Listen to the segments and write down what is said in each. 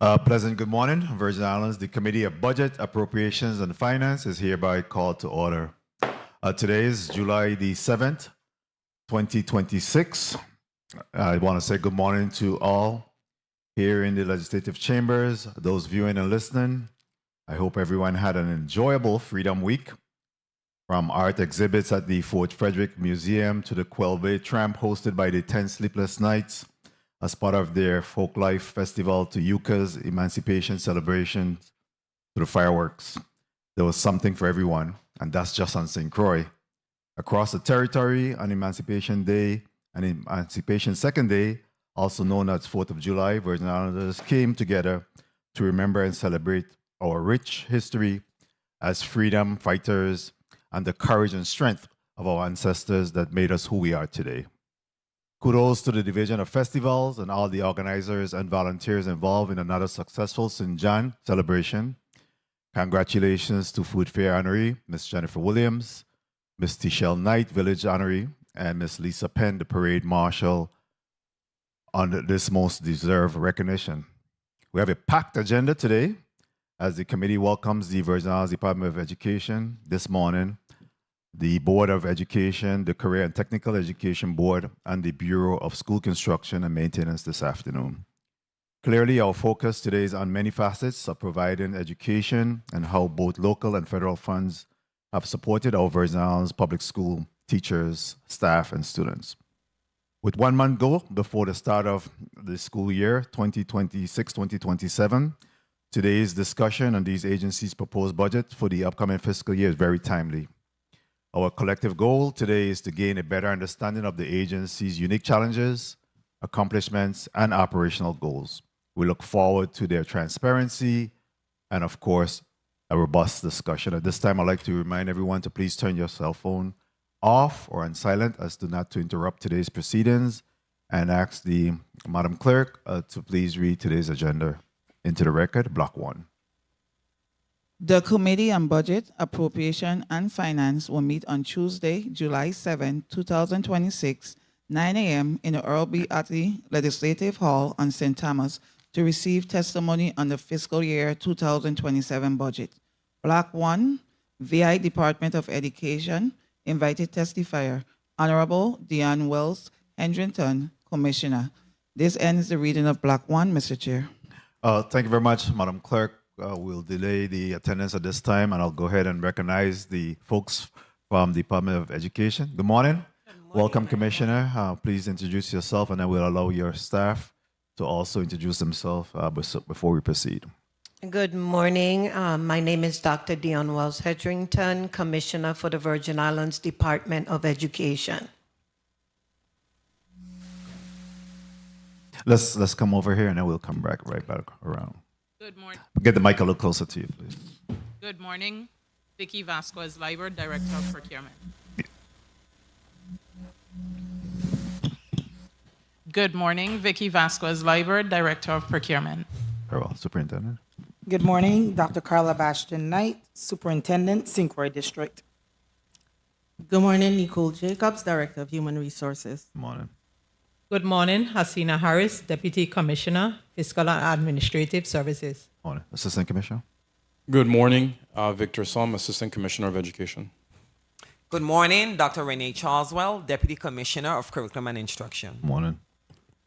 Pleasant good morning, Virgin Islands. The Committee of Budget, Appropriations and Finance is hereby called to order. Today is July the 7th, 2026. I want to say good morning to all here in the legislative chambers, those viewing and listening. I hope everyone had an enjoyable Freedom Week, from art exhibits at the Fort Frederick Museum to the Quell Bay Tramp hosted by the 10 Sleepless Nights as part of their Folklife Festival, to Yuca's Emancipation celebrations, to the fireworks. There was something for everyone, and that's just on St. Croix. Across the territory on Emancipation Day and Emancipation Second Day, also known as 4th of July, Virgin Islanders came together to remember and celebrate our rich history as freedom fighters and the courage and strength of our ancestors that made us who we are today. Kudos to the Division of Festivals and all the organizers and volunteers involved in another successful St. John celebration. Congratulations to Food Fair honoree, Ms. Jennifer Williams, Ms. Tichelle Knight, Village honoree, and Ms. Lisa Penn, the parade marshal, on this most deserved recognition. We have a packed agenda today as the committee welcomes the Virgin Islands Department of Education this morning, the Board of Education, the Career and Technical Education Board, and the Bureau of School Construction and Maintenance this afternoon. Clearly, our focus today is on many facets of providing education and how both local and federal funds have supported our Virgin Islands public school teachers, staff, and students. With 1 month go before the start of the school year 2026-2027, today's discussion on these agencies' proposed budget for the upcoming fiscal year is very timely. Our collective goal today is to gain a better understanding of the agency's unique challenges, accomplishments, and operational goals. We look forward to their transparency and, of course, a robust discussion. At this time, I'd like to remind everyone to please turn your cell phone off or on silent as to not to interrupt today's proceedings, and ask the Madam Clerk to please read today's agenda into the record, Block 1. The Committee on Budget, Appropriation and Finance will meet on Tuesday, July 7, 2026, 9 a.m. in the Earle B. Ottley Legislative Hall on St. Thomas to receive testimony on the fiscal year 2027 budget. Block 1, VI Department of Education, invited testifier, Honorable Dion Wells Hendrington, Commissioner. This ends the reading of Block 1, Mr. Chair. Thank you very much, Madam Clerk. We'll delay the attendance at this time, and I'll go ahead and recognize the folks from the Department of Education. Good morning. Welcome, Commissioner. Please introduce yourself, and then we'll allow your staff to also introduce themselves before we proceed. Good morning. My name is Dr. Dion Wells Hedrington, Commissioner for the Virgin Islands Department of Education. Let's come over here, and then we'll come right back around. Good morning. Get the mic a little closer to you, please. Good morning. Vicky Vasquez Liber, Director of Procurement. Good morning. Vicky Vasquez Liber, Director of Procurement. Very well, Superintendent. Good morning, Dr. Carla Bastion Knight, Superintendent, St. Croix District. Good morning, Nicole Jacobs, Director of Human Resources. Good morning. Good morning, Hasina Harris, Deputy Commissioner, Fiscal and Administrative Services. Good morning. Assistant Commissioner. Good morning, Victor Som, Assistant Commissioner of Education. Good morning, Dr. Renee Charleswell, Deputy Commissioner of Curriculum and Instruction. Good morning.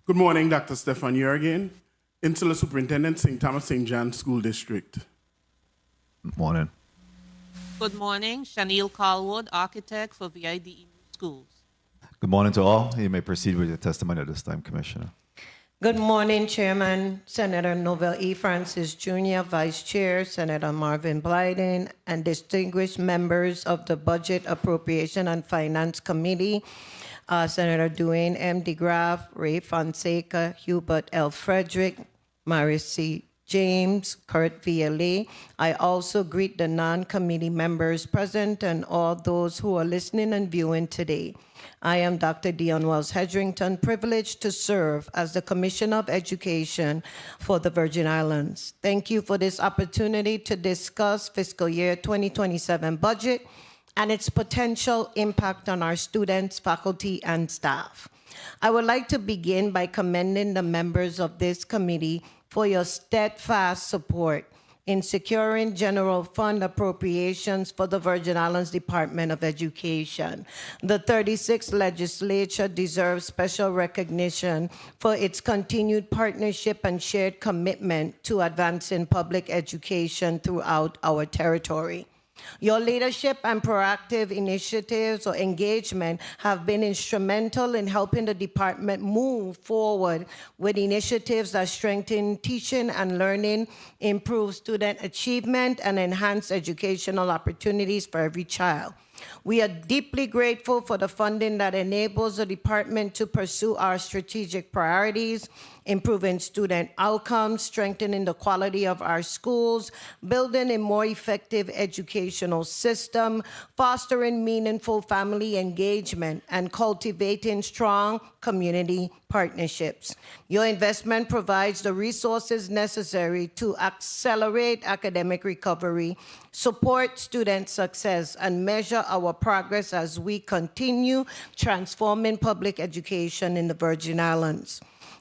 Good morning, Dr. Stefan Jurgen, Insular Superintendent, St. Thomas St. John School District. Good morning. Good morning, Shaniel Carlwood, Architect for VIDE Schools. Good morning to all. You may proceed with your testimony at this time, Commissioner. Good morning, Chairman Senator Novell E. Francis Jr., Vice Chair Senator Marvin Blyden, and distinguished members of the Budget, Appropriation and Finance Committee, Senator Duane M. DeGraff, Ray Fonseca, Hubert L. Frederick, Maris C. James, Kurt VLA. I also greet the non-committee members present and all those who are listening and viewing today. I am Dr. Dion Wells Hedrington, privileged to serve as the Commissioner of Education for the Virgin Islands. Thank you for this opportunity to discuss fiscal year 2027 budget and its potential impact on our students, faculty, and staff. I would like to begin by commending the members of this committee for your steadfast support in securing general fund appropriations for the Virgin Islands Department of Education. The 36th legislature deserves special recognition for its continued partnership and shared commitment to advancing public education throughout our territory. Your leadership and proactive initiatives or engagement have been instrumental in helping the department move forward with initiatives that strengthen teaching and learning, improve student achievement, and enhance educational opportunities for every child. We are deeply grateful for the funding that enables the department to pursue our strategic priorities, improving student outcomes, strengthening the quality of our schools, building a more effective educational system, fostering meaningful family engagement, and cultivating strong community partnerships. Your investment provides the resources necessary to accelerate academic recovery, support student success, and measure our progress as we continue transforming public education in the Virgin Islands.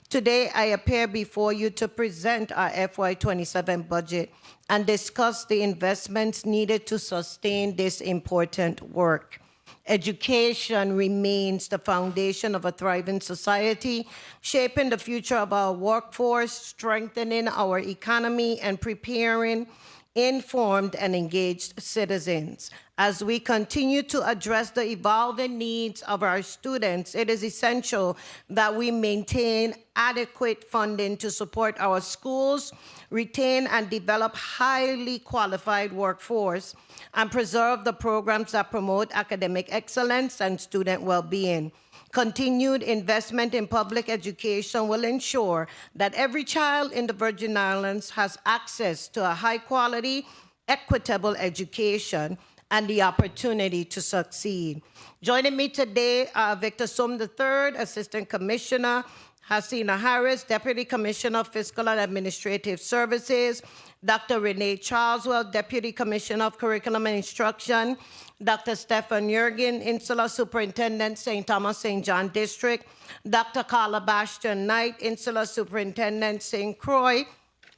Today, I appear before you to present our FY27 budget and discuss the investments needed to sustain this important work. Education remains the foundation of a thriving society, shaping the future of our workforce, strengthening our economy, and preparing informed and engaged citizens. As we continue to address the evolving needs of our students, it is essential that we maintain adequate funding to support our schools, retain and develop highly qualified workforce, and preserve the programs that promote academic excellence and student well-being. Continued investment in public education will ensure that every child in the Virgin Islands has access to a high-quality, equitable education and the opportunity to succeed. Joining me today are Victor Som III, Assistant Commissioner, Hasina Harris, Deputy Commissioner of Fiscal and Administrative Services, Dr. Renee Charleswell, Deputy Commissioner of Curriculum and Instruction, Dr. Stefan Jurgen, Insular Superintendent, St. Thomas St. John District, Dr. Carla Bastion Knight, Insular Superintendent, St. Croix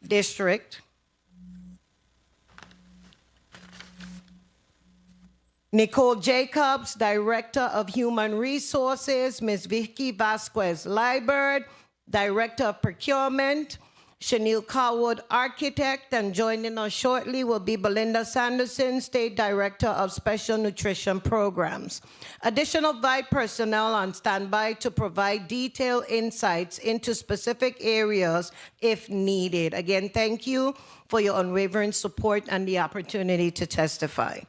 District, Nicole Jacobs, Director of Human Resources, Ms. Vicky Vasquez Liebert, Director of Procurement, Chanel Carwood, Architect, and joining us shortly will be Belinda Sanderson, State Director of Special Nutrition Programs. Additional VITE personnel on standby to provide detailed insights into specific areas if needed. Again, thank you for your unwavering support and the opportunity to testify.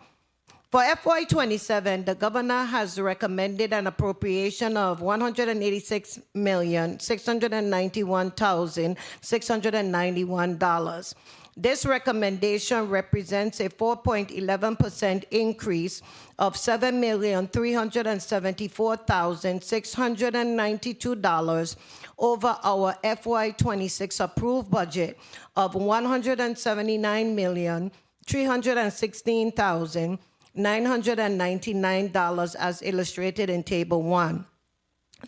For FY27, the governor has recommended an appropriation of $186,691,691. This recommendation represents a 4.11% increase of $7,374,692 over our FY26 approved budget of $179,316,999 as illustrated in Table 1.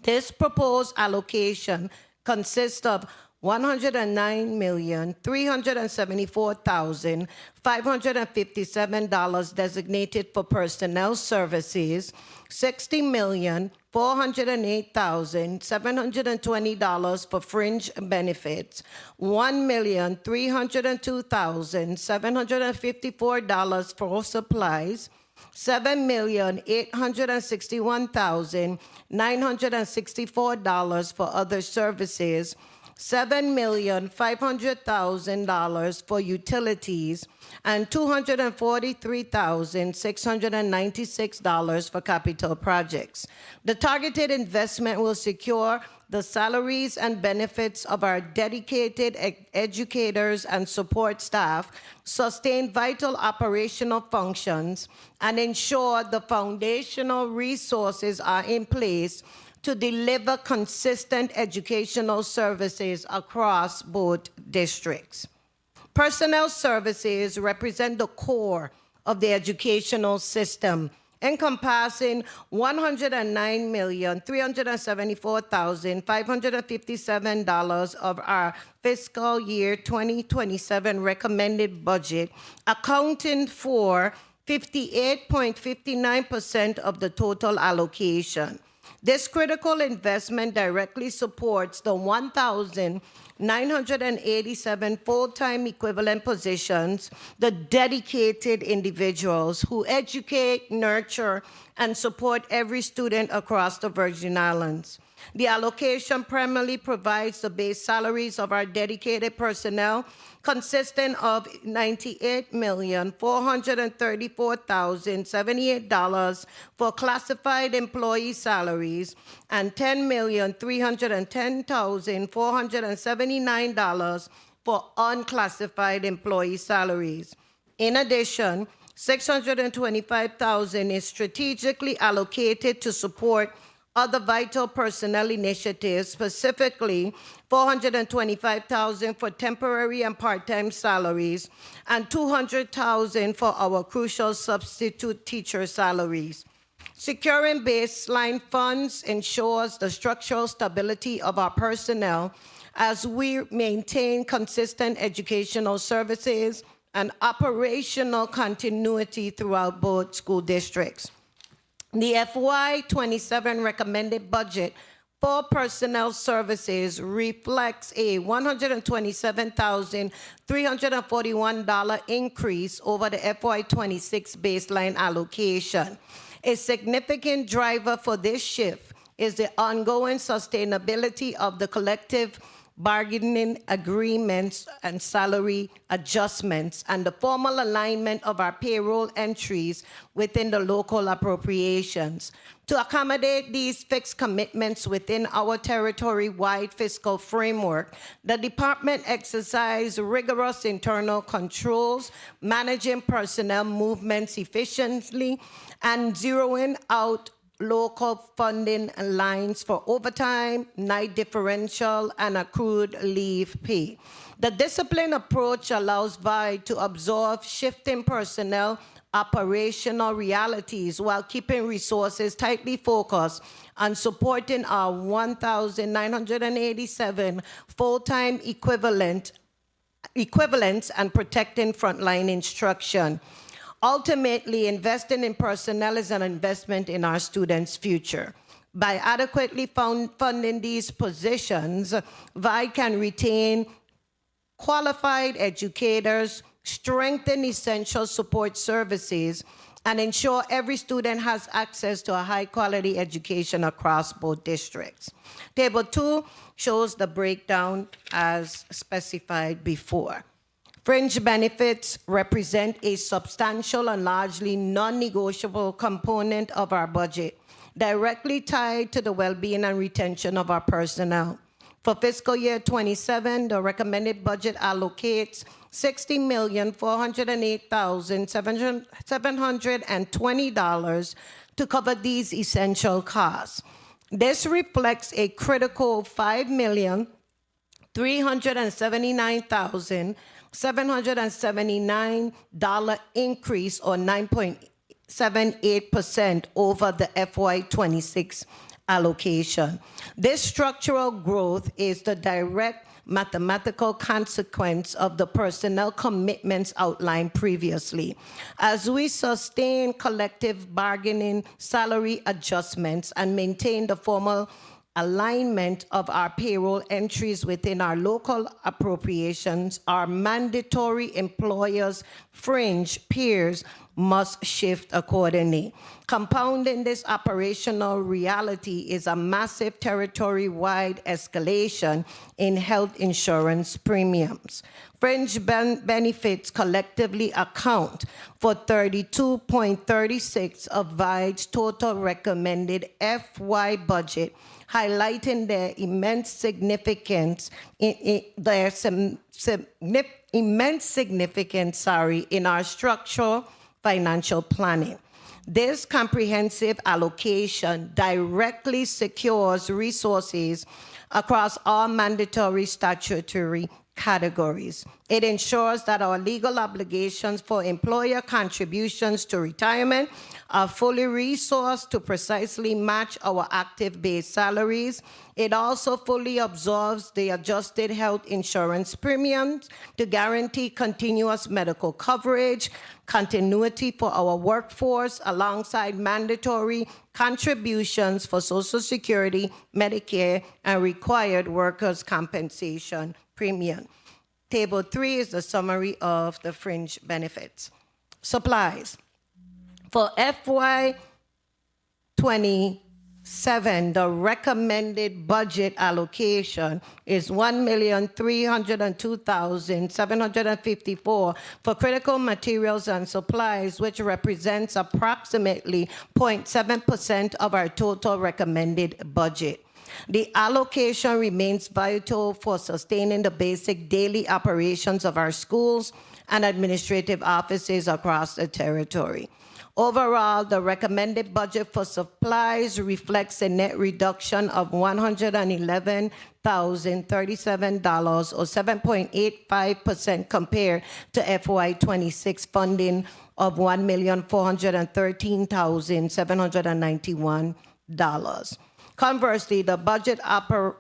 This proposed allocation consists of $109,374,557 designated for personnel services, $60,408,720 for fringe benefits, $1,302,754 for supplies, $7,861,964 for other services, $7,500,000 for utilities, and $243,696 for capital projects. The targeted investment will secure the salaries and benefits of our dedicated educators and support staff, sustain vital operational functions, and ensure the foundational resources are in place to deliver consistent educational services across both districts. Personnel services represent the core of the educational system encompassing $109,374,557 of our fiscal year 2027 recommended budget, accounting for 58.59% of the total allocation. This critical investment directly supports the 1,987 full-time equivalent positions, the dedicated individuals who educate, nurture, and support every student across the Virgin Islands. The allocation primarily provides the base salaries of our dedicated personnel, consisting of $98,434,078 for classified employee salaries and $10,310,479 for unclassified employee salaries. In addition, $625,000 is strategically allocated to support other vital personnel initiatives, specifically $425,000 for temporary and part-time salaries and $200,000 for our crucial substitute teacher salaries. Securing baseline funds ensures the structural stability of our personnel as we maintain consistent educational services and operational continuity throughout both school districts. The FY27 recommended budget for personnel services reflects a $127,341 increase over the FY26 baseline allocation. A significant driver for this shift is the ongoing sustainability of the collective bargaining agreements and salary adjustments, and the formal alignment of our payroll entries within the local appropriations. To accommodate these fixed commitments within our territory-wide fiscal framework, the department exercised rigorous internal controls, managing personnel movements efficiently, and zeroing out local funding lines for overtime, night differential, and accrued leave pay. The disciplined approach allows VI to absorb shifting personnel operational realities while keeping resources tightly focused on supporting our 1,987 full-time equivalents and protecting frontline instruction. Ultimately, investing in personnel is an investment in our students' future. By adequately funding these positions, VI can retain qualified educators, strengthen essential support services, and ensure every student has access to a high-quality education across both districts. Table 2 shows the breakdown as specified before. Fringe benefits represent a substantial and largely non-negotiable component of our budget, directly tied to the well-being and retention of our personnel. For fiscal year 27, the recommended budget allocates $60,408,720 to cover these essential costs. This reflects a critical $5,379,779 increase, or 9.78% over the FY26 allocation. This structural growth is the direct mathematical consequence of the personnel commitments outlined previously. As we sustain collective bargaining salary adjustments and maintain the formal alignment of our payroll entries within our local appropriations, our mandatory employers' fringe peers must shift accordingly. Compounding this operational reality is a massive territory-wide escalation in health insurance premiums. Fringe benefits collectively account for 32.36% of VI's total recommended FY budget, highlighting their immense significance in our structural financial planning. This comprehensive allocation directly secures resources across all mandatory statutory categories. It ensures that our legal obligations for employer contributions to retirement are fully resourced to precisely match our active base salaries. It also fully absorbs the adjusted health insurance premiums to guarantee continuous medical coverage, continuity for our workforce, alongside mandatory contributions for Social Security, Medicare, and required workers' compensation premium. Table 3 is the summary of the fringe benefits. Supplies. For FY 27, the recommended budget allocation is $1,302,754 for critical materials and supplies, which represents approximately 0.7% of our total recommended budget. The allocation remains vital for sustaining the basic daily operations of our schools and administrative offices across the territory. Overall, the recommended budget for supplies reflects a net reduction of $111,037, or 7.85% compared to FY26 funding of $1,413,791. Conversely, the budget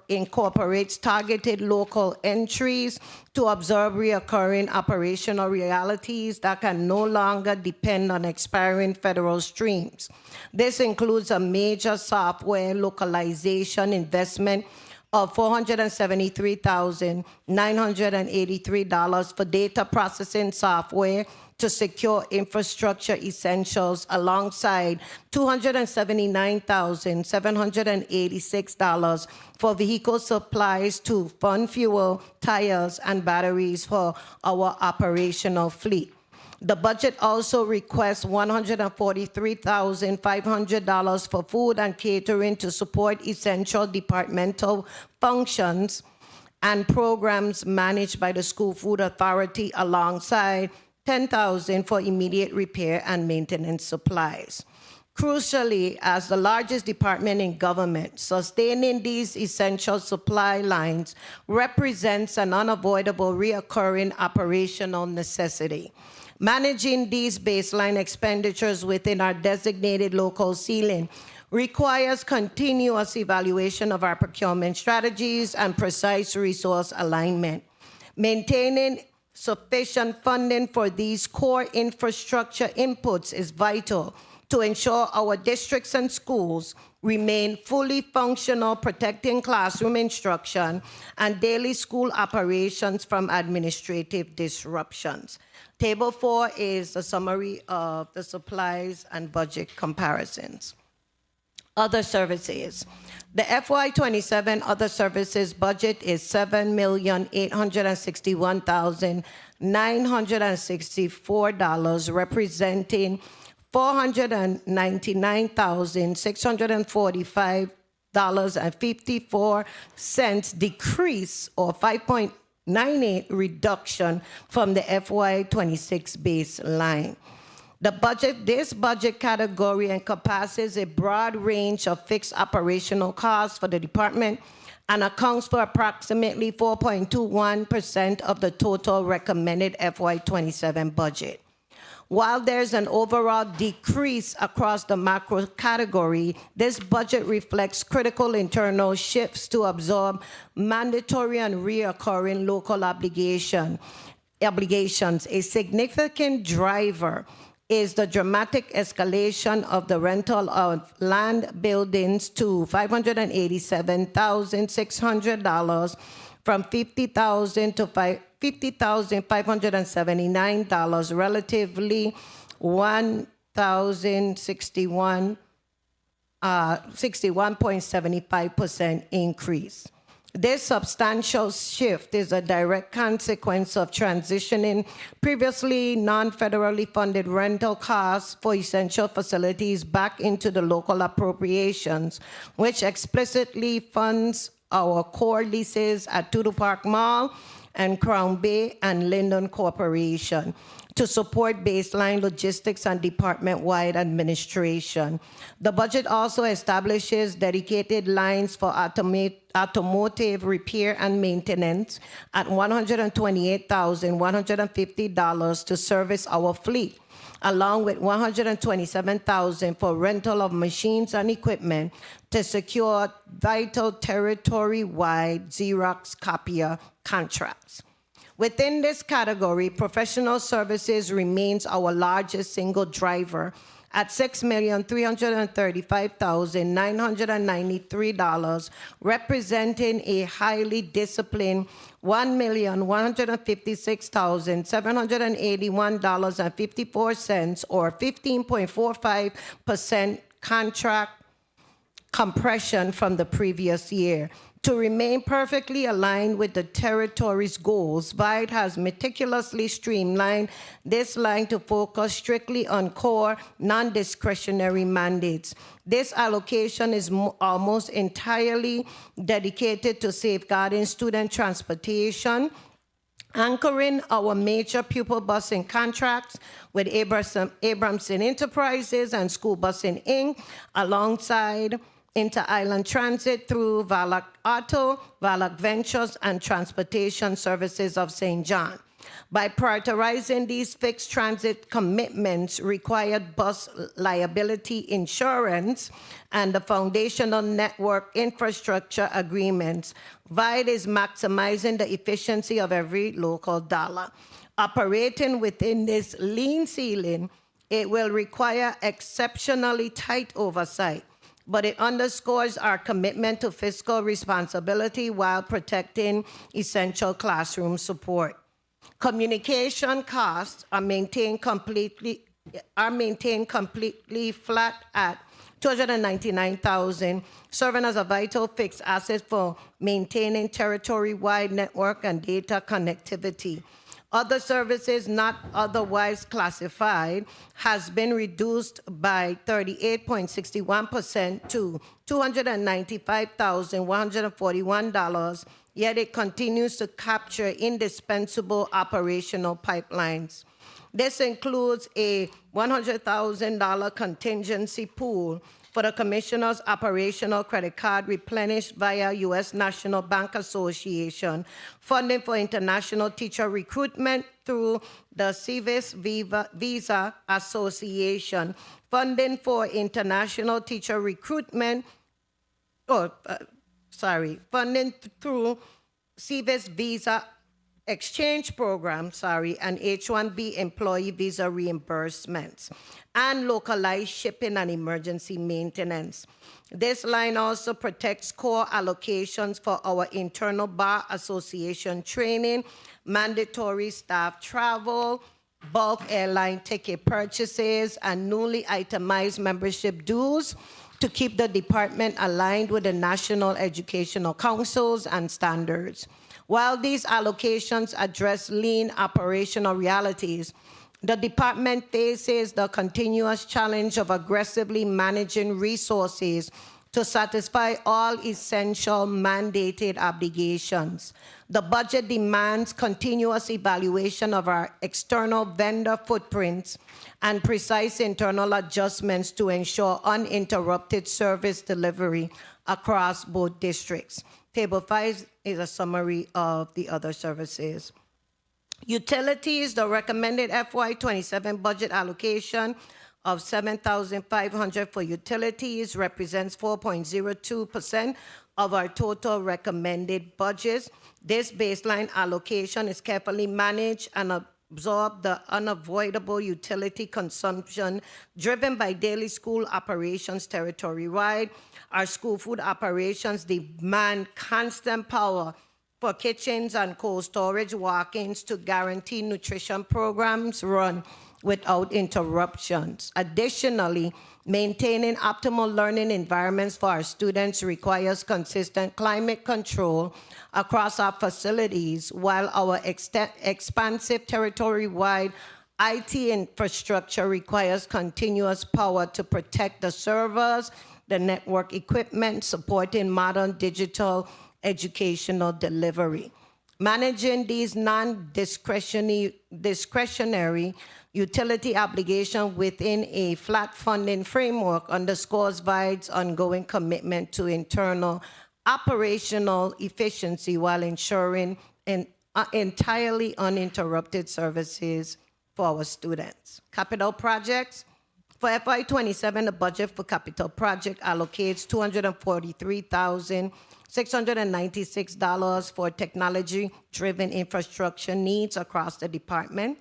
incorporates targeted local entries to absorb recurring operational realities that can no longer depend on expiring federal streams. This includes a major software localization investment of $473,983 for data processing software to secure infrastructure essentials, alongside $279,786 for vehicle supplies to fund fuel, tires, and batteries for our operational fleet. The budget also requests $143,500 for food and catering to support essential departmental functions and programs managed by the School Food Authority, alongside $10,000 for immediate repair and maintenance supplies. Crucially, as the largest department in government, sustaining these essential supply lines represents an unavoidable reoccurring operational necessity. Managing these baseline expenditures within our designated local ceiling requires continuous evaluation of our procurement strategies and precise resource alignment. Maintaining sufficient funding for these core infrastructure inputs is vital to ensure our districts and schools remain fully functional, protecting classroom instruction and daily school operations from administrative disruptions. Table 4 is a summary of the supplies and budget comparisons. Other services. The FY27 other services budget is $7,861,964, representing $499,645.54 decrease, or 5.98 reduction from the FY26 baseline. This budget category encompasses a broad range of fixed operational costs for the department and accounts for approximately 4.21% of the total recommended FY27 budget. While there's an overall decrease across the macro category, this budget reflects critical internal shifts to absorb mandatory and recurring local obligations. A significant driver is the dramatic escalation of the rental of land buildings to $587,600 from $50,000 to $50,579, relatively 61.75% increase. This substantial shift is a direct consequence of transitioning previously non-federally funded rental costs for essential facilities back into the local appropriations, which explicitly funds our core leases at Tudor Park Mall and Crown Bay and Linden Corporation. to support baseline logistics and department-wide administration. The budget also establishes dedicated lines for automotive repair and maintenance at $128,150 to service our fleet, along with $127,000 for rental of machines and equipment to secure vital territory-wide Xerox copier contracts. Within this category, professional services remains our largest single driver at $6,335,993, representing a highly disciplined $1,156,781.54, or 15.45% contract compression from the previous year. To remain perfectly aligned with the territory's goals, VIDE has meticulously streamlined this line to focus strictly on core, non-discretionary mandates. This allocation is almost entirely dedicated to safeguarding student transportation, anchoring our major pupil busing contracts with Abramson Enterprises and School Busing Inc., alongside Inter-Island Transit through Valac Auto, Valac Ventures, and Transportation Services of St. John. By prioritizing these fixed transit commitments, required bus liability insurance, and the foundational network infrastructure agreements, VIDE is maximizing the efficiency of every local dollar. Operating within this lean ceiling, it will require exceptionally tight oversight, but it underscores our commitment to fiscal responsibility while protecting essential classroom support. Communication costs are maintained completely flat at $299,000, serving as a vital fixed asset for maintaining territory-wide network and data connectivity. Other services not otherwise classified has been reduced by 38.61% to $295,141, yet it continues to capture indispensable operational pipelines. This includes a $100,000 contingency pool for the Commissioner's operational credit card replenished via U.S. National Bank Association, funding for international teacher recruitment through the Civis Visa Association, funding for international teacher recruitment, funding through Civis Visa Exchange Program, and H-1B employee visa reimbursements, and localized shipping and emergency maintenance. This line also protects core allocations for our internal bar association training, mandatory staff travel, bulk airline ticket purchases, and newly itemized membership dues to keep the department aligned with the National Educational Councils and standards. While these allocations address lean operational realities, the department faces the continuous challenge of aggressively managing resources to satisfy all essential mandated obligations. The budget demands continuous evaluation of our external vendor footprints and precise internal adjustments to ensure uninterrupted service delivery across both districts. Table 5 is a summary of the other services. Utilities, the recommended FY27 budget allocation of $7,500 for utilities represents 4.02% of our total recommended budget. This baseline allocation is carefully managed and absorb the unavoidable utility consumption driven by daily school operations territory-wide. Our school food operations demand constant power for kitchens and cold storage walk-ins to guarantee nutrition programs run without interruptions. Additionally, maintaining optimal learning environments for our students requires consistent climate control across our facilities, while our expansive territory-wide IT infrastructure requires continuous power to protect the servers, the network equipment, supporting modern digital educational delivery. Managing these discretionary utility obligation within a flat funding framework underscores VIDE's ongoing commitment to internal operational efficiency while ensuring entirely uninterrupted services for our students. Capital projects. For FY27, the budget for capital project allocates $243,696 for technology-driven infrastructure needs across the department.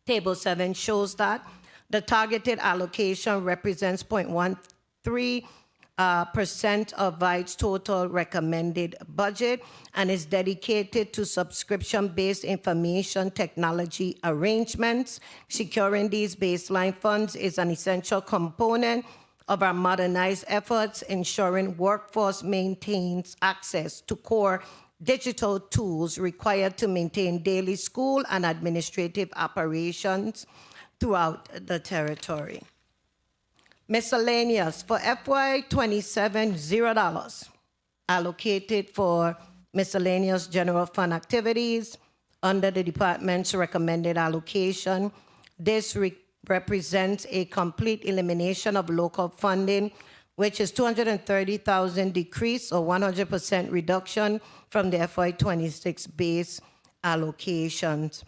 Table 7 shows that the targeted allocation represents 0.13% of VIDE's total recommended budget and is dedicated to subscription-based information technology arrangements. Securing these baseline funds is an essential component of our modernized efforts, ensuring workforce maintains access to core digital tools required to maintain daily school and administrative operations throughout the territory. Miscellaneous. For FY27, $0 allocated for miscellaneous general fund activities under the department's recommended allocation. This represents a complete elimination of local funding, which is $230,000 decrease or 100% reduction from the FY26 base allocations.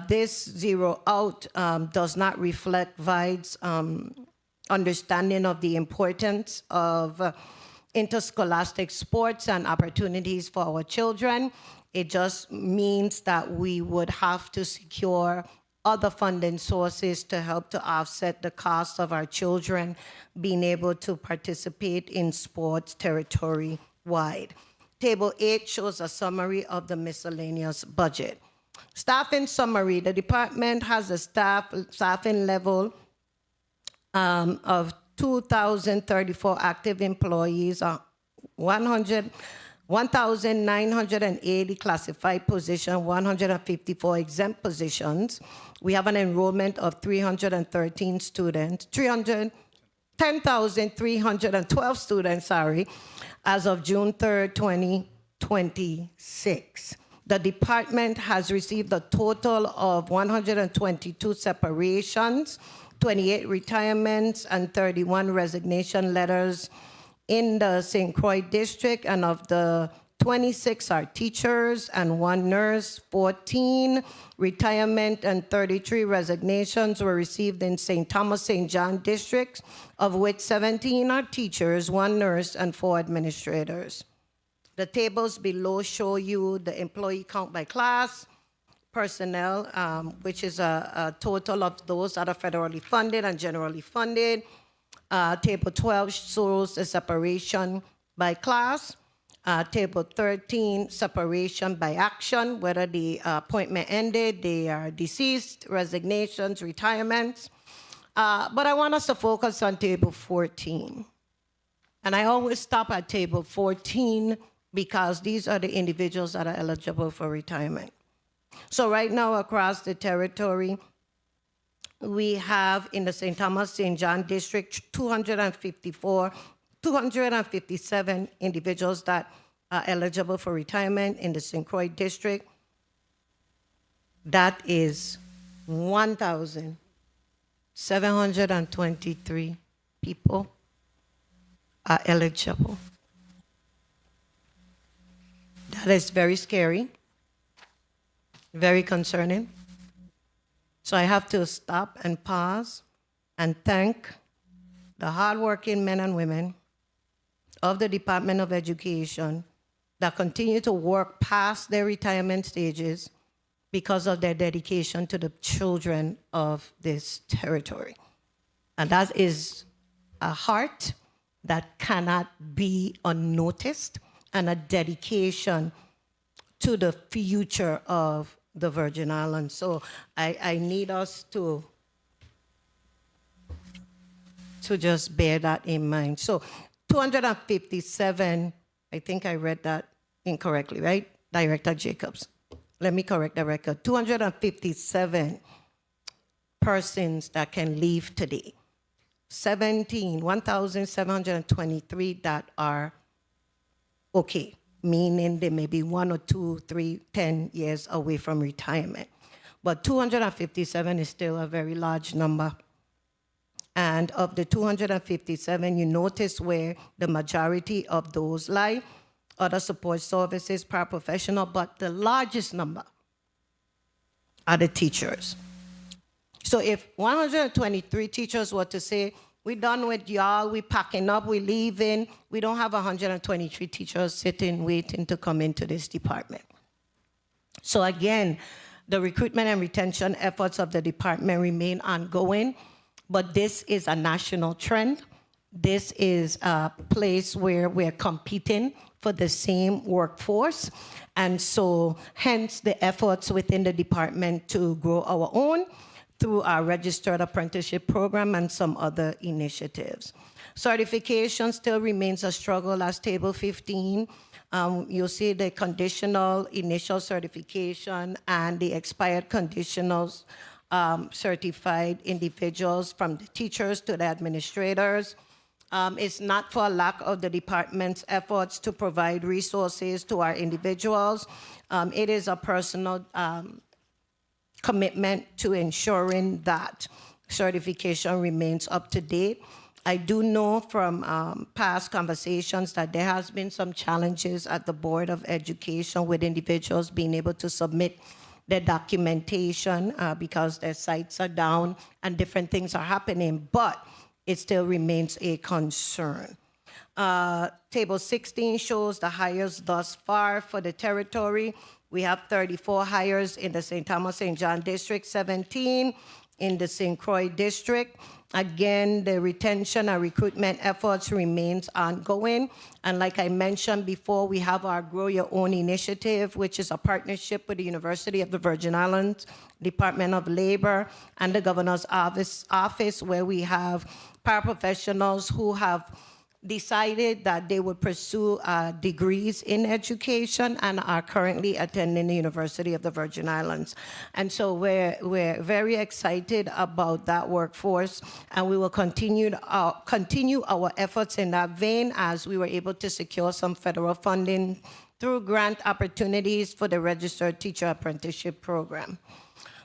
This zero out does not reflect VIDE's understanding of the importance of interscholastic sports and opportunities for our children. It just means that we would have to secure other funding sources to help to offset the cost of our children being able to participate in sports territory-wide. Table 8 shows a summary of the miscellaneous budget. Staffing summary. The department has a staffing level of 2,034 active employees, 1,980 classified positions, 154 exempt positions. We have an enrollment of 313 students, 10,312 students, as of June 3rd, 2026. The department has received a total of 122 separations, 28 retirements, and 31 resignation letters in the St. Croix district, and of the 26 are teachers and 1 nurse. 14 retirement and 33 resignations were received in St. Thomas, St. John districts, of which 17 are teachers, 1 nurse, and 4 administrators. The tables below show you the employee count by class, personnel, which is a total of those that are federally funded and generally funded. Table 12 shows the separation by class. Table 13, separation by action, whether the appointment ended, they are deceased, resignations, retirements. But I want us to focus on table 14. And I always stop at table 14 because these are the individuals that are eligible for retirement. So right now across the territory, we have in the St. Thomas, St. John district, 257 individuals that are eligible for retirement. In the St. Croix district, that is 1,723 people are eligible. That is very scary, very concerning. So I have to stop and pause and thank the hardworking men and women of the Department of Education that continue to work past their retirement stages because of their dedication to the children of this territory. And that is a heart that cannot be unnoticed and a dedication to the future of the Virgin Islands. So I need us to just bear that in mind. So 257, I think I read that incorrectly, right? Director Jacobs. Let me correct the record. 257 persons that can leave today. 1,723 that are okay. meaning they may be 1 or 2, 3, 10 years away from retirement. But 257 is still a very large number. And of the 257, you notice where the majority of those lie, other support services, paraprofessional, but the largest number are the teachers. So if 123 teachers were to say, we're done with y'all, we packing up, we leaving, we don't have 123 teachers sitting, waiting to come into this department. So again, the recruitment and retention efforts of the department remain ongoing, but this is a national trend. This is a place where we're competing for the same workforce. And so hence the efforts within the department to grow our own through our registered apprenticeship program and some other initiatives. Certification still remains a struggle as Table 15. You'll see the conditional initial certification and the expired conditionals certified individuals, from the teachers to the administrators. It's not for lack of the department's efforts to provide resources to our individuals. It is a personal commitment to ensuring that certification remains up to date. I do know from past conversations that there has been some challenges at the Board of Education with individuals being able to submit their documentation because their sites are down and different things are happening, but it still remains a concern. Table 16 shows the hires thus far for the territory. We have 34 hires in the St. Thomas St. John District, 17 in the St. Croix District. Again, the retention and recruitment efforts remains ongoing. And like I mentioned before, we have our Grow Your Own initiative, which is a partnership with the University of the Virgin Islands, Department of Labor, and the Governor's Office, where we have paraprofessionals who have decided that they would pursue degrees in education and are currently attending the University of the Virgin Islands. And so we're very excited about that workforce, and we will continue our efforts in that vein as we were able to secure some federal funding through grant opportunities for the Registered Teacher Apprenticeship Program.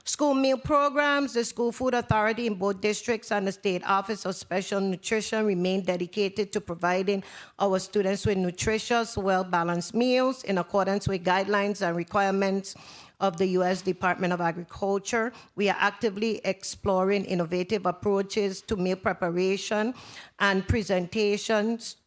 School meal programs, the School Food Authority in both districts and the State Office of Special Nutrition remain dedicated to providing our students with nutritious, well-balanced meals in accordance with guidelines and requirements of the U.S. Department of Agriculture. We are actively exploring innovative approaches to meal preparation and presentations,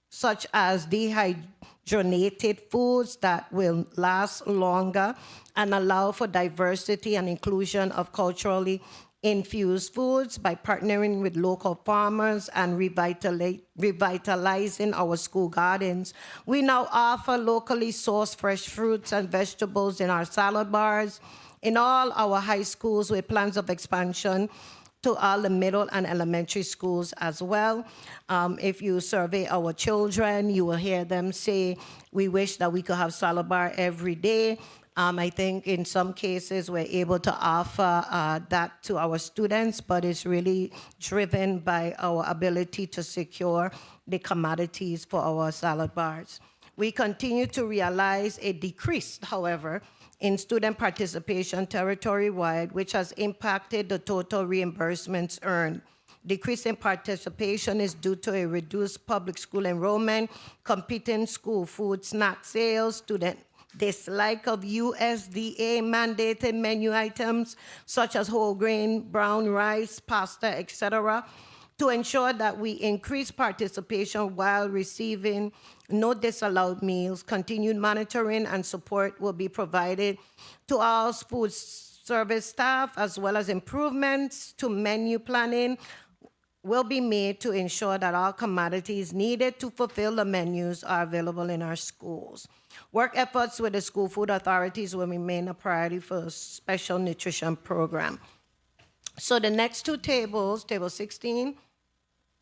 such as dehydrated foods that will last longer and allow for diversity and inclusion of culturally infused foods by partnering with local farmers and revitalizing our school gardens. We now offer locally sourced fresh fruits and vegetables in our salad bars in all our high schools with plans of expansion to all the middle and elementary schools as well. If you survey our children, you will hear them say, we wish that we could have salad bar every day. I think in some cases we're able to offer that to our students, but it's really driven by our ability to secure the commodities for our salad bars. We continue to realize a decrease, however, in student participation territory-wide, which has impacted the total reimbursements earned. Decrease in participation is due to a reduced public school enrollment, competing school food snack sales, student dislike of USDA mandated menu items such as whole grain, brown rice, pasta, etc., to ensure that we increase participation while receiving no disallowed meals. Continued monitoring and support will be provided to all food service staff, as well as improvements to menu planning will be made to ensure that all commodities needed to fulfill the menus are available in our schools. Work efforts with the school food authorities will remain a priority for a special nutrition program. So the next two tables, Table 16,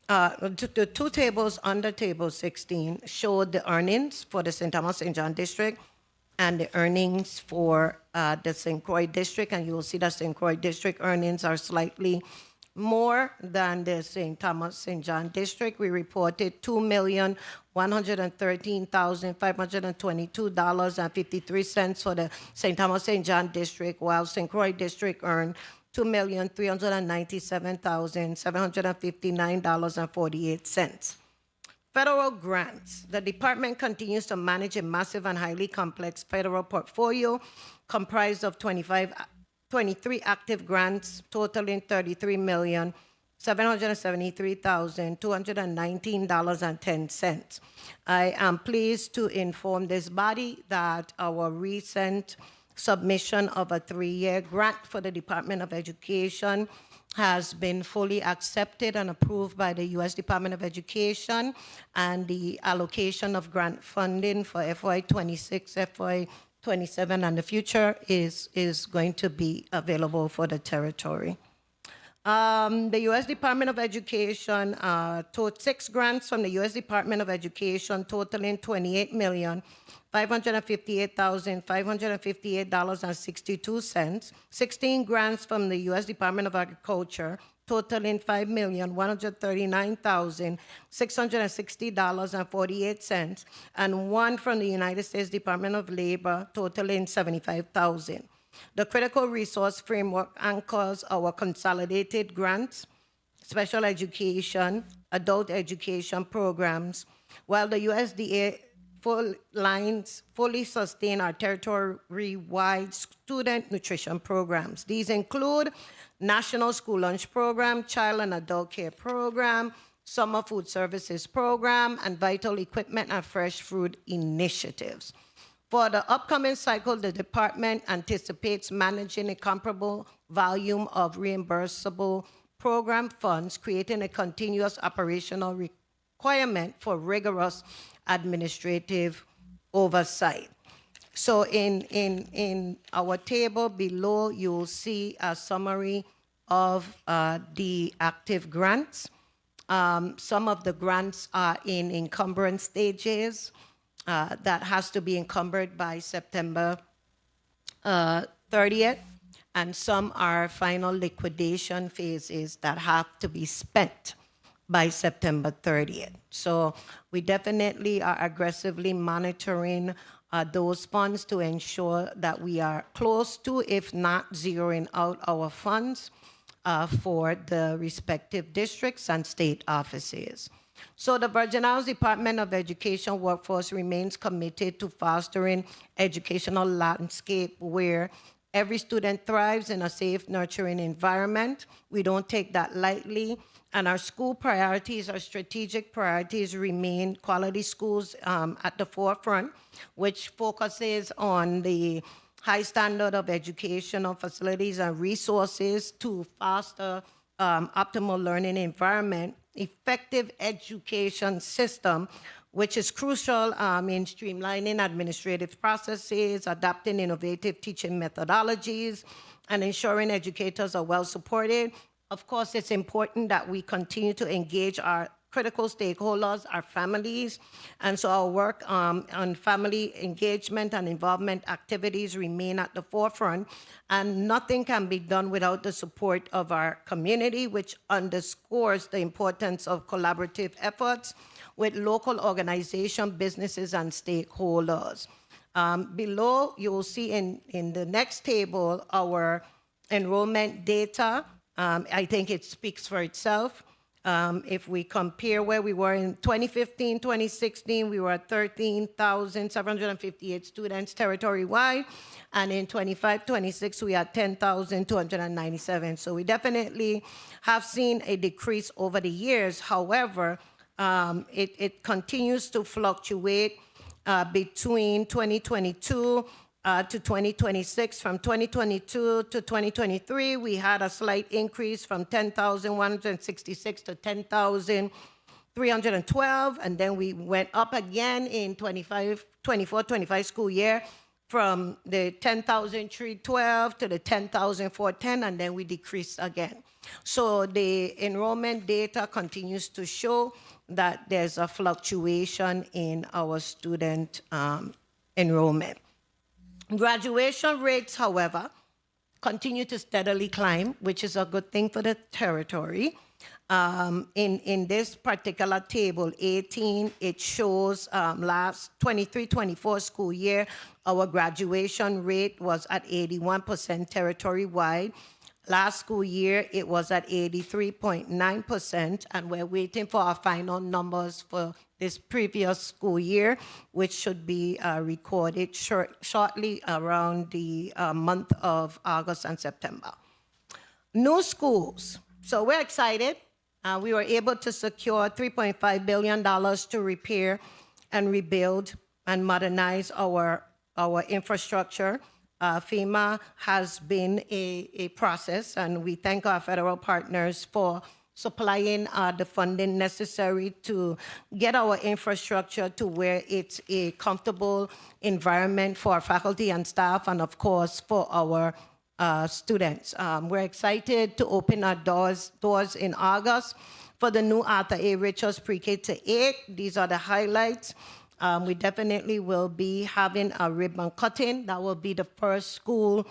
the two tables under Table 16 show the earnings for the St. Thomas St. John District and the earnings for the St. Croix District, and you will see that St. Croix District earnings are slightly more than the St. Thomas St. John District. We reported $2,113,522.53 for the St. Thomas St. John District, while St. Croix District earned $2,397,759.48. Federal grants. The department continues to manage a massive and highly complex federal portfolio comprised of 23 active grants totaling $33,773,219.10. I am pleased to inform this body that our recent submission of a 3-year grant for the Department of Education has been fully accepted and approved by the U.S. Department of Education, and the allocation of grant funding for FY26, FY27, and the future is going to be available for the territory. The U.S. Department of Education took 6 grants from the U.S. Department of Education totaling $28,558,558.62. 16 grants from the U.S. Department of Agriculture totaling $5,139,660.48, and 1 from the United States Department of Labor totaling $75,000. The critical resource framework anchors our consolidated grants, special education, adult education programs, while the USDA fully sustain our territory-wide student nutrition programs. These include National School Lunch Program, Child and Adult Care Program, Summer Food Services Program, and Vital Equipment and Fresh Food Initiatives. For the upcoming cycle, the department anticipates managing a comparable volume of reimbursable program funds, creating a continuous operational requirement for rigorous administrative oversight. So in our table below, you will see a summary of the active grants. Some of the grants are in encumbrance stages. That has to be encumbered by September 30th, and some are final liquidation phases that have to be spent by September 30th. So we definitely are aggressively monitoring those funds to ensure that we are close to, if not zeroing out our funds for the respective districts and state offices. So the Virgin Islands Department of Education workforce remains committed to fostering educational landscape where every student thrives in a safe, nurturing environment. We don't take that lightly. And our school priorities, our strategic priorities remain quality schools at the forefront, which focuses on the high standard of educational facilities and resources to foster optimal learning environment, effective education system, which is crucial in streamlining administrative processes, adopting innovative teaching methodologies, and ensuring educators are well supported. Of course, it's important that we continue to engage our critical stakeholders, our families, and so our work on family engagement and involvement activities remain at the forefront, and nothing can be done without the support of our community, which underscores the importance of collaborative efforts with local organizations, businesses, and stakeholders. Below, you will see in the next table our enrollment data. I think it speaks for itself. If we compare where we were in 2015, 2016, we were at 13,758 students territory-wide, and in 25, 26, we had 10,297. So we definitely have seen a decrease over the years. However, it continues to fluctuate between 2022 to 2026. From 2022 to 2023, we had a slight increase from 10,166 to 10,312, and then we went up again in 24-25 school year from the 10,312 to the 10,410, and then we decreased again. So the enrollment data continues to show that there's a fluctuation in our student enrollment. Graduation rates, however, continue to steadily climb, which is a good thing for the territory. In this particular table 18, it shows last 23-24 school year, our graduation rate was at 81% territory-wide. Last school year, it was at 83.9%, and we're waiting for our final numbers for this previous school year, which should be recorded shortly around the month of August and September. New schools. So we're excited. We were able to secure $3.5 billion to repair and rebuild and modernize our infrastructure. FEMA has been a process, and we thank our federal partners for supplying the funding necessary to get our infrastructure to where it's a comfortable environment for our faculty and staff, and of course for our students. We're excited to open our doors in August for the new Arthur A. Richards Pre-K to 8. These are the highlights. We definitely will be having a ribbon cutting. That will be the first school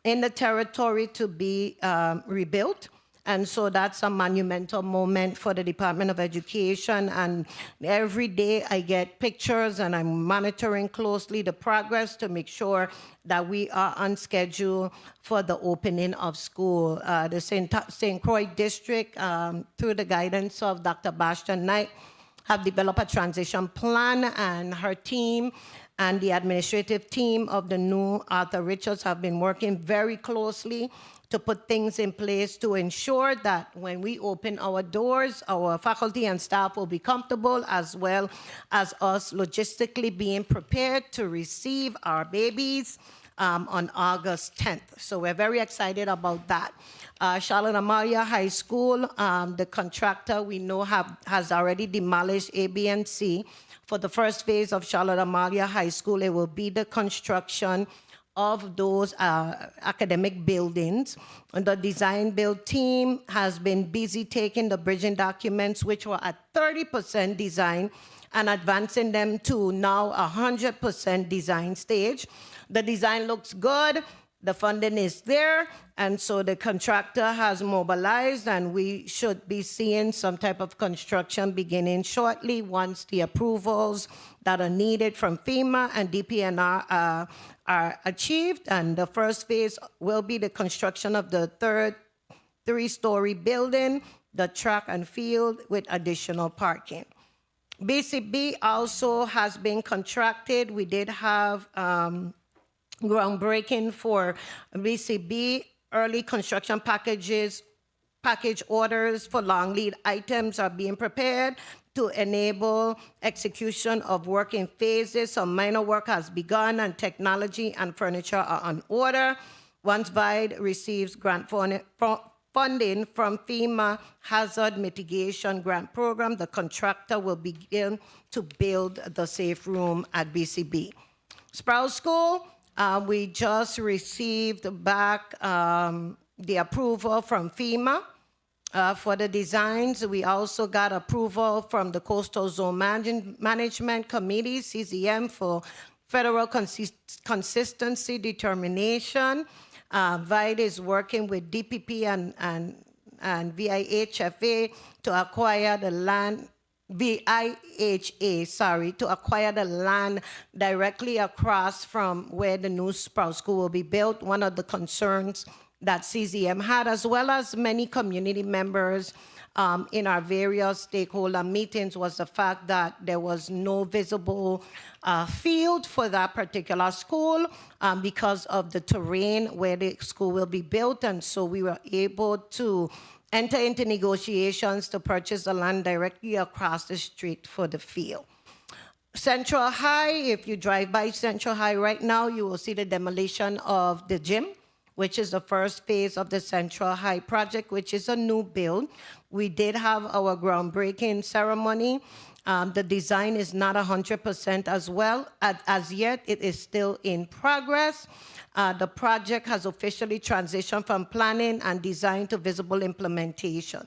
in the territory to be rebuilt. And so that's a monumental moment for the Department of Education. And every day I get pictures, and I'm monitoring closely the progress to make sure that we are on schedule for the opening of school. The St. Croix District, through the guidance of Dr. Bastion Knight, have developed a transition plan, and her team and the administrative team of the new Arthur Richards have been working very closely to put things in place to ensure that when we open our doors, our faculty and staff will be comfortable, as well as us logistically being prepared to receive our babies on August 10th. So we're very excited about that. Charlotte Amalia High School, the contractor we know has already demolished A, B, and C. For the first phase of Charlotte Amalia High School, it will be the construction of those academic buildings. And the design build team has been busy taking the bridging documents, which were at 30% design, and advancing them to now 100% design stage. The design looks good, the funding is there, and so the contractor has mobilized, and we should be seeing some type of construction beginning shortly once the approvals that are needed from FEMA and DPNR are achieved. And the first phase will be the construction of the third 3-story building, the track and field with additional parking. BCB also has been contracted. We did have groundbreaking for BCB. Early construction package orders for long lead items are being prepared to enable execution of work in phases. Some minor work has begun, and technology and furniture are on order. Once VIDE receives grant funding from FEMA Hazard Mitigation Grant Program, the contractor will begin to build the safe room at BCB. Sproul School, we just received back the approval from FEMA for the designs. We also got approval from the Coastal Zone Management Committee, CZM, for federal consistency determination. VIDE is working with DPP and VIHFA to acquire the land, to acquire the land directly across from where the new Sproul School will be built. One of the concerns that CZM had, as well as many community members in our various stakeholder meetings, was the fact that there was no visible field for that particular school because of the terrain where the school will be built. And so we were able to enter into negotiations to purchase the land directly across the street for the field. Central High, if you drive by Central High right now, you will see the demolition of the gym, which is the first phase of the Central High project, which is a new build. We did have our groundbreaking ceremony. The design is not 100% as yet. It is still in progress. The project has officially transitioned from planning and design to visible implementation.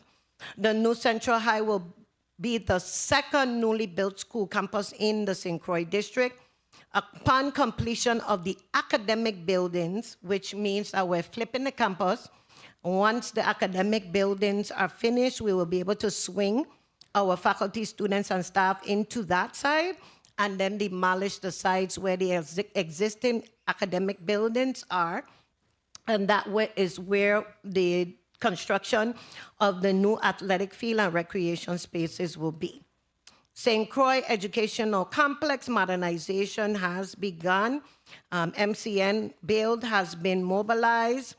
The new Central High will be the second newly built school campus in the St. Croix District. Upon completion of the academic buildings, which means that we're flipping the campus, once the academic buildings are finished, we will be able to swing our faculty, students, and staff into that side and then demolish the sites where the existing academic buildings are. And that is where the construction of the new athletic field and recreation spaces will be. St. Croix Educational Complex modernization has begun. MCN build has been mobilized.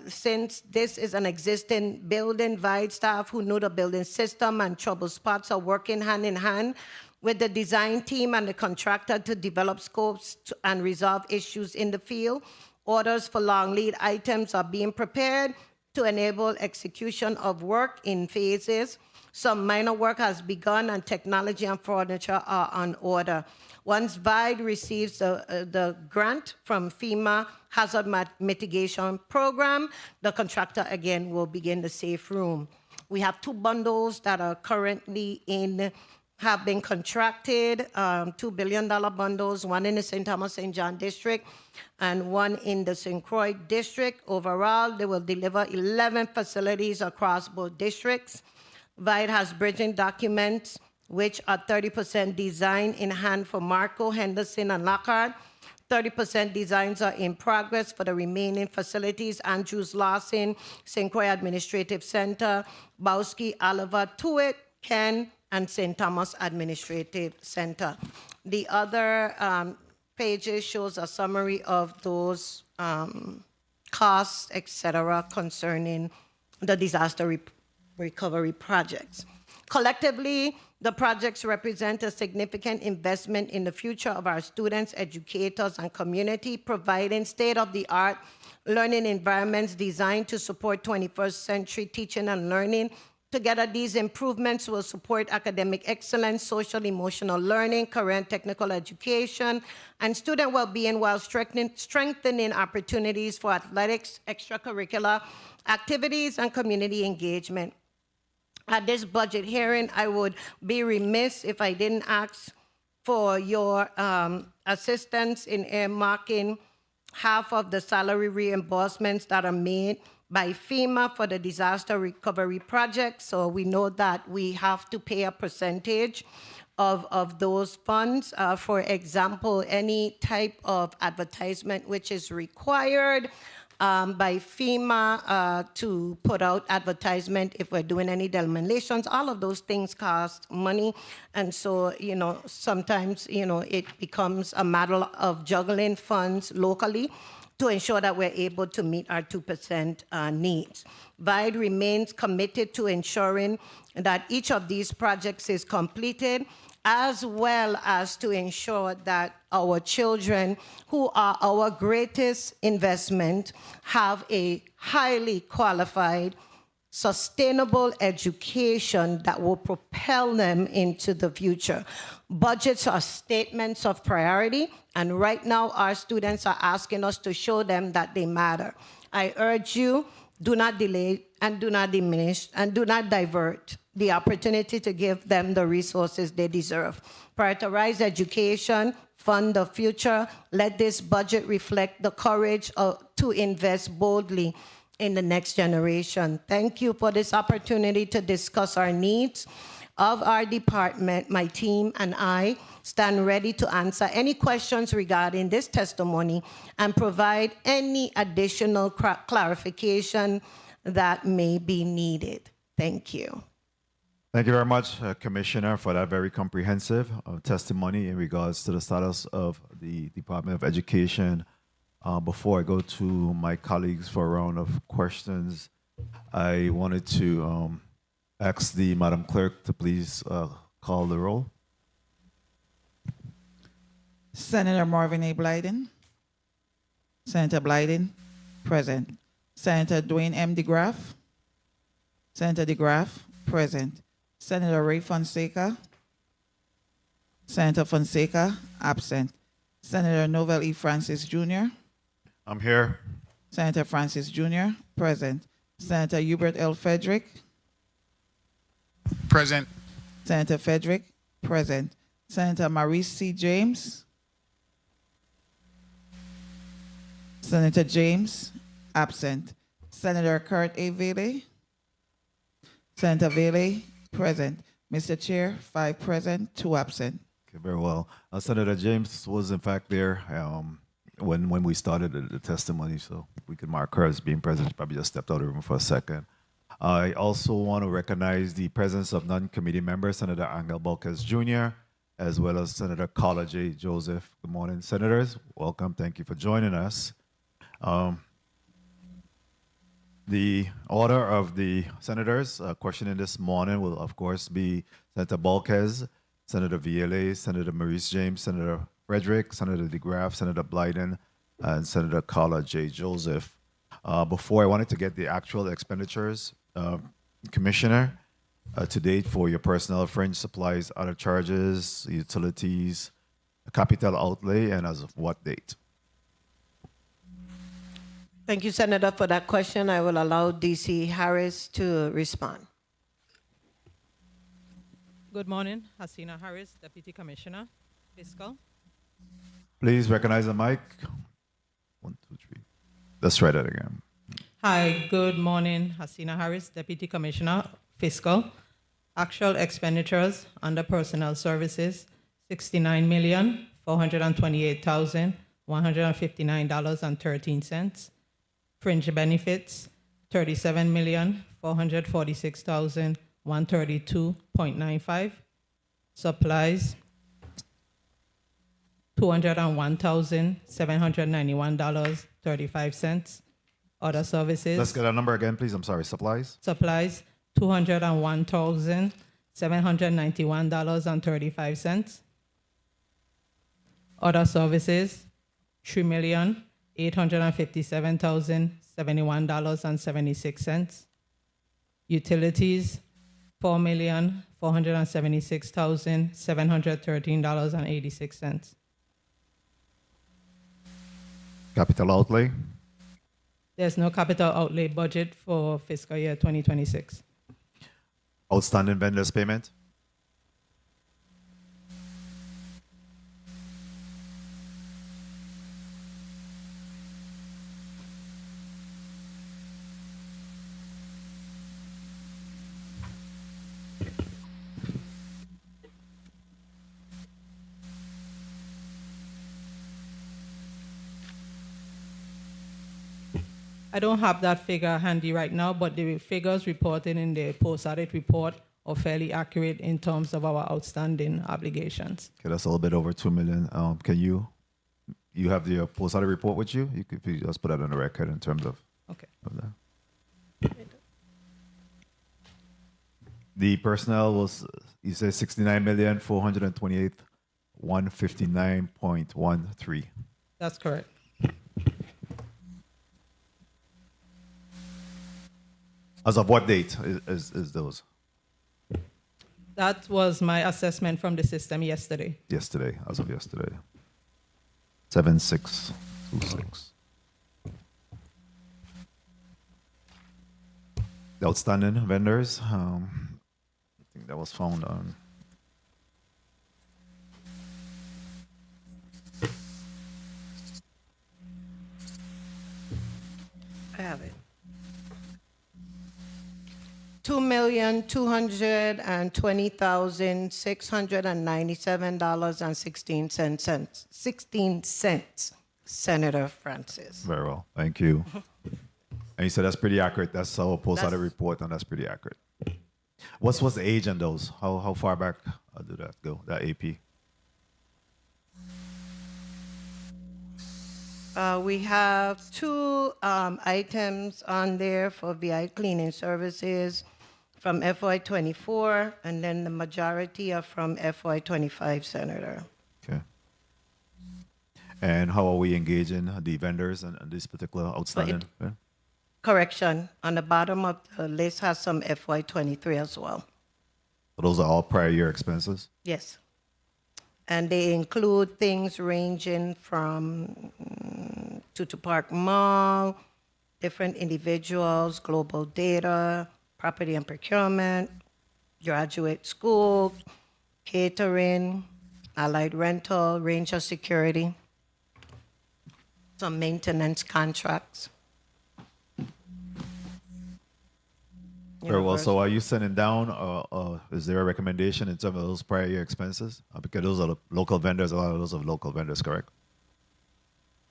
Since this is an existing building, VIDE staff who know the building system and trouble spots are working hand in hand with the design team and the contractor to develop scopes and resolve issues in the field. Orders for long lead items are being prepared to enable execution of work in phases. Some minor work has begun and technology and furniture are on order. Once VIDE receives the grant from FEMA Hazard Mitigation Program, the contractor again will begin the safe room. We have 2 bundles that are currently have been contracted, $2 billion bundles, one in the St. Thomas St. John district and one in the St. Croix district. Overall, they will deliver 11 facilities across both districts. VIDE has bridging documents, which are 30% design in hand for Marco, Henderson, and Lockhart. 30% designs are in progress for the remaining facilities: Andrews Lawson, St. Croix Administrative Center, Bowski, Oliver, Tuitt, Ken, and St. Thomas Administrative Center. The other pages shows a summary of those costs, etc., concerning the disaster recovery projects. Collectively, the projects represent a significant investment in the future of our students, educators, and community, providing state-of-the-art learning environments designed to support 21st century teaching and learning. Together, these improvements will support academic excellence, social emotional learning, career and technical education, and student well-being while strengthening opportunities for athletics, extracurricular activities, and community engagement. At this budget hearing, I would be remiss if I didn't ask for your assistance in earmarking half of the salary reimbursements that are made by FEMA for the disaster recovery project. So we know that we have to pay a percentage of those funds. For example, any type of advertisement which is required by FEMA to put out advertisement if we're doing any demolitions. All of those things cost money. And so, sometimes, it becomes a matter of juggling funds locally to ensure that we're able to meet our 2% needs. VIDE remains committed to ensuring that each of these projects is completed, as well as to ensure that our children, who are our greatest investment, have a highly qualified, sustainable education that will propel them into the future. Budgets are statements of priority, and right now our students are asking us to show them that they matter. I urge you, do not delay and do not diminish and do not divert the opportunity to give them the resources they deserve. Prioritize education, fund the future. Let this budget reflect the courage to invest boldly in the next generation. Thank you for this opportunity to discuss our needs of our department. My team and I stand ready to answer any questions regarding this testimony and provide any additional clarification that may be needed. Thank you. Thank you very much, Commissioner, for that very comprehensive testimony in regards to the status of the Department of Education. Before I go to my colleagues for a round of questions, I wanted to ask the Madam Clerk to please call the roll. Senator Marvin A. Blyden. Senator Blyden, present. Senator Dwayne M. DeGraff. Senator DeGraff, present. Senator Ray Fonseca. Senator Fonseca, absent. Senator Novell E. Francis Jr. I'm here. Senator Francis Jr., present. Senator Hubert L. Frederick. Present. Senator Frederick, present. Senator Maurice C. James. Senator James, absent. Senator Kurt A. Vele. Senator Vele, present. Mr. Chair, 5 present, 2 absent. Okay, very well. Senator James was in fact there when we started the testimony, so we could mark her as being present. She probably just stepped out of the room for a second. I also want to recognize the presence of non-committee members, Senator Angel Balquez Jr., as well as Senator Carla J. Joseph. Good morning, Senators. Welcome. Thank you for joining us. The order of the Senators questioning this morning will, of course, be Senator Balquez, Senator Vele, Senator Maurice James, Senator Frederick, Senator DeGraff, Senator Blyden, and Senator Carla J. Joseph. Before, I wanted to get the actual expenditures, Commissioner, to date for your personnel, fringe supplies, other charges, utilities, capital outlay, and as of what date? Thank you, Senator, for that question. I will allow D.C. Harris to respond. Good morning, Hasina Harris, Deputy Commissioner, Fiscal. Please recognize the mic. 1, 2, 3. Let's try that again. Hi, good morning, Hasina Harris, Deputy Commissioner, Fiscal. Actual expenditures under personnel services, $69,428,159.13. Fringe benefits, $37,446,132.95. Supplies, $201,791.35. Other services. Let's get a number again, please. I'm sorry. Supplies? Supplies, $201,791.35. Other services, $3,857,071.76. Utilities, $4,476,713.86. Capital outlay? There's no capital outlay budget for fiscal year 2026. Outstanding vendors payment? I don't have that figure handy right now, but the figures reported in the post-audit report are fairly accurate in terms of our outstanding obligations. Okay, that's a little bit over 2 million. Can you have the post-audit report with you? You could just put that on the record in terms of, Okay. of that. The personnel was, you said 69,428,159.13. That's correct. As of what date is those? That was my assessment from the system yesterday. Yesterday, as of yesterday. 7626. The outstanding vendors, I think that was found on. I have it. $2,220,697.16 Senator Francis. Very well, thank you. And you said that's pretty accurate. That's our post-audit That's- report, and that's pretty accurate. What's the age on those? How far back did that go? That AP? We have 2 items on there for VI cleaning services from FY24, and then the majority are from FY25, Senator. Okay. And how are we engaging the vendors and this particular outstanding? Yeah? Correction, on the bottom of the list has some FY23 as well. So those are all prior year expenses? Yes. And they include things ranging from Tutu Park Mall, different individuals, global data, property and procurement, graduate school, catering, allied rental, range of security. some maintenance contracts. Very well. So are you sending down, is there a recommendation in terms of those prior year expenses? Because those are the local vendors, a lot of those are local vendors, correct?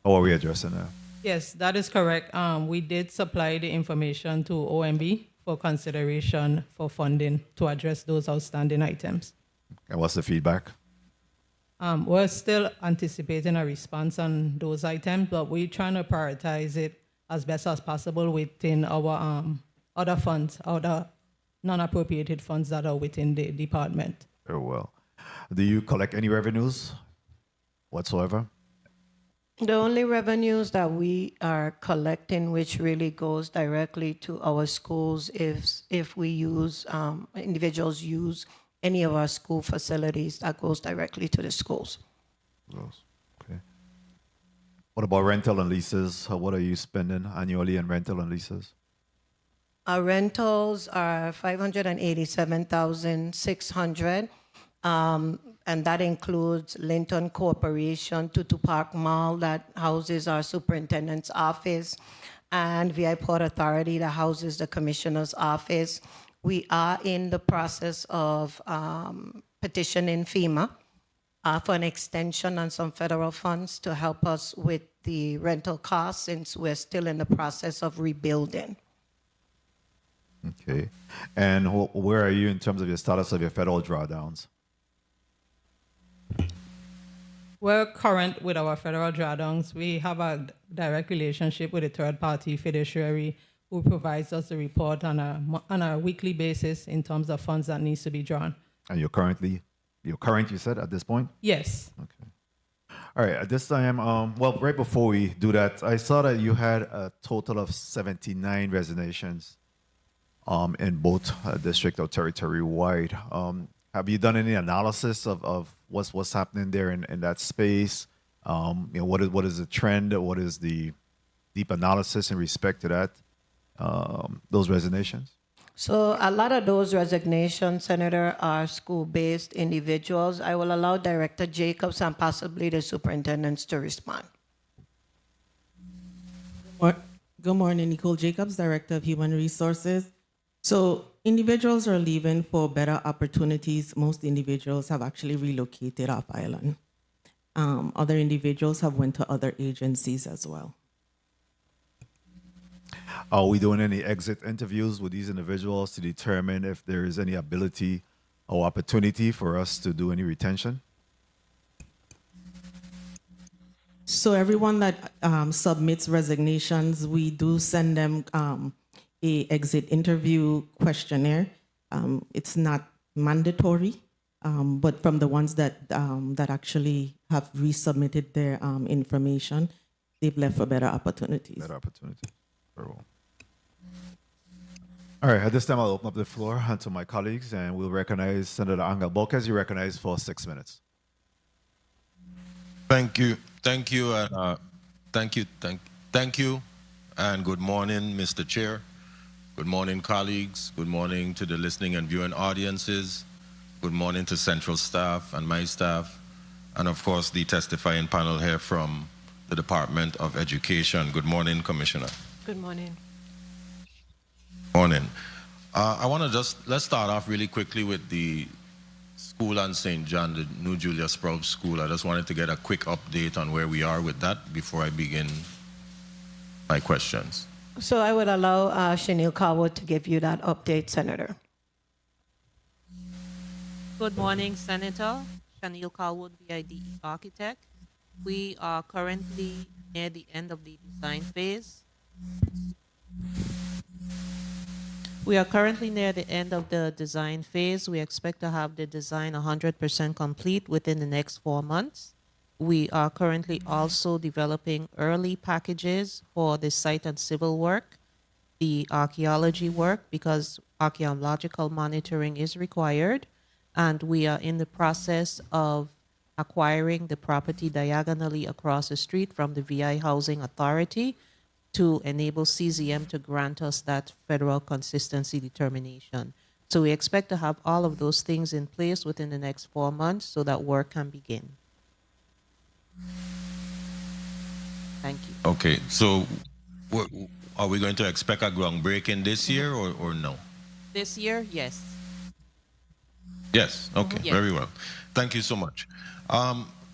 Or are we addressing that? Yes, that is correct. We did supply the information to OMB for consideration for funding to address those outstanding items. And what's the feedback? We're still anticipating a response on those items, but we're trying to prioritize it as best as possible within our other funds, other non-appropriated funds that are within the department. Very well. Do you collect any revenues whatsoever? The only revenues that we are collecting, which really goes directly to our schools, if we use, individuals use any of our school facilities, that goes directly to the schools. Okay. What about rental and leases? What are you spending annually in rental and leases? Our rentals are $587,600, and that includes Linton Corporation, Tutu Park Mall, that houses our superintendent's office, and VI Port Authority, that houses the commissioner's office. We are in the process of petitioning FEMA for an extension on some federal funds to help us with the rental costs, since we're still in the process of rebuilding. Okay. And where are you in terms of your status of your federal drawdowns? We're current with our federal drawdowns. We have a direct relationship with a third-party fiduciary who provides us a report on a weekly basis in terms of funds that needs to be drawn. And you're current, you said, at this point? Yes. Okay. All right. At this time, well, right before we do that, I saw that you had a total of 79 resignations in both district or territory wide. Have you done any analysis of what's happening there in that space? What is the trend? What is the deep analysis in respect to that? Those resignations? So a lot of those resignations, Senator, are school-based individuals. I will allow Director Jacobs and possibly the superintendents to respond. Good morning, Nicole Jacobs, Director of Human Resources. So individuals are leaving for better opportunities. Most individuals have actually relocated off island. Other individuals have went to other agencies as well. Are we doing any exit interviews with these individuals to determine if there is any ability or opportunity for us to do any retention? So everyone that submits resignations, we do send them a exit interview questionnaire. It's not mandatory, but from the ones that that actually have resubmitted their information, they've left for better opportunities. Better opportunity. Very well. All right, at this time, I'll open up the floor to my colleagues, and we'll recognize Senator Angel Bocas. You recognize for 6 minutes. Thank you, and thank you, and good morning, Mr. Chair. Good morning, colleagues. Good morning to the listening and viewing audiences. Good morning to central staff and my staff, and of course the testifying panel here from the Department of Education. Good morning, Commissioner. Good morning. Morning. I want to let's start off really quickly with the school on St. John, the new Julia Sprouse School. I just wanted to get a quick update on where we are with that before I begin my questions. So I would allow Chanel Carwood to give you that update, Senator. Good morning, Senator. Chanel Carwood, VID architect. We are currently near the end of the design phase. We are currently near the end of the design phase. We expect to have the design 100% complete within the next 4 months. We are currently also developing early packages for the site and civil work, the archaeology work, because archaeological monitoring is required. And we are in the process of acquiring the property diagonally across the street from the VI Housing Authority to enable CZM to grant us that federal consistency determination. So we expect to have all of those things in place within the next 4 months so that work can begin. Thank you. Okay, so are we going to expect a groundbreaking this year or no? This year, yes. Yes, okay, Yes. very well. Thank you so much.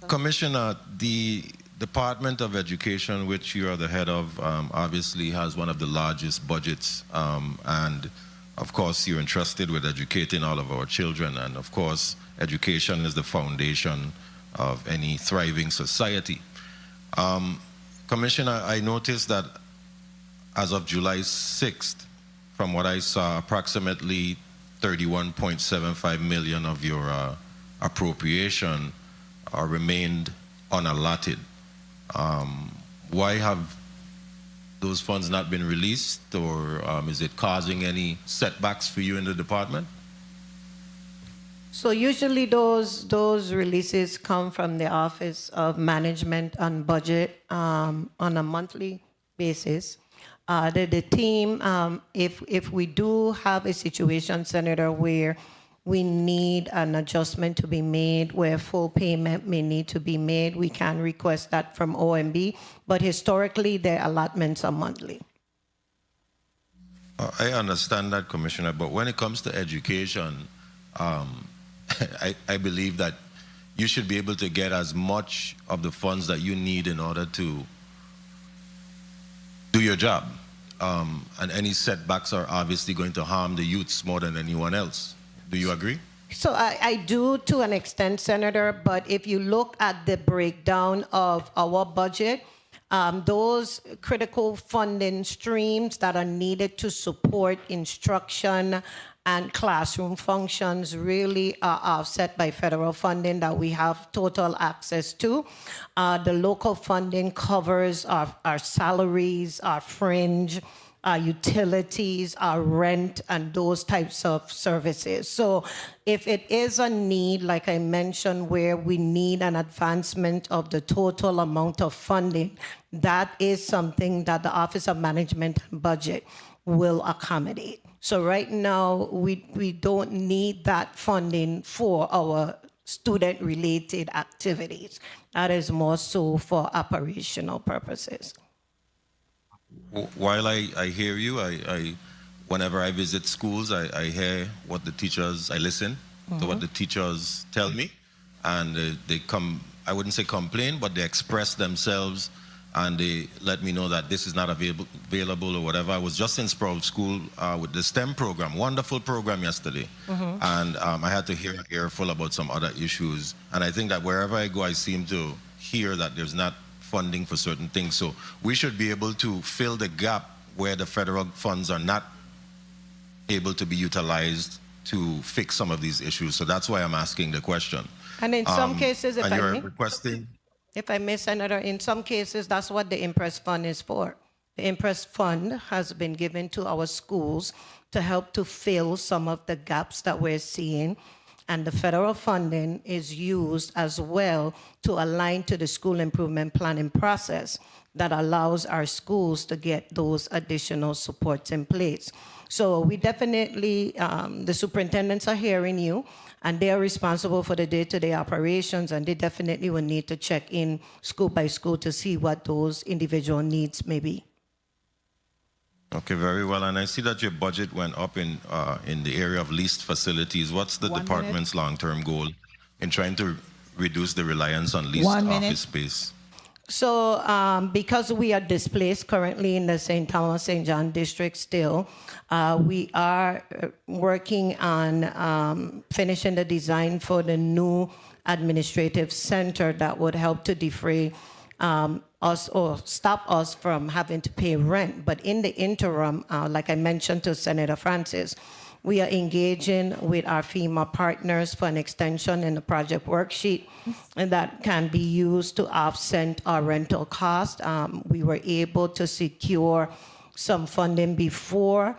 Commissioner, the Department of Education, which you are the head of, obviously has one of the largest budgets, and of course you're entrusted with educating all of our children, and of course education is the foundation of any thriving society. Commissioner, I noticed that as of July 6th, from what I saw, approximately 31.75 million of your appropriation remained unallotted. Why have those funds not been released, or is it causing any setbacks for you in the department? So usually those releases come from the Office of Management and Budget on a monthly basis. The team, if we do have a situation, Senator, where we need an adjustment to be made, where full payment may need to be made, we can request that from OMB, but historically their allotments are monthly. I understand that, Commissioner, but when it comes to education, I believe that you should be able to get as much of the funds that you need in order to do your job. And any setbacks are obviously going to harm the youths more than anyone else. Do you agree? So I do to an extent, Senator, but if you look at the breakdown of our budget, those critical funding streams that are needed to support instruction and classroom functions really are offset by federal funding that we have total access to. The local funding covers our salaries, our fringe, our utilities, our rent, and those types of services. So if it is a need, like I mentioned, where we need an advancement of the total amount of funding, that is something that the Office of Management and Budget will accommodate. So right now, we don't need that funding for our student-related activities. That is more so for operational purposes. While I hear you, whenever I visit schools, I hear what the teachers, I listen to what the teachers tell me, and they come, I wouldn't say complain, but they express themselves, and they let me know that this is not available or whatever. I was just in Sprout School with the STEM program, wonderful program yesterday, and I had to hear an earful about some other issues, and I think that wherever I go, I seem to hear that there's not funding for certain things. So we should be able to fill the gap where the federal funds are not able to be utilized to fix some of these issues. So that's why I'm asking the question. And in some cases, if and I you're may, requesting. if I may, Senator, in some cases, that's what the Impress Fund is for. The Impress Fund has been given to our schools to help to fill some of the gaps that we're seeing. And the federal funding is used as well to align to the school improvement planning process that allows our schools to get those additional supports in place. So we definitely, the superintendents are hearing you, and they are responsible for the day-to-day operations, and they definitely will need to check in school by school to see what those individual needs may be. Okay, very well. And I see that your budget went up in the area of leased facilities. What's the department's long-term goal in trying to reduce the reliance on leased office space? So because we are displaced currently in the St. Thomas, St. John district still, we are working on finishing the design for the new administrative center that would help to defray us or stop us from having to pay rent. But in the interim, like I mentioned to Senator Francis, we are engaging with our FEMA partners for an extension in the project worksheet, and that can be used to offset our rental cost. We were able to secure some funding before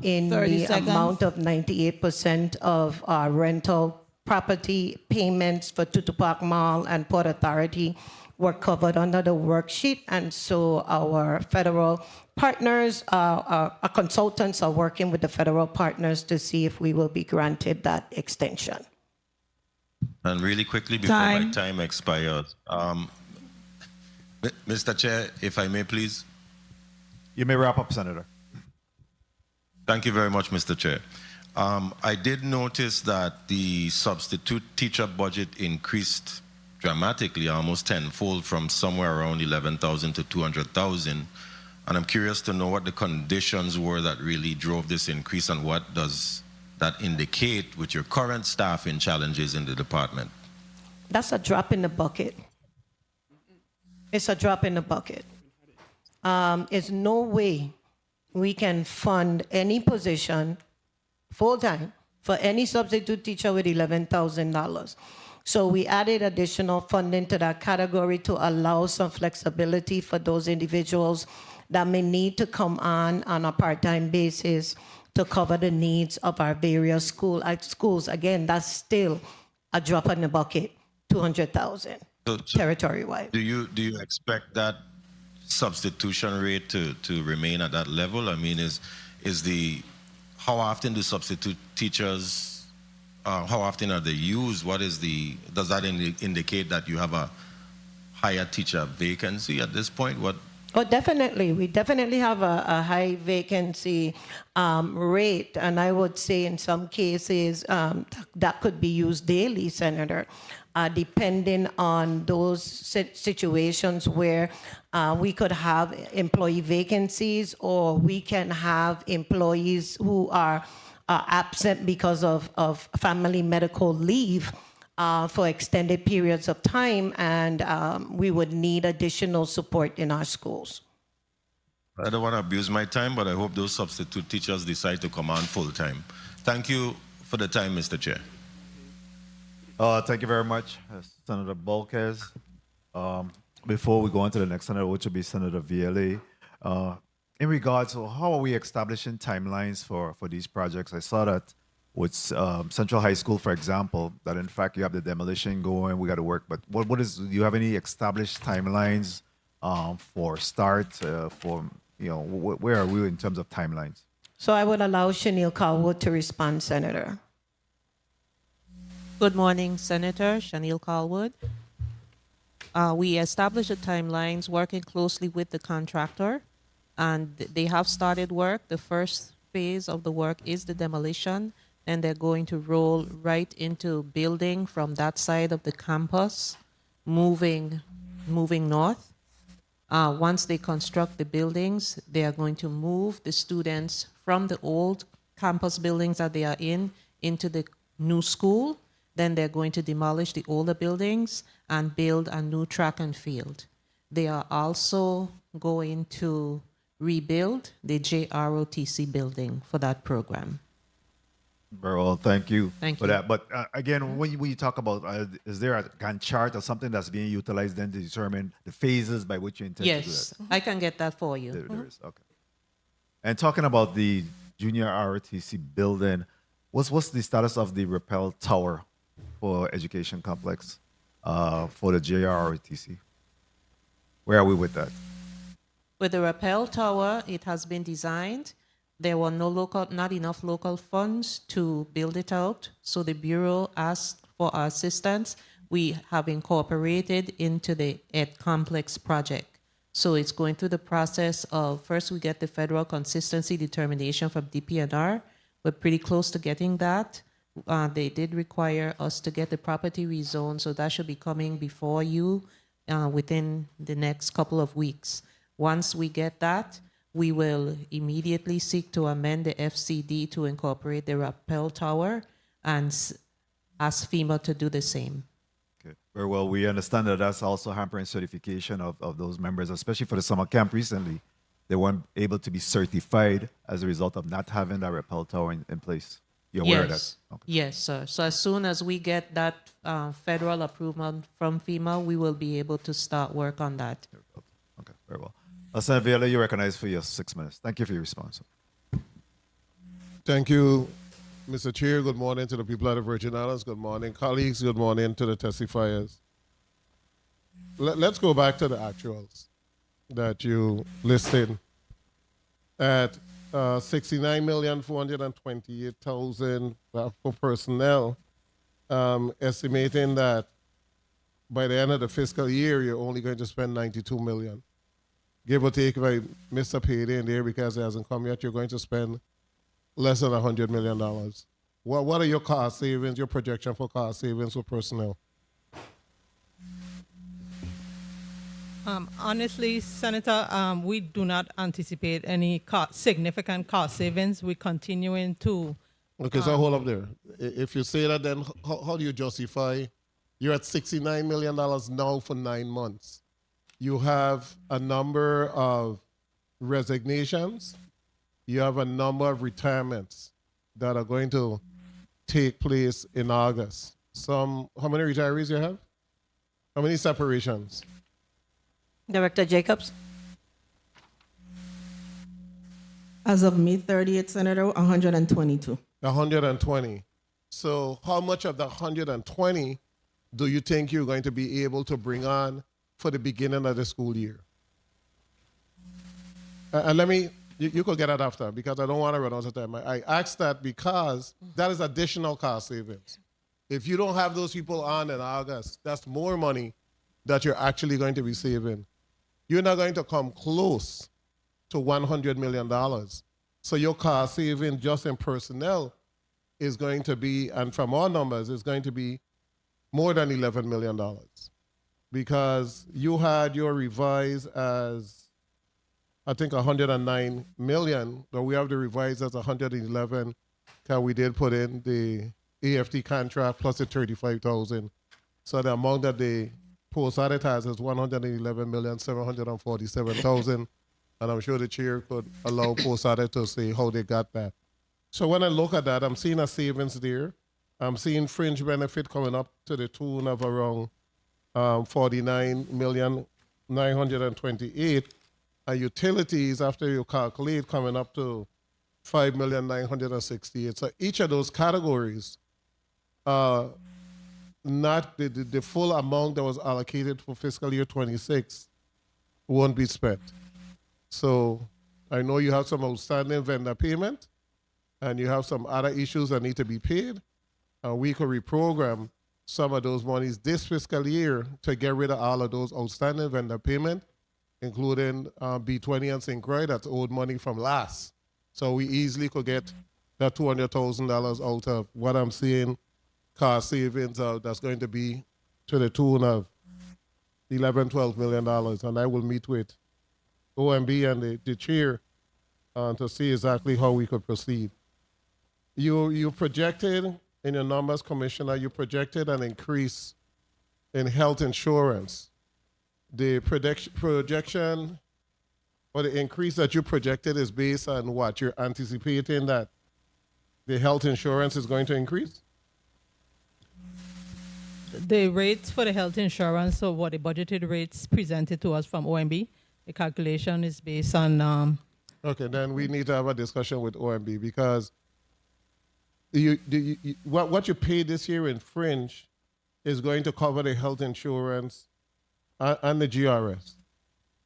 in the amount of 98% of our rental property payments for Tutupac Mall and Port Authority were covered under the worksheet, and so our federal partners, our consultants are working with the federal partners to see if we will be granted that extension. And really quickly before my time expires, Mr. Chair, if I may, please. You may wrap up, Senator. Thank you very much, Mr. Chair. I did notice that the substitute teacher budget increased dramatically, almost tenfold, from somewhere around 11,000 to 200,000. And I'm curious to know what the conditions were that really drove this increase, and what does that indicate with your current staffing challenges in the department? That's a drop in the bucket. It's a drop in the bucket. There's no way we can fund any position full-time for any substitute teacher with $11,000. So we added additional funding to that category to allow some flexibility for those individuals that may need to come on a part-time basis to cover the needs of our various schools. Again, that's still a drop in the bucket, 200,000 territory-wide. Do you expect that substitution rate to remain at that level? I mean, how often do substitute teachers, how often are they used? Does that indicate that you have a higher teacher vacancy at this point? Oh, definitely. We definitely have a high vacancy rate, and I would say in some cases that could be used daily, Senator, depending on those situations where we could have employee vacancies, or we can have employees who are absent because of family medical leave for extended periods of time, and we would need additional support in our schools. I don't want to abuse my time, but I hope those substitute teachers decide to come on full-time. Thank you for the time, Mr. Chair. Thank you very much, Senator Bolkes. Before we go on to the next senator, which will be Senator VLA, in regards to how are we establishing timelines for these projects? I saw that with Central High School, for example, that in fact you have the demolition going, we got to work. But do you have any established timelines for start? Where are we in terms of timelines? So I would allow Chanel Calwood to respond, Senator. Good morning, Senator Chanel Calwood. We established the timelines working closely with the contractor, and they have started work. The first phase of the work is the demolition, and they're going to roll right into building from that side of the campus, moving north. Once they construct the buildings, they are going to move the students from the old campus buildings that they are in into the new school. Then they're going to demolish the older buildings and build a new track and field. They are also going to rebuild the JROTC building for that program. Very well, thank you Thank for you. that. But again, when you talk about, is there a Gantt chart or something that's being utilized then to determine the phases by which you intend to do that? Yes, I can get that for you. There is, okay. And talking about the junior ROTC building, what's the status of the rappel tower for education complex for the JROTC? Where are we with that? With the rappel tower, it has been designed. There were not enough local funds to build it out, so the Bureau asked for our assistance. We have incorporated into the Ed Complex project. So it's going through the process of, first we get the federal consistency determination from DPNR. We're pretty close to getting that. They did require us to get the property rezoned, so that should be coming before you within the next couple of weeks. Once we get that, we will immediately seek to amend the FCD to incorporate the rappel tower and ask FEMA to do the same. Okay. Very well. We understand that that's also hampering certification of those members, especially for the summer camp recently. They weren't able to be certified as a result of not having that rappel tower in place. You're aware of that? Okay. Yes, sir. So as soon as we get that federal approval from FEMA, we will be able to start work on that. Okay, very well. Senator Viola, you're recognized for your 6 minutes. Thank you for your response. Thank you, Mr. Chair. Good morning to the people of the Virgin Islands. Good morning, colleagues. Good morning to the testifiers. Let's go back to the actuals that you listed at 69,428,000 for personnel, estimating that by the end of the fiscal year, you're only going to spend 92 million. Give or take, if I miss a payday in there because it hasn't come yet, you're going to spend less than $100 million. What are your cost savings, your projection for cost savings for personnel? Honestly, Senator, we do not anticipate any significant cost savings. We're continuing to. Okay, so hold up there. If you say that, then how do you justify you're at $69 million now for 9 months? You have a number of resignations. You have a number of retirements that are going to take place in August. How many retirees you have? How many separations? Director Jacobs? As of May 30th, Senator, 122. 120. So how much of the 120 do you think you're going to be able to bring on for the beginning of the school year? And you could get that after because I don't want to run out of time. I asked that because that is additional cost savings. If you don't have those people on in August, that's more money that you're actually going to be saving. You're not going to come close to $100 million. So your cost saving just in personnel is going to be, and from our numbers, is going to be more than $11 million. Because you had your revised as, I think, 109 million, but we have the revised as 111, because we did put in the AFT contract plus the 35,000. So the amount that the post-audit has is 111,747,000. And I'm sure the chair could allow post-audit to say how they got that. So when I look at that, I'm seeing a savings there. I'm seeing fringe benefit coming up to the tune of around 49,928,000. And utilities, after you calculate, coming up to 5,968,000. So each of those categories, not the full amount that was allocated for fiscal year 26 won't be spent. So I know you have some outstanding vendor payment and you have some other issues that need to be paid. And we could reprogram some of those monies this fiscal year to get rid of all of those outstanding vendor payment, including B20 and St. Croix, that's owed money from last. So we easily could get that $200,000 out of what I'm seeing cost savings that's going to be to the tune of $11-12 million. And I will meet with OMB and the chair to see exactly how we could proceed. You projected in your numbers, Commissioner, you projected an increase in health insurance. The projection or the increase that you projected is based on what? You're anticipating that the health insurance is going to increase? The rates for the health insurance, so what the budgeted rates presented to us from OMB, the calculation is based on. Okay, then we need to have a discussion with OMB because what you pay this year in fringe is going to cover the health insurance and the GRS.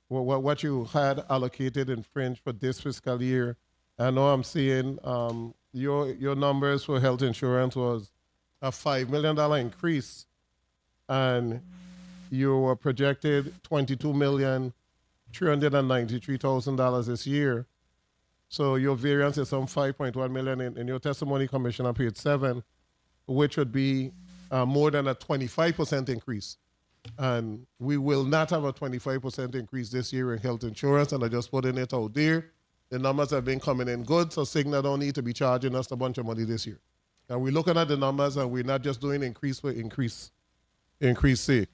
What you had allocated in fringe for this fiscal year, I know I'm seeing your numbers for health insurance was a $5 million increase, and you were projected $22,393,000 this year. So your variance is some $5.1 million in your testimony, Commissioner, page 7, which would be more than a 25% increase. And we will not have a 25% increase this year in health insurance, and I just putting it out there. The numbers have been coming in good, so Cigna don't need to be charging us a bunch of money this year. And we're looking at the numbers, and we're not just doing increase for increase sake.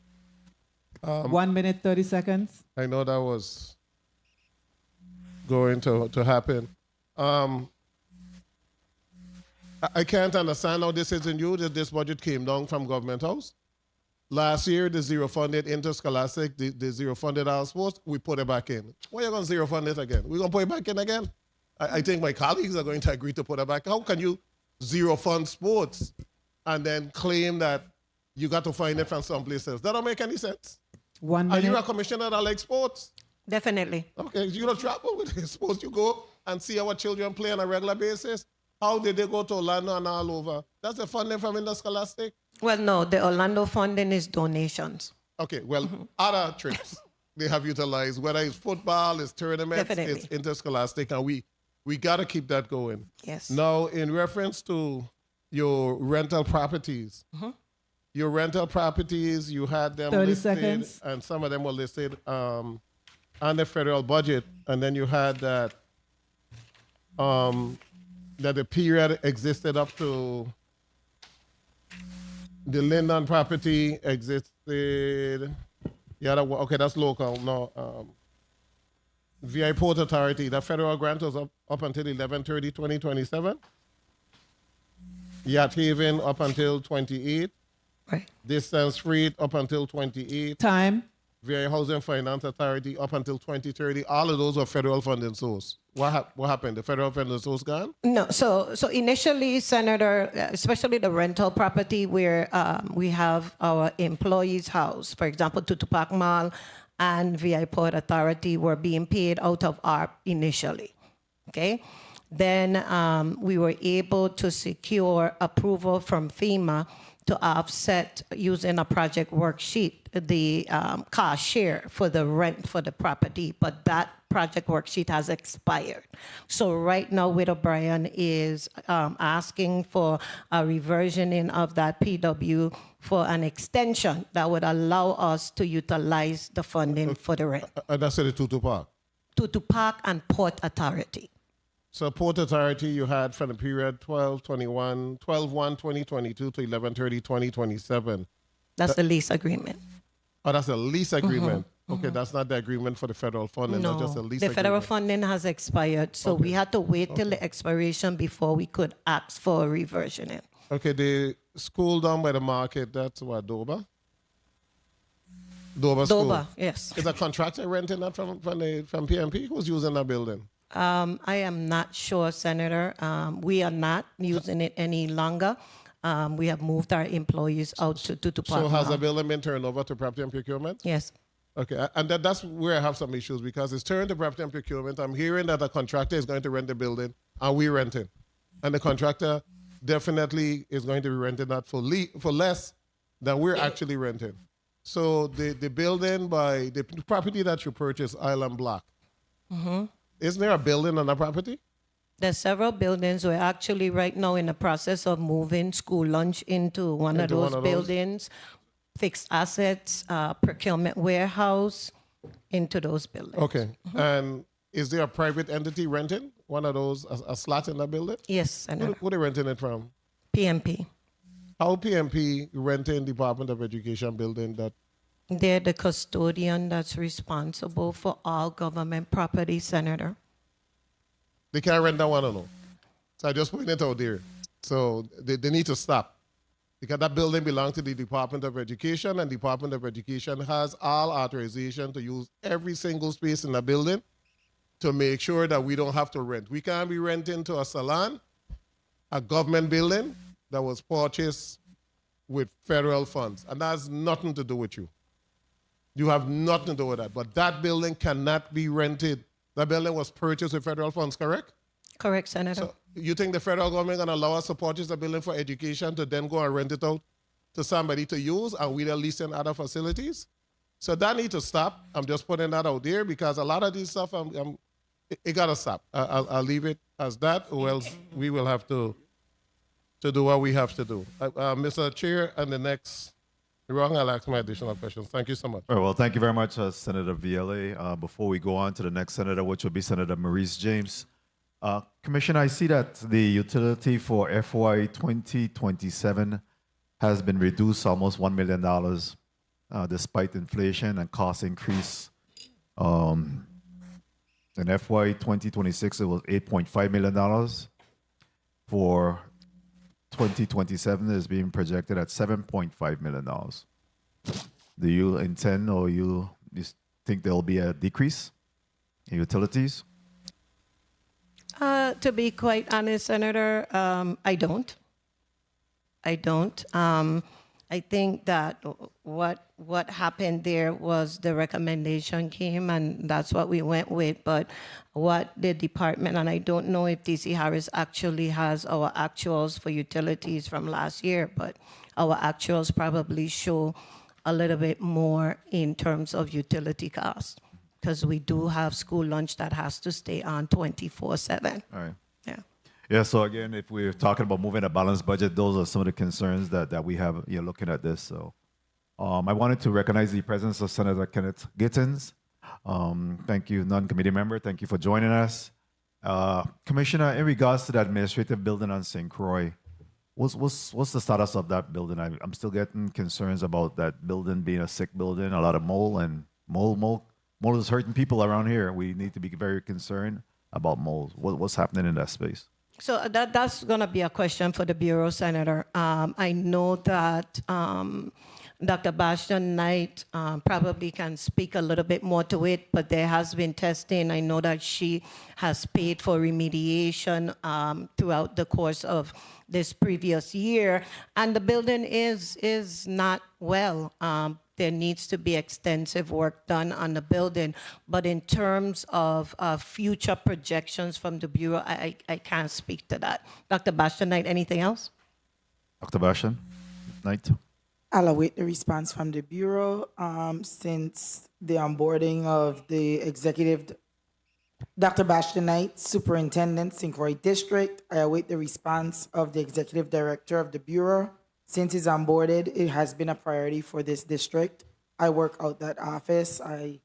1 minute, 30 seconds. I know that was going to happen. I can't understand how this isn't you, that this budget came down from Government House. Last year, the zero-funded interscholastic, the zero-funded our sports, we put it back in. Why are you going to zero-fund it again? We're going to put it back in again? I think my colleagues are going to agree to put it back. How can you zero-fund sports and then claim that you got to find it from someplace else? That don't make any sense. 1 minute. Are you a commissioner that likes sports? Definitely. Okay, you don't travel with it. Suppose you go and see our children play on a regular basis. How did they go to Orlando and all over? That's the funding from interscholastic? Well, no, the Orlando funding is donations. Okay, well, other trips they have utilized, whether it's football, it's tournaments, Definitely. it's interscholastic, and we got to keep that going. Yes. Now, in reference to your rental properties, your rental properties, you had them 30 listed, seconds. and some of them were listed on the federal budget, and then you had that that the period existed up to the Linden property existed. Yeah, okay, that's local. No, VI Port Authority, the federal grant was up until 11/30/2027. Yacht Haven up until 28. Right. Distance Street up until 28. Time. VI Housing Finance Authority up until 2030. All of those are federal funding source. What happened? The federal funding source gone? No, so initially, Senator, especially the rental property where we have our employees' house, for example, Tutupac Mall and VI Port Authority were being paid out of ARP initially, okay? Then we were able to secure approval from FEMA to offset using a project worksheet the cost share for the rent for the property, but that project worksheet has expired. So right now, Widow Bryan is asking for a reversioning of that PW for an extension that would allow us to utilize the funding for the rent. And that's at the Tutupac. Tutupac and Port Authority. So Port Authority, you had from the period 12/1/2022 to 11/30/2027. That's the lease agreement. Oh, that's a lease agreement. Okay, that's not the agreement for the federal funding. No, That's just a lease the agreement. federal funding has expired, so we had to wait till the expiration before we could ask for a reversioning. Okay, the school down by the market, that's what, Doba? Doba School. Doba, yes. Is a contractor renting that from PMP? Who's using that building? I am not sure, Senator. We are not using it any longer. We have moved our employees out to Tutupac. So has the Mall. building been turned over to property and procurement? Yes. Okay, and that's where I have some issues because it's turned to property and procurement. I'm hearing that a contractor is going to rent the building and we renting. And the contractor definitely is going to be renting that for less than we're actually renting. So the building by the property that you purchased, Island Block, isn't there a building on that property? There's several buildings. We're actually right now in the process of moving school lunch into one of Into one those of those? buildings, fixed assets, procurement warehouse, into those buildings. Okay, and is there a private entity renting one of those, a slot in that building? Yes, Senator. Who are they renting it from? PMP. How PMP renting Department of Education building that? They're the custodian that's responsible for all government property, Senator. They can't rent that one or no? So I just put it out there. So they need to stop. Because that building belongs to the Department of Education, and Department of Education has all authorization to use every single space in the building to make sure that we don't have to rent. We can't be renting to a salon, a government building that was purchased with federal funds. And that has nothing to do with you. You have nothing to do with that. But that building cannot be rented. That building was purchased with federal funds, correct? Correct, Senator. So you think the federal government going to allow us to purchase a building for education to then go and rent it out to somebody to use and we are leasing other facilities? So that need to stop. I'm just putting that out there because a lot of this stuff, it got to stop. I'll leave it as that or else we will have to do what we have to do. Mr. Chair, and the next round, I'll ask my additional questions. Thank you so much. All right, well, thank you very much, Senator VLA. Before we go on to the next senator, which will be Senator Maurice James. Commissioner, I see that the utility for FY 2027 has been reduced almost $1 million despite inflation and cost increase. In FY 2026, it was $8.5 million. For 2027, it is being projected at $7.5 million. Do you intend or you think there will be a decrease in utilities? To be quite honest, Senator, I don't. I think that what happened there was the recommendation came, and that's what we went with. But what the department, and I don't know if DC Harris actually has our actuals for utilities from last year, but our actuals probably show a little bit more in terms of utility costs, because we do have school lunch that has to stay on 24/7. All right. Yeah. Yeah, so again, if we're talking about moving a balanced budget, those are some of the concerns that we have looking at this. So I wanted to recognize the presence of Senator Kenneth Gittens. Thank you, non-committee member. Thank you for joining us. Commissioner, in regards to the administrative building on St. Croix, what's the status of that building? I'm still getting concerns about that building being a sick building, a lot of mold, and mold is hurting people around here. We need to be very concerned about mold. What's happening in that space? So that's going to be a question for the Bureau, Senator. I know that Dr. Bastion Knight probably can speak a little bit more to it, but there has been testing. I know that she has paid for remediation throughout the course of this previous year, and the building is not well. There needs to be extensive work done on the building. But in terms of future projections from the Bureau, I can't speak to that. Dr. Bastion Knight, anything else? Dr. Bastion Knight? I'll await the response from the Bureau. Since the onboarding of the executive, Dr. Bastion Knight, Superintendent, St. Croix District, I await the response of the Executive Director of the Bureau. Since he's onboarded, it has been a priority for this district. I work out that office. I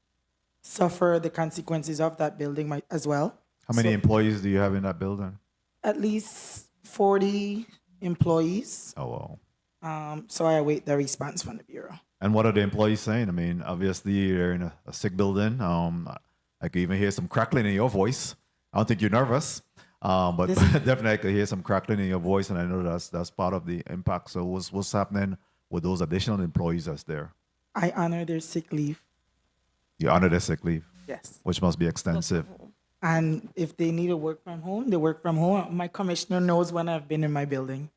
suffer the consequences of that building as well. How many employees do you have in that building? At least 40 employees. Oh, wow. So I await the response from the Bureau. And what are the employees saying? I mean, obviously, they're in a sick building. I could even hear some crackling in your voice. I don't think you're nervous. But definitely I could hear some crackling in your voice, and I know that's part of the impact. So what's happening with those additional employees that's there? I honor their sick leave. You honor their sick leave? Yes. Which must be extensive. And if they need to work from home, they work from home. My commissioner knows when I've been in my building.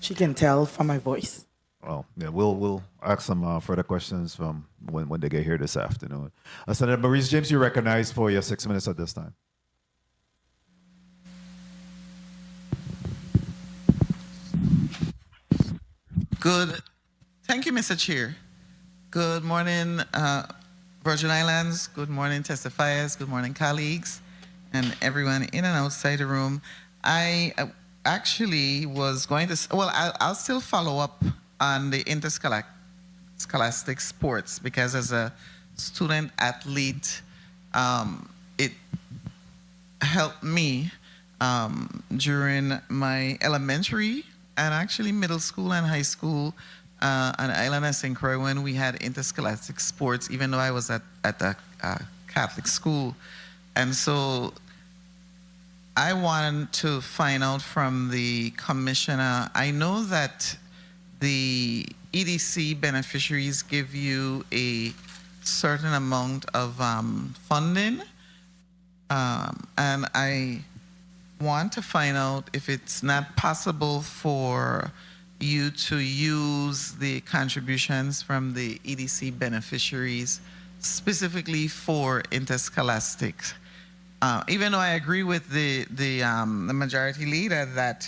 She can tell from my voice. Well, yeah, we'll ask some further questions from when they get here this afternoon. Senator Maurice James, you're recognized for your 6 minutes at this time. Thank you, Mr. Chair. Good morning, Virgin Islands. Good morning, testifiers. Good morning, colleagues, and everyone in and outside the room. I actually was going to, I'll still follow up on the interscholastic sports, because as a student athlete, it helped me during my elementary and actually middle school and high school on the island of St. Croix when we had interscholastic sports, even though I was at a Catholic school. And so I wanted to find out from the commissioner, I know that the EDC beneficiaries give you a certain amount of funding, and I want to find out if it's not possible for you to use the contributions from the EDC beneficiaries specifically for interscholastic. Even though I agree with the majority leader that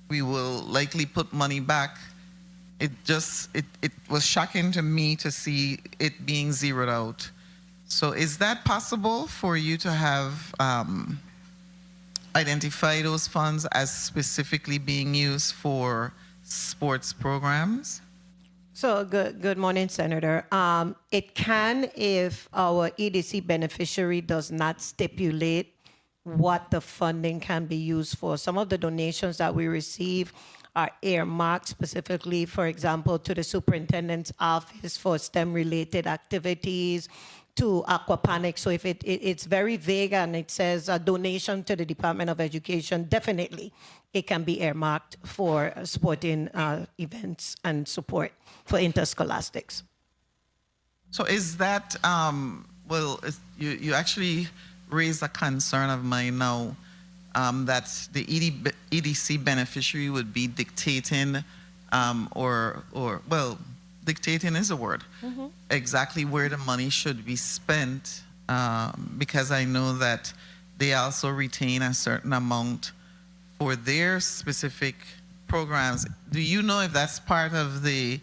we will likely put money back, it was shocking to me to see it being zeroed out. So is that possible for you to have identify those funds as specifically being used for sports programs? So good morning, Senator. It can if our EDC beneficiary does not stipulate what the funding can be used for. Some of the donations that we receive are earmarked specifically, for example, to the superintendent's office for STEM-related activities, to aquaponics. So if it's very vague and it says a donation to the Department of Education, definitely it can be earmarked for sporting events and support for interscholastics. So is that, you actually raised a concern of mine now, that the EDC beneficiary would be dictating, dictating is a word, exactly where the money should be spent, because I know that they also retain a certain amount for their specific programs. Do you know if that's part of the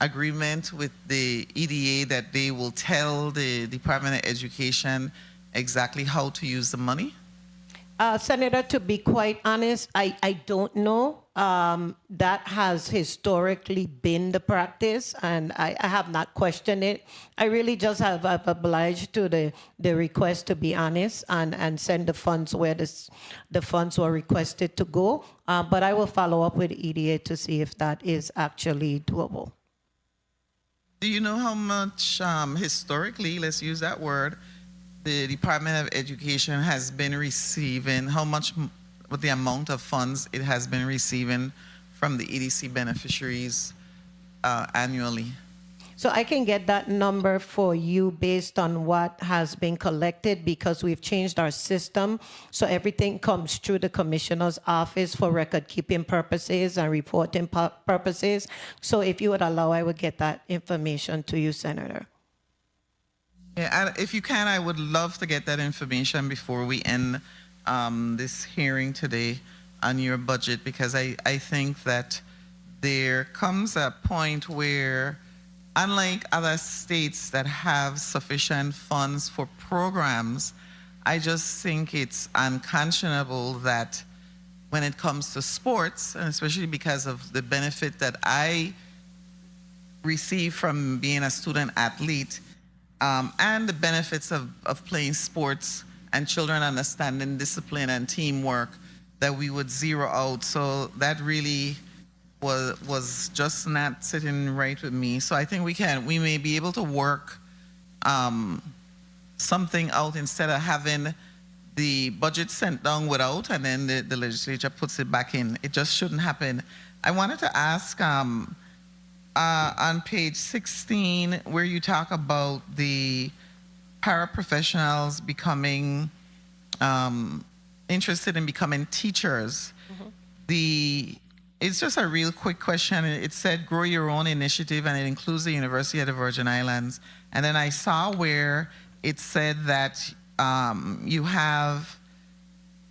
agreement with the EDA that they will tell the Department of Education exactly how to use the money? Senator, to be quite honest, I don't know. That has historically been the practice, and I have not questioned it. I really just have obliged to the request to be honest and send the funds where the funds were requested to go. But I will follow up with EDA to see if that is actually doable. Do you know how much, historically, let's use that word, the Department of Education has been receiving, how much, what the amount of funds it has been receiving from the EDC beneficiaries annually? So I can get that number for you based on what has been collected because we've changed our system. So everything comes through the commissioner's office for record keeping purposes and reporting purposes. So if you would allow, I would get that information to you, Senator. Yeah, and if you can, I would love to get that information before we end this hearing today on your budget, because I think that there comes a point where, unlike other states that have sufficient funds for programs, I just think it's unconscionable that when it comes to sports, and especially because of the benefit that I receive from being a student athlete, and the benefits of playing sports and children understanding discipline and teamwork, that we would zero out. So that really was just not sitting right with me. So I think we may be able to work something out instead of having the budget sent down without and then the legislature puts it back in. It just shouldn't happen. I wanted to ask, on page 16, where you talk about the paraprofessionals becoming interested in becoming teachers. It's just a real quick question. It said grow your own initiative, and it includes the University of the Virgin Islands. And then I saw where it said that you have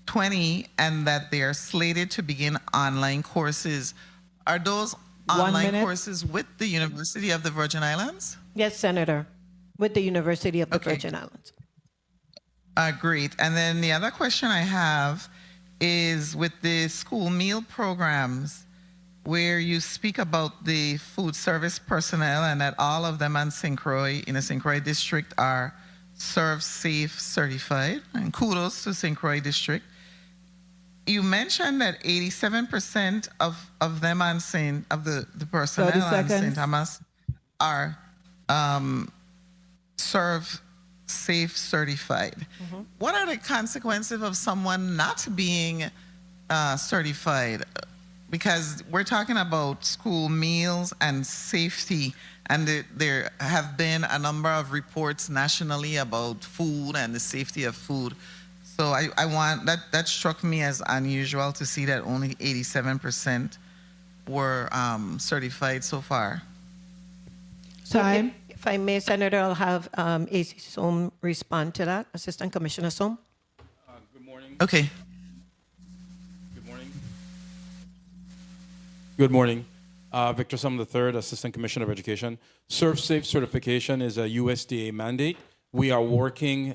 20 and that they are slated to begin online courses. Are those online courses with the University of the Virgin Islands? Yes, Senator, with the University of the Virgin Islands. Great. And then the other question I have is with the school meal programs, where you speak about the food service personnel and that all of them on St. Croix, in the St. Croix district, are Serve Safe certified, and kudos to St. Croix district. You mentioned that 87% of them on the personnel on St. Thomas are Serve Safe certified. What are the consequences of someone not being certified? Because we're talking about school meals and safety, and there have been a number of reports nationally about food and the safety of food. So I want that struck me as unusual to see that only 87% were certified so far. Time. If I may, Senator, I'll have AC Soam respond to that. Assistant Commissioner Soam. Good morning. Okay. Good morning. Good morning. Victor Soam III, Assistant Commissioner of Education. Serve Safe certification is a USDA mandate. We are working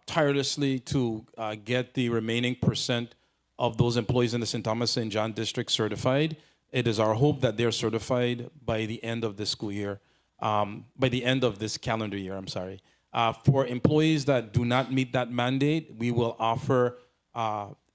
tirelessly to get the remaining percent of those employees in the St. Thomas St. John district certified. It is our hope that they're certified by the end of this school year, by the end of this calendar year, I'm sorry. For employees that do not meet that mandate, we will offer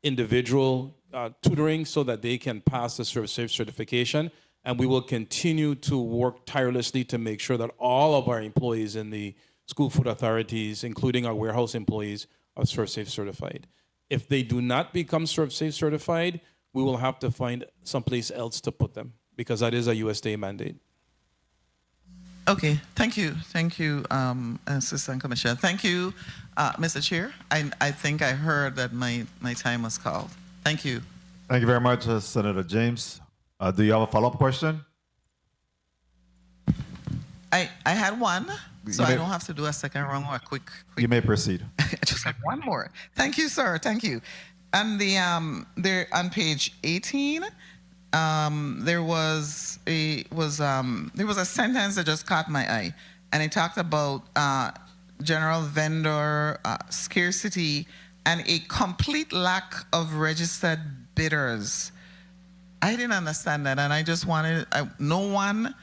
individual tutoring so that they can pass the Serve Safe certification. And we will continue to work tirelessly to make sure that all of our employees in the school food authorities, including our warehouse employees, are Serve Safe certified. If they do not become Serve Safe certified, we will have to find someplace else to put them, because that is a USDA mandate. Okay, thank you, Assistant Commissioner. Thank you, Mr. Chair. I think I heard that my time was called. Thank you. Thank you very much, Senator James. Do you have a follow-up question? I had one, so I don't have to do a second round or a quick. You may proceed. I just have one more. Thank you, sir. Thank you. And there on page 18, there was a sentence that just caught my eye, and it talked about general vendor scarcity and a complete lack of registered bidders. I didn't understand that, and I just wanted no one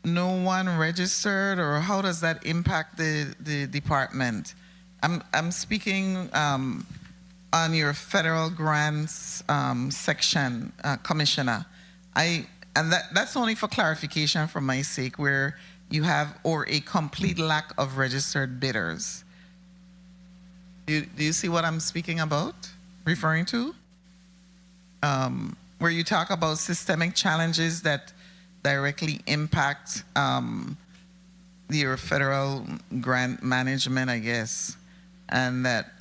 registered, or how does that impact the department? I'm speaking on your federal grants section, Commissioner. That's only for clarification for my sake, where you have or a complete lack of registered bidders. Do you see what I'm speaking about, referring to? Where you talk about systemic challenges that directly impact your federal grant management, I guess, and that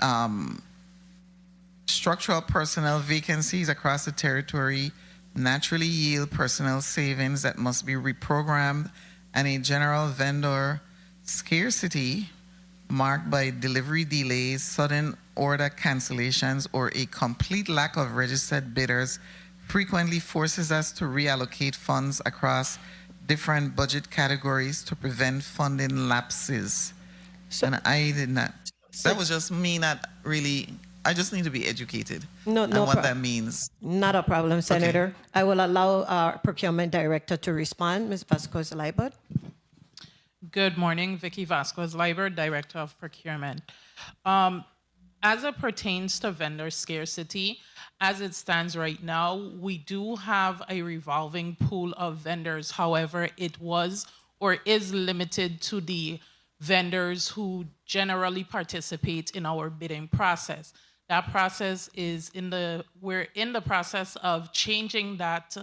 structural personnel vacancies across the territory naturally yield personnel savings that must be reprogrammed, and a general vendor scarcity marked by delivery delays, sudden order cancellations, or a complete lack of registered bidders frequently forces us to reallocate funds across different budget categories to prevent funding lapses. And I did not. That was just me not really. I just need to be educated on what that means. Not a problem, Senator. Okay. I will allow our procurement director to respond, Ms. Vasquez-Libert. Good morning, Vicky Vasquez-Libert, Director of Procurement. As it pertains to vendor scarcity, as it stands right now, we do have a revolving pool of vendors. However, it was or is limited to the vendors who generally participate in our bidding process. That process is we're in the process of changing that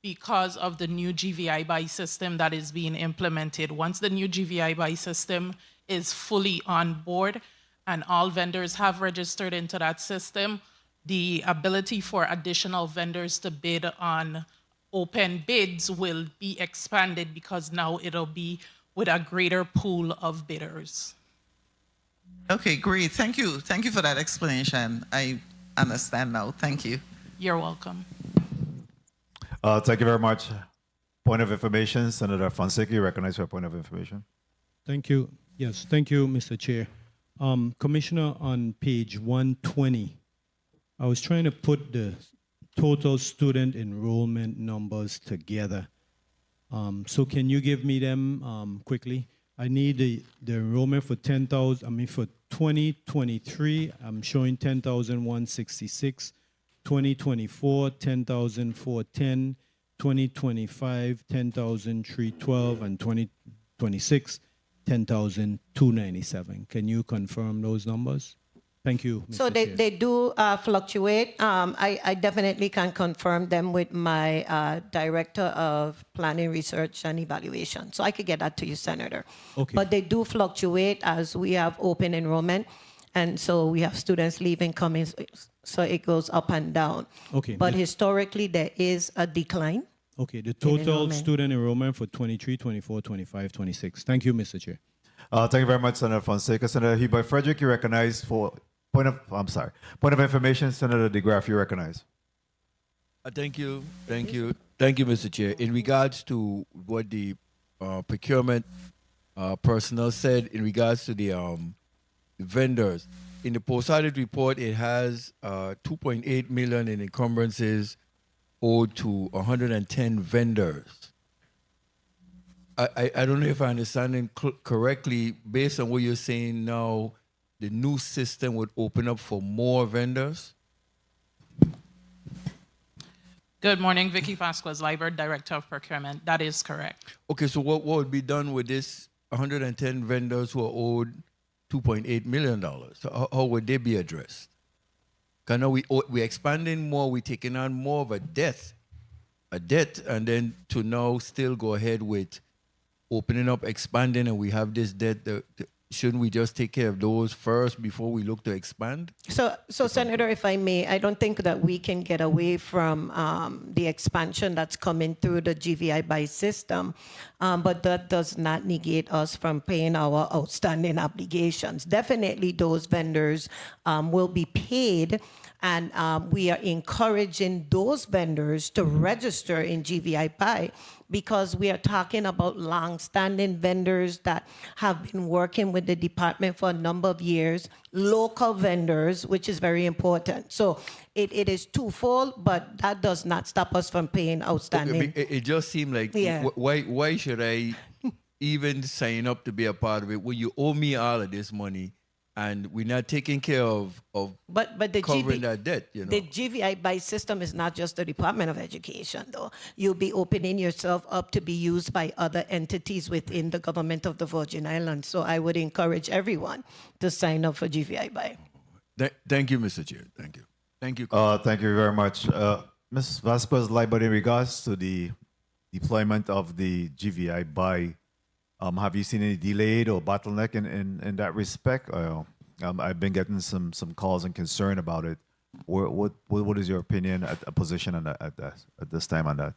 because of the new GVI buy system that is being implemented. Once the new GVI buy system is fully on board and all vendors have registered into that system, the ability for additional vendors to bid on open bids will be expanded because now it'll be with a greater pool of bidders. Okay, great. Thank you. Thank you for that explanation. I understand now. Thank you. You're welcome. Thank you very much. Point of information, Senator Fonseca, you recognize your point of information. Thank you. Yes, thank you, Mr. Chair. Commissioner, on page 120, I was trying to put the total student enrollment numbers together. So can you give me them quickly? I need the enrollment for 10,000, for 2023, I'm showing 10,166. 2024, 10,410, 2025, 10,312, and 2026, 10,297. Can you confirm those numbers? Thank you, Mr. So Chair. they do fluctuate. I definitely can confirm them with my Director of Planning, Research, and Evaluation. So I could get that to you, Senator. Okay. But they do fluctuate as we have open enrollment. And so we have students leaving, coming, so it goes up and down. Okay. But historically, there is a decline. Okay, the total student enrollment for 23, 24, 25, 26. Thank you, Mr. Chair. Thank you very much, Senator Fonseca. Senator Heba Frederick, you recognize for point of information. Senator DeGraff, you recognize. Thank you, Mr. Chair. In regards to what the procurement personnel said in regards to the vendors, in the post-audit report, it has 2.8 million in encumbrances owed to 110 vendors. I don't know if I understand it correctly. Based on what you're saying now, the new system would open up for more vendors? Good morning, Vicky Vasquez-Libert, Director of Procurement. That is correct. Okay, so what would be done with this 110 vendors who are owed $2.8 million? So how would they be addressed? Because now we're expanding more, we're taking on more of a debt, and then to now still go ahead with opening up, expanding, and we have this debt. Shouldn't we just take care of those first before we look to expand? So Senator, if I may, I don't think that we can get away from the expansion that's coming through the GVI buy system, but that does not negate us from paying our outstanding obligations. Definitely those vendors will be paid And we are encouraging those vendors to register in GVI BUY because we are talking about long-standing vendors that have been working with the department for a number of years, local vendors, which is very important. So it is twofold, but that does not stop us from paying outstanding. It just seemed like, Yeah. why should I even sign up to be a part of it when you owe me all of this money and we're not taking care of But the covering that debt, you know? The GVI BUY system is not just the Department of Education, though. You'll be opening yourself up to be used by other entities within the government of the Virgin Islands. So I would encourage everyone to sign up for GVI BUY. Thank you, Mr. Chair. Thank you. Thank you. Thank you very much. Ms. Vasquez-Liebert, in regards to the deployment of the GVI BUY, have you seen any delayed or bottleneck in that respect? I've been getting some calls and concern about it. What is your opinion, a position on that at this time on that?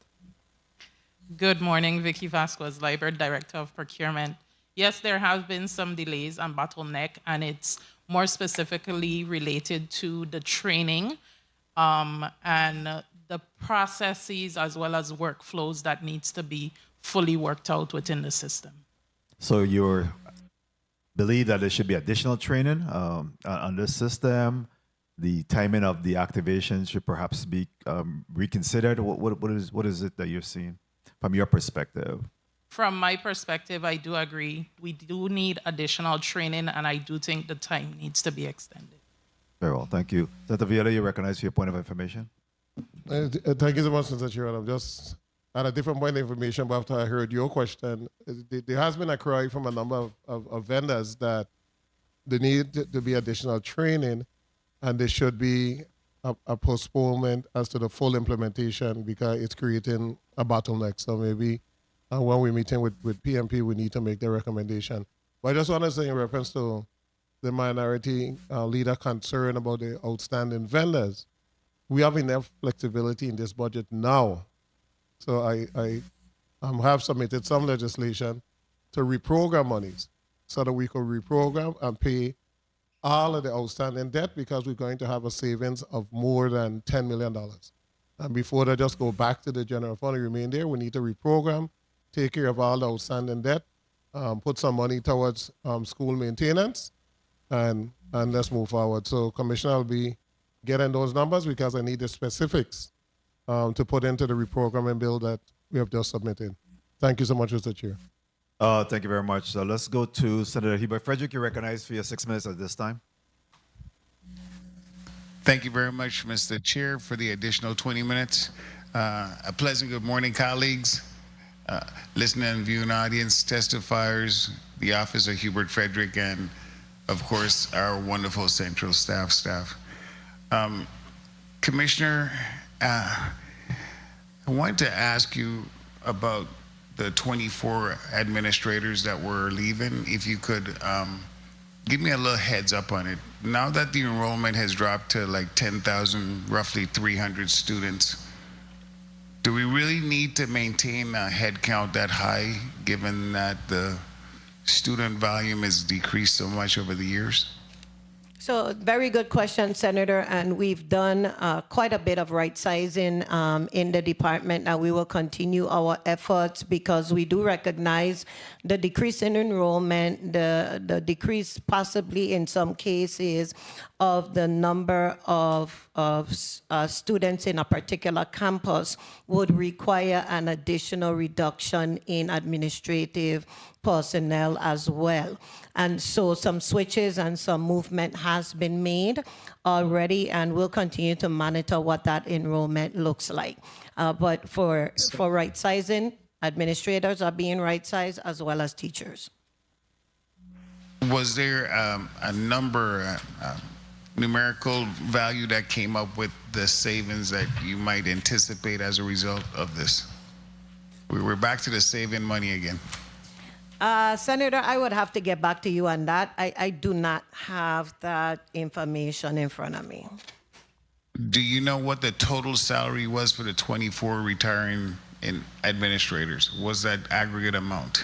Good morning, Vicky Vasquez-Liebert, Director of Procurement. Yes, there have been some delays and bottleneck, and it's more specifically related to the training and the processes as well as workflows that needs to be fully worked out within the system. So you believe that there should be additional training on this system? The timing of the activation should perhaps be reconsidered? What is it that you're seeing from your perspective? From my perspective, I do agree. We do need additional training, and I do think the time needs to be extended. Very well, thank you. Senator Viola, you recognize for your point of information? Thank you so much, Mr. Chair. I'm just at a different point of information, but after I heard your question, there has been a cry from a number of vendors that there need to be additional training and there should be a postponement as to the full implementation because it's creating a bottleneck. So maybe when we're meeting with PMP, we need to make the recommendation. But I just want to say in reference to the minority leader concern about the outstanding vendors, we have enough flexibility in this budget now. So I have submitted some legislation to reprogram monies so that we could reprogram and pay all of the outstanding debt because we're going to have a savings of more than $10 million. And before they just go back to the general fund and remain there, we need to reprogram, take care of all the outstanding debt, put some money towards school maintenance, and let's move forward. So Commissioner will be getting those numbers because I need the specifics to put into the reprogramming bill that we have just submitted. Thank you so much, Mr. Chair. Thank you very much. So let's go to Senator Heber Frederick. You're recognized for your 6 minutes at this time. Thank you very much, Mr. Chair, for the additional 20 minutes. A pleasant good morning, colleagues, listening and viewing audience, testifiers, the Office of Hubert Frederick, and of course, our wonderful central staff. Commissioner, I wanted to ask you about the 24 administrators that were leaving. If you could give me a little heads up on it. Now that the enrollment has dropped to like 10,000, roughly 300 students, do we really need to maintain a head count that high given that the student volume has decreased so much over the years? So very good question, Senator, and we've done quite a bit of right sizing in the department, and we will continue our efforts because we do recognize the decrease in enrollment, the decrease possibly in some cases of the number of students in a particular campus would require an additional reduction in administrative personnel as well. And so some switches and some movement has been made already, and we'll continue to monitor what that enrollment looks like. But for right sizing, administrators are being right sized as well as teachers. Was there a number, numerical value that came up with the savings that you might anticipate as a result of this? We're back to the saving money again. Senator, I would have to get back to you on that. I do not have that information in front of me. Do you know what the total salary was for the 24 retiring administrators? Was that aggregate amount?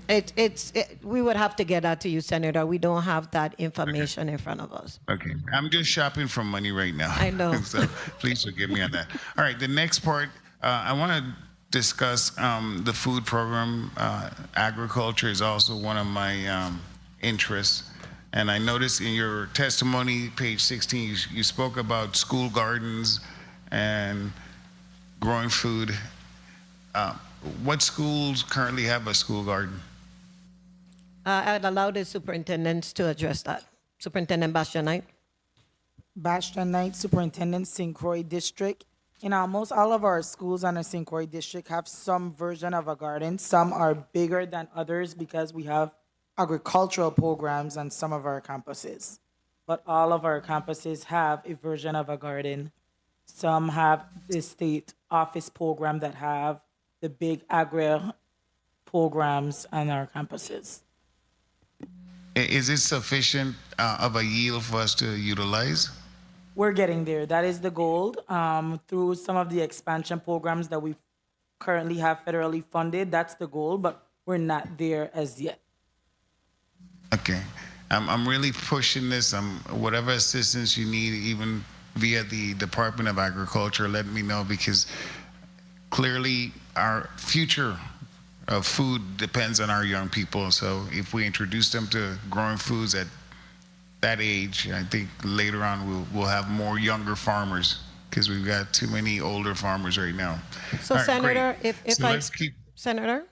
We would have to get that to you, Senator. We don't have that information in front of us. Okay, I'm just shopping for money right now. I know. So please forgive me on that. All right, the next part, I want to discuss the food program. Agriculture is also one of my interests. And I noticed in your testimony, page 16, you spoke about school gardens and growing food. What schools currently have a school garden? I'd allow the superintendents to address that. Superintendent Bastian Knight. Bastian Knight, Superintendent, St. Croix District. In almost all of our schools in the St. Croix District have some version of a garden. Some are bigger than others because we have agricultural programs on some of our campuses. But all of our campuses have a version of a garden. Some have the state office program that have the big agri programs on our campuses. Is it sufficient of a yield for us to utilize? We're getting there. That is the goal. Through some of the expansion programs that we currently have federally funded, that's the goal, but we're not there as yet. Okay. I'm really pushing this. Whatever assistance you need, even via the Department of Agriculture, let me know, because clearly our future of food depends on our young people. So if we introduce them to growing foods at that age, I think later on we'll have more younger farmers, because we've got too many older farmers right now. So, All right, Senator, great. Senator,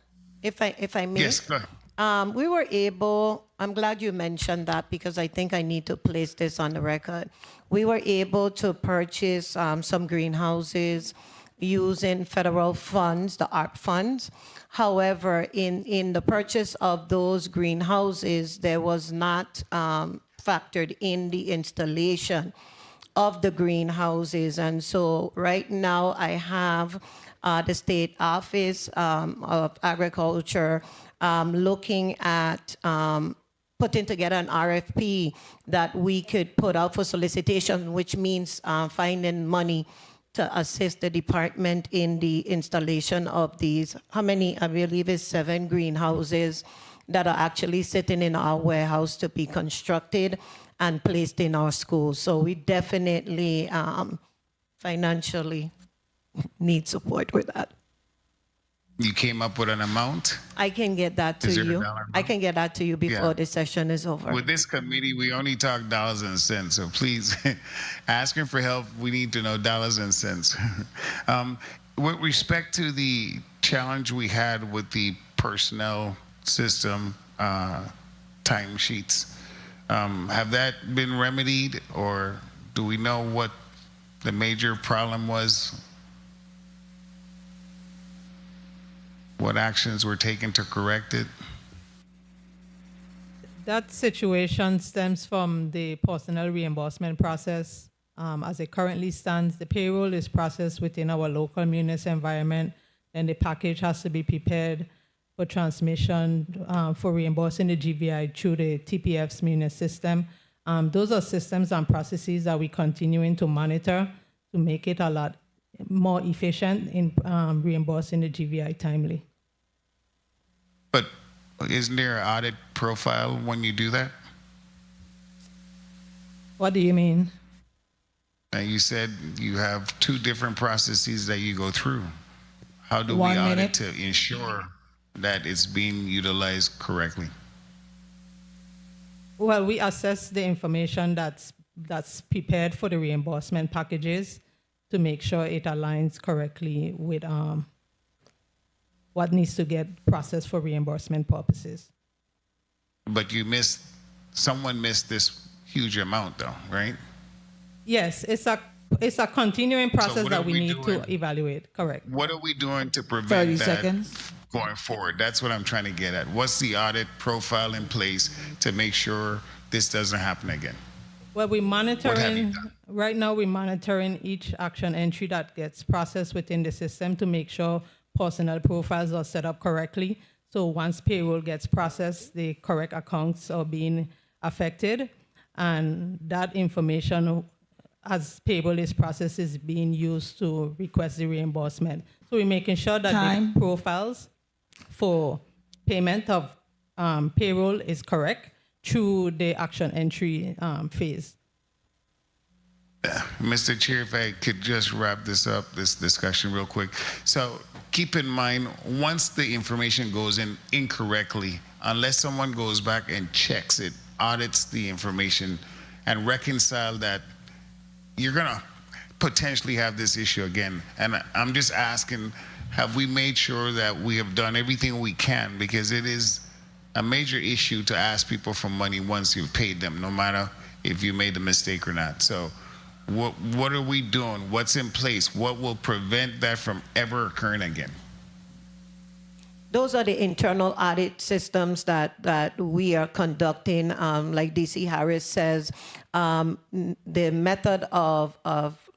if I may. Yes, go ahead. We were able, I'm glad you mentioned that, because I think I need to place this on the record. We were able to purchase some greenhouses using federal funds, the ARP funds. However, in the purchase of those greenhouses, there was not factored in the installation of the greenhouses. And so right now I have the State Office of Agriculture looking at putting together an RFP that we could put out for solicitation, which means finding money to assist the department in the installation of these, how many, I believe it's 7 greenhouses that are actually sitting in our warehouse to be constructed and placed in our schools. So we definitely financially need support with that. You came up with an amount? I can get that to Is there a you. dollar amount? I can get that to you before Yeah. the session is over. With this committee, we only talk dollars and cents. So please, asking for help, we need to know dollars and cents. With respect to the challenge we had with the personnel system timesheets, have that been remedied, or do we know what the major problem was? What actions were taken to correct it? That situation stems from the personnel reimbursement process. As it currently stands, the payroll is processed within our local munis environment, and the package has to be prepared for transmission for reimbursing the GVI through the TPF's munis system. Those are systems and processes that we're continuing to monitor to make it a lot more efficient in reimbursing the GVI timely. But isn't there an audit profile when you do that? What do you mean? And you said you have 2 different processes that you go through. How do 1 we audit minute. to ensure that it's being utilized correctly? Well, we assess the information that's prepared for the reimbursement packages to make sure it aligns correctly with what needs to get processed for reimbursement purposes. But someone missed this huge amount though, right? Yes, it's a continuing process what that are we we need doing? to evaluate. Correct. What are we doing to 30 prevent that seconds. going forward? That's what I'm trying to get at. What's the audit profile in place to make sure this doesn't happen again? Well, we're What have you monitoring, done? right now we're monitoring each action entry that gets processed within the system to make sure personnel profiles are set up correctly. So once payroll gets processed, the correct accounts are being affected, and that information, as payroll is processed, is being used to request the reimbursement. So we're making sure that Time. the profiles for payment of payroll is correct through the action entry phase. Mr. Chair, if I could just wrap this up, this discussion real quick. So keep in mind, once the information goes in incorrectly, unless someone goes back and checks it, audits the information, and reconcile that, you're gonna potentially have this issue again. And I'm just asking, have we made sure that we have done everything we can? Because it is a major issue to ask people for money once you've paid them, no matter if you made a mistake or not. So what are we doing? What's in place? What will prevent that from ever occurring again? Those are the internal audit systems that we are conducting. Like DC Harris says, the method of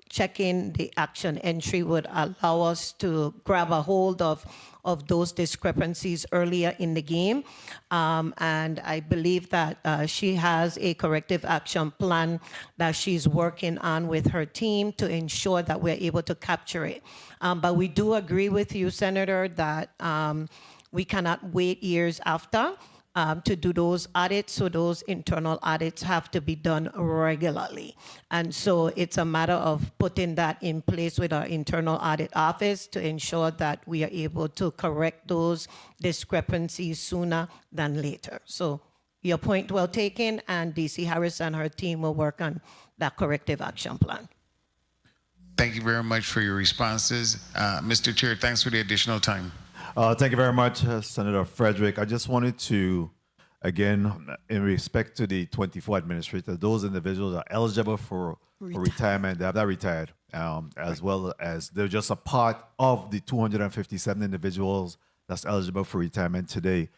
checking the action entry would allow us to grab a hold of those discrepancies earlier in the game. And I believe that she has a corrective action plan that she's working on with her team to ensure that we're able to capture it. But we do agree with you, Senator, that we cannot wait years after to do those audits. So those internal audits have to be done regularly. And so it's a matter of putting that in place with our internal audit office to ensure that we are able to correct those discrepancies sooner than later. So your point well taken, and DC Harris and her team will work on that corrective action plan. Thank you very much for your responses. Mr. Chair, thanks for the additional time. Thank you very much, Senator Frederick. I just wanted to, again, in respect to the 24 administrators, those individuals are eligible for retirement. They have not retired, as well as they're just a part of the 257 individuals that's eligible for retirement today.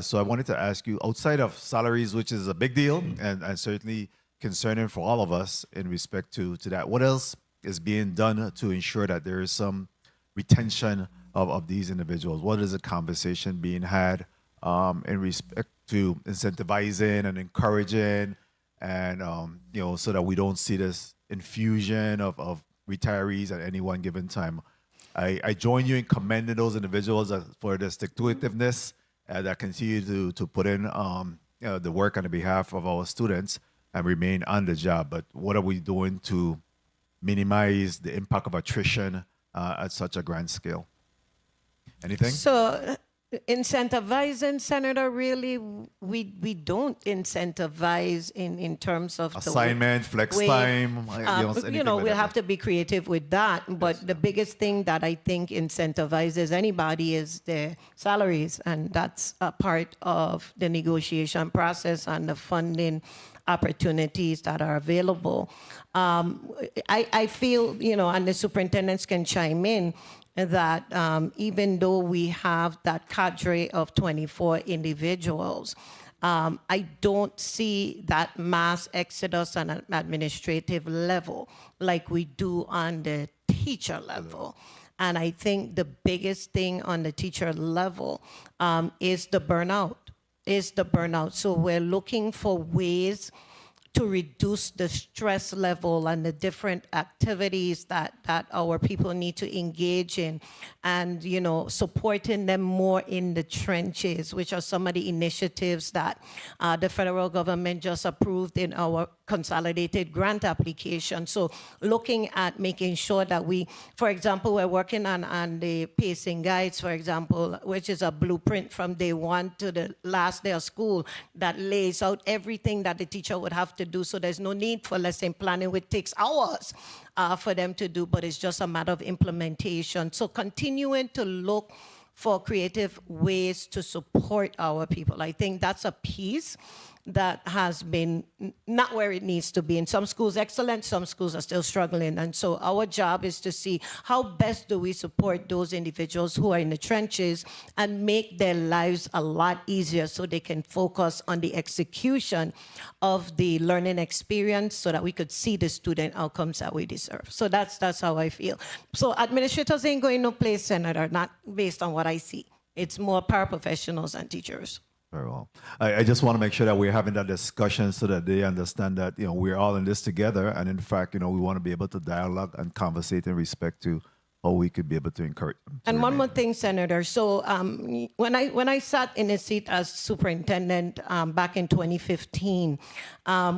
So I wanted to ask you, outside of salaries, which is a big deal and certainly concerning for all of us in respect to that, what else is being done to ensure that there is some retention of these individuals? What is the conversation being had in respect to incentivizing and encouraging, and so that we don't see this infusion of retirees at any one given time? I join you in commending those individuals for the stick-to-itiveness that continue to put in the work on the behalf of our students and remain on the job. But what are we doing to minimize the impact of attrition at such a grand scale? Anything? So incentivizing, Senator, really, we don't incentivize in terms of assignment, flex time. We'll have to be creative with that. But the biggest thing that I think incentivizes anybody is their salaries, and that's a part of the negotiation process and the funding opportunities that are available. I feel, and the superintendents can chime in, that even though we have that cadre of 24 individuals, I don't see that mass exodus on an administrative level like we do on the teacher level. And I think the biggest thing on the teacher level is the burnout. So we're looking for ways to reduce the stress level and the different activities that our people need to engage in, and supporting them more in the trenches, which are some of the initiatives that the federal government just approved in our consolidated grant application. So looking at making sure that for example, we're working on the pacing guides, for example, which is a blueprint from day one to the last day of school that lays out everything that the teacher would have to do. So there's no need for lesson planning, which takes hours for them to do, but it's just a matter of implementation. So continuing to look for creative ways to support our people. I think that's a piece that has been not where it needs to be. In some schools, excellent, some schools are still struggling. And so our job is to see how best do we support those individuals who are in the trenches and make their lives a lot easier so they can focus on the execution of the learning experience so that we could see the student outcomes that we deserve. So that's how I feel. So administrators ain't going no place, Senator, not based on what I see. It's more paraprofessionals and teachers. Very well. I just want to make sure that we're having that discussion so that they understand that we're all in this together, and in fact we want to be able to dialogue and conversate in respect to how we could be able to encourage them. And one more thing, Senator. So when I sat in a seat as superintendent back in 2015,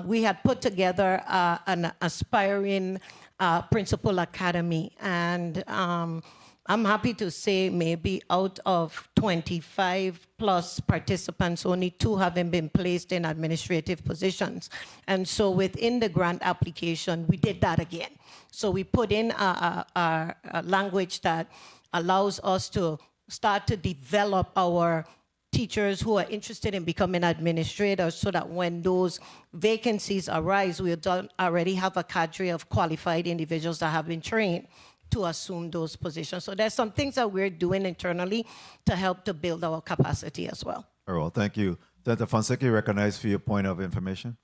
we had put together an aspiring principal academy, and I'm happy to say maybe out of 25 plus participants, only 2 haven't been placed in administrative positions. And so within the grant application, we did that again. So we put in a language that allows us to start to develop our teachers who are interested in becoming administrators, so that when those vacancies arise, we already have a cadre of qualified individuals that have been trained to assume those positions. So there's some things that we're doing internally to help to build our capacity as well. Very well, thank you. Senator Fonseca, you recognized for your point of information.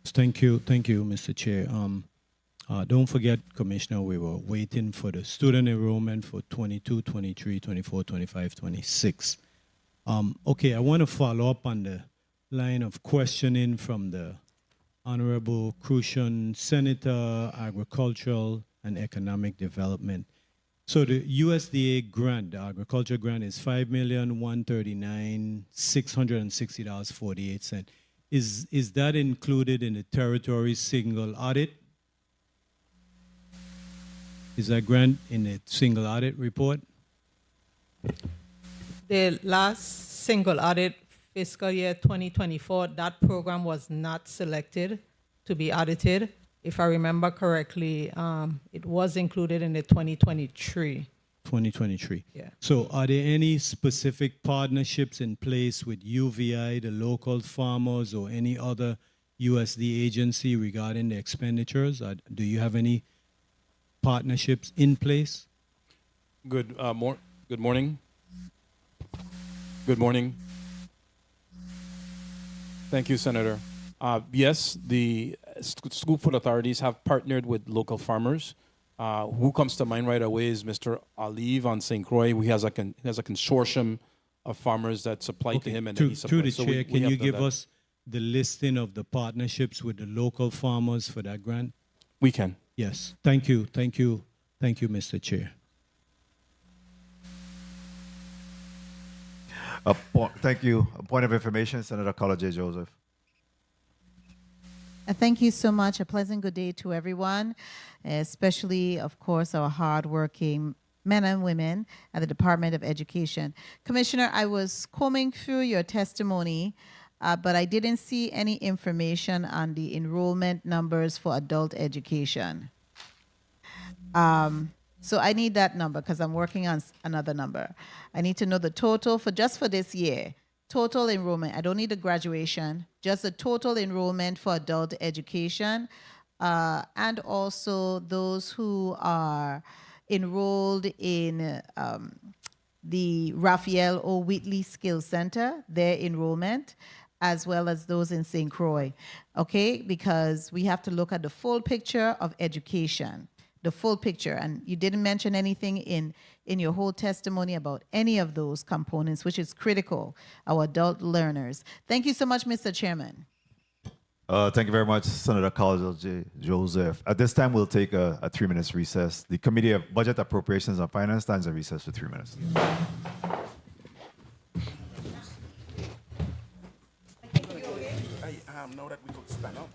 Thank you, Mr. Chair. Don't forget, Commissioner, we were waiting for the student enrollment for 22, 23, 24, 25, 26. Okay, I want to follow up on the line of questioning from the Honorable Crucian Senator, Agricultural and Economic Development. So the USDA grant, the agriculture grant, is $5,139,660.48. Is that included in the territory's single audit? Is that grant in the single audit report? The last single audit, fiscal year 2024, that program was not selected to be audited. If I remember correctly, it was included in the 2023. 2023. Yeah. So are there any specific partnerships in place with UVI, the local farmers, or any other USD agency regarding the expenditures? Do you have any partnerships in place? Good morning. Good morning. Thank you, Senator. Yes, the school food authorities have partnered with local farmers. Who comes to mind right away is Mr. Olive on St. Croix. He has a consortium of farmers that supply to him, and then he supplies. Through the chair, can you give us the listing of the partnerships with the local farmers for that grant? We can. Yes. Thank you, Mr. Chair. Thank you. A point of information, Senator Carla J. Joseph. Thank you so much. A pleasant good day to everyone, especially, of course, our hardworking men and women at the Department of Education. Commissioner, I was combing through your testimony, but I didn't see any information on the enrollment numbers for adult education. So I need that number because I'm working on another number. I need to know the total for just for this year. Total enrollment. I don't need the graduation, just the total enrollment for adult education, and also those who are enrolled in the Raphael O. Whitley Skills Center, their enrollment, as well as those in St. Croix, okay? Because we have to look at the full picture of education, the full picture. And you didn't mention anything in your whole testimony about any of those components, which is critical, our adult learners. Thank you so much, Mr. Chairman. Thank you very much, Senator Carla J. Joseph. At this time, we'll take a 3-minute recess. The Committee of Budget, Appropriations and Finance stands in recess for 3 minutes. I know that we could stand up.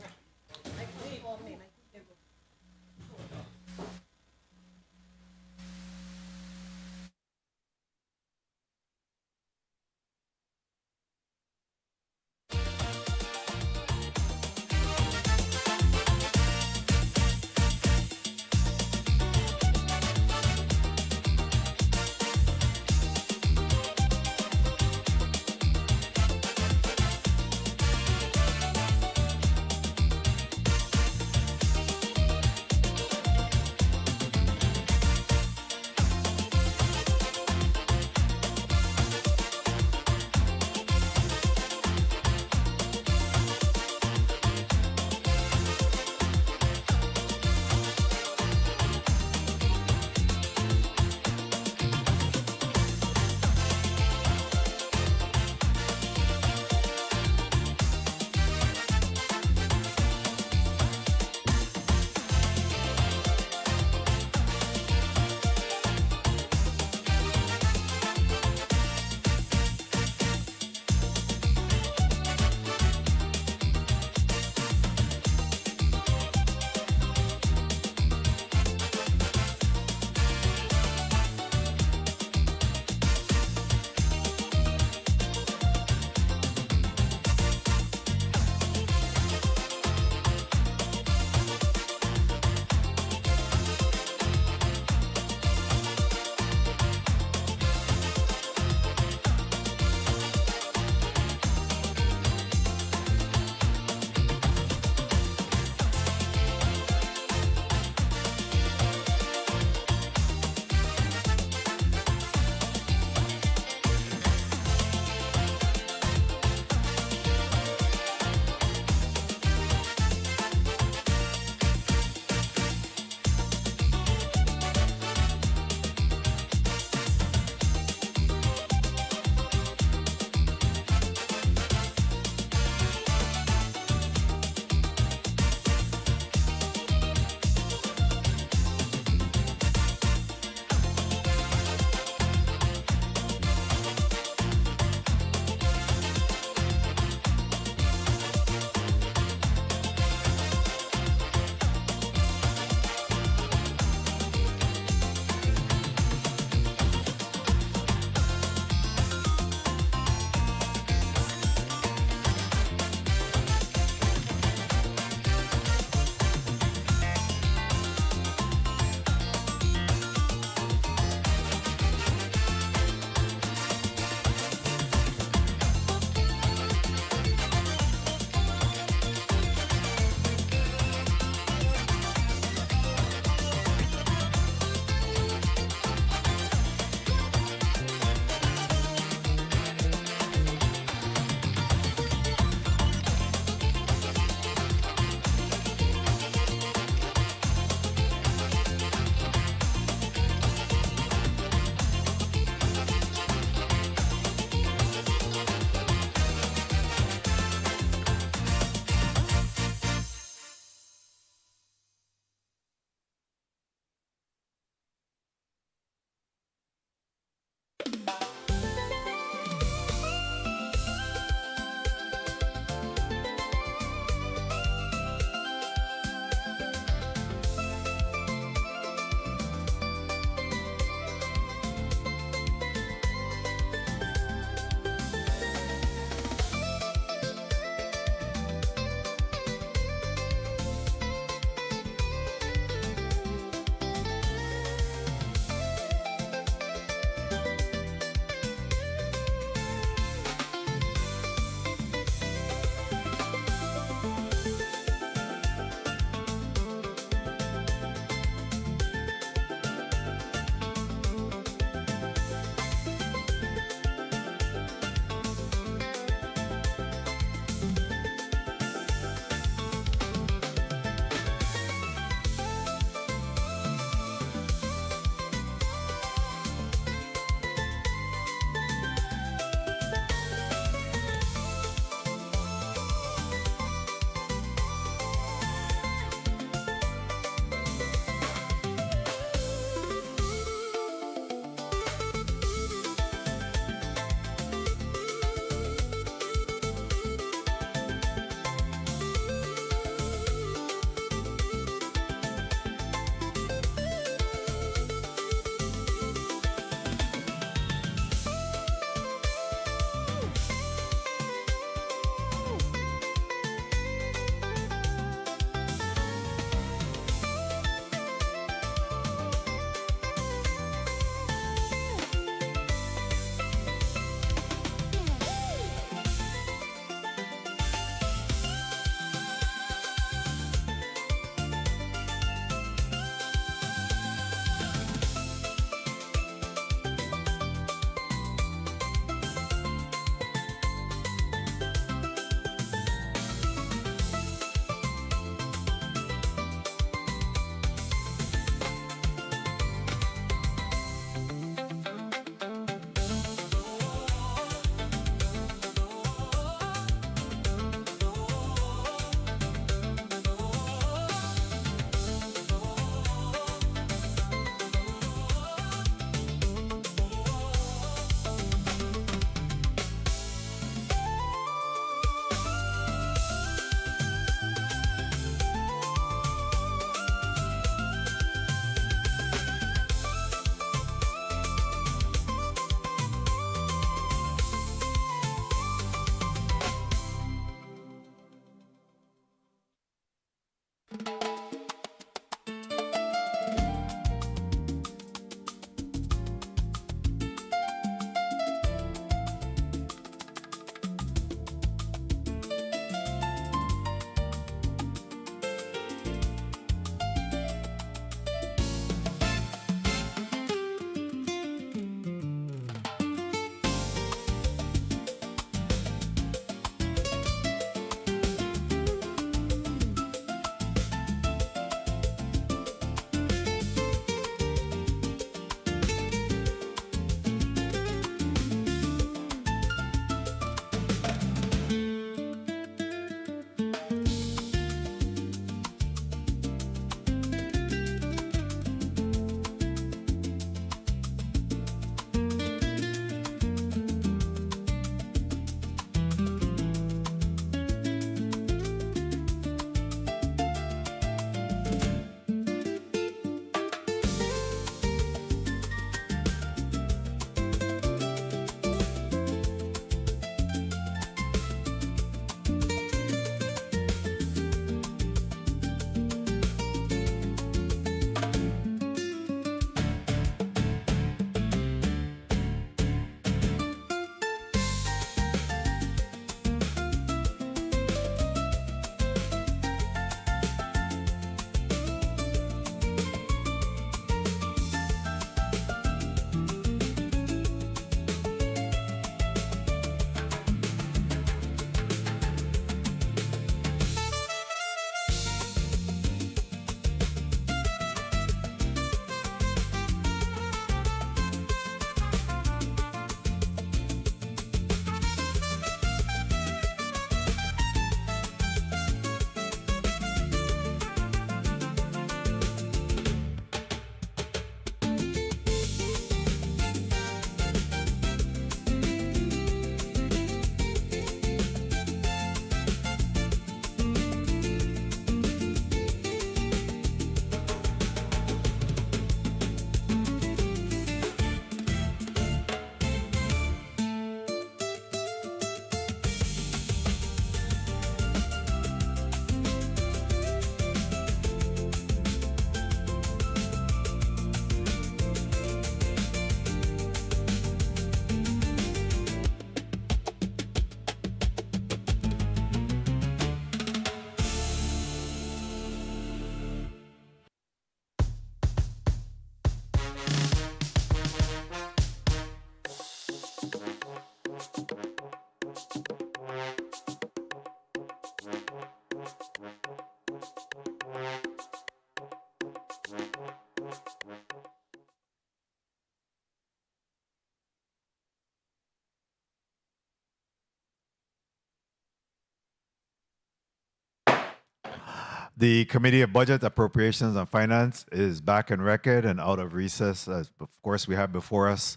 The Committee of Budget, Appropriations and Finance is back in record and out of recess. As of course, we have before us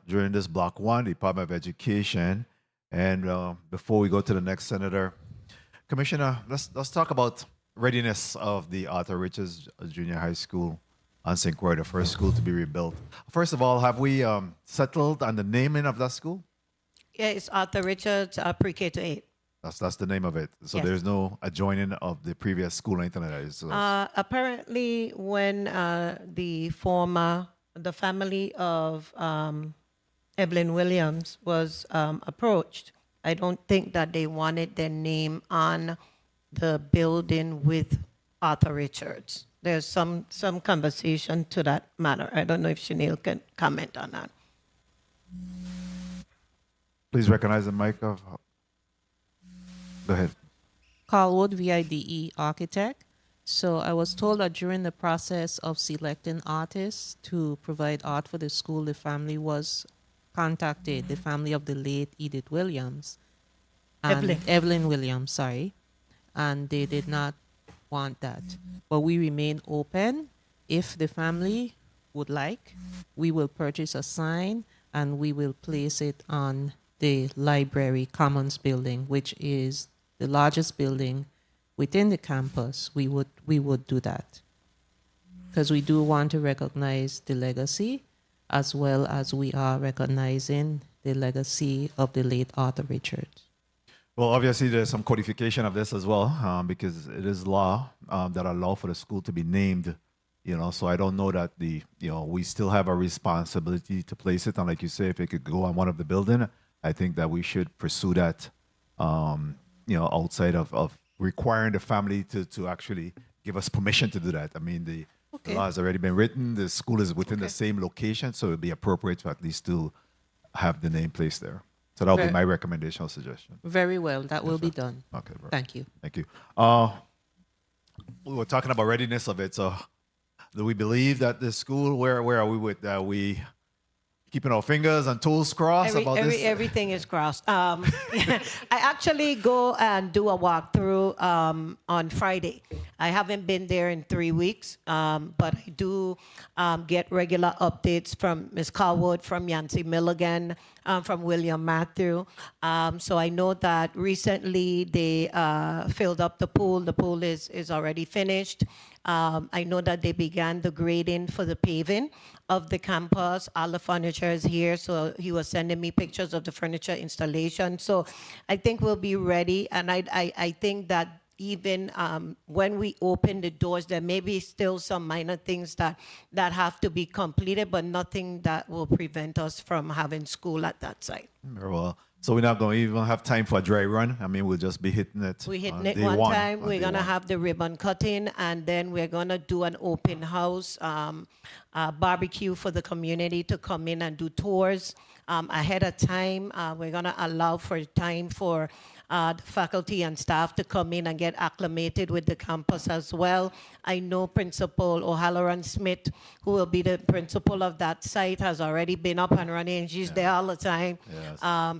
during this Block 1, Department of Education. And before we go to the next senator, Commissioner, let's talk about readiness of the Arthur Richards Junior High School on St. Croix, the first school to be rebuilt. First of all, have we settled on the naming of that school? Yeah, it's Arthur Richards, pre-K to 8. That's the name of it. So Yes. there's no adjoining of the previous school or anything like that. So Apparently, when the family of Evelyn Williams was approached, I don't think that they wanted their name on the building with Arthur Richards. There's some conversation to that matter. I don't know if Chanel can comment on that. please recognize the mic of. Go ahead. Carlwood, VIDE architect. So I was told that during the process of selecting artists to provide art for the school, the family was contacted, the family of the late Edith Williams. And Evelyn Williams, sorry. And they did not want that. But we remain open. If the family would like, we will purchase a sign and we will place it on the library commons building, which is the largest building within the campus. We would do that because we do want to recognize the legacy as well as we are recognizing the legacy of the late Arthur Richards. Well, obviously, there's some codification of this as well, because it is law that allow for the school to be named. So I don't know that we still have a responsibility to place it. And like you say, if it could go on one of the building, I think that we should pursue that. Outside of requiring the family to actually give us permission to do that. I mean, the law has already been written. The school is within the same location, so it would be appropriate to at least to have the name placed there. So that would be my recommendation or suggestion. Very well. That will be done. Okay. Right. Thank you. Thank you. We were talking about readiness of it. So do we believe that the school, where are we with that? We keeping our fingers and toes crossed about this? Everything is crossed. I actually go and do a walkthrough on Friday. I haven't been there in 3 weeks, but I do get regular updates from Ms. Carwood, from Yancy Milligan, from William Matthew. So I know that recently they filled up the pool. The pool is already finished. I know that they began the grading for the paving of the campus. All the furniture is here, so he was sending me pictures of the furniture installation. So I think we'll be ready, and I think that even when we open the doors, there may be still some minor things that have to be completed, but nothing that will prevent us from having school at that site. Very well. So we're not going to even have time for a dry run. I mean, we'll just be hitting it. We're hitting on it day one one, time. on We're day going to one. have the ribbon cutting, and then we're going to do an open house barbecue for the community to come in and do tours ahead of time. We're going to allow for time for the faculty and staff to come in and get acclimated with the campus as well. I know Principal O'Halloran Smith, who will be the principal of that site, has already been up and running. She's there all the time,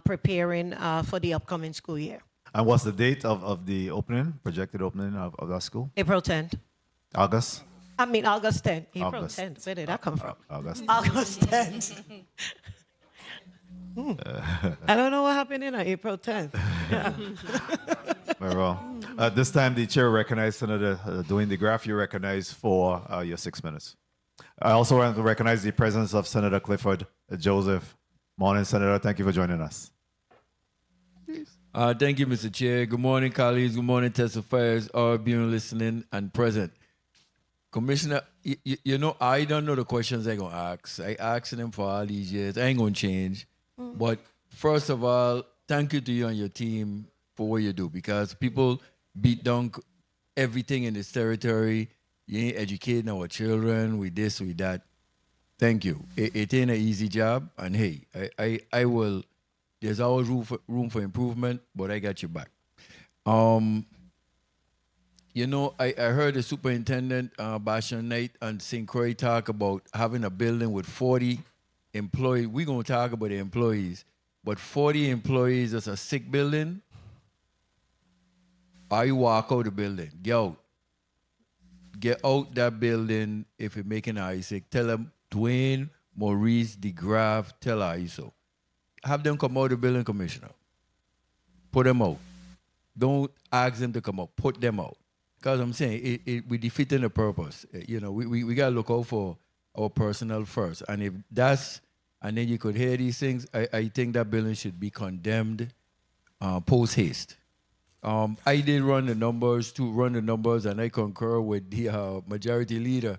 preparing for the upcoming school year. And what's the date of the opening, projected opening of that school? April 10th. August? I mean, August 10th. April August. 10th. Where did that come from? August. August 10th. I don't know what happened in April 10th. Yeah. Very well. This time, the chair recognized Senator Dwayne DeGraff. You recognized for your 6 minutes. I also want to recognize the presence of Senator Clifford Joseph. Morning, Senator. Thank you for joining us. Thank you, Mr. Chair. Good morning, colleagues. Good morning, testifiers, all being listening and present. Commissioner, I don't know the questions I'm going to ask. I asked them for all these years. I ain't going to change. But first of all, thank you to you and your team for what you do, because people beat down everything in this territory. You ain't educating our children with this, with that. Thank you. It ain't an easy job. And hey, I will, there's always room for improvement, but I got your back. I heard the superintendent, Bashan Knight and St. Croix talk about having a building with 40 employees. We're going to talk about the employees, but 40 employees is a sick building. I walk out the building. Get out. get out that building if you're making ISIC. Tell them Dwayne, Maurice, DeGraff, tell ISO. Have them come out the building, Commissioner. Put them out. Don't ask them to come out. Put them out. Because I'm saying we're defeating the purpose. You know, we got to look out for our personnel first. And if that's, and then you could hear these things, I think that building should be condemned post haste. I did run the numbers, and I concur with the majority leader.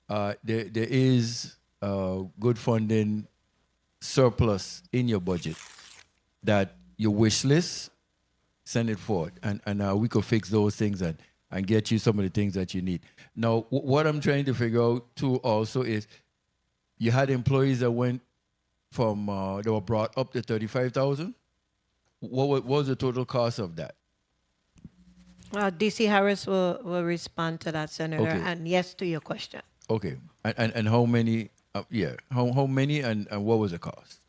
There is good funding surplus in your budget that your wish list, send it forward, and we could fix those things and get you some of the things that you need. Now, what I'm trying to figure out too also is you had employees that went from, they were brought up to 35,000. What was the total cost of that? DC Harris will respond to that, Senator, Okay. and yes to your question. Okay, and how many, how many and what was the cost?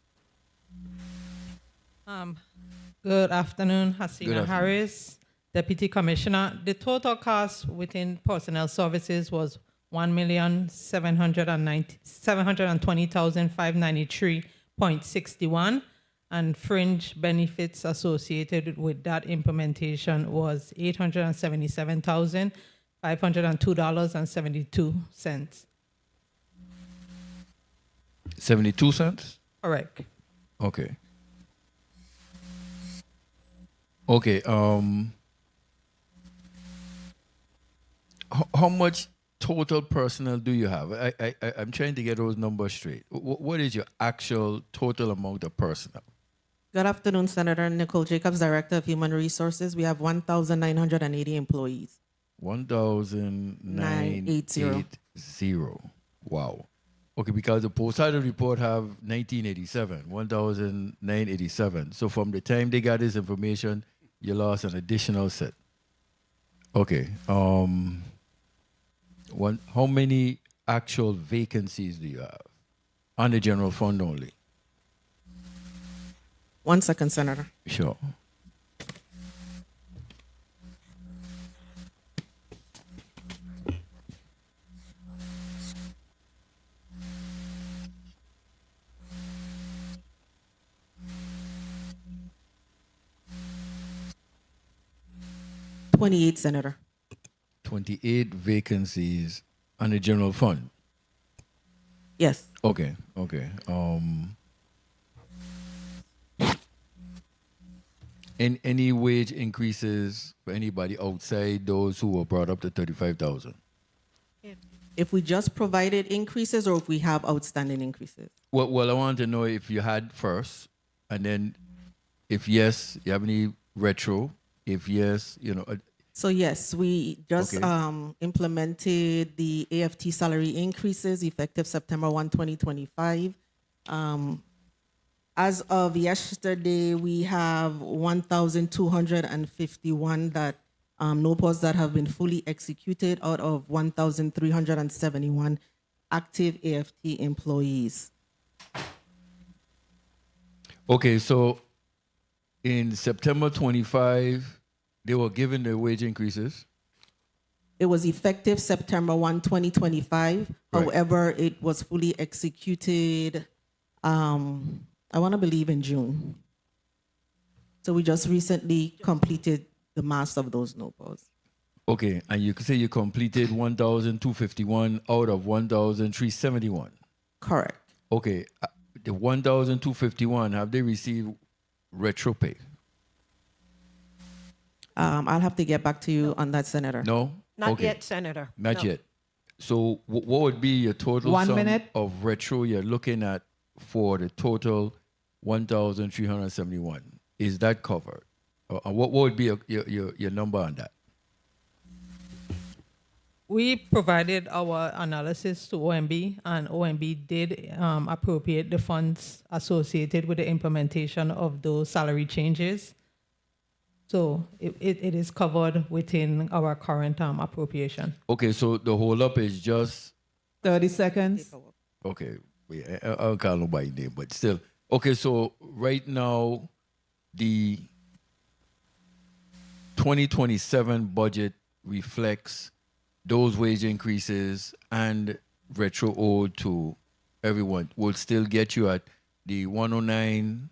Good afternoon, Hasina Good afternoon. Harris, Deputy Commissioner. The total cost within personnel services was $1,720,593.61, and fringe benefits associated with that implementation was $877,502.72. 72 cents? Correct. Okay. Okay, how much total personnel do you have? I'm trying to get those numbers straight. What is your actual total amount of personnel? Good afternoon, Senator Nicole Jacobs, Director of Human Resources. We have 1,980 employees. 1,980. Wow. Okay, because the postmortem report have 1987, 1,987. So from the time they got this information, you lost an additional set. Okay. How many actual vacancies do you have on the general fund only? 1 second, Senator. Sure. $28, Senator. 28 vacancies on the general fund. Yes. Okay. Any wage increases for anybody outside those who were brought up to 35,000? If we just provided increases or if we have outstanding increases? Well, I want to know if you had first, and then if yes, you have any retro. If yes, So yes, we just Okay. implemented the AFT salary increases effective September 1, 2025. As of yesterday, we have 1,251 that NOPAs that have been fully executed out of 1,371 active AFT employees. Okay, so in September 25, they were given the wage increases. It was effective September 1, 2025. Right. However, it was fully executed, I want to believe in June. So we just recently completed the mass of those NOPAs. Okay, and you could say you completed 1,251 out of 1,371. Correct. Okay, the 1,251, have they received retro pay? I'll have to get back to you on that, Senator. No? Not Okay. yet, Senator. Not No. yet. So what would be your total 1 sum minute. of retro you're looking at for the total 1,371? Is that covered? What would be your number on that? We provided our analysis to OMB, and OMB did appropriate the funds associated with the implementation of those salary changes. So it is covered within our current appropriation. Okay, so the whole up is just 30 seconds. okay. Wait, I don't call nobody name, but still. Okay, so right now, the 2027 budget reflects those wage increases and retro owed to everyone will still get you at the 109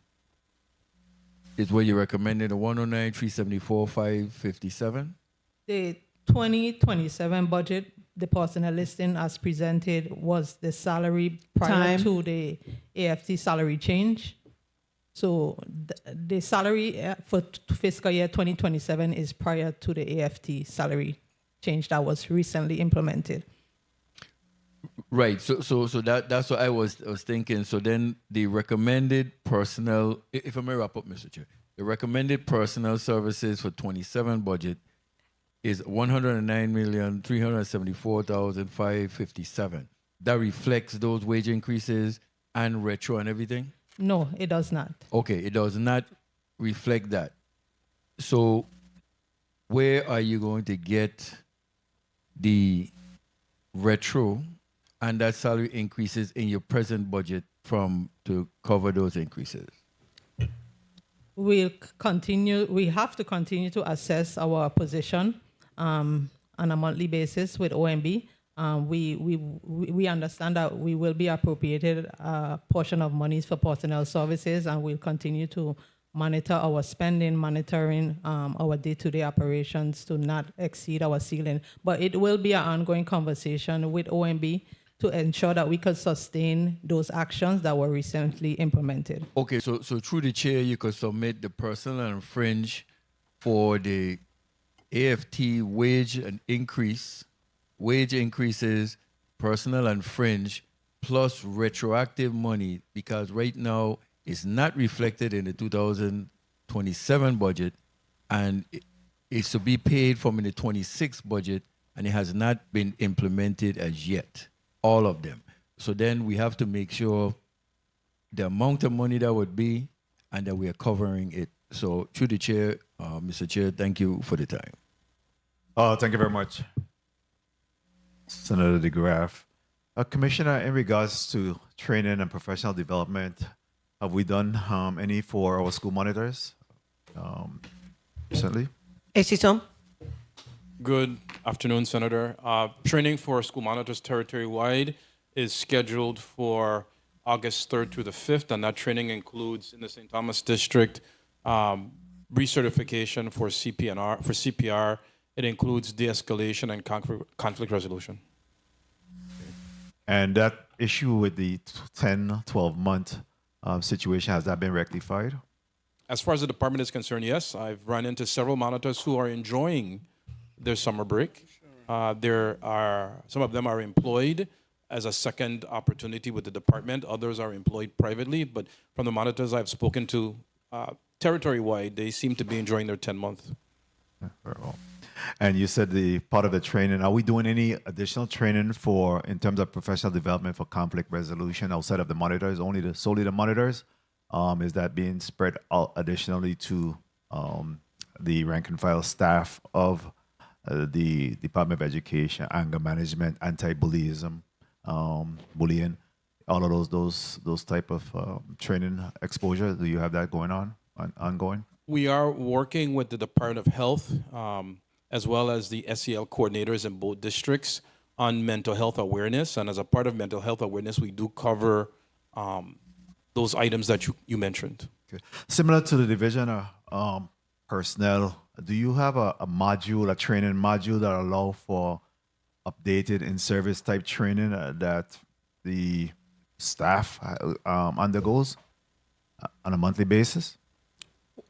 is what you recommended, the 109, 374, 557? The 2027 budget, the personnel listing as presented was the salary prior Time. to the AFT salary change. So the salary for fiscal year 2027 is prior to the AFT salary change that was recently implemented. Right. So that's what I was thinking. So then the recommended personnel, if I may wrap up, Mr. Chair, the recommended personnel services for 27 budget is 109,374,557. That reflects those wage increases and retro and everything? No, it does not. Okay, it does not reflect that. So where are you going to get the retro and that salary increases in your present budget from to cover those increases? We have to continue to assess our position on a monthly basis with OMB. We understand that we will be appropriated a portion of monies for personnel services, and we'll continue to monitor our spending, monitoring our day-to-day operations to not exceed our ceiling. But it will be an ongoing conversation with OMB to ensure that we could sustain those actions that were recently implemented. Okay, so through the chair, you could submit the personal and fringe for the AFT wage increases, personal and fringe, plus retroactive money, because right now it's not reflected in the 2027 budget, and it's to be paid from in the 26 budget, and it has not been implemented as yet, all of them. So then we have to make sure the amount of money that would be, and that we are covering it. So through the chair, Mr. Chair, thank you for the time. Thank you very much, Senator DeGraff. Commissioner, in regards to training and professional development, have we done any for our school monitors recently? Good afternoon, Senator. Training for school monitors territory-wide is scheduled for August 3rd through the 5th, and that training includes in the St. Thomas District recertification for CPR. It includes de-escalation and conflict resolution. And that issue with the 10, 12-month situation, has that been rectified? As far as the department is concerned, yes. I've run into several monitors who are enjoying their summer break. Some of them are employed as a second opportunity with the department. Others are employed privately. But from the monitors I've spoken to, territory-wide, they seem to be enjoying their 10-month. Very well. And you said the part of the training, are we doing any additional training in terms of professional development for conflict resolution outside of the monitors, solely the monitors? Is that being spread out additionally to the rank and file staff of the Department of Education, anger management, anti-bullyism, bullying, all of those type of training exposure? Do you have that ongoing? We are working with the Department of Health as well as the SEL coordinators in both districts on mental health awareness. And as a part of mental health awareness, we do cover those items that you mentioned. Okay. Similar to the division of personnel, do you have a training module that allow for updated in-service type training that the staff undergoes on a monthly basis?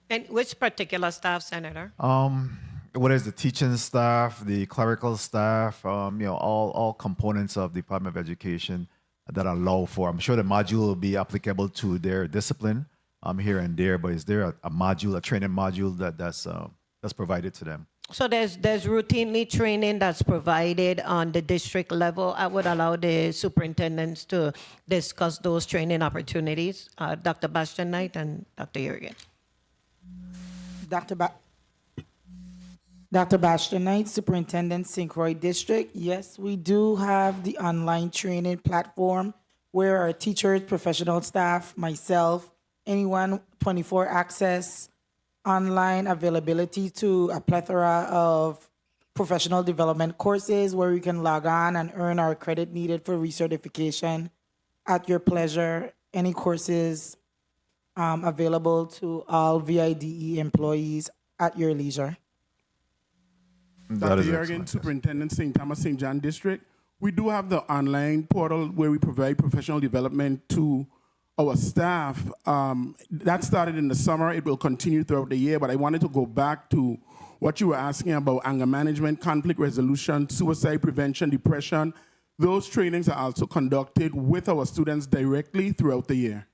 And which particular staff, Senator? Whether it's the teaching staff, the clerical staff, all components of the Department of Education that allow for. I'm sure the module will be applicable to their discipline here and there, but is there a training module that's provided to them? So there's routinely training that's provided on the district level. I would allow the superintendents to discuss those training opportunities. Dr. Bastian Knight and Dr. Yergin. Dr. Bastian Knight, Superintendent, St. Croix District. Yes, we do have the online training platform where our teachers, professional staff, myself, anyone, 24 access, online availability to a plethora of professional development courses where we can log on and earn our credit needed for recertification at your pleasure. Any courses available to all VIDE employees at your leisure. That Dr. is Yergin, excellent. Superintendent, St. Thomas, St. John District. We do have the online portal where we provide professional development to our staff. That started in the summer. It will continue throughout the year, but I wanted to go back to what you were asking about anger management, conflict resolution, suicide prevention, depression. Those trainings are also conducted with our students directly throughout the year.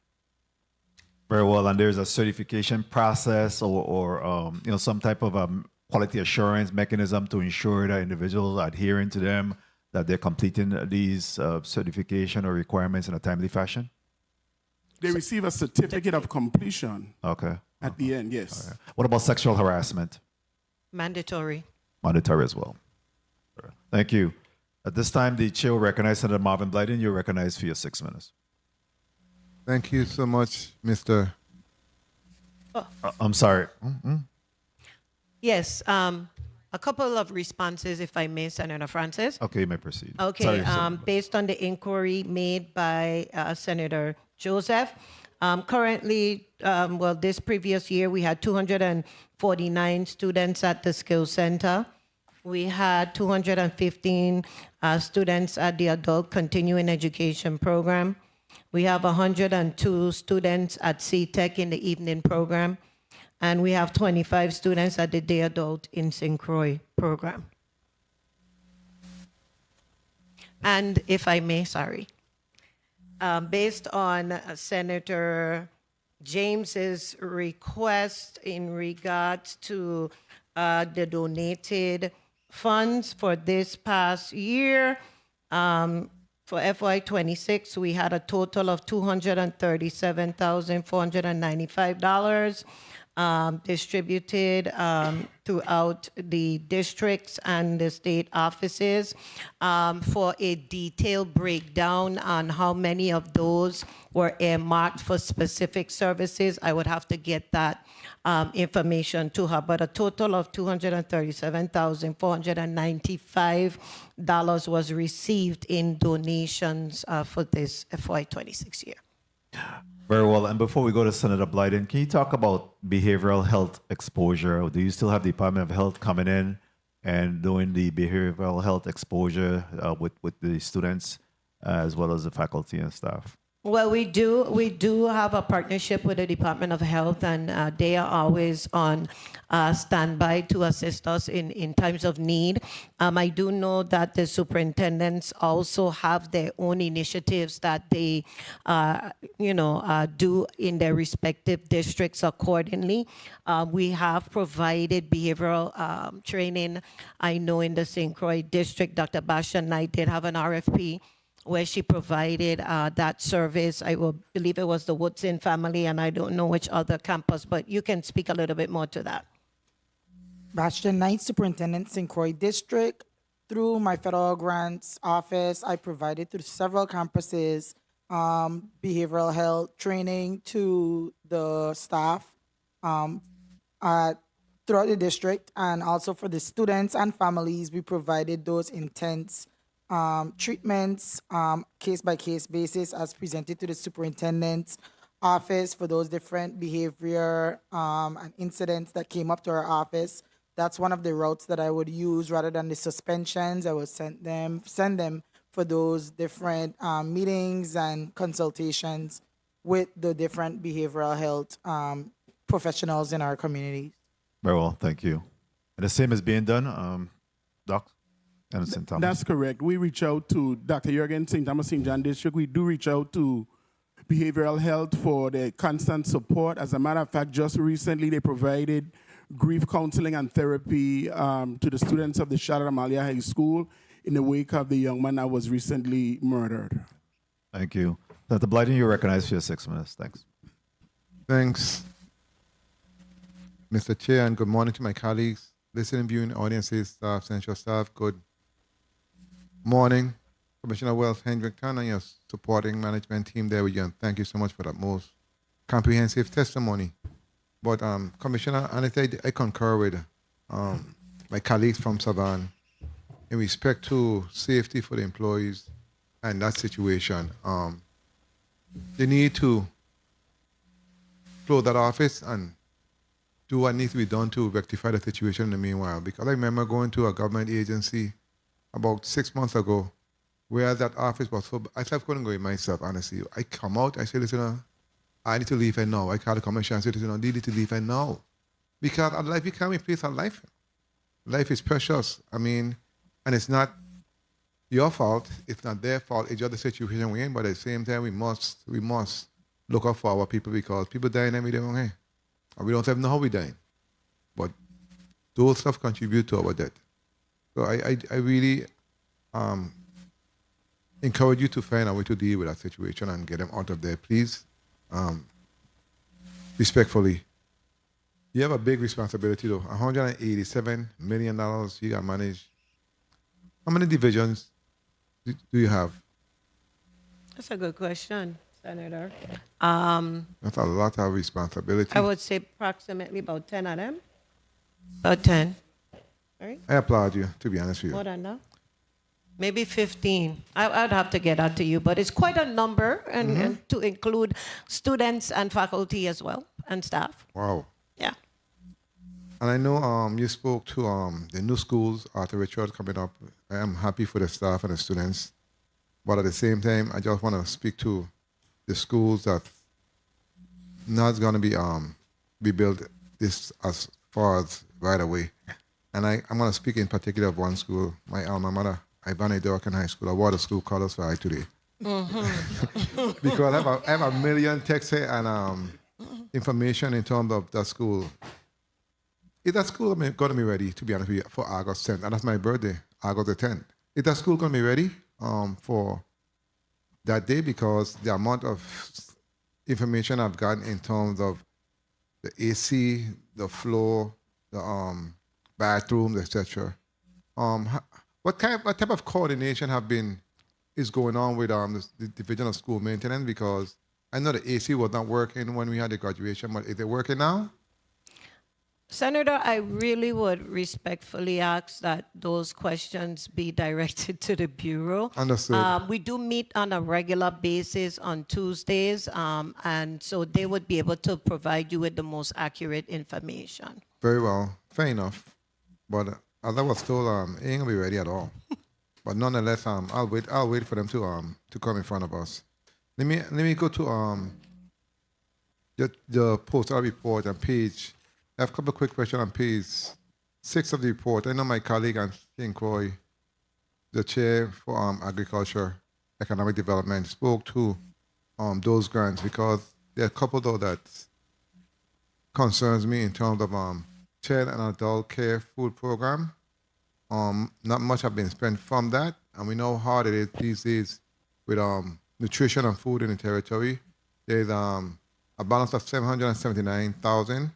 Very well, and there's a certification process or some type of quality assurance mechanism to ensure that individuals are adhering to them, that they're completing these certification or requirements in a timely fashion? They receive a certificate of completion Okay. at the end, yes. All right. What about sexual harassment? Mandatory. Mandatory as well. All right. Thank you. At this time, the chair will recognize Senator Marvin Blyden. You're recognized for your 6 minutes. Thank you so much, Mr. I'm sorry. Yes, a couple of responses, if I may, Senator Francis. Okay, you may proceed. Okay, Sorry, Senator. based on the inquiry made by Senator Joseph, currently, this previous year, we had 249 students at the Skills Center. We had 215 students at the Adult Continuing Education Program. We have 102 students at CTEC in the evening program. And we have 25 students at the Day Adult in St. Croix program. And if I may, sorry, based on Senator James's request in regards to the donated funds for this past year, for FY26, we had a total of $237,495 distributed throughout the districts and the state offices. For a detailed breakdown on how many of those were earmarked for specific services, I would have to get that information to her. But a total of $237,495 was received in donations for this FY26 year. Very well. And before we go to Senator Blyden, can you talk about behavioral health exposure? Do you still have the Department of Health coming in and doing the behavioral health exposure with the students as well as the faculty and staff? Well, we do have a partnership with the Department of Health, and they are always on standby to assist us in times of need. I do know that the superintendents also have their own initiatives that they, do in their respective districts accordingly. We have provided behavioral training. I know in the St. Croix district, Dr. Basha Knight did have an RFP where she provided that service. I will believe it was the Woodson family, and I don't know which other campus, but you can speak a little bit more to that. Bastion Knight, Superintendent, St. Croix District. Through my federal grants office, I provided through several campuses behavioral health training to the staff throughout the district, and also for the students and families, we provided those intense treatments, case-by-case basis as presented to the superintendent's office for those different behavior and incidents that came up to our office. That's one of the routes that I would use rather than the suspensions. I would send them for those different meetings and consultations with the different behavioral health professionals in our communities. Very well. Thank you. And the same is being done, Doc? St. Thomas. That's correct. We reach out to Dr. Yergin, St. Thomas, St. John District. We do reach out to behavioral health for their constant support. As a matter of fact, just recently they provided grief counseling and therapy to the students of the Charlotte Amalia High School in the wake of the young man that was recently murdered. Thank you. Dr. Blyden, you're recognized for your 6 minutes. Thanks. Thanks, Mr. Chair, and good morning to my colleagues, listening, viewing audiences, staff, central staff. Good morning, Commissioner Wells Hendrickton and your supporting management team there with you, and thank you so much for that most comprehensive testimony. But Commissioner, and I concur with my colleagues from Savan. in respect to safety for the employees and that situation, they need to close that office and do what needs to be done to rectify the situation in the meanwhile. Because I remember going to a government agency about 6 months ago where that office was so, I couldn't go in myself, honestly. I come out, I say, listen, I need to leave and now. I call the commissioner and say, listen, you need to leave and now. Because our life, you can't replace our life. Life is precious. I mean, and it's not your fault, it's not their fault, it's just the situation we're in, but at the same time, we must look out for our people because people dying every day, okay? And we don't even know how we dying. But those stuff contribute to our death. So I really encourage you to find a way to deal with that situation and get them out of there, please. Respectfully. You have a big responsibility though. $187 million you got to manage. How many divisions do you have? That's a good question, Senator. That's a lot of responsibility. I would say approximately about 10 of them. About 10. Right? I applaud you, to be honest with you. More than that? Maybe 15. I'd have to get that to you, but it's quite a number, and to include students and faculty as well, and staff. Wow. Yeah. And I know you spoke to the new schools, Arthur Richard, coming up. I am happy for the staff and the students. But at the same time, I just want to speak to the schools that not going to be built this as far as right away. And I'm going to speak in particular of one school, my alma mater, Ivana Dorkan High School. I wore the school colors for I today. Because I have a million texts here and information in terms of that school. Is that school going to be ready, to be honest with you, for August 10th? And that's my birthday, August the 10th. Is that school going to be ready for that day? Because the amount of information I've gotten in terms of the AC, the floor, the bathrooms, etc. What type of coordination is going on with the Division of School Maintenance? Because I know the AC was not working when we had the graduation, but is it working now? Senator, I really would respectfully ask that those questions be directed to the Bureau. Understood. We do meet on a regular basis on Tuesdays, and so they would be able to provide you with the most accurate information. Very well. Fair enough. But as I was told, it ain't gonna be ready at all. But nonetheless, I'll wait for them to come in front of us. Let me go to the postal report on page. I have a couple of quick questions on page 6 of the report. I know my colleague King Croy, the chair for agriculture, economic development, spoke to those grants because there are a couple though that concerns me in terms of child and adult care food program. Not much have been spent from that, and we know how hard it is these days with nutrition and food in the territory. There's a balance of $779,000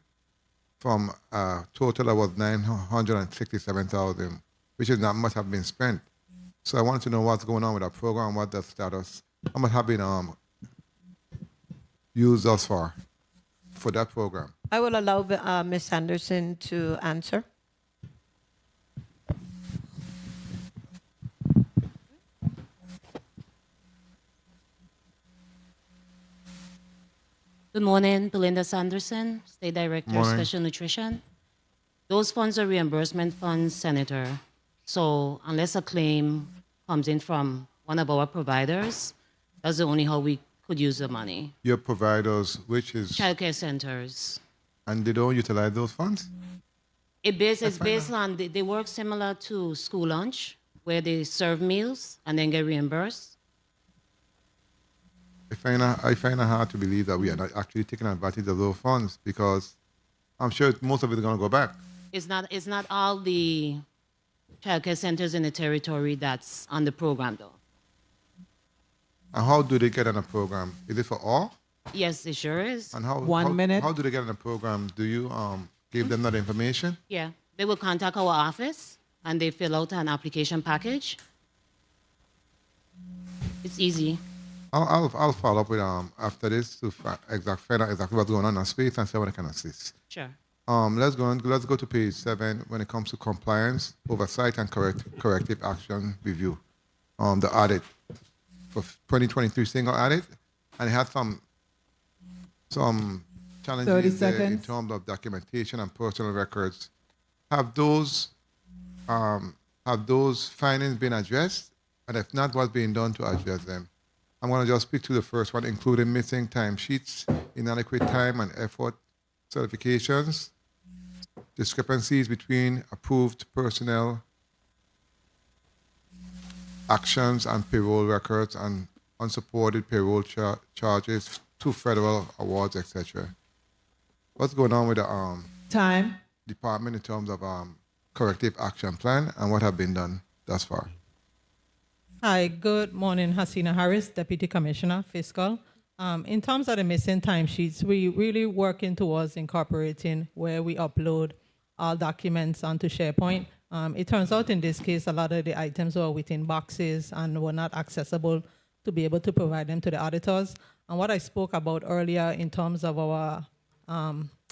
from a total that was $967,000, which is not much have been spent. So I wanted to know what's going on with that program, what the status, how much have been used thus far for that program. I will allow Ms. Anderson to answer. Good morning, Belinda Sanderson, State Director, Morning. Special Nutrition. Those funds are reimbursement funds, Senator. So unless a claim comes in from one of our providers, that's the only how we could use the money. Your providers, which is... Childcare centers. And they don't utilize those funds? It's based on, they work similar to school lunch, where they serve meals and then get reimbursed. I find it hard to believe that we are not actually taking advantage of those funds because I'm sure most of it is going to go back. It's not all the childcare centers in the territory that's on the program, though. And how do they get on a program? Is it for all? Yes, it sure is. And how, 1 minute. How do they get on a program? Do you give them that information? Yeah, they will contact our office and they fill out an application package. It's easy. I'll follow up with after this to find out exactly what's going on in space and see what I can assist. Sure. Let's go to page 7 when it comes to compliance, oversight, and corrective action review. The audit for 2023 single audit, and it had some challenges 30 there in seconds. terms of documentation and personal records. Have those findings been addressed? And if not, what's being done to address them? I'm going to just speak to the first one, including missing timesheets, inadequate time and effort certifications, discrepancies between approved personnel actions and payroll records, and unsupported payroll charges to federal awards, etc. What's going on with the Time. department in terms of corrective action plan, and what have been done thus far? Hi, good morning. Hasina Harris, Deputy Commissioner, Fiscal. In terms of the missing timesheets, we really working towards incorporating where we upload all documents onto SharePoint. It turns out in this case, a lot of the items were within boxes and were not accessible to be able to provide them to the auditors. And what I spoke about earlier in terms of our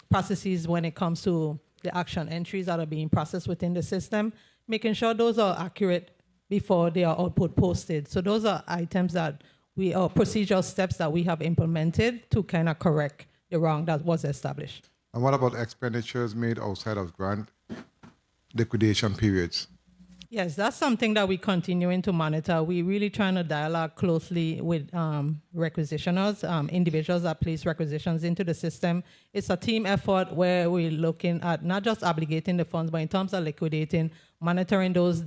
processes when it comes to the action entries that are being processed within the system, making sure those are accurate before they are output posted. So those are items that procedural steps that we have implemented to kind of correct the wrong that was established. And what about expenditures made outside of grant liquidation periods? Yes, that's something that we're continuing to monitor. We're really trying to dialogue closely with requisitioners, individuals that place requisitions into the system. It's a team effort where we're looking at not just obligating the funds, but in terms of liquidating, monitoring those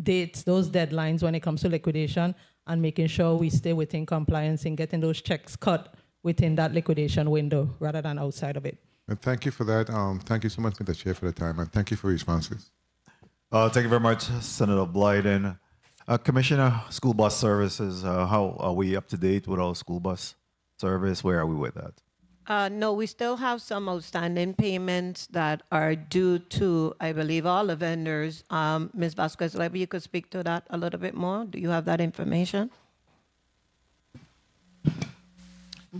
dates, those deadlines when it comes to liquidation, and making sure we stay within compliance and getting those checks cut within that liquidation window rather than outside of it. And thank you for that. Thank you so much, Mr. Chair, for the time, and thank you for your responses. Thank you very much, Senator Blyden. Commissioner, school bus services, how are we up to date with our school bus service? Where are we with that? No, we still have some outstanding payments that are due to, I believe, all the vendors. Ms. Vasquez, maybe you could speak to that a little bit more. Do you have that information?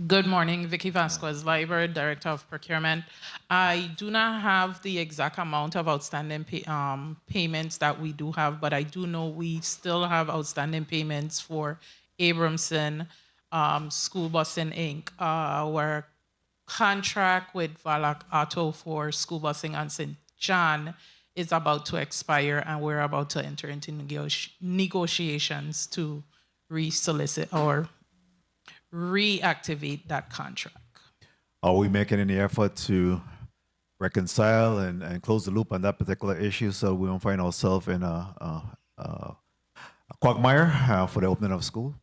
Good morning, Vicky Vasquez, Library Director of Procurement. I do not have the exact amount of outstanding payments that we do have, but I do know we still have outstanding payments for Abramson School Busing Inc. Our contract with Valac Auto for school busing on St. John is about to expire, and we're about to enter into negotiations to re-solicit or reactivate that contract. Are we making any effort to reconcile and close the loop on that particular issue so we don't find ourselves in a quagmire for the opening of school?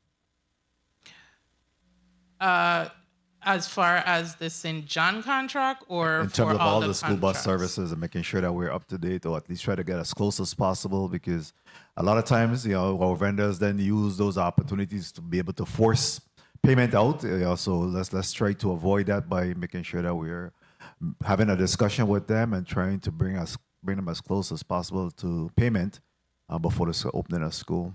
As far as the St. John contract, or In for terms of all the the school bus contracts? services and making sure that we're up to date, or at least try to get as close as possible, because a lot of times, our vendors then use those opportunities to be able to force payment out. So let's try to avoid that by making sure that we're having a discussion with them and trying to bring them as close as possible to payment before the opening of school.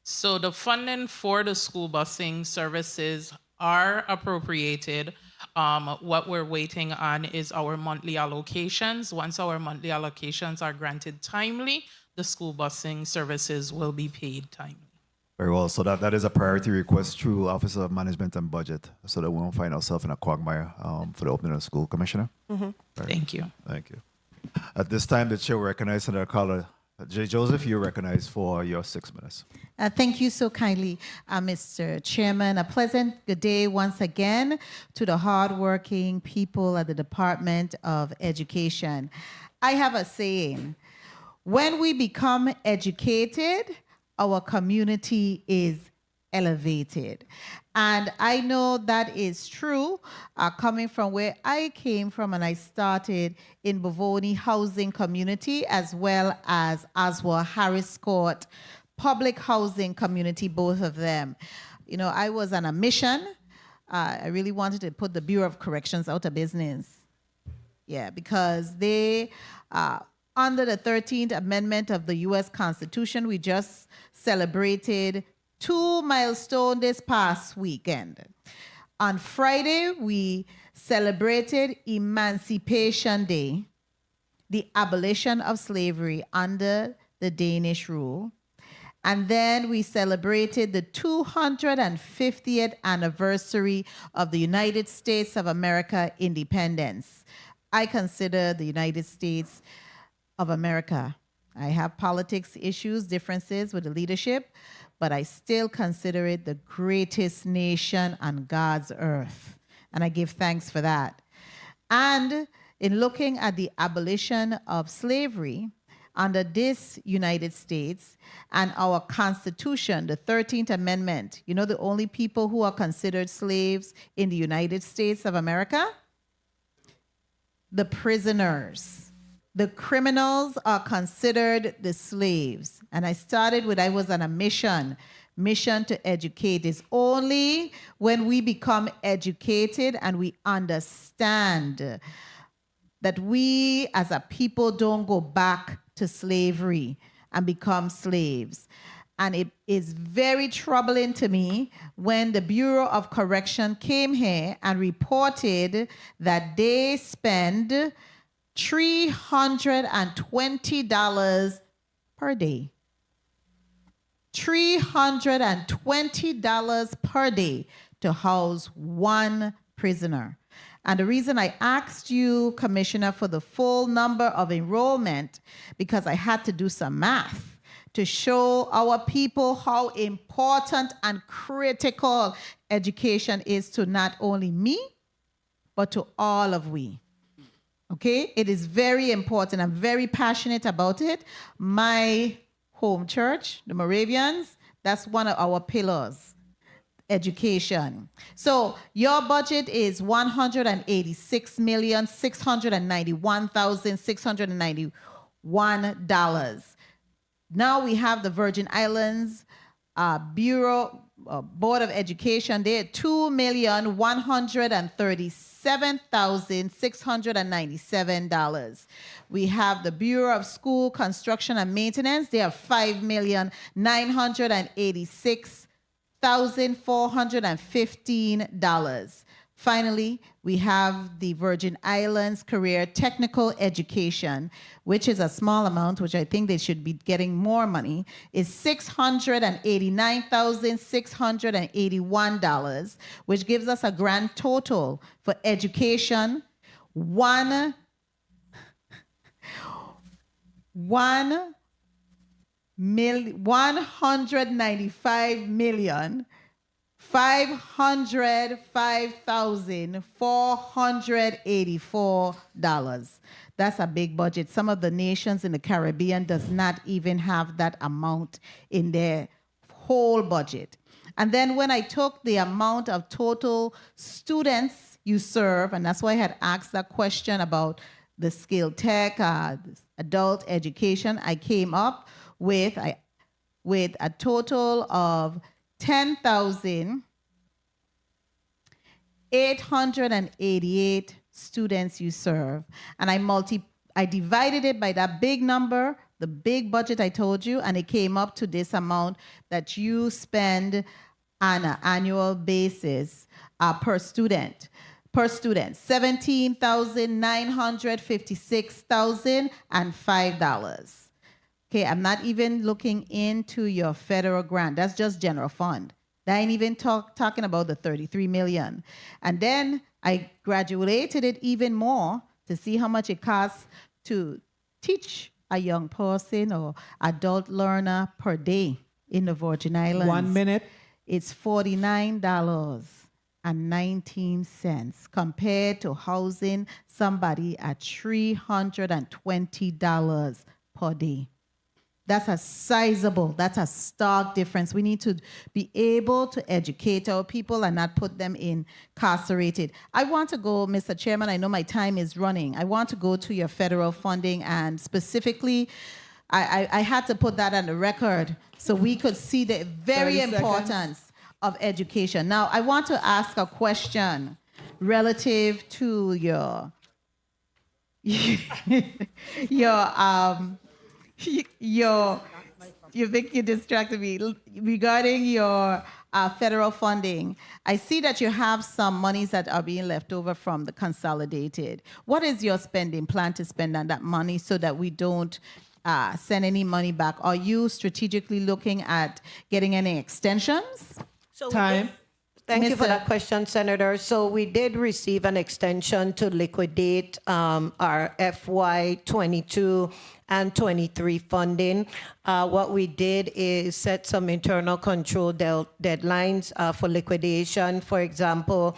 So the funding for the school busing services are appropriated. What we're waiting on is our monthly allocations. Once our monthly allocations are granted timely, the school busing services will be paid timely. Very well. So that is a priority request through Office of Management and Budget, so that we won't find ourselves in a quagmire for the opening of school. Commissioner? Mm-hmm. Right. Thank you. Thank you. At this time, the chair will recognize Senator Carla J. Joseph. You're recognized for your 6 minutes. Thank you so kindly, Mr. Chairman. A pleasant good day once again to the hardworking people at the Department of Education. I have a saying, when we become educated, our community is elevated. And I know that is true, coming from where I came from, and I started in Bavoni Housing Community as well as Oswald Harris Court Public Housing Community, both of them. I was on a mission. I really wanted to put the Bureau of Corrections out of business. Yeah, because they, under the 13th Amendment of the U.S. Constitution, we just celebrated 2 milestones this past weekend. On Friday, we celebrated Emancipation Day, the abolition of slavery under the Danish rule. And then we celebrated the 250th anniversary of the United States of America independence. I consider the United States of America. I have politics issues, differences with the leadership, but I still consider it the greatest nation on God's earth. And I give thanks for that. And in looking at the abolition of slavery under this United States and our Constitution, the 13th Amendment, you know the only people who are considered slaves in the United States of America? The prisoners. The criminals are considered the slaves. And I was on a mission to educate. It's only when we become educated and we understand that we as a people don't go back to slavery and become slaves. And it is very troubling to me when the Bureau of Correction came here and reported that they spend $320 per day. $320 per day to house one prisoner. And the reason I asked you, Commissioner, for the full number of enrollment, because I had to do some math to show our people how important and critical education is to not only me, but to all of we. Okay? It is very important. I'm very passionate about it. My home church, the Moravians, that's one of our pillars. Education. So your budget is $186,691,691. Now we have the Virgin Islands Board of Education. They're $2,137,697. We have the Bureau of School Construction and Maintenance. They are $5,986,415. Finally, we have the Virgin Islands Career Technical Education, which is a small amount, which I think they should be getting more money, is $689,681, which gives us a grand total for education, $195,505,484. That's a big budget. Some of the nations in the Caribbean does not even have that amount in their whole budget. And then when I took the amount of total students you serve, and that's why I had asked that question about the skill tech, adult education, I came up with a total of 10,888 students you serve. And I divided it by that big number, the big budget I told you, and it came up to this amount that you spend on an annual basis per student. $17,956,005. Okay, I'm not even looking into your federal grant. That's just general fund. I ain't even talking about the $33 million. And then I graduated it even more to see how much it costs to teach a young person or adult learner per day in the Virgin Islands. 1 minute. It's $49.19 compared to housing somebody at $320 per day. That's a stark difference. We need to be able to educate our people and not put them incarcerated. I want to go, Mr. Chairman, I know my time is running. I want to go to your federal funding, and specifically, I had to put that on the record so we could see the very importance of education. Now, I want to ask a question relative to you think you distracted me regarding your federal funding, I see that you have some monies that are being left over from the consolidated. What is your spending plan to spend on that money so that we don't send any money back? Are you strategically looking at getting any extensions? Time. Thank you for Mr. that question, Senator. So we did receive an extension to liquidate our FY 22 and 23 funding. What we did is set some internal control deadlines for liquidation. For example,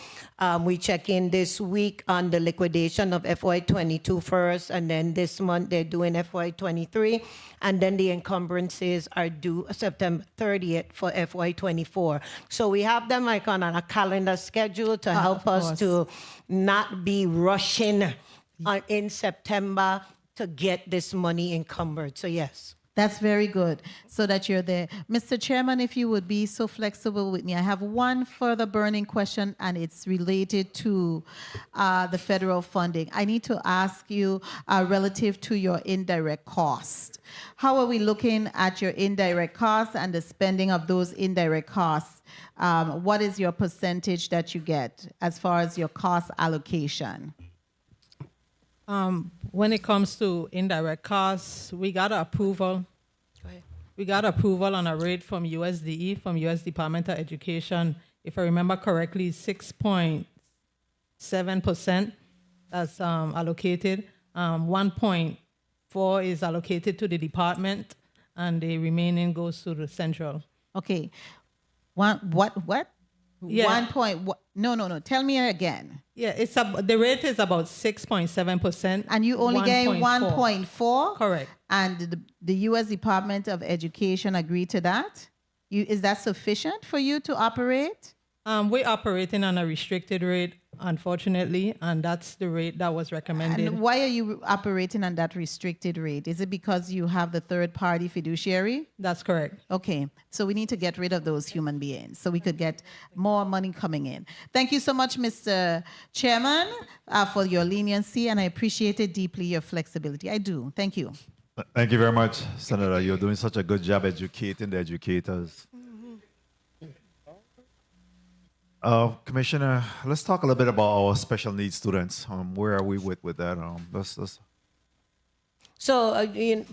we check in this week on the liquidation of FY 22 first, and then this month they're doing FY 23, and then the encumbrances are due September 30th for FY 24. So we have them like on a calendar schedule to help us to not be rushing in September to get this money encumbered. So yes. That's very good, so that you're there. Mr. Chairman, if you would be so flexible with me, I have one further burning question, and it's related to the federal funding. I need to ask you relative to your indirect cost. How are we looking at your indirect costs and the spending of those indirect costs? What is your percentage that you get as far as your cost allocation? When it comes to indirect costs, we got approval. We got approval on a rate from USDE, from U.S. Department of Education. If I remember correctly, 6.7% that's allocated. 1.4 is allocated to the department, and the remaining goes to the central. Okay. What? Yeah. 1 point. No. Tell me again. Yeah, the rate is about 6.7%. And you only get 1.4? Correct. And the U.S. Department of Education agreed to that? Is that sufficient for you to operate? We're operating on a restricted rate, unfortunately, and that's the rate that was recommended. And why are you operating on that restricted rate? Is it because you have the third-party fiduciary? That's correct. Okay, so we need to get rid of those human beings so we could get more money coming in. Thank you so much, Mr. Chairman, for your leniency, and I appreciated deeply your flexibility. I do. Thank you. Thank you very much, Senator. You're doing such a good job educating the educators. Commissioner, let's talk a little bit about our special needs students. Where are we with that? So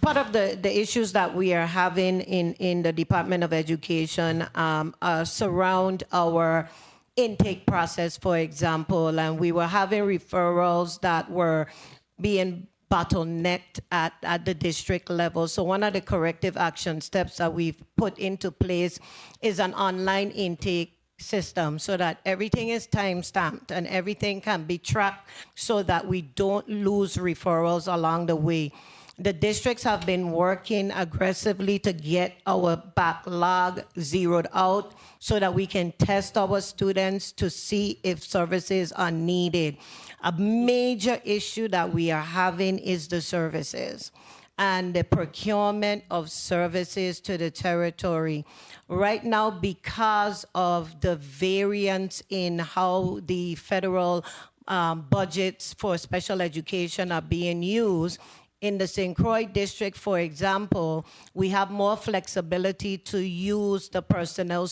part of the issues that we are having in the Department of Education surround our intake process, for example, and we were having referrals that were being bottlenecked at the district level. So one of the corrective action steps that we've put into place is an online intake system so that everything is time-stamped and everything can be tracked so that we don't lose referrals along the way. The districts have been working aggressively to get our backlog zeroed out so that we can test our students to see if services are needed. A major issue that we are having is the services and the procurement of services to the territory. Right now, because of the variance in how the federal budgets for special education are being used, in the St. Croix district, for example, we have more flexibility to use the personnel,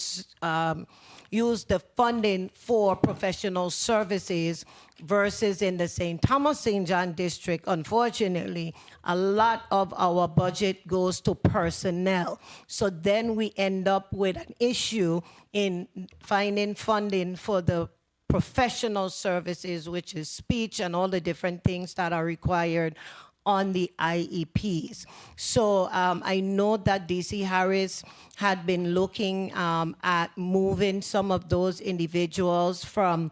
use the funding for professional services versus in the St. Thomas St. John district. Unfortunately, a lot of our budget goes to personnel. So then we end up with an issue in finding funding for the professional services, which is speech and all the different things that are required on the IEPs. So I know that DC Harris had been looking at moving some of those individuals from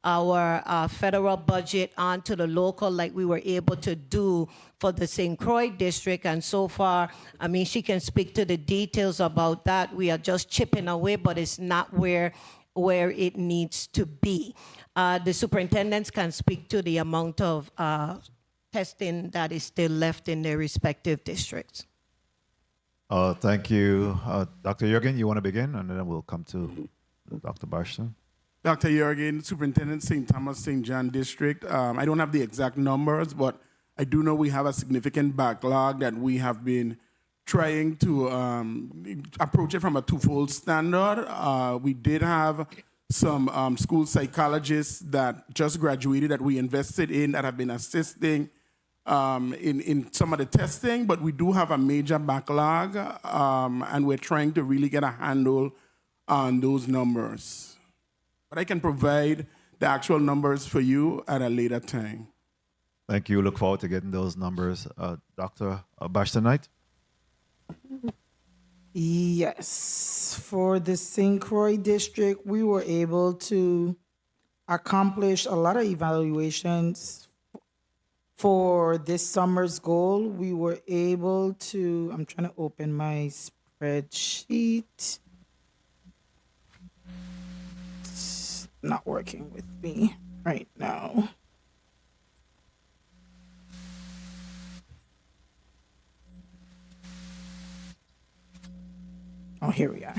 our federal budget onto the local, like we were able to do for the St. Croix district. And so far, I mean, she can speak to the details about that. We are just chipping away, but it's not where it needs to be. The superintendents can speak to the amount of testing that is still left in their respective districts. Thank you. Dr. Jurgen, you want to begin? And then we'll come to Dr. Barston. Dr. Jurgen, Superintendent St. Thomas St. John District. I don't have the exact numbers, but I do know we have a significant backlog that we have been trying to approach it from a twofold standard. We did have some school psychologists that just graduated that we invested in that have been assisting in some of the testing, but we do have a major backlog, and we're trying to really get a handle on those numbers. But I can provide the actual numbers for you at a later time. Thank you. Look forward to getting those numbers. Dr. Bashtonite? Yes, for the St. Croix district, we were able to accomplish a lot of evaluations for this summer's goal. We were able to, I'm trying to open my spreadsheet. It's not working with me right now. Oh, here we are.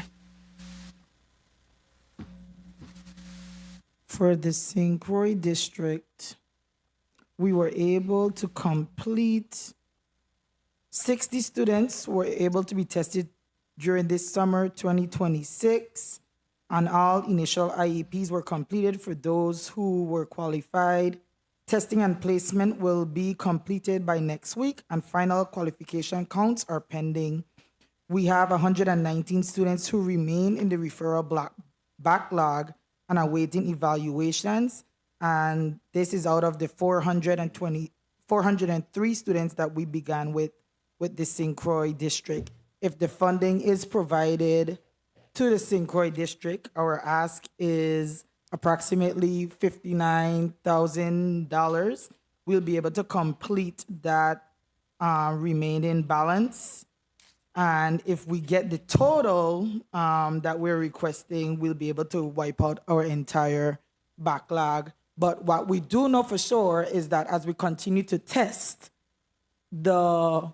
For the St. Croix district, we were able to complete 60 students were able to be tested during this summer 2026, and all initial IEPs were completed for those who were qualified. Testing and placement will be completed by next week, and final qualification counts are pending. We have 119 students who remain in the referral backlog and are awaiting evaluations. And this is out of the 403 students that we began with the St. Croix district. If the funding is provided to the St. Croix district, our ask is approximately $59,000. We'll be able to complete that remaining balance. And if we get the total that we're requesting, we'll be able to wipe out our entire backlog. But what we do know for sure is that as we continue to test, the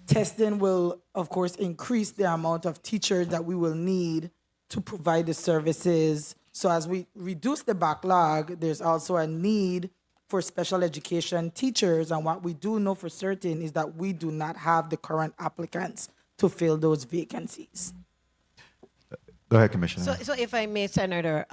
testing will, of course, increase the amount of teachers that we will need to provide the services. So as we reduce the backlog, there's also a need for special education teachers. And what we do know for certain is that we do not have the current applicants to fill those vacancies. Go ahead, Commissioner. So if I may, Senator,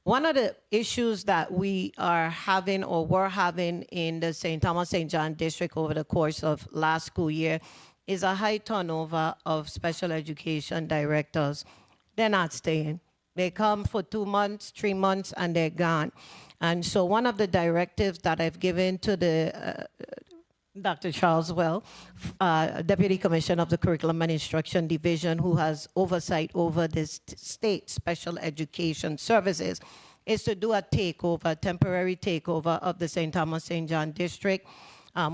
one of the issues that we are having or were having in the St. Thomas St. John district over the course of last school year is a high turnover of special education directors. They're not staying. They come for 2 months, 3 months, and they're gone. And so one of the directives that I've given to the Dr. Charles Well, Deputy Commissioner of the Curriculum and Instruction Division, who has oversight over this state special education services, is to do a takeover, temporary takeover of the St. Thomas St. John district,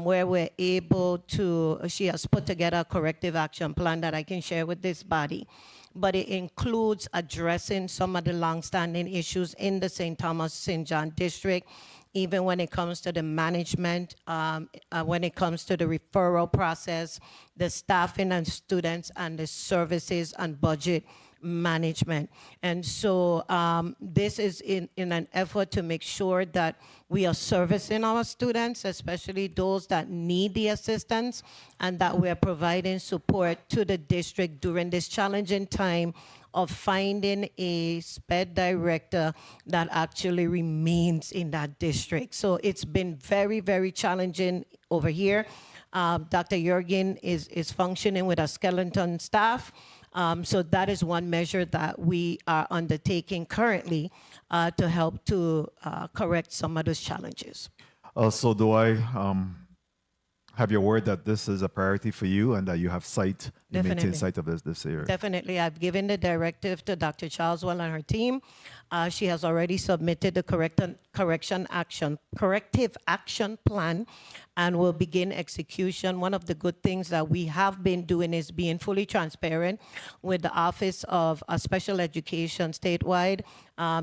where we're able to, she has put together a corrective action plan that I can share with this body. But it includes addressing some of the longstanding issues in the St. Thomas St. John district, even when it comes to the management, when it comes to the referral process, the staffing and students, and the services and budget management. And so this is in an effort to make sure that we are servicing our students, especially those that need the assistance, and that we're providing support to the district during this challenging time of finding a SPED director that actually remains in that district. So it's been very, very challenging over here. Dr. Jurgen is functioning with a skeleton staff. So that is one measure that we are undertaking currently to help to correct some of those challenges. Also, do I have your word that this is a priority for you and that you have sight, you maintain sight of this area? Definitely. I've given the directive to Dr. Charleswell and her team. She has already submitted the corrective action plan and will begin execution. One of the good things that we have been doing is being fully transparent with the Office of Special Education statewide.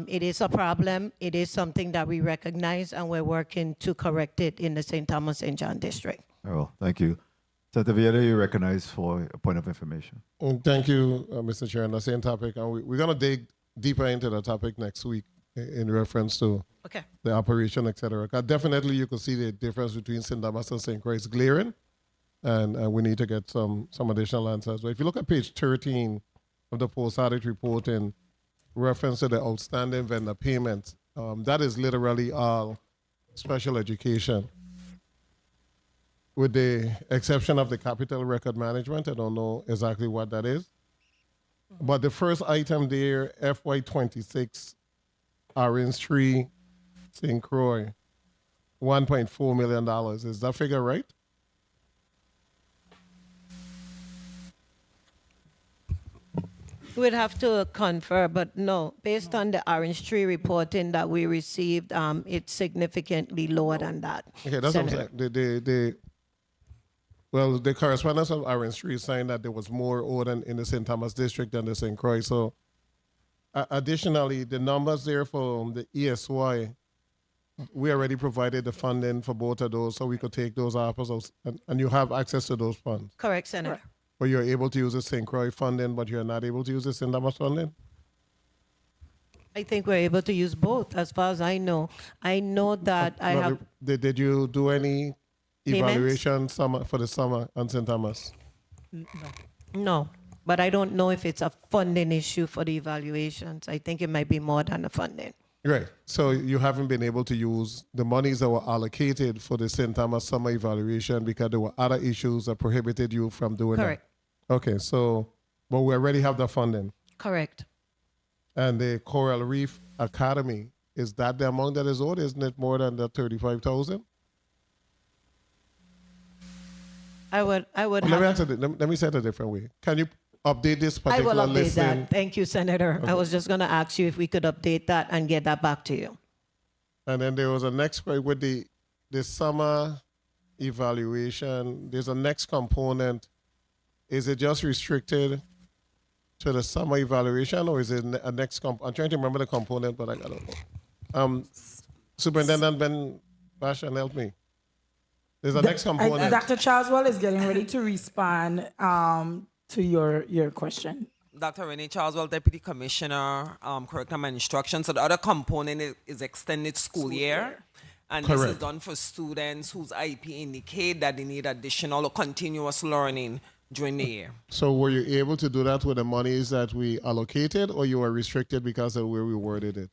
It is a problem. It is something that we recognize, and we're working to correct it in the St. Thomas St. John district. Oh, thank you. Senator Vieira, you're recognized for a point of information. Thank you, Mr. Chair. On the same topic, and we're going to dig deeper into the topic next week in reference to the operation, etc. Definitely, you could see the difference between St. Thomas and St. Croix is glaring. and we need to get some additional answers. But if you look at page 13 of the post-audit report in reference to the outstanding vendor payments, that is literally all special education. With the exception of the capital record management, I don't know exactly what that is. But the first item there, FY26, Orange Tree, St. Croix, $1.4 million. Is that figure right? We'd have to confer, but no, based on the Orange Tree reporting that we received, it's significantly lower than that. Okay, that's what Senator. I'm saying. The correspondence of Orange Tree is saying that there was more owed in the St. Thomas district than the St. Croix. So, additionally, the numbers there for the ESY, we already provided the funding for both of those, so we could take those offers, and you have access to those funds. Correct, Senator. But you're able to use the St. Croix funding, but you're not able to use the St. Thomas funding? I think we're able to use both, as far as I know. I know that I have Did you do any Payments? evaluation for the summer on St. Thomas? no, but I don't know if it's a funding issue for the evaluations. I think it might be more than a funding. Right. So you haven't been able to use the monies that were allocated for the St. Thomas summer evaluation because there were other issues that prohibited you from doing Correct. that. Okay. So, but we already have the funding. Correct. And the Coral Reef Academy, is that the amount that is owed? Isn't it more than the 35,000? I would Let me say it a different way. Can you update this I particular will update listing? that. Thank you, Senator. I was just going to ask you if we could update that and get that back to you. And then there was a next with the summer evaluation. There's a next component. Is it just restricted to the summer evaluation, or is it a next I'm trying to remember the component, but I don't know. Superintendent Ben Bashan, help me. There's a next component. Dr. Charleswell is getting ready to respond to your question. Dr. Renee Charleswell, Deputy Commissioner, correcting my instructions. So the other component is extended school year. And this is Correct. done for students whose IEP indicate that they need additional or continuous learning during the year. So were you able to do that with the monies that we allocated, or you were restricted because of where we worded it?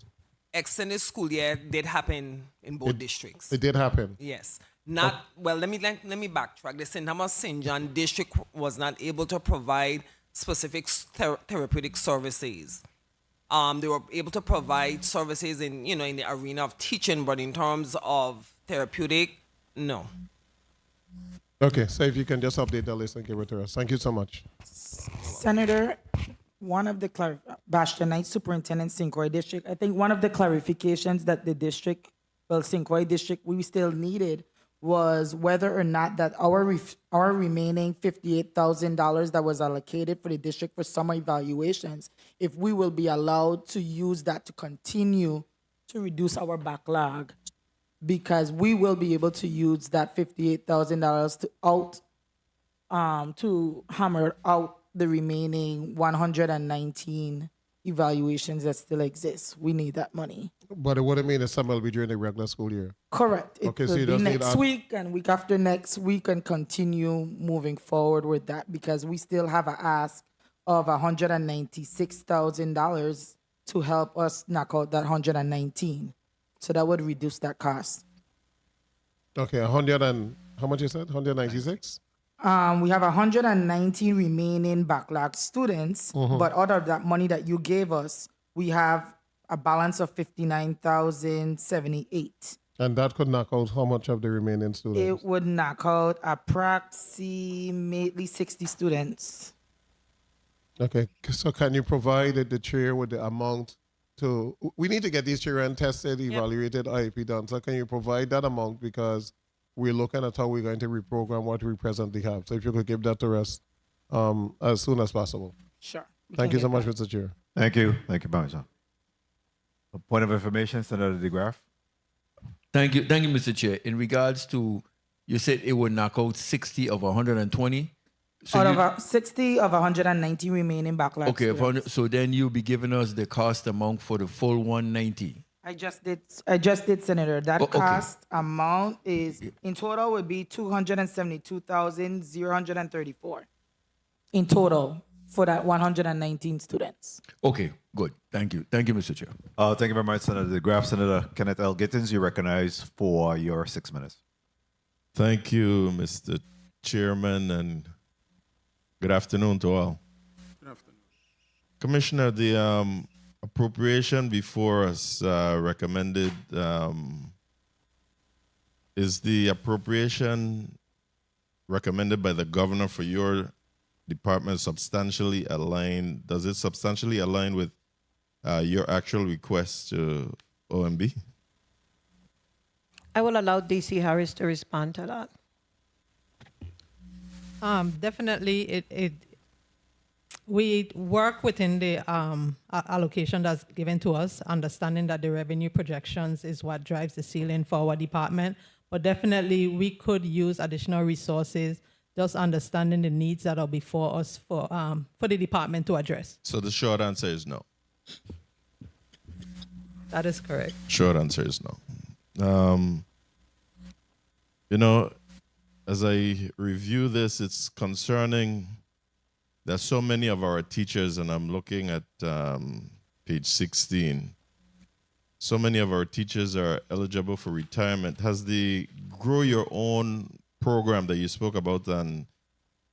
Extended school year did happen in both districts. It did happen. Yes. Not well. Let me backtrack. The St. Thomas St. John district was not able to provide specific therapeutic services. They were able to provide services in the arena of teaching, but in terms of therapeutic, no. Okay, so if you can just update the list and give it to us. Thank you so much. Senator, one of the Bastionite Superintendent St. Croix District, I think one of the clarifications that the district, St. Croix District, we still needed was whether or not that our remaining $58,000 that was allocated for the district for summer evaluations, if we will be allowed to use that to continue to reduce our backlog, because we will be able to use that $58,000 to hammer out the remaining 119 evaluations that still exist. We need that money. But it wouldn't mean the summer will be during the regular school year. Correct. It Okay, so will you be just need next week and week after next week and continue moving forward with that, because we still have an ask of $196,000 to help us knock out that 119. So that would reduce that cost. Okay, 100 and how much you said? 196? We have 119 remaining backlog students, but out of that money that you gave us, we have a balance of 59,078. And that could knock out how much of the remaining students? It would knock out approximately 60 students. Okay, so can you provide the chair with the amount to, we need to get these children tested, evaluated, IEP done. So can you provide that amount, because we're looking at how we're going to reprogram what we presently have. So if you could give that to us as soon as possible. Sure. Thank you so much, Mr. Chair. Thank you. Thank you, Banja. A point of information, Senator DeGraff. Thank you, Mr. Chair. In regards to, you said it would knock out 60 of 120. So Out of 60 of 190 remaining backlog okay, students. so then you'll be giving us the cost amount for the full 190. I just did, Senator. That okay. cost amount is, in total, would be 272,034 in total for that 119 students. Okay, good. Thank you. Thank you, Mr. Chair. Thank you very much, Senator DeGraff. Senator Kenneth L. Gittins, you recognize for your 6 minutes. Thank you, Mr. Chairman, and good afternoon to all. Good afternoon. Commissioner, the appropriation before us recommended, is the appropriation recommended by the governor for your department substantially aligned? Does it substantially align with your actual request to OMB? I will allow DC Harris to respond to that. Definitely, we work within the allocation that's given to us, understanding that the revenue projections is what drives the ceiling for our department. But definitely, we could use additional resources, just understanding the needs that are before us for the department to address. So the short answer is no. That is correct. Short answer is no. You know, as I review this, it's concerning that so many of our teachers, and I'm looking at page 16, so many of our teachers are eligible for retirement. Has the Grow Your Own program that you spoke about on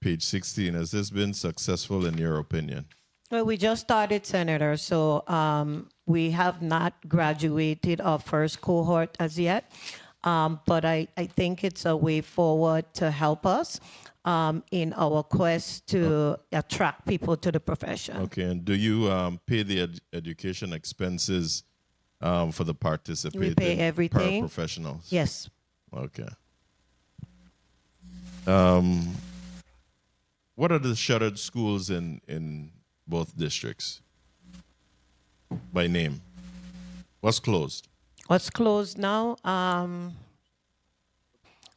page 16, has this been successful in your opinion? Well, we just started, Senator, so we have not graduated our first cohort as yet. But I think it's a way forward to help us in our quest to attract people to the profession. Okay, and do you pay the education expenses for the participating We pay everything. paraprofessionals? Yes. Okay. What are the shuttered schools in both districts by name? What's closed? What's closed now?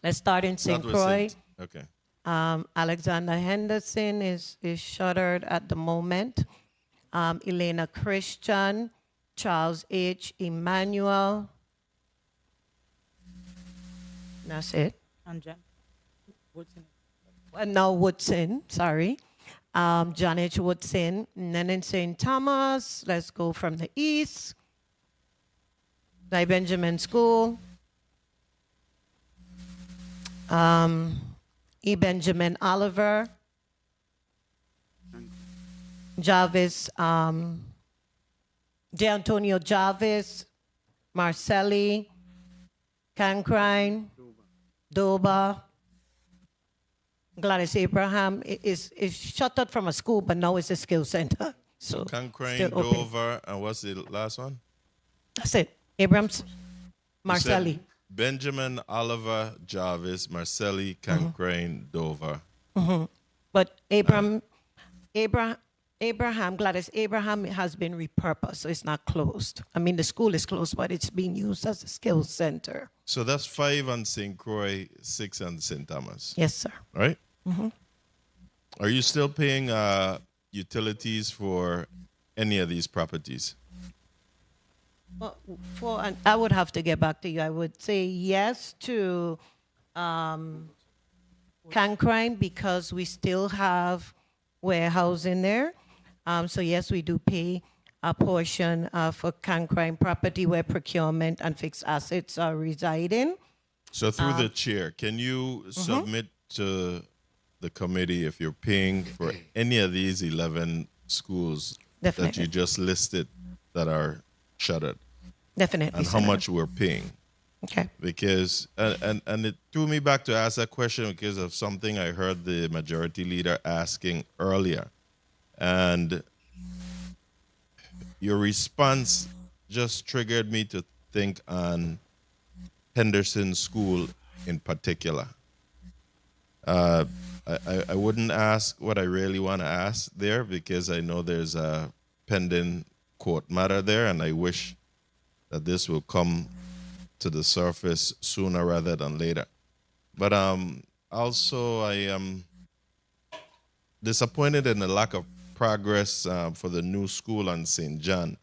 Let's start in St. That was Croix. it. Okay. Alexander Henderson is shuttered at the moment. Elena Christian, Charles H. Emmanuel. That's it. No, Woodson, sorry. John H. Woodson. And then in St. Thomas, let's go from the east. Guy Benjamin School. E. Benjamin Oliver. Jarvis, J. Antonio Jarvis, Marcelli, Cancrine, Doba, Gladys Abraham is shuttered from a school, but now it's a skill center. So Cancrine, still open. Dover, and what's the last one? That's it. Abrams, You Marcelli. said Benjamin, Oliver, Jarvis, Marcelli, Cancrine, Dover. But Gladys Abraham has been repurposed, so it's not closed. I mean, the school is closed, but it's being used as a skills center. So that's 5 on St. Croix, 6 on St. Thomas. Yes, sir. Right? Are you still paying utilities for any of these properties? Well, I would have to get back to you. I would say yes to Cancrine because we still have warehouse in there. So yes, we do pay a portion for Cancrine property where procurement and fixed assets are residing. So through the chair, can you submit to the committee if you're paying for any of these 11 schools that Definitely. you just listed that are shuttered? Definitely. And how Senator. much we're paying? Okay. Because, and it threw me back to ask that question because of something I heard the majority leader asking earlier. And your response just triggered me to think on Henderson School in particular. I wouldn't ask what I really want to ask there because I know there's a pending court matter there, and I wish that this will come to the surface sooner rather than later. But also, I am disappointed in the lack of progress for the new school on St. John.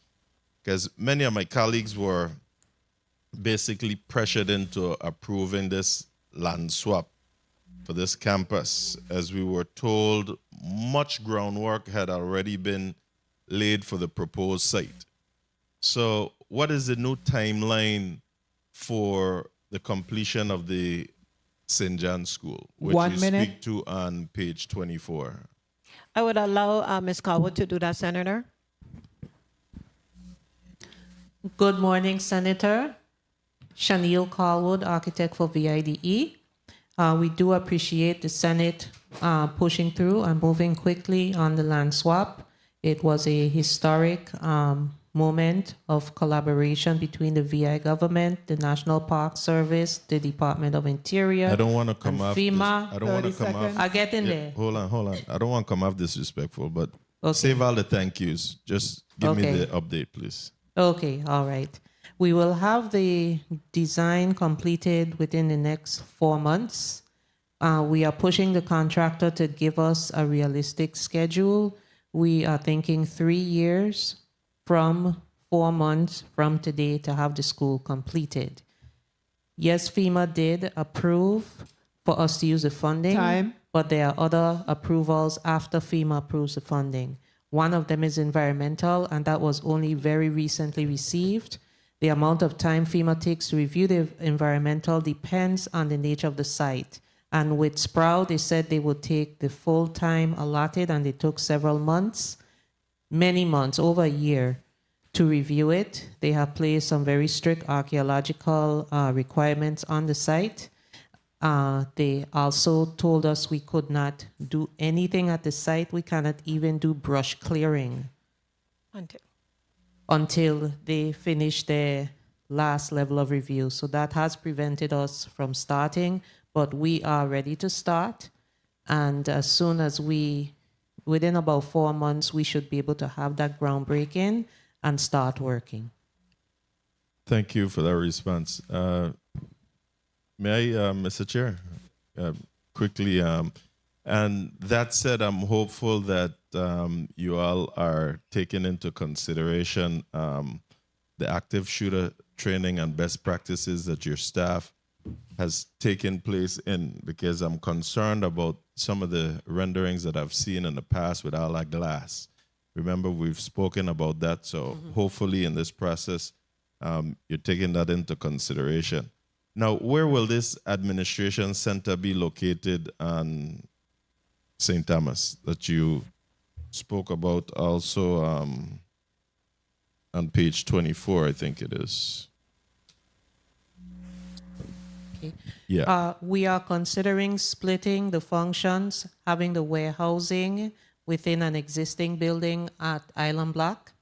because many of my colleagues were basically pressured into approving this land swap for this campus, as we were told much groundwork had already been laid for the proposed site. So what is the new timeline for the completion of the St. John School, which 1 you minute. speak to on page 24? I would allow Ms. Calwood to do that, Senator. Good morning, Senator. Shaniel Carlwood, architect for VIDE. We do appreciate the Senate pushing through and moving quickly on the land swap. It was a historic moment of collaboration between the VI government, the National Park Service, the Department of Interior. I don't want to come and off. FEMA. I don't want to come off. I'll get in Yeah, there. Hold on. I don't want to come off disrespectful, but Okay. save all the thank yous. Just give me Okay. the update, please. Okay, all right. We will have the design completed within the next 4 months. We are pushing the contractor to give us a realistic schedule. We are thinking 3 years from 4 months from today to have the school completed. Yes, FEMA did approve for us to use the funding. Time. But there are other approvals after FEMA approves the funding. One of them is environmental, and that was only very recently received. The amount of time FEMA takes to review the environmental depends on the nature of the site. And with Sprout, they said they would take the full time allotted, and it took several months, many months, over a year, to review it. They have placed some very strict archaeological requirements on the site. They also told us we could not do anything at the site. We cannot even do brush clearing until they finish their last level of review. So that has prevented us from starting, but we are ready to start. And as soon as within about 4 months, we should be able to have that groundbreaking and start working. Thank you for that response. May I, Mr. Chair, quickly, and that said, I'm hopeful that you all are taking into consideration the active shooter training and best practices that your staff has taken place in, because I'm concerned about some of the renderings that I've seen in the past with all that glass. Remember, we've spoken about that, so hopefully in this process, you're taking that into consideration. Now, where will this administration center be located on St. Thomas that you spoke about also on page 24, I think it is? Okay. Yeah. We are considering splitting the functions, having the warehousing within an existing building at Island Block,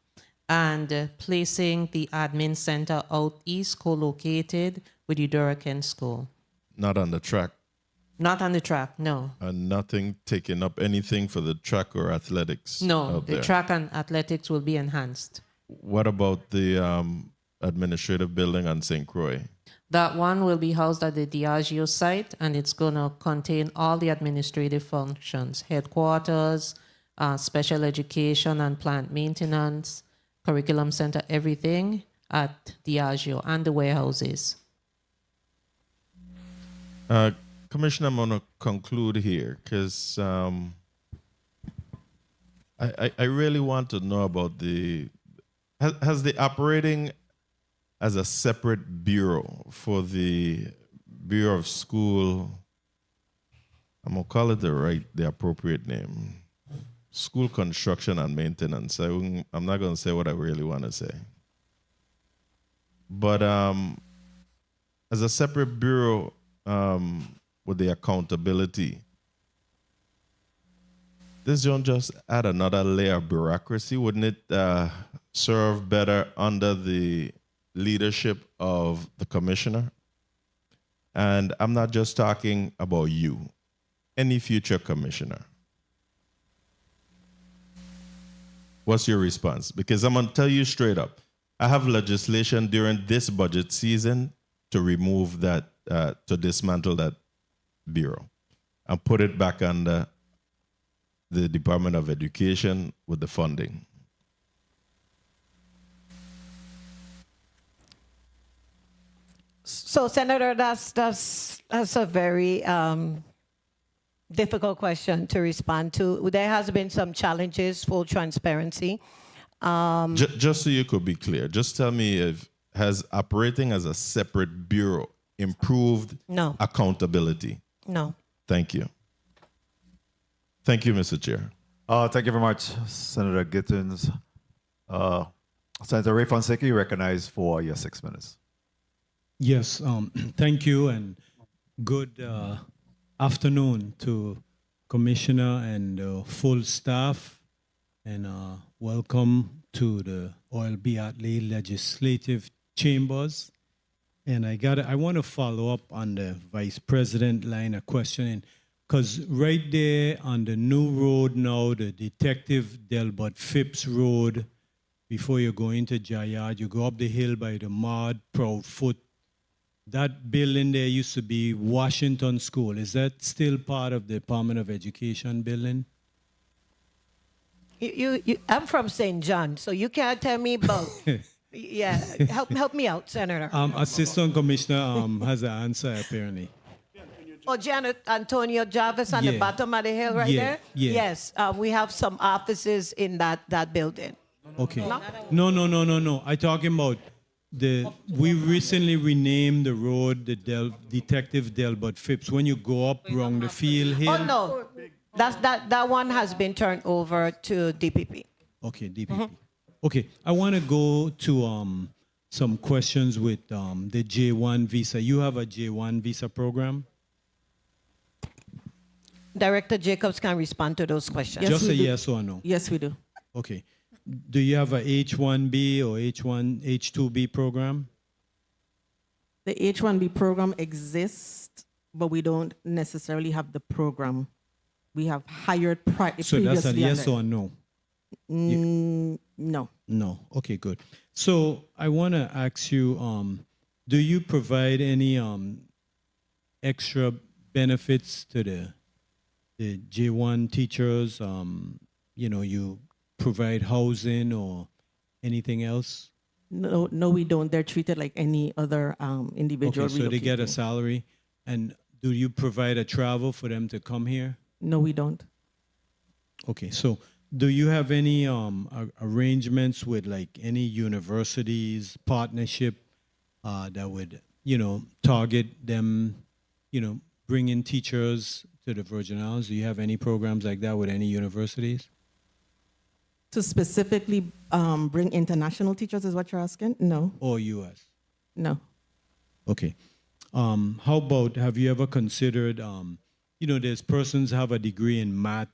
and placing the admin center out east, co-located with Eudora Kent School. Not on the track. Not on the track, no. And nothing taking up anything for the track or athletics. No, out the there. track and athletics will be enhanced. What about the administrative building on St. Croix? That one will be housed at the Diageo site, and it's going to contain all the administrative functions, headquarters, special education and plant maintenance, curriculum center, everything at Diageo, and the warehouses. Commissioner, I'm going to conclude here because I really want to know about has the operating as a separate bureau for the Bureau of School, I'm going to call it the appropriate name, School Construction and Maintenance. I'm not going to say what I really want to say. But as a separate bureau, with the accountability, this don't just add another layer of bureaucracy. Wouldn't it serve better under the leadership of the commissioner? And I'm not just talking about you, any future commissioner. What's your response? Because I'm going to tell you straight up, I have legislation during this budget season to remove that, to dismantle that bureau and put it back under the Department of Education with the funding. So, Senator, that's a very difficult question to respond to. There has been some challenges, full transparency. Just so you could be clear, just tell me if has operating as a separate bureau improved No. accountability? No. Thank you. Thank you, Mr. Chair. Thank you very much, Senator Gittins. Senator Ray Fonseca, you recognized for your 6 minutes. Yes, thank you, and good afternoon to Commissioner and full staff, and welcome to the Earle B. Ottley Legislative Chambers. And I want to follow up on the Vice President line of questioning, because right there on the new road now, the Detective Delbert Phipps Road, before you go into Jayad, you go up the hill by the Maud Proudfoot. That building there used to be Washington School. Is that still part of the Department of Education building? I'm from St. John, so you can't tell me about. Yeah, help me out, Senator. Assistant Commissioner has an answer apparently. Oh, Janet Antonio Jarvis on the Yeah. bottom of the hill right Yeah, there? yeah. Yes, we have some offices in that building. Okay. No. I'm talking about we recently renamed the road the Detective Delbert Phipps. When you go up around the field hill. Oh, no. That one has been turned over to DPP. Okay, DPP. Okay, I want to go to some questions with the J1 visa. You have a J1 visa program? Director Jacobs can respond to those questions. Just a yes or no. Yes, we do. Okay. Do you have a H1B or H2B program? The H1B program exists, but we don't necessarily have the program. We have hired So that's a previously yes under- or no? No. No. Okay, good. So I want to ask you, do you provide any extra benefits to the J1 teachers? You provide housing or anything else? No, we don't. They're treated like any other individual. Okay, so they get a relocating. salary. And do you provide a travel for them to come here? No, we don't. Okay, so do you have any arrangements with like any universities, partnership that would, target them, bring in teachers to the Virgin Islands? Do you have any programs like that with any universities? To specifically bring international teachers is what you're asking? No. Or U.S.? No. Okay. How about, have you ever considered, there's persons have a degree in math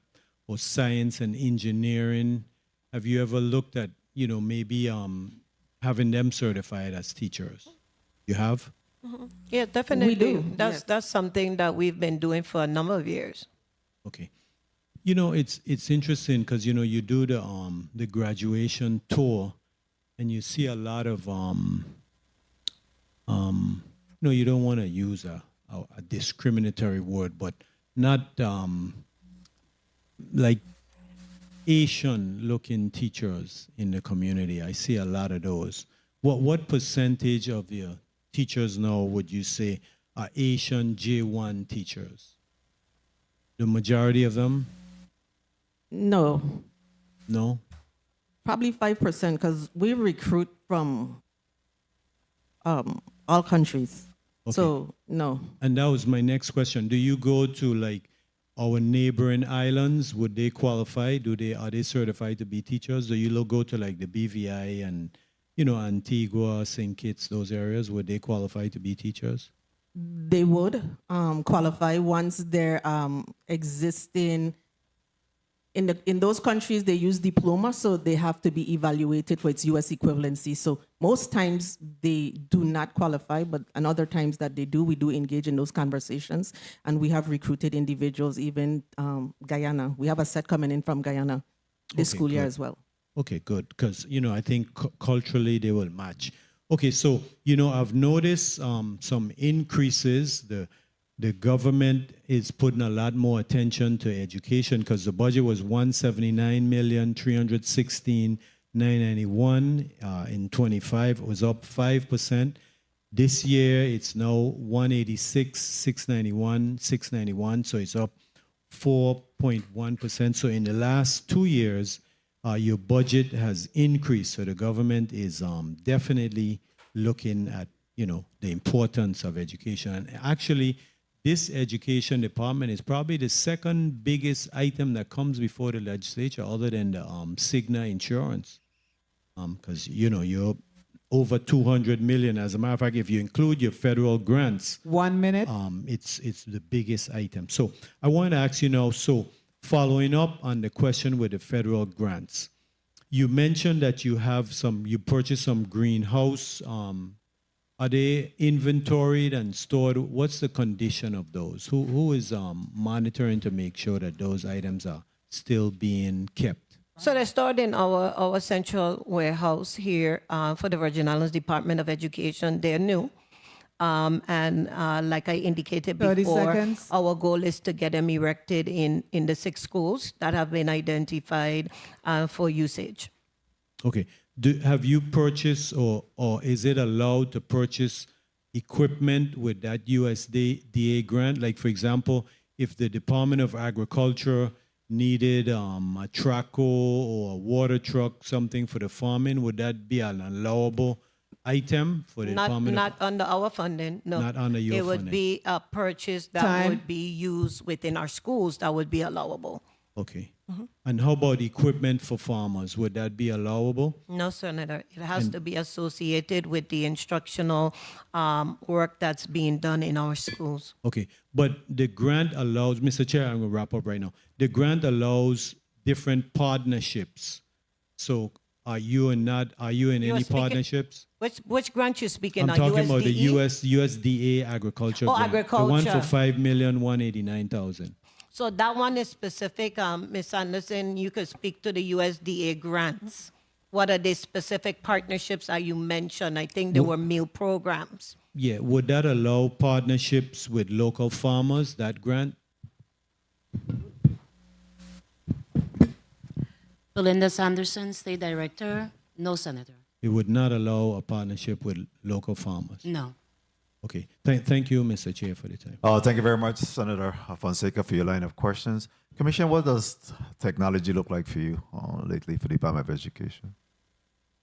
or science and engineering. Have you ever looked at, maybe having them certified as teachers? You have? Yeah, definitely. We do, That's something that we've been doing for a number of years. Okay. It's interesting because, you do the graduation tour and you see a lot of, you don't want to use a discriminatory word, but not like Asian-looking teachers in the community. I see a lot of those. What percentage of your teachers now would you say are Asian J1 teachers? The majority of them? No. No? Probably 5% because we recruit from all countries. Okay. So, no. And that was my next question. Do you go to like our neighboring islands? Would they qualify? Are they certified to be teachers? Do you go to like the BVI and, Antigua, St. Kitts, those areas? Would they qualify to be teachers? They would qualify once they're existing. In those countries, they use diploma, so they have to be evaluated for its U.S. equivalency. So most times they do not qualify, but and other times that they do, we do engage in those conversations. And we have recruited individuals, even Guyana. We have a set coming in from Guyana this Okay, school year good. as well. Okay, good. Because, I think culturally they will match. Okay, so, I've noticed some increases. The government is putting a lot more attention to education because the budget was $179,316,991 in 25. It was up 5%. This year, it's now 186, 691, so it's up 4.1%. So in the last 2 years, your budget has increased. So the government is definitely looking at, the importance of education. And actually, this education department is probably the second biggest item that comes before the legislature, other than the Cigna insurance. Because, you're over 200 million. As a matter of fact, if you include your federal grants, 1 minute. it's the biggest item. So I want to ask you now, so following up on the question with the federal grants, you mentioned that you purchased some greenhouse. Are they inventoried and stored? What's the condition of those? Who is monitoring to make sure that those items are still being kept? So they're stored in our central warehouse here for the Virgin Islands Department of Education. They're new. And like I indicated 30 before, seconds. our goal is to get them erected in the 6 schools that have been identified for usage. Okay. Have you purchased or is it allowed to purchase equipment with that USDA grant? Like, for example, if the Department of Agriculture needed a traco or a water truck, something for the farming, would that be an allowable item for the Department? Not under our funding, no. Not under your It would funding. be a purchase that Time. would be used within our schools that would be allowable. Okay. And how about equipment for farmers? Would that be allowable? No, Senator. It has to be associated with the instructional work that's being done in our schools. Okay. But the grant allows, Mr. Chair, I'm going to wrap up right now. The grant allows different partnerships. So are you in any speaking- partnerships? Which grant you speaking I'm on? talking about the USDE? USDA agriculture Oh, grant. The one for agriculture. 5,189,000. So that one is specific. Ms. Anderson, you could speak to the USDA grants. What are the specific partnerships that you mentioned? I think there were meal programs. Yeah, would that allow partnerships with local farmers, that grant? Belinda Sanderson, State Director. No, Senator. It would not allow a partnership with local farmers. No. Okay. Thank you, Mr. Chair, for the time. Thank you very much, Senator Fonseca, for your line of questions. Commissioner, what does technology look like for you lately for the Department of Education?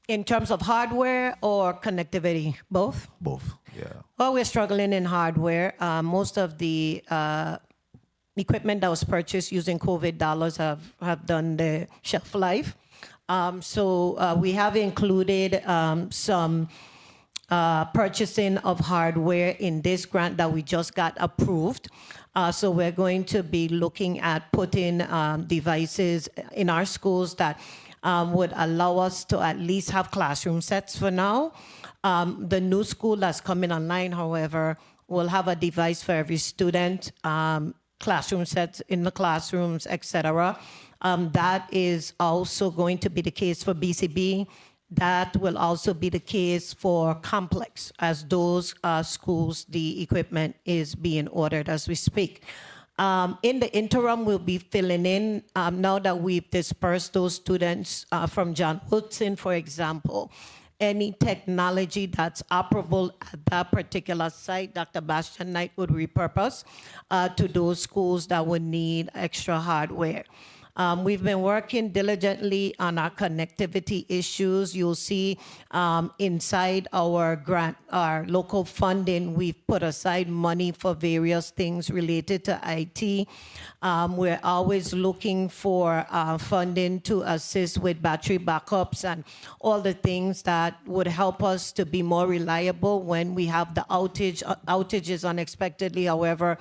In terms of hardware or connectivity? Both? Both, yeah. Well, we're struggling in hardware. Most of the equipment that was purchased using COVID dollars have done the shelf life. So we have included some purchasing of hardware in this grant that we just got approved. So we're going to be looking at putting devices in our schools that would allow us to at least have classroom sets for now. The new school that's coming online, however, will have a device for every student, classroom sets in the classrooms, etc. That is also going to be the case for BCB. That will also be the case for Complex, as those schools, the equipment is being ordered as we speak. In the interim, we'll be filling in, now that we've dispersed those students from John Woodson, for example, any technology that's operable at that particular site, Dr. Bastian Knight would repurpose to those schools that would need extra hardware. We've been working diligently on our connectivity issues. You'll see inside our grant, our local funding, we've put aside money for various things related to IT. We're always looking for funding to assist with battery backups and all the things that would help us to be more reliable when we have the outages unexpectedly. However,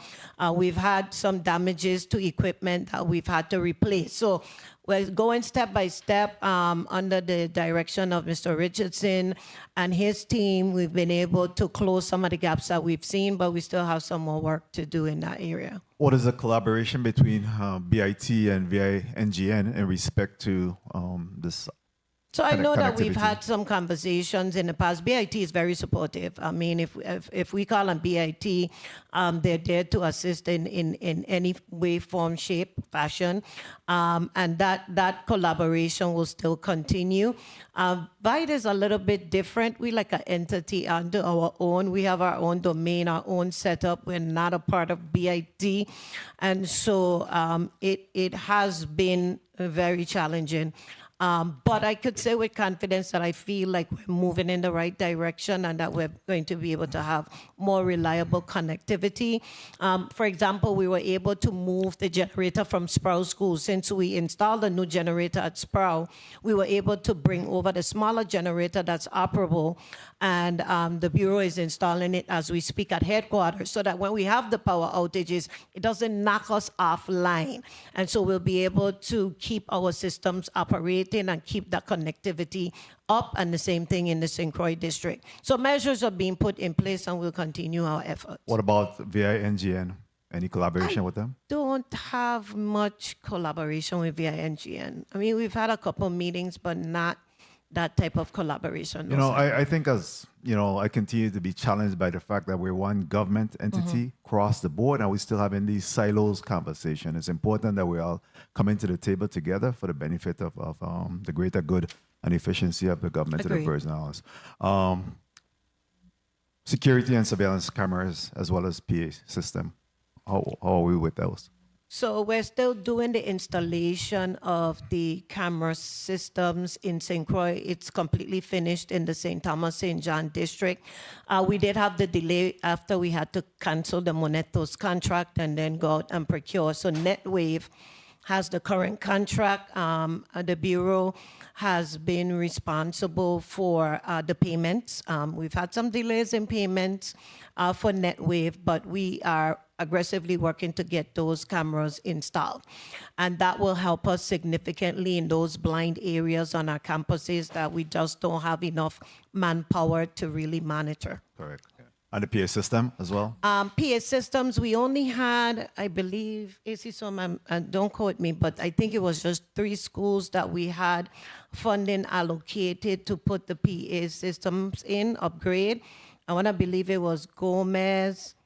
we've had some damages to equipment that we've had to replace. So we're going step by step under the direction of Mr. Richardson and his team. We've been able to close some of the gaps that we've seen, but we still have some more work to do in that area. What is the collaboration between BIT and VINGN in respect to this So I know that we've connectivity. had some conversations in the past. BIT is very supportive. I mean, if we call on BIT, they're there to assist in any way, form, shape, fashion, and that collaboration will still continue. VITE is a little bit different. We like an entity under our own. We have our own domain, our own setup. We're not a part of BIT, and so it has been very challenging. But I could say with confidence that I feel like we're moving in the right direction and that we're going to be able to have more reliable connectivity. For example, we were able to move the generator from Sproul School. Since we installed a new generator at Sproul, we were able to bring over the smaller generator that's operable, and the Bureau is installing it as we speak at headquarters so that when we have the power outages, it doesn't knock us offline. And so we'll be able to keep our systems operating and keep that connectivity up, and the same thing in the St. Croix district. So measures are being put in place and we'll continue our efforts. What about VINGN? Any collaboration with them? Don't have much collaboration with VINGN. I mean, we've had a couple meetings, but not that type of collaboration. You know, I think as, you know, I continue to be challenged by the fact that we're one government entity across the board and we're still having these silos conversation. It's important that we all coming to the table together for the benefit of the greater good and efficiency of the government of the Virgin Islands. Security and surveillance cameras as well as PA system. How are we with those? So we're still doing the installation of the camera systems in St. Croix. It's completely finished in the St. Thomas, St. John district. We did have the delay after we had to cancel the Monetos contract and then go out and procure. So NetWave has the current contract. The Bureau has been responsible for the payments. We've had some delays in payments for NetWave, but we are aggressively working to get those cameras installed. And that will help us significantly in those blind areas on our campuses that we just don't have enough manpower to really monitor. Correct. And the PA system as well? PA systems, we only had, I believe, don't quote me, but I think it was just 3 schools that we had funding allocated to put the PA systems in, upgrade. I want to believe it was Gomez.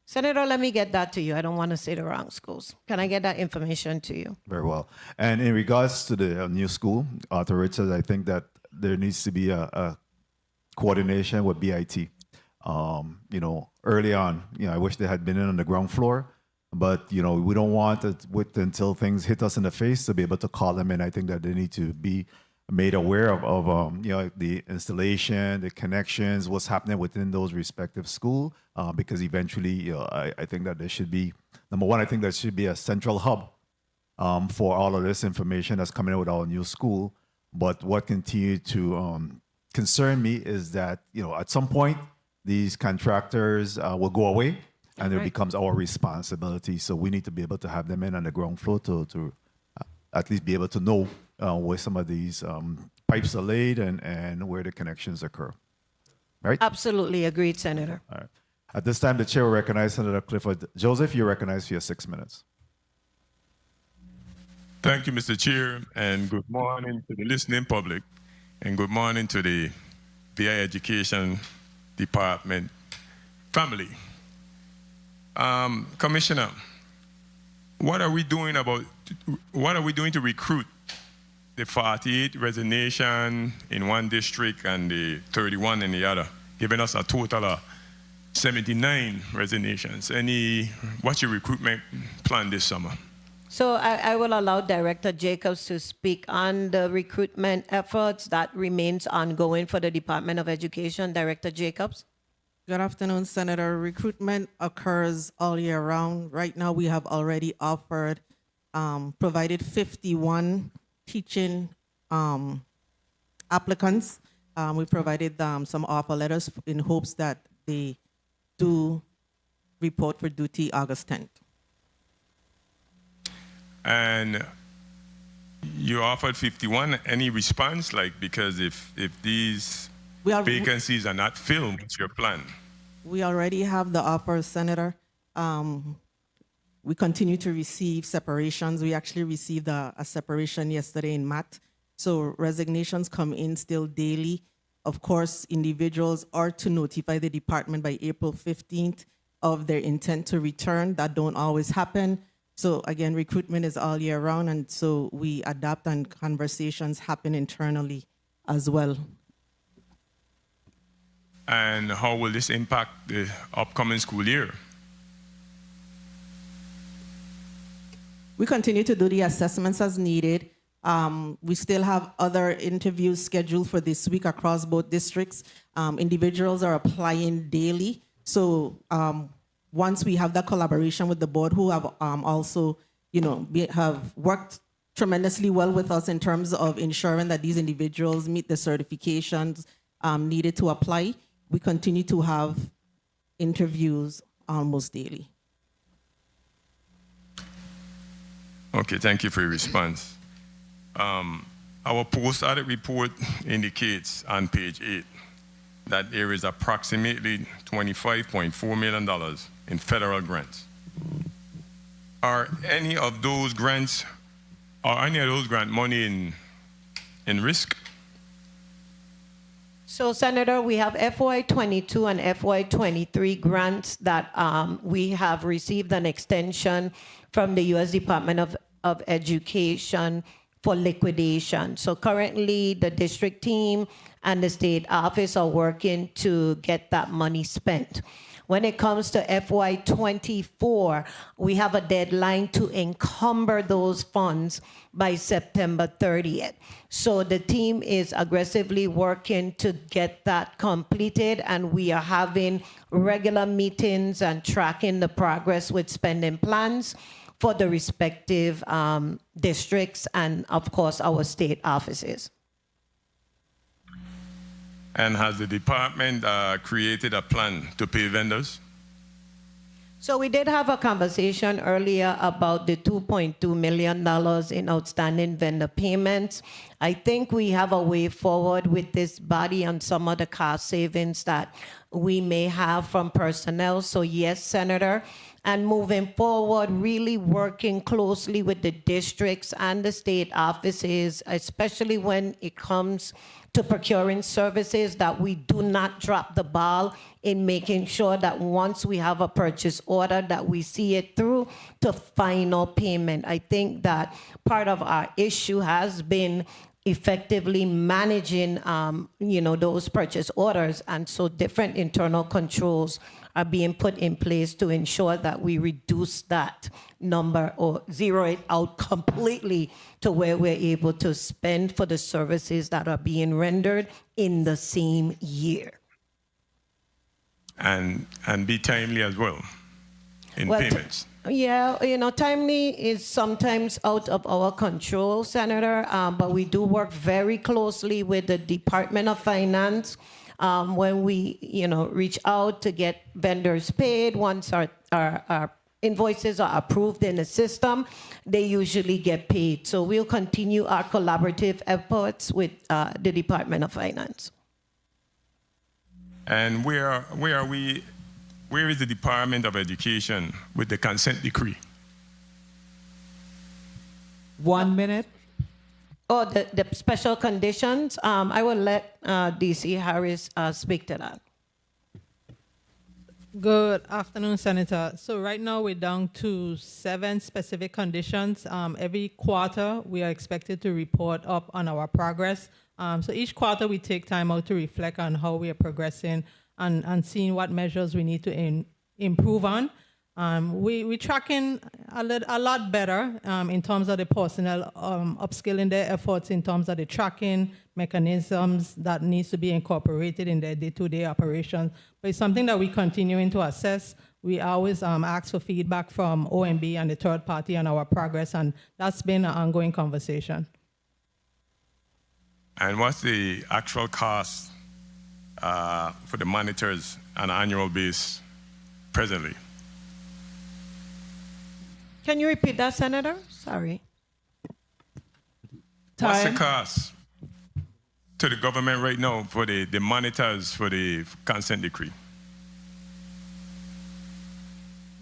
Senator, let me get that to you. I don't want to say the wrong schools. Can I get that information to you? Very well. And in regards to the new school, Arthur Richards, I think that there needs to be a coordination with BIT. You know, early on, you know, I wish they had been in on the ground floor, but, you know, we don't want to wait until things hit us in the face to be able to call them in. I think that they need to be made aware of you know, the installation, the connections, what's happening within those respective schools, because eventually, you know, I think that there should be, number one, I think there should be a central hub for all of this information that's coming out with our new school. But what continued to concern me is that, you know, at some point, these contractors will go away and it becomes our responsibility. So we need to be able to have them in on the ground floor to at least be able to know where some of these pipes are laid and where the connections occur. Right? Absolutely agreed, Senator. All right. At this time, the chair will recognize Senator Clifford Joseph. You're recognized for your 6 minutes. Thank you, Mr. Chair, and good morning to the listening public, and good morning to the VI Education Department family. Commissioner, what are we doing to recruit the 48 resignation in one district and the 31 in the other, giving us a total of 79 resignations? What's your recruitment plan this summer? So I will allow Director Jacobs to speak on the recruitment efforts that remains ongoing for the Department of Education. Director Jacobs. Good afternoon, Senator. Recruitment occurs all year round. Right now, we have already offered, provided 51 teaching applicants. We provided them some offer letters in hopes that they do report for duty August 10th. And you offered 51. Any response? Like, because if these vacancies are not filled, what's your plan? We already have the offer, Senator. We continue to receive separations. We actually received a separation yesterday in math. So resignations come in still daily. Of course, individuals are to notify the department by April 15th of their intent to return. That don't always happen. So again, recruitment is all year round, and so we adapt and conversations happen internally as well. And how will this impact the upcoming school year? We continue to do the assessments as needed. We still have other interviews scheduled for this week across both districts. Individuals are applying daily. So once we have that collaboration with the board, who have also, have worked tremendously well with us in terms of ensuring that these individuals meet the certifications needed to apply, we continue to have interviews almost daily. Okay, thank you for your response. Our post-audit report indicates on page 8 that there is approximately $25.4 million in federal grants. Are any of those grant money in risk? So, Senator, we have FY22 and FY23 grants that we have received an extension from the U.S. Department of Education for liquidation. So currently, the district team and the state office are working to get that money spent. When it comes to FY24, we have a deadline to encumber those funds by September 30th. So the team is aggressively working to get that completed, and we are having regular meetings and tracking the progress with spending plans for the respective districts and, of course, our state offices. And has the department created a plan to pay vendors? So we did have a conversation earlier about the $2.2 million in outstanding vendor payments. I think we have a way forward with this body on some of the cost savings that we may have from personnel. So yes, Senator. And moving forward, really working closely with the districts and the state offices, especially when it comes to procuring services, that we do not drop the ball in making sure that once we have a purchase order, that we see it through to final payment. I think that part of our issue has been effectively managing, those purchase orders, and so different internal controls are being put in place to ensure that we reduce that number or zero it out completely to where we're able to spend for the services that are being rendered in the same year. And be timely as well in payments. Timely is sometimes out of our control, Senator, but we do work very closely with the Department of Finance when we, reach out to get vendors paid. Once our invoices are approved in the system, they usually get paid. So we'll continue our collaborative efforts with the Department of Finance. And where is the Department of Education with the consent decree? 1 minute. Oh, the special conditions. I will let DC Harris speak to that. Good afternoon, Senator. So right now we're down to 7 specific conditions. Every quarter we are expected to report up on our progress. So each quarter we take time out to reflect on how we are progressing and seeing what measures we need to improve on. We're tracking a lot better in terms of the personnel upskilling their efforts, in terms of the tracking mechanisms that needs to be incorporated in their day-to-day operations. But it's something that we're continuing to assess. We always ask for feedback from OMB and the third party on our progress, and that's been an ongoing conversation. And what's the actual cost for the monitors on an annual basis presently? Can you repeat that, Senator? Sorry. What's the cost to the government right now for the monitors for the consent decree?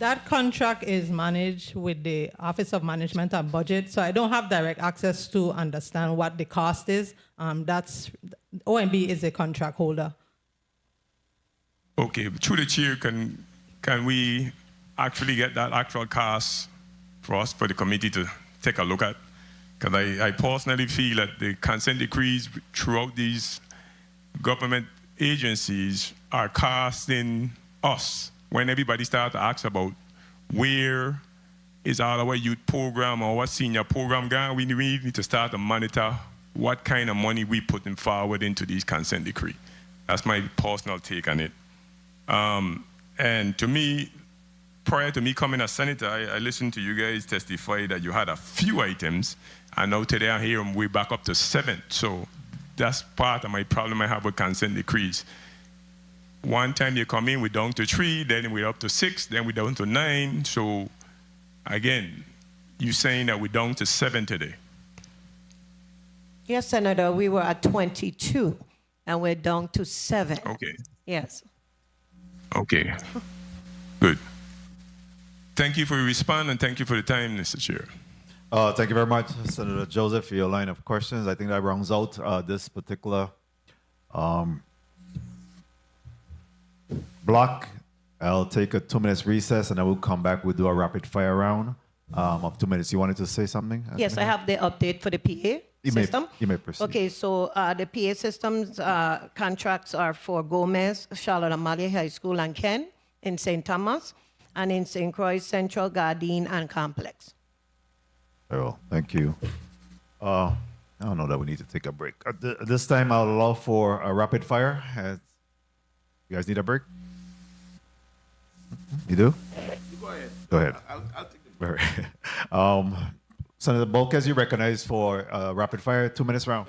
That contract is managed with the Office of Management and Budget, so I don't have direct access to understand what the cost is. That's OMB is a contract holder. Okay, through the chair, can we actually get that actual cost for us, for the committee to take a look at? Because I personally feel that the consent decrees throughout these government agencies are costing us. When everybody starts to ask about where is all our youth program or what senior program going, we really need to start to monitor what kind of money we putting forward into these consent decree. That's my personal take on it. And to me, prior to me coming as senator, I listened to you guys testify that you had a few items, and now today I hear we're back up to 7. So that's part of my problem I have with consent decrees. One time you come in, we're down to 3, then we're up to 6, then we're down to 9. So again, you're saying that we're down to 7 today. Yes, Senator, we were at 22, and we're down to 7. Okay. Yes. Okay. Good. Thank you for your response, and thank you for the time, Mr. Chair. Thank you very much, Senator Joseph, for your line of questions. I think that rounds out this particular block. I'll take a 2-minute recess, and then we'll come back. We'll do a rapid fire round of 2 minutes. You wanted to say something? Yes, I have the update for the PA system. You may proceed. Okay, so the PA systems contracts are for Gomez, Charlotte Amalie High School, and Ken in St. Thomas, and in St. Croix Central, Gardine, and Complex. Very well, thank you. I don't know that we need to take a break. At this time, I'll allow for a rapid fire. You guys need a break? You do? Go ahead. Go ahead. I'll take the All right. Senator Bolkes, you recognize for rapid fire 2 minutes round.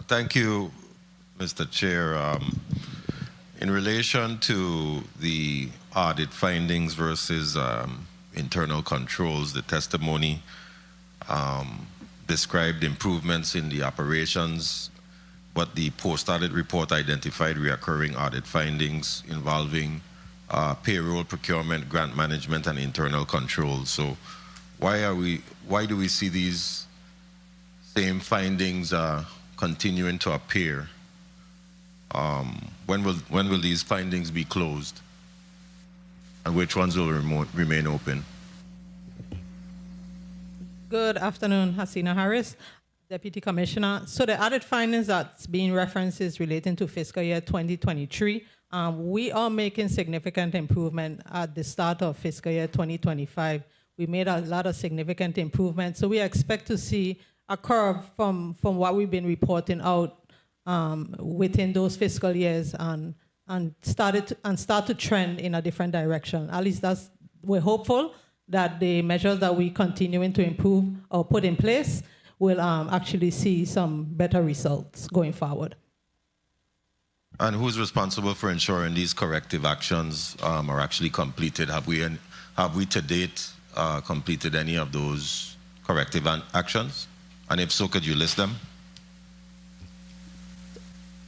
Thank you, Mr. Chair. In relation to the audit findings versus internal controls, the testimony described improvements in the operations, but the post-audit report identified recurring audit findings involving payroll, procurement, grant management, and internal controls. So why do we see these same findings continuing to appear? When will these findings be closed? And which ones will remain open? Good afternoon, Hasina Harris, Deputy Commissioner. So the audit findings that's being referenced is relating to fiscal year 2023. We are making significant improvement at the start of fiscal year 2025. We made a lot of significant improvements. So we expect to see a curve from what we've been reporting out within those fiscal years and start to trend in a different direction. At least we're hopeful that the measures that we continuing to improve or put in place will actually see some better results going forward. And who's responsible for ensuring these corrective actions are actually completed? Have we to date completed any of those corrective actions? And if so, could you list them?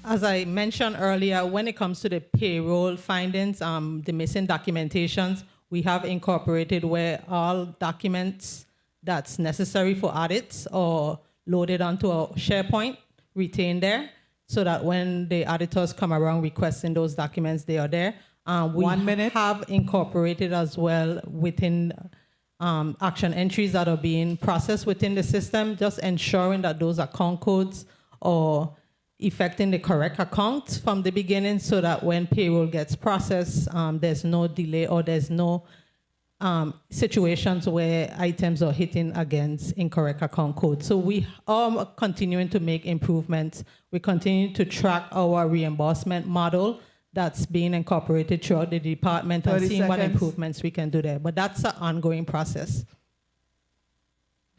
As I mentioned earlier, when it comes to the payroll findings, the missing documentations, we have incorporated where all documents that's necessary for audits are loaded onto a SharePoint, retained there, so that when the auditors come around requesting those documents, they are there. 1 minute. Have incorporated as well within action entries that are being processed within the system, just ensuring that those account codes are effecting the correct accounts from the beginning so that when payroll gets processed, there's no delay or there's no situations where items are hitting against incorrect account codes. So we are continuing to make improvements. We continue to track our reimbursement model that's being incorporated throughout the department and 30 seeing what seconds. improvements we can do there. But that's an ongoing process.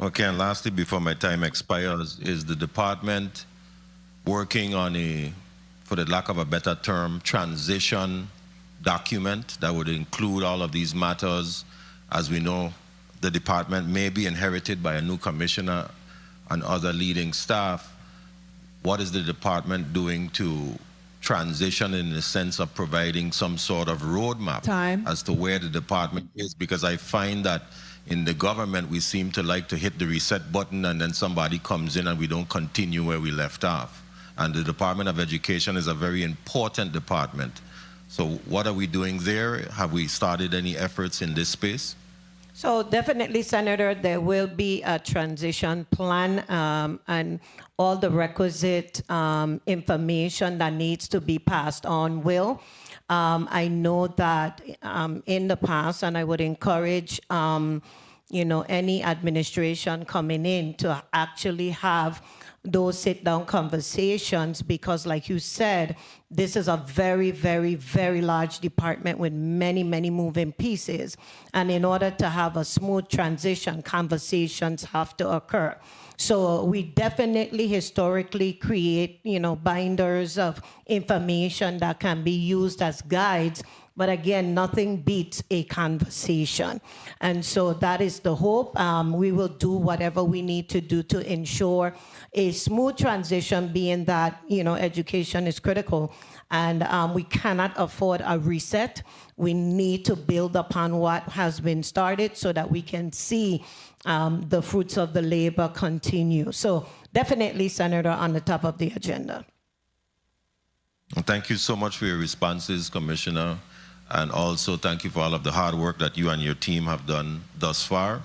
Okay, and lastly, before my time expires, is the department working on for the lack of a better term, transition document that would include all of these matters? As we know, the department may be inherited by a new commissioner and other leading staff. What is the department doing to transition in the sense of providing some sort of roadmap Time. as to where the department is, because I find that in the government we seem to like to hit the reset button and then somebody comes in and we don't continue where we left off. And the Department of Education is a very important department. So what are we doing there? Have we started any efforts in this space? So definitely, Senator, there will be a transition plan and all the requisite information that needs to be passed on will. I know that in the past, and I would encourage any administration coming in to actually have those sit-down conversations, because like you said, this is a very, very, very large department with many, many moving pieces. And in order to have a smooth transition, conversations have to occur. So we definitely historically create, binders of information that can be used as guides. But again, nothing beats a conversation. And so that is the hope. We will do whatever we need to do to ensure a smooth transition, being that, education is critical. And we cannot afford a reset. We need to build upon what has been started so that we can see the fruits of the labor continue. So definitely, Senator, on the top of the agenda. Thank you so much for your responses, Commissioner. And also thank you for all of the hard work that you and your team have done thus far.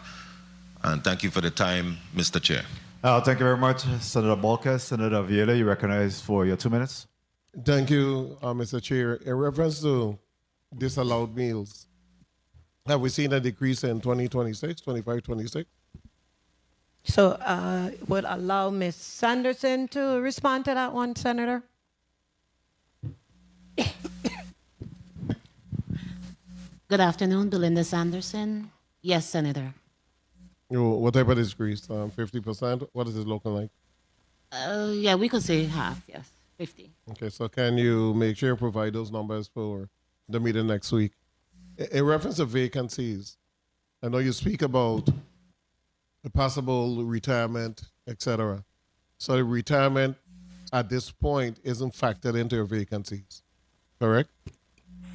And thank you for the time, Mr. Chair. Thank you very much, Senator Malka. Senator Viola, you recognized for your 2 minutes. Thank you, Mr. Chair. In reference to disallowed meals, have we seen a decrease in 2026, 25, 26? So would allow Ms. Sanderson to respond to that one, Senator. Good afternoon, Belinda Sanderson. Yes, Senator. What type of decrease? 50%? What is it looking like? Yeah, we could say half, yes, 50. Okay, so can you make sure you provide those numbers for the meeting next week? In reference to vacancies, I know you speak about the possible retirement, etc. So the retirement at this point isn't factored into your vacancies, correct?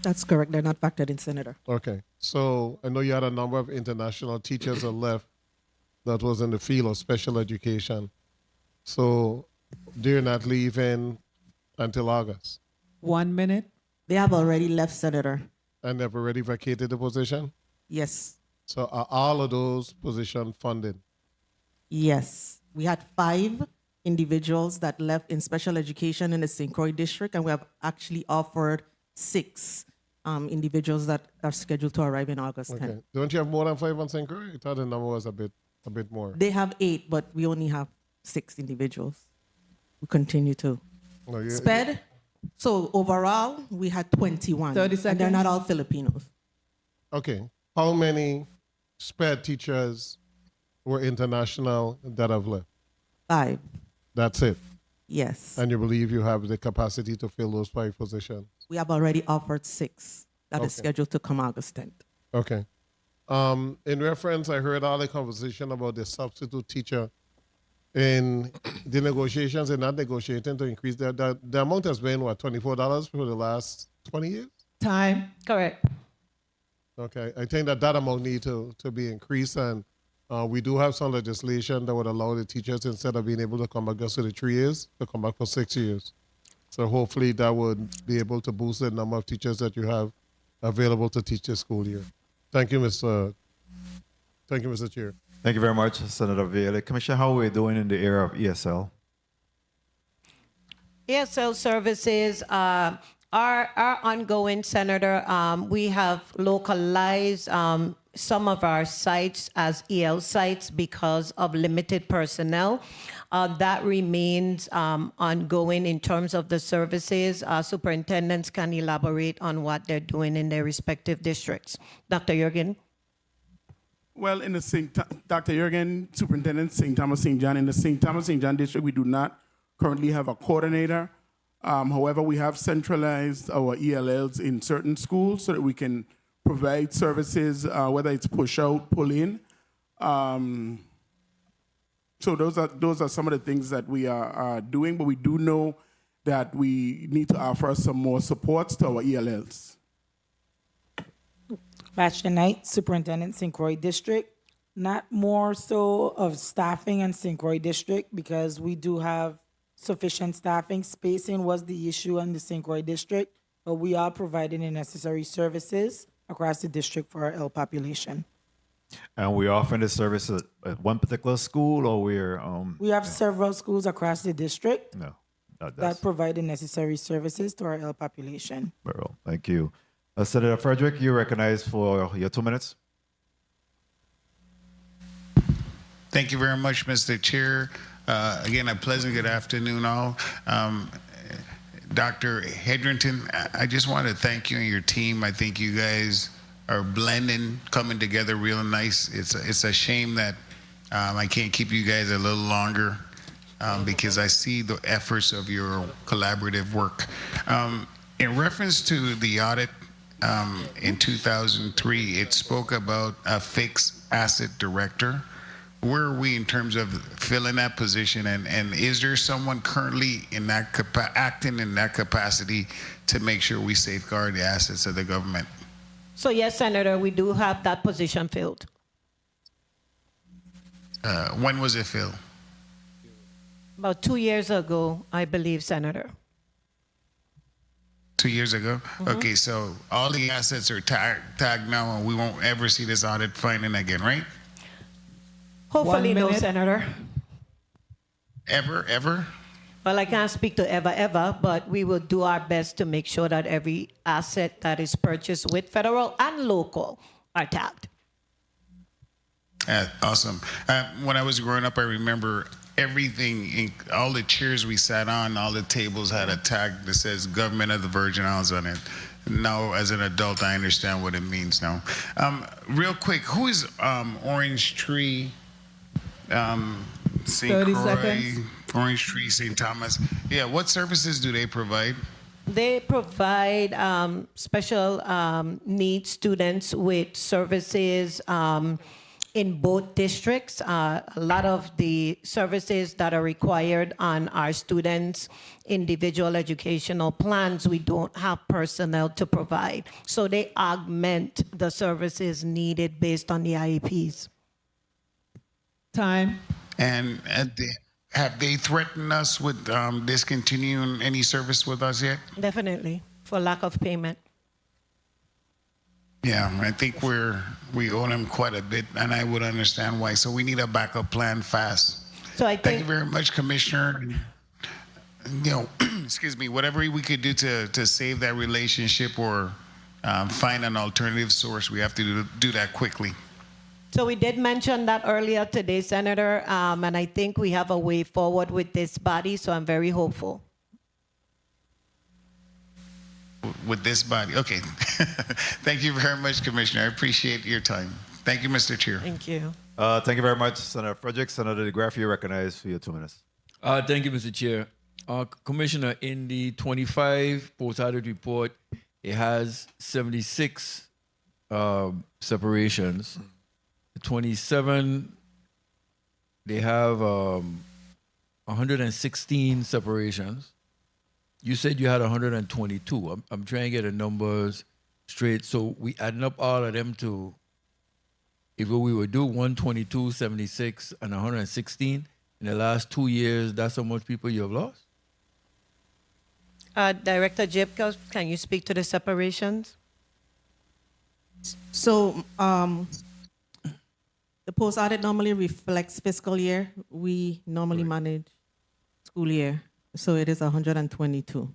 That's correct. They're not factored in, Senator. Okay. So I know you had a number of international teachers that left that was in the field of special education. So they're not leaving until August. 1 minute. They have already left, Senator. And they've already vacated the position? Yes. So are all of those positions funded? Yes. We had 5 individuals that left in special education in the St. Croix district, and we have actually offered 6 individuals that are scheduled to arrive in August 10th. Okay. Don't you have more than 5 on St. Croix? I thought the number was a bit more. They have 8, but we only have 6 individuals. We continue to. No, SPED, so overall, we had 21. 30 And they're seconds. not all Filipinos. Okay. How many SPED teachers were international that have left? 5. That's it? Yes. And you believe you have the capacity to fill those 5 positions? We have already offered 6 that is Okay. scheduled to come August 10th. Okay. In reference, I heard all the conversation about the substitute teacher in the negotiations and not negotiating to increase the amount has been, what, $24 for the last 20 years? Time. Correct. Okay. I think that amount need to be increased, and we do have some legislation that would allow the teachers, instead of being able to come back just for the 3 years, to come back for 6 years. So hopefully that would be able to boost the number of teachers that you have available to teach this school year. Thank you, Mr. Chair. Thank you very much, Senator Viola. Commissioner, how are we doing in the area of ESL? ESL services are ongoing, Senator. We have localized some of our sites as EL sites because of limited personnel. That remains ongoing in terms of the services. Superintendents can elaborate on what they're doing in their respective districts. Dr. Jurgen? Well, in the Dr. Jurgen, Superintendent, St. Thomas, St. John, in the St. Thomas, St. John district, we do not currently have a coordinator. However, we have centralized our ELLs in certain schools so that we can provide services, whether it's push out, pull in. So those are some of the things that we are doing, but we do know that we need to offer some more supports to our ELLs. Bachelor Knight, Superintendent, St. Croix District. Not more so of staffing in St. Croix District because we do have sufficient staffing. Spacing was the issue in the St. Croix District, but we are providing the necessary services across the district for our L population. And we offering this service at one particular school, or we're We have several schools across the district no, that provide the necessary services to our L population. very well. Thank you. Senator Frederick, you're recognized for your 2 minutes. Thank you very much, Mr. Chair. Again, a pleasant good afternoon, all. Dr. Hedrington, I just want to thank you and your team. I think you guys are blending, coming together real nice. It's a shame that I can't keep you guys a little longer because I see the efforts of your collaborative work. In reference to the audit in 2003, it spoke about a fixed asset director. Where are we in terms of filling that position, and is there someone currently in that acting in that capacity to make sure we safeguard the assets of the government? So yes, Senator, we do have that position filled. When was it filled? About 2 years ago, I believe, Senator. 2 years ago? Okay, so all the assets are tagged now, and we won't ever see this audit finding again, right? Hopefully, 1 no, minute. Senator. Ever? Well, I can't speak to ever, but we will do our best to make sure that every asset that is purchased with federal and local are tagged. Awesome. When I was growing up, I remember everything, all the chairs we sat on, all the tables had a tag that says Government of the Virgin Islands on it. Now, as an adult, I understand what it means now. Real quick, who is Orange Tree, St. 30 Croix, seconds. Orange Tree, St. Thomas? Yeah, what services do they provide? They provide special needs students with services in both districts. A lot of the services that are required on our students' individual educational plans, we don't have personnel to provide. So they augment the services needed based on the IEPs. Time. And have they threatened us with discontinuing any service with us yet? Definitely, for lack of payment. Yeah, I think we owe them quite a bit, and I would understand why. So we need a backup plan fast. So I Thank think you very much, Commissioner. You know, excuse me, whatever we could do to save that relationship or find an alternative source, we have to do that quickly. so. We did mention that earlier today, Senator, and I think we have a way forward with this body. So I'm very hopeful. With this body. Okay. Thank you very much, Commissioner. I appreciate your time. Thank you, Mr. Chair. Thank you. Thank you very much, Senator Frederick. Senator DeGraff, you're recognized for your 2 minutes. Thank you, Mr. Chair. Commissioner, in the 25 post-audit report, it has 76 separations. 27, they have 116 separations. You said you had 122. I'm trying to get the numbers straight. So we adding up all of them to, if we would do 122, 76, and 116 in the last 2 years, that's how much people you have lost? Director Jibka, can you speak to the separations? So the post audit normally reflects fiscal year. We normally manage school year. So it is 122.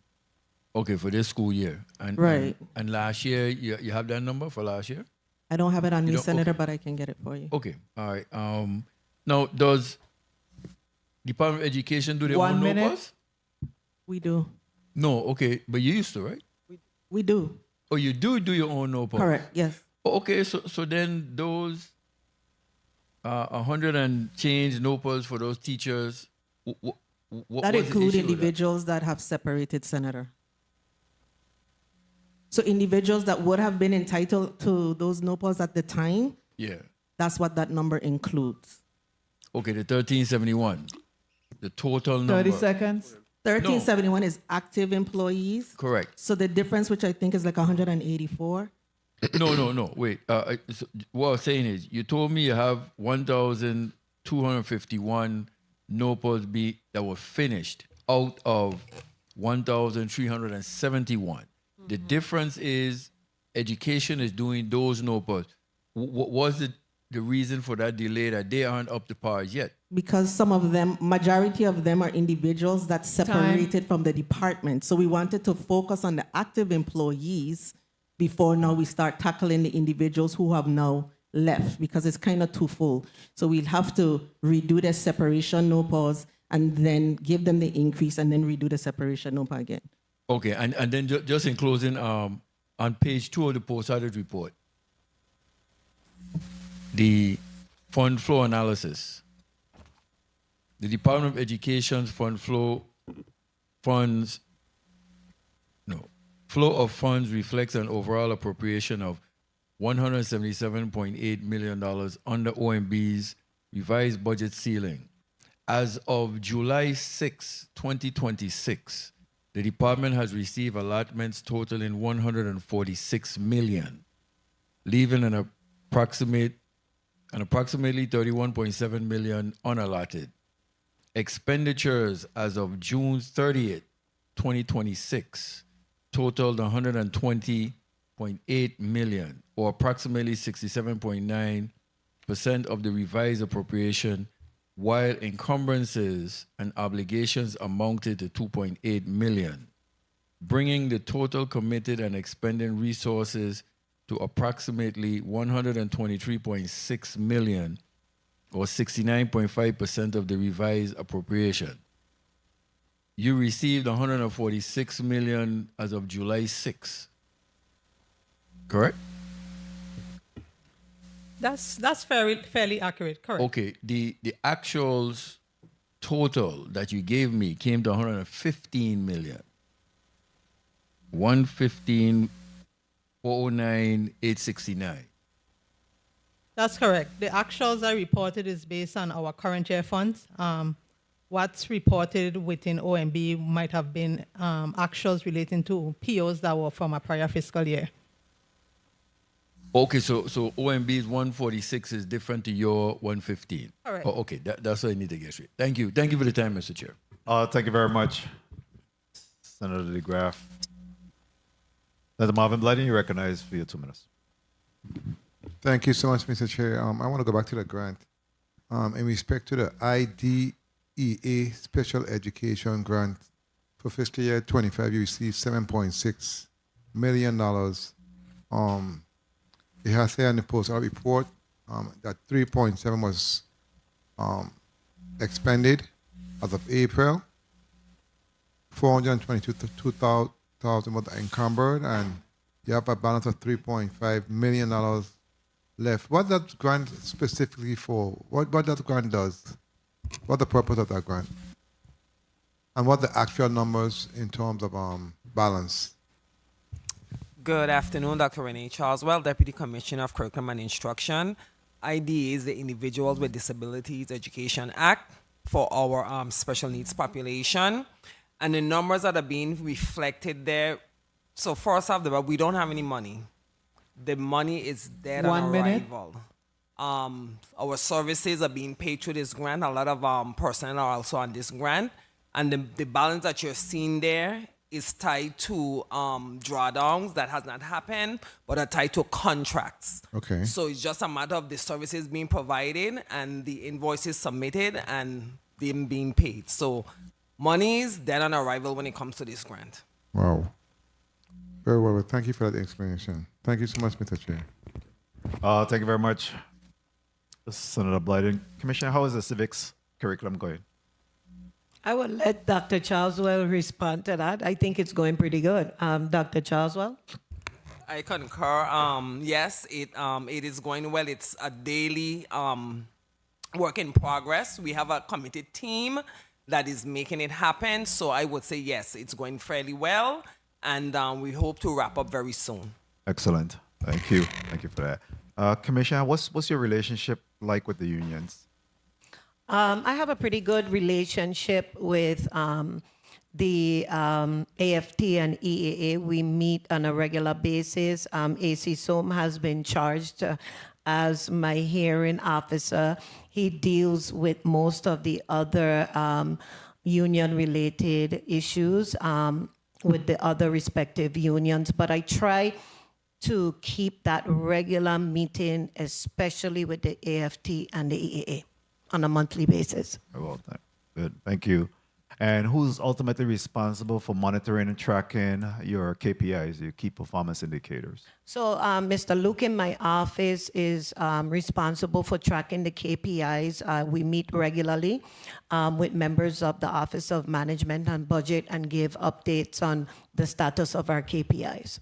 Okay, for this school year. Right. And last year, you have that number for last year? I don't have it on You me, don't- Senator, okay. but I can get it for you. Okay, all right. Now, does Department of Education do their 1 own minute. NOPAs? We do. No, okay, but you used to, right? We do. Oh, you do your own NOPA? Correct, yes. Oh, okay, so then those 100 and change NOPAs for those teachers, what That was the include issue with that? individuals that have separated, Senator. So individuals that would have been entitled to those NOPAs at the time, Yeah. that's what that number includes. Okay, the 1371. The total number. 30 seconds. 1371 is active employees. Correct. So the difference, which I think is like 184. No. Wait. So what I'm saying is, you told me you have 1,251 NOPAs that were finished out of 1,371. The difference is education is doing those NOPAs. What was the reason for that delay, that they aren't up to par yet? Because some of them, majority of them are individuals that separated from the department. So we wanted to focus on the active employees before now we start tackling the individuals who have now left, because it's kind of too full. So we'll have to redo the separation NOPAs and then give them the increase and then redo the separation NOPA again. Okay, and then just in closing, on page 2 of the post-audit report, the fund flow analysis. The Department of Education's flow of funds reflects an overall appropriation of $177.8 million under OMB's revised budget ceiling. As of July 6, 2026, the department has received allotments totaling $146 million, leaving an approximately $31.7 million unallotted. Expenditures as of June 30th, 2026, totaled $120.8 million, or approximately 67.9% of the revised appropriation, while encumbrances and obligations amounted to $2.8 million, bringing the total committed and expended resources to approximately $123.6 million, or 69.5% of the revised appropriation. You received $146 million as of July 6, correct? That's fairly accurate, correct? Okay, the actuals total that you gave me came to $115 million. 115,409,869. That's correct. The actuals I reported is based on our current year funds. What's reported within OMB might have been actuals relating to POs that were from a prior fiscal year. Okay, so OMB's 146 is different to your 115. Correct. Oh, okay, that's what I need to get straight. Thank you. Thank you for the time, Mr. Chair. Thank you very much, Senator DeGraff. Senator Marvin Blyden, you recognize for your 2 minutes. Thank you so much, Mr. Chair. I want to go back to the grant. In respect to the IDEA Special Education Grant for fiscal year 25, you received $7.6 million. It has here in the post-audit report that 3.7 was expended as of April. 422,000 was encumbered, and you have a balance of $3.5 million left. What that grant specifically for? What that grant does? What the purpose of that grant? And what the actual numbers in terms of balance? Good afternoon, Dr. Renee Charleswell, Deputy Commissioner of Curriculum and Instruction. IDEA is the Individuals with Disabilities Education Act for our special needs population. And the numbers that are being reflected there, so first off, we don't have any money. The money is dead on arrival. Our services are being paid through this grant. A lot of personnel are also on this grant. And the balance that you're seeing there is tied to drawdowns that has not happened, but are tied to contracts. Okay. So it's just a matter of the services being provided and the invoices submitted and them being paid. So money is dead on arrival when it comes to this grant. Wow. Very well. Thank you for that explanation. Thank you so much, Mr. Chair. Thank you very much, Senator Blyden. Commissioner, how is the civics curriculum going? I will let Dr. Charleswell respond to that. I think it's going pretty good. Dr. Charleswell? I concur. Yes, it is going well. It's a daily work in progress. We have a committed team that is making it happen. So I would say yes, it's going fairly well, and we hope to wrap up very soon. Excellent. Thank you. Thank you for that. Commissioner, what's your relationship like with the unions? I have a pretty good relationship with The AFT and EAA, we meet on a regular basis. AC Soam has been charged as my hearing officer. He deals with most of the other union-related issues with the other respective unions, but I try to keep that regular meeting, especially with the AFT and the EAA, on a monthly basis. Well, good. Thank you. And who's ultimately responsible for monitoring and tracking your KPIs, your key performance indicators? So Mr. Luke in my office is responsible for tracking the KPIs. We meet regularly with members of the Office of Management and Budget and give updates on the status of our KPIs.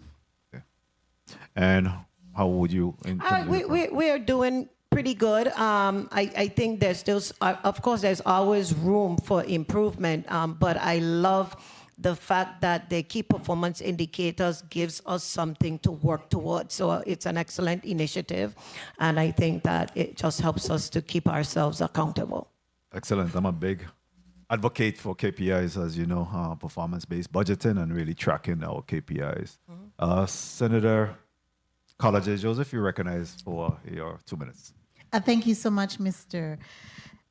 And how would you? We are doing pretty good. I think there's still, of course, there's always room for improvement, but I love the fact that the key performance indicators gives us something to work towards. So it's an excellent initiative, and I think that it just helps us to keep ourselves accountable. Excellent. I'm a big advocate for KPIs, as you know, performance-based budgeting and really tracking our KPIs. Senator College Joseph, you recognized for your 2 minutes. Thank you so much, Mr.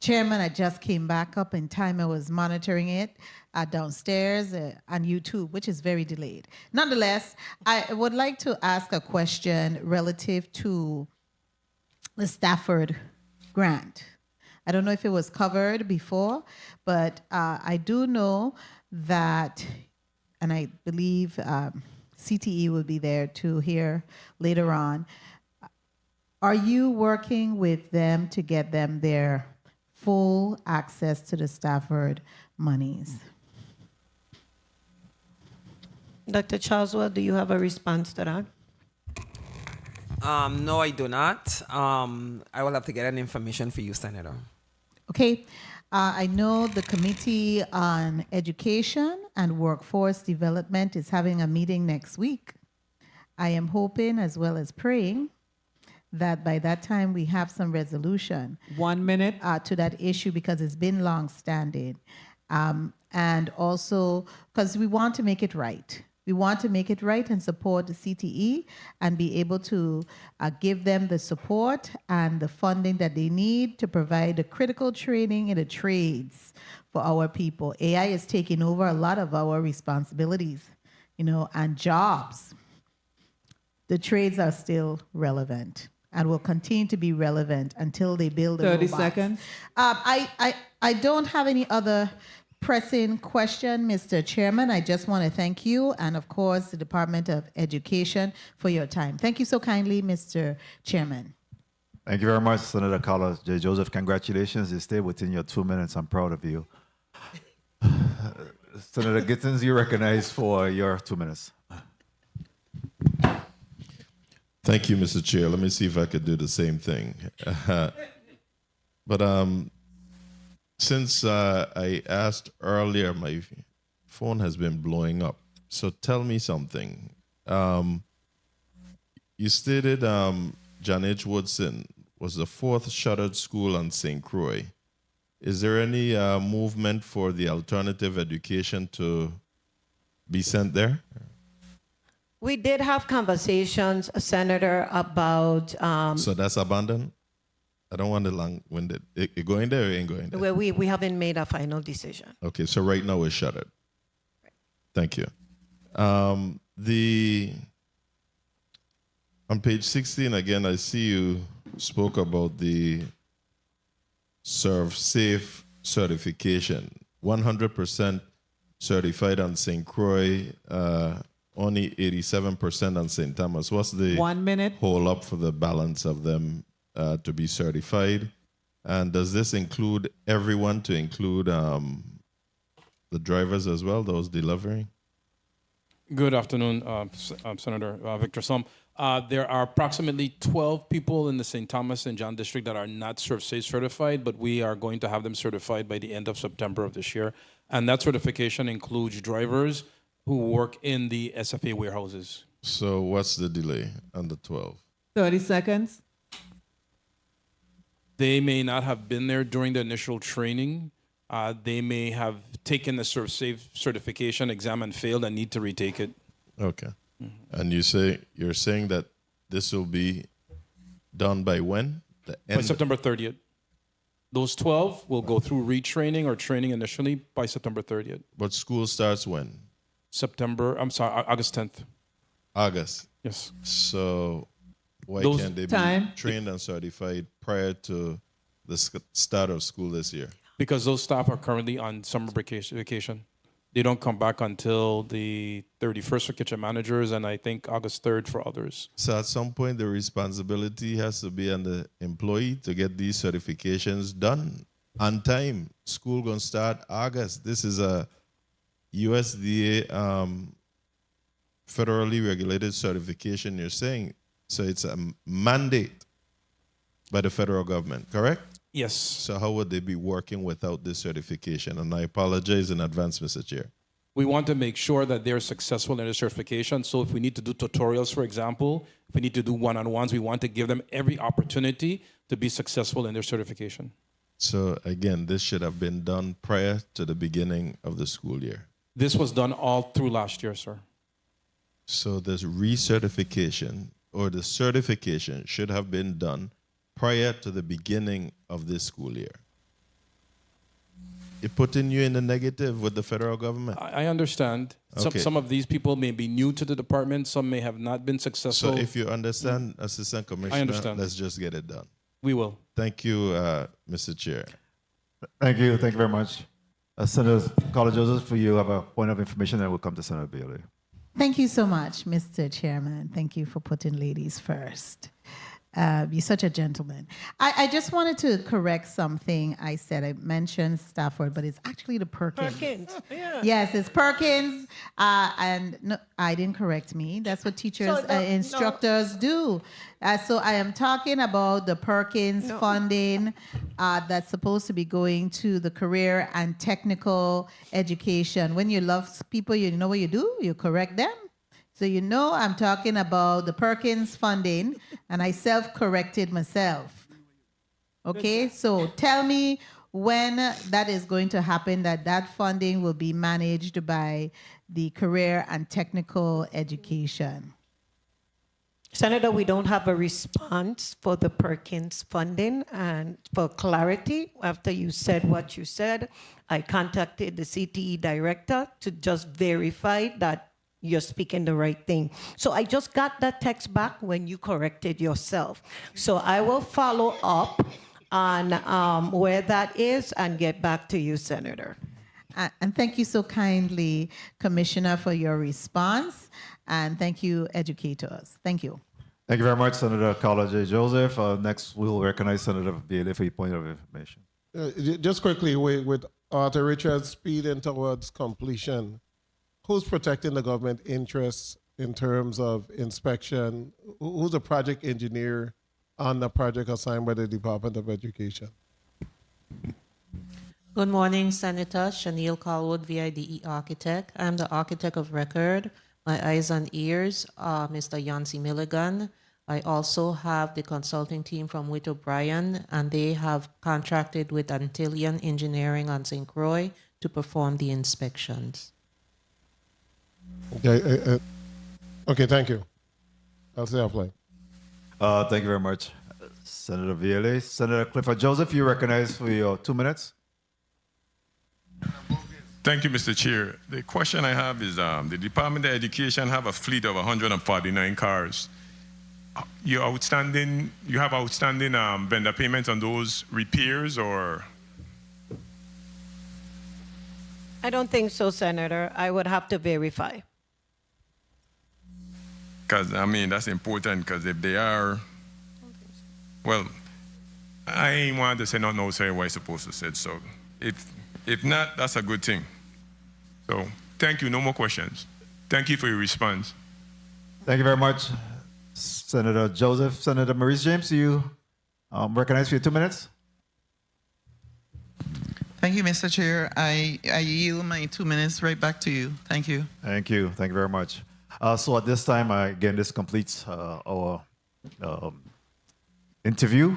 Chairman. I just came back up in time. I was monitoring it downstairs on YouTube, which is very delayed. Nonetheless, I would like to ask a question relative to the Stafford grant. I don't know if it was covered before, but I do know that, and I believe CTE will be there to hear later on. Are you working with them to get them their full access to the Stafford monies? Dr. Charleswell, do you have a response to that? No, I do not. I will have to get that information for you, Senator. Okay. I know the Committee on Education and Workforce Development is having a meeting next week. I am hoping, as well as praying, that by that time we have some resolution. 1 minute. To that issue, because it's been long-standing. And also because we want to make it right. We want to make it right and support the CTE and be able to give them the support and the funding that they need to provide the critical training in the trades for our people. AI is taking over a lot of our responsibilities, and jobs. The trades are still relevant and will continue to be relevant until they build the 30 robots. seconds. I don't have any other pressing question, Mr. Chairman. I just want to thank you and, of course, the Department of Education for your time. Thank you so kindly, Mr. Chairman. Thank you very much, Senator Carlos J. Joseph. Congratulations. You stayed within your 2 minutes. I'm proud of you. Senator Gittins, you recognized for your 2 minutes. Thank you, Mr. Chair. Let me see if I could do the same thing. But since I asked earlier, my phone has been blowing up. So tell me something. You stated John H. Woodson was the 4th shuttered school on St. Croix. Is there any movement for the alternative education to be sent there? We did have conversations, Senator, about... So that's abandoned? I don't want the long-winded. It going there or it ain't going there? Well, we haven't made a final decision. Okay, so right now it's shuttered. Thank you. On page 16, again, I see you spoke about the Serve Safe certification. 100% certified on St. Croix, only 87% on St. Thomas. What's the 1 minute. hold up for the balance of them to be certified? And does this include everyone, to include the drivers as well, those delivering? Good afternoon, Senator Victor Sum. There are approximately 12 people in the St. Thomas and John district that are not ServSafe certified, but we are going to have them certified by the end of September of this year. And that certification includes drivers who work in the SFA warehouses. So what's the delay on the 12? 30 seconds. They may not have been there during the initial training, They may have taken the ServSafe certification exam and failed and need to retake it. Okay. And you're saying that this will be done by when? The By September 30th. Those 12 will go through retraining or training initially by September 30th. But school starts when? August 10th. August. Yes. So why Those- can't they Time. be trained and certified prior to the start of school this year? Because those staff are currently on summer vacation. They don't come back until the 31st for kitchen managers and I think August 3rd for others. So at some point, the responsibility has to be on the employee to get these certifications done on time. School gonna start August. This is a USDA federally regulated certification, you're saying. So it's a mandate by the federal government, correct? Yes. So how would they be working without this certification? And I apologize in advance, Mr. Chair. We want to make sure that they're successful in their certification. So if we need to do tutorials, for example, if we need to do one-on-ones, we want to give them every opportunity to be successful in their certification. So again, this should have been done prior to the beginning of the school year. This was done all through last year, sir. So this recertification or the certification should have been done prior to the beginning of this school year. It putting you in the negative with the federal government. I understand. Okay. Some of these people may be new to the department. Some may have not been successful. So if you understand, Assistant Commissioner, understand. let's just get it done. We will. Thank you, Mr. Chair. Thank you. Thank you very much. Senator Carla Joseph, you have a point of information, and we'll come to Senator Bailey. Thank you so much, Mr. Chairman. Thank you for putting ladies first. You're such a gentleman. I just wanted to correct something I said. I mentioned Stafford, but it's actually the Perkins. Perkins, yeah. Yes, it's Perkins. And no, I didn't correct me. That's what teachers, instructors do. So I am talking about the Perkins funding that's supposed to be going to the career and technical education. When you love people, you know what you do? You correct them. So you know I'm talking about the Perkins funding, and I self-corrected myself. Okay, so tell me when that is going to happen, that funding will be managed by the career and technical education. Senator, we don't have a response for the Perkins funding, and for clarity, after you said what you said, I contacted the CTE director to just verify that you're speaking the right thing. So I just got that text back when you corrected yourself. So I will follow up on where that is and get back to you, Senator. And thank you so kindly, Commissioner, for your response. And thank you, educators. Thank you. Thank you very much, Senator Carla J. Joseph. Next, we'll recognize Senator Bailey for your point of information. Just quickly, with Arthur Richards speeding towards completion, who's protecting the government interests in terms of inspection? Who's a project engineer on the project assigned by the Department of Education? Good morning, Senator. Shaniel Calwood, VIDE architect. I'm the architect of record. My eyes and ears are Mr. Yancey Milligan. I also have the consulting team from Witt O'Brien, and they have contracted with Antillian Engineering on St. Croix to perform the inspections. Okay, okay, thank you. I'll stay offline. Thank you very much, Senator Bailey. Senator Clifford Joseph, you recognize for your 2 minutes. Thank you, Mr. Chair. The question I have is the Department of Education have a fleet of 149 cars. You have outstanding vendor payments on those repairs, or? I don't think so, Senator. I would have to verify. Because, I mean, that's important, because if they are, well, I ain't want to say not no, say what I'm supposed to say. So if not, that's a good thing. So thank you. No more questions. Thank you for your response. Thank you very much, Senator Joseph. Senator Maurice James, you recognize for your 2 minutes. Thank you, Mr. Chair. I yield my 2 minutes right back to you. Thank you. Thank you. Thank you very much. So at this time, again, this completes our interview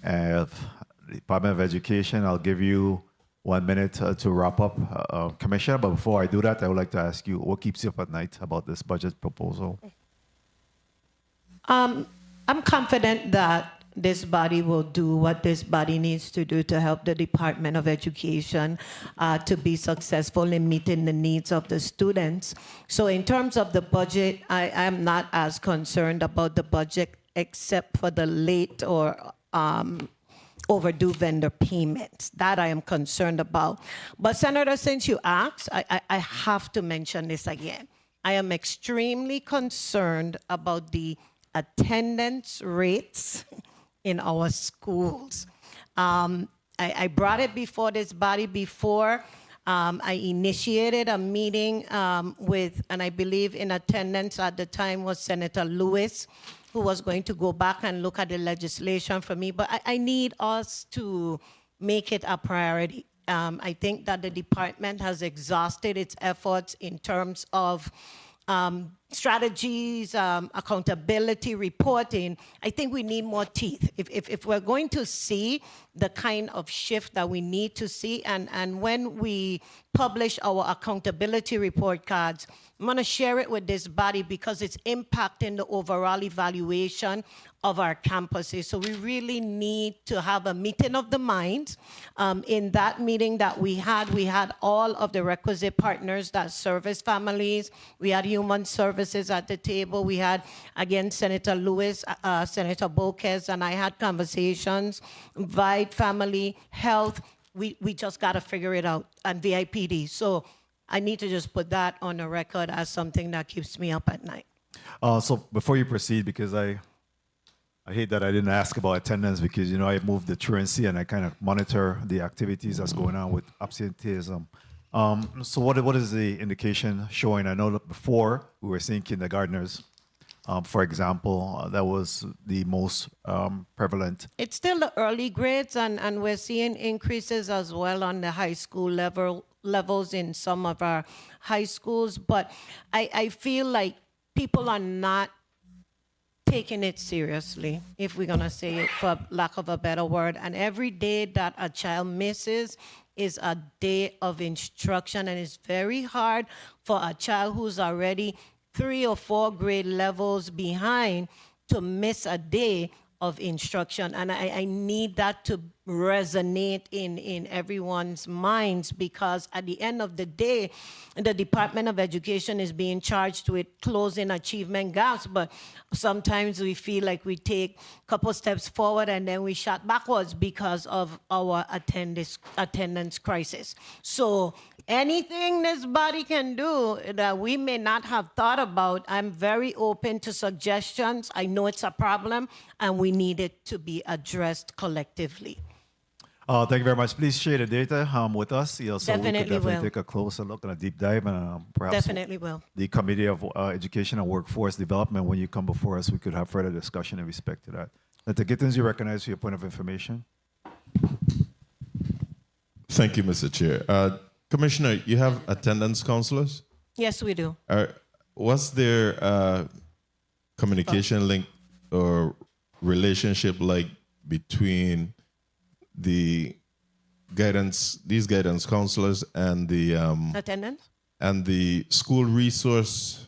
of the Department of Education. I'll give you 1 minute to wrap up, Commissioner. But before I do that, I would like to ask you, what keeps you up at night about this budget proposal? I'm confident that this body will do what this body needs to do to help the Department of Education to be successful in meeting the needs of the students. So in terms of the budget, I am not as concerned about the budget except for the late or overdue vendor payments. That I am concerned about. But Senator, since you asked, I have to mention this again. I am extremely concerned about the attendance rates in our schools. I brought it before this body before. I initiated a meeting with, and I believe in attendance at the time was Senator Lewis, who was going to go back and look at the legislation for me. But I need us to make it a priority. I think that the department has exhausted its efforts in terms of strategies, accountability, reporting. I think we need more teeth. If we're going to see the kind of shift that we need to see, and when we publish our accountability report cards, I'm going to share it with this body because it's impacting the overall evaluation of our campuses. So we really need to have a meeting of the minds. In that meeting that we had all of the requisite partners that service families. We had human services at the table. We had, again, Senator Lewis, Senator Boquez, and I had conversations, Vide family, health. We just got to figure it out, and VIPD. So I need to just put that on the record as something that keeps me up at night. So before you proceed, because I hate that I didn't ask about attendance because, you know, I moved the truancy and I kind of monitor the activities that's going on with absenteeism. So what is the indication showing? I know that before we were seeing kindergartners, for example, that was the most prevalent. It's still the early grades, and we're seeing increases as well on the high school levels in some of our high schools. But I feel like people are not taking it seriously, if we're going to say it for lack of a better word. And every day that a child misses is a day of instruction, and it's very hard for a child who's already 3 or 4 grade levels behind to miss a day of instruction. And I need that to resonate in everyone's minds, because at the end of the day, the Department of Education is being charged with closing achievement gaps, but sometimes we feel like we take a couple steps forward and then we shot backwards because of our attendance crisis. So anything this body can do that we may not have thought about, I'm very open to suggestions. I know it's a problem and we need it to be addressed collectively. Thank you very much. Please share the data with us, so we could definitely will. take a closer look and a deep dive, and perhaps Definitely will. the Committee of Education and Workforce Development, when you come before us, we could have further discussion in respect to that. Senator Gittins, you recognize for your point of information. Thank you, Mr. Chair. Commissioner, you have attendance counselors? Yes, we do. What's their communication link or relationship like between these guidance counselors and the attendance and the school resource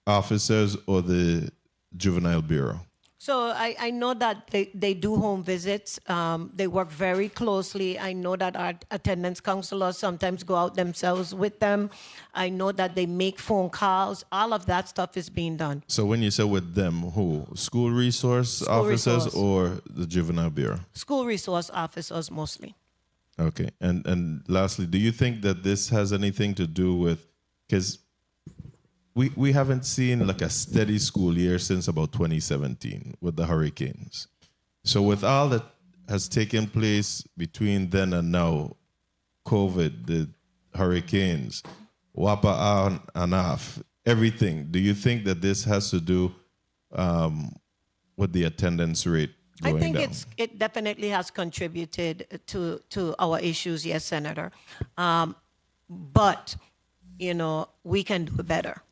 officers or the juvenile bureau? So I know that they do home visits. They work very closely. I know that our attendance counselors sometimes go out themselves with them. I know that they make phone calls. All of that stuff is being done. So when you say with them, who? School resource officers or the juvenile bureau? School resource officers mostly. Okay. And lastly, do you think that this has anything to do with, because we haven't seen like a steady school year since about 2017 with the hurricanes. So with all that has taken place between then and now, COVID, the hurricanes, WAPA on and off, everything, do you think that this has to do with the attendance rate going I think down? it definitely has contributed to our issues, yes, Senator. But, you know, we can do better.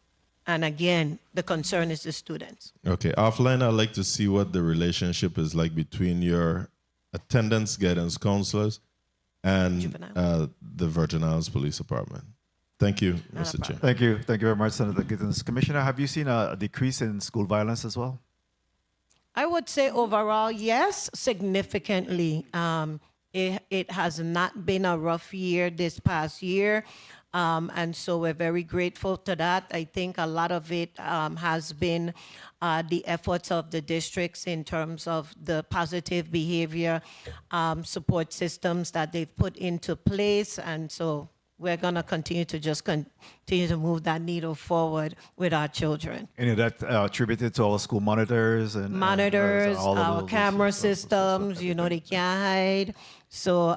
And again, the concern is the students. Okay, offline, I'd like to see what the relationship is like between your attendance guidance counselors and the Virgin Islands Police Department. Thank you, Mr. Chair. Thank you. Thank you very much, Senator Gittens. Commissioner, have you seen a decrease in school violence as well? I would say overall, yes, significantly. It has not been a rough year this past year. And so we're very grateful to that. I think a lot of it has been the efforts of the districts in terms of the positive behavior support systems that they've put into place. And so we're going to continue to move that needle forward with our children. Any of that attributed to our school monitors and Monitors, all of our those camera systems, you know, they can't hide. So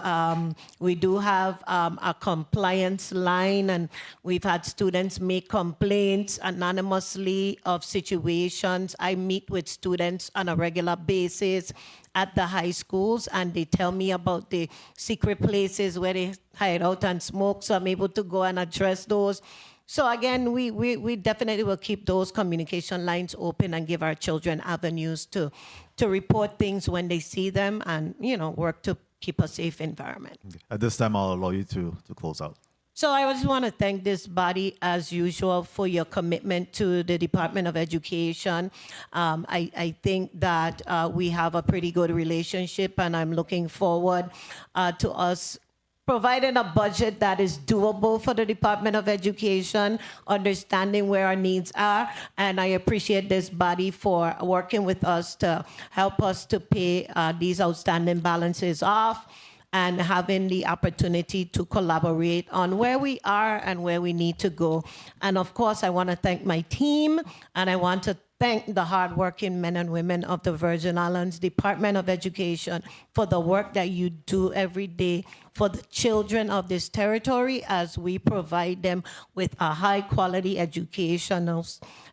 we do have a compliance line, and we've had students make complaints anonymously of situations. I meet with students on a regular basis at the high schools, and they tell me about the secret places where they hide out and smoke, so I'm able to go and address those. So again, we definitely will keep those communication lines open and give our children avenues to report things when they see them, and, you know, work to keep a safe environment. At this time, I'll allow you to close out. So I just want to thank this body, as usual, for your commitment to the Department of Education. I think that we have a pretty good relationship, and I'm looking forward to us providing a budget that is doable for the Department of Education, understanding where our needs are. And I appreciate this body for working with us to help us to pay these outstanding balances off, and having the opportunity to collaborate on where we are and where we need to go. And of course, I want to thank my team, and I want to thank the hardworking men and women of the Virgin Islands Department of Education for the work that you do every day for the children of this territory, as we provide them with a high-quality educational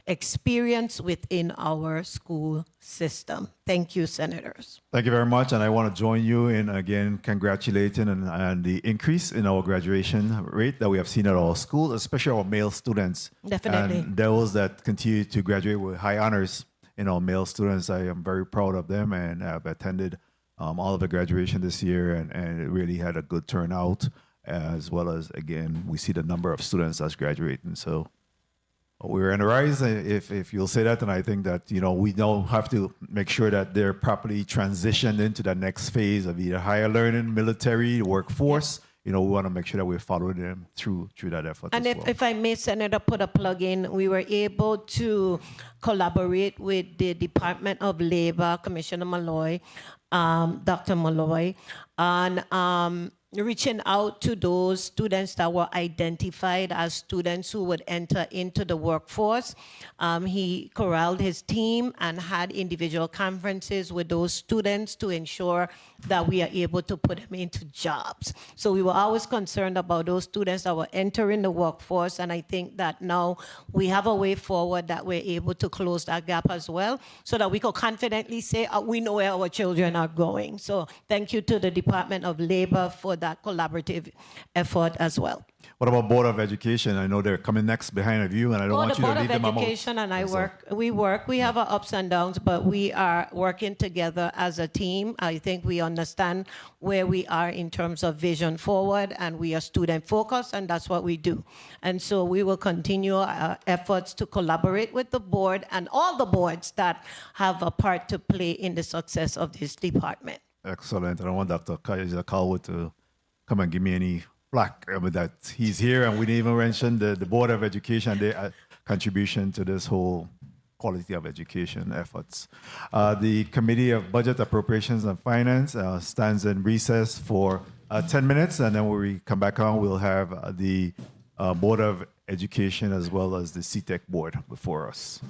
experience within our school system. Thank you, Senators. Thank you very much, and I want to join you in, again, congratulating on the increase in our graduation rate that we have seen at our schools, especially our male students. Definitely. And those that continue to graduate with high honors in our male students, I am very proud of them, and I've attended all of the graduation this year, and it really had a good turnout, as well as, again, we see the number of students that's graduating. So we're in a rise, if you'll say that, and I think that, you know, we now have to make sure that they're properly transitioned into the next phase of either higher learning, military, workforce. You know, we want to make sure that we're following them through that effort. And as well. if I may, Senator, put a plug in, we were able to collaborate with the Department of Labor, Commissioner Malloy, Dr. Malloy, on reaching out to those students that were identified as students who would enter into the workforce. He corralled his team and had individual conferences with those students to ensure that we are able to put them into jobs. So we were always concerned about those students that were entering the workforce, and I think that now we have a way forward that we're able to close that gap as well, so that we could confidently say we know where our children are going. So thank you to the Department of Labor for that collaborative effort as well. What about Board of Education? I know they're coming next behind of you, and I don't want the you to Board leave of them out. Education and I we have our ups and downs, but we are working together as a team. I think we understand where we are in terms of vision forward, and we are student focused, and that's what we do. And so we will continue our efforts to collaborate with the board and all the boards that have a part to play in the success of this department. Excellent. I don't want Dr. Calwood to come and give me any flack that he's here, and we didn't even mention the Board of Education and their contribution to this whole quality of education efforts. The Committee of Budget, Appropriations and Finance stands in recess for 10 minutes, and then when we come back on, we'll have the Board of Education as well as the CTEC Board before us.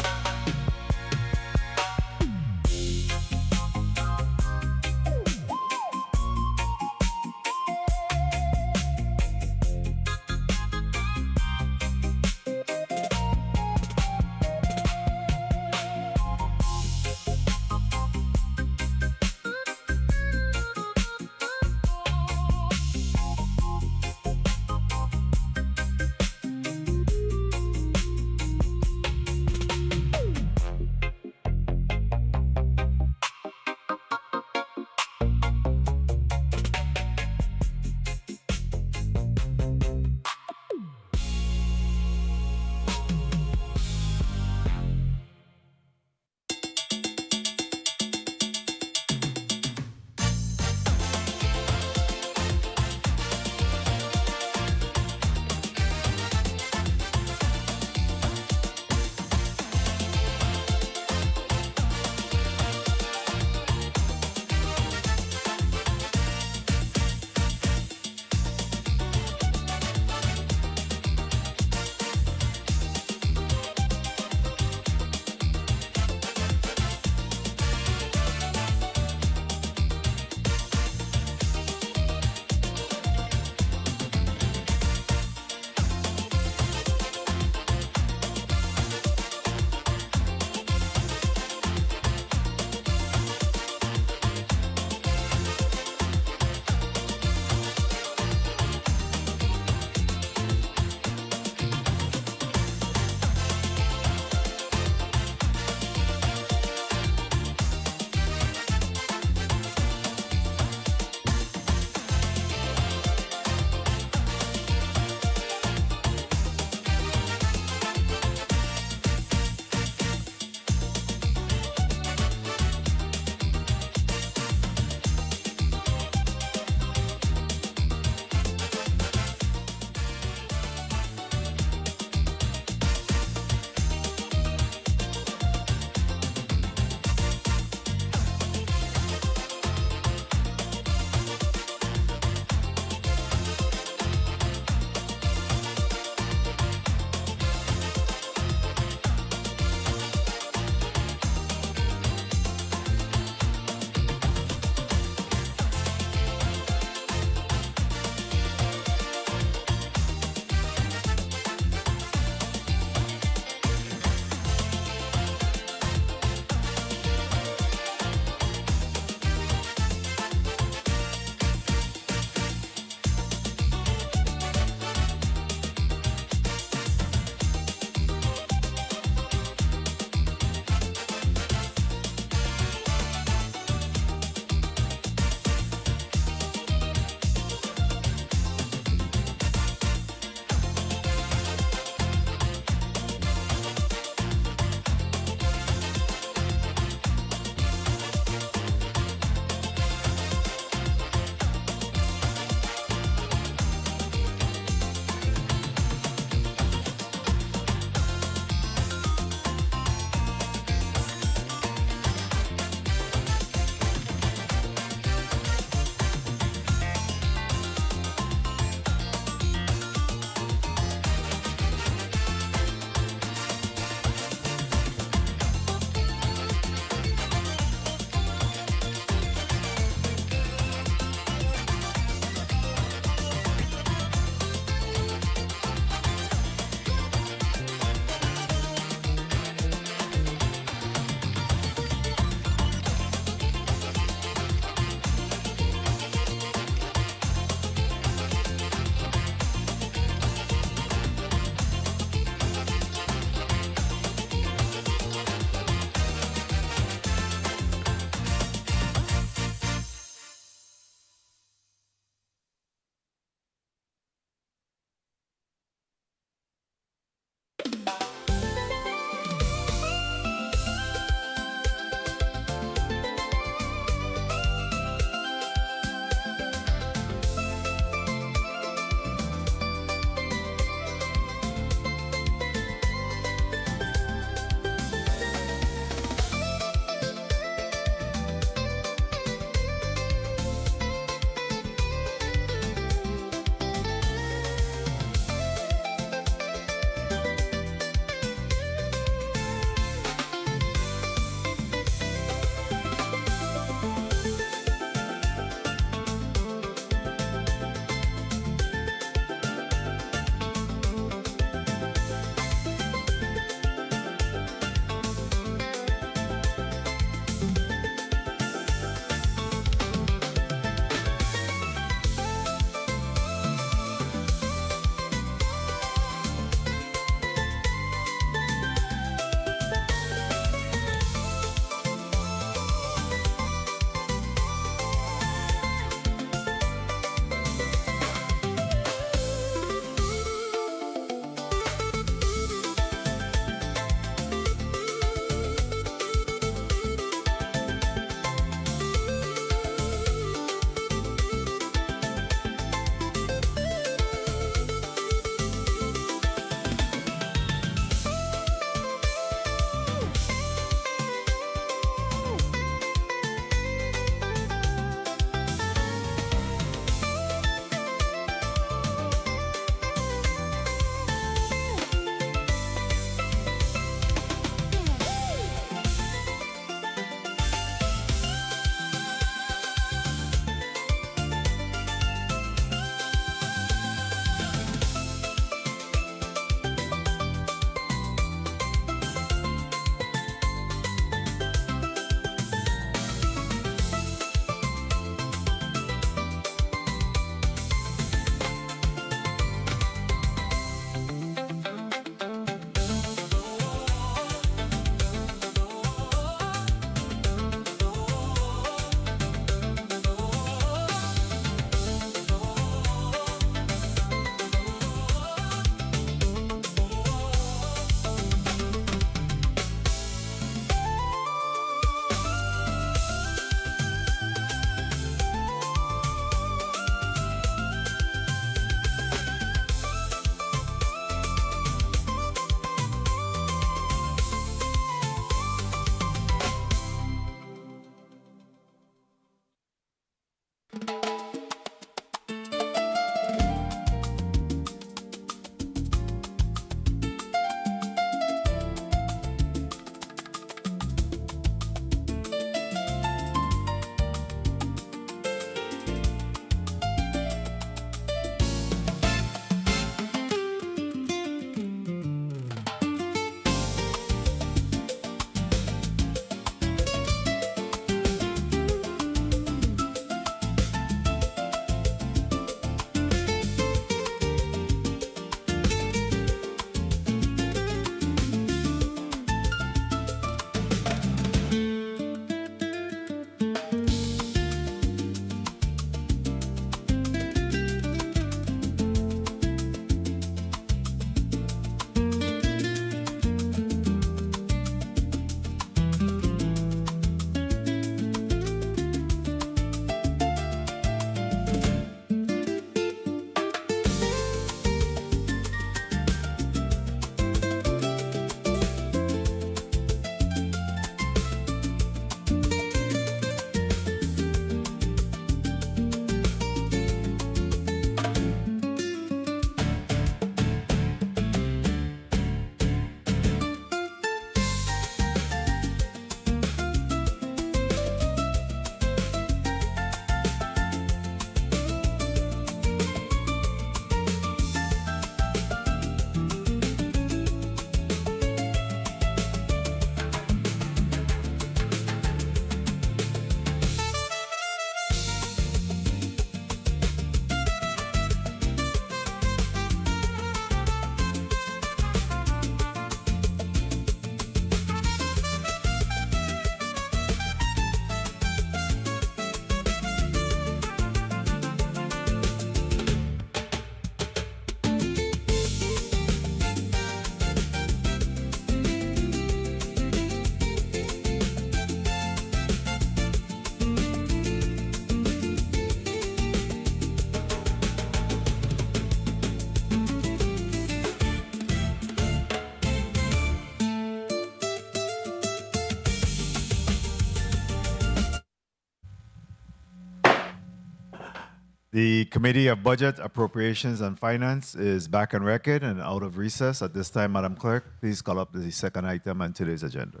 The Committee of Budget, Appropriations, and Finance is back on record and out of recess. At this time, Madam Clerk, please call up the second item on today's agenda.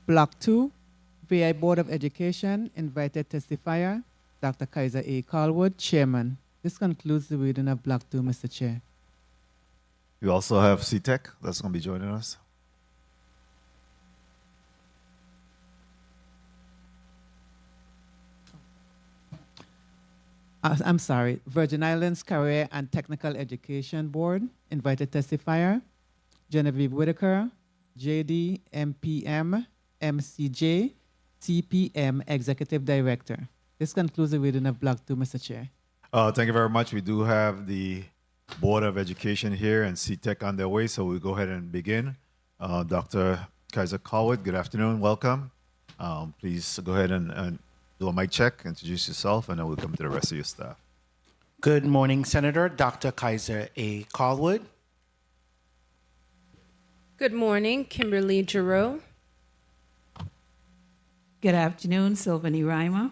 Block 2, VI Board of Education, invited testifier, Dr. Kaiser A. Callwood, Chairman. This concludes the reading of Block 2, Mr. Chair. We also have CTEC that's going to be joining us. I'm sorry, Virgin Islands Career and Technical Education Board, invited testifier, Genevieve Whitaker, JD, MPM, MCJ, CPM, Executive Director. This concludes the reading of Block 2, Mr. Chair. Thank you very much. We do have the Board of Education here and CTEC on their way, so we'll go ahead and begin. Dr. Kaiser Callwood, good afternoon. Welcome. Please go ahead and do a mic check, introduce yourself, and then we'll come to the rest of your staff. Good morning, Senator. Dr. Kaiser A. Callwood. Good morning, Kimberly Giroux. Good afternoon, Sylvanie Reimer.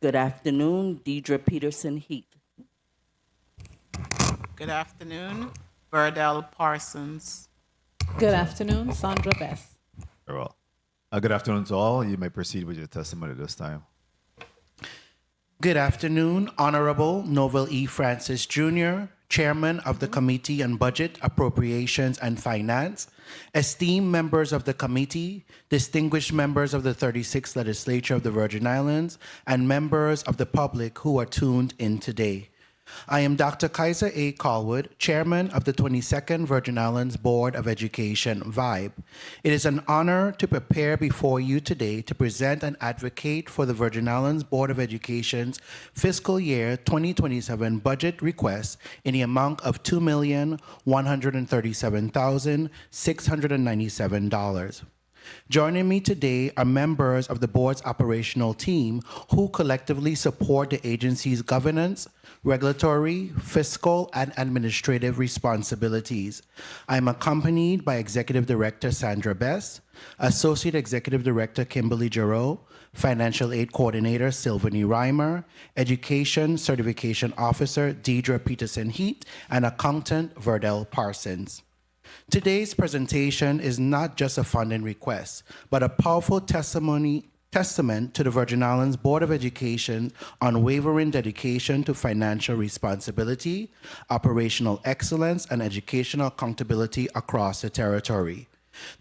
Good afternoon, Deidre Peterson Heath. Good afternoon, Verdell Parsons. Good afternoon, Sandra Best. Very well. Good afternoon to all. You may proceed with your testimony this time. Good afternoon, Honorable Novel E. Francis Jr., Chairman of the Committee on Budget, Appropriations, and Finance, esteemed members of the committee, distinguished members of the 36th Legislature of the Virgin Islands, and members of the public who are tuned in today. I am Dr. Kaiser A. Callwood, Chairman of the 22nd Virgin Islands Board of Education, VIBE. It is an honor to prepare before you today to present and advocate for the Virgin Islands Board of Education's Fiscal Year 2027 budget request in the amount of $2,137,697. Joining me today are members of the board's operational team who collectively support the agency's governance, regulatory, fiscal, and administrative responsibilities. I am accompanied by Executive Director Sandra Best, Associate Executive Director Kimberly Giroux, Financial Aid Coordinator Sylvanie Reimer, Education Certification Officer Deidre Peterson Heath, and Accountant Verdell Parsons. Today's presentation is not just a funding request, but a powerful testament to the Virgin Islands Board of Education's unwavering dedication to financial responsibility, operational excellence, and educational accountability across the territory.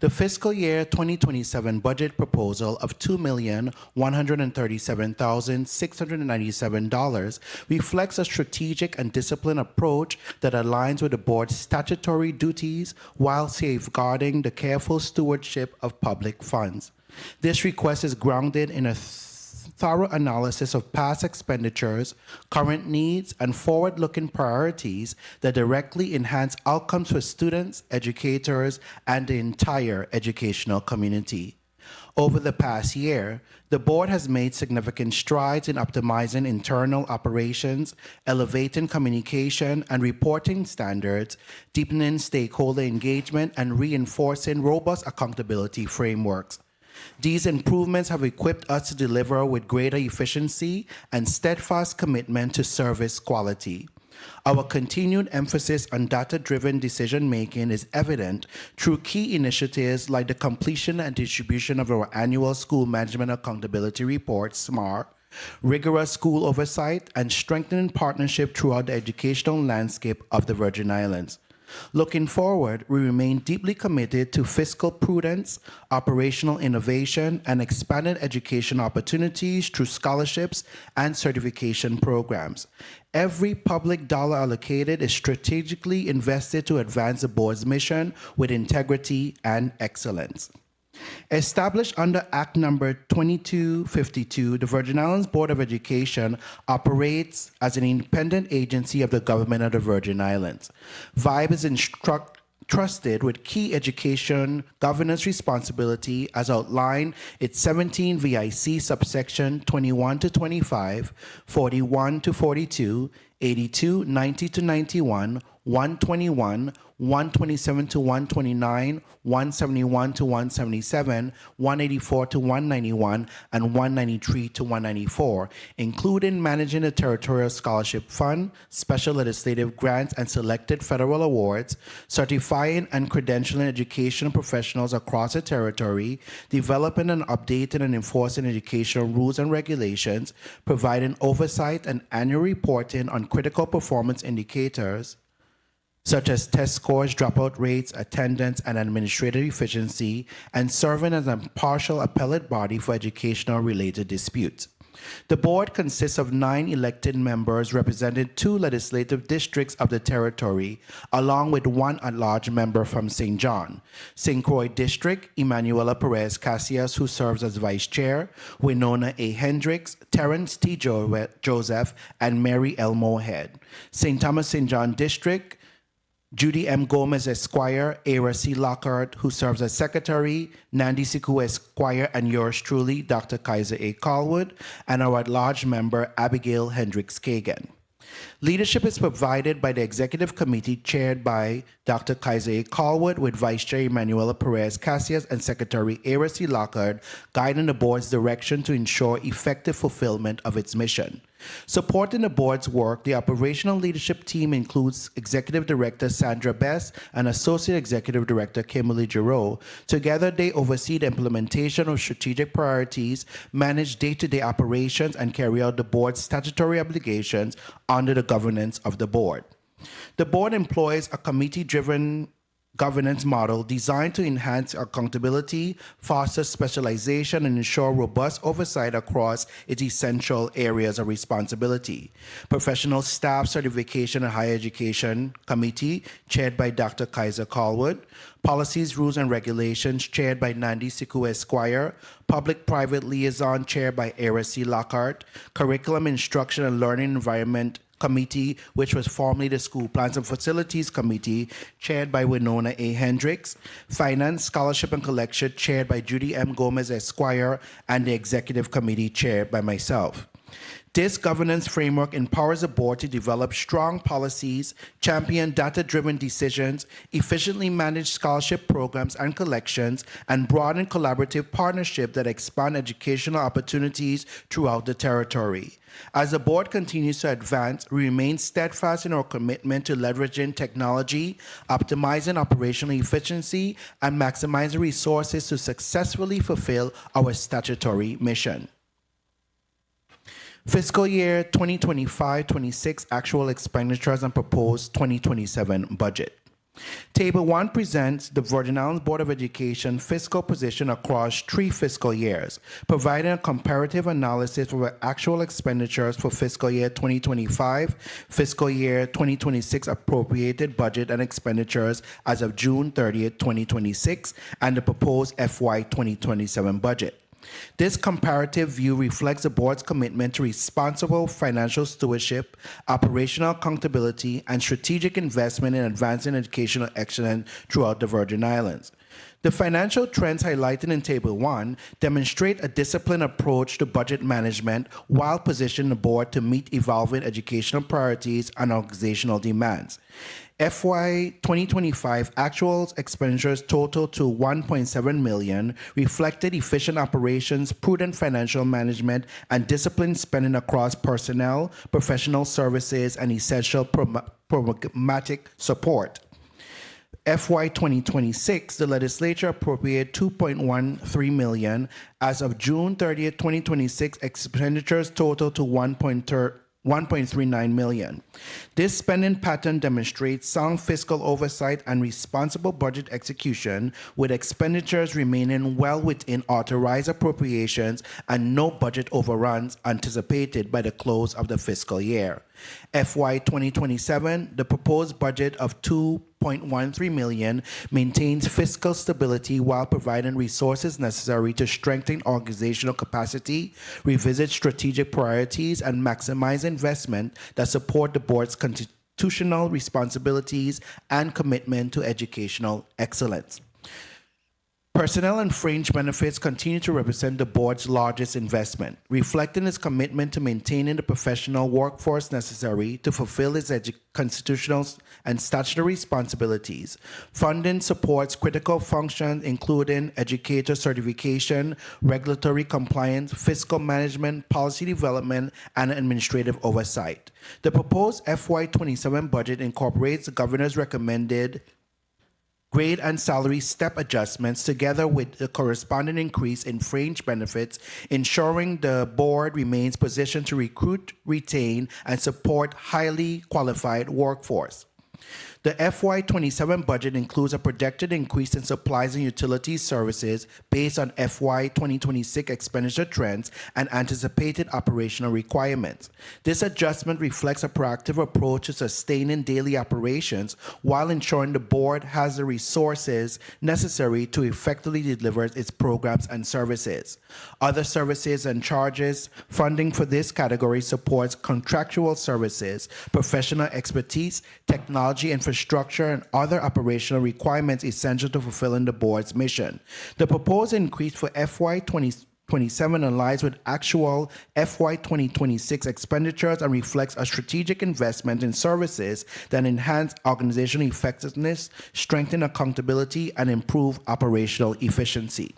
The fiscal year 2027 budget proposal of $2,137,697 reflects a strategic and disciplined approach that aligns with the board's statutory duties while safeguarding the careful stewardship of public funds. This request is grounded in a thorough analysis of past expenditures, current needs, and forward-looking priorities that directly enhance outcomes for students, educators, and the entire educational community. Over the past year, the board has made significant strides in optimizing internal operations, elevating communication and reporting standards, deepening stakeholder engagement, and reinforcing robust accountability frameworks. These improvements have equipped us to deliver with greater efficiency and steadfast commitment to service quality. Our continued emphasis on data-driven decision-making is evident through key initiatives like the completion and distribution of our annual School Management Accountability Report, SMAR, rigorous school oversight, and strengthening partnership throughout the educational landscape of the Virgin Islands. Looking forward, we remain deeply committed to fiscal prudence, operational innovation, and expanded education opportunities through scholarships and certification programs. Every public dollar allocated is strategically invested to advance the board's mission with integrity and excellence. Established under Act Number 2252, the Virgin Islands Board of Education operates as an independent agency of the government of the Virgin Islands. VIBE is trusted with key education governance responsibility as outlined in 17 VIC subsection 21 to 25, 41 to 42, 82, 90 to 91, 121, 127 to 129, 171 to 177, 184 to 191, and 193 to 194, including managing the Territorial Scholarship Fund, special legislative grants, and selected federal awards, certifying and credentialing education professionals across the territory, developing and updating and enforcing educational rules and regulations, providing oversight and annual reporting on critical performance indicators, such as test scores, dropout rates, attendance, and administrative efficiency, and serving as an impartial appellate body for educational-related disputes. The board consists of 9 elected members representing 2 legislative districts of the territory, along with 1 at-large member from St. John. St. Croix District, Emanuela Perez Casillas, who serves as vice chair, Winona A. Hendricks, Terrence T. Joseph, and Mary L. Moorhead. St. Thomas St. John District, Judy M. Gomez Esquire, Ara C. Lockhart, who serves as secretary, Nandi Siku Esquire, and yours truly, Dr. Kaiser A. Callwood, and our at-large member, Abigail Hendricks Kagan. Leadership is provided by the executive committee chaired by Dr. Kaiser A. Callwood, with Vice Chair Emanuela Perez Casillas and Secretary Ara C. Lockhart, guiding the board's direction to ensure effective fulfillment of its mission. Supporting the board's work, the operational leadership team includes Executive Director Sandra Best and Associate Executive Director Kimberly Giroux. Together, they oversee the implementation of strategic priorities, manage day-to-day operations, and carry out the board's statutory obligations under the governance of the board. The board employs a committee-driven governance model designed to enhance accountability, foster specialization, and ensure robust oversight across its essential areas of responsibility. Professional Staff Certification and Higher Education Committee, chaired by Dr. Kaiser Callwood. Policies, Rules, and Regulations, chaired by Nandi Siku Esquire. Public-Private Liaison, chaired by Ara C. Lockhart. Curriculum, Instruction, and Learning Environment Committee, which was formerly the School Plans and Facilities Committee, chaired by Winona A. Hendricks. Finance, Scholarship, and Collection, chaired by Judy M. Gomez Esquire, and the Executive Committee, chaired by myself. This governance framework empowers the board to develop strong policies, champion data-driven decisions, efficiently manage scholarship programs and collections, and broaden collaborative partnerships that expand educational opportunities throughout the territory. As the board continues to advance, we remain steadfast in our commitment to leveraging technology, optimizing operational efficiency, and maximizing resources to successfully fulfill our statutory mission. Fiscal year 2025-26 actual expenditures and proposed 2027 budget. Table 1 presents the Virgin Islands Board of Education fiscal position across 3 fiscal years, providing a comparative analysis of the actual expenditures for fiscal year 2025, fiscal year 2026 appropriated budget and expenditures as of June 30th, 2026, and the proposed FY 2027 budget. This comparative view reflects the board's commitment to responsible financial stewardship, operational accountability, and strategic investment in advancing educational excellence throughout the Virgin Islands. The financial trends highlighted in Table 1 demonstrate a disciplined approach to budget management while positioning the board to meet evolving educational priorities and organizational demands. FY 2025 actual expenditures total to $1.7 million, reflected efficient operations, prudent financial management, and disciplined spending across personnel, professional services, and essential programmatic support. FY 2026, the legislature appropriated $2.13 million. As of June 30th, 2026, expenditures total to $1.39 million. This spending pattern demonstrates sound fiscal oversight and responsible budget execution, with expenditures remaining well within authorized appropriations and no budget overruns anticipated by the close of the fiscal year. FY 2027, the proposed budget of $2.13 million maintains fiscal stability while providing resources necessary to strengthen organizational capacity, revisit strategic priorities, and maximize investment that support the board's constitutional responsibilities and commitment to educational excellence. Personnel and fringe benefits continue to represent the board's largest investment, reflecting its commitment to maintaining the professional workforce necessary to fulfill its constitutional and statutory responsibilities. Funding supports critical functions including educator certification, regulatory compliance, fiscal management, policy development, and administrative oversight. The proposed FY27 budget incorporates the governor's recommended grade and salary step adjustments together with the corresponding increase in fringe benefits, ensuring the board remains positioned to recruit, retain, and support highly qualified workforce. The FY27 budget includes a projected increase in supplies and utilities services based on FY 2026 expenditure trends and anticipated operational requirements. This adjustment reflects a proactive approach to sustaining daily operations while ensuring the board has the resources necessary to effectively deliver its programs and services. Other services and charges, funding for this category supports contractual services, professional expertise, technology infrastructure, and other operational requirements essential to fulfilling the board's mission. The proposed increase for FY 2027 aligns with actual FY 2026 expenditures and reflects a strategic investment in services that enhance organizational effectiveness, strengthen accountability, and improve operational efficiency.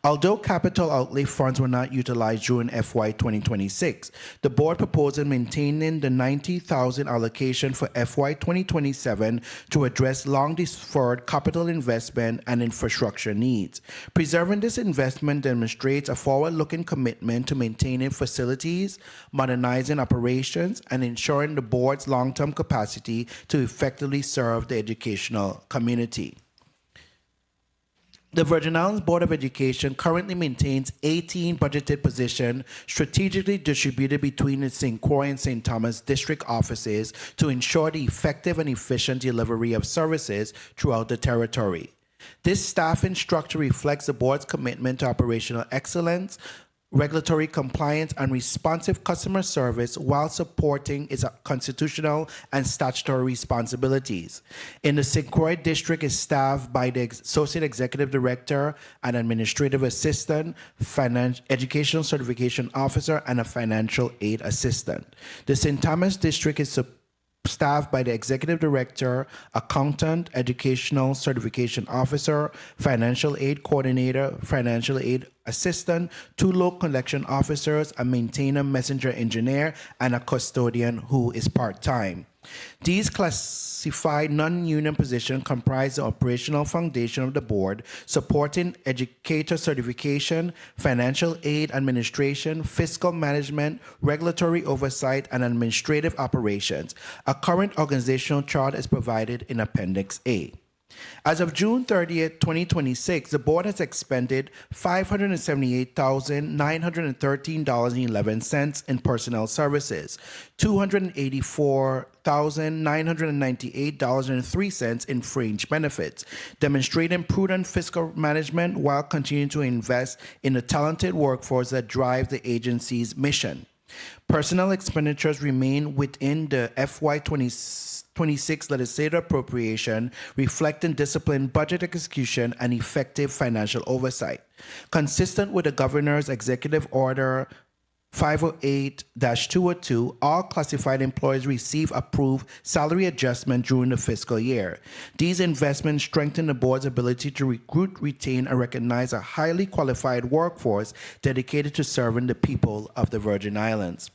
Although capital outlay funds were not utilized during FY 2026, the board proposes maintaining the $90,000 allocation for FY 2027 to address long-deferred capital investment and infrastructure needs. Preserving this investment demonstrates a forward-looking commitment to maintaining facilities, modernizing operations, and ensuring the board's long-term capacity to effectively serve the educational community. The Virgin Islands Board of Education currently maintains 18 budgeted positions strategically distributed between its St. Croix and St. Thomas district offices to ensure the effective and efficient delivery of services throughout the territory. This staffing structure reflects the board's commitment to operational excellence, regulatory compliance, and responsive customer service while supporting its constitutional and statutory responsibilities. In the St. Croix district is staffed by the Associate Executive Director, an Administrative Assistant, Educational Certification Officer, and a Financial Aid Assistant. The St. Thomas district is staffed by the Executive Director, Accountant, Educational Certification Officer, Financial Aid Coordinator, Financial Aid Assistant, 2 loan collection officers, a maintainer messenger engineer, and a custodian who is part-time. These classified non-union positions comprise the operational foundation of the board, supporting educator certification, financial aid administration, fiscal management, regulatory oversight, and administrative operations. A current organizational chart is provided in Appendix A. As of June 30th, 2026, the board has expended $578,913.11 in personnel services, $284,998.03 in fringe benefits, demonstrating prudent fiscal management while continuing to invest in the talented workforce that drive the agency's mission. Personnel expenditures remain within the FY 2026 legislative appropriation, reflecting disciplined budget execution and effective financial oversight. Consistent with the Governor's Executive Order 508-202, all classified employees receive approved salary adjustment during the fiscal year. These investments strengthen the board's ability to recruit, retain, and recognize a highly qualified workforce dedicated to serving the people of the Virgin Islands.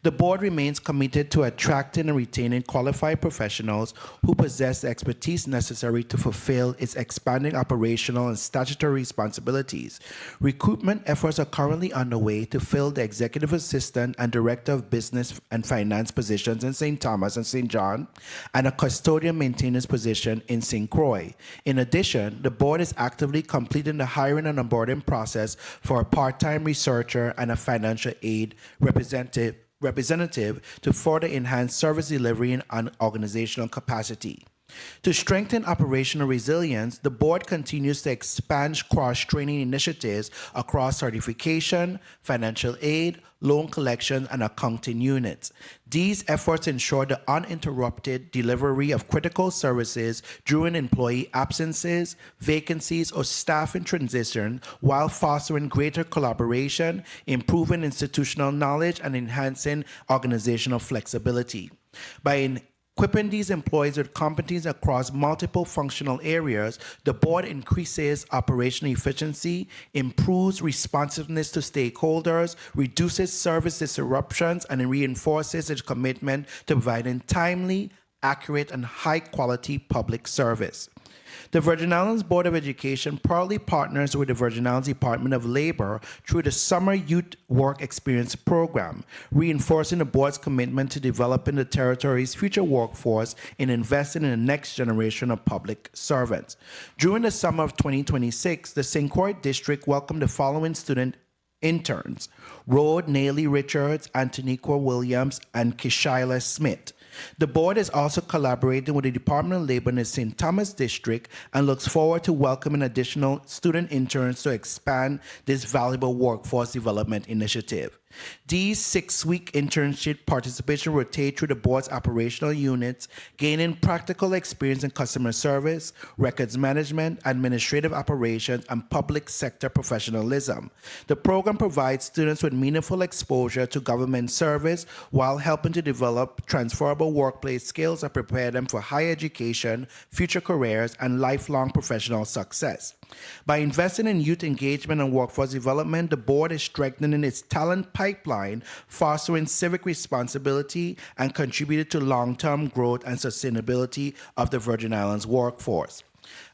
The board remains committed to attracting and retaining qualified professionals who possess the expertise necessary to fulfill its expanding operational and statutory responsibilities. Recruitment efforts are currently underway to fill the Executive Assistant and Director of Business and Finance positions in St. Thomas and St. John, and a Custodian Maintenance position in St. Croix. In addition, the board is actively completing the hiring and onboarding process for a part-time researcher and a financial aid representative to further enhance service delivery and organizational capacity. To strengthen operational resilience, the board continues to expand cross-training initiatives across certification, financial aid, loan collection, and accounting units. These efforts ensure the uninterrupted delivery of critical services during employee absences, vacancies, or staff in transition, while fostering greater collaboration, improving institutional knowledge, and enhancing organizational flexibility. By equipping these employees with competencies across multiple functional areas, the board increases operational efficiency, improves responsiveness to stakeholders, reduces service disruptions, and reinforces its commitment to providing timely, accurate, and high-quality public service. The Virgin Islands Board of Education proudly partners with the Virgin Islands Department of Labor through the Summer Youth Work Experience Program, reinforcing the board's commitment to developing the territory's future workforce and investing in the next generation of public servants. During the summer of 2026, the St. Croix District welcomed the following student interns: Rode Naley Richards, Antoniqua Williams, and Kishaila Smith. The board is also collaborating with the Department of Labor in the St. Thomas District and looks forward to welcoming additional student interns to expand this valuable workforce development initiative. These 6-week internship participation rotate through the board's operational units, gaining practical experience in customer service, records management, administrative operations, and public sector professionalism. The program provides students with meaningful exposure to government service while helping to develop transferable workplace skills that prepare them for higher education, future careers, and lifelong professional success. By investing in youth engagement and workforce development, the board is strengthening its talent pipeline, fostering civic responsibility, and contributed to long-term growth and sustainability of the Virgin Islands workforce.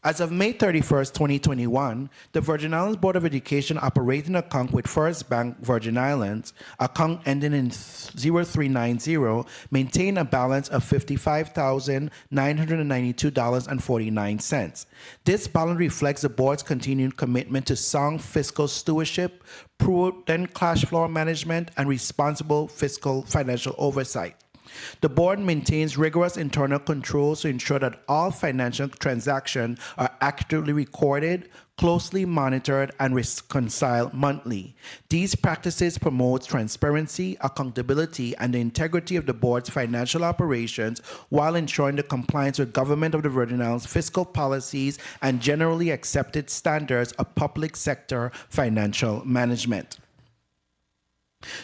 As of May 31st, 2021, the Virgin Islands Board of Education operating account with First Bank Virgin Islands, account ending in 0390, maintained a balance of $55,992.49. This balance reflects the board's continued commitment to sound fiscal stewardship, prudent cash flow management, and responsible fiscal financial oversight. The board maintains rigorous internal controls to ensure that all financial transactions are accurately recorded, closely monitored, and reconciled monthly. These practices promote transparency, accountability, and the integrity of the board's financial operations while ensuring the compliance with Government of the Virgin Islands fiscal policies and generally accepted standards of public sector financial management.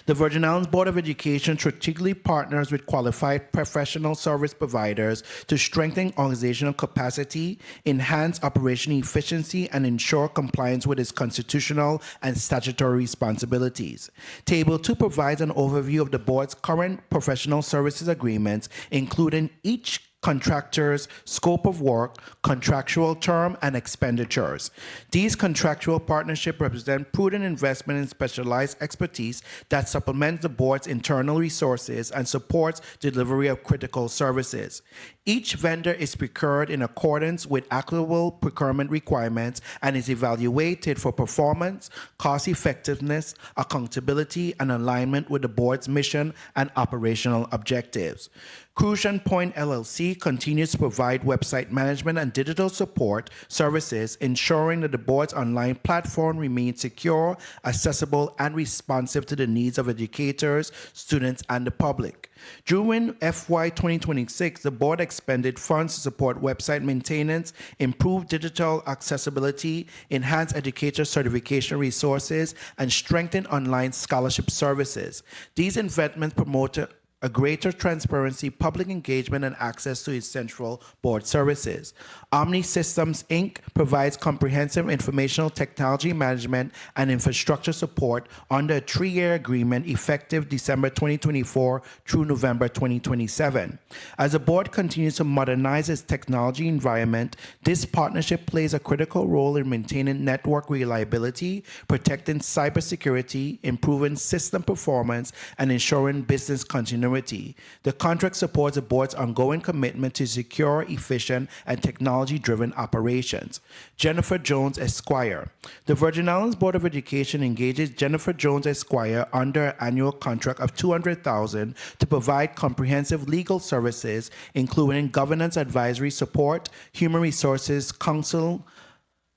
The Virgin Islands Board of Education strategically partners with qualified professional service providers to strengthen organizational capacity, enhance operational efficiency, and ensure compliance with its constitutional and statutory responsibilities. Table 2 provides an overview of the board's current professional services agreements, including each contractor's scope of work, contractual term, and expenditures. These contractual partnerships represent prudent investment in specialized expertise that supplements the board's internal resources and supports delivery of critical services. Each vendor is procured in accordance with applicable procurement requirements and is evaluated for performance, cost effectiveness, accountability, and alignment with the board's mission and operational objectives. Crucian Point LLC continues to provide website management and digital support services, ensuring that the board's online platform remains secure, accessible, and responsive to the needs of educators, students, and the public. During FY 2026, the board expended funds to support website maintenance, improve digital accessibility, enhance educator certification resources, and strengthen online scholarship services. These investments promote a greater transparency, public engagement, and access to its central board services. Omni Systems, Inc. provides comprehensive informational technology management and infrastructure support under a 3-year agreement effective December 2024 through November 2027. As the board continues to modernize its technology environment, this partnership plays a critical role in maintaining network reliability, protecting cybersecurity, improving system performance, and ensuring business continuity continuity. The contract supports the board's ongoing commitment to secure, efficient, and technology-driven operations. Jennifer Jones Esquire. The Virgin Islands Board of Education engages Jennifer Jones Esquire under an annual contract of $200,000 to provide comprehensive legal services, including governance advisory support, human resources counsel,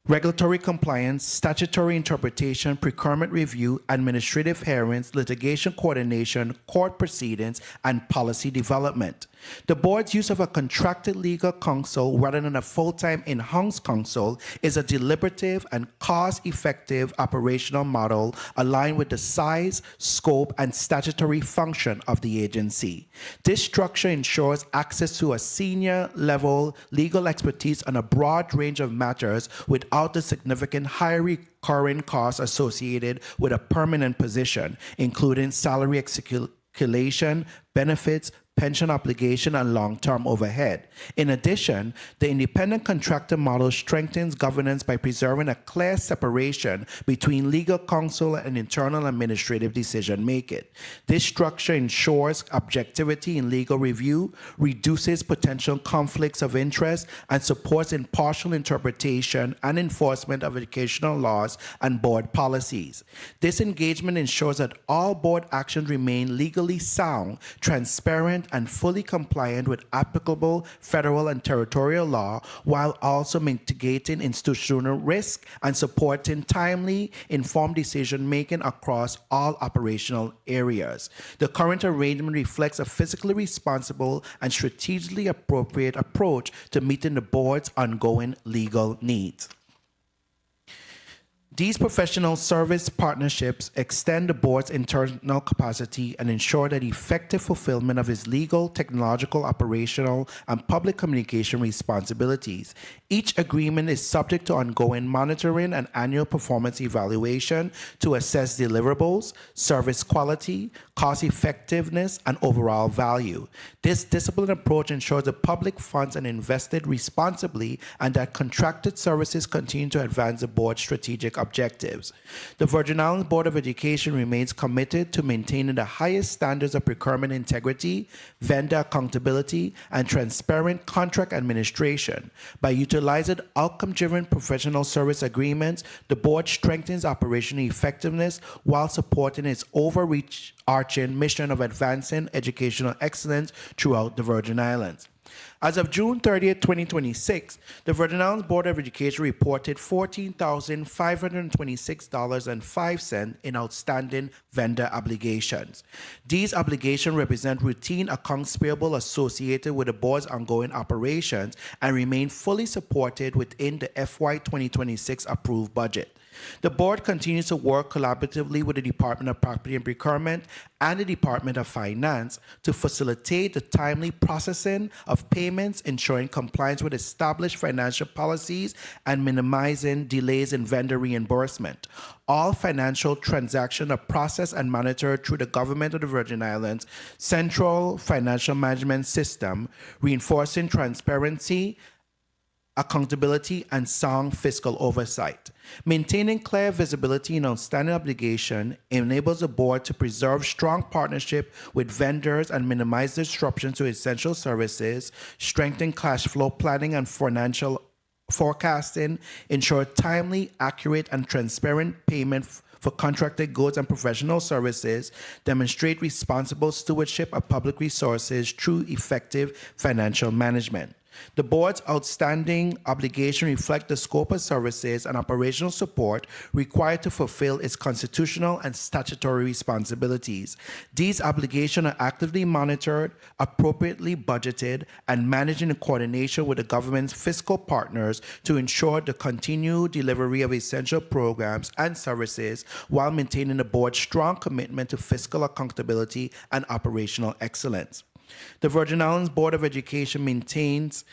regulatory compliance, statutory interpretation, procurement review, administrative hearings, litigation coordination, court proceedings, and policy development. The board's use of a contracted legal counsel rather than a full-time in-house counsel is a deliberative and cost-effective operational model aligned with the size, scope, and statutory function of the agency. This structure ensures access to a senior-level legal expertise on a broad range of matters without the significant high recurring costs associated with a permanent position, including salary calculation, benefits, pension obligation, and long-term overhead. In addition, the independent contractor model strengthens governance by preserving a clear separation between legal counsel and internal administrative decision-making. This structure ensures objectivity in legal review, reduces potential conflicts of interest, and supports impartial interpretation and enforcement of educational laws and board policies. This engagement ensures that all board actions remain legally sound, transparent, and fully compliant with applicable federal and territorial law, while also mitigating institutional risk and supporting timely, informed decision-making across all operational areas. The current arrangement reflects a fiscally responsible and strategically appropriate approach to meeting the board's ongoing legal needs. These professional service partnerships extend the board's internal capacity and ensure that effective fulfillment of its legal, technological, operational, and public communication responsibilities. Each agreement is subject to ongoing monitoring and annual performance evaluation to assess deliverables, service quality, cost effectiveness, and overall value. This disciplined approach ensures the public funds are invested responsibly and that contracted services continue to advance the board's strategic objectives. The Virgin Islands Board of Education remains committed to maintaining the highest standards of procurement integrity, vendor accountability, and transparent contract administration. By utilizing outcome-driven professional service agreements, the board strengthens operational effectiveness while supporting its overarching mission of advancing educational excellence throughout the Virgin Islands. As of June 30th, 2026, the Virgin Islands Board of Education reported $14,526.05 in outstanding vendor obligations. These obligations represent routine accounts payable associated with the board's ongoing operations and remain fully supported within the FY 2026 approved budget. The board continues to work collaboratively with the Department of Property and Procurement and the Department of Finance to facilitate the timely processing of payments, ensuring compliance with established financial policies and minimizing delays in vendor reimbursement. All financial transactions are processed and monitored through the Government of the Virgin Islands Central Financial Management System, reinforcing transparency, accountability, and sound fiscal oversight. Maintaining clear visibility in outstanding obligation enables the board to preserve strong partnership with vendors and minimize disruption to essential services, strengthen cash flow planning and financial forecasting, ensure timely, accurate, and transparent payment for contracted goods and professional services, demonstrate responsible stewardship of public resources through effective financial management. The board's outstanding obligation reflects the scope of services and operational support required to fulfill its constitutional and statutory responsibilities. These obligations are actively monitored, appropriately budgeted, and managed in coordination with the government's fiscal partners to ensure the continued delivery of essential programs and services while maintaining the board's strong commitment to fiscal accountability and operational excellence. The Virgin Islands Board of Education maintains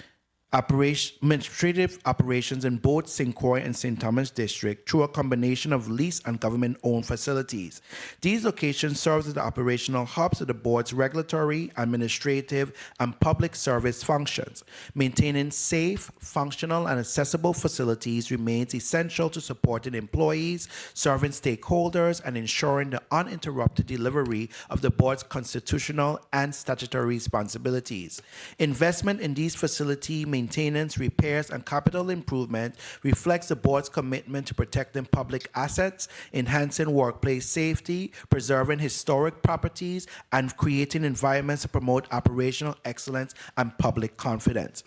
administrative operations in both St. Croix and St. Thomas District through a combination of leased and government-owned facilities. These locations serve as the operational hubs of the board's regulatory, administrative, and public service functions. Maintaining safe, functional, and accessible facilities remains essential to supporting employees, serving stakeholders, and ensuring the uninterrupted delivery of the board's constitutional and statutory responsibilities. Investment in these facilities, maintenance, repairs, and capital improvement reflects the board's commitment to protecting public assets, enhancing workplace safety, preserving historic properties, and creating environments to promote operational excellence and public confidence.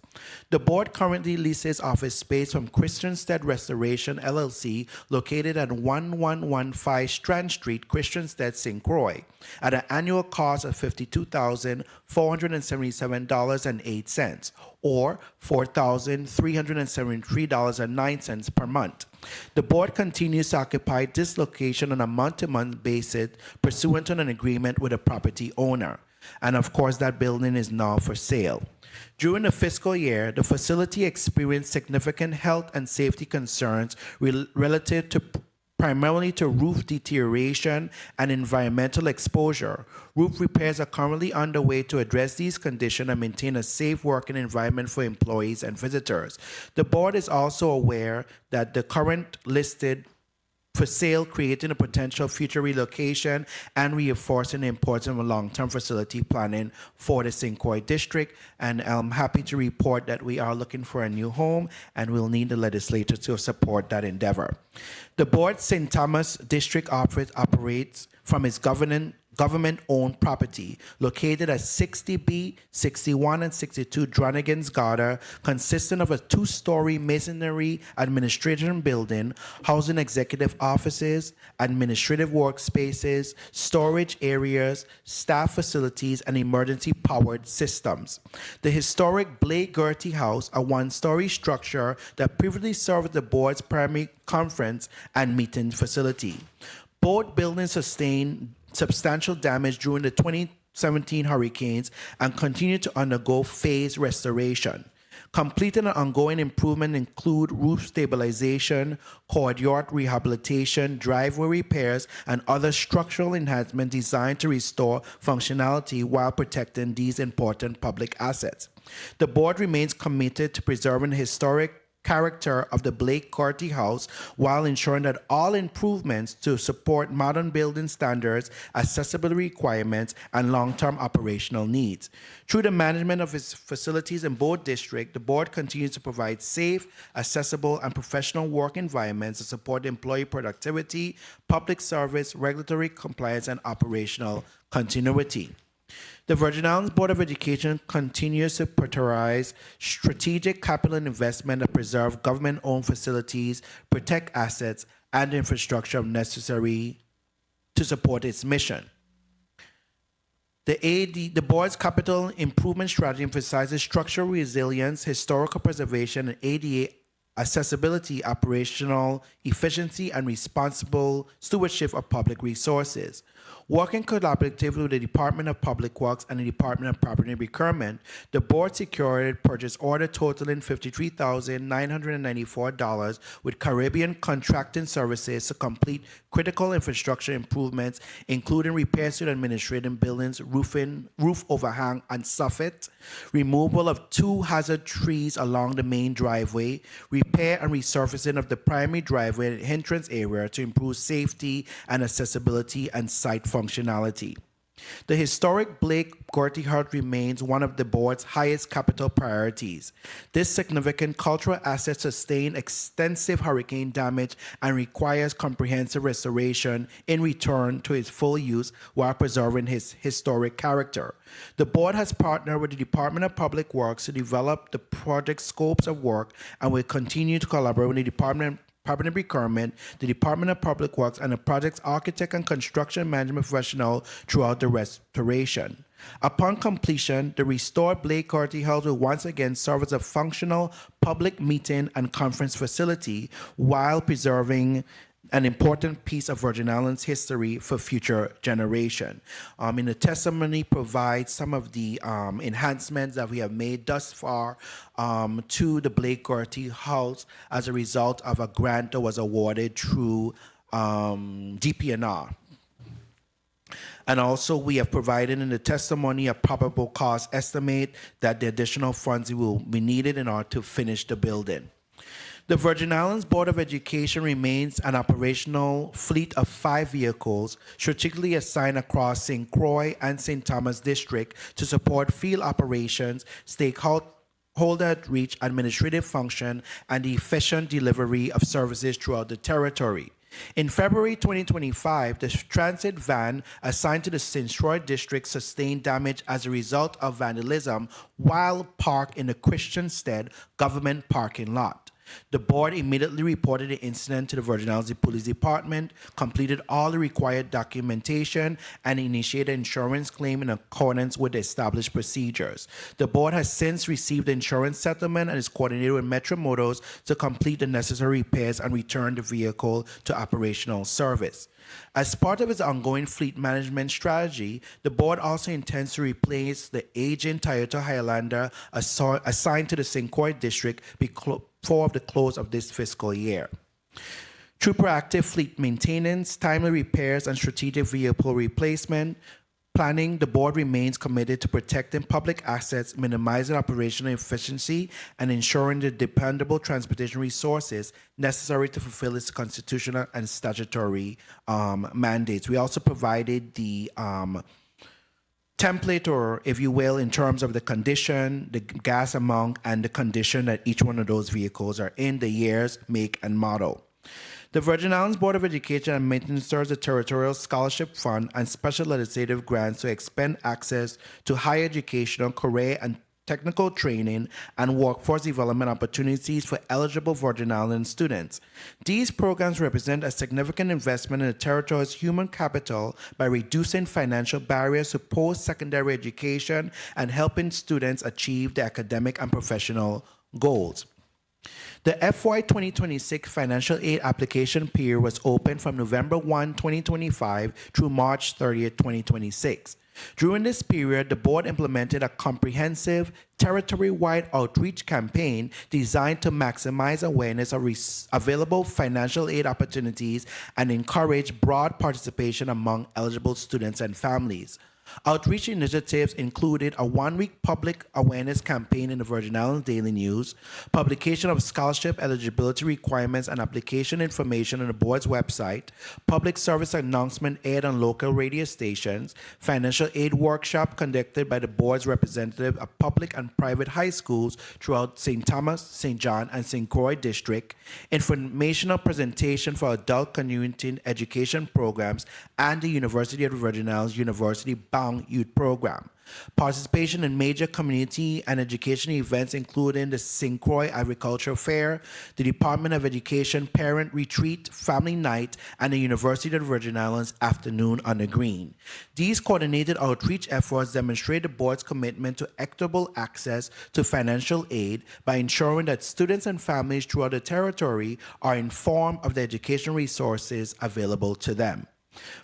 The board currently leases office space from Christiansted Restoration LLC, located at 1115 Strand Street, Christiansted, St. Croix, at an annual cost of $52,477.08, or $4,373.09 per month. The board continues to occupy this location on a month-to-month basis pursuant to an agreement with a property owner. And of course, that building is now for sale. During the fiscal year, the facility experienced significant health and safety concerns relative to primarily to roof deterioration and environmental exposure. Roof repairs are currently underway to address these conditions and maintain a safe working environment for employees and visitors. The board is also aware that the current listed for sale, creating a potential future relocation and reinforcing the importance of long-term facility planning for the St. Croix district. And I'm happy to report that we are looking for a new home, and we'll need the legislature to support that endeavor. The board St. Thomas District Office operates from its government-owned property located at 60B, 61, and 62 Dronigan's Garter, consisting of a two-story masonry administration building, housing executive offices, administrative workspaces, storage areas, staff facilities, and emergency-powered systems. The historic Blake Gertie House, a one-story structure that previously served the board's primary conference and meeting facility. Both buildings sustained substantial damage during the 2017 hurricanes and continue to undergo phased restoration. Completed and ongoing improvement include roof stabilization, courtyard rehabilitation, driveway repairs, and other structural enhancements designed to restore functionality while protecting these important public assets. The board remains committed to preserving the historic character of the Blake Gertie House while ensuring that all improvements to support modern building standards, accessibility requirements, and long-term operational needs. Through the management of its facilities in both districts, the board continues to provide safe, accessible, and professional work environments to support employee productivity, public service, regulatory compliance, and operational continuity. The Virgin Islands Board of Education continues to prioritize strategic capital investment that preserve government-owned facilities, protect assets, and infrastructure necessary to support its mission. The board's capital improvement strategy emphasizes structural resilience, historical preservation, and ADA accessibility, operational efficiency, and responsible stewardship of public resources. Working collaboratively with the Department of Public Works and the Department of Property Procurement, the board secured purchase order totaling $53,994 with Caribbean Contracting Services to complete critical infrastructure improvements, including repairs to the administrative buildings, roof overhang and soffit, removal of 2 hazard trees along the main driveway, repair and resurfacing of the primary driveway and entrance area to improve safety and accessibility and site functionality. The historic Blake Gertie House remains one of the board's highest capital priorities. This significant cultural asset sustained extensive hurricane damage and requires comprehensive restoration in return to its full use while preserving its historic character. The board has partnered with the Department of Public Works to develop the project scopes of work and will continue to collaborate with the Department of Procurement, the Department of Public Works, and the project's architect and construction management professional throughout the restoration. Upon completion, the restored Blake Gertie House will once again serve as a functional public meeting and conference facility while preserving an important piece of Virgin Islands history for future generation. In the testimony provides some of the enhancements that we have made thus far to the Blake Gertie House as a result of a grant that was awarded through DPNR. And also, we have provided in the testimony a probable cost estimate that the additional funds will be needed in order to finish the building. The Virgin Islands Board of Education remains an operational fleet of 5 vehicles strategically assigned across St. Croix and St. Thomas District to support field operations, stakeholder outreach, administrative function, and the efficient delivery of services throughout the territory. In February 2025, the transit van assigned to the St. Croix district sustained damage as a result of vandalism while parked in the Christiansted government parking lot. The board immediately reported the incident to the Virgin Islands Police Department, completed all the required documentation, and initiated an insurance claim in accordance with the established procedures. The board has since received the insurance settlement and is coordinated with Metro Motors to complete the necessary repairs and return the vehicle to operational service. As part of its ongoing fleet management strategy, the board also intends to replace the aging Toyota Highlander assigned to the St. Croix district before the close of this fiscal year. Through proactive fleet maintenance, timely repairs, and strategic vehicle replacement planning, the board remains committed to protecting public assets, minimizing operational efficiency, and ensuring the dependable transportation resources necessary to fulfill its constitutional and statutory mandates. We also provided the template, or if you will, in terms of the condition, the gas amount, and the condition that each one of those vehicles are in, the years, make, and model. The Virgin Islands Board of Education administers the Territorial Scholarship Fund and special legislative grants to expand access to higher educational, career, and technical training and workforce development opportunities for eligible Virgin Islands students. These programs represent a significant investment in the territory's human capital by reducing financial barriers to post-secondary education and helping students achieve their academic and professional goals. The FY 2026 financial aid application period was open from November 1, 2025 through March 30, 2026. During this period, the board implemented a comprehensive territory-wide outreach campaign designed to maximize awareness of available financial aid opportunities and encourage broad participation among eligible students and families. Outreach initiatives included a one-week public awareness campaign in the Virgin Islands Daily News, publication of scholarship eligibility requirements and application information on the board's website, public service announcement aired on local radio stations, financial aid workshop conducted by the board's representative of public and private high schools throughout St. Thomas, St. John, and St. Croix district, informational presentation for adult community education programs, and the University of the Virgin Islands University Bound Youth Program. Participation in major community and education events including the St. Croix Agricultural Fair, the Department of Education Parent Retreat, Family Night, and the University of the Virgin Islands Afternoon on the Green. These coordinated outreach efforts demonstrate the board's commitment to equitable access to financial aid by ensuring that students and families throughout the territory are informed of the educational resources available to them.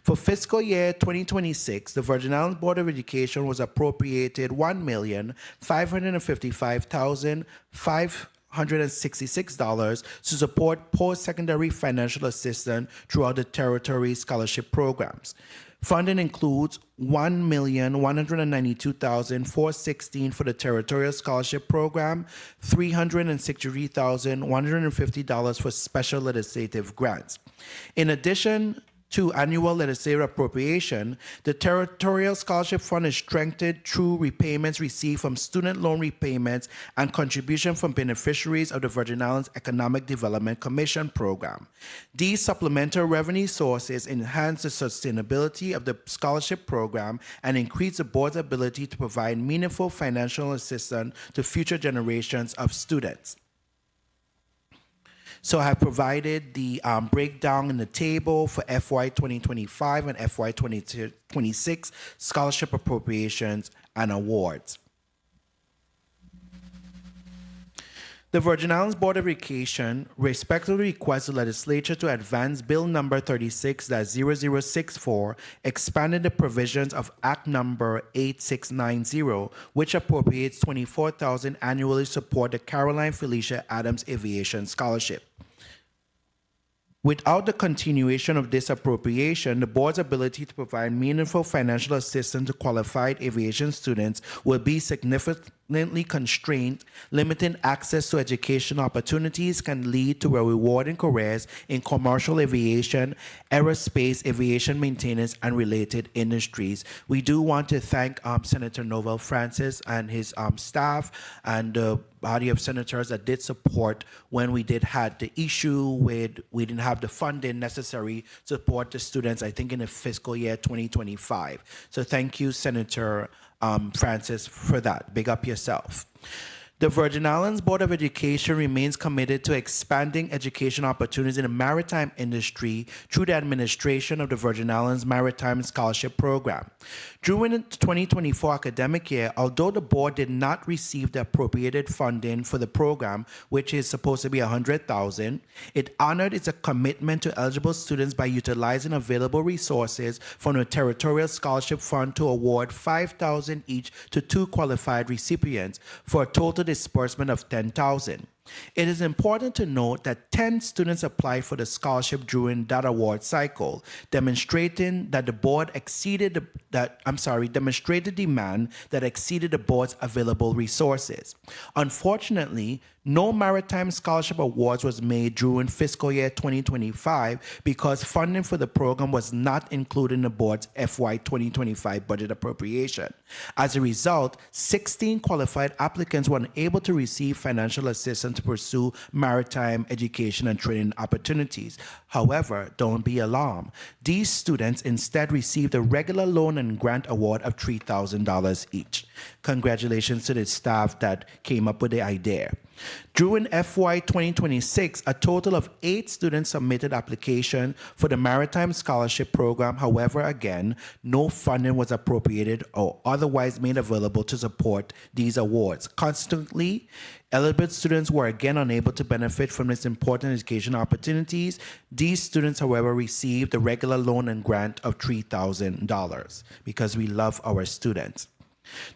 For fiscal year 2026, the Virgin Islands Board of Education was appropriated $1,555,566 to support post-secondary financial assistance throughout the territory's scholarship programs. Funding includes $1,192,416 for the Territorial Scholarship Program, $363,150 for special legislative grants. In addition to annual legislative appropriation, the Territorial Scholarship Fund is strengthened through repayments received from student loan repayments and contribution from beneficiaries of the Virgin Islands Economic Development Commission program. These supplemental revenue sources enhance the sustainability of the scholarship program and increase the board's ability to provide meaningful financial assistance to future generations of students. So I have provided the breakdown in the table for FY 2025 and FY 2026 scholarship appropriations and awards. The Virgin Islands Board of Education respectfully requests the legislature to advance Bill number 36-0064, expanding the provisions of Act number 8690, which appropriates $24,000 annually to support the Caroline Felicia Adams Aviation Scholarship. Without the continuation of this appropriation, the board's ability to provide meaningful financial assistance to qualified aviation students will be significantly constrained. Limiting access to education opportunities can lead to a rewarding careers in commercial aviation, aerospace, aviation maintenance, and related industries. We do want to thank Senator Novel Francis and his staff and the body of senators that did support when we did had the issue with we didn't have the funding necessary to support the students, I think in the fiscal year 2025. So thank you, Senator Francis, for that. Big up yourself. The Virgin Islands Board of Education remains committed to expanding education opportunities in the maritime industry through the administration of the Virgin Islands Maritime Scholarship Program. During the 2024 academic year, although the board did not receive the appropriated funding for the program, which is supposed to be $100,000, it honored its commitment to eligible students by utilizing available resources from the Territorial Scholarship Fund to award $5,000 each to 2 qualified recipients for a total disbursement of $10,000. It is important to note that 10 students applied for the scholarship during that award cycle, demonstrating that the board demonstrated demand that exceeded the board's available resources. Unfortunately, no maritime scholarship awards was made during fiscal year 2025 because funding for the program was not included in the board's FY 2025 budget appropriation. As a result, 16 qualified applicants were unable to receive financial assistance to pursue maritime education and training opportunities. However, don't be alarmed. These students instead received a regular loan and grant award of $3,000 each. Congratulations to the staff that came up with the idea. During FY 2026, a total of 8 students submitted application for the Maritime Scholarship Program. However, again, no funding was appropriated or otherwise made available to support these awards. Consequently, eligible students were again unable to benefit from this important education opportunities. These students, however, received a regular loan and grant of $3,000 because we love our students.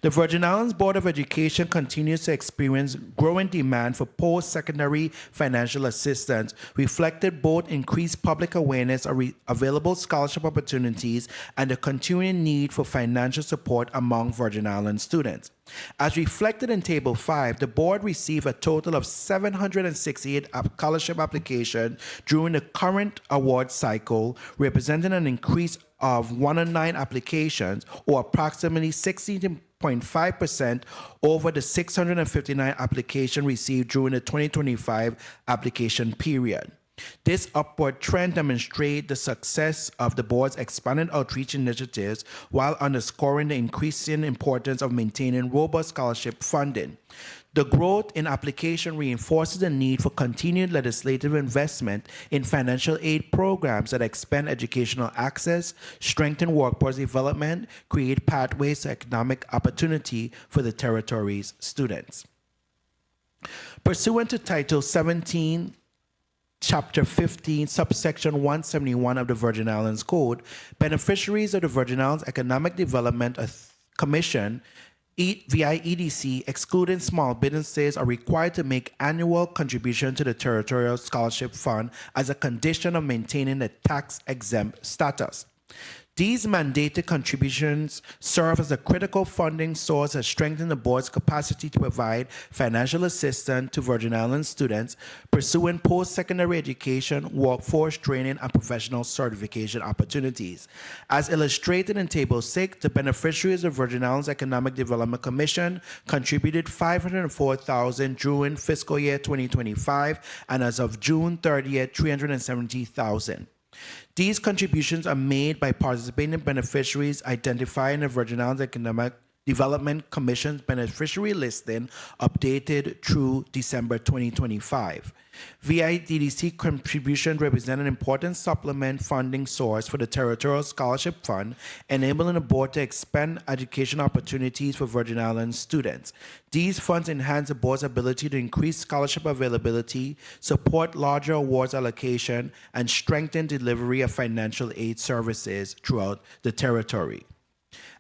The Virgin Islands Board of Education continues to experience growing demand for post-secondary financial assistance, reflected both increased public awareness of available scholarship opportunities and the continuing need for financial support among Virgin Islands students. As reflected in Table 5, the board received a total of 768 scholarship applications during the current award cycle, representing an increase of 109 applications, or approximately 16.5% over the 659 applications received during the 2025 application period. This upward trend demonstrates the success of the board's expanded outreach initiatives while underscoring the increasing importance of maintaining robust scholarship funding. The growth in application reinforces the need for continued legislative investment in financial aid programs that expand educational access, strengthen workforce development, create pathways to economic opportunity for the territory's students. Pursuant to Title 17, Chapter 15, subsection 171 of the Virgin Islands Code, beneficiaries of the Virgin Islands Economic Development Commission via EDC, excluding small businesses, are required to make annual contribution to the Territorial Scholarship Fund as a condition of maintaining the tax-exempt status. These mandated contributions serve as a critical funding source that strengthen the board's capacity to provide financial assistance to Virgin Islands students pursuing post-secondary education, workforce training, and professional certification opportunities. As illustrated in Table 6, the beneficiaries of Virgin Islands Economic Development Commission contributed $504,000 during fiscal year 2025, and as of June 30th, $370,000. These contributions are made by participating beneficiaries identified in the Virgin Islands Economic Development Commission's beneficiary listing updated through December 2025. VIDDC contribution represent an important supplement funding source for the Territorial Scholarship Fund, enabling the board to expand education opportunities for Virgin Islands students. These funds enhance the board's ability to increase scholarship availability, support larger awards allocation, and strengthen delivery of financial aid services throughout the territory.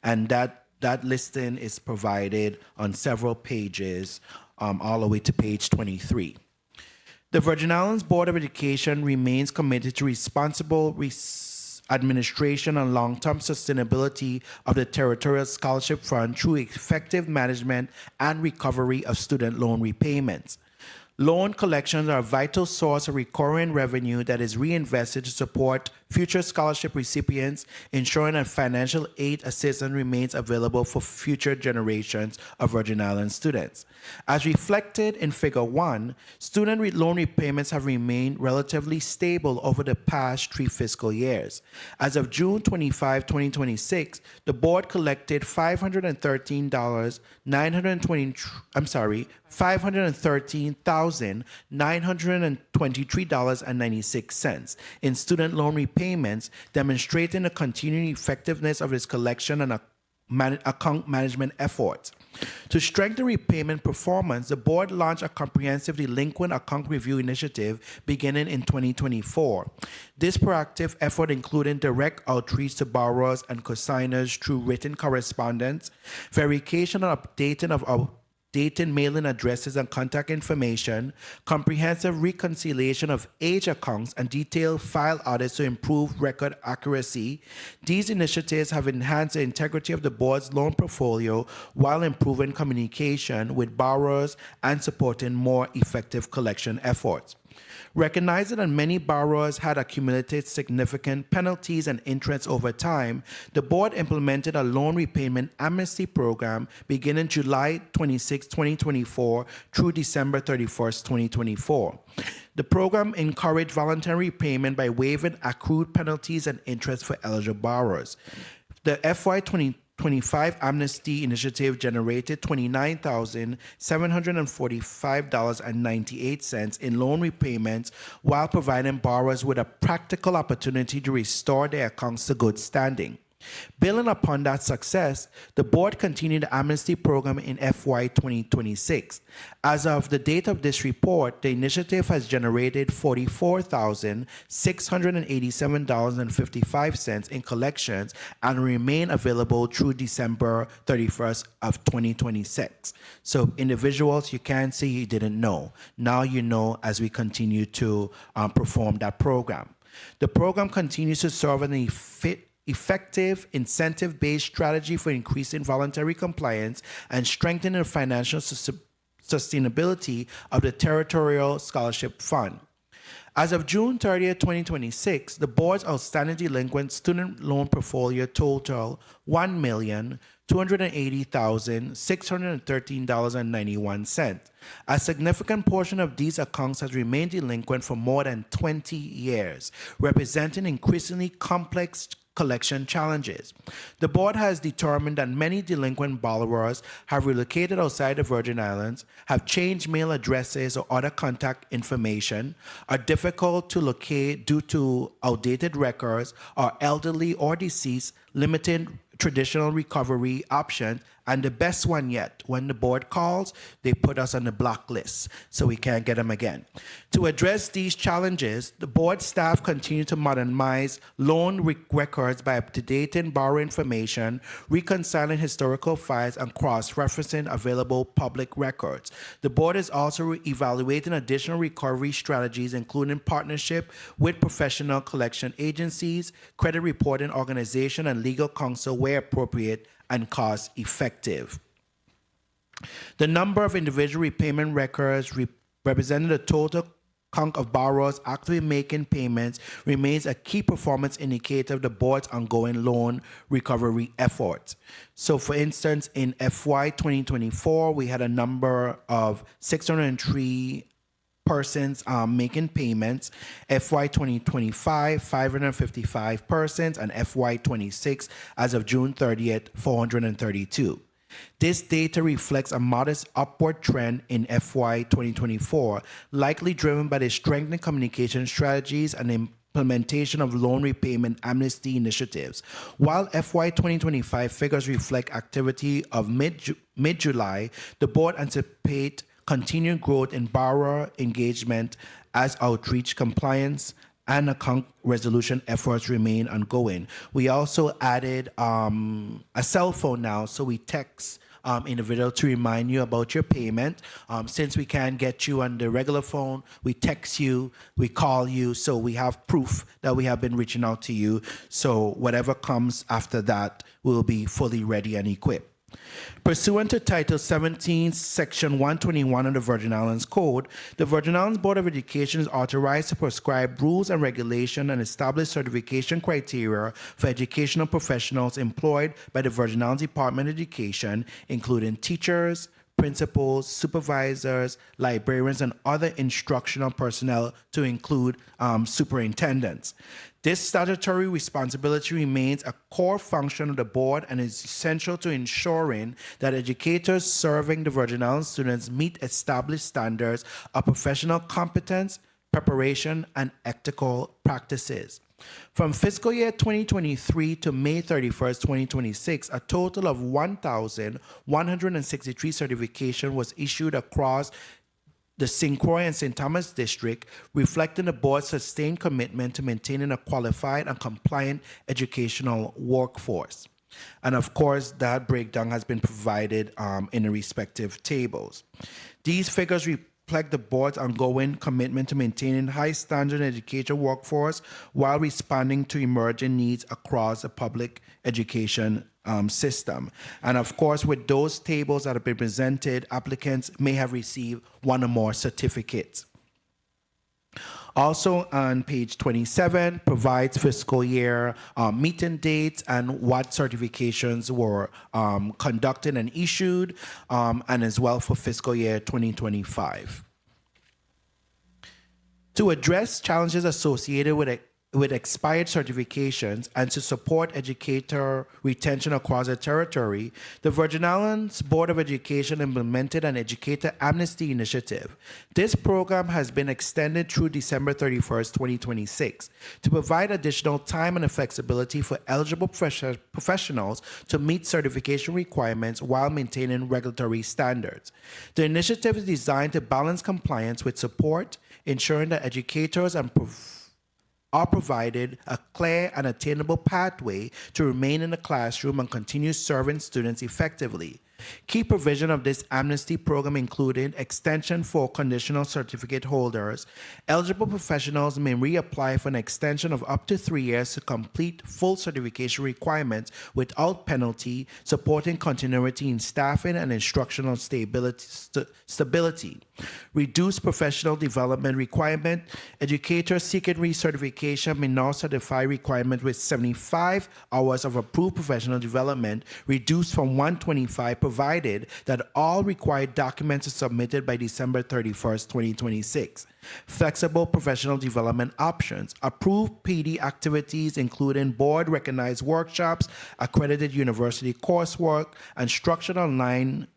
And that listing is provided on several pages, all the way to page 23. The Virgin Islands Board of Education remains committed to responsible administration and long-term sustainability of the Territorial Scholarship Fund through effective management and recovery of student loan repayments. Loan collections are a vital source of recurring revenue that is reinvested to support future scholarship recipients, ensuring that financial aid assistance remains available for future generations of Virgin Islands students. As reflected in Figure 1, student loan repayments have remained relatively stable over the past 3 fiscal years. As of June 25, 2026, the board collected $513,923.96 in student loan repayments, demonstrating the continuing effectiveness of its collection and account management efforts. To strengthen repayment performance, the board launched a comprehensive delinquent account review initiative beginning in 2024. This proactive effort included direct outreach to borrowers and consignors through written correspondence, verification and updating of mailing addresses and contact information, comprehensive reconciliation of age accounts, and detailed file audits to improve record accuracy. These initiatives have enhanced the integrity of the board's loan portfolio while improving communication with borrowers and supporting more effective collection efforts. Recognizing that many borrowers had accumulated significant penalties and interest over time, the board implemented a loan repayment amnesty program beginning July 26, 2024 through December 31, 2024. The program encouraged voluntary repayment by waiving accrued penalties and interest for eligible borrowers. The FY 2025 amnesty initiative generated $29,745.98 in loan repayments while providing borrowers with a practical opportunity to restore their accounts to good standing. Building upon that success, the board continued the amnesty program in FY 2026. As of the date of this report, the initiative has generated $44,687.55 in collections and remain available through December 31st of 2026. So individuals, you can see you didn't know. Now you know as we continue to perform that program. The program continues to serve as an effective incentive-based strategy for increasing voluntary compliance and strengthening the financial sustainability of the Territorial Scholarship Fund. As of June 30, 2026, the board's outstanding delinquent student loan portfolio total $1,280,613.91. A significant portion of these accounts has remained delinquent for more than 20 years, representing increasingly complex collection challenges. The board has determined that many delinquent borrowers have relocated outside the Virgin Islands, have changed mail addresses or other contact information, are difficult to locate due to outdated records, are elderly or deceased, limiting traditional recovery options, and the best one yet, when the board calls, they put us on the blacklist, so we can't get them again. To address these challenges, the board staff continue to modernize loan records by up-to-dating borrower information, reconciling historical files, and cross-referencing available public records. The board is also evaluating additional recovery strategies, including partnership with professional collection agencies, credit reporting organization, and legal counsel where appropriate and cost effective. The number of individual repayment records representing the total count of borrowers actively making payments remains a key performance indicator of the board's ongoing loan recovery efforts. So for instance, in FY 2024, we had a number of 603 persons making payments, FY 2025, 555 persons, and FY 26, as of June 30th, 432. This data reflects a modest upward trend in FY 2024, likely driven by the strengthened communication strategies and implementation of loan repayment amnesty initiatives. While FY 2025 figures reflect activity of mid-July, the board anticipates continued growth in borrower engagement as outreach, compliance, and account resolution efforts remain ongoing. We also added a cell phone now, so we text individual to remind you about your payment. Since we can't get you on the regular phone, we text you, we call you, so we have proof that we have been reaching out to you. So whatever comes after that will be fully ready and equipped. Pursuant to Title 17, Section 121 of the Virgin Islands Code, the Virgin Islands Board of Education is authorized to prescribe rules and regulation and establish certification criteria for educational professionals employed by the Virgin Islands Department of Education, including teachers, principals, supervisors, librarians, and other instructional personnel to include superintendents. This statutory responsibility remains a core function of the board and is essential to ensuring that educators serving the Virgin Islands students meet established standards of professional competence, preparation, and ethical practices. From fiscal year 2023 to May 31st, 2026, a total of 1,163 certification was issued across the St. Croix and St. Thomas District, reflecting the board's sustained commitment to maintaining a qualified and compliant educational workforce. And of course, that breakdown has been provided in the respective tables. These figures reflect the board's ongoing commitment to maintaining high standard education workforce while responding to emerging needs across the public education system. And of course, with those tables that have been presented, applicants may have received one or more certificates. Also on page 27 provides fiscal year meeting dates and what certifications were conducted and issued, and as well for fiscal year 2025. To address challenges associated with expired certifications and to support educator retention across the territory, the Virgin Islands Board of Education implemented an educator amnesty initiative. This program has been extended through December 31st, 2026 to provide additional time and flexibility for eligible professionals to meet certification requirements while maintaining regulatory standards. The initiative is designed to balance compliance with support, ensuring that educators are provided a clear and attainable pathway to remain in the classroom and continue serving students effectively. Key provision of this amnesty program included extension for conditional certificate holders. Eligible professionals may reapply for an extension of up to 3 years to complete full certification requirements without penalty, supporting continuity in staffing and instructional stability. Reduced professional development requirement. Educators seeking recertification may now certify requirement with 75 hours of approved professional development, reduced from 125, provided that all required documents are submitted by December 31st, 2026. Flexible professional development options. Approved PD activities including board-recognized workshops, accredited university coursework, and structured online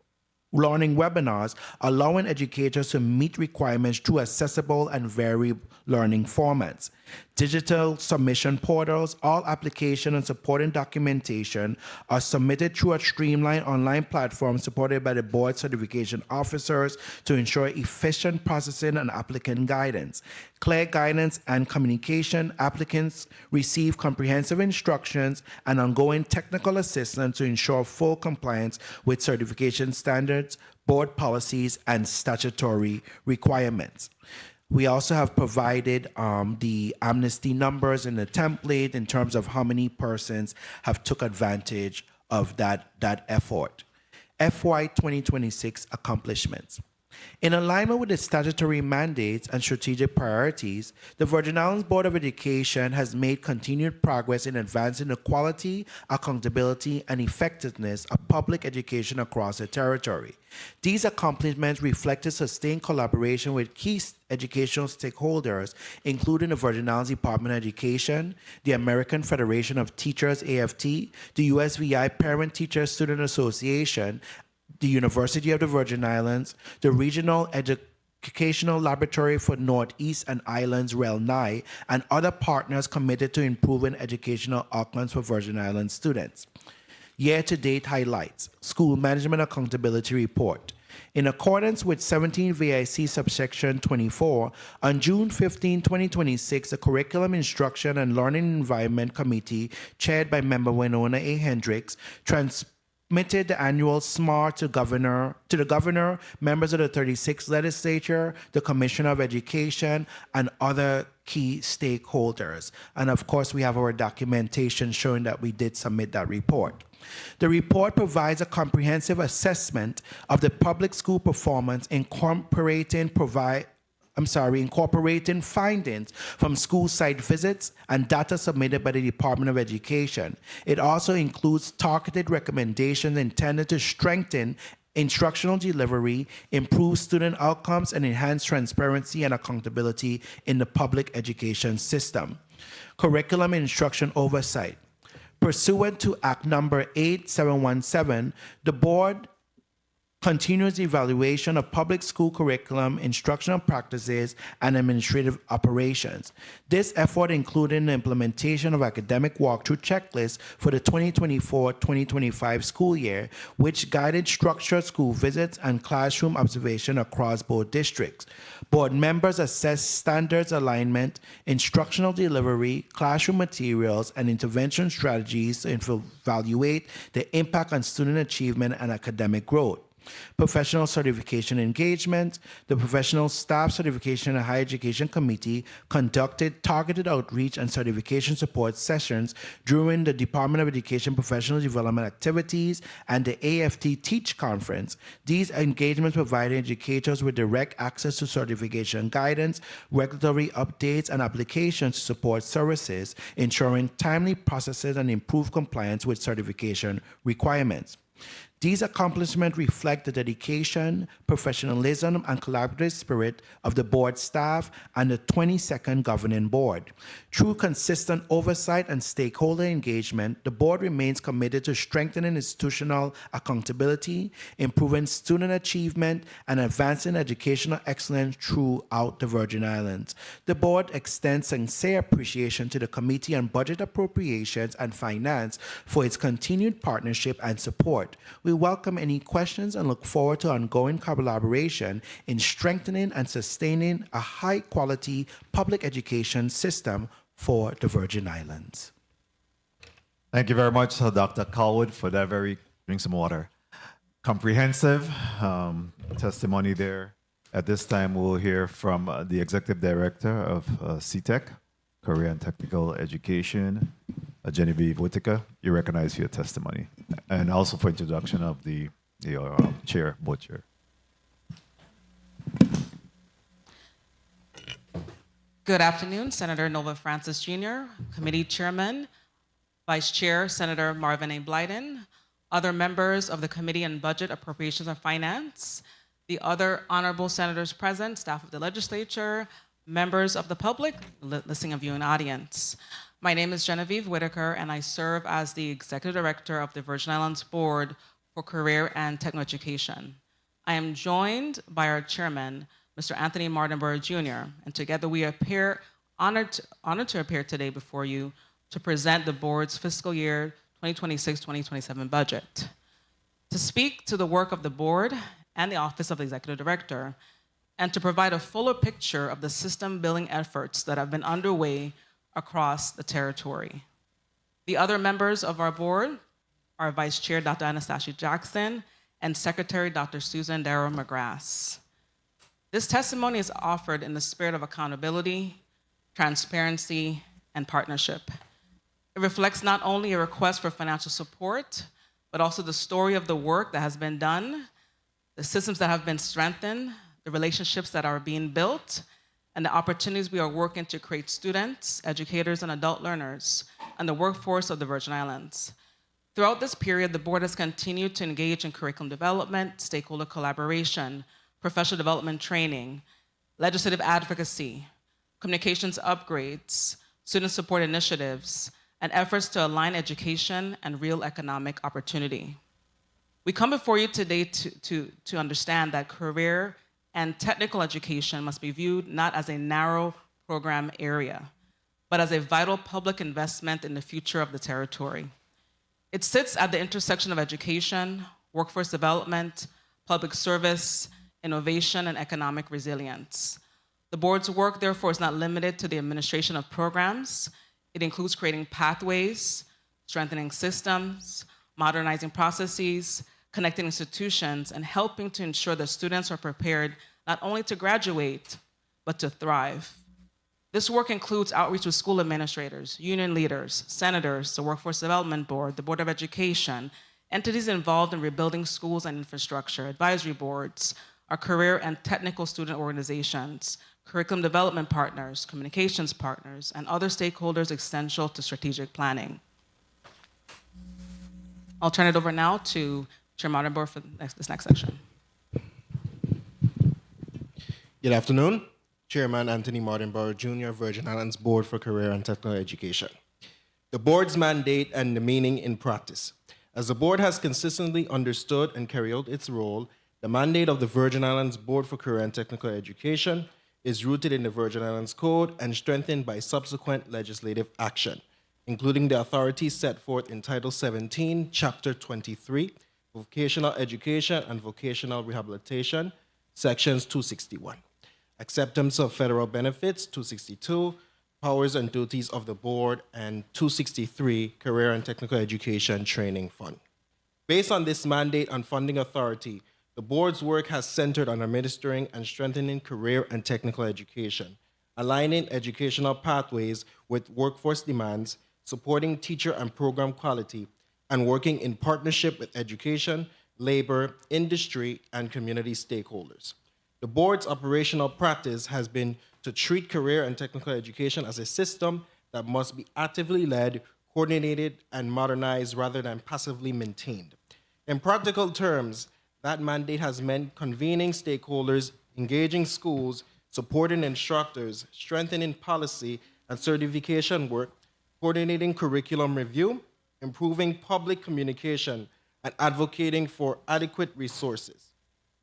learning webinars, allowing educators to meet requirements through accessible and varied learning formats. Digital submission portals. All application and supporting documentation are submitted through a streamlined online platform supported by the board certification officers to ensure efficient processing and applicant guidance. Clear guidance and communication. Applicants receive comprehensive instructions and ongoing technical assistance to ensure full compliance with certification standards, board policies, and statutory requirements. We also have provided the amnesty numbers in the template in terms of how many persons have took advantage of that effort. FY 2026 accomplishments. In alignment with the statutory mandates and strategic priorities, the Virgin Islands Board of Education has made continued progress in advancing the quality, accountability, and effectiveness of public education across the territory. These accomplishments reflected sustained collaboration with key educational stakeholders, including the Virgin Islands Department of Education, the American Federation of Teachers, AFT, the USVI Parent Teacher Student Association, the University of the Virgin Islands, the Regional Educational Laboratory for Northeast and Islands, RELNI, and other partners committed to improving educational outcomes for Virgin Islands students. Year-to-date highlights. School Management Accountability Report. In accordance with 17 VIC subsection 24, on June 15, 2026, the Curriculum Instruction and Learning Environment Committee, chaired by member Winona A. Hendricks, transmitted the annual SMART to the governor, members of the 36th legislature, the Commissioner of Education, and other key stakeholders. And of course, we have our documentation showing that we did submit that report. The report provides a comprehensive assessment of the public school performance, incorporating findings from school site visits and data submitted by the Department of Education. It also includes targeted recommendations intended to strengthen instructional delivery, improve student outcomes, and enhance transparency and accountability in the public education system. Curriculum instruction oversight. Pursuant to Act Number 8717, the Board continuous evaluation of public school curriculum, instructional practices, and administrative operations. This effort included the implementation of academic walkthrough checklists for the 2024-2025 school year, which guided structured school visits and classroom observation across both districts. Board members assessed standards alignment, instructional delivery, classroom materials, and intervention strategies to evaluate the impact on student achievement and academic growth. Professional certification engagement. The Professional Staff Certification and Higher Education Committee conducted targeted outreach and certification support sessions during the Department of Education professional development activities and the AFT Teach Conference. These engagements provided educators with direct access to certification guidance, regulatory updates, and applications to support services, ensuring timely processes and improved compliance with certification requirements. These accomplishments reflect the dedication, professionalism, and collaborative spirit of the board staff and the 22nd Governing Board. Through consistent oversight and stakeholder engagement, the board remains committed to strengthening institutional accountability, improving student achievement, and advancing educational excellence throughout the Virgin Islands. The board extends sincere appreciation to the Committee on Budget Appropriations and Finance for its continued partnership and support. We welcome any questions and look forward to ongoing collaboration in strengthening and sustaining a high-quality public education system for the Virgin Islands. Thank you very much, Dr. Colwood, for that very, drink some water, comprehensive testimony there. At this time, we'll hear from the Executive Director of CTEC, Career and Technical Education, Genevieve Whitaker. You recognize for your testimony, and also for introduction of the chair, board chair. Good afternoon, Senator Nova Francis Jr., Committee Chairman, Vice Chair, Senator Marvin A. Blyden, other members of the Committee on Budget, Appropriations, and Finance, the other honorable senators present, staff of the legislature, members of the public, listening viewing audience. My name is Genevieve Whitaker, and I serve as the Executive Director of the Virgin Islands Board for Career and Technical Education. I am joined by our Chairman, Mr. Anthony Martinborough Jr., and together we appear honored to appear today before you to present the board's fiscal year 2026-2027 budget. To speak to the work of the board and the Office of the Executive Director, and to provide a fuller picture of the system building efforts that have been underway across the territory. The other members of our board are Vice Chair Dr. Anastasia Jackson and Secretary Dr. Susan Darrow McGrath. This testimony is offered in the spirit of accountability, transparency, and partnership. It reflects not only a request for financial support, but also the story of the work that has been done, the systems that have been strengthened, the relationships that are being built, and the opportunities we are working to create students, educators, and adult learners, and the workforce of the Virgin Islands. Throughout this period, the board has continued to engage in curriculum development, stakeholder collaboration, professional development training, legislative advocacy, communications upgrades, student support initiatives, and efforts to align education and real economic opportunity. We come before you today to understand that career and technical education must be viewed not as a narrow program area, but as a vital public investment in the future of the territory. It sits at the intersection of education, workforce development, public service, innovation, and economic resilience. The board's work, therefore, is not limited to the administration of programs. It includes creating pathways, strengthening systems, modernizing processes, connecting institutions, and helping to ensure that students are prepared not only to graduate, but to thrive. This work includes outreach with school administrators, union leaders, senators, the Workforce Development Board, the Board of Education, entities involved in rebuilding schools and infrastructure, advisory boards, our career and technical student organizations, curriculum development partners, communications partners, and other stakeholders essential to strategic planning. I'll turn it over now to Chair Mardenborough for this next section. Good afternoon. Chairman Anthony Mardenborough, Jr., Virgin Islands Board for Career and Technical Education. The board's mandate and the meaning in practice. As the board has consistently understood and carried out its role, the mandate of the Virgin Islands Board for Career and Technical Education is rooted in the Virgin Islands Code and strengthened by subsequent legislative action, including the authorities set forth in Title 17, Chapter 23, Vocational Education and Vocational Rehabilitation, Sections 261. Acceptance of federal benefits, 262, powers and duties of the board, and 263, Career and Technical Education Training Fund. Based on this mandate and funding authority, the board's work has centered on administering and strengthening career and technical education, aligning educational pathways with workforce demands, supporting teacher and program quality, and working in partnership with education, labor, industry, and community stakeholders. The board's operational practice has been to treat career and technical education as a system that must be actively led, coordinated, and modernized rather than passively maintained. In practical terms, that mandate has meant convening stakeholders, engaging schools, supporting instructors, strengthening policy and certification work, coordinating curriculum review, improving public communication, and advocating for adequate resources.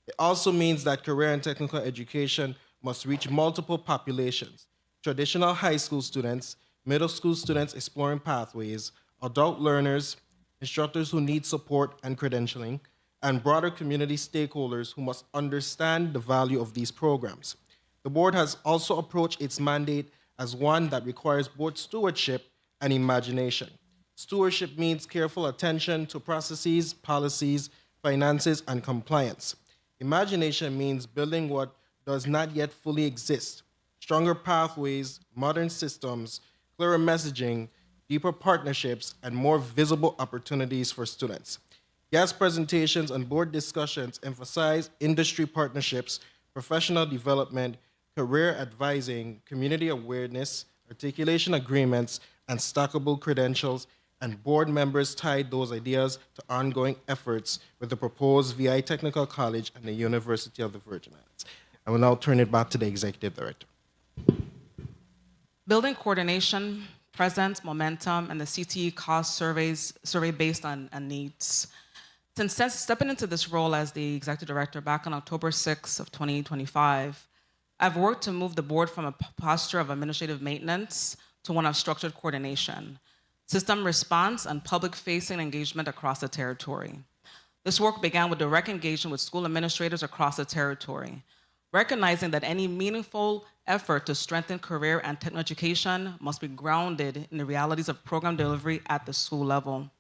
It also means that career and technical education must reach multiple populations: traditional high school students, middle school students exploring pathways, adult learners, instructors who need support and credentialing, and broader community stakeholders who must understand the value of these programs. The board has also approached its mandate as one that requires both stewardship and imagination. Stewardship means careful attention to processes, policies, finances, and compliance. Imagination means building what does not yet fully exist: stronger pathways, modern systems, clearer messaging, deeper partnerships, and more visible opportunities for students. Guest presentations and board discussions emphasize industry partnerships, professional development, career advising, community awareness, articulation agreements, and stackable credentials, and board members tied those ideas to ongoing efforts with the proposed VI Technical College and the University of the Virgin Islands. I will now turn it back to the Executive Director. Building coordination, presence, momentum, and the CTE cost survey based on needs. Since stepping into this role as the Executive Director back on October 6th of 2025, I've worked to move the board from a posture of administrative maintenance to one of structured coordination, system response, and public-facing engagement across the territory. This work began with direct engagement with school administrators across the territory, recognizing that any meaningful effort to strengthen career and technical education must be grounded in the realities of program delivery at the school level.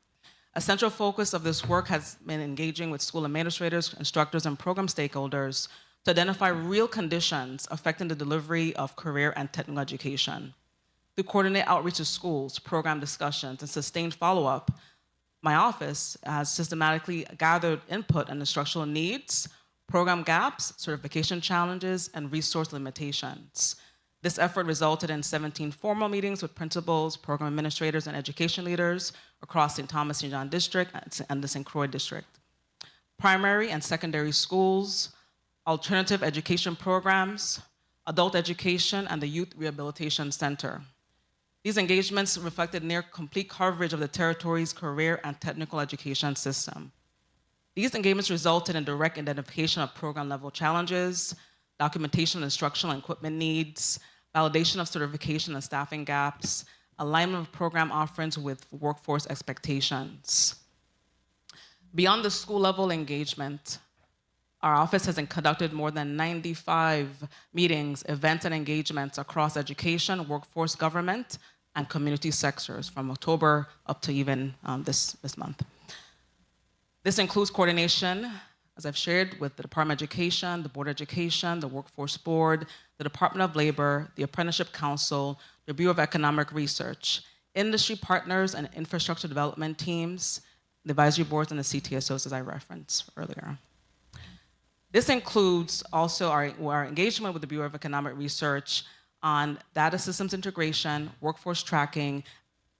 A central focus of this work has been engaging with school administrators, instructors, and program stakeholders to identify real conditions affecting the delivery of career and technical education. To coordinate outreach to schools, program discussions, and sustained follow-up, my office has systematically gathered input on instructional needs, program gaps, certification challenges, and resource limitations. This effort resulted in 17 formal meetings with principals, program administrators, and education leaders across St. Thomas St. John District and the St. Croix District. Primary and secondary schools, alternative education programs, adult education, and the Youth Rehabilitation Center. These engagements reflected near complete coverage of the territory's career and technical education system. These engagements resulted in direct identification of program-level challenges, documentation of instructional and equipment needs, validation of certification and staffing gaps, alignment of program offerings with workforce expectations. Beyond the school-level engagement, our office has conducted more than 95 meetings, events, and engagements across education, workforce, government, and community sectors from October up to even this month. This includes coordination, as I've shared, with the Department of Education, the Board of Education, the Workforce Board, the Department of Labor, the Apprenticeship Council, the Bureau of Economic Research, industry partners and infrastructure development teams, the advisory boards, and the CTSOs, as I referenced earlier. This includes also our engagement with the Bureau of Economic Research on data systems integration, workforce tracking,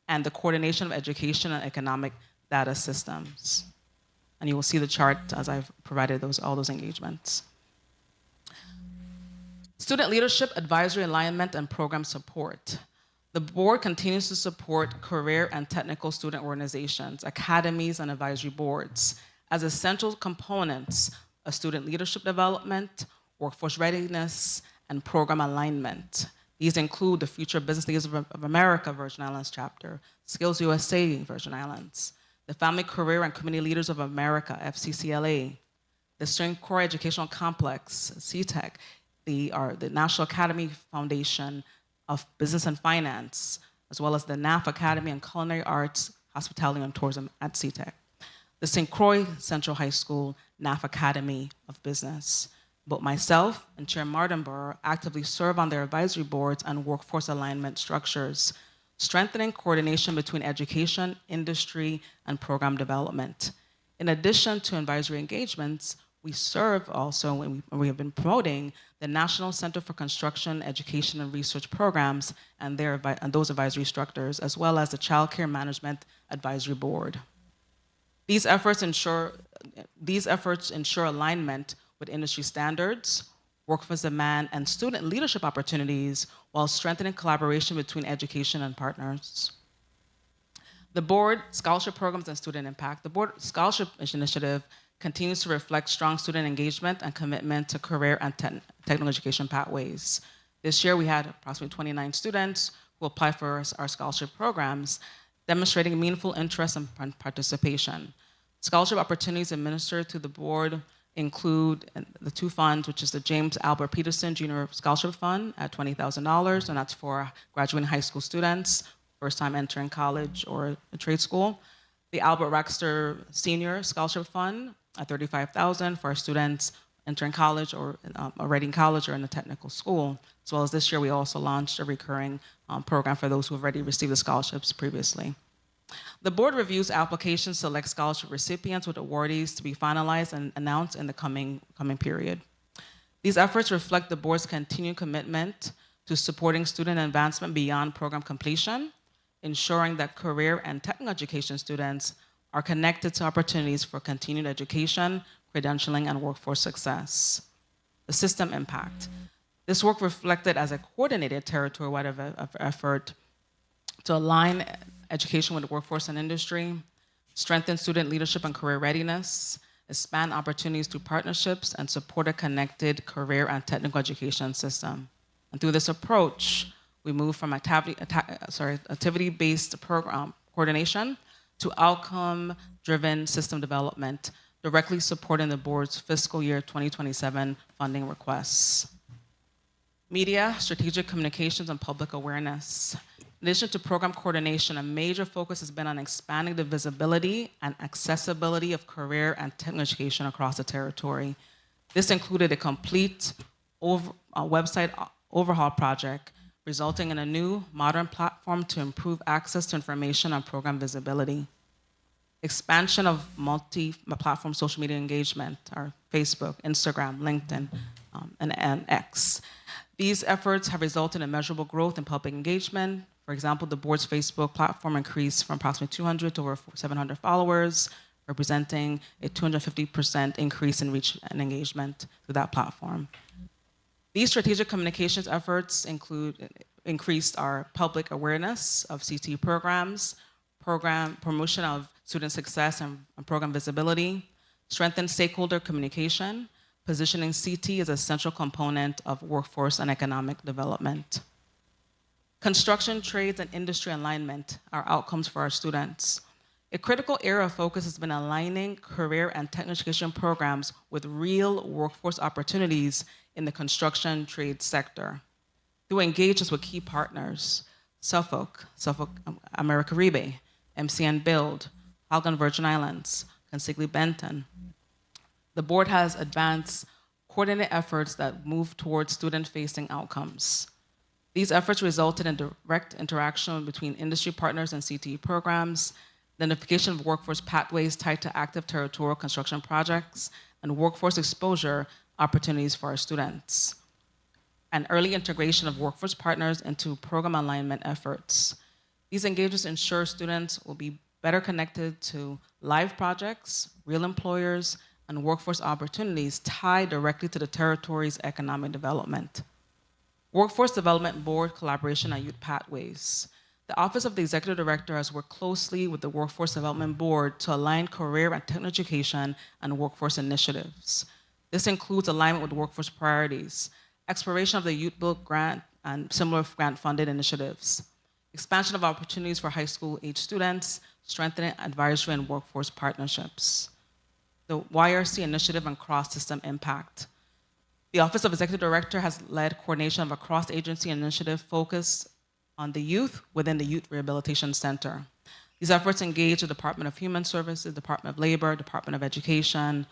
and the coordination of education and economic data systems. And you will see the chart as I've provided all those engagements. Student leadership, advisory alignment, and program support. The board continues to support career and technical student organizations, academies, and advisory boards as essential components of student leadership development, workforce readiness, and program alignment. These include the Future Business Leaders of America Virgin Islands chapter, Skills USA Virgin Islands, the Family Career and Community Leaders of America, FCCLA, the St. Croix Educational Complex, CTEC, the National Academy Foundation of Business and Finance, as well as the NAF Academy in Culinary Arts, Hospitality and Tourism at CTEC, the St. Croix Central High School NAF Academy of Business. Both myself and Chair Mardenborough actively serve on their advisory boards and workforce alignment structures, strengthening coordination between education, industry, and program development. In addition to advisory engagements, we serve also, and we have been promoting the National Center for Construction, Education, and Research Programs and those advisory structures, as well as the Child Care Management Advisory Board. These efforts ensure alignment with industry standards, workforce demand, and student leadership opportunities while strengthening collaboration between education and partners. The board, scholarship programs, and student impact. The board scholarship initiative continues to reflect strong student engagement and commitment to career and technical education pathways. This year, we had approximately 29 students who applied for our scholarship programs, demonstrating meaningful interest and participation. Scholarship opportunities administered to the board include the two funds, which is the James Albert Peterson Junior Scholarship Fund at $20,000, and that's for graduating high school students, first time entering college or a trade school. The Albert Raxter Senior Scholarship Fund at $35,000 for our students entering college or already in college or in a technical school. As well as this year, we also launched a recurring program for those who have already received the scholarships previously. The board reviews applications to select scholarship recipients with awardees to be finalized and announced in the coming period. These efforts reflect the board's continued commitment to supporting student advancement beyond program completion, ensuring that career and technical education students are connected to opportunities for continued education, credentialing, and workforce success. The system impact. This work reflected as a coordinated territory-wide effort to align education with the workforce and industry, strengthen student leadership and career readiness, expand opportunities through partnerships, and support a connected career and technical education system. And through this approach, we move from activity-based program coordination to outcome-driven system development, directly supporting the board's fiscal year 2027 funding requests. Media, strategic communications, and public awareness. In addition to program coordination, a major focus has been on expanding the visibility and accessibility of career and technical education across the territory. This included a complete website overhaul project, resulting in a new modern platform to improve access to information on program visibility. expansion of multi-platform social media engagement, our Facebook, Instagram, LinkedIn, and X. These efforts have resulted in measurable growth in public engagement. For example, the board's Facebook platform increased from approximately 200 to over 700 followers, representing a 250% increase in reach and engagement through that platform. These strategic communications efforts increased our public awareness of CTE programs, program promotion of student success and program visibility, strengthened stakeholder communication, positioning CTE as a central component of workforce and economic development. Construction, trades, and industry alignment are outcomes for our students. A critical area of focus has been aligning career and technical education programs with real workforce opportunities in the construction trade sector. Through engagements with key partners, Suffolk Americaribe, MCN Build, Algon Virgin Islands, Consigli Benton, the board has advanced coordinated efforts that move towards student-facing outcomes. These efforts resulted in direct interaction between industry partners and CTE programs, identification of workforce pathways tied to active territorial construction projects, and workforce exposure opportunities for our students, and early integration of workforce partners into program alignment efforts. These engagements ensure students will be better connected to live projects, real employers, and workforce opportunities tied directly to the territory's economic development. Workforce Development Board collaboration and youth pathways. The Office of the Executive Director has worked closely with the Workforce Development Board to align career and technical education and workforce initiatives. This includes alignment with workforce priorities, exploration of the Youth Build grant and similar grant-funded initiatives, expansion of opportunities for high school age students, strengthening advisory and workforce partnerships. The YRC initiative and cross-system impact. The Office of Executive Director has led coordination of a cross-agency initiative focused on the youth within the Youth Rehabilitation Center. These efforts engage the Department of Human Services, Department of Labor, Department of Education,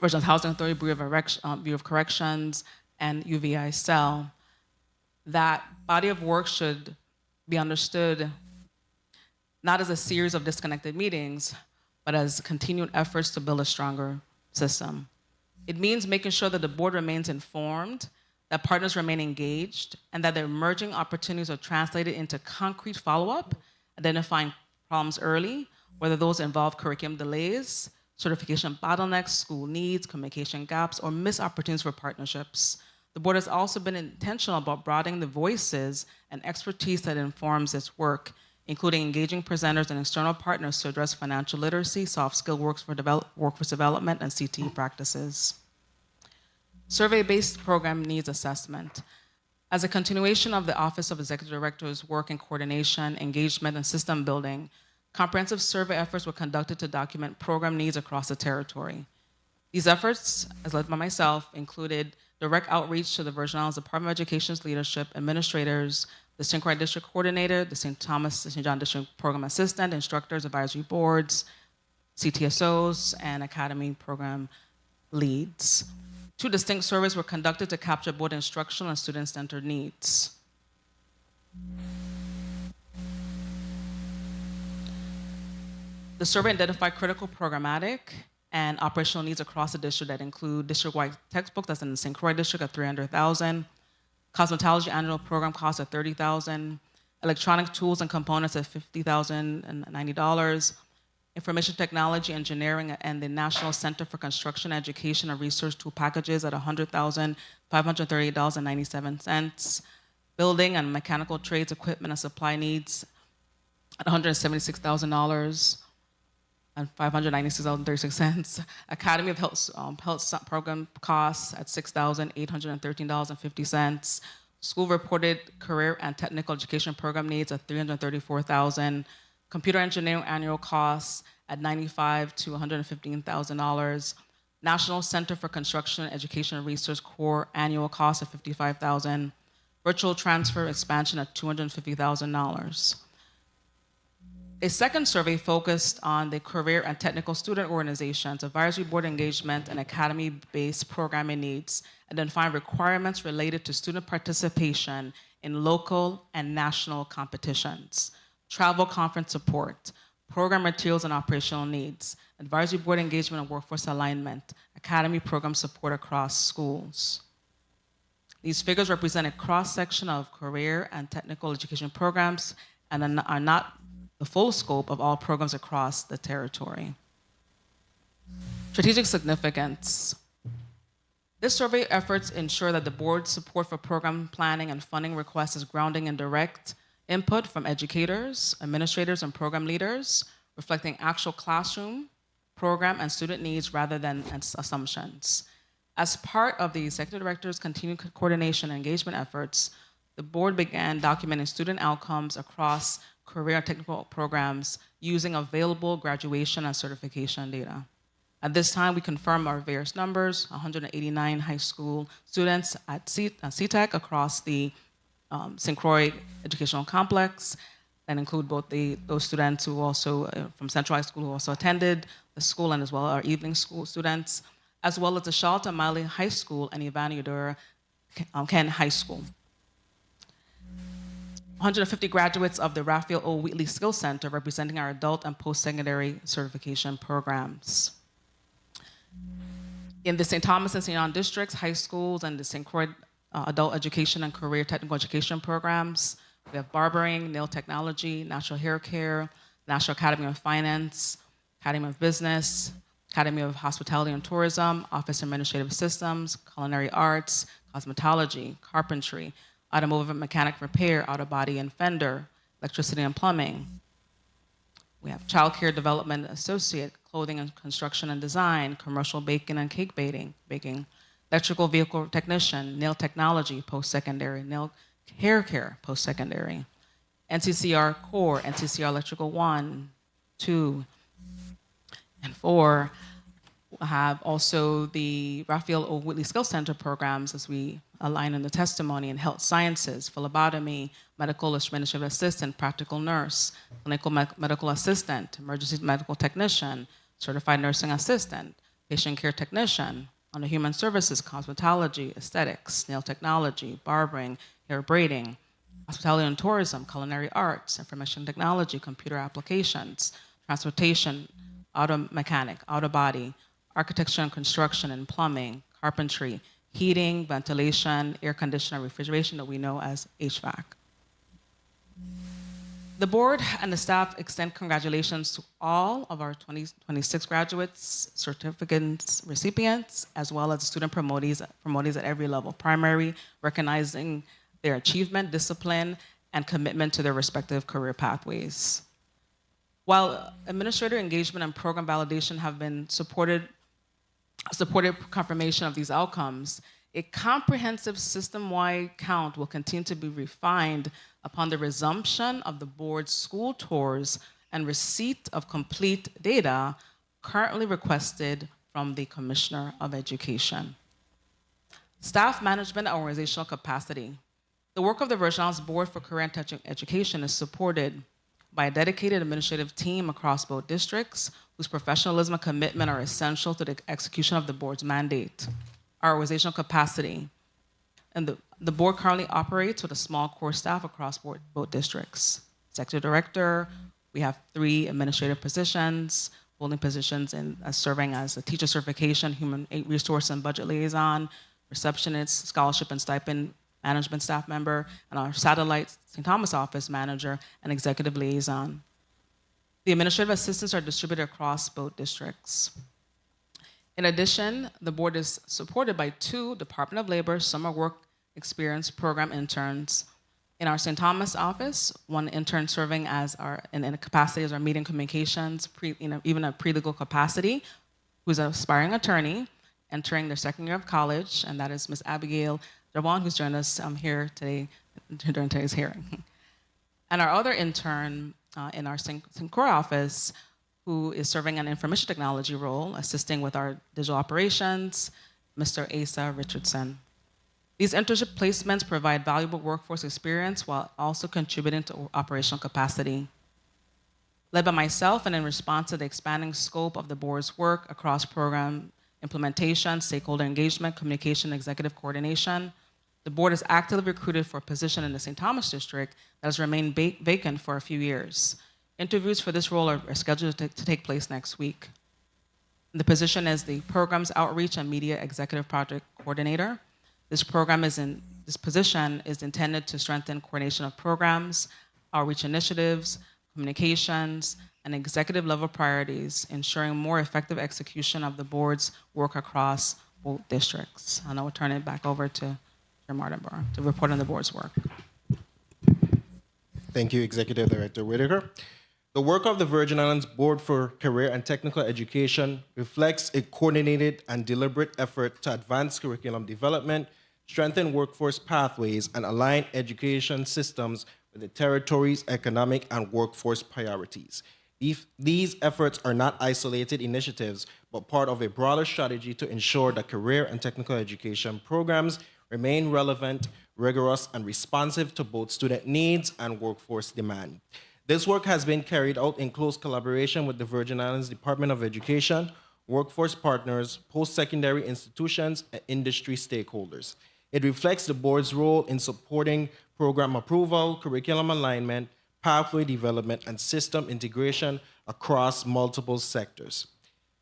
Regional Housing Authority, Bureau of Corrections, and UVI Cell. That body of work should be understood not as a series of disconnected meetings, but as continued efforts to build a stronger system. It means making sure that the board remains informed, that partners remain engaged, and that the emerging opportunities are translated into concrete follow-up, identifying problems early, whether those involve curriculum delays, certification bottlenecks, school needs, communication gaps, or missed opportunities for partnerships. The board has also been intentional about broadening the voices and expertise that informs its work, including engaging presenters and external partners to address financial literacy, soft skill workforce development, and CTE practices. Survey-based program needs assessment. As a continuation of the Office of Executive Director's work in coordination, engagement, and system building, comprehensive survey efforts were conducted to document program needs across the territory. These efforts, as led by myself, included direct outreach to the Virgin Islands Department of Education's leadership, administrators, the St. Croix District Coordinator, the St. John District Program Assistant, instructors, advisory boards, CTSOs, and academy program leads. 2 distinct surveys were conducted to capture both instructional and student-centered needs. The survey identified critical programmatic and operational needs across the district that include district-wide textbooks, that's in the St. Croix District at $300,000, cosmetology annual program cost of $30,000, electronic tools and components at $50,090, information technology, engineering, and the National Center for Construction Education and Research tool packages at $100,538.97, building and mechanical trades equipment and supply needs at $176,000 and $596.36. Academy of Health program costs at $6,813.50. School reported career and technical education program needs at $334,000. Computer engineering annual costs at $95,000 to $115,000. National Center for Construction Education and Research Core annual cost of $55,000. Virtual transfer expansion at $250,000. A second survey focused on the career and technical student organizations, advisory board engagement, and academy-based programming needs, identifying requirements related to student participation in local and national competitions, travel conference support, program materials and operational needs, advisory board engagement and workforce alignment, academy program support across schools. These figures represent a cross-section of career and technical education programs and are not the full scope of all programs across the territory. Strategic significance. This survey efforts ensure that the board's support for program planning and funding requests is grounding in direct input from educators, administrators, and program leaders, reflecting actual classroom, program, and student needs rather than assumptions. As part of the executive director's continued coordination and engagement efforts, the board began documenting student outcomes across career and technical programs using available graduation and certification data. At this time, we confirm our various numbers, 189 high school students at CTEC across the St. Croix Educational Complex, and include both those students who also, from Central High School, who also attended the school, and as well our evening school students, as well as the Charlotte Miley High School and Evaluator Ken High School. 150 graduates of the Raphael O. Wheatley Skills Center representing our adult and post-secondary certification programs. In the St. Thomas and St. John districts, high schools, and the St. Croix adult education and career technical education programs, we have barbering, nail technology, natural hair care, National Academy of Finance, Academy of Business, Academy of Hospitality and Tourism, Office Administrative Systems, Culinary Arts, Cosmetology, Carpentry, Automotive and Mechanic Repair, Auto Body and Fender, Electricity and Plumbing. We have Child Care Development Associate, Clothing and Construction and Design, Commercial Baking and Cake baking, Electrical Vehicle Technician, Nail Technology, Post-Secondary, Nail Hair Care, Post-Secondary, NCCR Core, NCCR Electrical 1, 2, and 4. We'll have also the Raphael O. Wheatley Skills Center programs, as we align in the testimony, in health sciences, phlebotomy, medical administrative assistant, practical nurse, clinical medical assistant, emergency medical technician, certified nursing assistant, patient care technician, under human services, cosmetology, aesthetics, nail technology, barbering, hair braiding, hospitality and tourism, culinary arts, information technology, computer applications, transportation, auto mechanic, auto body, architecture and construction and plumbing, carpentry, heating, ventilation, air conditioner, refrigeration that we know as HVAC. The board and the staff extend congratulations to all of our 2026 graduates, certificates recipients, as well as the student promotees at every level, primary, recognizing their achievement, discipline, and commitment to their respective career pathways. While administrator engagement and program validation have been supported confirmation of these outcomes, a comprehensive system-wide count will continue to be refined upon the resumption of the board's school tours and receipt of complete data currently requested from the Commissioner of Education. Staff management and organizational capacity. The work of the Virgin Islands Board for Career and Technical Education is supported by a dedicated administrative team across both districts whose professionalism and commitment are essential to the execution of the board's mandate. Our organizational capacity. And the board currently operates with a small core staff across both districts. Executive director, we have 3 administrative positions, holding positions in serving as a teacher certification, human resource and budget liaison, receptionist, scholarship and stipend management staff member, and our satellite St. Thomas office manager and executive liaison. The administrative assistants are distributed across both districts. In addition, the board is supported by 2 Department of Labor summer work experience program interns. In our St. Thomas office, 1 intern serving as in a capacity as our media and communications, even a pre-legal capacity, who's an aspiring attorney entering their 2nd year of college, and that is Ms. Abigail Javon, who's joined us here today during today's hearing. And our other intern in our St. Croix office, who is serving an information technology role, assisting with our digital operations, Mr. Asa Richardson. These internship placements provide valuable workforce experience while also contributing to operational capacity. Led by myself and in response to the expanding scope of the board's work across program implementation, stakeholder engagement, communication, executive coordination, the board has actively recruited for a position in the St. Thomas district that has remained vacant for a few years. Interviews for this role are scheduled to take place next week. The position is the Programs Outreach and Media Executive Project Coordinator. This position is intended to strengthen coordination of programs, outreach initiatives, communications, and executive level priorities, ensuring more effective execution of the board's work across both districts. And I will turn it back over to Chair Mardenborough to report on the board's work. Thank you, Executive Director Whitaker. The work of the Virgin Islands Board for Career and Technical Education reflects a coordinated and deliberate effort to advance curriculum development, strengthen workforce pathways, and align education systems with the territory's economic and workforce priorities. These efforts are not isolated initiatives, but part of a broader strategy to ensure that career and technical education programs remain relevant, rigorous, and responsive to both student needs and workforce demand. This work has been carried out in close collaboration with the Virgin Islands Department of Education, workforce partners, post-secondary institutions, and industry stakeholders. It reflects the board's role in supporting program approval, curriculum alignment, pathway development, and system integration across multiple sectors.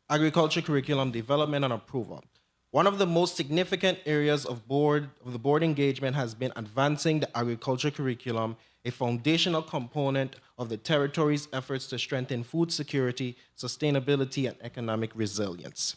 Agriculture curriculum development and approval. One of the most significant areas of the board engagement has been advancing the agriculture curriculum, a foundational component of the territory's efforts to strengthen food security, sustainability, and economic resilience.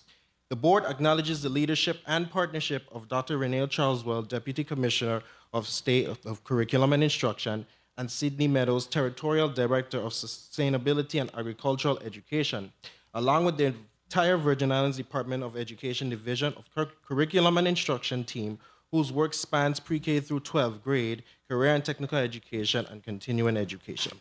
The board acknowledges the leadership and partnership of Dr. Renee Charleswell, Deputy Commissioner of State of Curriculum and Instruction, and Sydney Meadows, Territorial Director of Sustainability and Agricultural Education, along with the entire Virgin Islands Department of Education Division of Curriculum and Instruction team, whose work spans pre-K through 12th grade, career and technical education, and continuing education.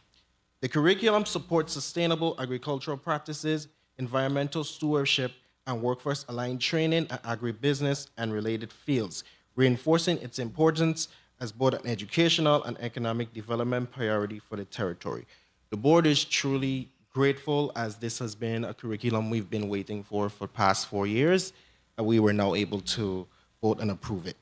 The curriculum supports sustainable agricultural practices, environmental stewardship, and workforce-aligned training at agribusiness and related fields, reinforcing its importance as both an educational and economic development priority for the territory. The board is truly grateful, as this has been a curriculum we've been waiting for the past 4 years, and we were now able to vote and approve it.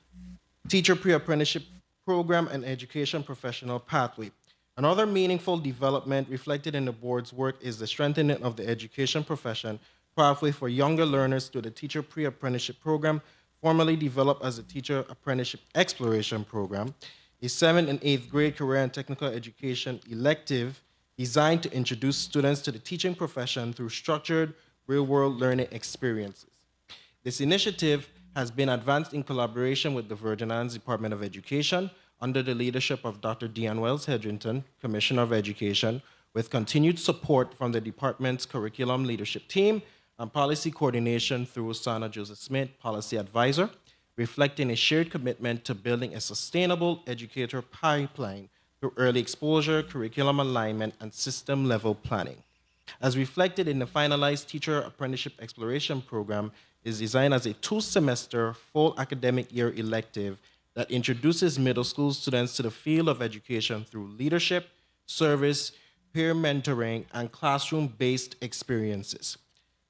Teacher pre-apprenticeship program and education professional pathway. Another meaningful development reflected in the board's work is the strengthening of the education profession pathway for younger learners through the teacher pre-apprenticeship program, formerly developed as the teacher apprenticeship exploration program, a 7th and 8th grade career and technical education elective designed to introduce students to the teaching profession through structured real-world learning experiences. This initiative has been advanced in collaboration with the Virgin Islands Department of Education under the leadership of Dr. Deanne Wells-Hedrington, Commissioner of Education, with continued support from the department's curriculum leadership team and policy coordination through Sana Joseph-Smith, Policy Advisor, reflecting a shared commitment to building a sustainable educator pipeline through early exposure, curriculum alignment, and system-level planning. As reflected in the finalized Teacher Apprenticeship Exploration Program, is designed as a 2-semester, full academic year elective that introduces middle school students to the field of education through leadership, service, peer mentoring, and classroom-based experiences.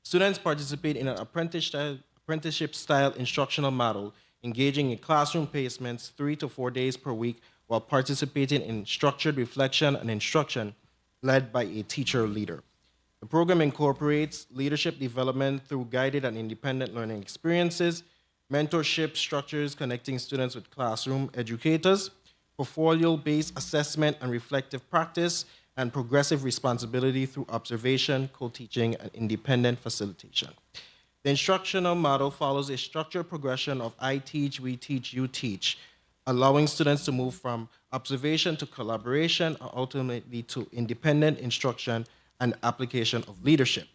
Students participate in an apprenticeship-style instructional model, engaging in classroom placements 3 to 4 days per week while participating in structured reflection and instruction led by a teacher leader. The program incorporates leadership development through guided and independent learning experiences, mentorship structures connecting students with classroom educators, portfolio-based assessment and reflective practice, and progressive responsibility through observation, co-teaching, and independent facilitation. The instructional model follows a structured progression of I teach, we teach, you teach, allowing students to move from observation to collaboration, and ultimately to independent instruction and application of leadership.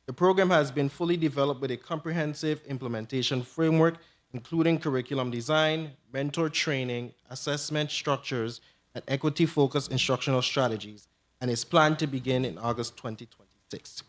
The program has been fully developed with a comprehensive implementation framework, including curriculum design, mentor training, assessment structures, and equity-focused instructional strategies, and is planned to begin in August 2026.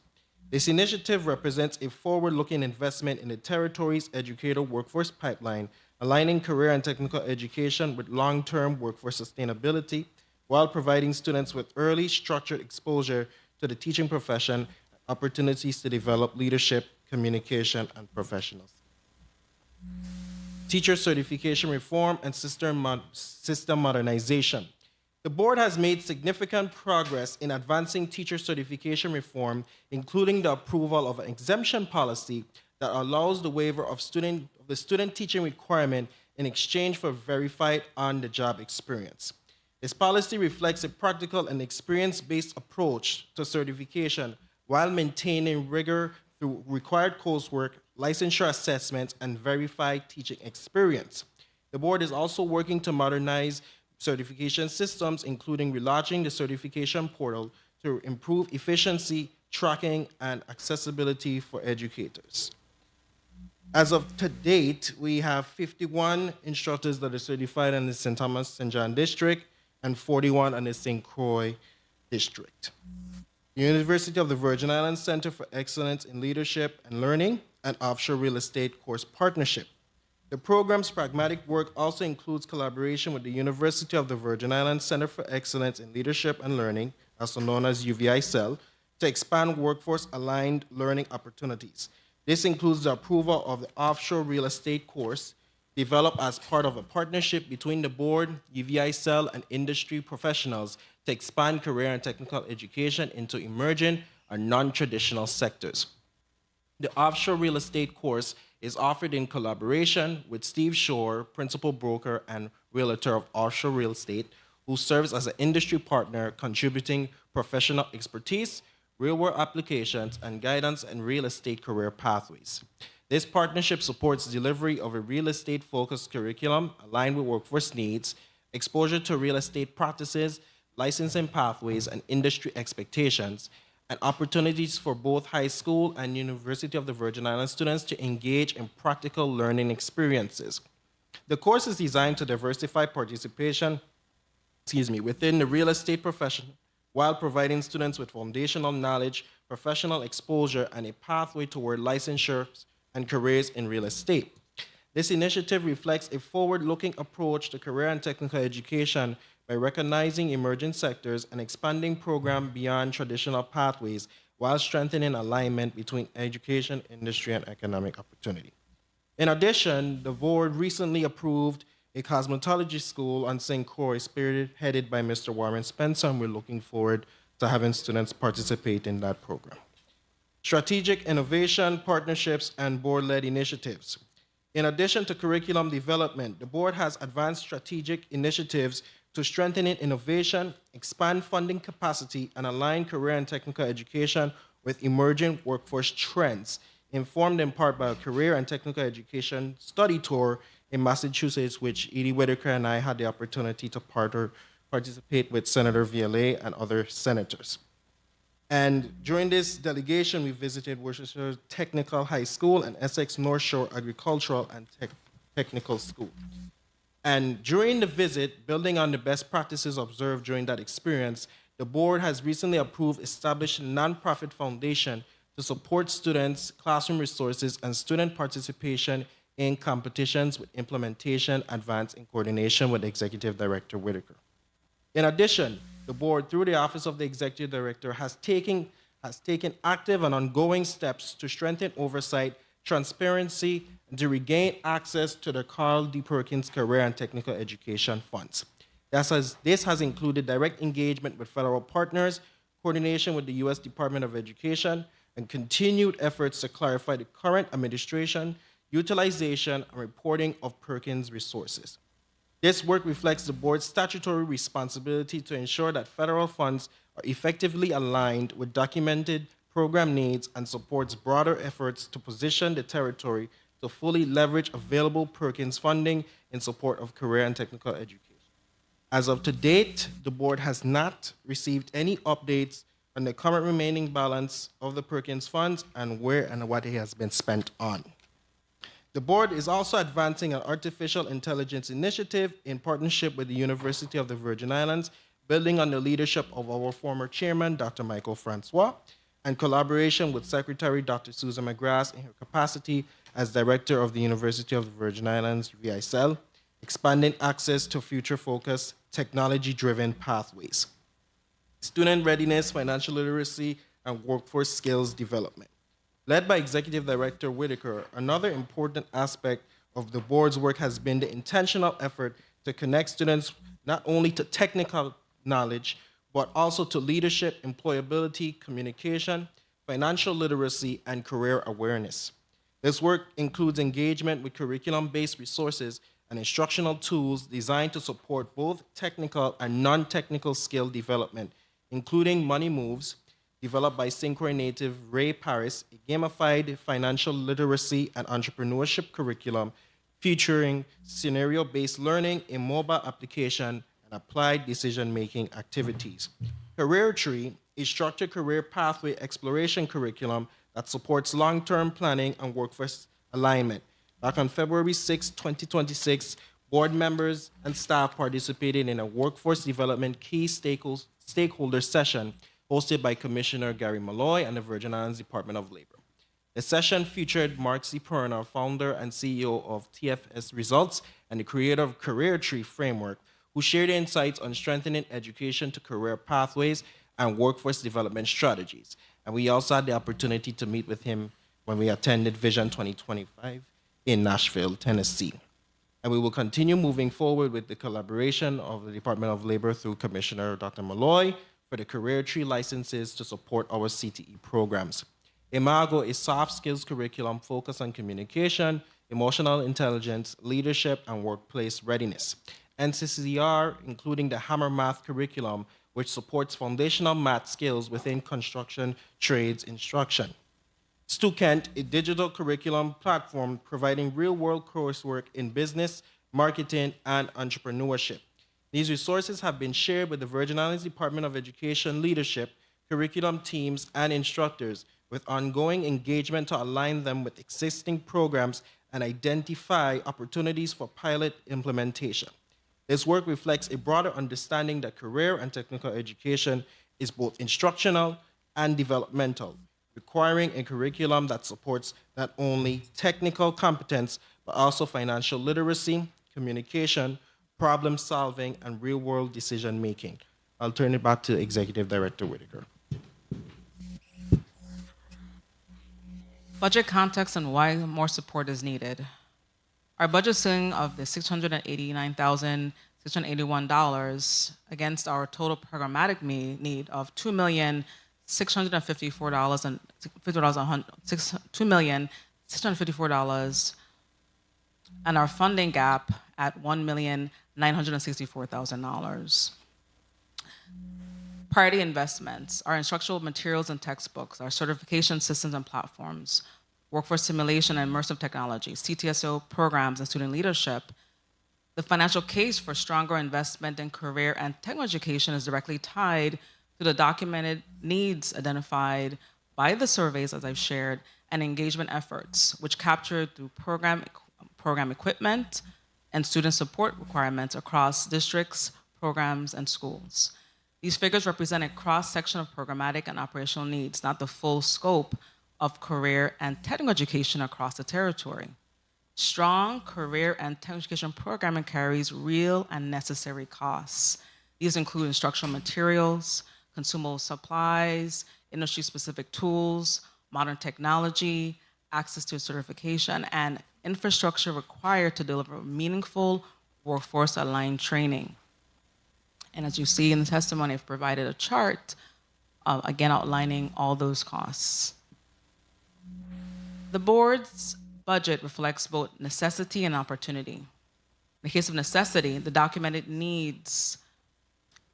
This initiative represents a forward-looking investment in the territory's educator workforce pipeline, aligning career and technical education with long-term workforce sustainability, while providing students with early structured exposure to the teaching profession, opportunities to develop leadership, communication, and professionals. Teacher certification reform and system modernization. The board has made significant progress in advancing teacher certification reform, including the approval of an exemption policy that allows the waiver of the student teaching requirement in exchange for verified on-the-job experience. This policy reflects a practical and experience-based approach to certification while maintaining rigor through required coursework, licensure assessments, and verified teaching experience. The board is also working to modernize certification systems, including relaunching the certification portal to improve efficiency, tracking, and accessibility for educators. As of to date, we have 51 instructors that are certified in the St. Thomas St. John District and 41 in the St. Croix District. The University of the Virgin Islands Center for Excellence in Leadership and Learning and Offshore Real Estate Course Partnership. The program's pragmatic work also includes collaboration with the University of the Virgin Islands Center for Excellence in Leadership and Learning, also known as UVI-CEL, to expand workforce-aligned learning opportunities. This includes the approval of the Offshore Real Estate course, developed as part of a partnership between the board, UVI-CEL, and industry professionals to expand career and technical education into emerging or non-traditional sectors. The Offshore Real Estate course is offered in collaboration with Steve Shore, principal broker and realtor of Offshore Real Estate, who serves as an industry partner contributing professional expertise, real-world applications, and guidance in real estate career pathways. This partnership supports delivery of a real estate-focused curriculum aligned with workforce needs, exposure to real estate practices, licensing pathways, and industry expectations, and opportunities for both high school and University of the Virgin Islands students to engage in practical learning experiences. The course is designed to diversify participation within the real estate profession while providing students with foundational knowledge, professional exposure, and a pathway toward licensure and careers in real estate. This initiative reflects a forward-looking approach to career and technical education by recognizing emerging sectors and expanding programs beyond traditional pathways while strengthening alignment between education, industry, and economic opportunity. In addition, the board recently approved a cosmetology school on St. Croix, spearheaded by Mr. Warren Spencer, and we're looking forward to having students participate in that program. Strategic innovation, partnerships, and board-led initiatives. In addition to curriculum development, the board has advanced strategic initiatives to strengthen innovation, expand funding capacity, and align career and technical education with emerging workforce trends, informed in part by a career and technical education study tour in Massachusetts, which Edie Whitaker and I had the opportunity to participate with Senator Vialet and other senators. And during this delegation, we visited Worcester Technical High School and Essex North Shore Agricultural and Technical School. And during the visit, building on the best practices observed during that experience, the board has recently approved establishing a nonprofit foundation to support students, classroom resources, and student participation in competitions with implementation advanced in coordination with Executive Director Whitaker. In addition, the board, through the Office of the Executive Director, has taken active and ongoing steps to strengthen oversight, transparency, and to regain access to the Carl D. Perkins Career and Technical Education Funds. This has included direct engagement with federal partners, coordination with the U.S. Department of Education, and continued efforts to clarify the current administration, utilization, and reporting of Perkins resources. This work reflects the board's statutory responsibility to ensure that federal funds are effectively aligned with documented program needs and supports broader efforts to position the territory to fully leverage available Perkins funding in support of career and technical education. As of to date, the board has not received any updates on the current remaining balance of the Perkins funds and where and what it has been spent on. The board is also advancing an artificial intelligence initiative in partnership with the University of the Virgin Islands, building on the leadership of our former chairman, Dr. Michael Francois, and collaboration with Secretary Dr. Susan McGrath in her capacity as Director of the University of the Virgin Islands, UVI-CEL, expanding access to future-focused, technology-driven pathways, student readiness, financial literacy, and workforce skills development. Led by Executive Director Whitaker, another important aspect of the board's work has been the intentional effort to connect students not only to technical knowledge, but also to leadership, employability, communication, financial literacy, and career awareness. This work includes engagement with curriculum-based resources and instructional tools designed to support both technical and non-technical skill development, including Money Moves, developed by Synchro native Ray Paris, a gamified financial literacy and entrepreneurship curriculum featuring scenario-based learning, a mobile application, and applied decision-making activities. Career Tree, a structured career pathway exploration curriculum that supports long-term planning and workforce alignment. Back on February 6, 2026, board members and staff participated in a workforce development key stakeholder session hosted by Commissioner Gary Malloy and the Virgin Islands Department of Labor. The session featured Mark C. Perna, founder and CEO of TFS Results and the creator of Career Tree Framework, who shared insights on strengthening education to career pathways and workforce development strategies. And we also had the opportunity to meet with him when we attended Vision 2025 in Nashville, Tennessee. And we will continue moving forward with the collaboration of the Department of Labor through Commissioner Dr. Malloy for the Career Tree licenses to support our CTE programs. Imago, a soft skills curriculum focused on communication, emotional intelligence, leadership, and workplace readiness. NCCR, including the Hammer Math curriculum, which supports foundational math skills within construction trades instruction. Student, a digital curriculum platform providing real-world coursework in business, marketing, and entrepreneurship. These resources have been shared with the Virgin Islands Department of Education leadership, curriculum teams, and instructors with ongoing engagement to align them with existing programs and identify opportunities for pilot implementation. This work reflects a broader understanding that career and technical education is both instructional and developmental, requiring a curriculum that supports not only technical competence, but also financial literacy, communication, problem solving, and real-world decision-making. I'll turn it back to Executive Director Whitaker. Budget context and why more support is needed. Our budget ceiling of the $689,681 against our total programmatic need of $2,654,000 and our funding gap at $1,964,000. Priority investments, our instructional materials and textbooks, our certification systems and platforms, workforce simulation and immersive technology, CTSO programs and student leadership. The financial case for stronger investment in career and technical education is directly tied to the documented needs identified by the surveys, as I've shared, and engagement efforts, which captured through program equipment and student support requirements across districts, programs, and schools. These figures represent a cross-section of programmatic and operational needs, not the full scope of career and technical education across the territory. Strong career and technical education programming carries real and necessary costs. These include instructional materials, consumable supplies, industry-specific tools, modern technology, access to certification, and infrastructure required to deliver meaningful workforce-aligned training. And as you see in the testimony, I've provided a chart, again outlining all those costs. The board's budget reflects both necessity and opportunity. In the case of necessity, the documented needs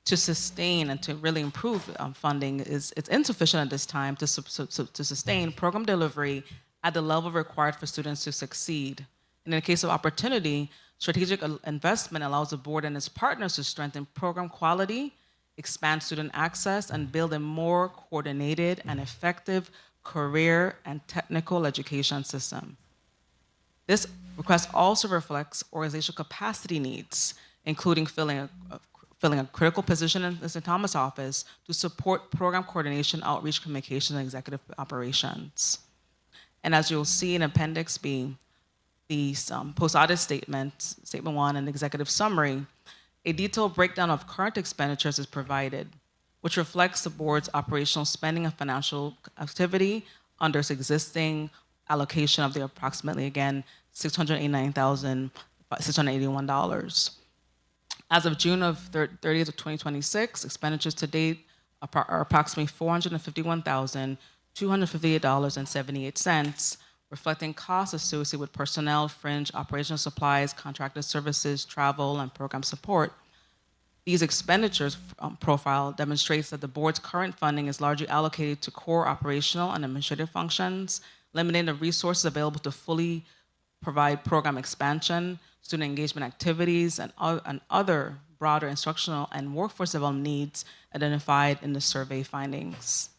to sustain and to really improve funding it's insufficient at this time to sustain program delivery at the level required for students to succeed. And in the case of opportunity, strategic investment allows the board and its partners to strengthen program quality, expand student access, and build a more coordinated and effective career and technical education system. This request also reflects organizational capacity needs, including filling a critical position in the St. Thomas office to support program coordination, outreach, communication, and executive operations. And as you'll see in Appendix B, the post-audit statement, Statement 1, and executive summary, a detailed breakdown of current expenditures is provided, which reflects the board's operational spending and financial activity under its existing allocation of the approximately, again, $689,681. As of June of 30th of 2026, expenditures to date are approximately $451,258.78, reflecting costs associated with personnel, fringe, operational supplies, contracted services, travel, and program support. These expenditures profile demonstrates that the board's current funding is largely allocated to core operational and administrative functions, limiting the resources available to fully provide program expansion, student engagement activities, and other broader instructional and workforce development needs identified in the survey findings.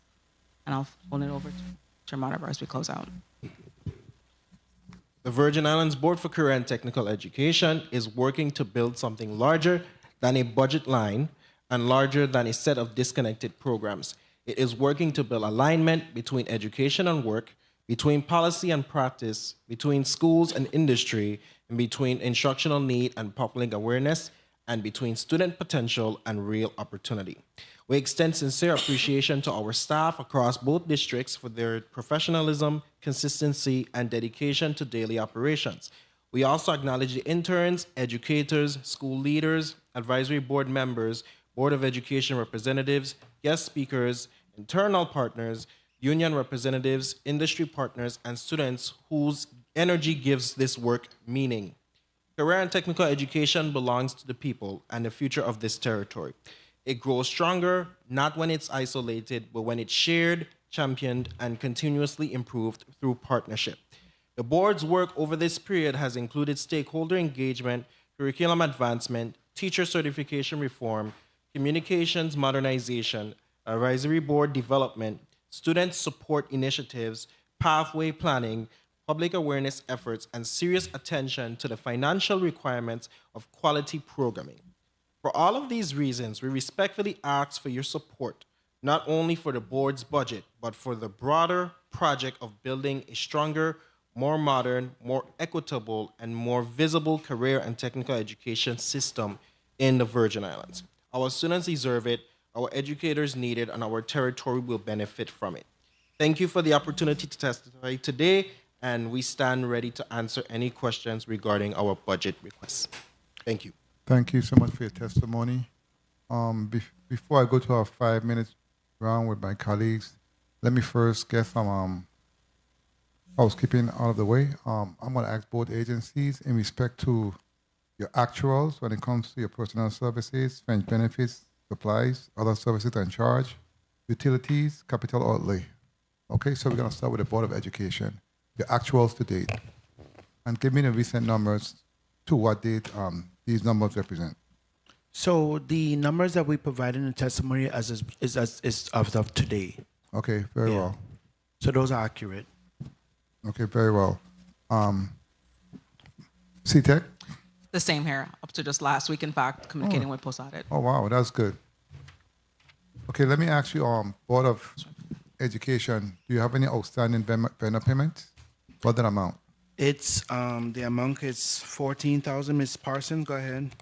And I'll hold it over to Chair Monitor as we close out. The Virgin Islands Board for Career and Technical Education is working to build something larger than a budget line and larger than a set of disconnected programs. It is working to build alignment between education and work, between policy and practice, between schools and industry, and between instructional need and public awareness, and between student potential and real opportunity. We extend sincere appreciation to our staff across both districts for their professionalism, consistency, and dedication to daily operations. We also acknowledge the interns, educators, school leaders, advisory board members, Board of Education representatives, guest speakers, internal partners, union representatives, industry partners, and students whose energy gives this work meaning. Career and technical education belongs to the people and the future of this territory. It grows stronger, not when it's isolated, but when it's shared, championed, and continuously improved through partnership. The board's work over this period has included stakeholder engagement, curriculum advancement, teacher certification reform, communications modernization, advisory board development, student support initiatives, pathway planning, public awareness efforts, and serious attention to the financial requirements of quality programming. For all of these reasons, we respectfully ask for your support, not only for the board's budget, but for the broader project of building a stronger, more modern, more equitable, and more visible career and technical education system in the Virgin Islands. Our students deserve it, our educators need it, and our territory will benefit from it. Thank you for the opportunity to testify today, and we stand ready to answer any questions regarding our budget requests. Thank you. Thank you so much for your testimony. Before I go to our 5 minutes round with my colleagues, let me first get some housekeeping out of the way. I'm going to ask both agencies in respect to your actuals when it comes to your personnel services, fringe benefits, supplies, other services and charge, utilities, capital outlay. Okay, so we're going to start with the Board of Education, your actuals to date, and give me the recent numbers to what date these numbers represent. So the numbers that we provide in the testimony is of today. Okay, very well. So those are accurate. Okay, very well. CTEC? The same here, up to just last week, in fact, communicating with post-audit. Oh, wow, that's good. Okay, let me ask you, Board of Education, do you have any outstanding vendor payments? What that amount? It's the amount is 14,000. Ms. Parsons, go ahead.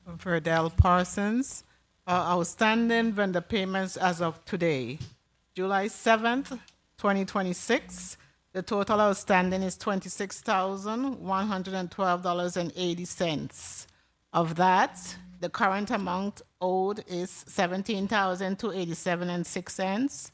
Verdell Parsons. Outstanding vendor payments as of today, July 7th, 2026. The total outstanding is $26,112.80. Of that, the current amount owed is $17,287.06.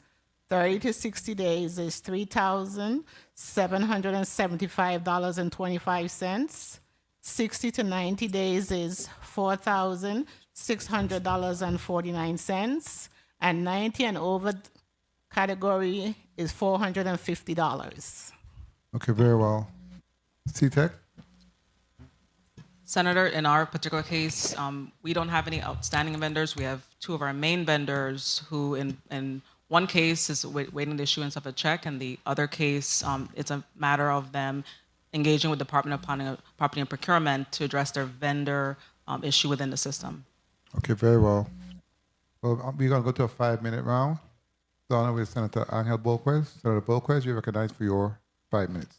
30 to 60 days is $3,775.25. 60 to 90 days is $4,600.49. And 90 and over category is $450. Okay, very well. CTEC? Senator, in our particular case, we don't have any outstanding vendors. We have two of our main vendors who, in one case, is waiting the issuance of a check, and the other case, it's a matter of them engaging with the Department of Property and Procurement to address their vendor issue within the system. Okay, very well. Well, we're going to go to a 5-minute round. Starting with Senator Angel Bolquez. Senator Bolquez, you're recognized for your 5 minutes.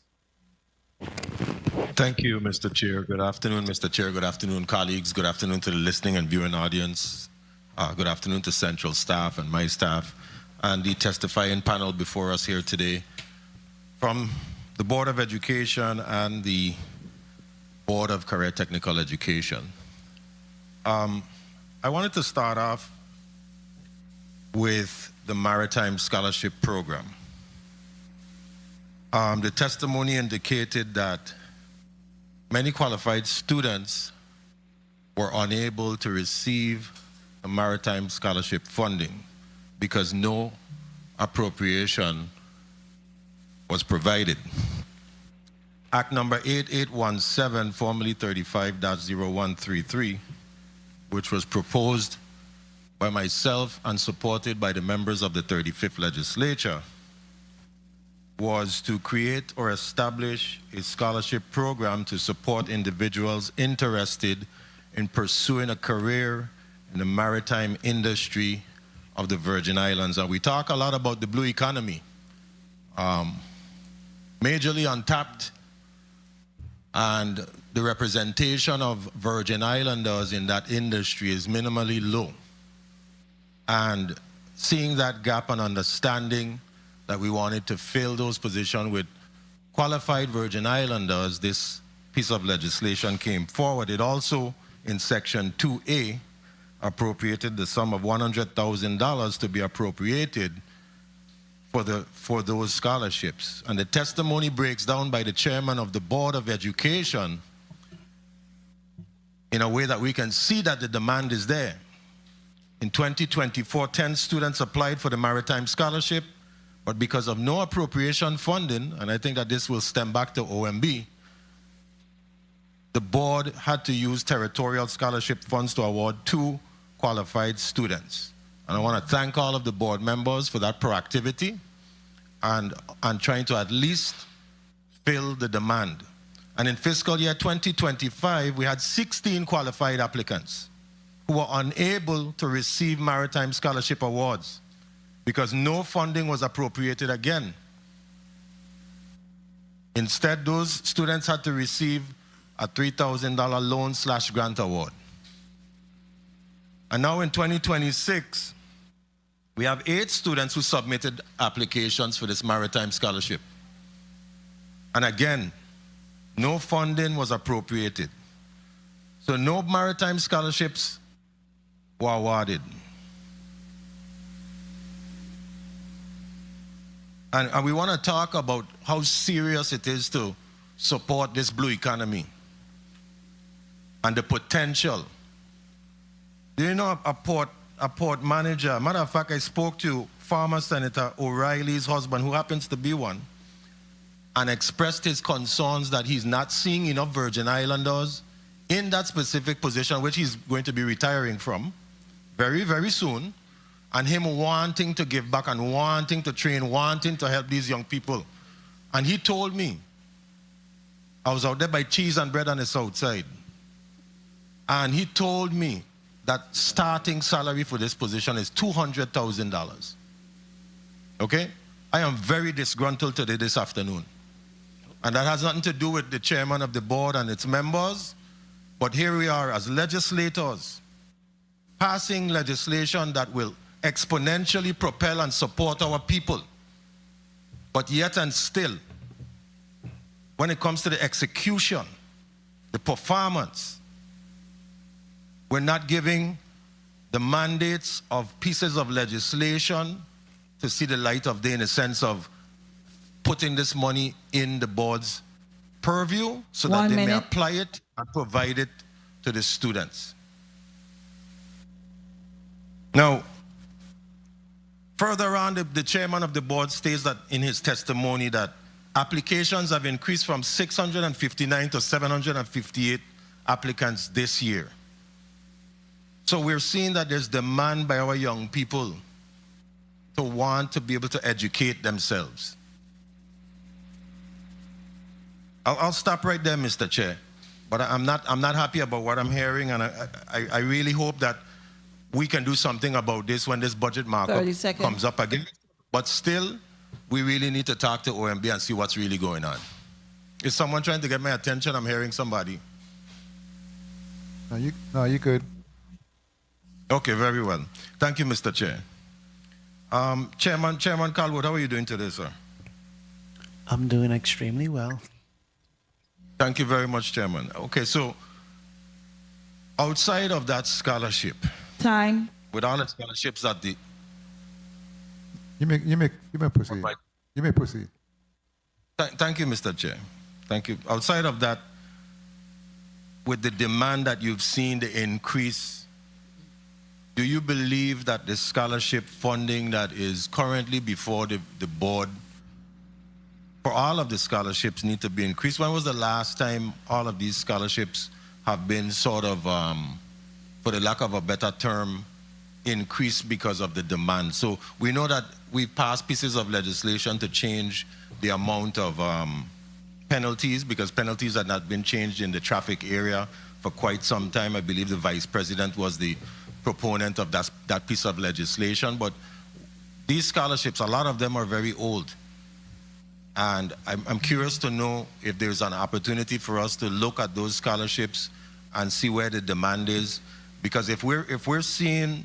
Thank you, Mr. Chair. Good afternoon, Mr. Chair. Good afternoon, colleagues. Good afternoon to the listening and viewing audience. Good afternoon to Central staff and my staff and the testifying panel before us here today. From the Board of Education and the Board of Career Technical Education, I wanted to start off with the Maritime Scholarship Program. The testimony indicated that many qualified students were unable to receive the Maritime Scholarship funding because no appropriation was provided. Act number 8817, formerly 35-0133, which was proposed by myself and supported by the members of the 35th Legislature, was to create or establish a scholarship program to support individuals interested in pursuing a career in the maritime industry of the Virgin Islands. And we talk a lot about the blue economy, majorly untapped, and the representation of Virgin Islanders in that industry is minimally low. And seeing that gap and understanding that we wanted to fill those positions with qualified Virgin Islanders, this piece of legislation came forward. It also, in Section 2A, appropriated the sum of $100,000 to be appropriated for those scholarships. And the testimony breaks down by the chairman of the Board of Education in a way that we can see that the demand is there. In 2024, 10 students applied for the Maritime Scholarship, but because of no appropriation funding, and I think that this will stem back to OMB, the board had to use territorial scholarship funds to award 2 qualified students. And I want to thank all of the board members for that proactivity and trying to at least fill the demand. And in fiscal year 2025, we had 16 qualified applicants who were unable to receive maritime scholarship awards because no funding was appropriated again. Instead, those students had to receive a $3,000 loan/grant award. And now in 2026, we have 8 students who submitted applications for this maritime scholarship. And again, no funding was appropriated. So no maritime scholarships were awarded. And we want to talk about how serious it is to support this blue economy and the potential. Do you know a port manager? Matter of fact, I spoke to former Senator O'Reilly's husband, who happens to be one, and expressed his concerns that he's not seeing enough Virgin Islanders in that specific position, which he's going to be retiring from very, very soon, and him wanting to give back and wanting to train, wanting to help these young people. And he told me, I was out there by Cheese and Bread on the south side, and he told me that starting salary for this position is $200,000. Okay? I am very disgruntled today this afternoon. And that has nothing to do with the chairman of the board and its members, but here we are as legislators passing legislation that will exponentially propel and support our people. But yet and still, when it comes to the execution, the performance, we're not giving the mandates of pieces of legislation to see the light of day in the sense of putting this money in the board's purview so that they may apply it and provide it to the students. Now, further on, the chairman of the board states that in his testimony that applications have increased from 659 to 758 applicants this year. So we're seeing that there's demand by our young people to want to be able to educate themselves. I'll stop right there, Mr. Chair. But I'm not happy about what I'm hearing, and I really hope that we can do something about this when this budget markup comes up again. But still, we really need to talk to OMB and see what's really going on. Is someone trying to get my attention? I'm hearing somebody. No, you good. Okay, very well. Thank you, Mr. Chair. Chairman Calwood, how are you doing today, sir? I'm doing extremely well. Thank you very much, Chairman. Okay, so Outside of that scholarship, Time. with all the scholarships that the You may proceed. You may proceed. Thank you, Mr. Chair. Thank you. Outside of that, with the demand that you've seen, the increase, do you believe that the scholarship funding that is currently before the board, for all of the scholarships, need to be increased? When was the last time all of these scholarships have been sort of, for the lack of a better term, increased because of the demand? So we know that we've passed pieces of legislation to change the amount of penalties, because penalties had not been changed in the traffic area for quite some time. I believe the vice president was the proponent of that piece of legislation. But these scholarships, a lot of them are very old. And I'm curious to know if there's an opportunity for us to look at those scholarships and see where the demand is. Because if we're seeing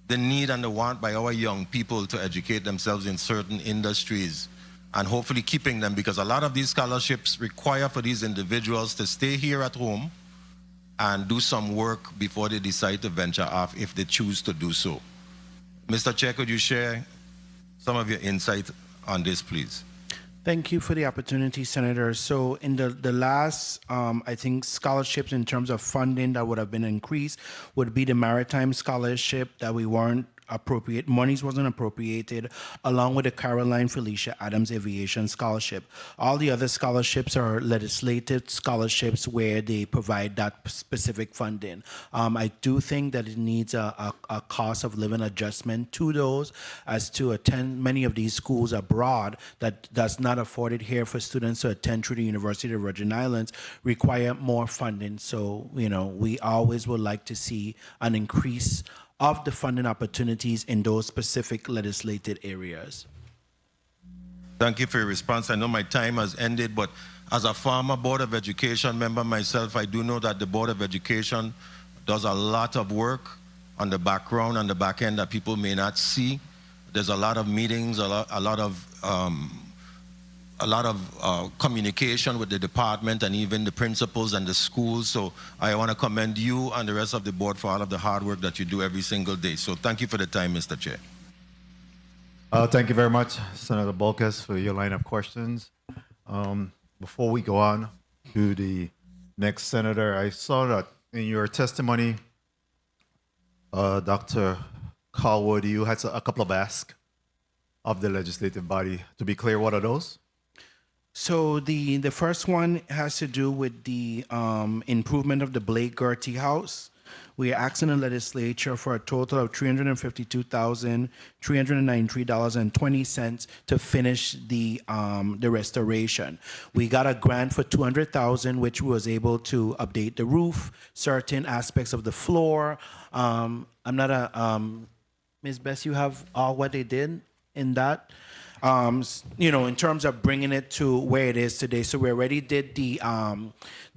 the need and the want by our young people to educate themselves in certain industries, and hopefully keeping them, because a lot of these scholarships require for these individuals to stay here at home and do some work before they decide to venture off, if they choose to do so. Mr. Chair, could you share some of your insight on this, please? Thank you for the opportunity, Senator. So in the last, I think, scholarships in terms of funding that would have been increased would be the maritime scholarship that we weren't monies wasn't appropriated, along with the Caroline Felicia Adams Aviation Scholarship. All the other scholarships are legislative scholarships where they provide that specific funding. I do think that it needs a cost of living adjustment to those, as to attend many of these schools abroad that's not afforded here for students to attend through the University of Virgin Islands require more funding. So, we always would like to see an increase of the funding opportunities in those specific legislated areas. Thank you for your response. I know my time has ended, but as a former Board of Education member myself, I do know that the Board of Education does a lot of work on the background and the back end that people may not see. There's a lot of meetings, a lot of communication with the department and even the principals and the schools. So I want to commend you and the rest of the board for all of the hard work that you do every single day. So thank you for the time, Mr. Chair. Thank you very much, Senator Bolkes, for your line of questions. Before we go on to the next senator, I saw that in your testimony, Dr. Calwood, you had a couple of asks of the legislative body. To be clear, what are those? So the first one has to do with the improvement of the Blake Gertie House. We are asking the legislature for a total of $352,393.20 to finish the restoration. We got a grant for $200,000, which was able to update the roof, certain aspects of the floor. Ms. Bess, you have all what they did in that. In terms of bringing it to where it is today. So we already did the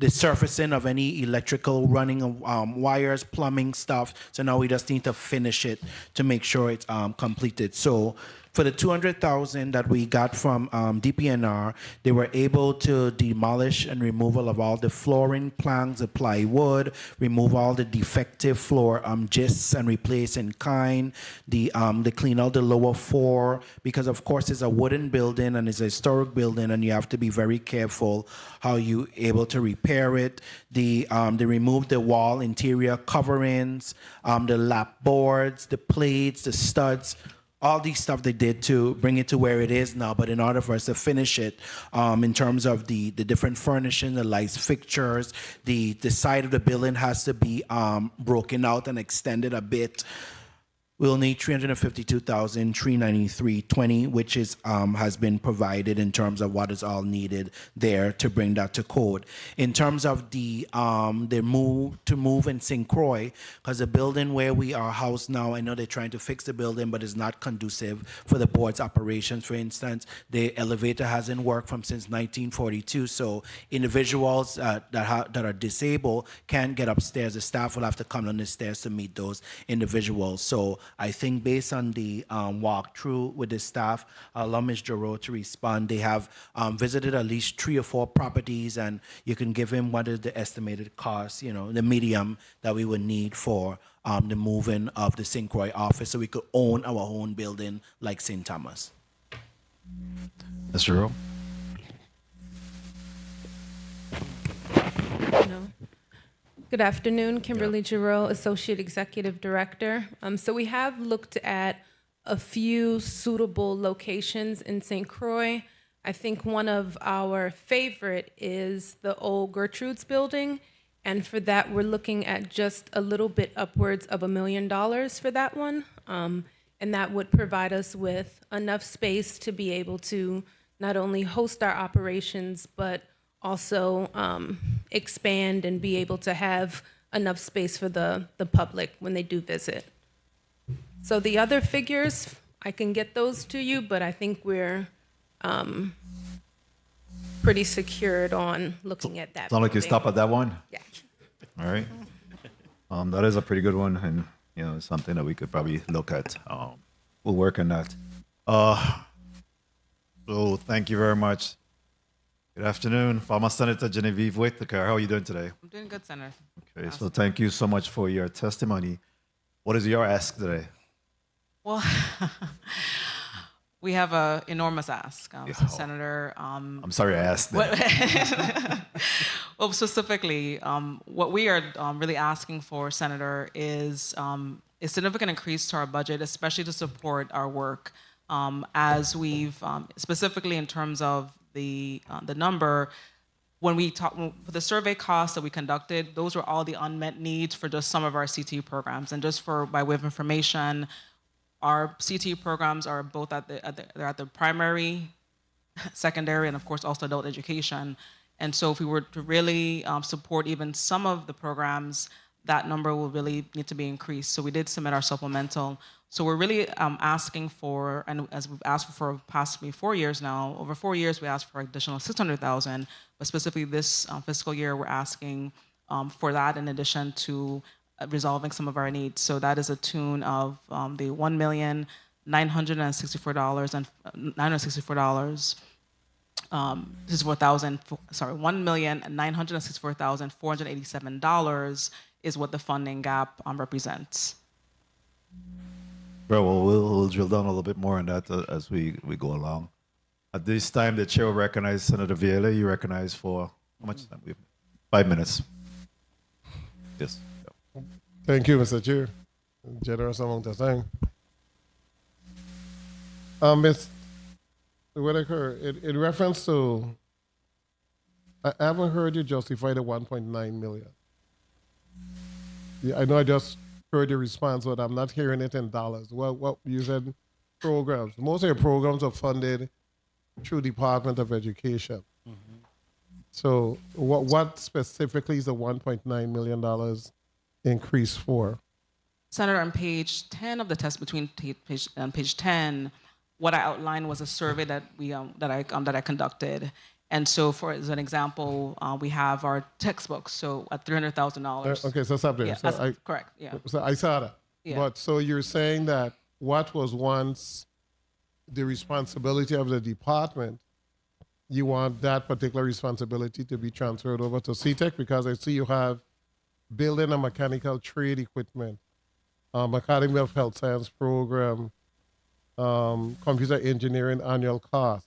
surfacing of any electrical running of wires, plumbing stuff. So now we just need to finish it to make sure it's completed. So for the $200,000 that we got from DPNR, they were able to demolish and removal of all the flooring planks, the plywood, remove all the defective floor gists and replace in kind. They clean out the lower floor, because of course it's a wooden building and it's a historic building, and you have to be very careful how you able to repair it. They removed the wall interior coverings, the lap boards, the plates, the studs. All these stuff they did to bring it to where it is now, but in order for us to finish it, in terms of the different furnishing, the lights, fixtures, the side of the building has to be broken out and extended a bit. We'll need $352,393.20, which is has been provided in terms of what is all needed there to bring that to code. In terms of the move in St. Croix, because the building where we are housed now, I know they're trying to fix the building, but it's not conducive for the board's operations. For instance, the elevator hasn't worked since 1942, so individuals that are disabled can't get upstairs. The staff will have to come down the stairs to meet those individuals. So I think based on the walkthrough with the staff, I'll allow Ms. Giroux to respond. They have visited at least 3 or 4 properties, and you can give him what is the estimated cost, the medium that we would need for the moving of the St. Croix office so we could own our own building like St. Thomas. Mr. Earle? No. Good afternoon, Kimberly Giroux, Associate Executive Director. So we have looked at a few suitable locations in St. Croix. I think one of our favorite is the old Gertrude's building. And for that, we're looking at just a little bit upwards of $1 million for that one. And that would provide us with enough space to be able to not only host our operations, but also expand and be able to have enough space for the public when they do visit. So the other figures, I can get those to you, but I think we're pretty secured on looking at that. Sound like you building. stop at that one? Yeah. All right. That is a pretty good one, and it's something that we could probably look at. We'll work on that. So thank you very much. Good afternoon, former Senator Genevieve Whitaker. How are you doing today? I'm doing good, Senator. Okay, so thank you so much for your testimony. What is your ask today? Well, we have an enormous ask, Senator. I'm sorry I asked that. Well, specifically, what we are really asking for, Senator, is a significant increase to our budget, especially to support our work. As we've, specifically in terms of the number, when we talk, for the survey costs that we conducted, those were all the unmet needs for just some of our CTE programs. And just by way of information, our CTE programs are both at the primary, secondary, and of course also adult education. And so if we were to really support even some of the programs, that number will really need to be increased. So we did submit our supplemental. So we're really asking for, and as we've asked for past 4 years now, over 4 years we asked for additional $600,000, but specifically this fiscal year we're asking for that in addition to resolving some of our needs. So that is a tune of the $1,964,487 is what the funding gap represents. Well, we'll drill down a little bit more on that as we go along. At this time, the chair will recognize Senator Vieira. You recognize for how much time? 5 minutes. Yes. Thank you, Mr. Chair. Generous amount of time. Ms. Whitaker, in reference to, I haven't heard you justify the 1.9 million. Yeah, I know I just heard your response, but I'm not hearing it in dollars. What you said, programs. Most of your programs are funded through Department of Education. Mm-hmm. So what specifically is the $1.9 million increase for? Senator, on page 10 of the test, between page 10, what I outlined was a survey that I conducted. And so, as an example, we have our textbooks. So at $300,000. Okay, so stop there. Yeah, so correct. Yeah. So I saw that. Yeah. But so you're saying that what was once the responsibility of the department, you want that particular responsibility to be transferred over to CTEC, because I see you have building and mechanical trade equipment, Academy of Health Science program, computer engineering annual cost.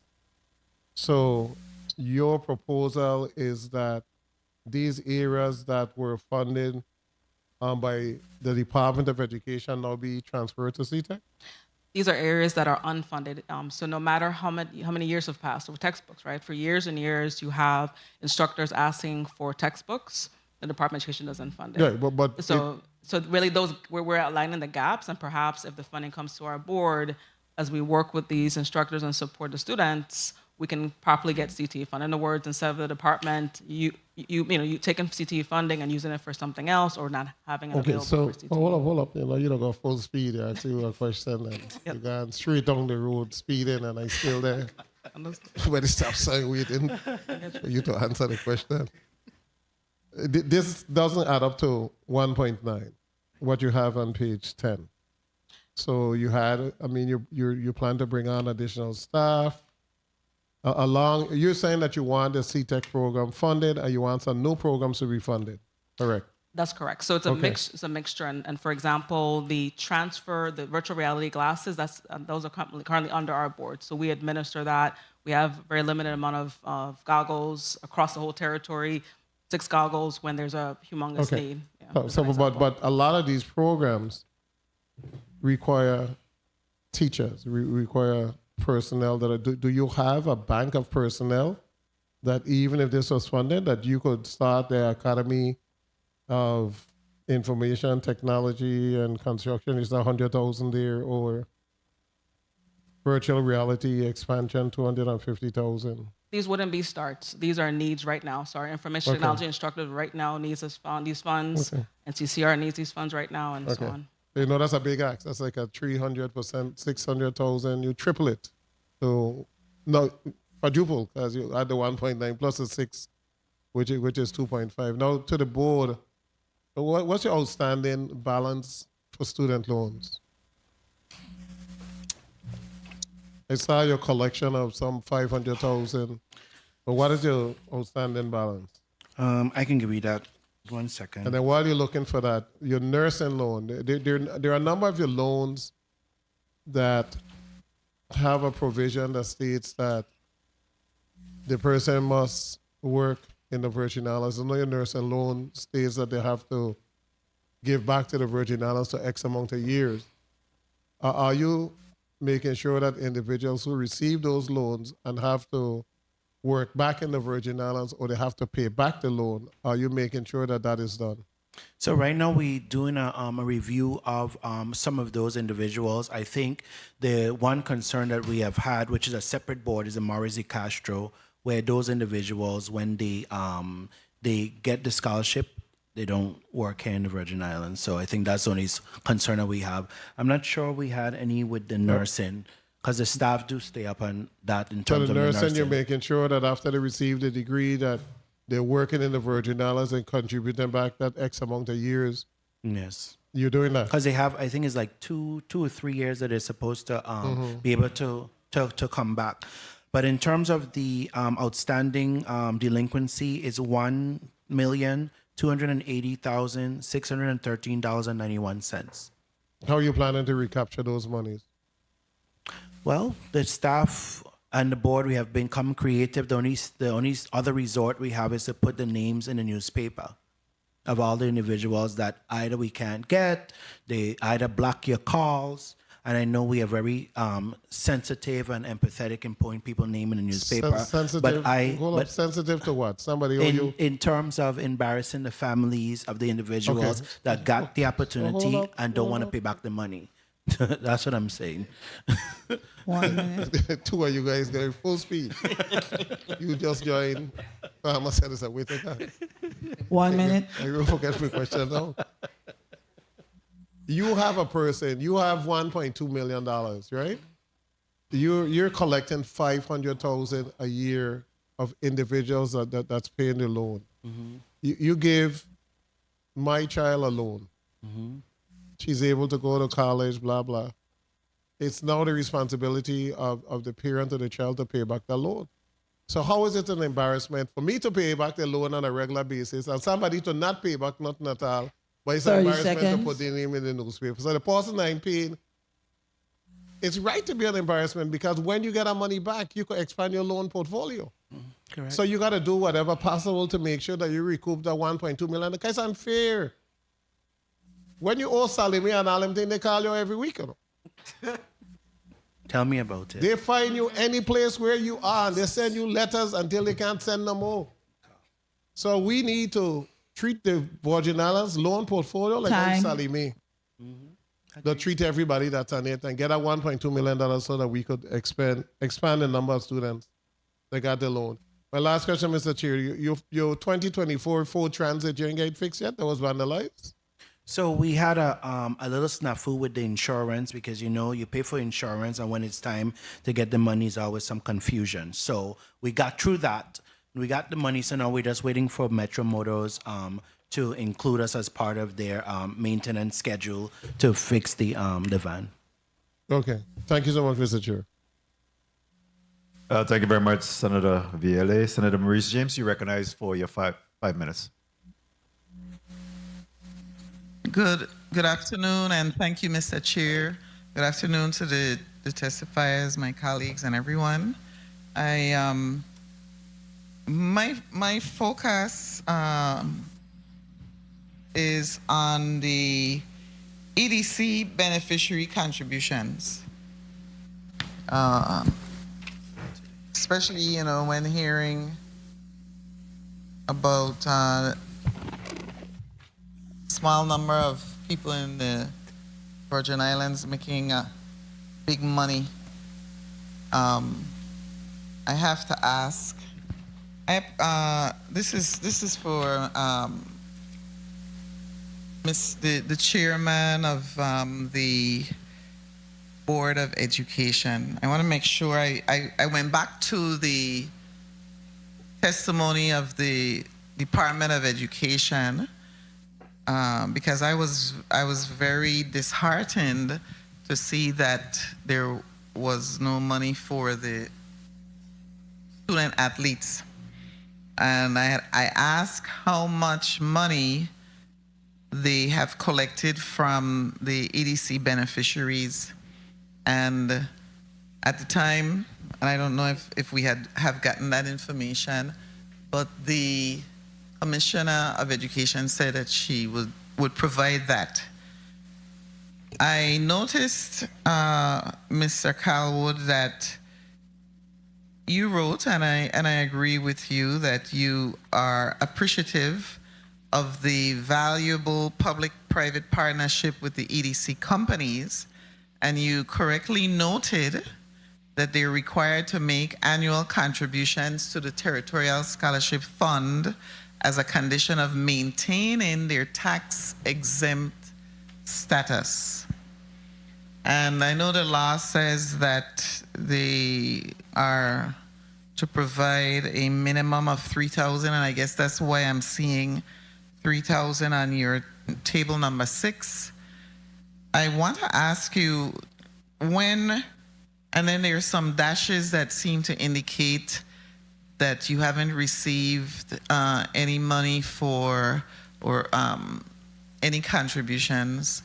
So your proposal is that these areas that were funded by the Department of Education now be transferred to CTEC? These are areas that are unfunded. So no matter how many years have passed with textbooks, right? For years and years, you have instructors asking for textbooks. The Department of Education doesn't fund it. Yeah, but so really, those we're outlining the gaps, and perhaps if the funding comes to our board, as we work with these instructors and support the students, we can properly get CTE funding. In other words, instead of the department, you taking CTE funding and using it for something else, or not having it available for CTE. Hold up. You don't go full speed. I ask you a question, and you're going straight down the road speeding, and I'm still there. When the stop sign waiting for you to answer the question. This doesn't add up to 1.9, what you have on page 10. So you had, I mean, you plan to bring on additional staff. Along, you're saying that you want the CTEC program funded and you want some new programs to be funded, correct? That's correct. So it's a It's a mixture. And for example, the virtual reality glasses, those are currently under our board. So we administer that. We have a very limited amount of goggles across the whole territory. 6 goggles when there's a humongous need. Yeah, but a lot of these programs require teachers, require personnel that are, do you have a bank of personnel that even if this was funded, that you could start the Academy of Information Technology and Construction, is 100,000 there, or virtual reality expansion, 250,000? These wouldn't be starts. These are needs right now. So our information technology instructor right now needs these funds, and CCR needs these funds right now, and so on. You know, that's a big ask. That's like a 300%, 600,000. You triple it. So, no, quadruple, because you add the 1.9 plus the 6, which is 2.5. Now, to the board, what's your outstanding balance for student loans? I saw your collection of some 500,000. But what is your outstanding balance? I can give you that. 1 second. And then while you're looking for that, your nursing loan, there are a number of your loans that have a provision that states that the person must work in the Virgin Islands. I know your nursing loan states that they have to give back to the Virgin Islands for X amount of years. Are you making sure that individuals who receive those loans and have to work back in the Virgin Islands, or they have to pay back the loan, are you making sure that that is done? So right now we're doing a review of some of those individuals. I think the one concern that we have had, which is a separate board, is the Maurice Castro, where those individuals, when they get the scholarship, they don't work here in the Virgin Islands. So I think that's the only concern that we have. I'm not sure we had any with the nursing, because the staff do stay up on that in terms of the nursing. You're making sure that after they receive the degree that they're working in the Virgin Islands and contributing back that X amount of years. Yes. You're doing that? Because they have, I think it's like two or 3 years that they're supposed to be able to come back. But in terms of the outstanding delinquency, it's $1,280,613.91. How are you planning to recapture those monies? Well, the staff and the board, we have become creative. The only other resort we have is to put the names in the newspaper of all the individuals that either we can't get, they either block your calls, and I know we are very sensitive and empathetic in putting people's name in the newspaper. Sensitive? Sensitive to what? Somebody owe you? In terms of embarrassing the families of the individuals that got the opportunity and don't want to pay back the money. That's what I'm saying. 1 minute. 2 of you guys going full speed. You just joined. I must say this a wait. 1 minute. I will forget my question now. You have a person, you have $1.2 million, right? You're collecting $500,000 a year of individuals that's paying the loan. Mm-hmm. You give my child a loan. Mm-hmm. She's able to go to college, blah, blah. It's now the responsibility of the parent of the child to pay back the loan. So how is it an embarrassment for me to pay back the loan on a regular basis and somebody to not pay back nothing at all, but it's an embarrassment to put their name in the newspaper? So the person I'm paying, it's right to be an embarrassment, because when you get that money back, you can expand your loan portfolio. Correct. So you got to do whatever possible to make sure that you recoup that $1.2 million. Because it's unfair. When you owe Salimi and all them things, they call you every week. You know? Tell me about it. They find you any place where you are, and they send you letters until they can't send no more. So we need to treat the Virgin Islands loan portfolio like Salimi. They'll treat everybody that's on it and get that $1.2 million so that we could expand the number of students that got the loan. My last question, Mr. Chair, your 2024 Ford Transit, you ain't get it fixed yet? That was vandalized? So we had a little snafu with the insurance, because you pay for insurance, and when it's time to get the money, there's always some confusion. So we got through that. We got the money, so now we're just waiting for Metro Motors to include us as part of their maintenance schedule to fix the van. Okay. Thank you so much, Mr. Chair. Thank you very much, Senator VLA. Senator Maurice James, you recognize for your five minutes. Good afternoon, and thank you, Mr. Chair. Good afternoon to the testifiers, my colleagues, and everyone. My focus is on the EDC beneficiary contributions, especially when hearing about small number of people in the Virgin Islands making big money. I have to ask. This is for the chairman of the Board of Education. I want to make sure I went back to the testimony of the Department of Education. Because I was very disheartened to see that there was no money for the student athletes, and I asked how much money they have collected from the EDC beneficiaries, and at the time, and I don't know if we have gotten that information, but the Commissioner of Education said that she would provide that. I noticed, Mr. Calwood, that you wrote, and I agree with you, that you are appreciative of the valuable public-private partnership with the EDC companies, and you correctly noted that they're required to make annual contributions to the Territorial Scholarship Fund as a condition of maintaining their tax-exempt status. And I know the law says that they are to provide a minimum of $3,000, and I guess that's why I'm seeing $3,000 on your table number 6. I want to ask you when, and then there's some dashes that seem to indicate that you haven't received any money for or any contributions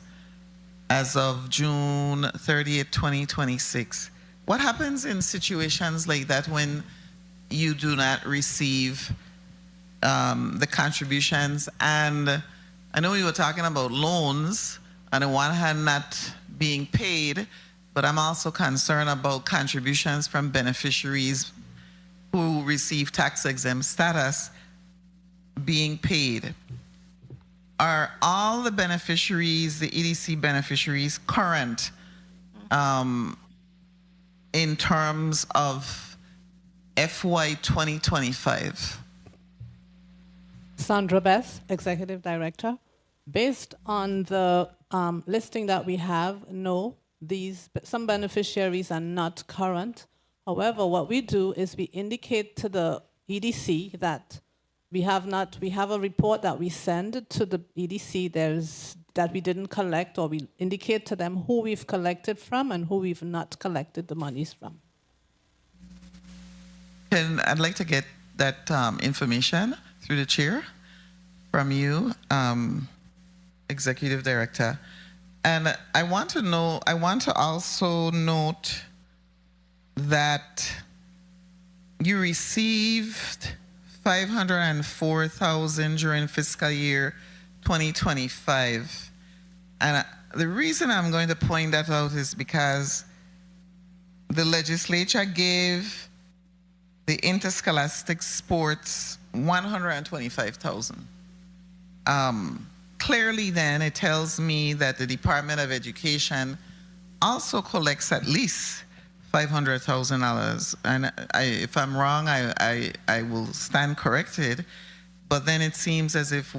as of June 30th, 2026. What happens in situations like that when you do not receive the contributions? And I know you were talking about loans, on the one hand not being paid, but I'm also concerned about contributions from beneficiaries who receive tax-exempt status being paid. Are all the beneficiaries, the EDC beneficiaries, current in terms of FY 2025? Sandra Bess, Executive Director. Based on the listing that we have, no, some beneficiaries are not current. However, what we do is we indicate to the EDC that we have a report that we send to the EDC that we didn't collect, or we indicate to them who we've collected from and who we've not collected the monies from. I'd like to get that information through the chair from you, Executive Director. And I want to also note that you received $504,000 during fiscal year 2025. And the reason I'm going to point that out is because the legislature gave the interscholastic sports $125,000. Clearly then it tells me that the Department of Education also collects at least $500,000. And if I'm wrong, I will stand corrected. But then it seems as if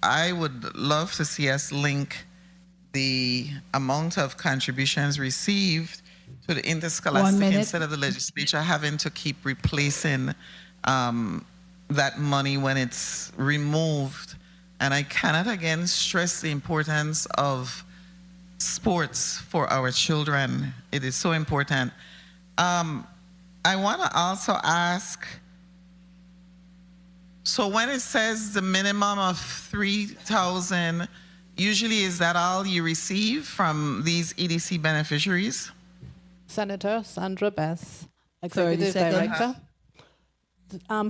I would love to see us link the amount of contributions received to the interscholastic instead of the legislature having to keep replacing that money when it's removed. And I cannot again stress the importance of sports for our children. It is so important. I want to also ask, so when it says the minimum of 3,000, usually is that all you receive from these EDC beneficiaries? Senator Sandra Bess, 30 Executive seconds. Director.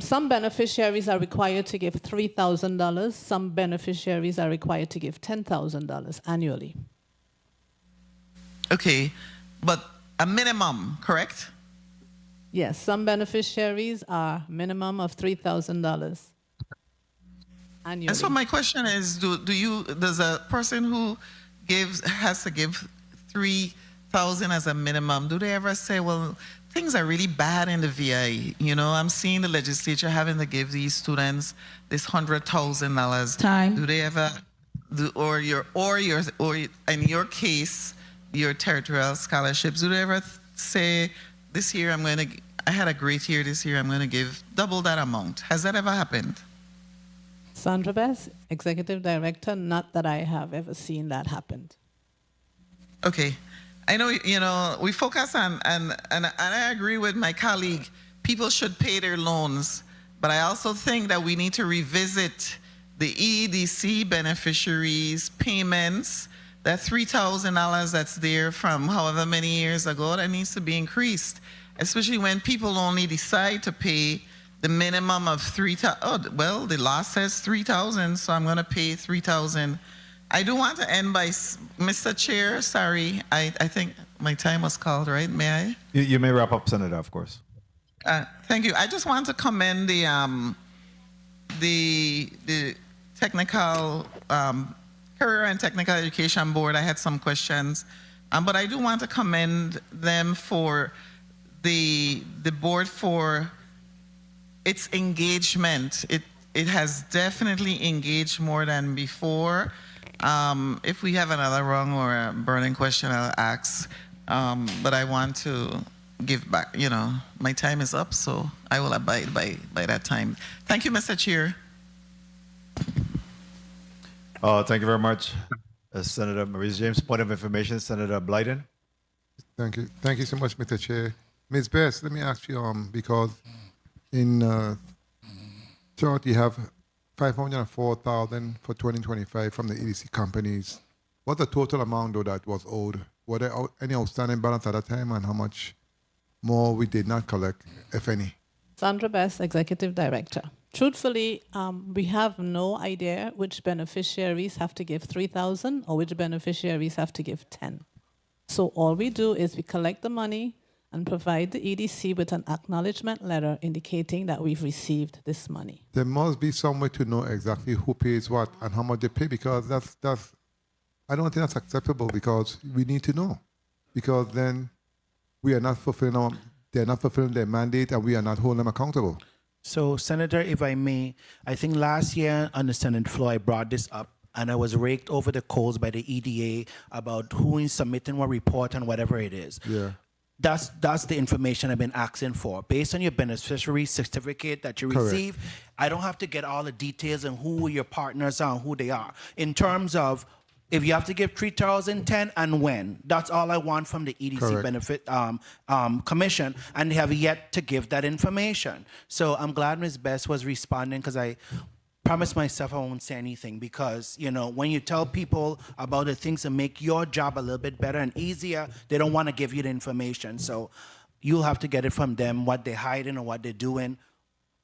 Some beneficiaries are required to give $3,000. Some beneficiaries are required to give $10,000 annually. Okay, but a minimum, correct? Yes, some beneficiaries are minimum of $3,000 annually. And so my question is, does a person who has to give 3,000 as a minimum, do they ever say, well, things are really bad in the VA? You know, I'm seeing the legislature having to give these students this $100,000. Time. Do they ever or in your case, your territorial scholarships, do they ever say, this year I had a great year this year, I'm going to give double that amount? Has that ever happened? Sandra Bess, Executive Director, not that I have ever seen that happen. Okay. I know, we focus on, and I agree with my colleague, people should pay their loans, but I also think that we need to revisit the EDC beneficiaries' payments. That $3,000 that's there from however many years ago, that needs to be increased, especially when people only decide to pay the minimum of $3,000. Oh, well, the law says $3,000, so I'm going to pay $3,000. I do want to end by, Mr. Chair, sorry, I think my time was called, right? May I? You may wrap up, Senator, of course. Thank you. I just want to commend the technical Career and Technical Education Board. I had some questions, but I do want to commend them for the board for its engagement. It has definitely engaged more than before. If we have another wrong or a burning question, I'll ask. But I want to give back. My time is up, so I will abide by that time. Thank you, Mr. Chair. Thank you very much, Senator Maurice James. Point of information, Senator Blyden. Thank you. Thank you so much, Mr. Chair. Ms. Bess, let me ask you, because in chart you have $504,000 for 2025 from the EDC companies. What's the total amount, though, that was owed? Were there any outstanding balance at that time, and how much more we did not collect, if any? Sandra Bess, Executive Director. Truthfully, we have no idea which beneficiaries have to give $3,000 or which beneficiaries have to give $10,000. So all we do is we collect the money and provide the EDC with an acknowledgement letter indicating that we've received this money. There must be some way to know exactly who pays what and how much they pay, because that's I don't think that's acceptable, because we need to know, because then we are not fulfilling they're not fulfilling their mandate, and we are not holding them accountable. So, Senator, if I may, I think last year on the Senate floor, I brought this up, and I was raked over the coals by the EDA about who is submitting what report and whatever it is. Yeah. That's the information I've been asking for. Based on your beneficiary certificate that you Correct. receive, I don't have to get all the details and who your partners are and who they are. In terms of if you have to give 3,010 and when, that's all I want from the EDC Correct. Benefit Commission, and they have yet to give that information. So I'm glad Ms. Bess was responding, because I promised myself I won't say anything, because when you tell people about the things that make your job a little bit better and easier, they don't want to give you the information. So you'll have to get it from them, what they're hiding or what they're doing,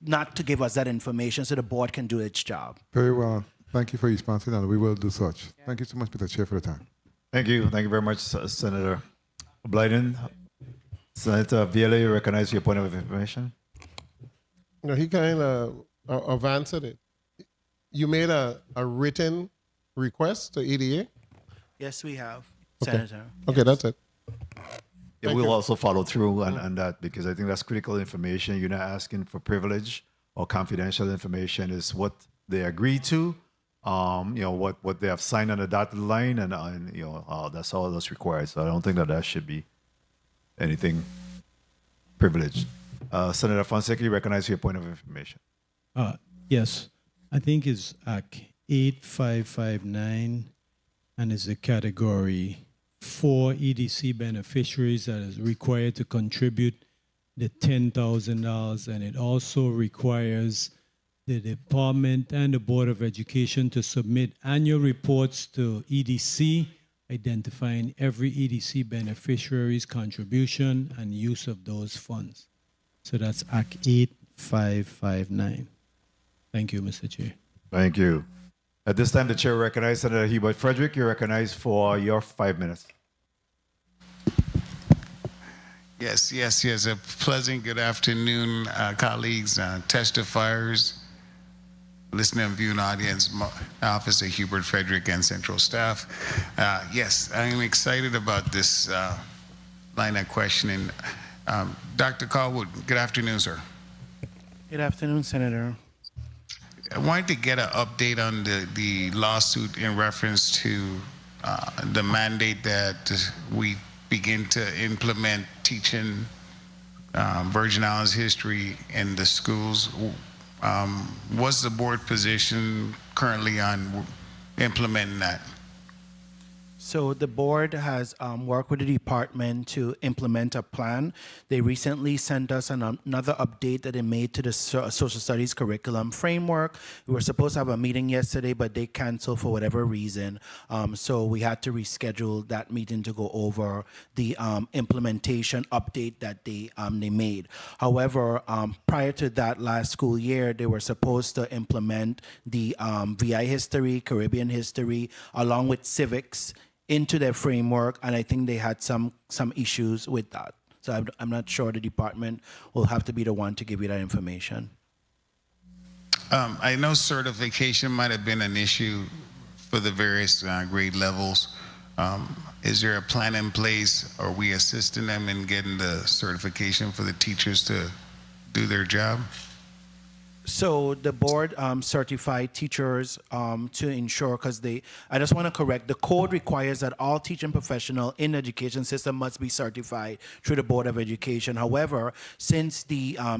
not to give us that information so the board can do its job. Very well. Thank you for responding, and we will do such. Thank you so much, Mr. Chair, for the time. Thank you. Thank you very much, Senator Blyden. Senator Viola, you recognize your point of information? No, he kind of answered it. You made a written request to EDA? Yes, we have, Okay. Senator. Okay, that's it. Yeah, Thank we'll you. also follow through on that, because I think that's critical information. You're not asking for privilege or confidential information. It's what they agree to, what they have signed on the dotted line, and that's all that's required. So I don't think that should be anything privileged. Senator Fonseca, you recognize your point of information. Yes, I think it's Act 8559, and it's a category 4 EDC beneficiaries that is required to contribute the $10,000, and it also requires the department and the Board of Education to submit annual reports to EDC, identifying every EDC beneficiary's contribution and use of those funds. So that's Act 8559. Thank you, Mr. Chair. Thank you. At this time, the chair recognizes Senator Hubert Frederick. You're recognized for your 5 minutes. Yes. A pleasant good afternoon, colleagues, testifiers, listening and viewing audience, Officer Hubert Frederick and Central staff. Yes, I am excited about this line of questioning. Dr. Callwood, good afternoon, sir. Good afternoon, Senator. I wanted to get an update on the lawsuit in reference to the mandate that we begin to implement teaching Virgin Islands history in the schools. What's the board position currently on implementing that? So the board has worked with the department to implement a plan. They recently sent us another update that they made to the social studies curriculum framework. We were supposed to have a meeting yesterday, but they canceled for whatever reason. So we had to reschedule that meeting to go over the implementation update that they made. However, prior to that last school year, they were supposed to implement the VI history, Caribbean history, along with civics into their framework, and I think they had some issues with that. So I'm not sure the department will have to be the one to give you that information. I know certification might have been an issue for the various grade levels. Is there a plan in place? Are we assisting them in getting the certification for the teachers to do their job? So the board certified teachers to ensure, because I just want to correct, the code requires that all teaching professional in the education system must be certified through the Board of Education. However, since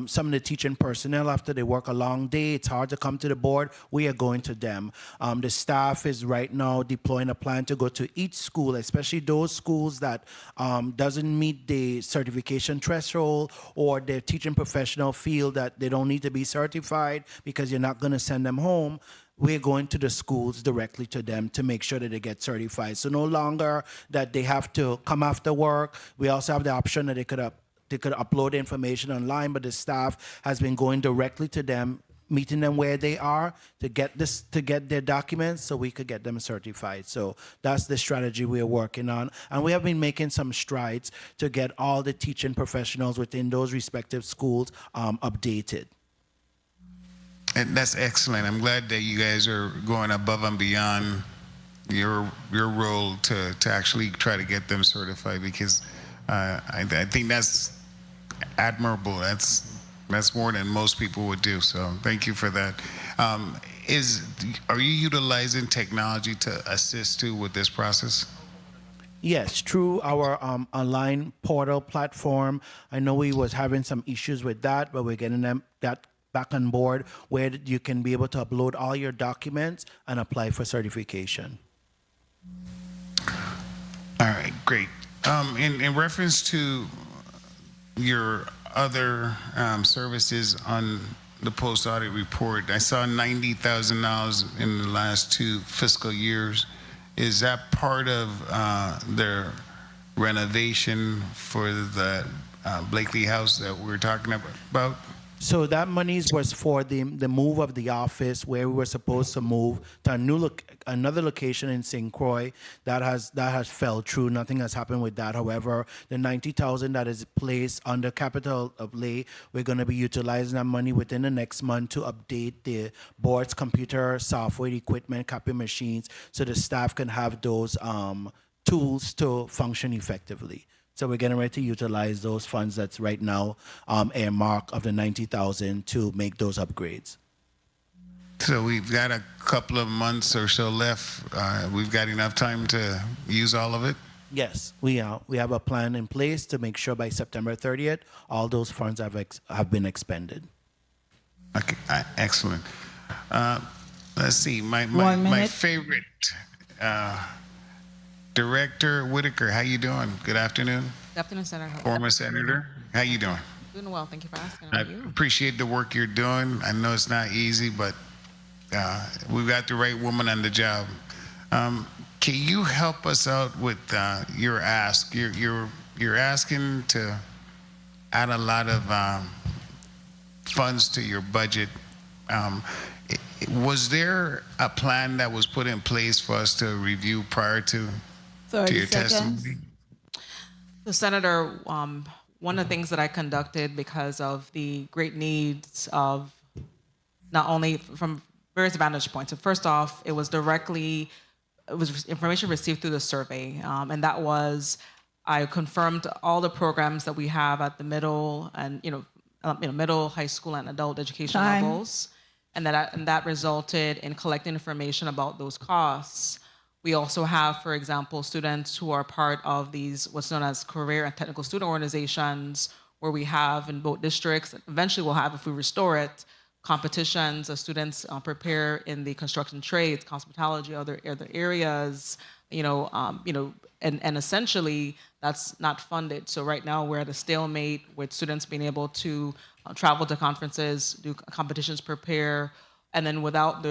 some of the teaching personnel, after they work a long day, it's hard to come to the board, we are going to them. The staff is right now deploying a plan to go to each school, especially those schools that doesn't meet the certification threshold, or their teaching professional feel that they don't need to be certified because you're not going to send them home. We're going to the schools directly to them to make sure that they get certified. So no longer that they have to come after work. We also have the option that they could upload information online, but the staff has been going directly to them, meeting them where they are to get their documents so we could get them certified. So that's the strategy we're working on. And we have been making some strides to get all the teaching professionals within those respective schools updated. And that's excellent. I'm glad that you guys are going above and beyond your role to actually try to get them certified, because I think that's admirable. That's more than most people would do. So thank you for that. Are you utilizing technology to assist too with this process? Yes, through our online portal platform. I know we was having some issues with that, but we're getting that back on board, where you can be able to upload all your documents and apply for certification. All right, great. In reference to your other services on the post-audit report, I saw $90,000 in the last 2 fiscal years. Is that part of their renovation for the Blakely House that we're talking about? So that monies was for the move of the office, where we were supposed to move to another location in St. Croix. That has fell through. Nothing has happened with that. However, the $90,000 that is placed under capital outlay, we're going to be utilizing that money within the next month to update the board's computer software equipment, copy machines, so the staff can have those tools to function effectively. So we're getting ready to utilize those funds that's right now earmarked of the $90,000 to make those upgrades. So we've got a couple of months or so left. We've got enough time to use all of it? Yes, we have a plan in place to make sure by September 30th, all those funds have been expended. Okay, excellent. Let's see, my favorite Director Whitaker, how you doing? Good afternoon. Good afternoon, Senator. Former Senator, how you doing? Doing well. Thank you for asking. I How are you? appreciate the work you're doing. I know it's not easy, but we've got the right woman on the job. Can you help us out with your ask? You're asking to add a lot of funds to your budget. Was there a plan that was put in place for us to review prior to 30 your seconds. testimony? So, Senator, one of the things that I conducted because of the great needs of not only from various vantage points. So first off, it was information received through the survey, and that was I confirmed all the programs that we have at the middle and middle, high school, and adult education Time. levels, and that resulted in collecting information about those costs. We also have, for example, students who are part of these what's known as career and technical student organizations, where we have in both districts. Eventually, we'll have, if we restore it, competitions of students prepare in the construction trades, hospitality, other areas. And essentially that's not funded. So right now we're at a stalemate with students being able to travel to conferences, do competitions, prepare, and then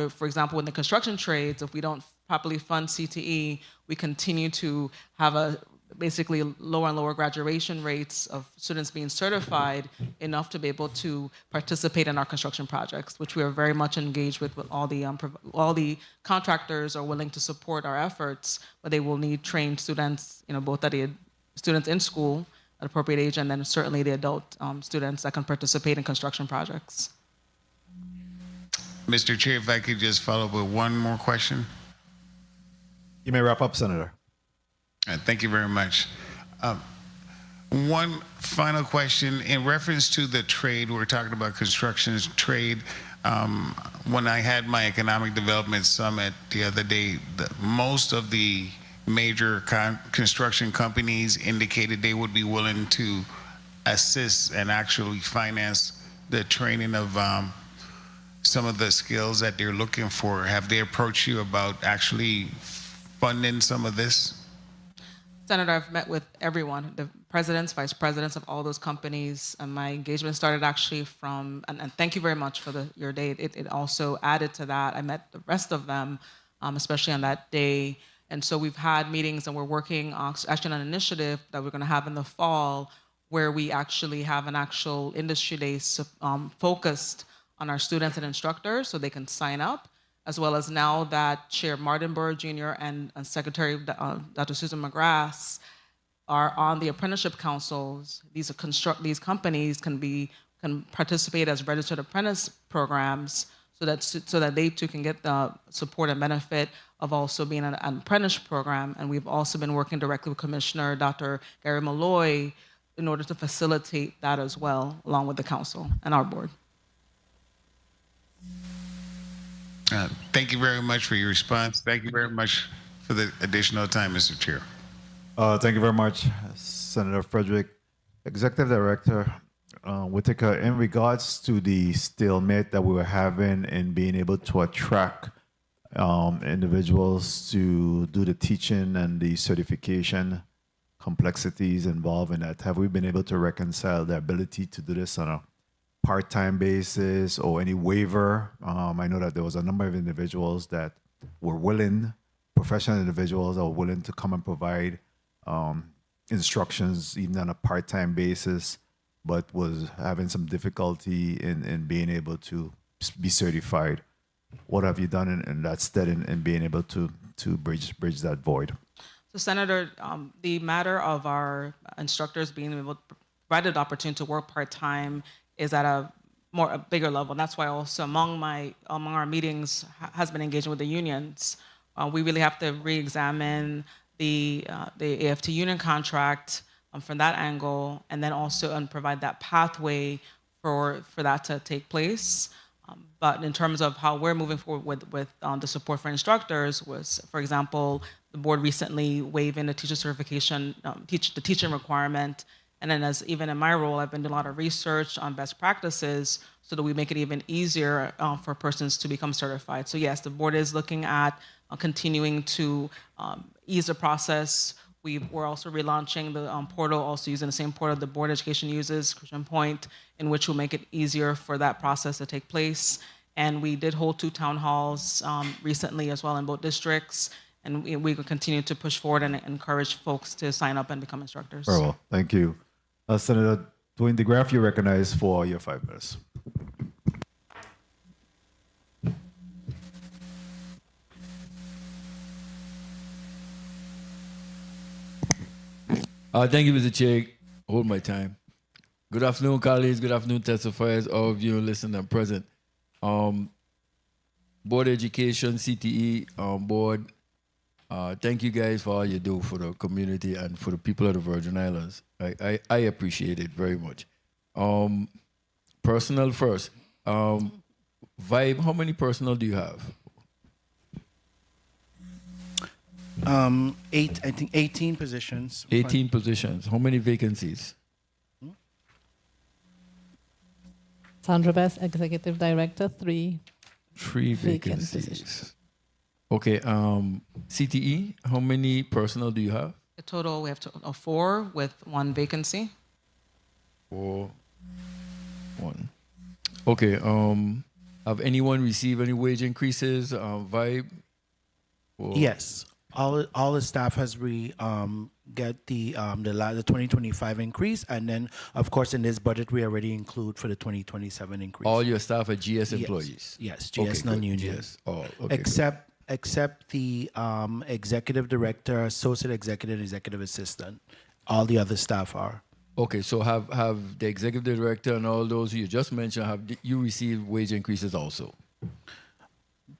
for example, in the construction trades, if we don't properly fund CTE, we continue to have basically lower and lower graduation rates of students being certified enough to be able to participate in our construction projects, which we are very much engaged with all the contractors are willing to support our efforts, but they will need trained students, both at the students in school at appropriate age, and then certainly the adult students that can participate in construction projects. Mr. Chair, if I could just follow up with one more question. You may wrap up, Senator. Thank you very much. One final question in reference to the trade. We're talking about construction trade. When I had my economic development summit the other day, most of the major construction companies indicated they would be willing to assist and actually finance the training of some of the skills that they're looking for. Have they approached you about actually funding some of this? Senator, I've met with everyone, the presidents, vice presidents of all those companies, and my engagement started actually from, and thank you very much for your day. It also added to that. I met the rest of them, especially on that day. And so we've had meetings and we're working actually on an initiative that we're gonna have in the fall where we actually have an actual industry day focused on our students and instructors so they can sign up, as well as now that Chair Martin Burr Jr. and Secretary Dr. Susan McGrath are on the apprenticeship councils. These companies can participate as registered apprentice programs so that they too can get the support and benefit of also being an apprentice program. And we've also been working directly with Commissioner Dr. Gary Malloy in order to facilitate that as well, along with the council and our board. Thank you very much for your response. Thank you very much for the additional time, Mr. Chair. Thank you very much, Senator Frederick. Executive Director Whitaker, in regards to the stalemate that we were having in being able to attract individuals to do the teaching and the certification complexities involved in that, have we been able to reconcile the ability to do this on a part-time basis or any waiver? I know that there was a number of individuals that were willing, professional individuals that were willing to come and provide instructions even on a part-time basis, but was having some difficulty in being able to be certified. What have you done in that stead in being able to bridge that void? So, Senator, the matter of our instructors being able to provide the opportunity to work part-time is at a bigger level. And that's why also among our meetings has been engaging with the unions. We really have to re-examine the AFT union contract from that angle, and then also provide that pathway for that to take place. But in terms of how we're moving forward with the support for instructors was, for example, the board recently waiving the teacher certification, the teaching requirement And then as even in my role, I've been doing a lot of research on best practices so that we make it even easier for persons to become certified. So yes, the board is looking at continuing to ease the process. We're also relaunching the portal, also using the same portal the Board of Education uses, Christian Point, in which will make it easier for that process to take place. And we did hold 2 town halls recently as well in both districts. And we will continue to push forward and encourage folks to sign up and become instructors. Very well. Thank you. Senator Dwayne DeGraff, you're recognized for your 5 minutes. Thank you, Mr. Chair. Hold my time. Good afternoon, colleagues. Good afternoon, testifiers, all of you listening and present. Board Education, CTE, board, thank you guys for all you do for the community and for the people of the Virgin Islands. I appreciate it very much. Personnel first. Vibe, how many personnel do you have? 18 positions. 18 positions. How many vacancies? Sandra Best, Executive Director, 3. 3 vacant vacancies. Okay. CTE, how many personnel do you have? The total, we have 4 with 1 vacancy. 4, 1. Okay. Have anyone received any wage increases? Vibe? Or- Yes. All the staff has get the 2025 increase, and then of course in this budget we already include for the 2027 increase. All your staff are GS employees? Yes, GS Okay, good. non-union. GS. Oh, okay. Except the executive director, associate executive, executive assistant. All the other staff are. Okay, so have the executive director and all those you just mentioned, have you received wage increases also?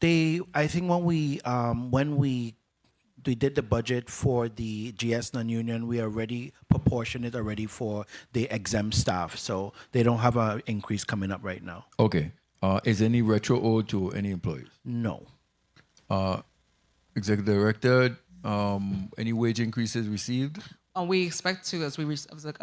I think when we did the budget for the GS non-union, we already proportioned it already for the exempt staff, so they don't have an increase coming up right now. Okay. Is any retro owed to any employees? No. Executive director, any wage increases received? We expect to, as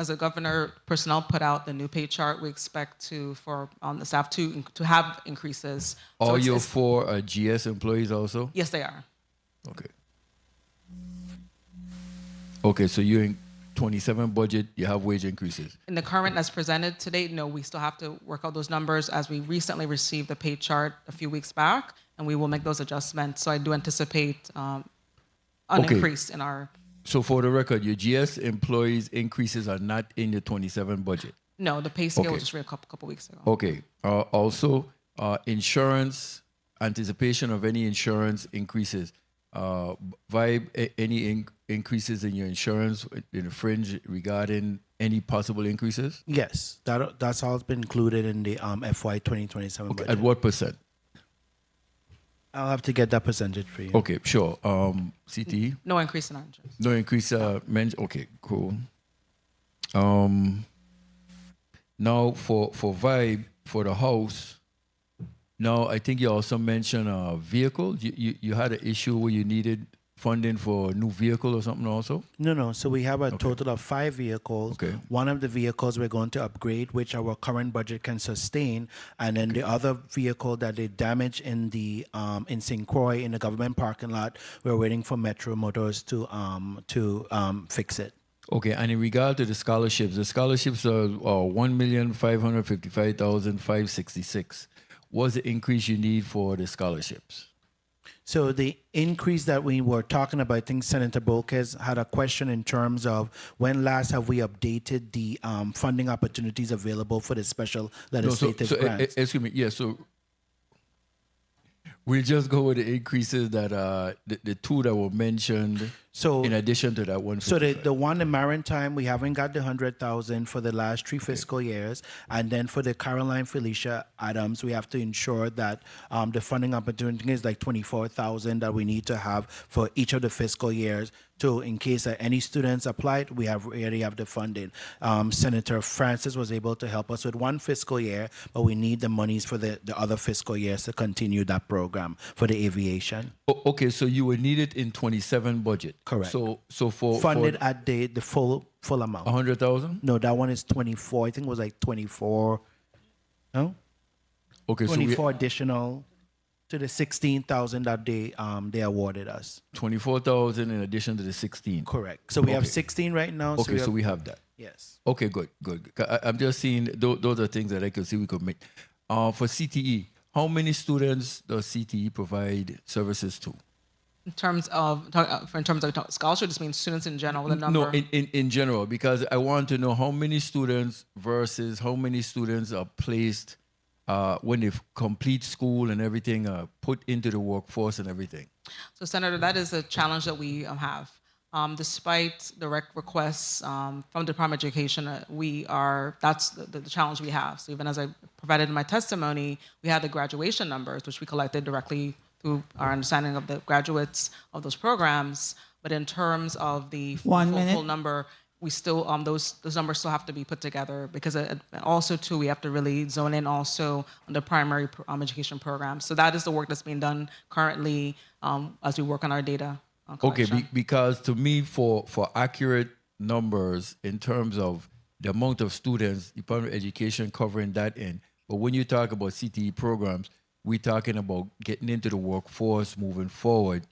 a governor personnel put out the new pay chart, we expect for the staff to have increases. All your 4 are GS employees also? Yes, they are. Okay. Okay, so you're in 27 budget, you have wage increases. In the current as presented to date, no, we still have to work out those numbers as we recently received the pay chart a few weeks back, and we will make those adjustments. So I do anticipate an increase in our... So for the record, your GS employees increases are not in your 27 budget? No, the pay scale was just read a couple weeks ago. Okay. Also, insurance, anticipation of any insurance increases. Vibe, any increases in your insurance in the fringe regarding any possible increases? Yes, that's all been included in the FY 2027 budget. At what percent? I'll have to get that percentage for you. Okay, sure. CTE? No increase in our insurance. No increase. Okay, cool. Now for Vibe, for the house, now I think you also mentioned a vehicle. You had an issue where you needed funding for a new vehicle or something also? No. So we have a total of 5 vehicles. Okay. One of the vehicles we're going to upgrade, which our current budget can sustain, and then the other vehicle that they damaged in the in St. Croix in the government parking lot, we're waiting for Metro Motors to fix it. Okay, and in regard to the scholarships are 1,555,566. What's the increase you need for the scholarships? So the increase that we were talking about, I think Senator Bolkes had a question in terms of when last have we updated the funding opportunities available for the special legislative grants? Excuse me. Yeah. So we'll just go with the increases that the 2 that were mentioned. So in addition to that one. So the one in Maritime, we haven't got the 100,000 for the last 3 fiscal years, and then for the Caroline Felicia Adams, we have to ensure that the funding opportunity is like 24,000 that we need to have for each of the fiscal years. So in case any students applied, we already have the funding. Senator Francis was able to help us with 1 fiscal year, but we need the monies for the other fiscal years to continue that program for the aviation. Okay, so you would need it in 27 budget. Correct. So for Funded at the full amount. 100,000. No, that one is 24. I think it was like 24. No. Okay, so 24 additional to the 16,000 that they awarded us. 24,000 in addition to the 16. Correct. So we have Okay. 16 right now. Okay, so we have that. Yes. Okay, good. I'm just seeing those are things that I could see we could make. For CTE, how many students does CTE provide services to? In terms of scholarship, this means students in general, the No, number. in general, because I want to know how many students versus how many students are placed when they complete school and everything, put into the workforce and everything. So, Senator, that is a challenge that we have. Despite direct requests from the Department of Education, that's the challenge we have. So even as I provided in my testimony, we had the graduation numbers, which we collected directly through our understanding of the graduates of those programs. But in terms of the full number, we still those numbers still have to be put together, because also too we have to really zone in also on the primary education programs. So that is the work that's being done currently as we work on our data. Okay, because to me, for accurate numbers in terms of the amount of students, Department of Education covering that end. But when you talk about CTE programs, we're talking about getting into the workforce moving forward.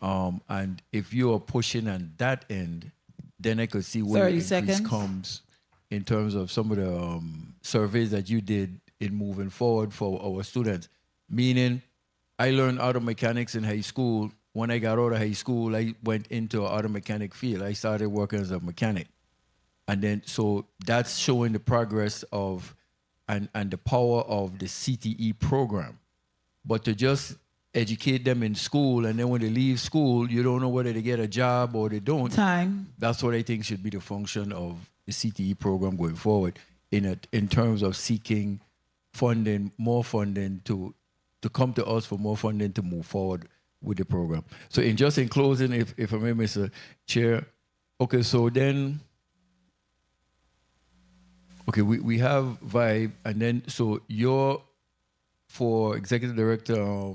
And if you are pushing on that end, then I could see where the 30 increase seconds. comes in terms of some of the surveys that you did in moving forward for our students. Meaning, I learned auto mechanics in high school. When I got out of high school, I went into an auto mechanic field. I started working as a mechanic. And then, so that's showing the progress of and the power of the CTE program. But to just educate them in school, and then when they leave school, you don't know whether they get a job or they don't. Time. That's what I think should be the function of the CTE program going forward in terms of seeking funding, more funding to come to us for more funding to move forward with the program. So in closing, if I may, Mr. Chair, okay, so then, okay, we have Vibe, and then, so for Executive Director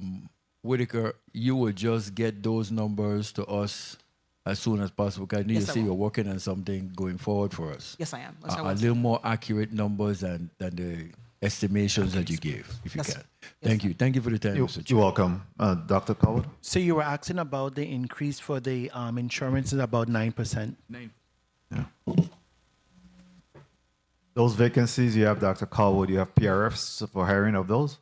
Whitaker, you will just get those numbers to us as soon as possible, because I need Yes, to I see will. you're working on something going forward for us. Yes, I am. Yes, I A will. little more accurate numbers than the estimations that you gave, if you Yes, can. sir. Thank you. Thank you for the time, Mr. Chair. You're welcome. Dr. Coward? So you were asking about the increase for the insurance is about 9%. Those vacancies you have, Dr. Coward, you have PRFs for hiring of those?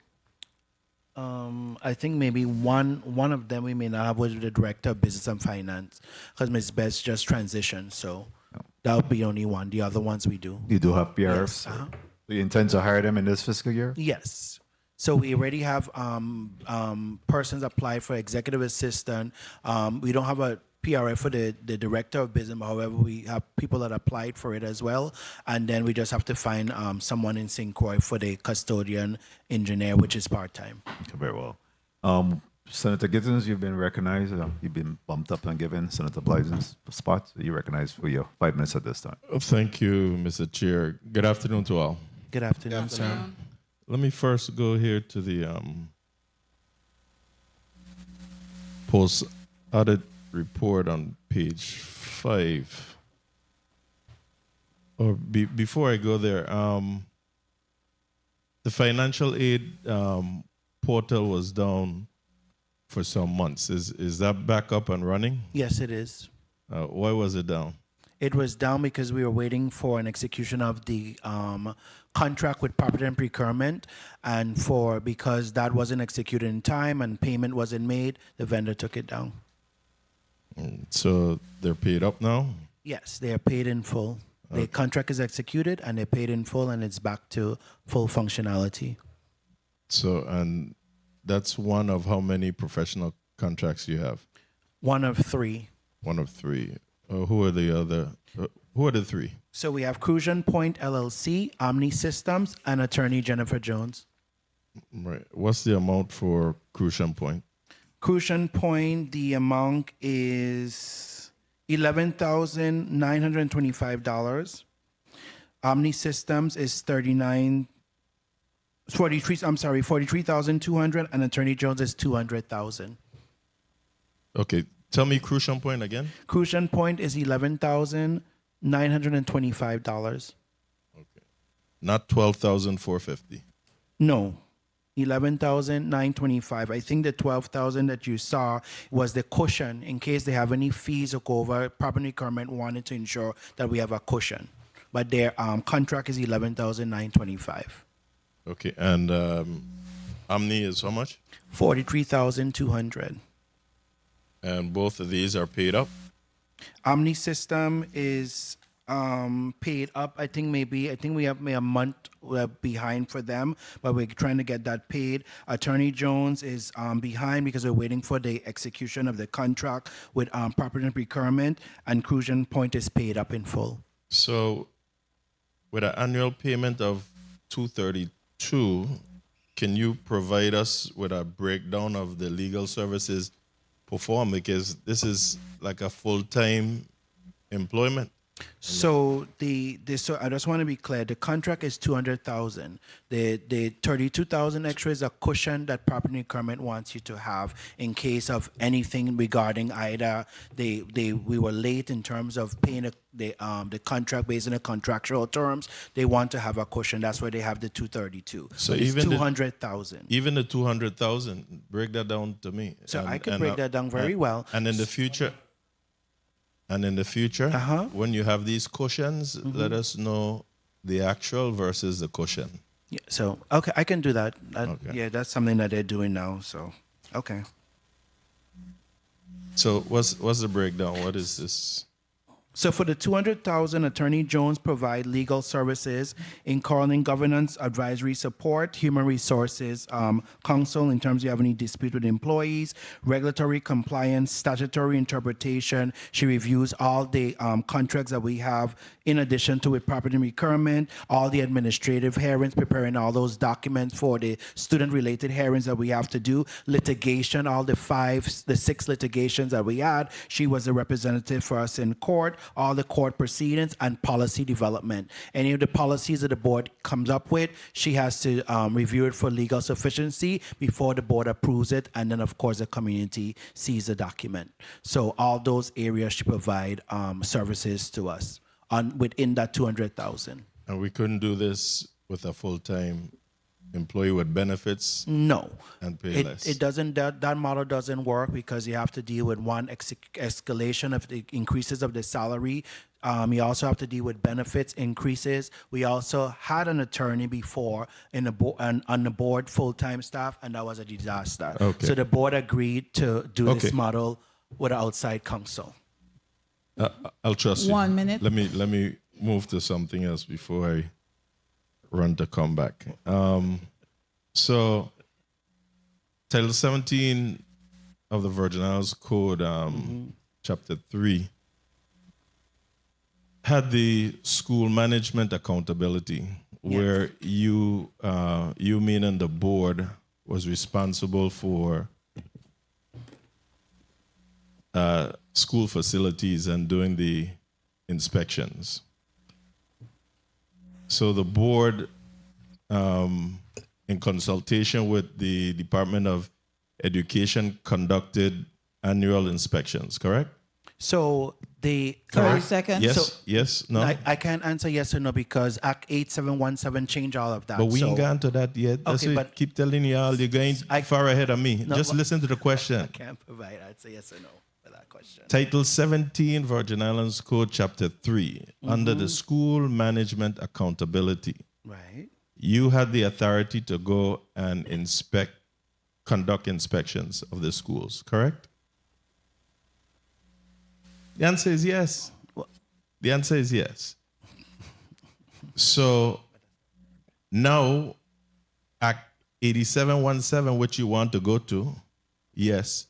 I think maybe one of them we may not have was the Director of Business and Finance, because Ms. Best just transitioned, so that would be only one. The other ones we do. You do have PRFs? Yes, So you intend to hire them in this fiscal year? Yes. So we already have persons apply for executive assistant. We don't have a PRF for the Director of Business, however, we have people that applied for it as well. And then we just have to find someone in St. Croix for the custodian engineer, which is part-time. Okay, very well. Senator Gittens, you've been recognized. You've been bumped up and given Senator Blyden's spot. You're recognized for your 5 minutes at this time. Thank you, Mr. Chair. Good afternoon to all. Good afternoon, sir. Let me first go here to the post-audit report on page 5. Or before I go there, the financial aid portal was down for some months. Is that back up and running? Yes, it is. Why was it down? It was down because we were waiting for an execution of the contract with property and procurement, and because that wasn't executed in time and payment wasn't made, the vendor took it down. So they're paid up now? Yes, they are paid in full. The contract is executed and they're paid in full, and it's back to full functionality. So, and that's one of how many professional contracts you have? One of 3. One of 3. Who are the other? Who are the 3? So we have Crucian Point LLC, Omni Systems, and attorney Jennifer Jones. Right. What's the amount for Crucian Point? Crucian Point, the amount is $11,925. Omni Systems is $43,200, and attorney Jones is $200,000. Okay, Tell me Crucian Point again. Crucian Point is $11,925. Not 12,450. No, 11,925. I think the 12,000 that you saw was the cushion in case they have any fees or go over. Property Procurement wanted to ensure that we have a cushion, but their contract is 11,925. Okay, and Omni is how much? 43,200. And both of these are paid up? Omni System is paid up. I think we have maybe a month behind for them, but we're trying to get that paid. Attorney Jones is behind because we're waiting for the execution of the contract with Property Procurement, and Crucian Point is paid up in full. So, with an annual payment of $232, can you provide us with a breakdown of the legal services performed? Because this is like a full-time employment. So so I just want to be clear. The contract is 200,000. The 32,000 extra is a cushion that Property Procurement wants you to have in case of anything regarding either we were late in terms of paying the contract based on the contractual terms. They want to have a cushion. That's why they have the 232. So but it's even 200,000. Even the 200,000, break that down to me. So I can break that down very well. And in the future. When you have these cushions, let us know the actual versus the cushion. Yeah, so, okay, I can do that. Yeah, that's something that they're doing now, so, okay. So what's the breakdown? What is this? So for the 200,000, Attorney Jones provide legal services, including governance, advisory support, human resources, counsel in terms of you have any dispute with employees, regulatory compliance, statutory interpretation. She reviews all the contracts that we have in addition to with Property Procurement, all the administrative hearings, preparing all those documents for the student-related hearings that we have to do, litigation, all the 6 litigations that we had. She was a representative for us in court, all the court proceedings, and policy development. Any of the policies that the board comes up with, she has to review it for legal sufficiency before the board approves it, and then of course the community sees the document. So all those areas she provide services to us within that 200,000. And we couldn't do this with a full-time employee with benefits? No. And pay less? It doesn't, that model doesn't work because you have to deal with one escalation of the increases of the salary. You also have to deal with benefits increases. We also had an attorney before on the board, full-time staff, and that was a disaster. Okay. So the board agreed to do this model with an outside counsel. I'll trust you. 1 minute. Let me move to something else before I run to come back. So, Title 17 of the Virgin Islands Code, Chapter 3, had the school management accountability, where you meaning the board was responsible for school facilities and doing the inspections. So the board, in consultation with the Department of Education, conducted annual inspections, correct? So the 30 seconds. Yes, So yes, no. I can't answer yes or no because Act 8717 changed all of that. But we so, ain't gone to that yet. That's Okay, what I but- keep telling y'all, you're going far ahead of me. No, Just but- listen to the question. I can't provide. I'd say yes or no for that question. Title 17, Virgin Islands Code, Chapter 3, under the School Management Accountability. Right. You had the authority to go and conduct inspections of the schools, correct? The answer is yes. The answer is yes. So now, Act 8717, which you want to go to, yes,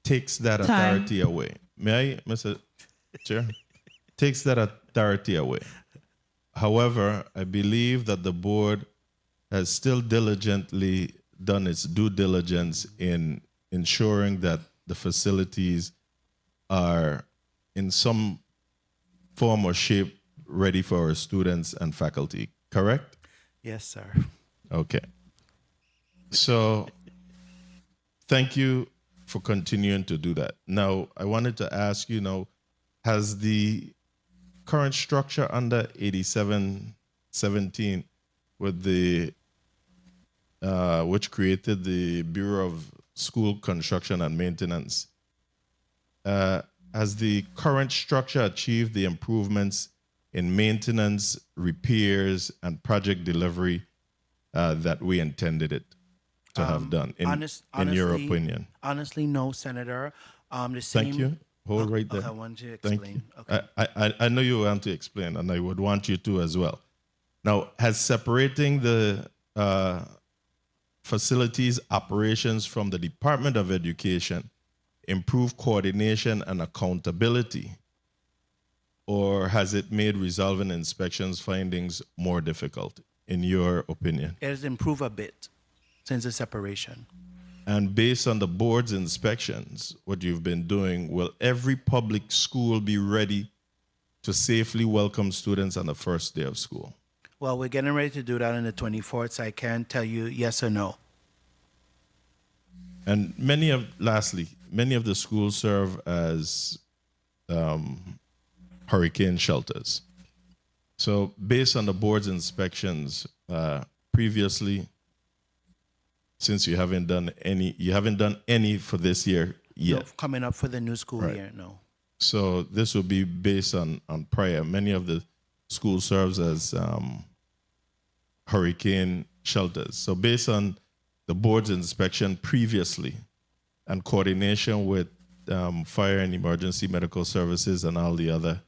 takes that authority away. May I, Mr. Chair? Takes that authority away. However, I believe that the board has still diligently done its due diligence in ensuring that the facilities are in some form or shape ready for our students and faculty, correct? Yes, sir. Okay. So thank you for continuing to do that. Now, I wanted to ask you, has the current structure under 8717 with the which created the Bureau of School Construction and Maintenance, has the current structure achieved the improvements in maintenance, repairs, and project delivery that we intended it to have done, in your opinion? Honestly, no, Senator. The same. Thank you. Hold right there. Okay, I want you to Thank explain. you. Okay. I know you want to explain, and I would want you to as well. Now, has separating the facilities operations from the Department of Education improved coordination and accountability, or has it made resolving inspections findings more difficult, in your opinion? It has improved a bit since the separation. And based on the board's inspections, what you've been doing, will every public school be ready to safely welcome students on the first day of school? Well, we're getting ready to do that on the 24th, so I can't tell you yes or no. And lastly, many of the schools serve as hurricane shelters. So based on the board's inspections previously, since you haven't done any for this year yet. No, coming up for the new school year, no. So this will be based on prior. Many of the schools serves as hurricane shelters. So based on the board's inspection previously and coordination with fire and emergency medical services and all the other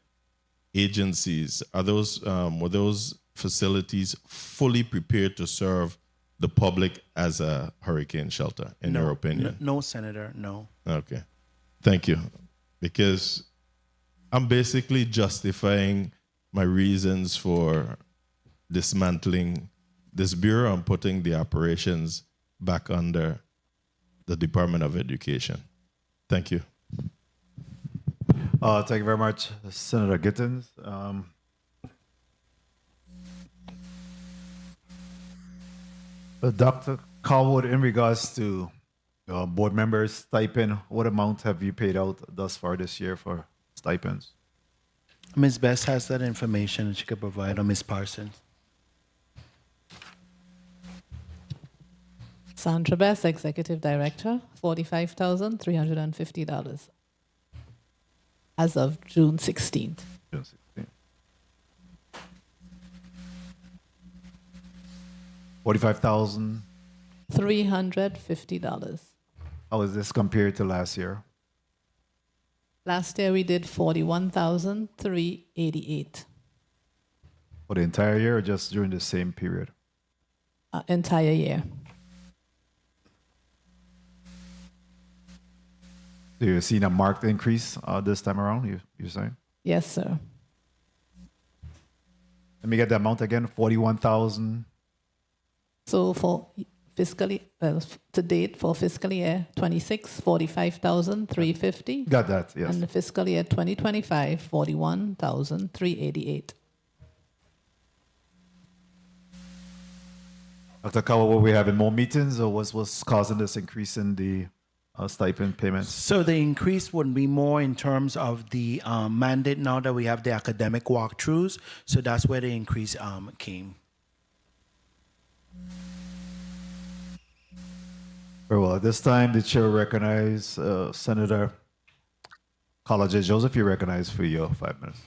agencies, were those facilities fully prepared to serve the public as a hurricane shelter, in your opinion? No, Senator, no. Okay. Thank you. Because I'm basically justifying my reasons for dismantling this bureau and putting the operations back under the Department of Education. Thank you. Thank you very much, Senator Gittins. Dr. Carwood, in regards to board members' stipend, what amount have you paid out thus far this year for stipends? Ms. Best has that information and she could provide, or Ms. Parsons. Sandra Best, Executive Director, $45,350 as of June 16th. June 16th. $45,000. $350. How is this compared to last year? Last year we did $41,388. For the entire year or just during the same period? Entire year. So you're seeing a marked increase this time around, you're saying? Yes, sir. Let me get the amount again, 41,000. So for to date for fiscal year 26, $45,350. Got that, yes. And the fiscal year 2025, $41,388. Dr. Kawa, were we having more meetings, or what's causing this increase in the stipend payments? So the increase would be more in terms of the mandate now that we have the academic walkthroughs. So that's where the increase came. Very well. At this time, the chair will recognize Senator College Joseph. You're recognized for your 5 minutes.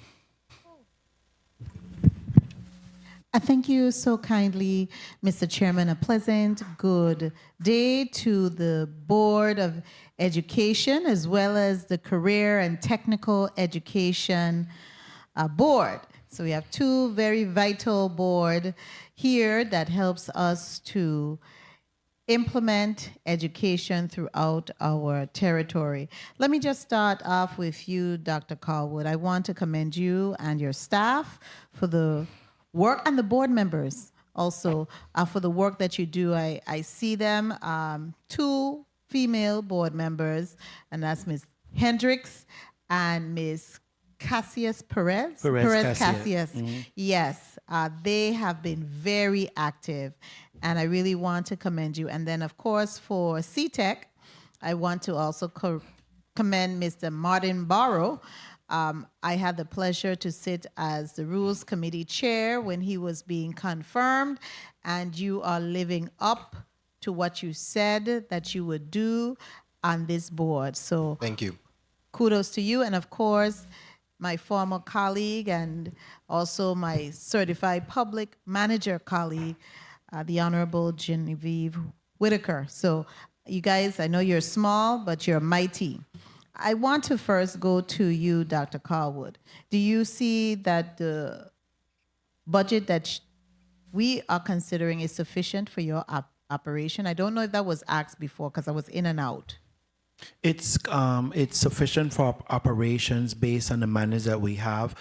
Thank you so kindly, Mr. Chairman. A pleasant good day to the Board of Education as well as the Career and Technical Education Board. So we have two very vital board here that helps us to implement education throughout our territory. Let me just start off with you, Dr. Carwood. I want to commend you and your staff for the work, and the board members also for the work that you do. I see them, two female board members, and that's Ms. Hendricks and Ms. Cassius Perez. Cassius. Mm-hmm. Yes, they have been very active, and I really want to commend you. And then, of course, for CTEC, I want to also commend Mr. Martin Barrow. I had the pleasure to sit as the Rules Committee Chair when he was being confirmed, and you are living up to what you said that you would do on this board. So Thank you. kudos to you, and of course, my former colleague and also my certified public manager colleague, the Honorable Genevieve Whitaker. So you guys, I know you're small, but you're mighty. I want to first go to you, Dr. Carwood. Do you see that the budget that we are considering is sufficient for your operation? I don't know if that was asked before because I was in and out. It's sufficient for operations based on the monies that we have.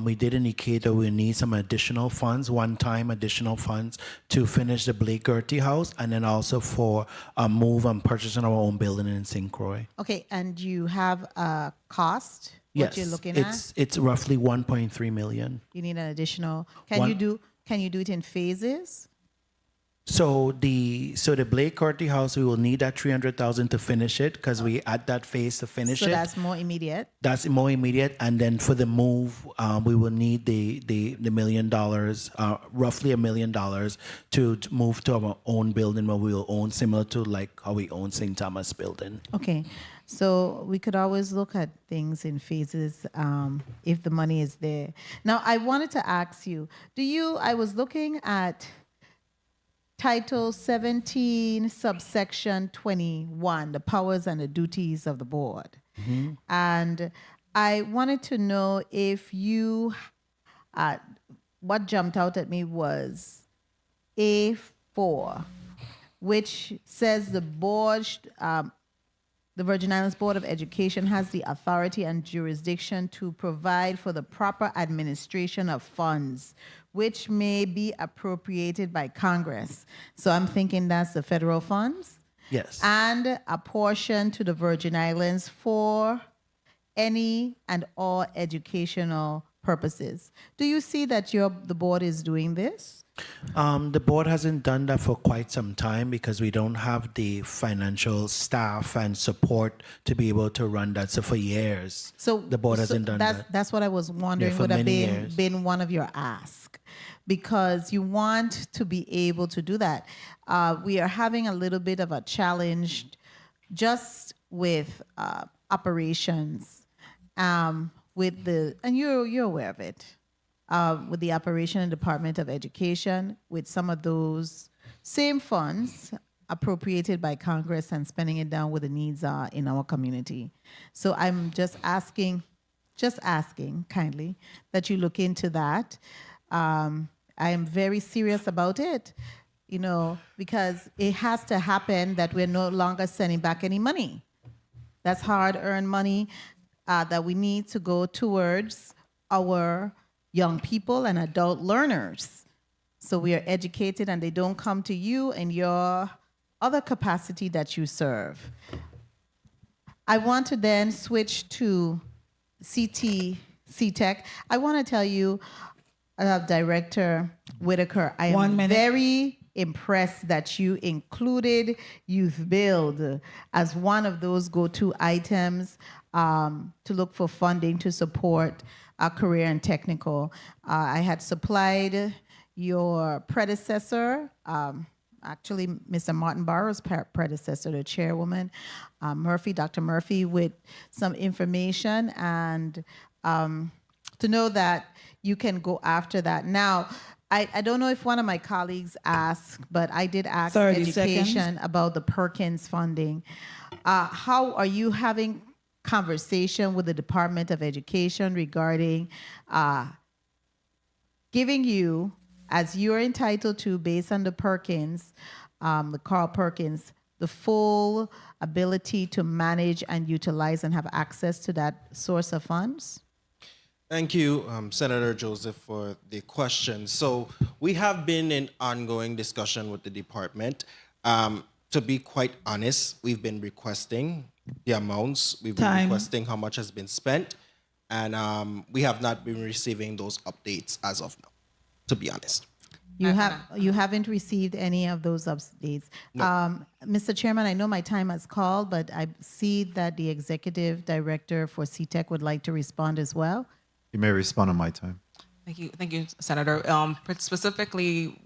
We did indicate that we need some additional funds, one-time additional funds to finish the Blake Gertie House, and then also for a move on purchasing our own building in St. Croix. Okay, and you have a cost? Yes, What you're looking it's roughly 1.3 million. You need an additional. Can you do it in phases? So the Blake Gertie House, we will need that 300,000 to finish it because we at that phase to finish So it. that's more immediate. That's more immediate, and then for the move, we will need the $1 million, roughly $1 million, to move to our own building where we will own, similar to like how we own St. Thomas building. Okay, so we could always look at things in phases if the money is there. Now, I wanted to ask you, I was looking at Title 17, subsection 21, the powers and the duties of the board. Mm-hmm. And I wanted to know if you, what jumped out at me was A4, which says the board, the Virgin Islands Board of Education has the authority and jurisdiction to provide for the proper administration of funds which may be appropriated by Congress. So I'm thinking that's the federal funds. Yes. And a portion to the Virgin Islands for any and all educational purposes. Do you see that the board is doing this? The board hasn't done that for quite some time because we don't have the financial staff and support to be able to run that. So for years, the board hasn't done that. That's what I was wondering. For would have many years. been one of your asks, because you want to be able to do that. We are having a little bit of a challenge just with operations, and you're aware of it. With the Operation and Department of Education, with some of those same funds appropriated by Congress and spending it down where the needs are in our community. So I'm just asking kindly that you look into that. I am very serious about it, because it has to happen that we're no longer sending back any money. That's hard-earned money that we need to go towards our young people and adult learners. So we are educated and they don't come to you in your other capacity that you serve. I want to then switch to CTEC. I want to tell you, Director Whitaker, I am very impressed that you included Youth Build as one of those go-to items to look for funding to support career and technical. I had supplied your predecessor, actually Mr. Martin Barrow's predecessor, the chairwoman, Dr. Murphy, with some information and to know that you can go after that. Now, I don't know if one of my colleagues asked, but I did ask 30 education seconds. about the Perkins funding. How are you having conversation with the Department of Education regarding giving you, as you're entitled to based on the Perkins, the Carl Perkins, the full ability to manage and utilize and have access to that source of funds? Thank you, Senator Joseph, for the question. So we have been in ongoing discussion with the department. To be quite honest, we've been requesting the amounts, we've been requesting how much has been spent, and we have not been receiving those updates as of now, to be honest. You haven't received any of those updates. Mr. Chairman, I know my time has called, but I see that the executive director for CTEC would like to respond as well. You may respond on my time. Thank you, Senator. Specifically,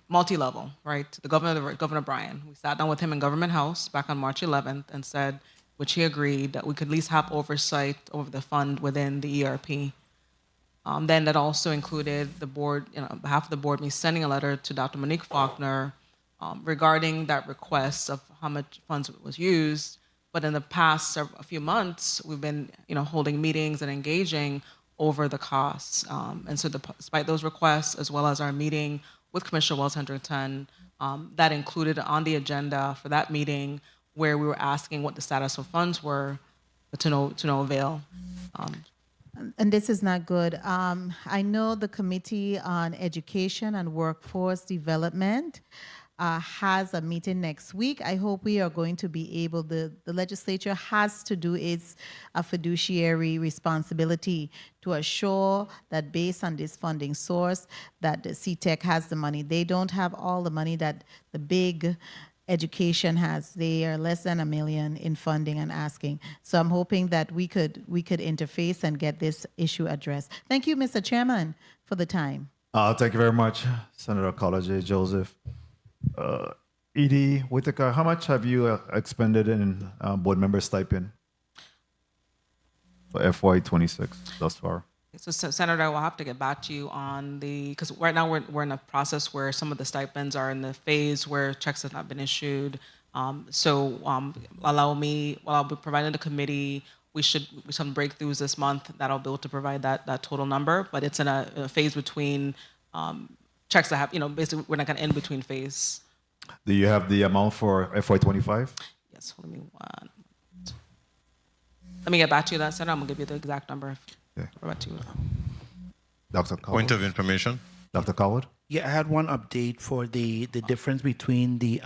multi-level, right? The Governor Bryan. We sat down with him in Government House back on March 11th and said, which he agreed, that we could at least have oversight over the fund within the ERP. Then that also included the board, on behalf of the board, me sending a letter to Dr. Monique Faulkner regarding that request of how much funds was used. But in the past a few months, we've been, holding meetings and engaging over the costs. And so despite those requests, as well as our meeting with Commissioner Wells-Hendrickson, that included on the agenda for that meeting where we were asking what the status of funds were, but to no avail. And this is not good. I know the Committee on Education and Workforce Development has a meeting next week. I hope we are going to be able, the legislature has to do its fiduciary responsibility to assure that based on this funding source, that the CTEC has the money. They don't have all the money that the big education has. They are less than $1 million in funding and asking. So I'm hoping that we could interface and get this issue addressed. Thank you, Mr. Chairman, for the time. Thank you very much, Senator Carla J. Joseph. Edie Whitaker, how much have you expended in board member stipend for FY26 thus far? So, Senator, I will have to get back to you on because right now we're in a process where some of the stipends are in the phase where checks have not been issued. Allow me, while I'll be providing the committee, we should some breakthroughs this month that I'll be able to provide that total number, but it's in a phase between checks that have, basically we're not going to in between phase. Do you have the amount for FY25? Yes, let me get back to you that, Senator. I'm going to give you the exact number. Okay. About to you. Dr. Coward. Point of information. Dr. Coward? Yeah, I had one update for the difference between the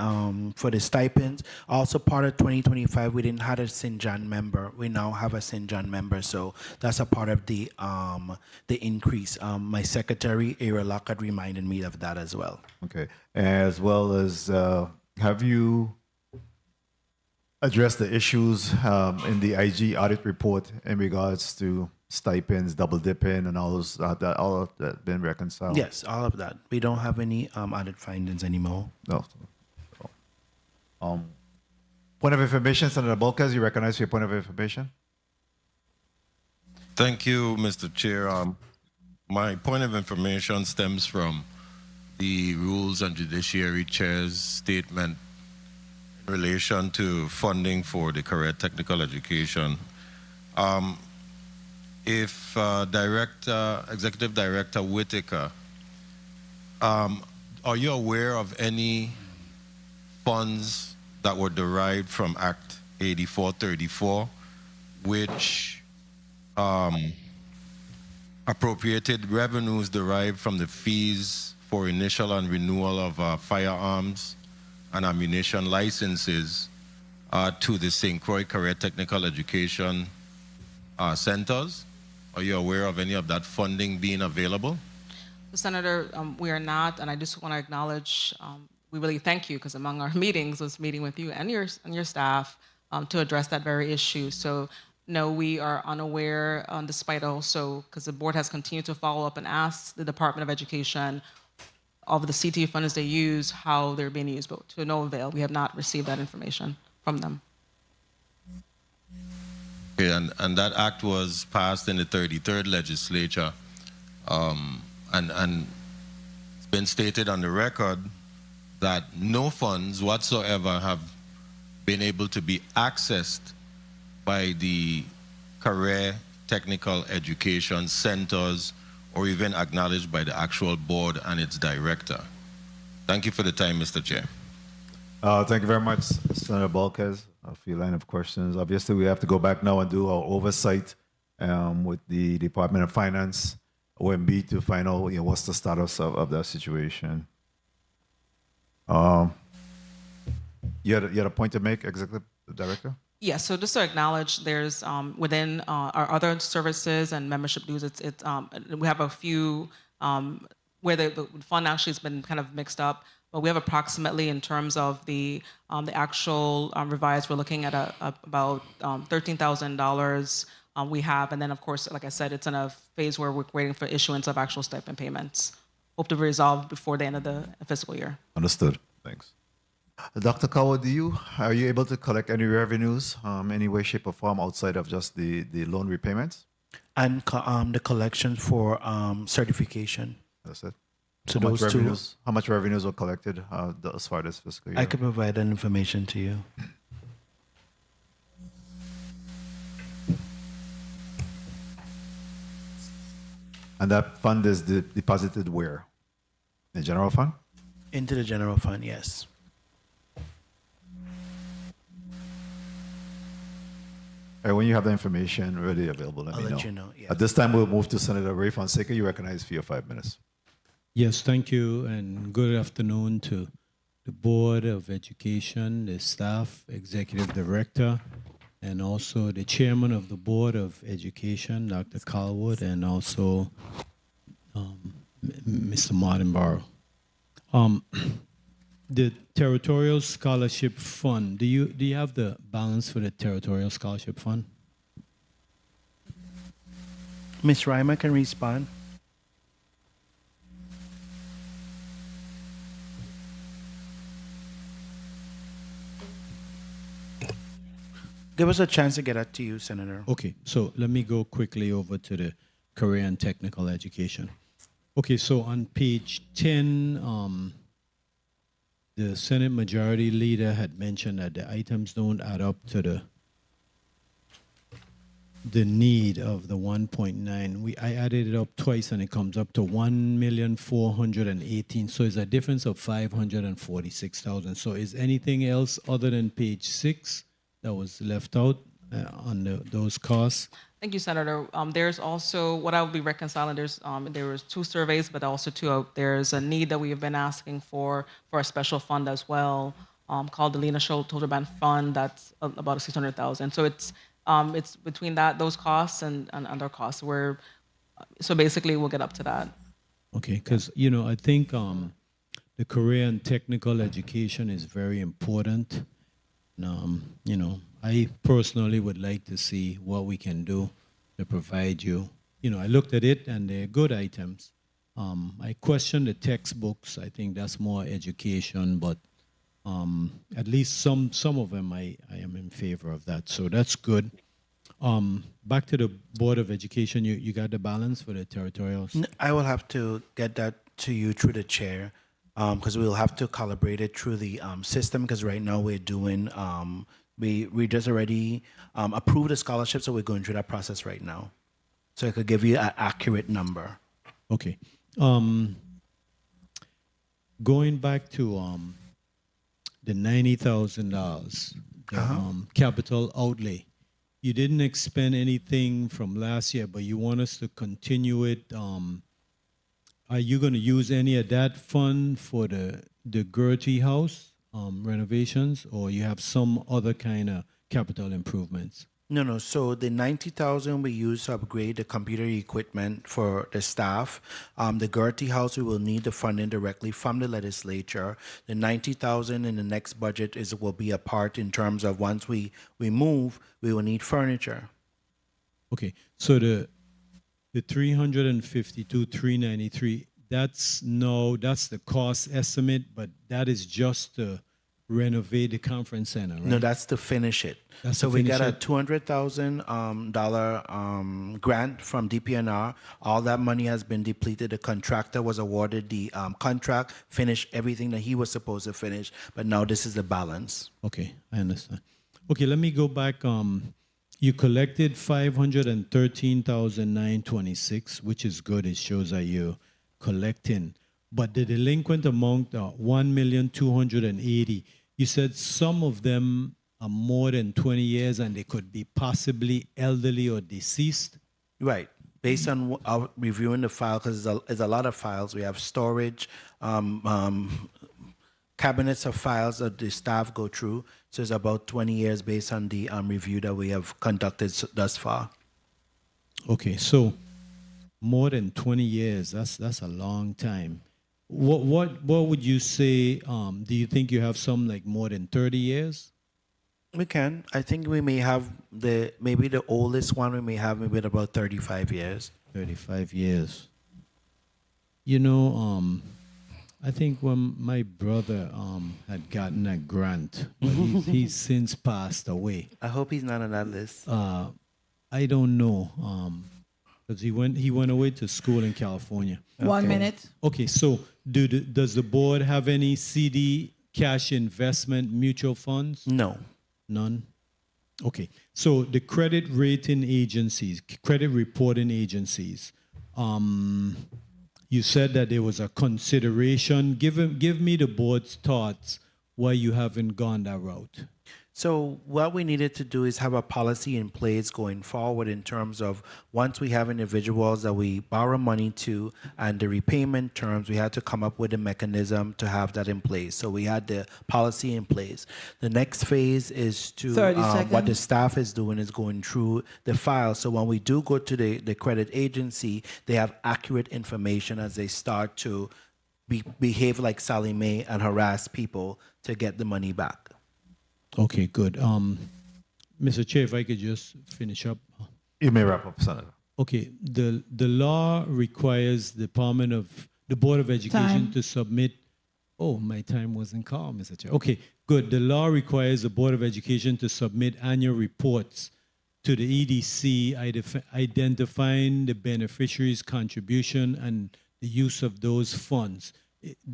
for the stipends. Also, part of 2025, we didn't have a St. John member. We now have a St. John member, so that's a part of the increase. My secretary, Earle Lockhart, reminded me of that as well. Okay. As well as, have you addressed the issues in the IG audit report in regards to stipends, double dipping, and all those all of that been reconciled? Yes, all of that. We don't have any audit findings anymore. No. Point of information, Senator Bolkes, you recognize your point of information? Thank you, Mr. Chair. My point of information stems from the Rules and Judiciary Chair's statement in relation to funding for the career technical education. If Executive Director Whitaker, are you aware of any funds that were derived from Act 8434, which appropriated revenues derived from the fees for initial and renewal of firearms and ammunition licenses to the St. Croix Career Technical Education centers? Are you aware of any of that funding being available? Senator, we are not, and I just want to acknowledge, we really thank you, because among our meetings was meeting with you and your staff to address that very issue. So no, we are unaware, despite also, because the board has continued to follow up and ask the Department of Education of the CTE funds they use, how they're being used, but to no avail. We have not received that information from them. Okay, and that act was passed in the 33rd legislature, and it's been stated on the record that no funds whatsoever have been able to be accessed by the career technical education centers or even acknowledged by the actual board and its director. Thank you for the time, Mr. Chair. Thank you very much, Senator Bolkes, for your line of questions. Obviously, we have to go back now and do our oversight with the Department of Finance, OMB, to find out what's the status of that situation. You had a point to make, Executive Director? Yes, so just to acknowledge, there's within our other services and membership dues, we have a few where the fund actually has been kind of mixed up. But we have approximately, in terms of the actual revised, we're looking at about $13,000 we have. And then, of course, like I said, it's in a phase where we're waiting for issuance of actual stipend payments. Hope to resolve before the end of the fiscal year. Understood. Thanks. Dr. Kawa, are you able to collect any revenues, any way, shape, or form outside of just the loan repayments? And the collection for certification. That's it. So how those much two. revenues, how much revenues were collected as far as fiscal year? I could provide that information to you. And that fund is deposited where? In the general fund? Into the general fund, yes. When you have the information ready available, let I'll me let know. you know, yes. At this time, we'll move to Senator Ray Fonseca. You recognize for your 5 minutes. Yes, thank you, and good afternoon to the Board of Education, the staff, Executive Director, and also the Chairman of the Board of Education, Dr. Calwood, and also Mr. Martin Barrow. The Territorial Scholarship Fund, do you have the balance for the Territorial Scholarship Fund? Ms. Reimer can respond. Give us a chance to get that to you, Senator. Okay, so let me go quickly over to the career and technical education. Okay, so on page 10, the Senate Majority Leader had mentioned that the items don't add up to the need of the 1.9. I added it up twice and it comes up to 1,418,000. So it's a difference of 546,000. So is anything else other than page 6 that was left out on those costs? Thank you, Senator. There's also what I will be reconciling. There was 2 surveys, but also there's a need that we have been asking for a special fund as well, called the Lena Schulter Band Fund. That's about 600,000. So it's between those costs and other costs. So basically we'll get up to that. Okay, because I think the career and technical education is very important. I personally would like to see what we can do to provide you. I looked at it and they're good items. I question the textbooks. I think that's more education, but at least some of them I am in favor of that. So that's good. Back to the Board of Education, you got the balance for the territorials? I will have to get that to you through the chair because we'll have to calibrate it through the system because right now we're doing, we just already approved the scholarship, so we're going through that process right now. So I could give you an accurate number. Okay. Going back to the $90,000 capital outlay, you didn't expend anything from last year, but you want us to continue it. Are you going to use any of that fund for the Gertie House renovations, or you have some other kind of capital improvements? No. So the 90,000 we use to upgrade the computer equipment for the staff. The Gertie House, we will need the funding directly from the legislature. The 90,000 in the next budget will be a part in terms of once we move, we will need furniture. Okay, so the 352,393. That's the cost estimate, but that is just to renovate the conference center, right? No, that's to finish it. So we got a $200,000 grant from DPNR. All that money has been depleted. The contractor was awarded the contract, finished everything that he was supposed to finish, but now this is the balance. Okay, I understand. Okay, let me go back. You collected 513,926, which is good. It shows that you're collecting. But the delinquent amount, 1,280,000. You said some of them are more than 20 years and they could be possibly elderly or deceased. Right. Based on our reviewing the file, because there's a lot of files. We have storage, cabinets of files that the staff go through. So it's about 20 years based on the review that we have conducted thus far. Okay, so More than 20 years. That's a long time. What would you say? Do you think you have some like more than 30 years? We can. I think we may have maybe the oldest one we may have maybe about 35 years. 35 years. You know, I think when my brother had gotten a grant, but he's since passed away. I hope he's not on that list. I don't know, because he went away to school in California. 1 minute. Okay, so does the board have any CD cash investment mutual funds? No. None? Okay, so the credit rating agencies, credit reporting agencies, you said that there was a consideration. Give me the board's thoughts why you haven't gone that route. So what we needed to do is have a policy in place going forward in terms of once we have individuals that we borrow money to and the repayment terms, we had to come up with a mechanism to have that in place. So we had the policy in place. The next phase is to, 30 what seconds. the staff is doing is going through the file. So when we do go to the credit agency, they have accurate information as they start to behave like Sally Mae and harass people to get the money back. Okay, good. Mr. Chair, if I could just finish up. You may wrap up, Senator. Okay, the law requires the Board of Education Time. to submit. Oh, my time wasn't called, Mr. Chair. Okay, good. The law requires the Board of Education to submit annual reports to the EDC identifying the beneficiaries' contribution and the use of those funds.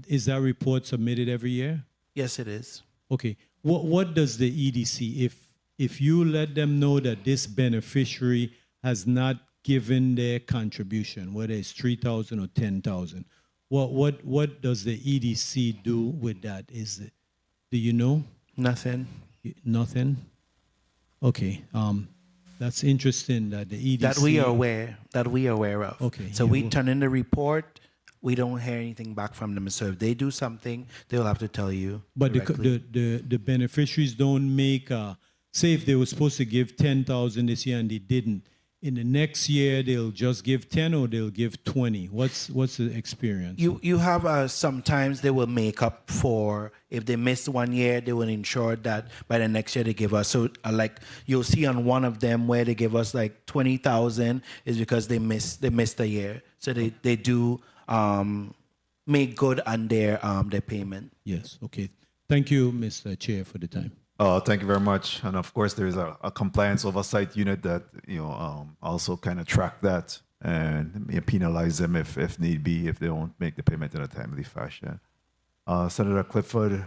Is that report submitted every year? Yes, it is. Okay. What does the EDC, if you let them know that this beneficiary has not given their contribution, whether it's 3,000 or 10,000, what does the EDC do with that? Do you know? Nothing. Nothing. Okay. That's interesting that the EDC That we are aware of. Okay. So yeah, we turn in the report. We don't hear anything back from them. So if they do something, they'll have to tell you. But directly. the beneficiaries don't make say if they were supposed to give 10,000 this year and they didn't, in the next year they'll just give 10 or they'll give 20. What's the experience? You have sometimes they will make up for if they missed 1 year, they will ensure that by the next year they give us. So like you'll see on one of them where they give us like 20,000 is because they missed a year. So they do make good on their payment. Yes. Okay. Thank you, Mr. Chair, for the time. Thank you very much. And of course, there is a compliance oversight unit that also kind of track that and penalize them if need be if they don't make the payment in a timely fashion. Senator Clifford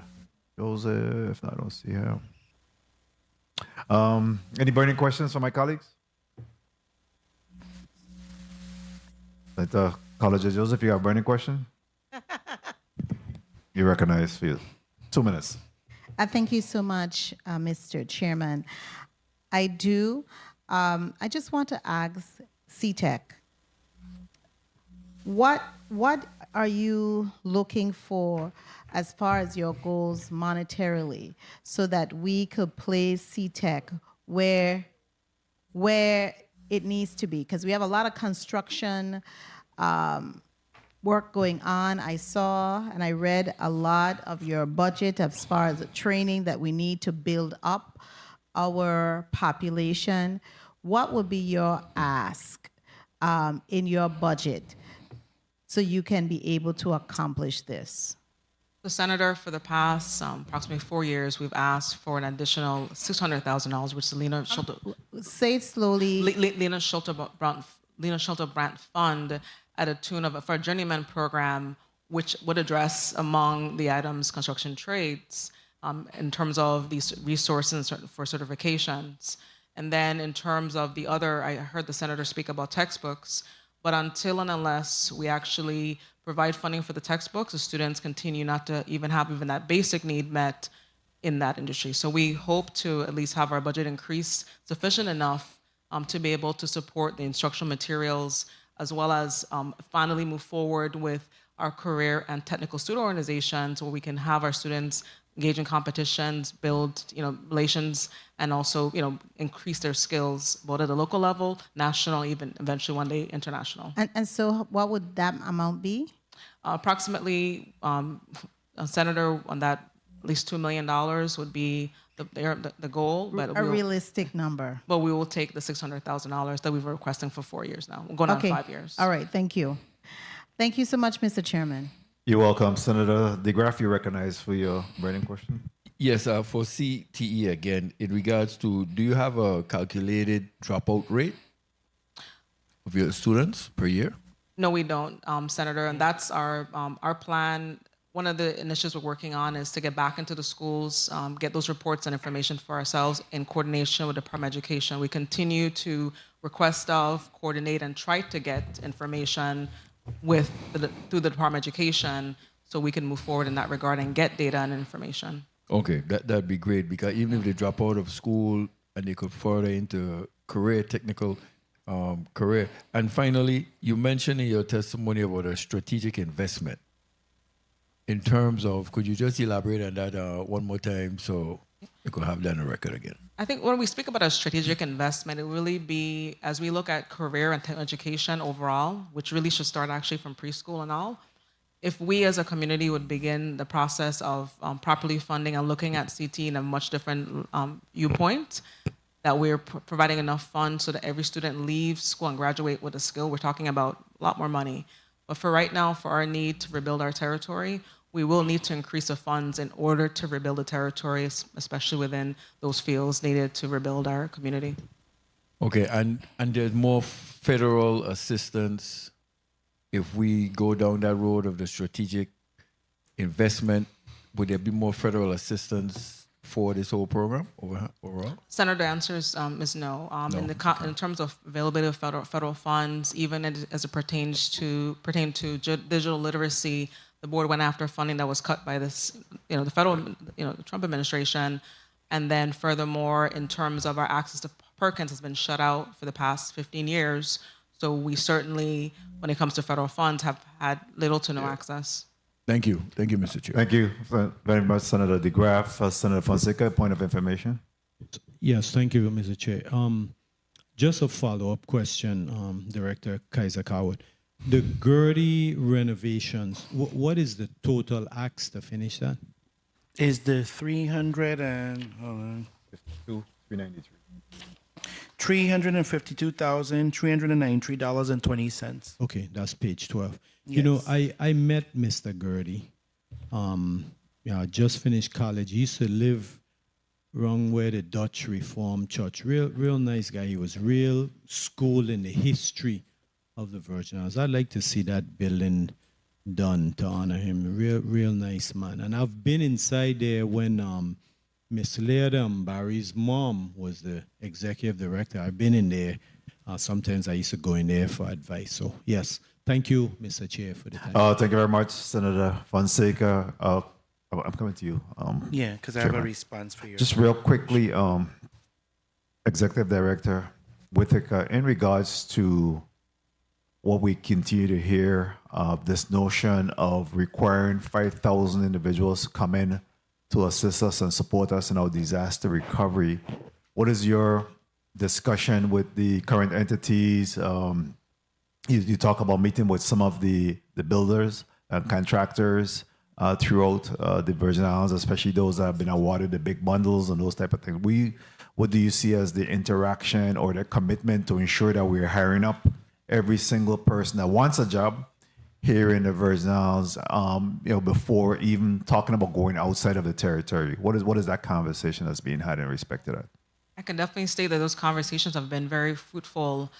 Joseph, I don't see her. Any burning questions from my colleagues? Senator College Joseph, you have a burning question? You recognize for you. 2 minutes. Thank you so much, Mr. Chairman. I do. I just want to ask CTEC, what are you looking for as far as your goals monetarily so that we could place CTEC where it needs to be? Because we have a lot of construction work going on. I saw and I read a lot of your budget as far as the training that we need to build up our population. What would be your ask in your budget so you can be able to accomplish this? The Senator, for the past approximately 4 years, we've asked for an additional $600,000, which is the Lena Shelter. Say it slowly. Lena Shelter Brandt Fund at a tune of for a journeyman program, which would address among the items construction trades in terms of these resources for certifications. And then in terms of the other, I heard the Senator speak about textbooks, but until and unless we actually provide funding for the textbooks, the students continue not to even have even that basic need met in that industry. So we hope to at least have our budget increase sufficient enough to be able to support the instructional materials as well as finally move forward with our career and technical student organizations where we can have our students engage in competitions, build, relations, and also, increase their skills both at the local level, national, even eventually one day international. And so what would that amount be? Approximately, Senator, on that, at least $2 million would be the goal. But A realistic number. But we will take the $600,000 that we've been requesting for 4 years now. We're going on 5 years. All right. Thank you. Thank you so much, Mr. Chairman. You're welcome. Senator DeGraff, you're recognized for your burning question. Yes, for CTE again, in regards to, do you have a calculated dropout rate of your students per year? No, we don't, Senator, and that's our plan. One of the initiatives we're working on is to get back into the schools, get those reports and information for ourselves in coordination with the Department of Education. We continue to request of, coordinate, and try to get information through the Department of Education so we can move forward in that regard and get data and information. Okay, that'd be great, because even if they drop out of school and they could further into technical career. And finally, you mentioned in your testimony about a strategic investment. In terms of, could you just elaborate on that one more time so you could have that on the record again? I think when we speak about a strategic investment, it really be, as we look at career and technical education overall, which really should start actually from preschool and all, if we as a community would begin the process of properly funding and looking at CT in a much different viewpoint, that we're providing enough funds so that every student leaves school and graduate with a skill, we're talking about a lot more money. But for right now, for our need to rebuild our territory, we will need to increase the funds in order to rebuild the territory, especially within those fields needed to rebuild our community. Okay, and there's more federal assistance if we go down that road of the strategic investment. Would there be more federal assistance for this whole program overall? Senator, the answer is no. In terms of availability of federal funds, even as it pertain to digital literacy, the board went after funding that was cut by this, the federal, the Trump administration. And then furthermore, in terms of our access to Perkins has been shut out for the past 15 years. So we certainly, when it comes to federal funds, have had little to no access. Thank you. Thank you, Mr. Chair. Thank you very much, Senator DeGraff. Senator Fonseca, point of information. Yes, thank you, Mr. Chair. Just a follow-up question, Director Kaiser Coward. The Gertie renovations, what is the total ask to finish that? Is the 300 and, hold on. 352,393.20. Okay, that's page 12. Yes. You know, I met Mr. Gertie. Just finished college. He used to live wrong where the Dutch Reformed Church. Real nice guy. He was real schooled in the history of the Virgin Islands. I'd like to see that building done to honor him. Real nice man. And I've been inside there when Miss Leardam, Barry's mom, was the executive director. I've been in there. Sometimes I used to go in there for advice. So yes, thank you, Mr. Chair, for the time. Thank you very much, Senator Fonseca. I'm coming to you. Yeah, because I have a response for you. Just real quickly, Executive Director Whitaker, in regards to what we continue to hear of this notion of requiring 5,000 individuals to come in to assist us and support us in our disaster recovery. What is your discussion with the current entities? You talk about meeting with some of the builders and contractors throughout the Virgin Islands, especially those that have been awarded the big bundles and those type of things. What do you see as the interaction or the commitment to ensure that we're hiring up every single person that wants a job here in the Virgin Islands, before even talking about going outside of the territory? What is that conversation that's being had in respect to that? I can definitely state that those conversations have been very fruitful,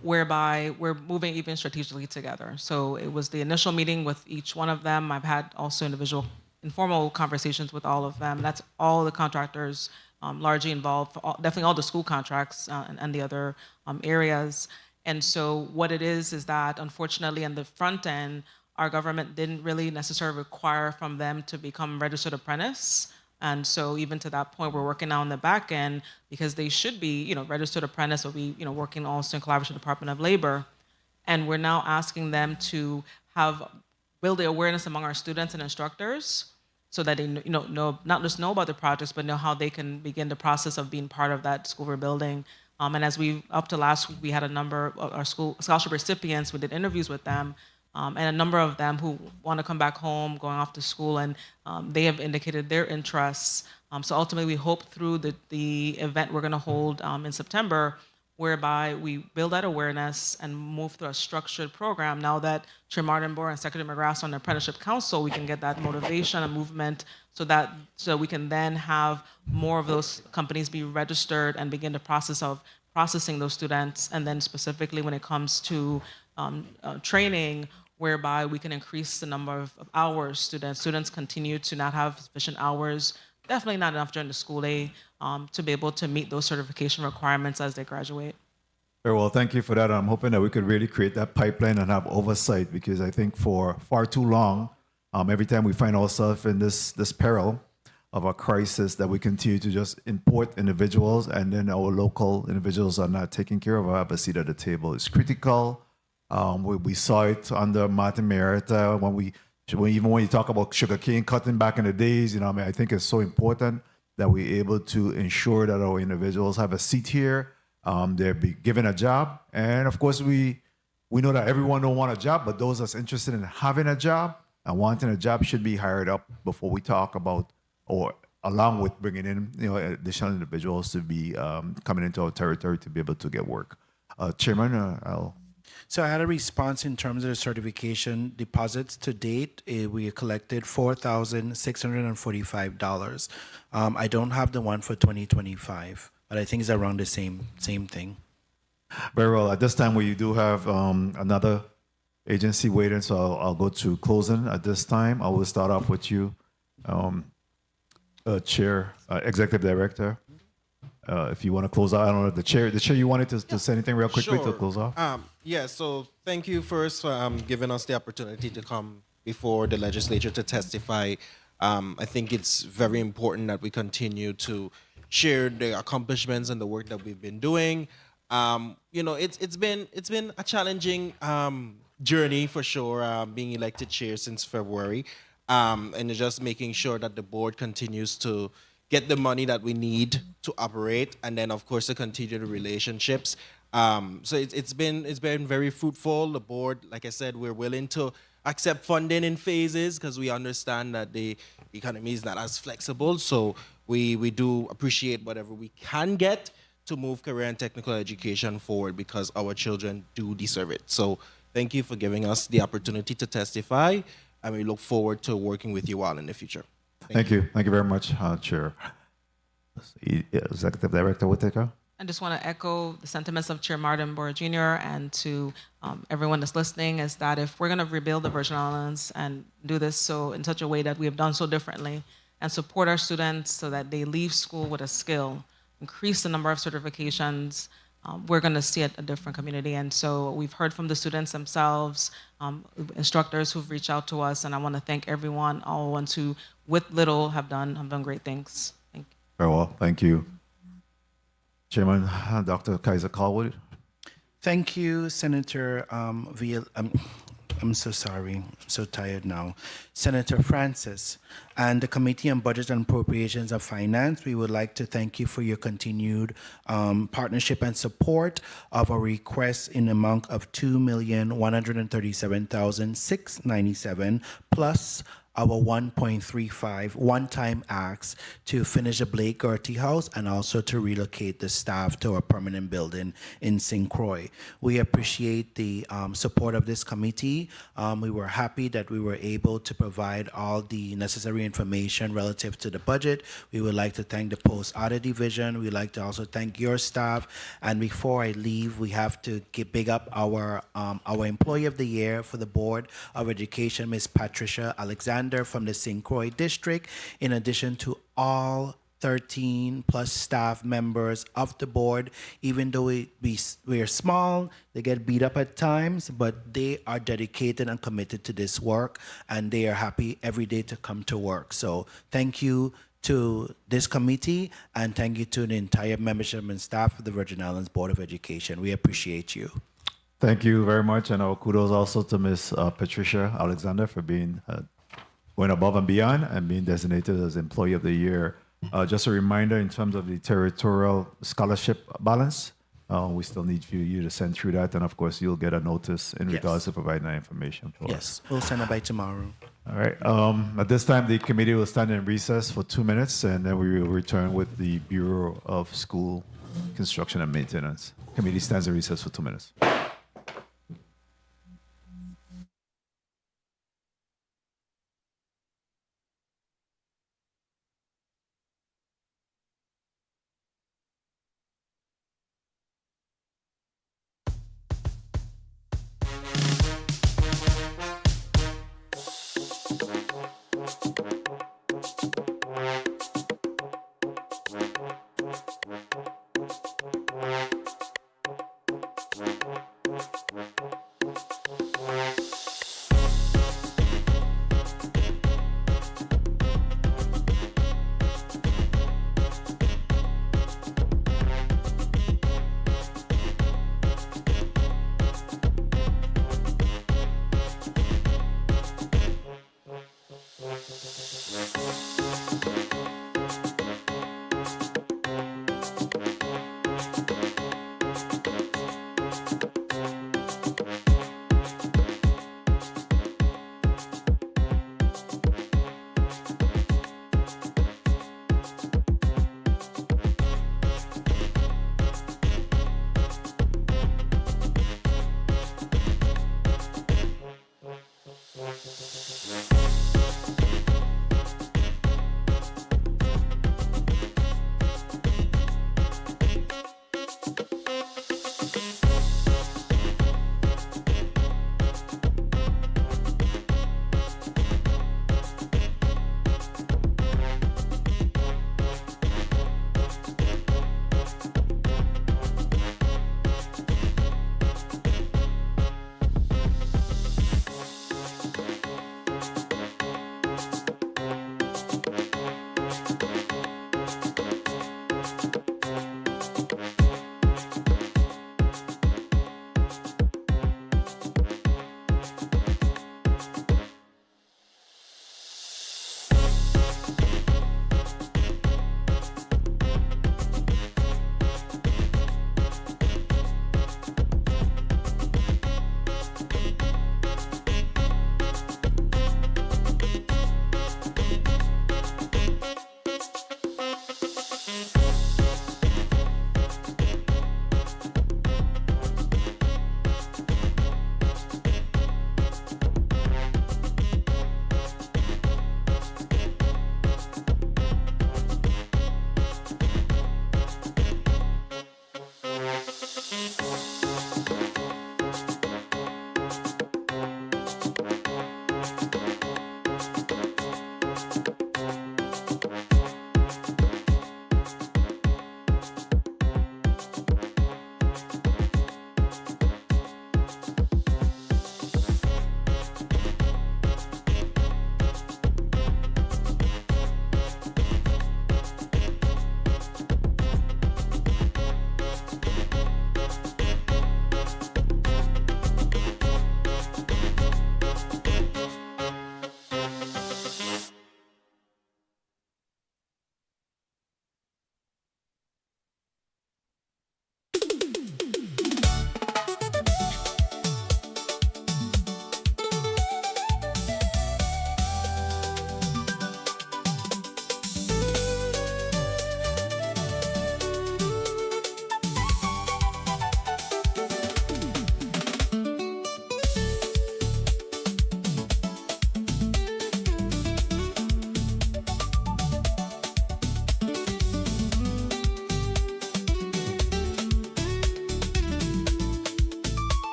whereby we're moving even strategically together. So it was the initial meeting with each one of them. I've had also individual informal conversations with all of them. That's all the contractors largely involved, definitely all the school contracts and the other areas. And so what it is that unfortunately on the front end, our government didn't really necessarily require from them to become registered apprentice. And so even to that point, we're working now on the back end because they should be, registered apprentice or be, working also in collaboration with the Department of Labor. And we're now asking them to have build the awareness among our students and instructors so that they not just know about the projects, but know how they can begin the process of being part of that school rebuilding. And as up to last week, we had a number of our school scholarship recipients. We did interviews with them, and a number of them who want to come back home, going off to school, and they have indicated their interests. So ultimately, we hope through the event we're going to hold in September, whereby we build that awareness and move through a structured program. Now that Chair Martin Bohr and Secretary McGrath on the Apprenticeship Council, we can get that motivation and movement so we can then have more of those companies be registered and begin the process of processing those students. And then specifically when it comes to training, whereby we can increase the number of hours students continue to not have sufficient hours, definitely not enough during the school day, to be able to meet those certification requirements as they graduate. Very well, thank you for that. I'm hoping that we could really create that pipeline and have oversight, because I think for far too long, every time we find ourselves in this peril of a crisis, that we continue to just import individuals, and then our local individuals are not taken care of or have a seat at the table. It's critical. We saw it under Martin Marietta even when you talk about sugarcane cutting back in the days. I think it's so important that we're able to ensure that our individuals have a seat here. They're be given a job, and of course we know that everyone don't want a job, but those that's interested in having a job and wanting a job should be hired up before we talk about, or along with bringing in additional individuals to be coming into our territory to be able to get work. Chairman, So I had a response in terms of the certification deposits. To date, we collected $4,645. I don't have the one for 2025, but I think it's around the same thing. Very well. At this time, we do have another agency waiting, so I'll go to closing at this time. I will start off with you, Chair, Executive Director. If you want to close out, I don't know if the chair, you wanted to say anything real quickly to close off? So thank you first for giving us the opportunity to come before the legislature to testify. I think it's very important that we continue to share the accomplishments and the work that we've been doing. It's been a challenging journey for sure, being elected chair since February, and just making sure that the board continues to get the money that we need to operate, and then of course to continue the relationships. So it's been very fruitful. The board, like I said, we're willing to accept funding in phases because we understand that the economy is not as flexible. So we do appreciate whatever we can get to move career and technical education forward, because our children do deserve it. So thank you for giving us the opportunity to testify, and we look forward to working with you all in the future. Thank you. Thank you very much, Chair. Executive Director Whitaker. I just want to echo the sentiments of Chair Martin Bohr Jr. and to everyone that's listening, is that if we're going to rebuild the Virgin Islands and do this so in such a way that we have done so differently, and support our students so that they leave school with a skill, increase the number of certifications, we're going to see a different community. And so we've heard from the students themselves, instructors who've reached out to us, and I want to thank everyone, all ones who with little have done great things. Thank you. Very well, thank you. Chairman, Dr. Kaiser Callwood. Thank you, Senator I'm so sorry. I'm so tired now. Senator Francis and the Committee on Budget and Appropriations and Finance, we would like to thank you for your continued partnership and support of our request in the amount of $2,137,697 plus our 1.35 one-time acts to finish the Blake Gertie House and also to relocate the staff to a permanent building in St. Croix. We appreciate the support of this committee. We were happy that we were able to provide all the necessary information relative to the budget. We would like to thank the Post Audit Division. We'd like to also thank your staff. And before I leave, we have to big up our Employee of the Year for the Board of Education, Ms. Patricia Alexander from the St. Croix District, in addition to all 13 plus staff members of the board. Even though we're small, they get beat up at times, but they are dedicated and committed to this work, and they are happy every day to come to work. So thank you to this committee, and thank you to the entire membership and staff of the Virgin Islands Board of Education. We appreciate you. Thank you very much, and our kudos also to Ms. Patricia Alexander for being going above and beyond and being designated as Employee of the Year. Just a reminder in terms of the territorial scholarship balance, we still need you to send through that, and of course you'll get a notice in regards to providing that information for us. Yes, we'll send it by tomorrow. All right. At this time, the committee will stand in recess for 2 minutes, and then we will return with the Bureau of School Construction and Maintenance. Committee stands in recess for 2 minutes.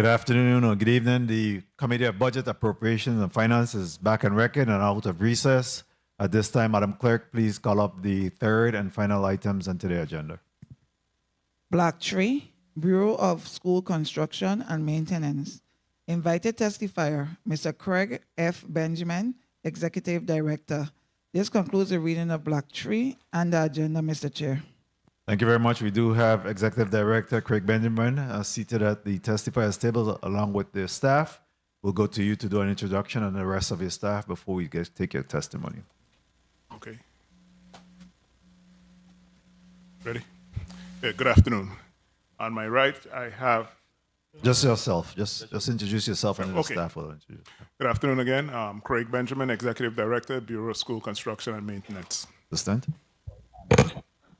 Good afternoon or good evening. The Committee of Budget, Appropriations and Finance is back on record and out of recess. At this time, Madam Clerk, please call up the third and final items on today's agenda. Block 3, Bureau of School Construction and Maintenance. Invited testifier, Mr. Craig F. Benjamin, Executive Director. This concludes the reading of Block 3 and the agenda, Mr. Chair. Thank you very much. We do have Executive Director Craig Benjamin seated at the testifiers table along with the staff. We'll go to you to do an introduction and the rest of your staff before we take your testimony. Okay. Ready? Yeah, good afternoon. On my right, I have... Just yourself. Just introduce yourself and the staff will introduce. Good afternoon again. Craig Benjamin, Executive Director, Bureau of School Construction and Maintenance. Assistant.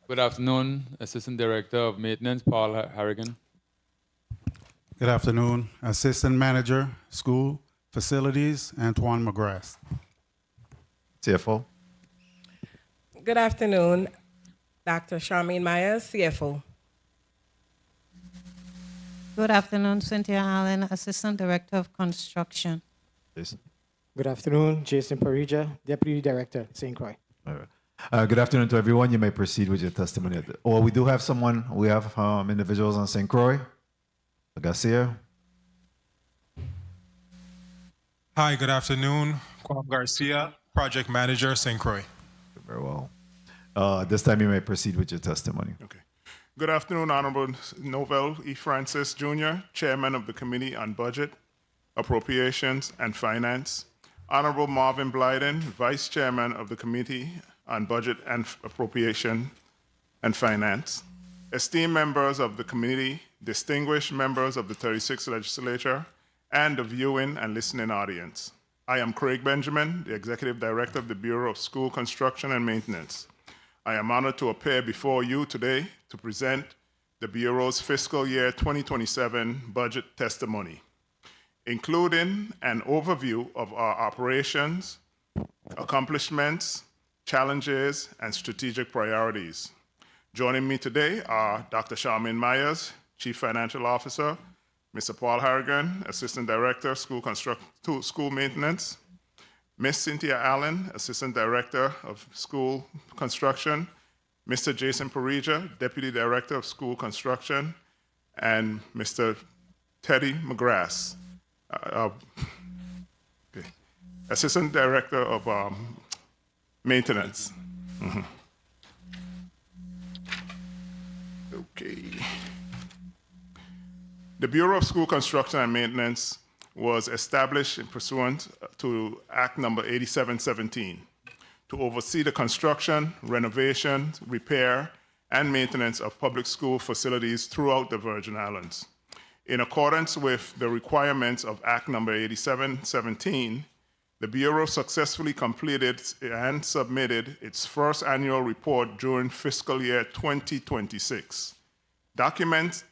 Good afternoon, Assistant Director of Maintenance, Paul Harrigan. Good afternoon, Assistant Manager, School Facilities, Antoine McGrath. CFO. Good afternoon, Dr. Charmaine Myers, CFO. Good afternoon, Cynthia Allen, Assistant Director of Construction. Jason. Good afternoon, Jason Parija, Deputy Director, St. Croix. All right. Good afternoon to everyone. You may proceed with your testimony. We do have someone, we have individuals on St. Croix. Garcia. Hi, good afternoon. Kwame Garcia, Project Manager, St. Croix. Very well. This time you may proceed with your testimony. Okay. Good afternoon, Honorable Novell E. Francis, Jr., Chairman of the Committee on Budget, Appropriations and Finance. Honorable Marvin Blyden, Vice Chairman of the Committee on Budget and Appropriation and Finance. Esteemed members of the committee, distinguished members of the 36th Legislature, and the viewing and listening audience. I am Craig Benjamin, the Executive Director of the Bureau of School Construction and Maintenance. I am honored to appear before you today to present the Bureau's Fiscal Year 2027 budget testimony, including an overview of our operations, accomplishments, challenges, and strategic priorities. Joining me today are Dr. Charmaine Myers, Chief Financial Officer, Mr. Paul Harrigan, Assistant Director, School Maintenance, Ms. Cynthia Allen, Assistant Director of School Construction, Mr. Jason Parija, Deputy Director of School Construction, and Mr. Teddy McGrath, Assistant Director of Maintenance. Mm-hmm. Okay. The Bureau of School Construction and Maintenance was established in pursuant to Act Number 8717 to oversee the construction, renovation, repair, and maintenance of public school facilities throughout the Virgin Islands. In accordance with the requirements of Act Number 8717, the Bureau successfully completed and submitted its first annual report during fiscal year 2026, documenting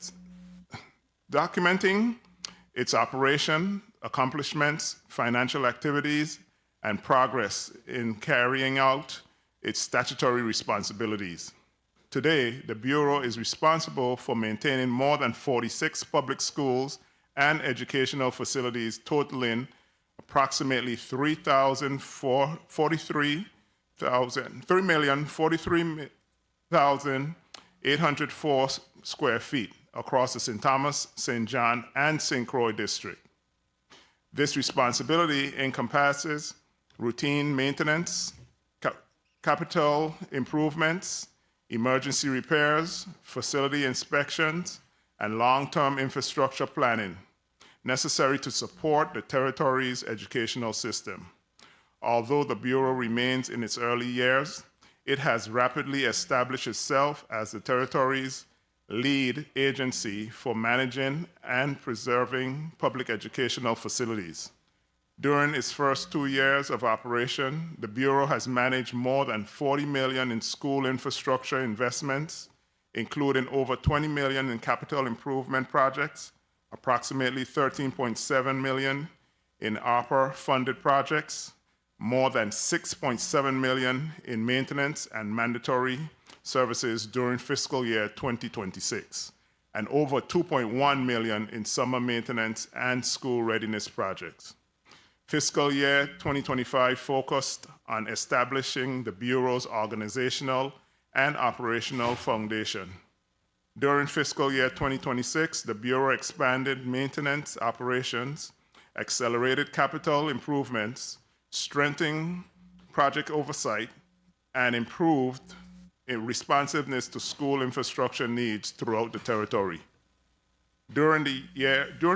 its operation, accomplishments, financial activities, and progress in carrying out its statutory responsibilities. Today, the Bureau is responsible for maintaining more than 46 public schools and educational facilities totaling approximately 3,043,804 square feet across the St. Thomas, St. John, and St. Croix district. This responsibility encompasses routine maintenance, capital improvements, emergency repairs, facility inspections, and long-term infrastructure planning necessary to support the territory's educational system. Although the Bureau remains in its early years, it has rapidly established itself as the territory's lead agency for managing and preserving public educational facilities. During its first 2 years of operation, the Bureau has managed more than $40 million in school infrastructure investments, including over $20 million in capital improvement projects, approximately $13.7 million in ARPA-funded projects, more than $6.7 million in maintenance and mandatory services during fiscal year 2026, and over $2.1 million in summer maintenance and school readiness projects. Fiscal year 2025 focused on establishing the Bureau's organizational and operational foundation. During fiscal year 2026, the Bureau expanded maintenance operations, accelerated capital improvements, strengthened project oversight, and improved in responsiveness to school infrastructure needs throughout the territory. During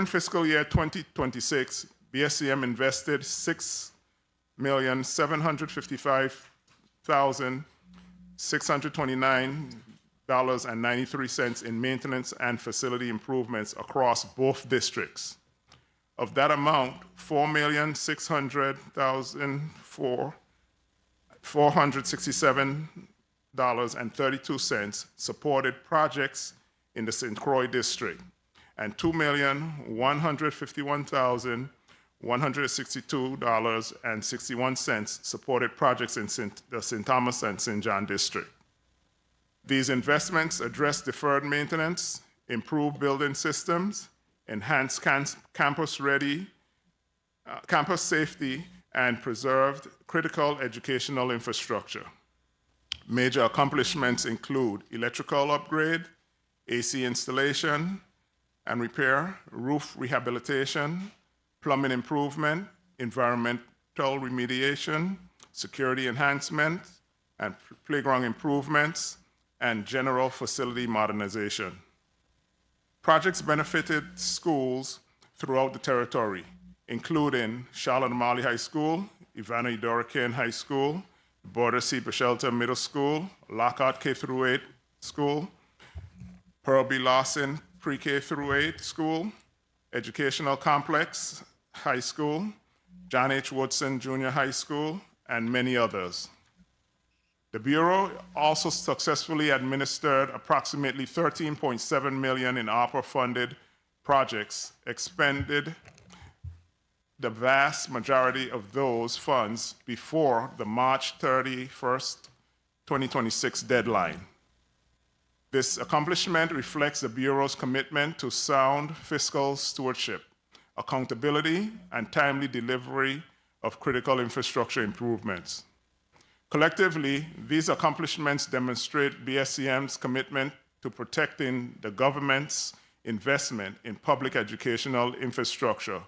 fiscal year 2026, BSCM invested $6,755,629.93 in maintenance and facility improvements across both districts. Of that amount, $4,607.32 supported projects in the St. Croix district, and $2,151,162.61 supported projects in the St. Thomas and St. John district. These investments address deferred maintenance, improved building systems, enhanced campus safety, and preserved critical educational infrastructure. Major accomplishments include electrical upgrade, AC installation and repair, roof rehabilitation, plumbing improvement, environmental remediation, security enhancement, and playground improvements, and general facility modernization. Projects benefited schools throughout the territory, including Charlotte Marley High School, Ivana Idora High School, Border Cedar Shelter Middle School, Lockhart K-8 School, Earle B. Lawson Pre-K through 8 School, Educational Complex High School, John H. Woodson Junior High School, and many others. The Bureau also successfully administered approximately $13.7 million in ARPA-funded projects, expended the vast majority of those funds before the March 31st, 2026 deadline. This accomplishment reflects the Bureau's commitment to sound fiscal stewardship, accountability, and timely delivery of critical infrastructure improvements. Collectively, these accomplishments demonstrate BSCM's commitment to protecting the government's investment in public educational infrastructure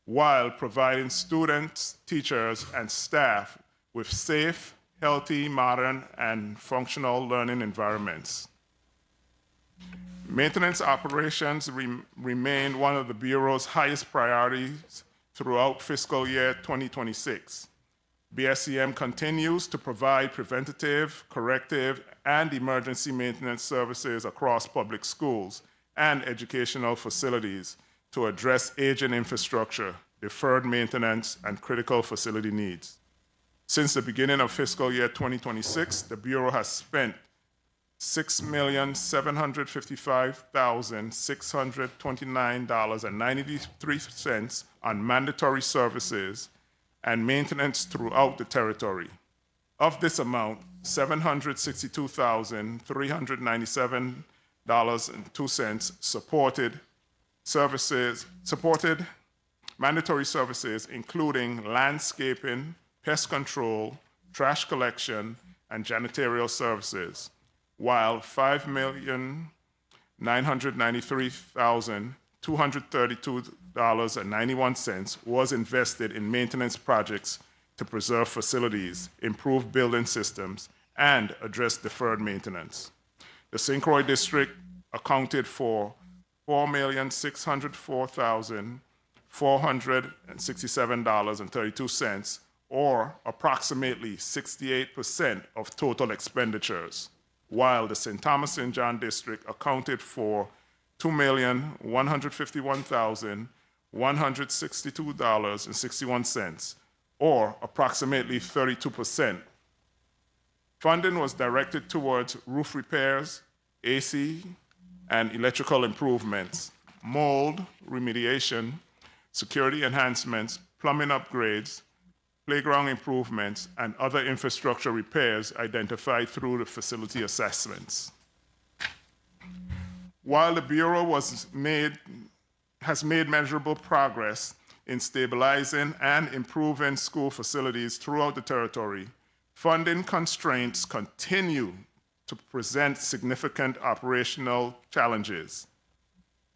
while providing students, teachers, and staff with safe, healthy, modern, and functional learning environments. Maintenance operations remain one of the Bureau's highest priorities throughout fiscal year 2026. BSCM continues to provide preventative, corrective, and emergency maintenance services across public schools and educational facilities to address aging infrastructure, deferred maintenance, and critical facility needs. Since the beginning of fiscal year 2026, the Bureau has spent $6,755,629.93 on mandatory services and maintenance throughout the territory. Of this amount, $762,397.02 supported mandatory services, including landscaping, pest control, trash collection, and janitorial services, while $5,993,232.91 was invested in maintenance projects to preserve facilities, improve building systems, and address deferred maintenance. The St. Croix district accounted for $4,604,467.32, or approximately 68% of total expenditures, while the St. Thomas St. John district accounted for $2,151,162.61, or approximately 32%. Funding was directed towards roof repairs, AC and electrical improvements, mold remediation, security enhancements, plumbing upgrades, playground improvements, and other infrastructure repairs identified through the facility assessments. While the Bureau has made measurable progress in stabilizing and improving school facilities throughout the territory, funding constraints continue to present significant operational challenges.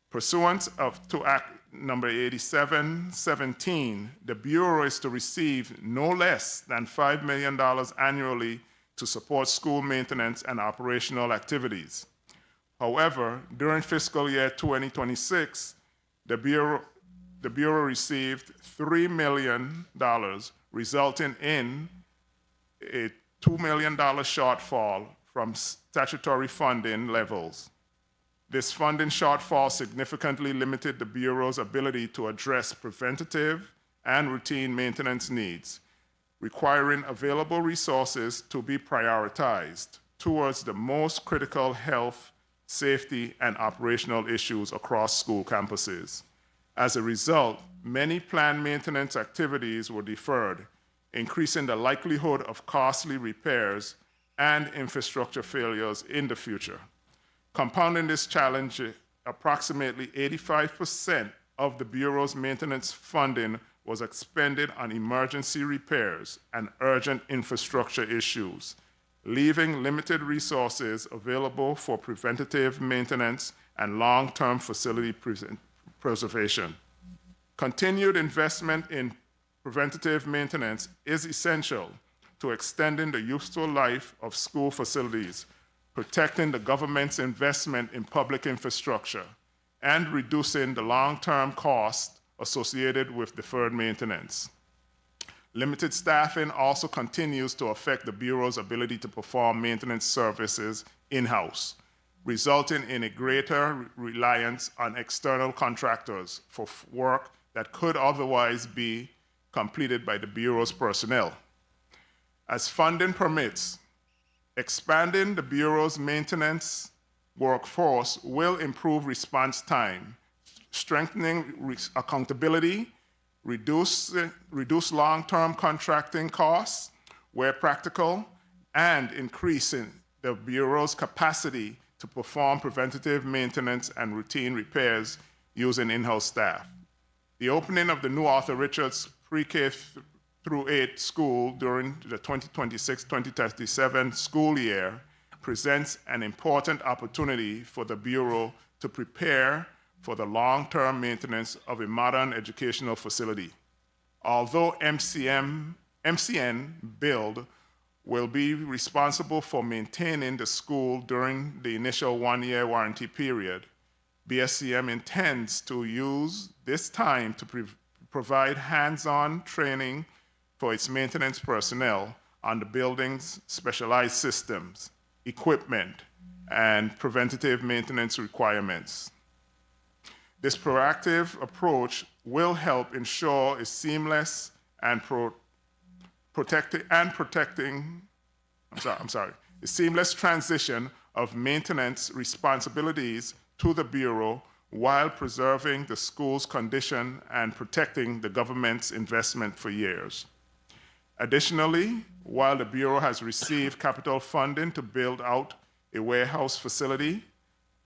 Pursuant to Act number 8717, the Bureau is to receive no less than $5 million annually to support school maintenance and operational activities. However, during fiscal year 2026, the Bureau received $3 million, resulting in a $2 million shortfall from statutory funding levels. This funding shortfall significantly limited the Bureau's ability to address preventative and routine maintenance needs, requiring available resources to be prioritized towards the most critical health, safety, and operational issues across school campuses. As a result, many planned maintenance activities were deferred, increasing the likelihood of costly repairs and infrastructure failures in the future. Compounding this challenge, approximately 85% of the Bureau's maintenance funding was expended on emergency repairs and urgent infrastructure issues, leaving limited resources available for preventative maintenance and long-term facility preservation. Continued investment in preventative maintenance is essential to extending the useful life of school facilities, protecting the government's investment in public infrastructure, and reducing the long-term costs associated with deferred maintenance. Limited staffing also continues to affect the Bureau's ability to perform maintenance services in-house, resulting in a greater reliance on external contractors for work that could otherwise be completed by the Bureau's personnel. As funding permits, expanding the Bureau's maintenance workforce will improve response time, strengthening accountability, reduce long-term contracting costs where practical, and increasing the Bureau's capacity to perform preventative maintenance and routine repairs using in-house staff. The opening of the new Arthur Richards pre-K through 8 school during the 2026-2037 school year presents an important opportunity for the Bureau to prepare for the long-term maintenance of a modern educational facility. Although MCN Build will be responsible for maintaining the school during the initial one-year warranty period, BSCM intends to use this time to provide hands-on training for its maintenance personnel on the building's specialized systems, equipment, and preventative maintenance requirements. This proactive approach will help ensure a seamless and a seamless transition of maintenance responsibilities to the Bureau while preserving the school's condition and protecting the government's investment for years. Additionally, while the Bureau has received capital funding to build out a warehouse facility,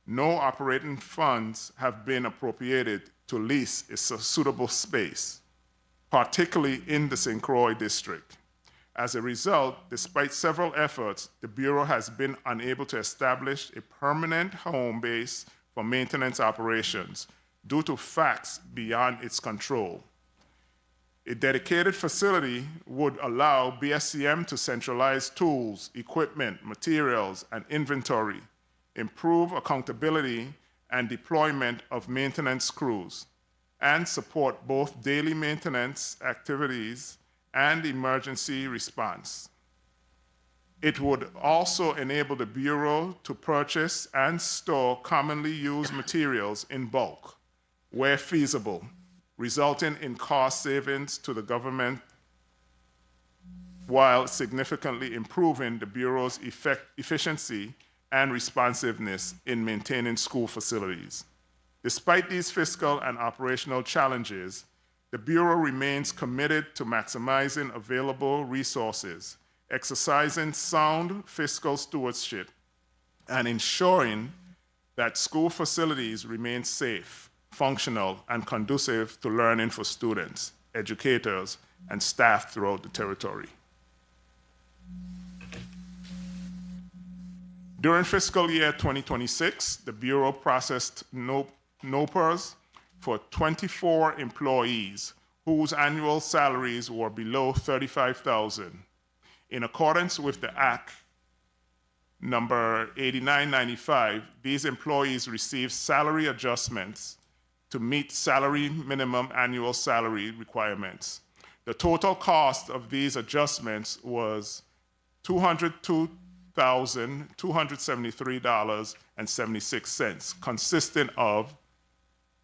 no operating funds have been appropriated to lease a suitable space, particularly in the St. Croix district. As a result, despite several efforts, the Bureau has been unable to establish a permanent home base for maintenance operations due to facts beyond its control. A dedicated facility would allow BSCM to centralize tools, equipment, materials, and inventory, improve accountability and deployment of maintenance crews, and support both daily maintenance activities and emergency response. It would also enable the Bureau to purchase and store commonly used materials in bulk, where feasible, resulting in cost savings to the government while significantly improving the Bureau's efficiency and responsiveness in maintaining school facilities. Despite these fiscal and operational challenges, the Bureau remains committed to maximizing available resources, exercising sound fiscal stewardship, and ensuring that school facilities remain safe, functional, and conducive to learning for students, educators, and staff throughout the territory. During fiscal year 2026, the Bureau processed NOPRs for 24 employees whose annual salaries were below $35,000. In accordance with the Act number 8995, these employees received salary adjustments to meet salary minimum annual salary requirements. The total cost of these adjustments was $202,273.76, consisting of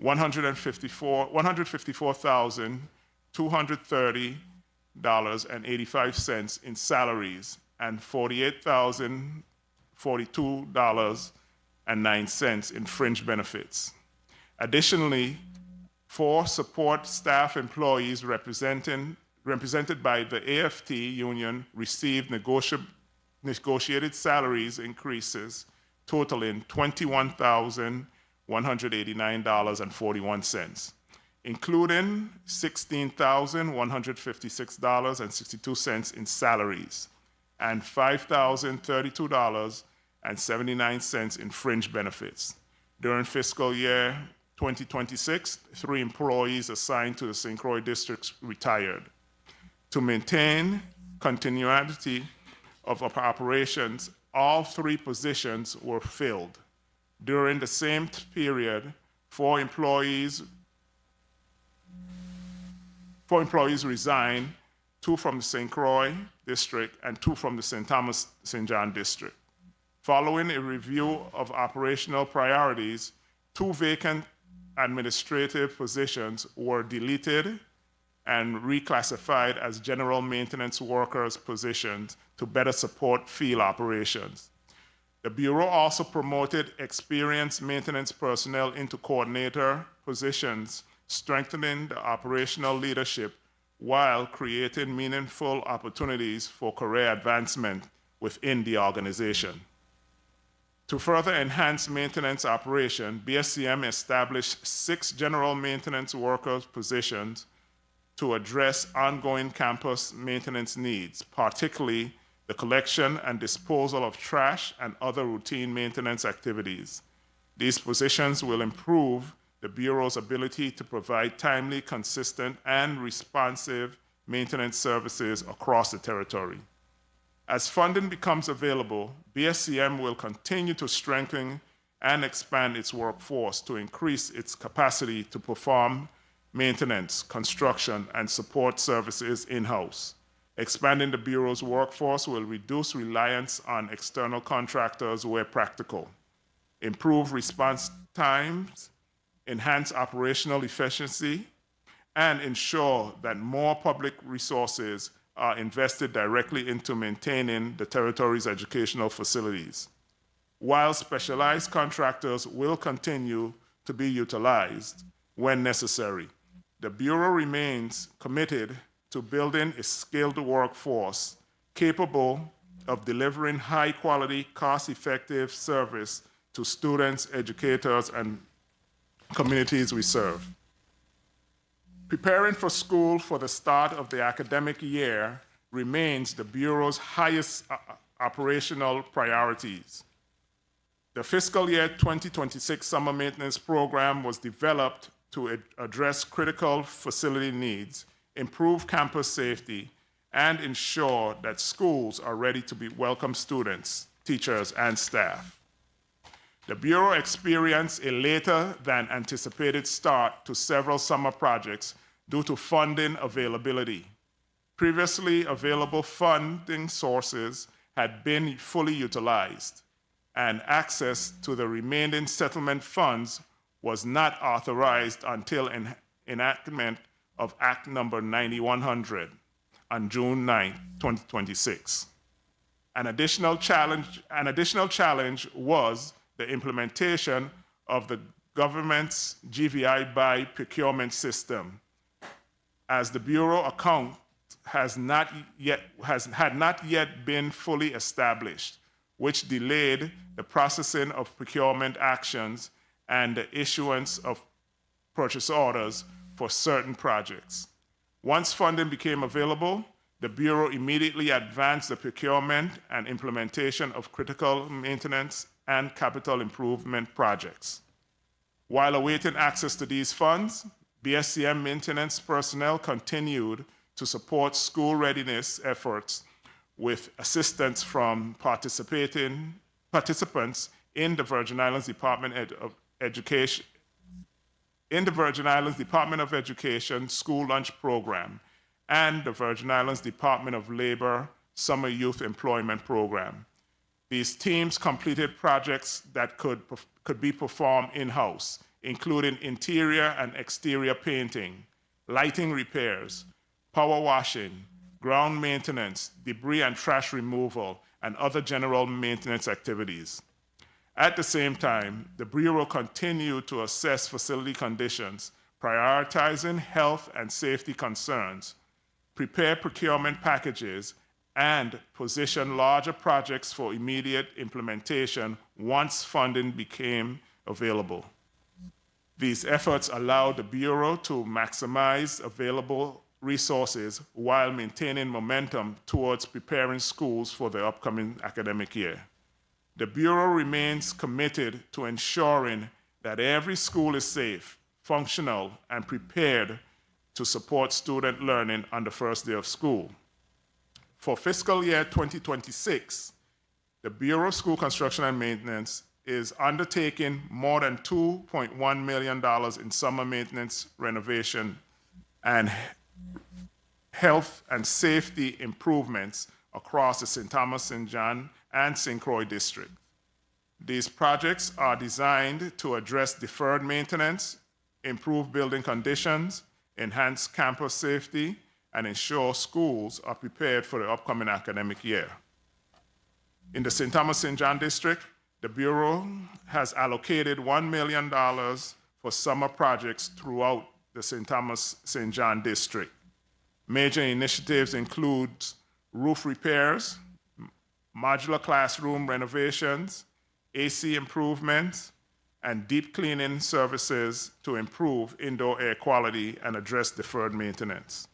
$154,230.85 in salaries and $48,042.09 in fringe benefits. Additionally, 4 support staff employees represented by the AFT union received negotiated salaries increases totaling $21,189.41, including $16,156.62 in salaries and $5,032.79 in fringe benefits. During fiscal year 2026, 3 employees assigned to the St. Croix districts retired. To maintain continuity of operations, all 3 positions were filled. During the same period, 4 employees resigned, 2 from the St. Croix district and 2 from the St. Thomas St. John district. Following a review of operational priorities, 2 vacant administrative positions were deleted and reclassified as general maintenance workers positions to better support field operations. The Bureau also promoted experienced maintenance personnel into coordinator positions, strengthening the operational leadership while creating meaningful opportunities for career advancement within the organization. To further enhance maintenance operation, BSCM established 6 general maintenance workers positions to address ongoing campus maintenance needs, particularly the collection and disposal of trash and other routine maintenance activities. These positions will improve the Bureau's ability to provide timely, consistent, and responsive maintenance services across the territory. As funding becomes available, BSCM will continue to strengthen and expand its workforce to increase its capacity to perform maintenance, construction, and support services in-house. Expanding the Bureau's workforce will reduce reliance on external contractors where practical, improve response times, enhance operational efficiency, and ensure that more public resources are invested directly into maintaining the territory's educational facilities. While specialized contractors will continue to be utilized when necessary, the Bureau remains committed to building a skilled workforce capable of delivering high-quality, cost-effective service to students, educators, and communities we serve. Preparing for school for the start of the academic year remains the Bureau's highest operational priorities. The fiscal year 2026 summer maintenance program was developed to address critical facility needs, improve campus safety, and ensure that schools are ready to welcome students, teachers, and staff. The Bureau experienced a later than anticipated start to several summer projects due to funding availability. Previously available funding sources had been fully utilized, and access to the remaining settlement funds was not authorized until enactment of Act number 9100 on June 9, 2026. An additional challenge was the implementation of the government's GVI by procurement system, as the Bureau account had not yet been fully established, which delayed the processing of procurement actions and the issuance of purchase orders for certain projects. Once funding became available, the Bureau immediately advanced the procurement and implementation of critical maintenance and capital improvement projects. While awaiting access to these funds, BSCM maintenance personnel continued to support school readiness efforts with assistance from participants in the Virgin Islands Department of Education School Lunch Program and the Virgin Islands Department of Labor Summer Youth Employment Program. These teams completed projects that could be performed in-house, including interior and exterior painting, lighting repairs, power washing, ground maintenance, debris and trash removal, and other general maintenance activities. At the same time, the Bureau continued to assess facility conditions, prioritizing health and safety concerns, prepare procurement packages, and position larger projects for immediate implementation once funding became available. These efforts allowed the Bureau to maximize available resources while maintaining momentum towards preparing schools for the upcoming academic year. The Bureau remains committed to ensuring that every school is safe, functional, and prepared to support student learning on the first day of school. For fiscal year 2026, the Bureau of School Construction and Maintenance is undertaking more than $2.1 million in summer maintenance, renovation, and health and safety improvements across the St. Thomas, St. John, and St. Croix district. These projects are designed to address deferred maintenance, improve building conditions, enhance campus safety, and ensure schools are prepared for the upcoming academic year. In the St. Thomas, St. John district, the Bureau has allocated $1 million for summer projects throughout the St. Thomas, St. John district. Major initiatives include roof repairs, modular classroom renovations, AC improvements, and deep cleaning services to improve indoor air quality and address deferred maintenance.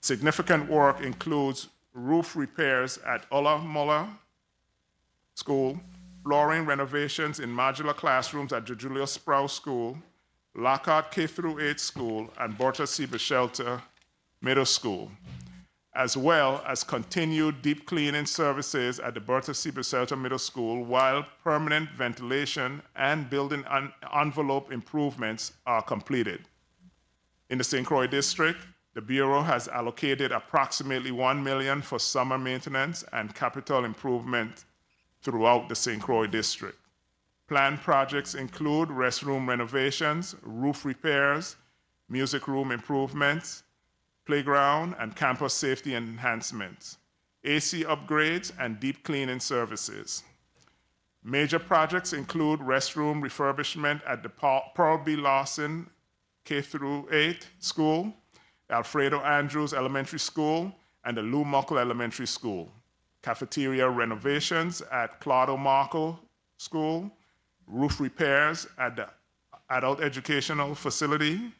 Significant work includes roof repairs at Ulla Muller School, flooring renovations in modular classrooms at Julius Sprouse School, Lockhart K-8 School, and Bertha Sieber Shelter Middle School, as well as continued deep cleaning services at the Bertha Sieber Shelter Middle School, while permanent ventilation and building envelope improvements are completed. In the St. Croix district, the Bureau has allocated approximately $1 million for summer maintenance and capital improvement throughout the St. Croix district. Planned projects include restroom renovations, roof repairs, music room improvements, playground and campus safety enhancements, AC upgrades, and deep cleaning services. Major projects include restroom refurbishment at the Pearl B. Lawson K-8 School, Alfredo Andrews Elementary School, and the Lou Muckle Elementary School, cafeteria renovations at Claudio Marco School, roof repairs at the Adult Educational Facility,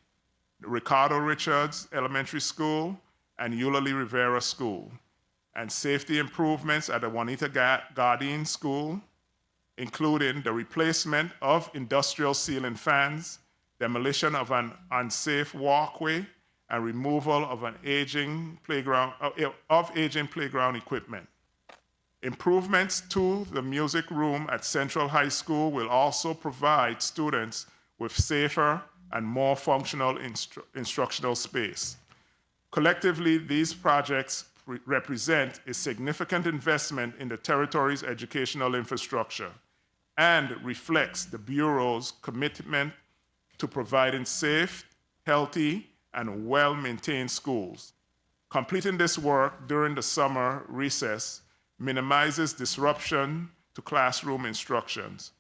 Ricardo Richards Elementary School, and Eulalie Rivera School, and safety improvements at the Juanita Gardine School, including the replacement of industrial ceiling fans, demolition of an unsafe walkway, and removal of aging playground equipment. Improvements to the music room at Central High School will also provide students with safer and more functional instructional space. Collectively, these projects represent a significant investment in the territory's educational infrastructure and reflects the Bureau's commitment to providing safe, healthy, and well-maintained schools. Completing this work during the summer recess minimizes disruption to classroom instructions,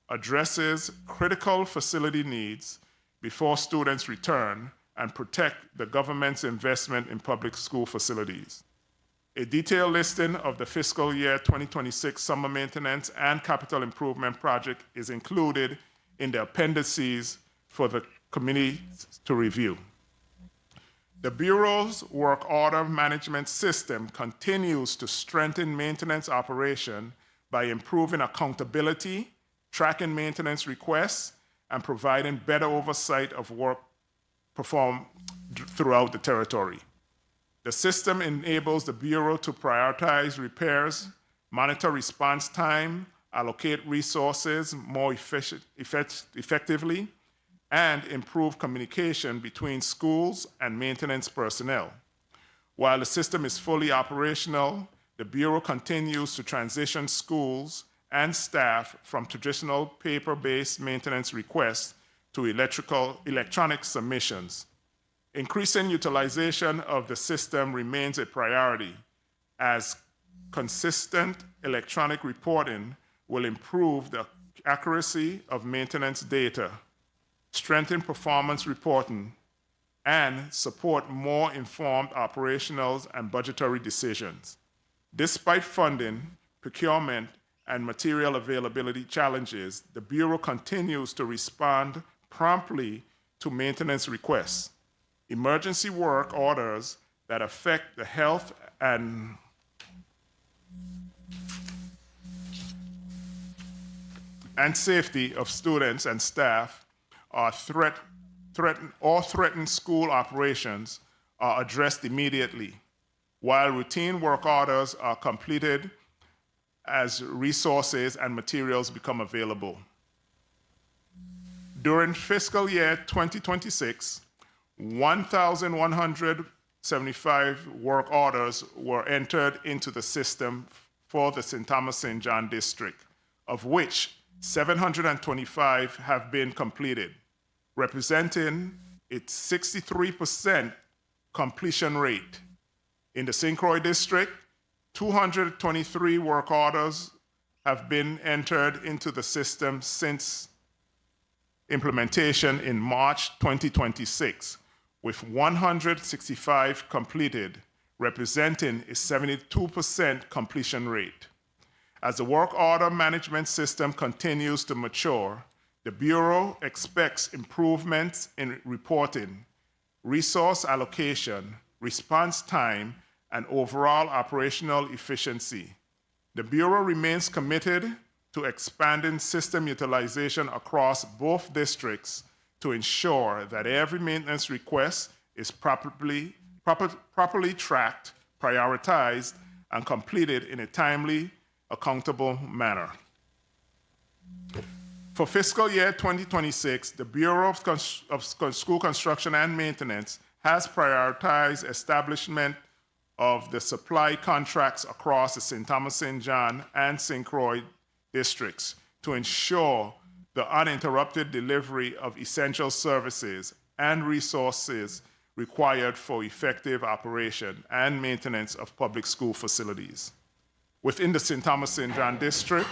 addresses critical facility needs before students return, and protect the government's investment in public school facilities. A detailed listing of the fiscal year 2026 summer maintenance and capital improvement project is included in the appendices for the committee to review. The Bureau's work order management system continues to strengthen maintenance operation by improving accountability, tracking maintenance requests, and providing better oversight of work performed throughout the territory. The system enables the Bureau to prioritize repairs, monitor response time, allocate resources more effectively, and improve communication between schools and maintenance personnel. While the system is fully operational, the Bureau continues to transition schools and staff from traditional paper-based maintenance requests to electronic submissions. Increasing utilization of the system remains a priority, as consistent electronic reporting will improve the accuracy of maintenance data, strengthen performance reporting, and support more informed operational and budgetary decisions. Despite funding, procurement, and material availability challenges, the Bureau continues to respond promptly to maintenance requests. Emergency work orders that affect the health and safety of students and staff or threaten school operations are addressed immediately, while routine work orders are completed as resources and materials become available. During fiscal year 2026, 1,175 work orders were entered into the system for the St. Thomas St. John District, of which 725 have been completed, representing its 63% completion rate. In the St. Croix District, 223 work orders have been entered into the system since implementation in March 2026, with 165 completed, representing a 72% completion rate. As the work order management system continues to mature, the Bureau expects improvements in reporting, resource allocation, response time, and overall operational efficiency. The Bureau remains committed to expanding system utilization across both districts to ensure that every maintenance request is properly tracked, prioritized, and completed in a timely, accountable manner. For fiscal year 2026, the Bureau of School Construction and Maintenance has prioritized establishment of the supply contracts across the St. Thomas St. John and St. Croix districts to ensure the uninterrupted delivery of essential services and resources required for effective operation and maintenance of public school facilities. Within the St. Thomas St. John district,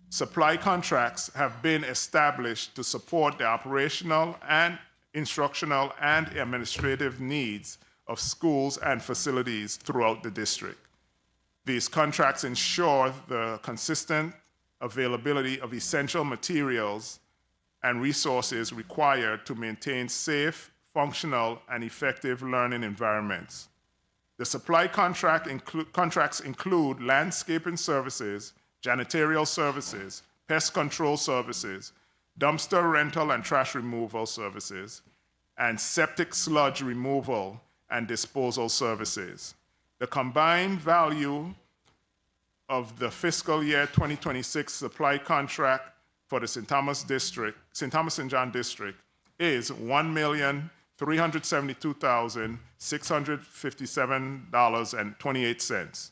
supply contracts have been established to support the operational and instructional and administrative needs of schools and facilities throughout the district. These contracts ensure the consistent availability of essential materials and resources required to maintain safe, functional, and effective learning environments. The supply contracts include landscaping services, janitorial services, pest control services, dumpster rental and trash removal services, and septic sludge removal and disposal services. The combined value of the fiscal year 2026 supply contract for the St. Thomas St. John District is $1,372,657.28.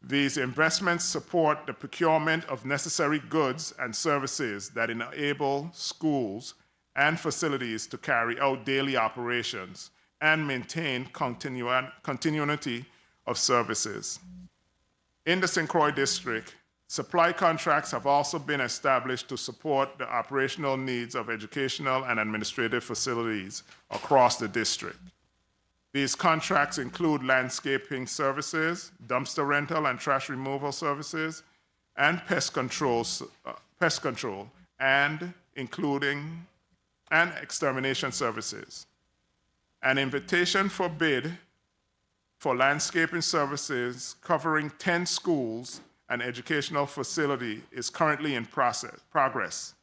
These investments support the procurement of necessary goods and services that enable schools and facilities to carry out daily operations and maintain continuity of services. In the St. Croix District, supply contracts have also been established to support the operational needs of educational and administrative facilities across the district. These contracts include landscaping services, dumpster rental and trash removal services, and pest control, and including and extermination services. An invitation for bid for landscaping services covering 10 schools and educational facility is currently in progress.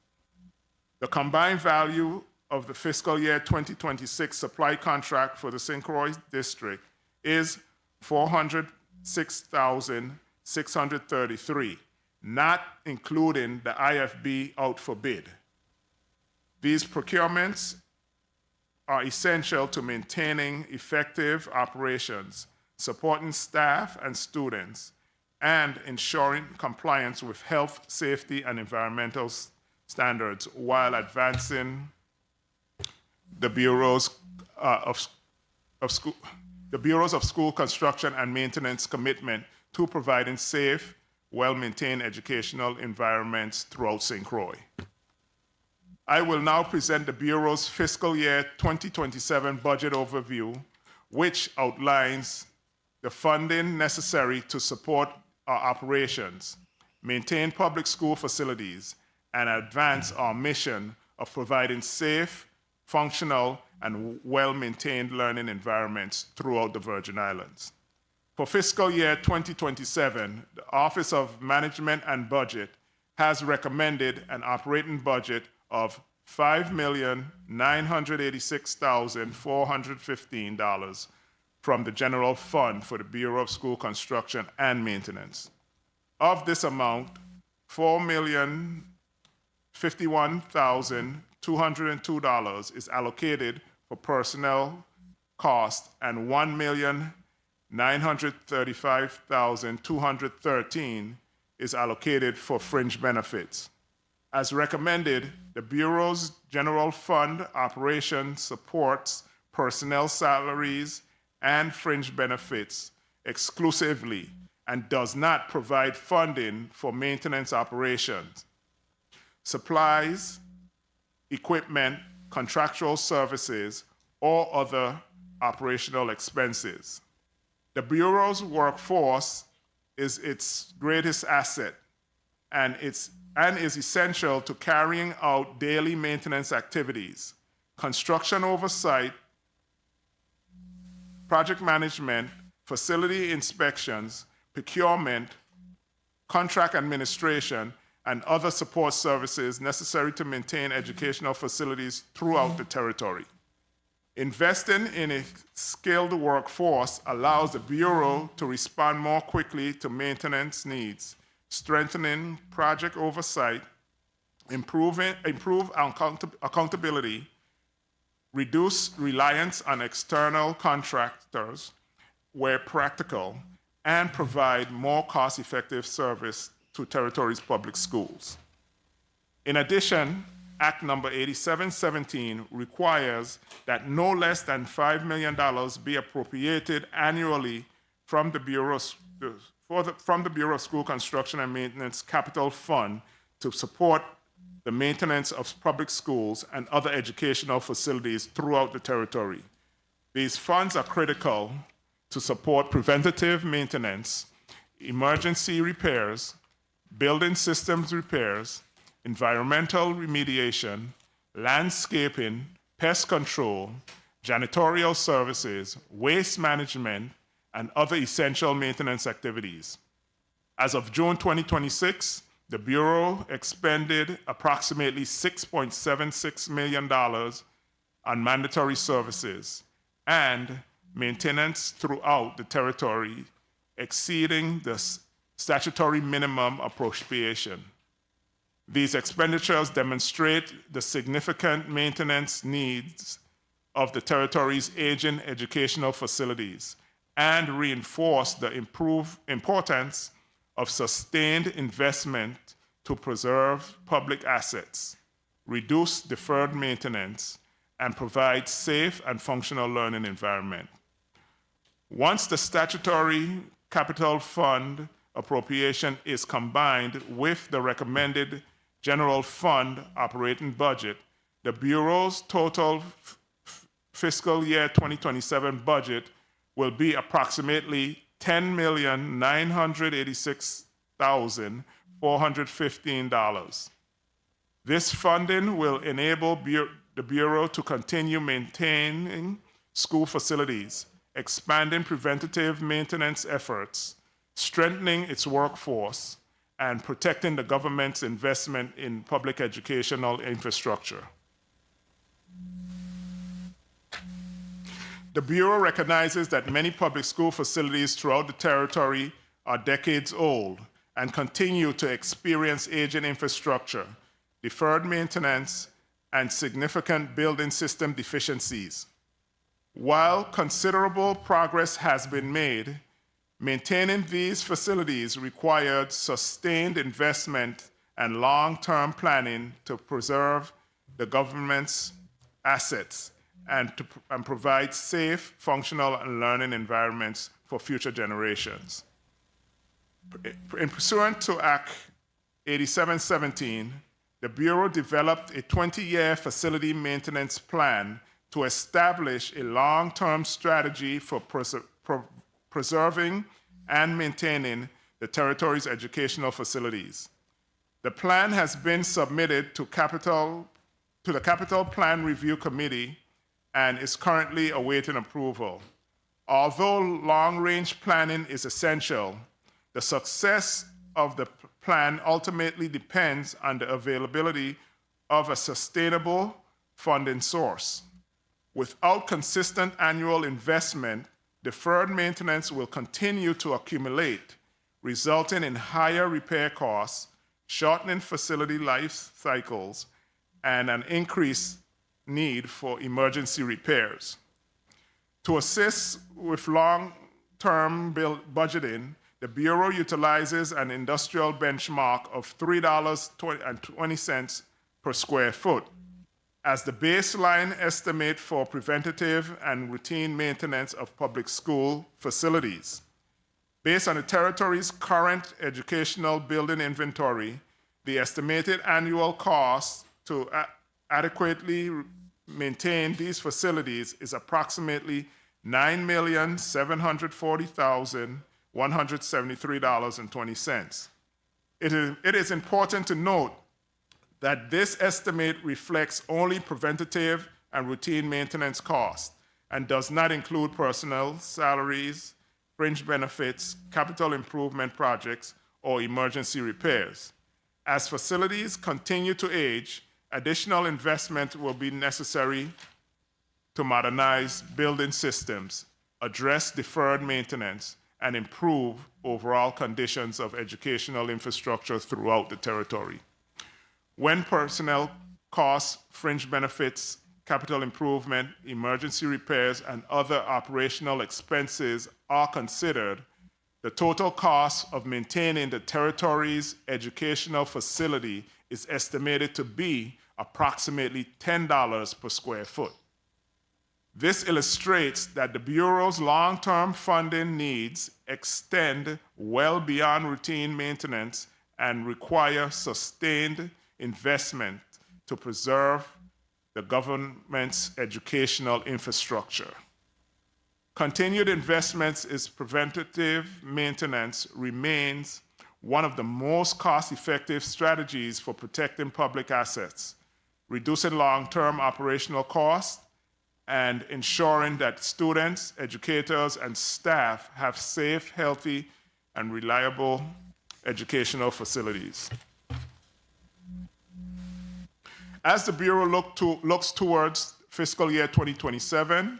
The combined value of the fiscal year 2026 supply contract for the St. Croix district is $406,633, not including the IFB out for bid. These procurements are essential to maintaining effective operations, supporting staff and students, and ensuring compliance with health, safety, and environmental standards while advancing the Bureaus of School Construction and Maintenance commitment to providing safe, well-maintained educational environments throughout St. Croix. I will now present the Bureau's fiscal year 2027 budget overview, which outlines the funding necessary to support our operations, maintain public school facilities, and advance our mission of providing safe, functional, and well-maintained learning environments throughout the Virgin Islands. For fiscal year 2027, the Office of Management and Budget has recommended an operating budget of $5,986,415 from the general fund for the Bureau of School Construction and Maintenance. Of this amount, $4,051,202 is allocated for personnel costs and $1,935,213 is allocated for fringe benefits. As recommended, the Bureau's general fund operation supports personnel salaries and fringe benefits exclusively and does not provide funding for maintenance operations, supplies, equipment, contractual services, or other operational expenses. The Bureau's workforce is its greatest asset and is essential to carrying out daily maintenance activities, construction oversight, project management, facility inspections, procurement, contract administration, and other support services necessary to maintain educational facilities throughout the territory. Investing in a skilled workforce allows the Bureau to respond more quickly to maintenance needs, strengthening project oversight, improve accountability, reduce reliance on external contractors where practical, and provide more cost-effective service to territory's public schools. In addition, Act number 8717 requires that no less than $5 million be appropriated annually from the Bureau of School Construction and Maintenance Capital Fund to support the maintenance of public schools and other educational facilities throughout the territory. These funds are critical to support preventative maintenance, emergency repairs, building systems repairs, environmental remediation, landscaping, pest control, janitorial services, waste management, and other essential maintenance activities. As of June 2026, the Bureau expended approximately $6.76 million on mandatory services and maintenance throughout the territory, exceeding the statutory minimum appropriation. These expenditures demonstrate the significant maintenance needs of the territory's aging educational facilities and reinforce the importance of sustained investment to preserve public assets, reduce deferred maintenance, and provide safe and functional learning environment. Once the statutory capital fund appropriation is combined with the recommended general fund operating budget, the Bureau's total fiscal year 2027 budget will be approximately $10,986,415. This funding will enable the Bureau to continue maintaining school facilities, expanding preventative maintenance efforts, strengthening its workforce, and protecting the government's investment in public educational infrastructure. The Bureau recognizes that many public school facilities throughout the territory are decades old and continue to experience aging infrastructure, deferred maintenance, and significant building system deficiencies. While considerable progress has been made, maintaining these facilities required sustained investment and long-term planning to preserve the government's assets and provide safe, functional, and learning environments for future generations. In pursuant to Act 8717, the Bureau developed a 20-year facility maintenance plan to establish a long-term strategy for preserving and maintaining the territory's educational facilities. The plan has been submitted to the Capital Plan Review Committee and is currently awaiting approval. Although long-range planning is essential, the success of the plan ultimately depends on the availability of a sustainable funding source. Without consistent annual investment, deferred maintenance will continue to accumulate, resulting in higher repair costs, shortening facility life cycles, and an increased need for emergency repairs. To assist with long-term budgeting, the Bureau utilizes an industrial benchmark of $3.20 per square foot as the baseline estimate for preventative and routine maintenance of public school facilities. Based on the territory's current educational building inventory, the estimated annual cost to adequately maintain these facilities is approximately $9,740,173.20. It is important to note that this estimate reflects only preventative and routine maintenance costs and does not include personnel salaries, fringe benefits, capital improvement projects, or emergency repairs. As facilities continue to age, additional investment will be necessary to modernize building systems, address deferred maintenance, and improve overall conditions of educational infrastructure throughout the territory. When personnel costs, fringe benefits, capital improvement, emergency repairs, and other operational expenses are considered, the total cost of maintaining the territory's educational facility is estimated to be approximately $10 per square foot. This illustrates that the Bureau's long-term funding needs extend well beyond routine maintenance and require sustained investment to preserve the government's educational infrastructure. Continued investments in preventative maintenance remains one of the most cost-effective strategies for protecting public assets, reducing long-term operational costs, and ensuring that students, educators, and staff have safe, healthy, and reliable educational facilities. As the Bureau looks towards fiscal year 2027,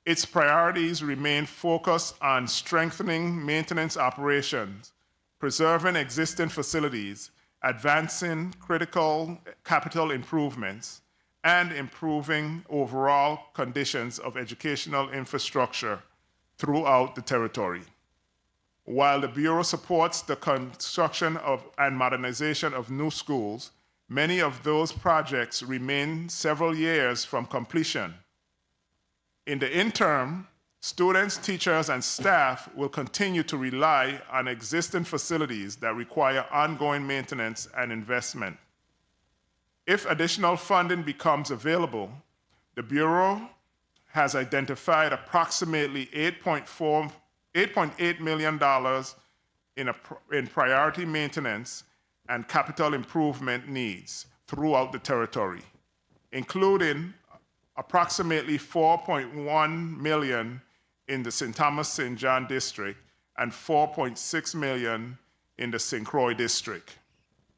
its priorities remain focused on strengthening maintenance operations, preserving existing facilities, advancing critical capital improvements, and improving overall conditions of educational infrastructure throughout the territory. While the Bureau supports the construction and modernization of new schools, many of those projects remain several years from completion. In the interim, students, teachers, and staff will continue to rely on existing facilities that require ongoing maintenance and investment. If additional funding becomes available, the Bureau has identified approximately $8.8 million in priority maintenance and capital improvement needs throughout the territory, including approximately $4.1 million in the St. Thomas St. John district and $4.6 million in the St. Croix district.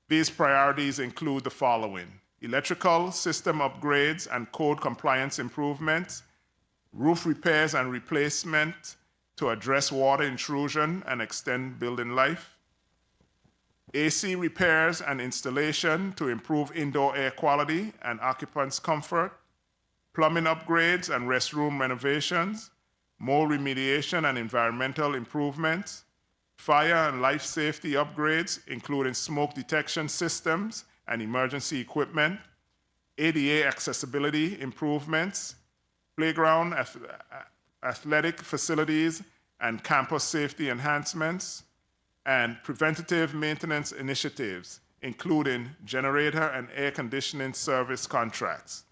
These priorities include the following: electrical system upgrades and code compliance improvements, roof repairs and replacement to address water intrusion and extend building life, AC repairs and installation to improve indoor air quality and occupants' comfort, plumbing upgrades and restroom renovations, mold remediation and environmental improvements, fire and life safety upgrades, including smoke detection systems and emergency equipment, ADA accessibility improvements, playground, athletic facilities, and campus safety enhancements, and preventative maintenance initiatives, including generator and air conditioning service contracts.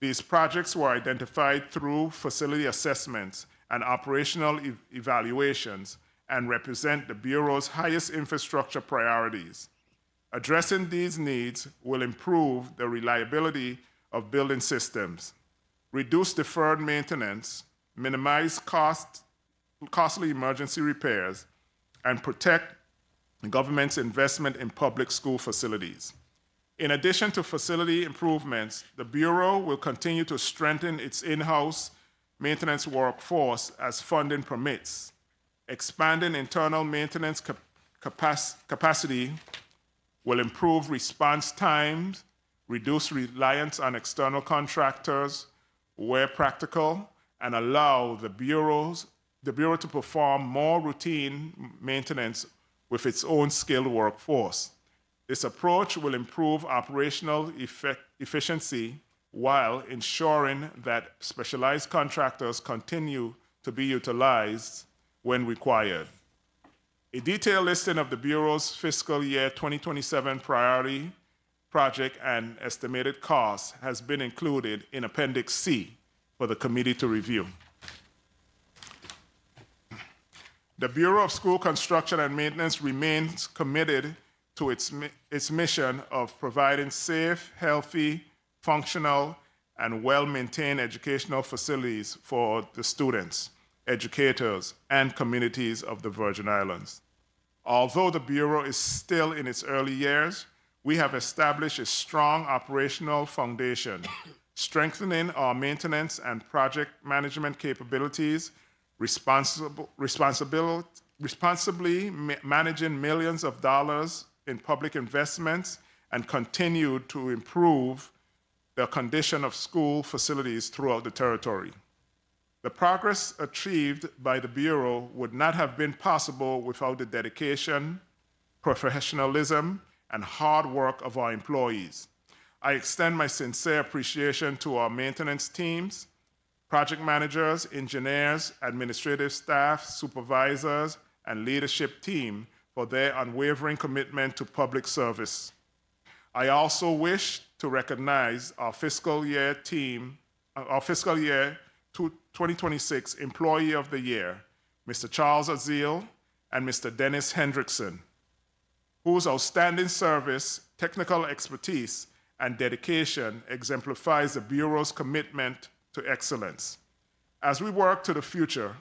These projects were identified through facility assessments and operational evaluations and represent the Bureau's highest infrastructure priorities. Addressing these needs will improve the reliability of building systems, reduce deferred maintenance, minimize costly emergency repairs, and protect the government's investment in public school facilities. In addition to facility improvements, the Bureau will continue to strengthen its in-house maintenance workforce as funding permits, expanding internal maintenance capacity will improve response times, reduce reliance on external contractors where practical, and allow the Bureau to perform more routine maintenance with its own skilled workforce. This approach will improve operational efficiency while ensuring that specialized contractors continue to be utilized when required. A detailed listing of the Bureau's fiscal year 2027 priority project and estimated costs has been included in Appendix C for the committee to review. The Bureau of School Construction and Maintenance remains committed to its mission of providing safe, healthy, functional, and well-maintained educational facilities for the students, educators, and communities of the Virgin Islands. Although the Bureau is still in its early years, we have established a strong operational foundation, strengthening our maintenance and project management capabilities, responsibly managing millions of dollars in public investments, and continue to improve the condition of school facilities throughout the territory. The progress achieved by the Bureau would not have been possible without the dedication, professionalism, and hard work of our employees. I extend my sincere appreciation to our maintenance teams, project managers, engineers, administrative staff, supervisors, and leadership team for their unwavering commitment to public service. I also wish to recognize our fiscal year 2026 Employee of the Year, Mr. Charles Azil and Mr. Dennis Hendrickson, whose outstanding service, technical expertise, and dedication exemplifies the Bureau's commitment to excellence. As we work to the future,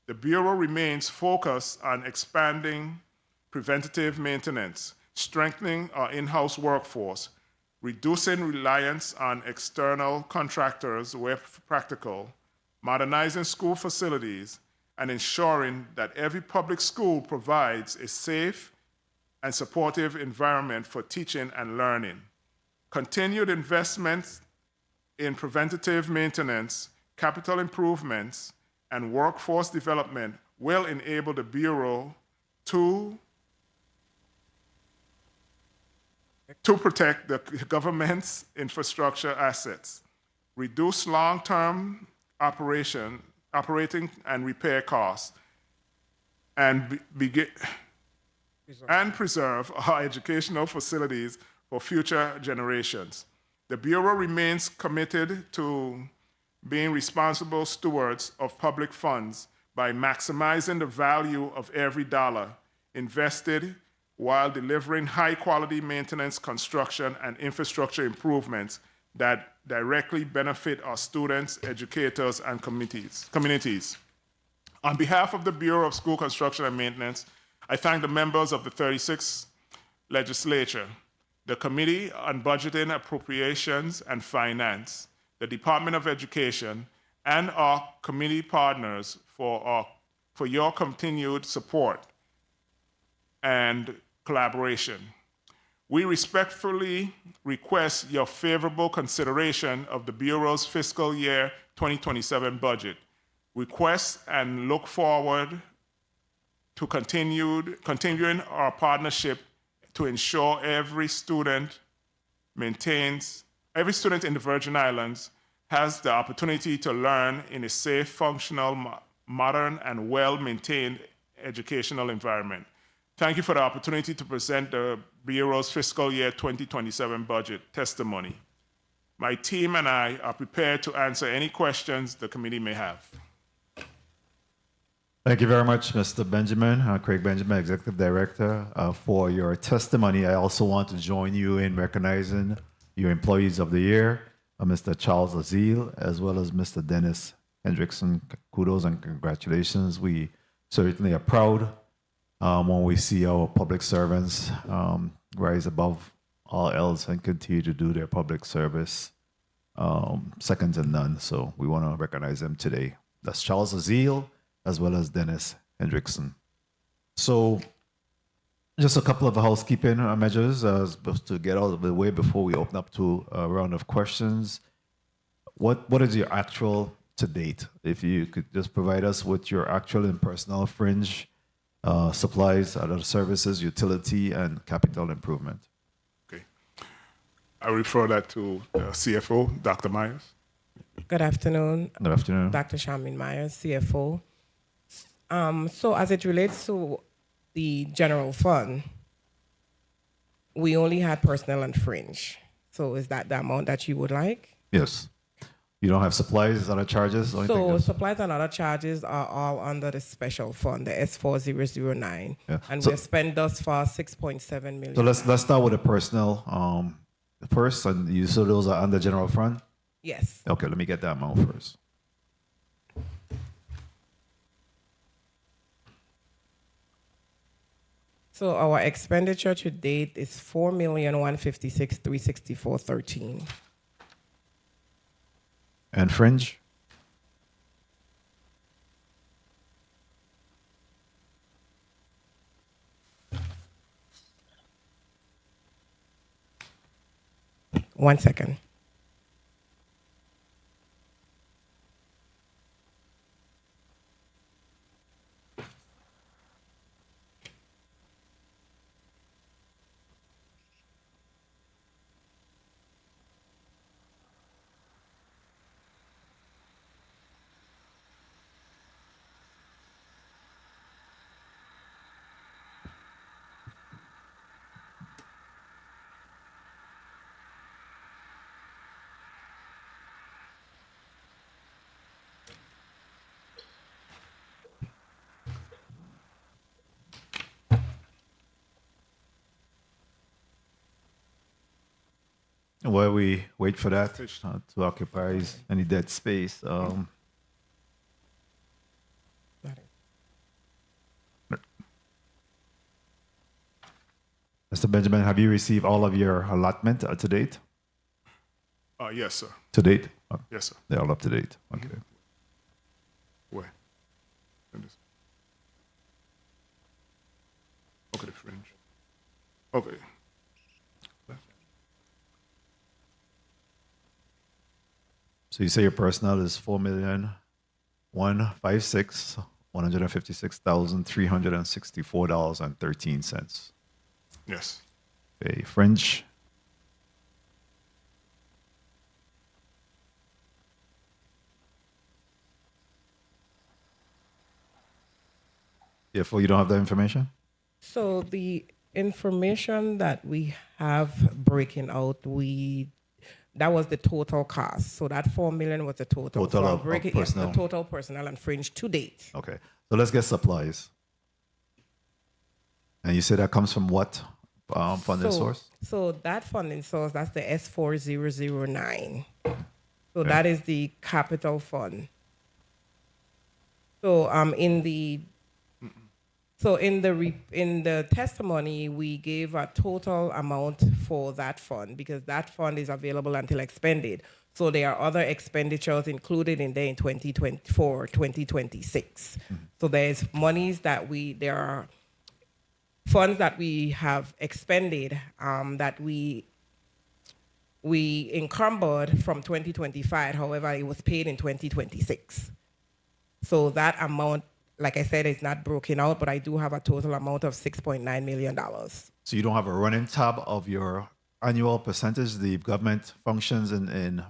the Bureau remains focused on expanding preventative maintenance, strengthening our in-house workforce, reducing reliance on external contractors where practical, modernizing school facilities, and ensuring that every public school provides a safe and supportive environment for teaching and learning. Continued investments in preventative maintenance, capital improvements, and workforce development will enable the Bureau to protect the government's infrastructure assets, reduce long-term operating and repair costs, and preserve our educational facilities for future generations. The Bureau remains committed to being responsible stewards of public funds by maximizing the value of every dollar invested while delivering high-quality maintenance, construction, and infrastructure improvements that directly benefit our students, educators, and communities. On behalf of the Bureau of School Construction and Maintenance, I thank the members of the 36th Legislature, the Committee on Budgeting, Appropriations, and Finance, the Department of Education, and our committee partners for your continued support and collaboration. We respectfully request your favorable consideration of the Bureau's fiscal year 2027 budget. Request and look forward to continuing our partnership to ensure every student in the Virgin Islands has the opportunity to learn in a safe, functional, modern, and well-maintained educational environment. Thank you for the opportunity to present the Bureau's fiscal year 2027 budget testimony. My team and I are prepared to answer any questions the committee may have. Thank you very much, Mr. Benjamin, Craig Benjamin, Executive Director, for your testimony. I also want to join you in recognizing your Employees of the Year, Mr. Charles Azil, as well as Mr. Dennis Hendrickson. Kudos and congratulations. We certainly are proud when we see our public servants rise above all else and continue to do their public service second to none. So we want to recognize them today. That's Charles Azil, as well as Dennis Hendrickson. So just a couple of housekeeping measures to get out of the way before we open up to a round of questions. What is your actual to date? If you could just provide us with your actual and personal fringe supplies, other services, utility, and capital improvement. Okay. I refer that to CFO, Dr. Myers. Good afternoon. Good afternoon. Dr. Charmaine Myers, CFO. So as it relates to the general fund, we only had personnel and fringe. So is that the amount that you would like? Yes. You don't have supplies, other charges? So supplies and other charges are all under the special fund, the S4009. Yeah. And So- we have spent thus far 6.7 million. So let's start with the personnel first. And you said those are under general fund? Yes. Okay, let me get that amount first. So our expenditure to date is 4,156,364.13. And fringe? One second. While we wait for that to occupy any dead space, Mr. Benjamin, have you received all of your allotment to date? Yes, sir. To date? Yes, sir. They're all up to date. Okay. Where? Okay, the fringe. Okay. So you say your personnel is 4,156,364.13. Yes. Okay, fringe. Therefore, you don't have that information? So the information that we have breaking out, we That was the total cost. So that 4 million was the total. Total so I'll of break it, personnel. Yes, the total personnel and fringe to date. Okay. So let's get supplies. And you say that comes from what funding source? So that funding source, that's the S4009. So Okay. that is the capital fund. So in the testimony, we gave a total amount for that fund because that fund is available until expended. So there are other expenditures included in there in 2024, 2026. So there's monies that there are funds that we have expended that we encumbered from 2025. However, it was paid in 2026. So that amount, like I said, is not broken out, but I do have a total amount of $6.9 million. So you don't have a running tab of your annual percentage, the government functions in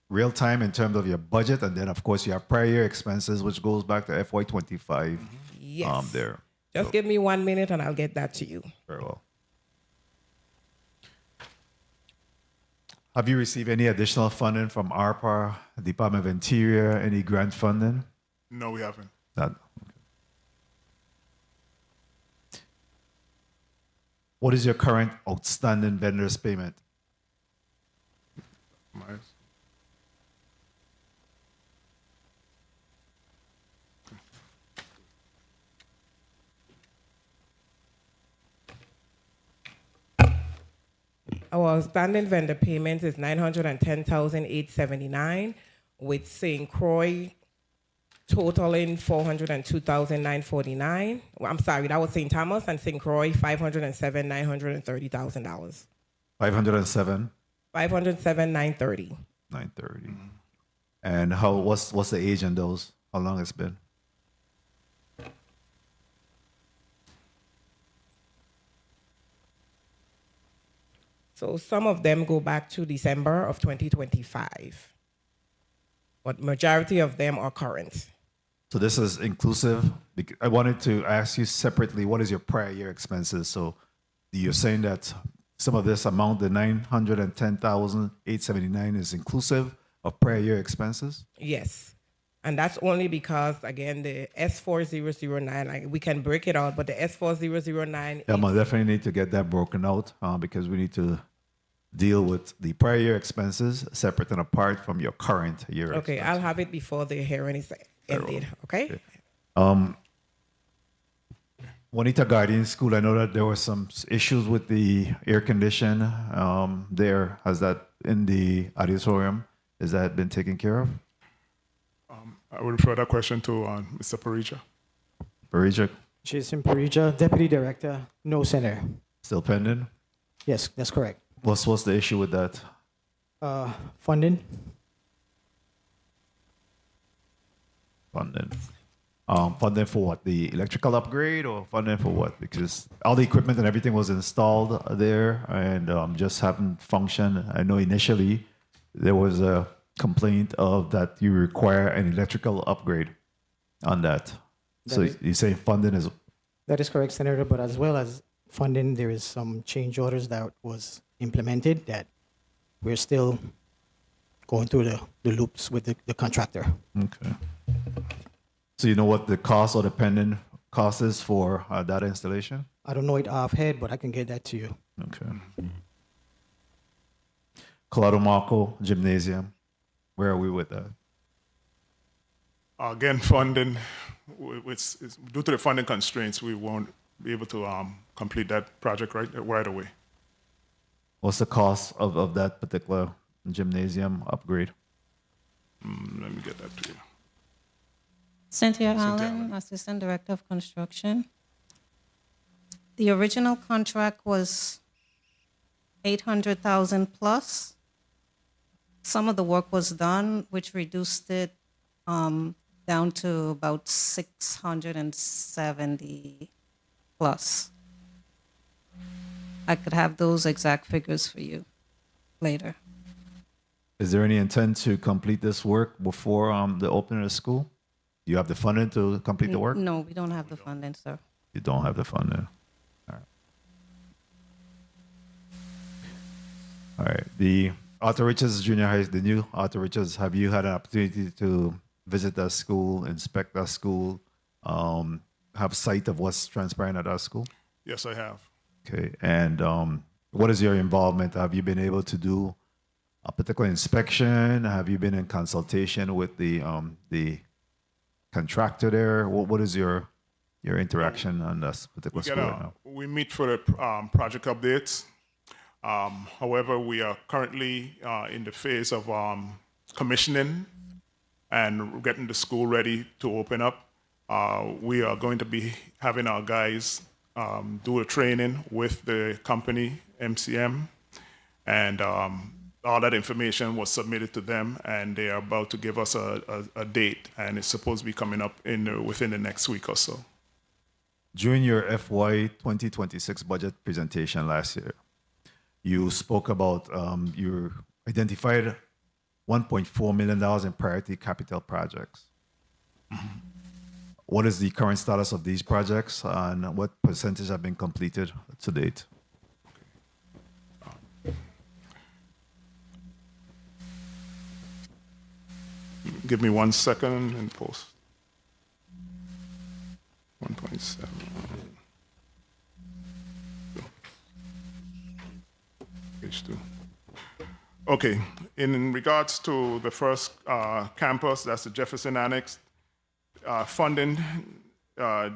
real time in terms of your budget, and then of course you have prior year expenses, which goes back to FY25. Yes. There. Just give me 1 minute and I'll get that to you. Very well. Have you received any additional funding from ARPA, Department of Interior, any grant funding? No, we haven't. None. Okay. What is your current outstanding vendors payment? Myers? Our outstanding vendor payments is $910,879, with St. Croix totaling $402,949. Well, I'm sorry, that was St. Thomas and St. Croix $507,930,000. 507, $507,930. 930. And what's the age in those? How long it's been? So some of them go back to December of 2025, but majority of them are current. So this is inclusive. I wanted to ask you separately, what is your prior year expenses? So you're saying that some of this amount, the 910,879, is inclusive of prior year expenses? Yes. And that's only because, again, the S4009, like, we can break it out, but the S4009. Yeah, I definitely need to get that broken out because we need to deal with the prior year expenses separate and apart from your current year. Okay, expenses. I'll have it before the hearing is ended, okay? Juanita Guardian School, I know that there were some issues with the air condition there. Has that in the auditorium? Has that been taken care of? I would refer that question to Mr. Parija. Parija, Jason Parija, Deputy Director, no Center. still pending? Yes, that's correct. What's the issue with that? Funding. Funding. Funding for what? The electrical upgrade or funding for what? Because all the equipment and everything was installed there and just haven't functioned. I know initially there was a complaint of that you require an electrical upgrade on that. So you say funding is... That is correct, Senator, but as well as funding, there is some change orders that was implemented that we're still going through the loops with the contractor. Okay. So you know what the cost or the pending cost is for that installation? I don't know it offhand, but I can get that to you. Okay. Colorado Marco Gymnasium, where are we with that? Again, funding, due to the funding constraints, we won't be able to complete that project right away. What's the cost of that particular gymnasium upgrade? Let me get that to you. Cynthia Allen, Assistant Director of Construction. The original contract was $800,000 plus. Some of the work was done, which reduced it down to about 670 plus. I could have those exact figures for you later. Is there any intent to complete this work before the opening of the school? Do you have the funding to complete the work? No, we don't have the funding, sir. You don't have the funding. All All right. The Ottley Richards Junior High, the new Ottley Richards, have you had an opportunity to visit that school, inspect that school, have sight of what's transpiring at that school? Yes, I have. Okay. And what is your involvement? Have you been able to do a particular inspection? Have you been in consultation with the contractor there? What is your interaction on this particular school right now? We meet for the project updates. However, we are currently in the phase of commissioning and getting the school ready to open up. We are going to be having our guys do a training with the company, MCM, and all that information was submitted to them, and they are about to give us a date, and it's supposed to be coming up within the next week or so. During your FY 2026 budget presentation last year, you spoke about, you identified $1.4 million in priority capital projects. What is the current status of these projects, and what percentage have been completed to date? Give me 1 second and post. 1.7. Page 2. Okay, in regards to the first campus, that's the Jefferson Annex, funding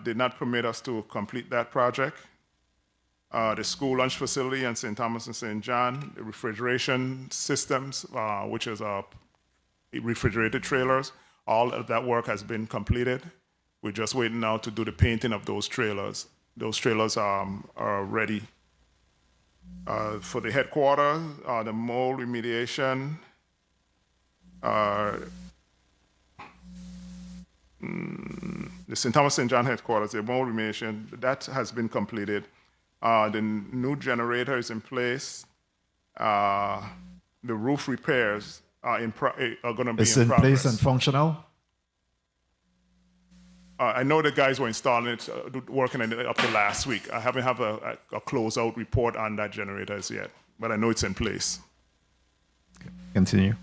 did not permit us to complete that project. The school lunch facility in St. Thomas and St. John, the refrigeration systems, which is refrigerated trailers, all of that work has been completed. We're just waiting now to do the painting of those trailers. Those trailers are ready. For the headquarters, the mold remediation, the St. Thomas St. John headquarters, the mold remediation, that has been completed. The new generator is in place. The roof repairs are going to be in progress. It's in place and functional? I know the guys were installing it, working on it up to last week. I haven't have a closeout report on that generator as yet, but I know it's in place. Continue.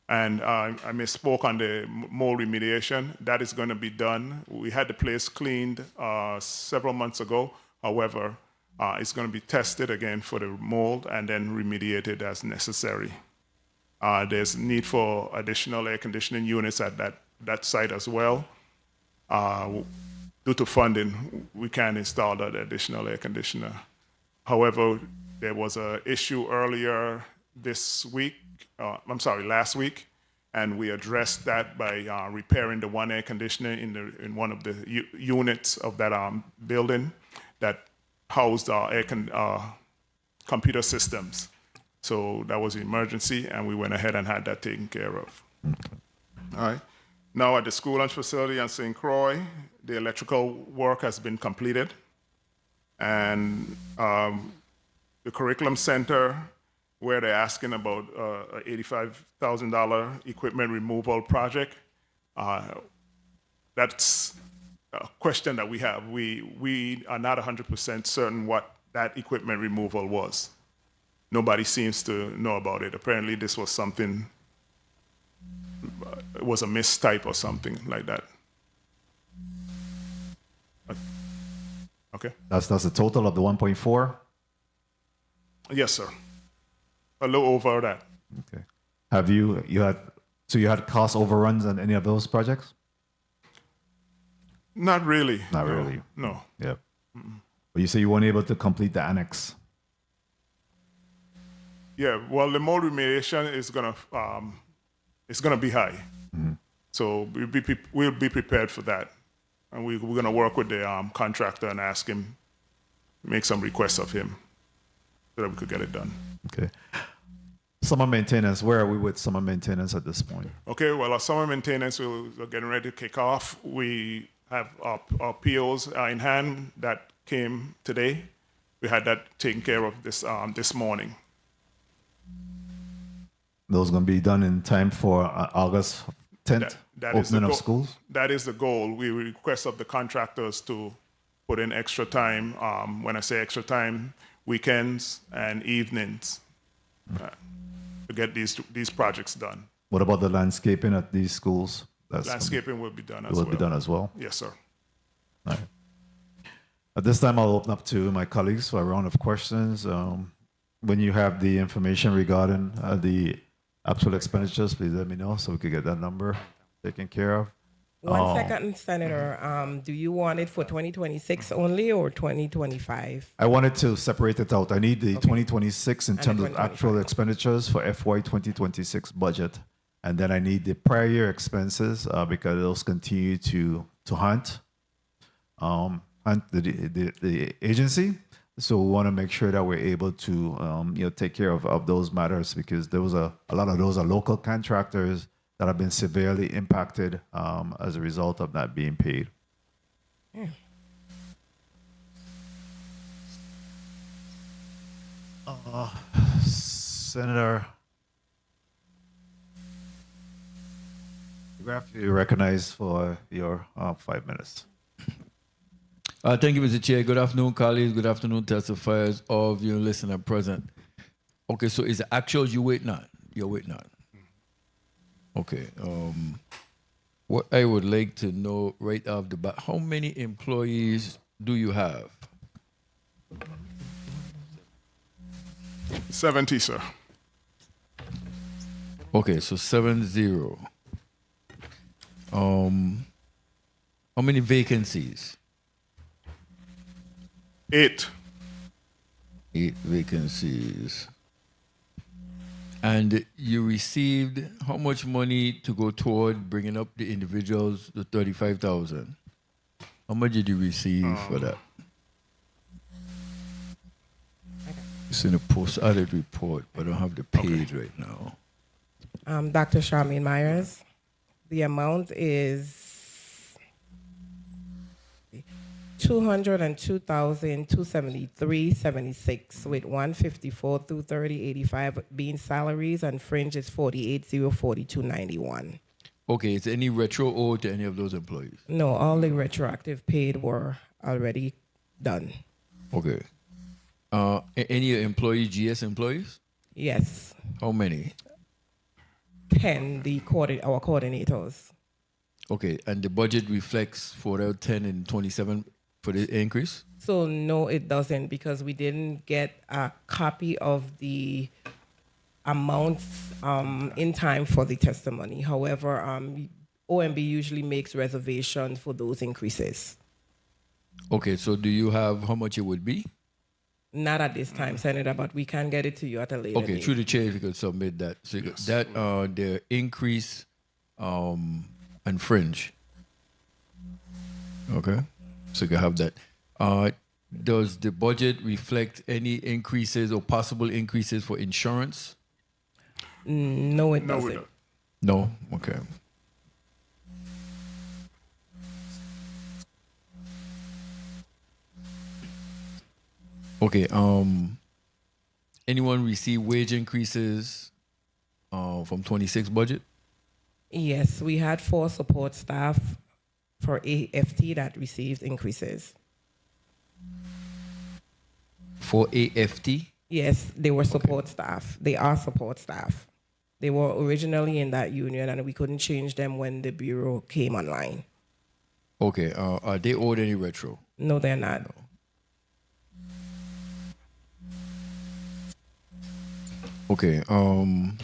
And I misspoke on the mold remediation. That is going to be done. We had the place cleaned several months ago. However, it's going to be tested again for the mold and then remediated as necessary. There's need for additional air conditioning units at that site as well. Due to funding, we can't install that additional air conditioner. However, there was an issue earlier last week, and we addressed that by repairing the one air conditioner in one of the units of that building that housed our computer systems. So that was an emergency, and we went ahead and had that taken care of. All right. Now at the school lunch facility on St. Croix, the electrical work has been completed. And the curriculum center, where they're asking about a $85,000 equipment removal project, that's a question that we have. We are not 100% certain what that equipment removal was. Nobody seems to know about it. Apparently this was something, it was a mistype or something like that. Okay. That's the total of the 1.4? Yes, sir. A little over that. Okay. Have you had cost overruns on any of those projects? Not really. Not really. No. Yep. But you say you weren't able to complete the annex. Yeah. Well, the mold remediation is gonna be high. Mm-hmm. So we'll be prepared for that, and we're gonna work with the contractor and ask him, make some requests of him, so that we could get it done. Okay. Summer maintenance, where are we with summer maintenance at this point? Okay, well, our summer maintenance, we're getting ready to kick off. We have our POs in hand that came today. We had that taken care of this morning. Those going to be done in time for August 10th, opening of schools? That is the goal. We request of the contractors to put in extra time. When I say extra time, weekends and evenings. to get these projects done. What about the landscaping at these schools? Landscaping will be done as Will well. be done as well? Yes, sir. All right. At this time, I'll open up to my colleagues for a round of questions. When you have the information regarding the actual expenditures, please let me know so we could get that number taken care of. One second, Senator. Do you want it for 2026 only or 2025? I wanted to separate it out. I need the 2026 in terms of actual expenditures for FY 2026 budget. And then I need the prior year expenses because those continue to hunt the agency. So we want to make sure that we're able to take care of those matters because there was a lot of those are local contractors that have been severely impacted as a result of not being paid. Yeah. Senator Graff, you're recognized for your 5 minutes. Thank you, Mr. Chair. Good afternoon, colleagues. Good afternoon, testifiers, all of you listening and present. Okay, so is the actual you waiting on? You're waiting on. Okay. What I would like to know right off the bat, how many employees do you have? 70, sir. Okay, so 70. How many vacancies? 8. 8 vacancies. And you received how much money to go toward bringing up the individuals to 35,000? How much did you receive for that? It's in a post-audit report, but I don't have the page right now. Dr. Charmaine Myers, the amount is 202,273.76 with 154 through 30.85 being salaries and fringe is 48,042.91. Okay, is any retro owed to any of those employees? No, all the retroactive paid were already done. Okay. Any employees, GS employees? Yes. How many? 10, our coordinators. Okay, and the budget reflects for the 10 and 27 for the increase? So no, it doesn't because we didn't get a copy of the amounts in time for the testimony. However, OMB usually makes reservations for those increases. Okay, so do you have how much it would be? Not at this time, Senator, but we can get it to you at a later Okay, date. through the chair, if you could submit that. So Yes. that the increase and fringe. Okay, so you can have that. Does the budget reflect any increases or possible increases for insurance? No, it No, we doesn't. don't. No. Okay. Okay. Anyone receive wage increases from 26 budget? Yes, we had 4 support staff for AFT that received increases. For AFT? Yes, they were support staff. They are support staff. They were originally in that union and we couldn't change them when the bureau came online. Okay. Are they owed any retro? No, they're not. Okay. And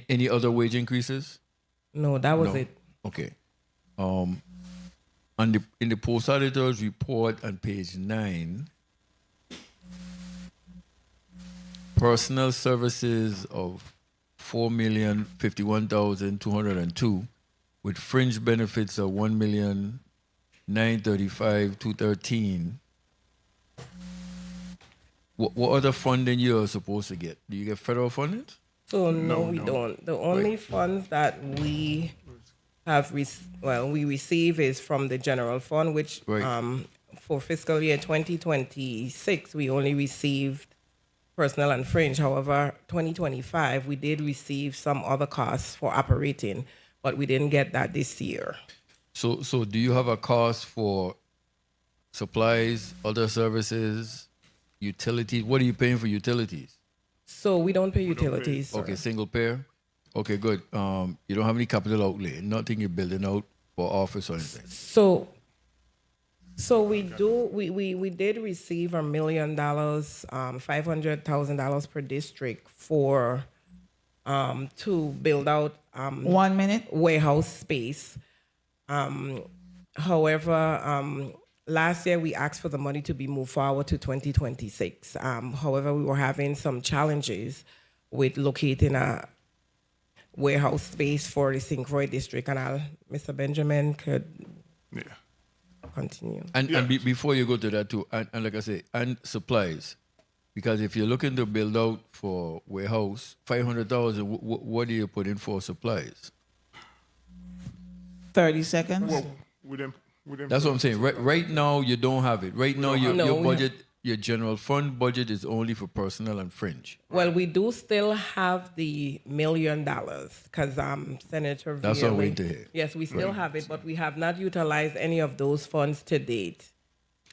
any other wage increases? No, that was No. it. Okay. In the post auditor's report on page 9, personnel services of 4,051,202 with fringe benefits of 1,935,213. What other funding you are supposed to get? Do you get federal funding? So no, we don't. The only funds that we have, we receive is from the general fund, which for fiscal year 2026, we only received personnel and fringe. However, 2025, we did receive some other costs for operating, but we didn't get that this year. So do you have a cost for supplies, other services, utilities? What are you paying for utilities? So we don't pay utilities. sir. Okay, single payer. Okay, good. You don't have any capital outlay, nothing you're building out for office or anything. So we do. We did receive $1 million, $500,000 per district for to build out 1 minute warehouse space. However, last year we asked for the money to be moved forward to 2026. However, we were having some challenges with locating a warehouse space for the St. Croix district, and Mr. Benjamin could continue. And before you go to that too, and like I say, and supplies, because if you're looking to build out for warehouse, 500,000, what do you put in for supplies? 30 seconds. Well, we didn't That's what I'm saying. Right now, you don't have it. Right now, your budget, your general fund budget is only for personnel and fringe. Well, we do still have the $1 million because Senator That's what I'm Veerley- waiting to hear. Yes, we still have it, but we have not utilized any of those funds to date.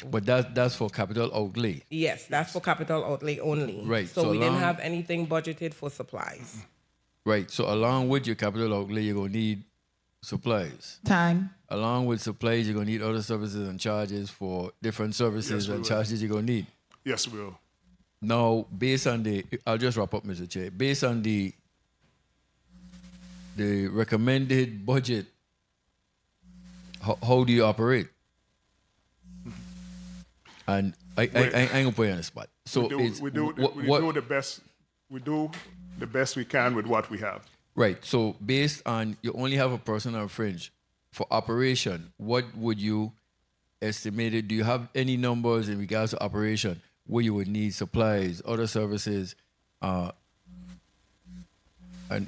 But that's for capital outlay. Yes, that's for capital outlay only. Right, So, so we didn't along- have anything budgeted for supplies. Right. So along with your capital outlay, you're going to need supplies. Time. Along with supplies, you're going to need other services and charges for different services Yes, we and will. charges you're going to need. Yes, we will. Now, based on I'll just wrap up, Mr. Chair. Based on the recommended budget, how do you operate? And I ain't gonna put you on the spot. So we do the best. We do the best we can with what we have. Right. So based on you only have a person on fringe for operation, what would you estimate it? Do you have any numbers in regards to operation where you would need supplies, other services, and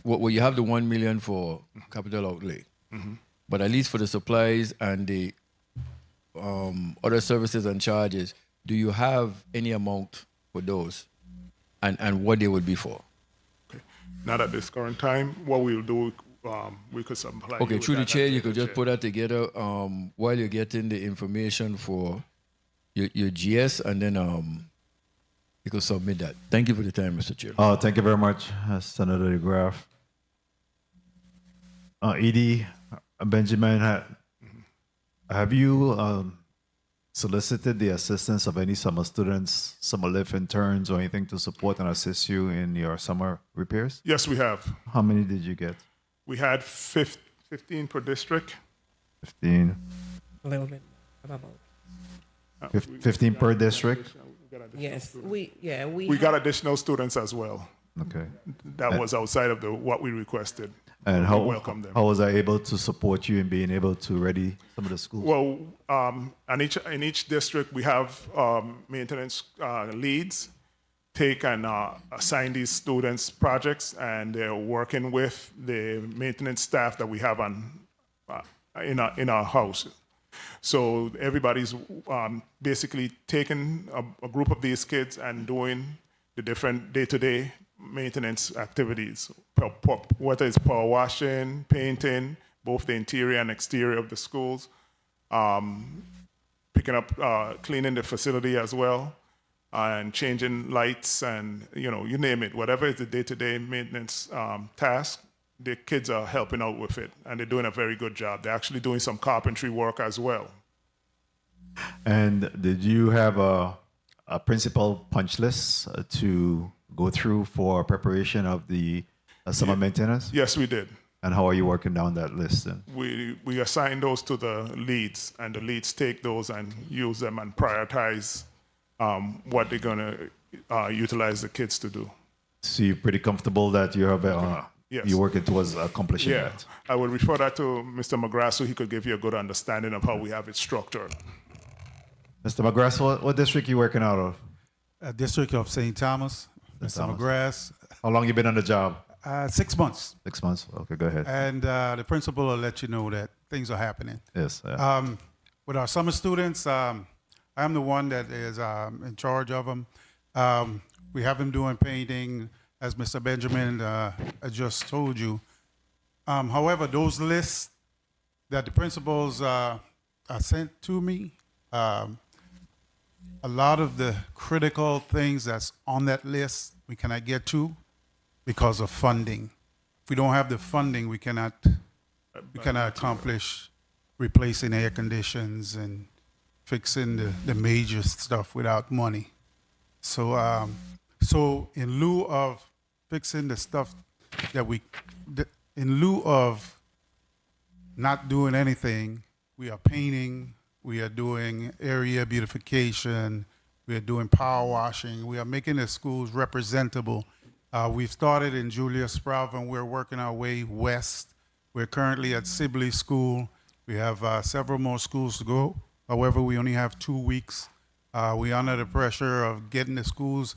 where you have the 1 million for capital outlay, but at least for the supplies and the other services and charges, do you have any amount for those, and what they would be for? Not at this current time. What we'll do, we could supply. Okay, you through the with that chair, after you could the just chair. put that together while you're getting the information for your GS, and then you could submit that. Thank you for the time, Mr. Chair. Thank you very much, Senator DeGraff. Edie, Benjamin, have you solicited the assistance of any summer students, summer live interns, or anything to support and assist you in your summer repairs? Yes, we have. How many did you get? We had 15 per district. 15. A little bit about. 15 per district? Yes, we We got additional students as well. Okay. That was outside of what we requested. And We how welcome them. how was I able to support you in being able to ready some of the schools? Well, in each district, we have maintenance leads take and assign these students projects, and they're working with the maintenance staff that we have in our house. So everybody's basically taking a group of these kids and doing the different day-to-day maintenance activities, whether it's power washing, painting, both the interior and exterior of the schools, picking up, cleaning the facility as well, and changing lights and, you name it, whatever is the day-to-day maintenance task, the kids are helping out with it, and they're doing a very good job. They're actually doing some carpentry work as well. And did you have a principal punch list to go through for preparation of the summer maintenance? Yes, we did. And how are you working down that list then? We assign those to the leads, and the leads take those and use them and prioritize what they're going to utilize the kids to do. So you're pretty comfortable that you have Yes. you're working towards accomplishing Yeah, that? I would refer that to Mr. McGrath so he could give you a good understanding of how we have it structured. Mr. McGrath, what district are you working out of? District of St. Thomas, Mr. Thomas. McGrath. How long you been on the job? 6 months. 6 months. Okay, go ahead. And the principal will let you know that things are happening. Yes. With our summer students, I'm the one that is in charge of them. We have them doing painting, as Mr. Benjamin just told you. However, those lists that the principals are sent to me, a lot of the critical things that's on that list we cannot get to because of funding. If we don't have the funding, we cannot accomplish replacing air conditions and fixing the major stuff without money. So, so in lieu of fixing the stuff that in lieu of not doing anything, we are painting, we are doing area beautification, we are doing power washing, we are making the schools representable. We've started in Julius Sprout and we're working our way west. We're currently at Sibley School. We have several more schools to go. However, we only have 2 weeks. We're under the pressure of getting the schools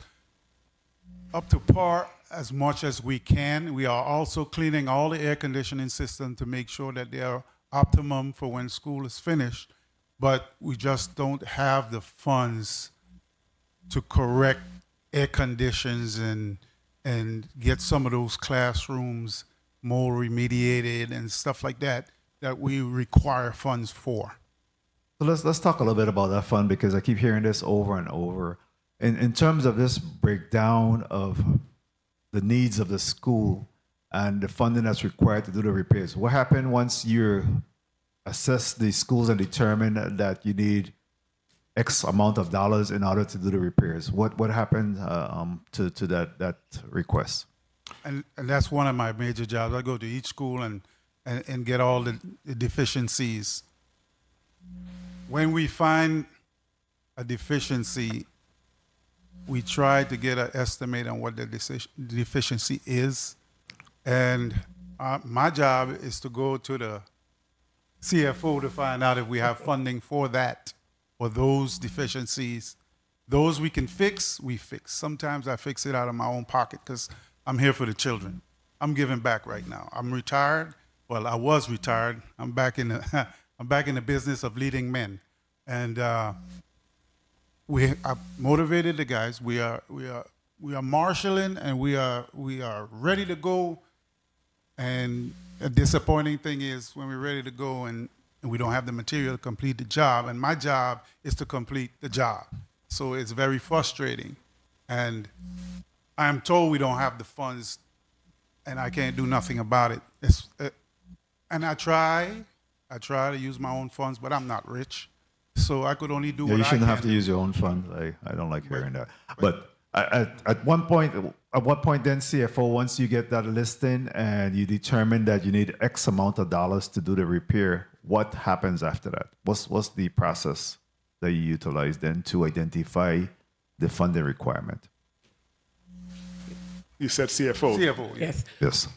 up to par as much as we can. We are also cleaning all the air conditioning systems to make sure that they are optimum for when school is finished. But we just don't have the funds to correct air conditions and get some of those classrooms more remediated and stuff like that we require funds for. So let's talk a little bit about that fund, because I keep hearing this over and over. In terms of this breakdown of the needs of the school and the funding that's required to do the repairs, what happened once you assess the schools and determine that you need X amount of dollars in order to do the repairs? What happened to that request? And that's one of my major jobs. I go to each school and get all the deficiencies. When we find a deficiency, we try to get an estimate on what the deficiency is. And my job is to go to the CFO to find out if we have funding for that or those deficiencies. Those we can fix, we fix. Sometimes I fix it out of my own pocket because I'm here for the children. I'm giving back right now. I'm retired. Well, I was retired. I'm back in the I'm back in the business of leading men, and I motivated the guys. We are marshaling, and we are ready to go. And a disappointing thing is when we're ready to go and we don't have the material to complete the job. And my job is to complete the job, so it's very frustrating. And I'm told we don't have the funds, and I can't do nothing about it. And I try to use my own funds, but I'm not rich, so I could only do what I can. You shouldn't have to use your own funds. I don't like hearing that. But at what point then, CFO, once you get that listing and you determine that you need X amount of dollars to do the repair, what happens after that? What's the process that you utilize then to identify the funding requirement? You said CFO. CFO, Yes. Yes.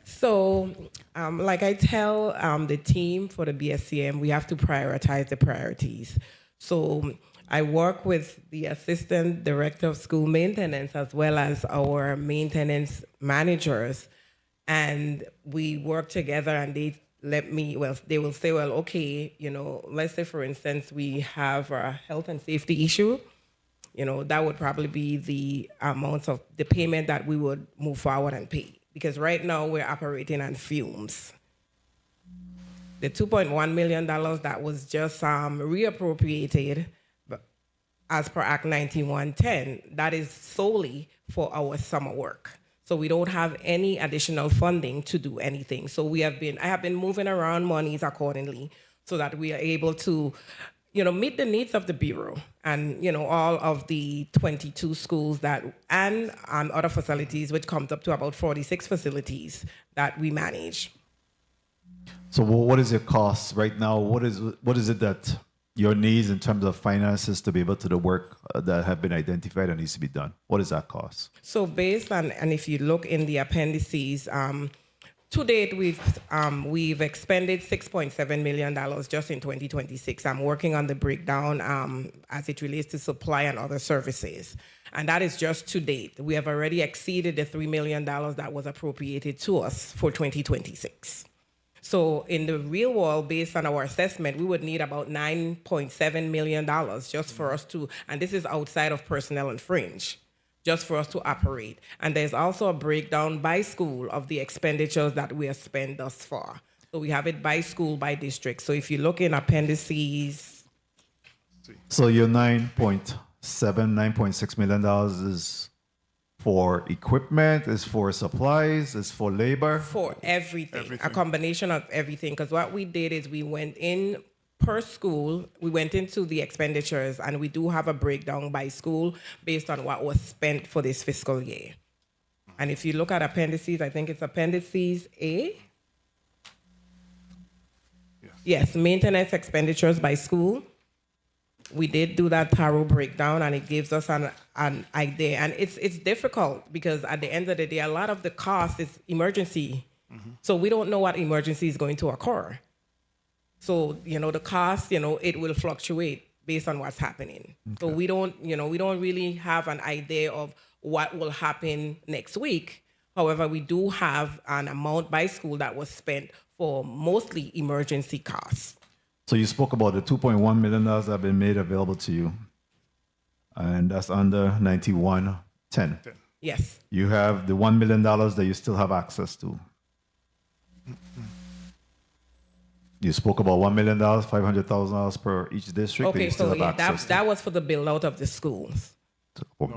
So, like I tell the team for the BSCM, we have to prioritize the priorities. So I work with the Assistant Director of School Maintenance as well as our maintenance managers, and we work together, and they will say, well, okay, let's say, for instance, we have a health and safety issue. That would probably be the amount of the payment that we would move forward and pay. Because right now we're operating on fumes. The $2.1 million that was just reappropriated as per Act 9110, that is solely for our summer work. So we don't have any additional funding to do anything. So I have been moving around monies accordingly so that we are able to meet the needs of the Bureau and, all of the 22 schools and other facilities, which comes up to about 46 facilities that we manage. So what is your cost right now? What is it that your needs in terms of finances to be able to do the work that have been identified and needs to be done? What is that cost? So based on, and if you look in the appendices, to date, we've expended $6.7 million just in 2026. I'm working on the breakdown as it relates to supply and other services. And that is just to date. We have already exceeded the $3 million that was appropriated to us for 2026. So in the real world, based on our assessment, we would need about $9.7 million just for us to, and this is outside of personnel and fringe, just for us to operate. And there's also a breakdown by school of the expenditures that we have spent thus far. So we have it by school, by district. So if you look in appendices So your $9.6 million is for equipment, is for supplies, is for labor? For everything, a combination of everything. Because what we did is we went in per school, we went into the expenditures, and we do have a breakdown by school based on what was spent for this fiscal year. And if you look at appendices, I think it's appendices A. Yes, maintenance expenditures by school. We did do that thorough breakdown, and it gives us an idea. And it's difficult because at the end of the day, a lot of the cost is emergency. So we don't know what emergency is going to occur. So, the cost, it will fluctuate based on what's happening. Okay. So we don't really have an idea of what will happen next week. However, we do have an amount by school that was spent for mostly emergency costs. So you spoke about the $2.1 million that have been made available to you, and that's under 9110. Yes. You have the $1 million that you still have access to. You spoke about $1 million, $500,000 per each district. Okay, so that was for the build out of the schools.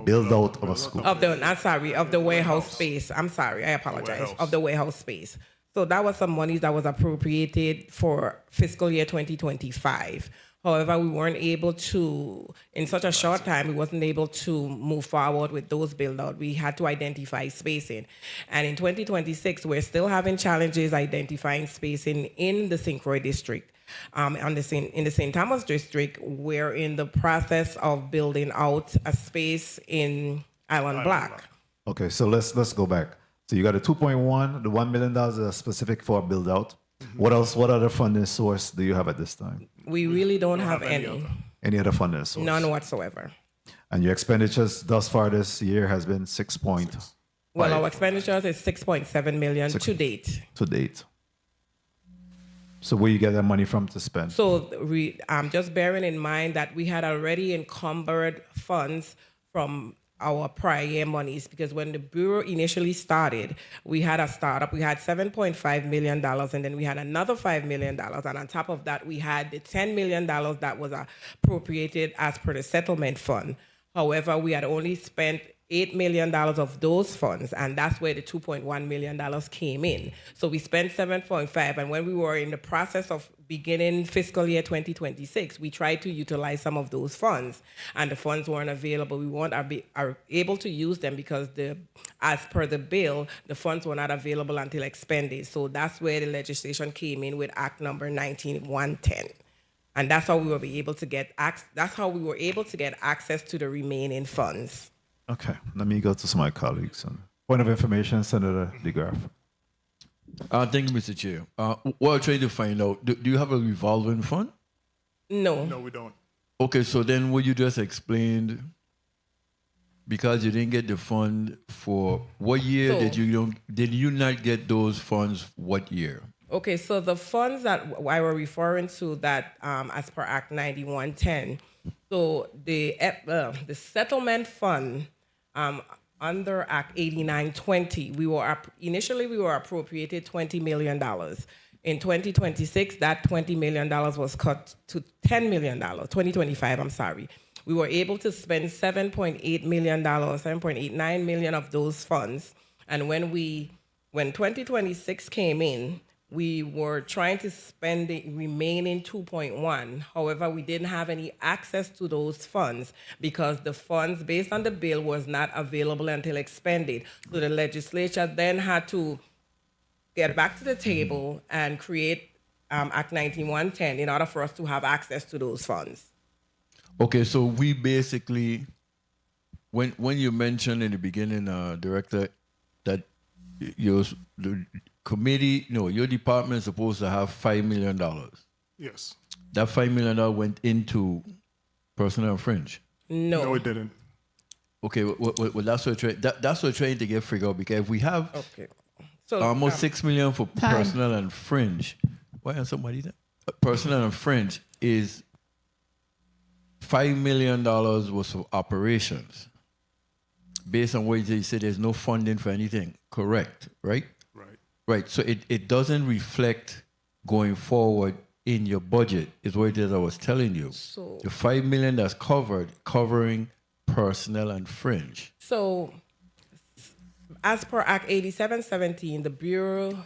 Build out of a school. Of the warehouse space. I'm sorry, I apologize. Of the warehouse space. So that was some money that was appropriated for fiscal year 2025. However, we weren't able to, in such a short time, we wasn't able to move forward with those build out. We had to identify spacing. And in 2026, we're still having challenges identifying spacing in the St. Croix district. In the St. Thomas district, we're in the process of building out a space in Island Black. Okay, so let's go back. So you got a 2.1, the $1 million is specific for a build out. What else? What other funding source do you have at this time? We really don't have any. Any other funding source? None whatsoever. And your expenditures thus far this year has been 6 point. Well, our expenditures is 6.7 million to date. To date. So where you get that money from to spend? So just bearing in mind that we had already encumbered funds from our prior year monies, because when the Bureau initially started, we had a startup, we had $7.5 million, and then we had another $5 million. And on top of that, we had the $10 million that was appropriated as per the settlement fund. However, we had only spent $8 million of those funds, and that's where the $2.1 million came in. So we spent 7.5, and when we were in the process of beginning fiscal year 2026, we tried to utilize some of those funds, and the funds weren't available. We weren't able to use them because as per the bill, the funds were not available until expended. So that's where the legislation came in with Act number 19110. And that's how we were able to get access to the remaining funds. Okay, let me go to some of my colleagues. Point of information, Senator DeGraff. Thank you, Mr. Chair. What I'm trying to find out, do you have a revolving fund? No. No, we don't. Okay, so then what you just explained, because you didn't get the fund for what year did you not get those funds what year? Okay, so the funds that I were referring to that as per Act 9110, so the settlement fund under Act 8920, initially we were appropriated $20 million. In 2026, that $20 million was cut to $10 million, 2025, I'm sorry. We were able to spend $7.8 million, $7.89 million of those funds. And when 2026 came in, we were trying to spend the remaining 2.1. However, we didn't have any access to those funds because the funds based on the bill was not available until expended. So the legislature then had to get back to the table and create Act 9110 in order for us to have access to those funds. Okay, so we basically, when you mentioned in the beginning, Director, that your department is supposed to have $5 million. Yes. That $5 million went into personnel and fringe. No, it didn't. Okay, well that's what we're trying to get figured out, because if we have almost $6 million for personnel and fringe, why is somebody there? Personnel and fringe is $5 million was for operations. Based on what you said, there's no funding for anything. Correct, right? Right. Right. So it doesn't reflect going forward in your budget is what it is I was telling you. So- the $5 million that's covering personnel and fringe. So, as per Act 8717, the Bureau,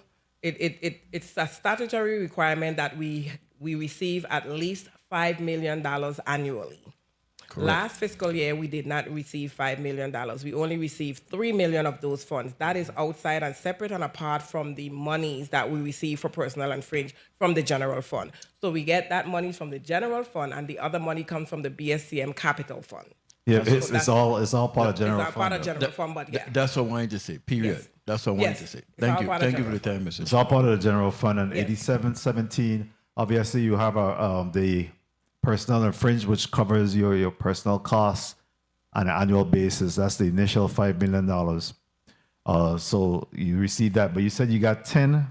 it's a statutory requirement that we receive at least $5 million annually. Correct. Last fiscal year, we did not receive $5 million. We only received $3 million of those funds. That is outside and separate and apart from the monies that we receive for personnel and fringe from the general fund. So we get that money from the general fund, and the other money comes from the BSCM capital fund. Yeah, it's all part of general It's part fund. of general fund, but yeah. That's what I wanted to say, period. Yes. That's what I wanted Yes. to say. It's all Thank you. part of Thank you for general the time, Mr. It's all part of the general fund. And 8717, obviously, you have the personnel and fringe, which covers your personnel costs on an annual basis. That's the initial $5 million. So you received that, but you said you got 10.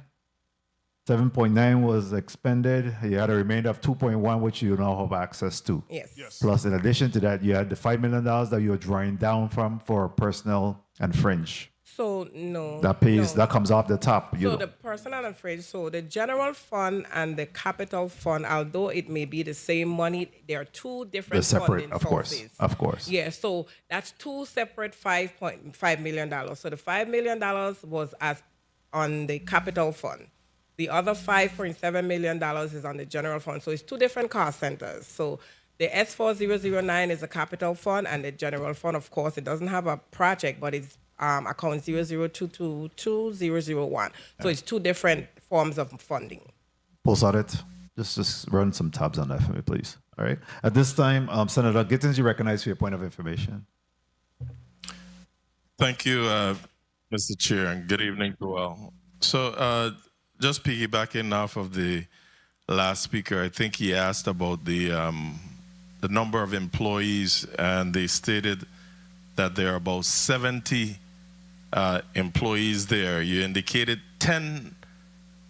7.9 was expended. You had a remainder of 2.1, which you now have access to. Yes. Plus, in addition to that, you had the $5 million that you were drawing down from for personnel and fringe. So, no. That comes off the top. So the personnel and fringe, so the general fund and the capital fund, although it may be the same money, there are two different They're separate, funding of course. sources. Of course. Yeah, so that's two separate $5.5 million. So the $5 million was on the capital fund. The other $5.7 million is on the general fund. So it's two different cost centers. So the S4009 is a capital fund, and the general fund, of course, it doesn't have a project, but it's account 002222001. So it's two different forms of funding. Post audit. Just run some tabs on that for me, please. All right. At this time, Senator Gittins, you recognize for your point of information. Thank you, Mr. Chair, and good evening to all. So just piggybacking off of the last speaker, I think he asked about the number of employees, and they stated that there are about 70 employees there. You indicated 10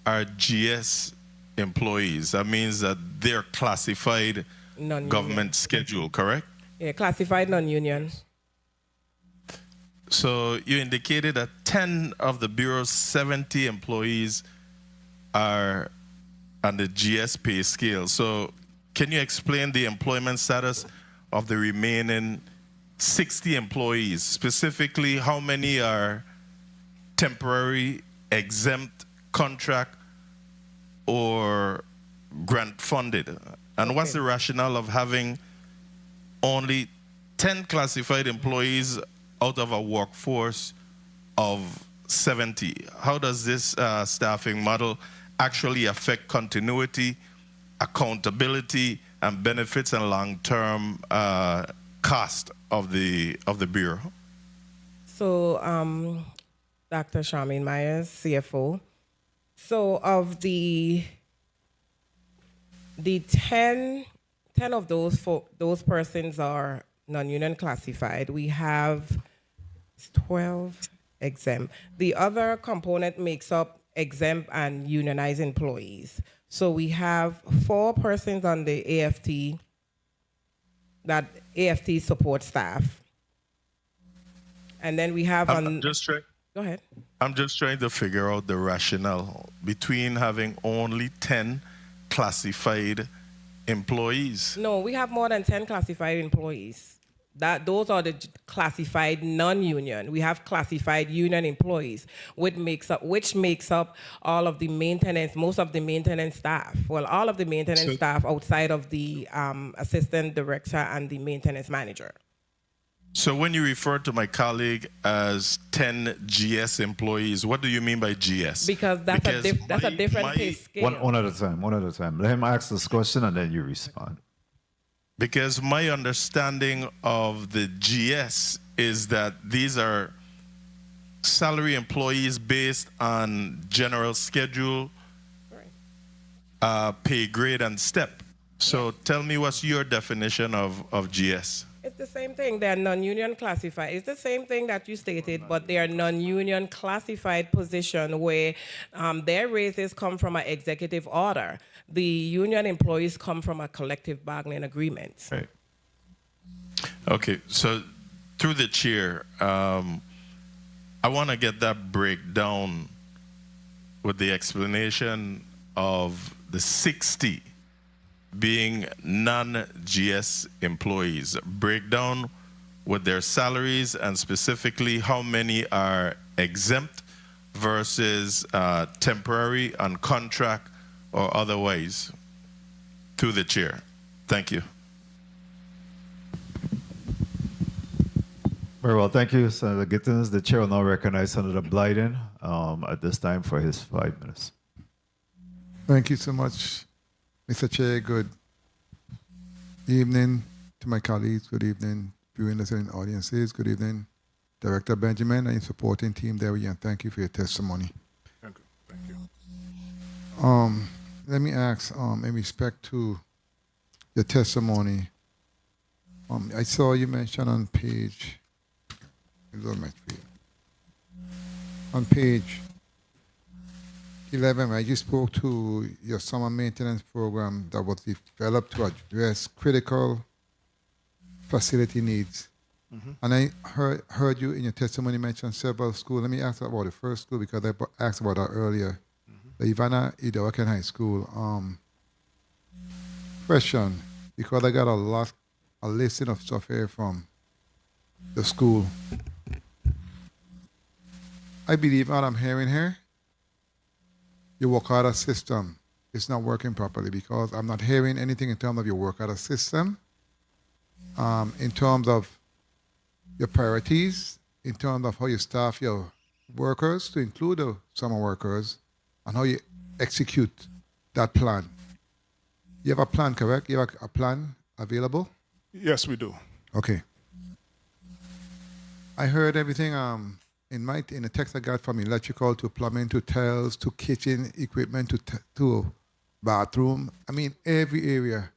are GS employees. That means that they're classified government schedule, correct? Yeah, classified non-union. So you indicated that 10 of the Bureau's 70 employees are on the GS pay scale. So can you explain the employment status of the remaining 60 employees? Specifically, how many are temporary, exempt, contract, or grant funded? And what's the rationale of having only 10 classified employees out of a workforce of 70? How does this staffing model actually affect continuity, accountability, and benefits and long-term cost of the Bureau? So, Dr. Charmaine Myers, CFO. So of the 10 of those persons are non-union classified. We have 12 exempt. The other component makes up exempt and unionized employees. So we have 4 persons on the AFT, that AFT support staff. And then we have Go ahead. I'm just trying to figure out the rationale between having only 10 classified employees. No, we have more than 10 classified employees. Those are the classified non-union. We have classified union employees, which makes up all of the maintenance, most of the maintenance staff. Well, all of the maintenance staff outside of the assistant director and the maintenance manager. So when you refer to my colleague as 10 GS employees, what do you mean by GS? Because that's a different pay scale. One at a time. Let him ask this question and then you respond. Because my understanding of the GS is that these are salary employees based on general schedule, pay grade, and step. So tell me, what's your definition of GS? It's the same thing. They're non-union classified. It's the same thing that you stated, but they are non-union classified position where their raises come from an executive order. The union employees come from a collective bargaining agreement. Right. Okay, so through the chair, I want to get that breakdown with the explanation of the 60 being non-GS employees. Breakdown with their salaries and specifically how many are exempt versus temporary, on contract, or otherwise. To the chair. Thank you. Very well, thank you, Senator Gittins. The chair will now recognize Senator Blyden at this time for his 5 minutes. Thank you so much, Mr. Chair. Good evening to my colleagues. Good evening, viewing listening audiences. Good evening, Director Benjamin and your supporting team there. And thank you for your testimony. Thank you. Let me ask, in respect to your testimony, I saw you mention on page, on page 11, where you spoke to your summer maintenance program that was developed to address critical facility needs. And I heard you in your testimony mention several schools. Let me ask about the first school because I asked about that earlier. The Ivana Idawakan High School. Question, because I got a listing of stuff here from the school. I believe what I'm hearing here, your work order system is not working properly because I'm not hearing anything in terms of your work order system, in terms of your priorities, in terms of how you staff your workers, to include the summer workers, and how you execute that plan. You have a plan, correct? You have a plan available? Yes, we do. Okay. I heard everything in the text I got from electrical to plumbing to tiles to kitchen equipment to bathroom. I mean, every area.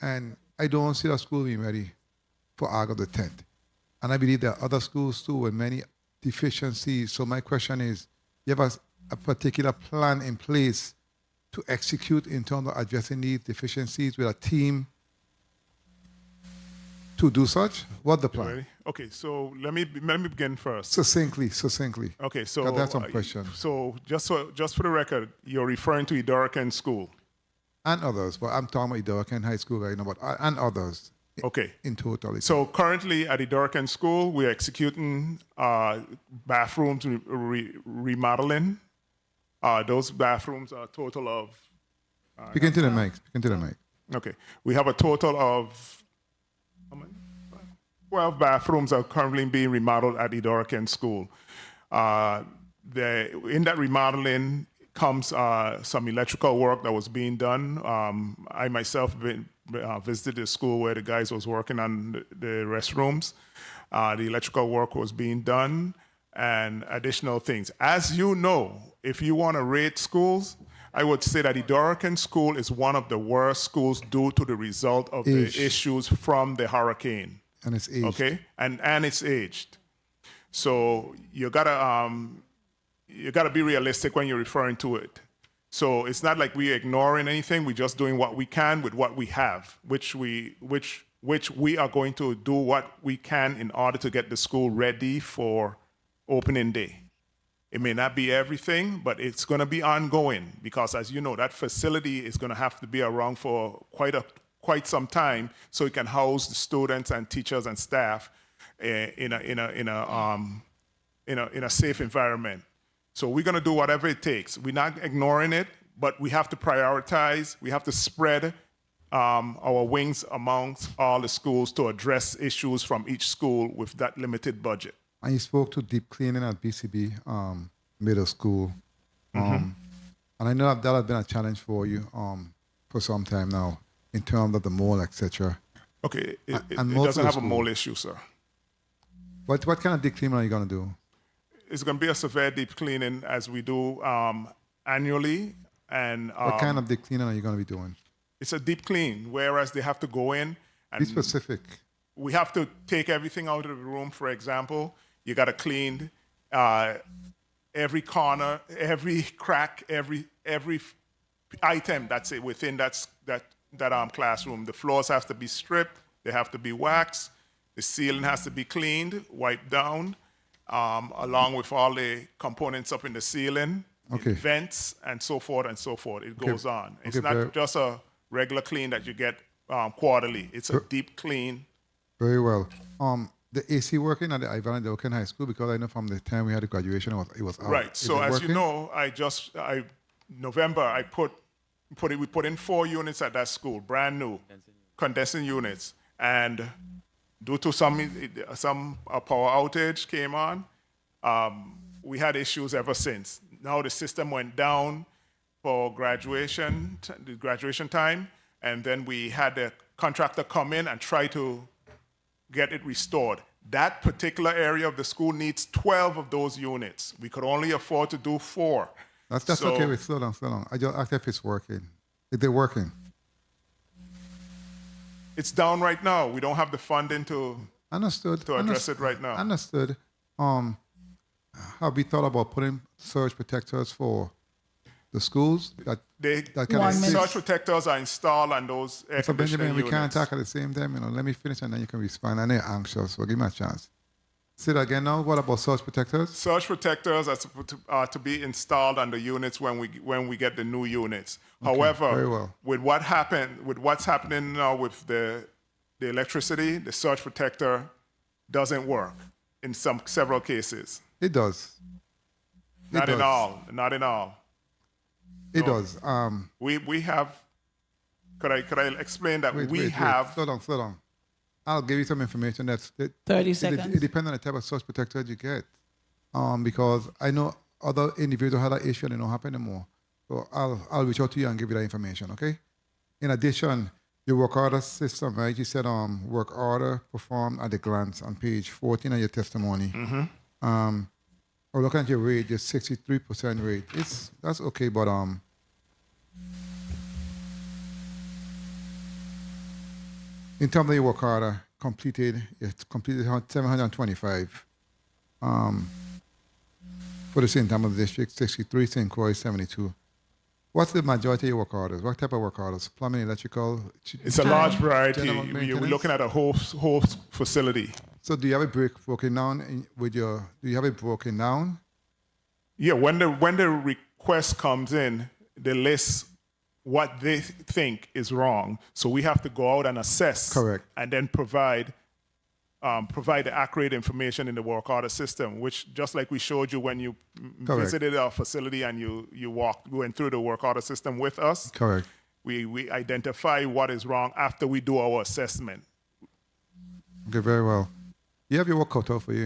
And I don't see the school being ready for August the 10th. And I believe there are other schools too with many deficiencies. So my question is, you have a particular plan in place to execute in terms of addressing these deficiencies with a team to do such? What's the plan? Ready? Okay, so let me begin first. Succinctly. Okay, so that's some questions. So just for the record, you're referring to Idawakan School and others, but I'm talking about Idawakan High School right now, but and others. Okay. In totality. So currently at Idawakan School, we're executing bathrooms remodeling. Those bathrooms are a total of. Speaking to the mic. Okay, we have a total of 12 bathrooms are currently being remodeled at Idawakan School. In that remodeling comes some electrical work that was being done. I myself visited the school where the guys was working on the restrooms. The electrical work was being done and additional things. As you know, if you want to rate schools, I would say that Idawakan School is one of the worst schools due to the result of the issues from the hurricane. And it's aged. Okay, and it's aged. So you gotta be realistic when you're referring to it. So it's not like we're ignoring anything. We're just doing what we can with what we have, which we are going to do what we can in order to get the school ready for opening day. It may not be everything, but it's going to be ongoing because, as you know, that facility is going to have to be around for quite some time so it can house the students and teachers and staff in a safe environment. So we're going to do whatever it takes. We're not ignoring it, but we have to prioritize. We have to spread our wings amongst all the schools to address issues from each school with that limited budget. And you spoke to deep cleaning at BCB Middle School. And I know that has been a challenge for you for some time now in terms of the mold, etc. Okay, it doesn't have a mold issue, sir. What kind of deep cleaning are you going to do? It's going to be a severe deep cleaning as we do annually. And what kind of deep cleaning are you going to be doing? It's a deep clean, whereas they have to go in and be specific. We have to take everything out of the room. For example, you got to clean every corner, every crack, every item that's within that classroom. The floors have to be stripped. They have to be waxed. The ceiling has to be cleaned, wiped down, along with all the components up in the ceiling, vents, and so forth and so forth. It goes on. It's not just a regular clean that you get quarterly. It's a deep clean. Very well. The AC working at the Ivan and Delkin High School, because I know from the time we had the graduation, it was out. Right. Is So it as working? you know, November, we put in 4 units at that school, brand new condensing units, and due to some power outage came on, we had issues ever since. Now the system went down for the graduation time, and then we had the contractor come in and try to get it restored. That particular area of the school needs 12 of those units. We could only afford to do 4. That's So- okay. Wait, slow down. I just asked if it's working. If they're working. It's down right now. We don't have the funding to address it right now. Understood. Have we thought about putting surge protectors for the schools that can assist? Surge protectors are installed on those air So conditioning Benjamin, we units. can't talk at the same time. Let me finish and then you can respond. I know you're anxious, so give me a chance. Say that again now. What about surge protectors? Surge protectors are to be installed on the units when we get the new units. Okay, However, very well. with what's happening now with the electricity, the surge protector doesn't work in several cases. It does. Not in all. It does. We have. Could I explain that Wait. Slow down. I'll give you some information. 30 seconds. It depends on the type of surge protector you get. Because I know other individuals had that issue and it don't happen anymore. So I'll reach out to you and give you that information, okay? In addition, your work order system, right? You said work order performed at a glance on page 14 of your testimony. Or looking at your rate, your 63% rate. That's okay, but in terms of your work order, it's completed 725. For the St. Thomas District, 63, St. Croix, 72. What's the majority of your work orders? What type of work orders? Plumbing, electrical? It's a large variety. General We're maintenance? looking at a whole facility. So do you have it broken down do you have it broken down? Yeah, when the request comes in, they list what they think is wrong. So we have to go out and assess. Correct. And then provide the accurate information in the work order system, which just like we showed you when you Correct. visited our facility and you went through the work order system with us. Correct. We identify what is wrong after we do our assessment. Okay, very well. You have your work cut out for you,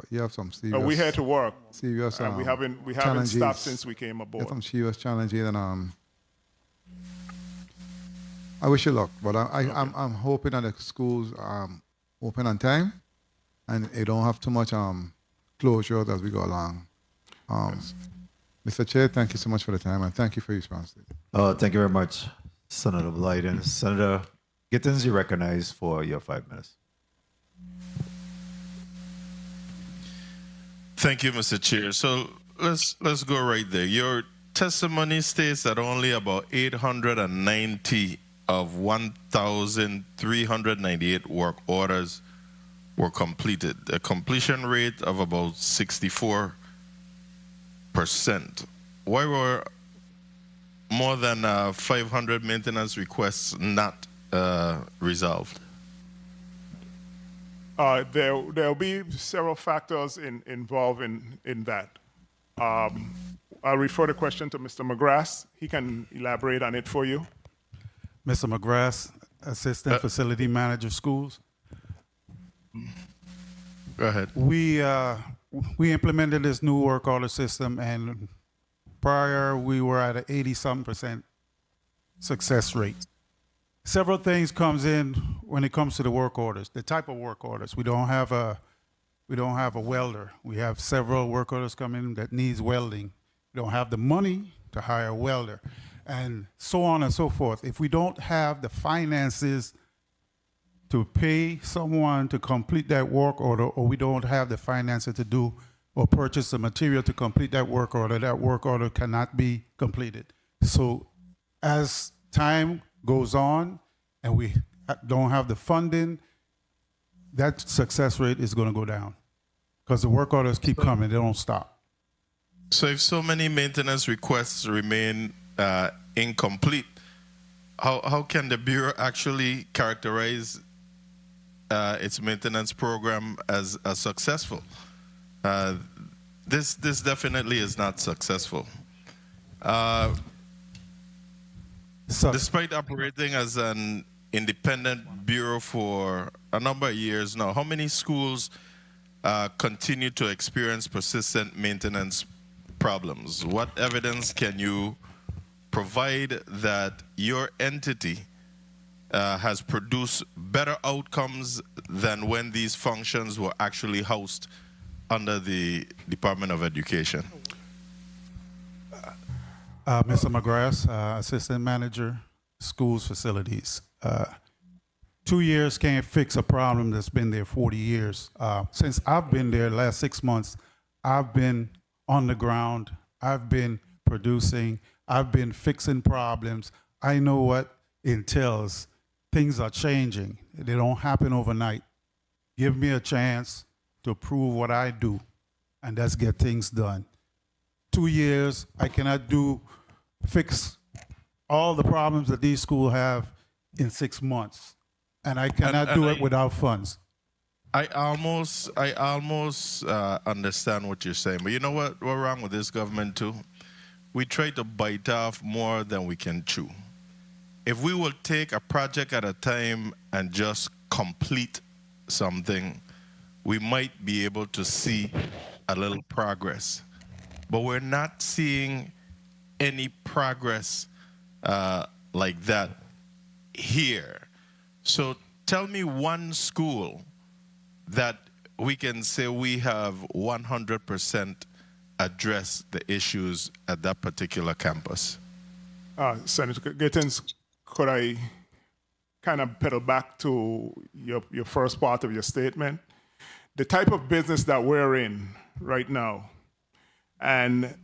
you have some serious. We're here to work. Serious. We haven't challenges. stopped since we came You aboard. have some serious challenges, and I wish you luck. But I'm hoping that the schools open on time, and it don't have too much closures as we go along. Mr. Chair, thank you so much for the time, and thank you for your response. Thank you very much, Senator Blyden. Senator Gittins, you recognized for your 5 minutes. Thank you, Mr. Chair. So let's go right there. Your testimony states that only about 890 of 1,398 work orders were completed. A completion rate of about 64%. Why were more than 500 maintenance requests not resolved? There'll be several factors involved in that. I'll refer the question to Mr. McGrath. He can elaborate on it for you. Mr. McGrath, Assistant Facility Manager, Schools. Go ahead. We implemented this new work order system, and prior we were at an 80-something% success rate. Several things comes in when it comes to the work orders, the type of work orders. We don't have a welder. We have several work orders coming that needs welding. We don't have the money to hire a welder, and so on and so forth. If we don't have the finances to pay someone to complete that work order, or we don't have the finances to do or purchase the material to complete that work order cannot be completed. So as time goes on and we don't have the funding, that success rate is going to go down because the work orders keep coming. They don't stop. So if so many maintenance requests remain incomplete, how can the Bureau actually characterize its maintenance program as successful? This definitely is not successful. Despite operating as an independent bureau for a number of years now, how many schools continue to experience persistent maintenance problems? What evidence can you provide that your entity has produced better outcomes than when these functions were actually housed under the Department of Education? Mr. McGrath, Assistant Manager, Schools Facilities. 2 years can't fix a problem that's been there 40 years. Since I've been there, last 6 months, I've been on the ground, I've been producing, I've been fixing problems. I know what it entails. Things are changing. They don't happen overnight. Give me a chance to prove what I do, and that's get things done. 2 years, I cannot fix all the problems that these schools have in 6 months, and I cannot do it without funds. I almost understand what you're saying, but you know what's wrong with this government too? We try to bite off more than we can chew. If we will take a project at a time and just complete something, we might be able to see a little progress. But we're not seeing any progress like that here. So tell me one school that we can say we have 100% addressed the issues at that particular campus. Senator Gittins, could I kind of pedal back to your first part of your statement? The type of business that we're in right now, and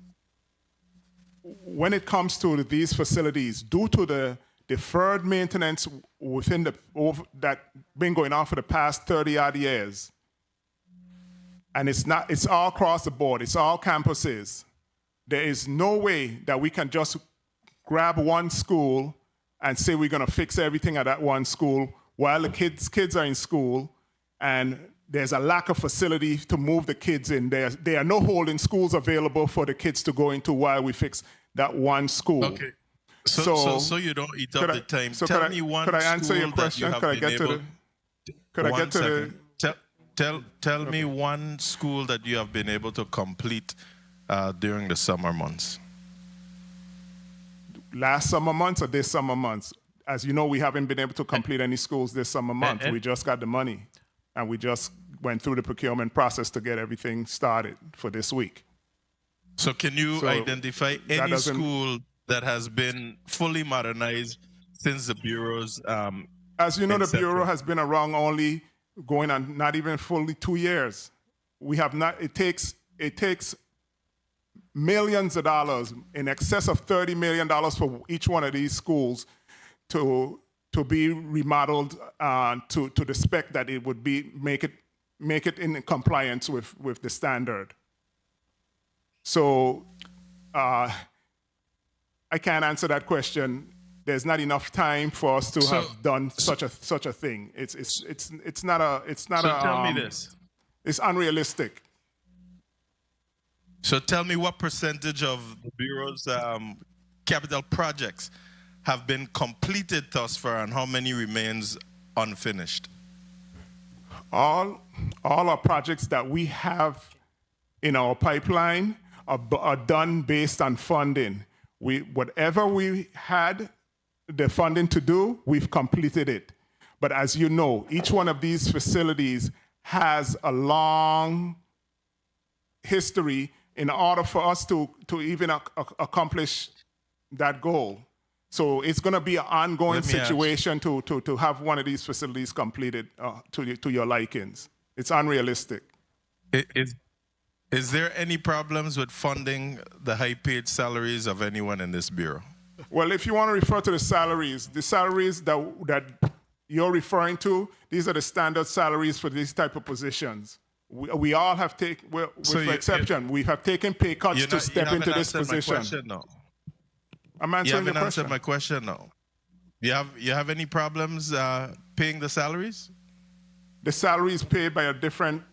when it comes to these facilities, due to the deferred maintenance within that been going on for the past 30-odd years, and it's all across the board, it's all campuses. There is no way that we can just grab one school and say we're going to fix everything at that one school while the kids are in school, and there's a lack of facility to move the kids in. There are no holding schools available for the kids to go into while we fix that one school. Okay. So you don't eat up the time. So tell me one could I answer your school that question? you have Could I been get to able- the? Could I One get to the? second. Tell me one school that you have been able to complete during the summer months. Last summer months or this summer months? As you know, we haven't been able to complete any schools this summer month. We just got the money, and we just went through the procurement process to get everything started for this week. So can you identify that any doesn't- school that has been fully modernized since the Bureau's As you know, the inception? Bureau has been around only going on not even fully 2 years. We have not, it takes millions of dollars, in excess of $30 million for each one of these schools to be remodeled to the spec that it would be, make it in compliance with the standard. So I can't answer that question. There's not enough time for us to have done such a thing. It's not So tell me this. It's unrealistic. So tell me what percentage of the Bureau's capital projects have been completed thus far, and how many remains unfinished? All our projects that we have in our pipeline are done based on funding. Whatever we had the funding to do, we've completed it. But as you know, each one of these facilities has a long history in order for us to even accomplish that goal. So it's going to be an ongoing Let me ask- situation to have one of these facilities completed to your likings. It's unrealistic. Is there any problems with funding the high-paid salaries of anyone in this Bureau? Well, if you want to refer to the salaries that you're referring to, these are the standard salaries for these type of positions. We all have taken, with exception, we have taken pay cuts to step into this position. No. I'm You answering haven't your answered question. my question now. You have any problems paying the salaries? The salary is paid by a different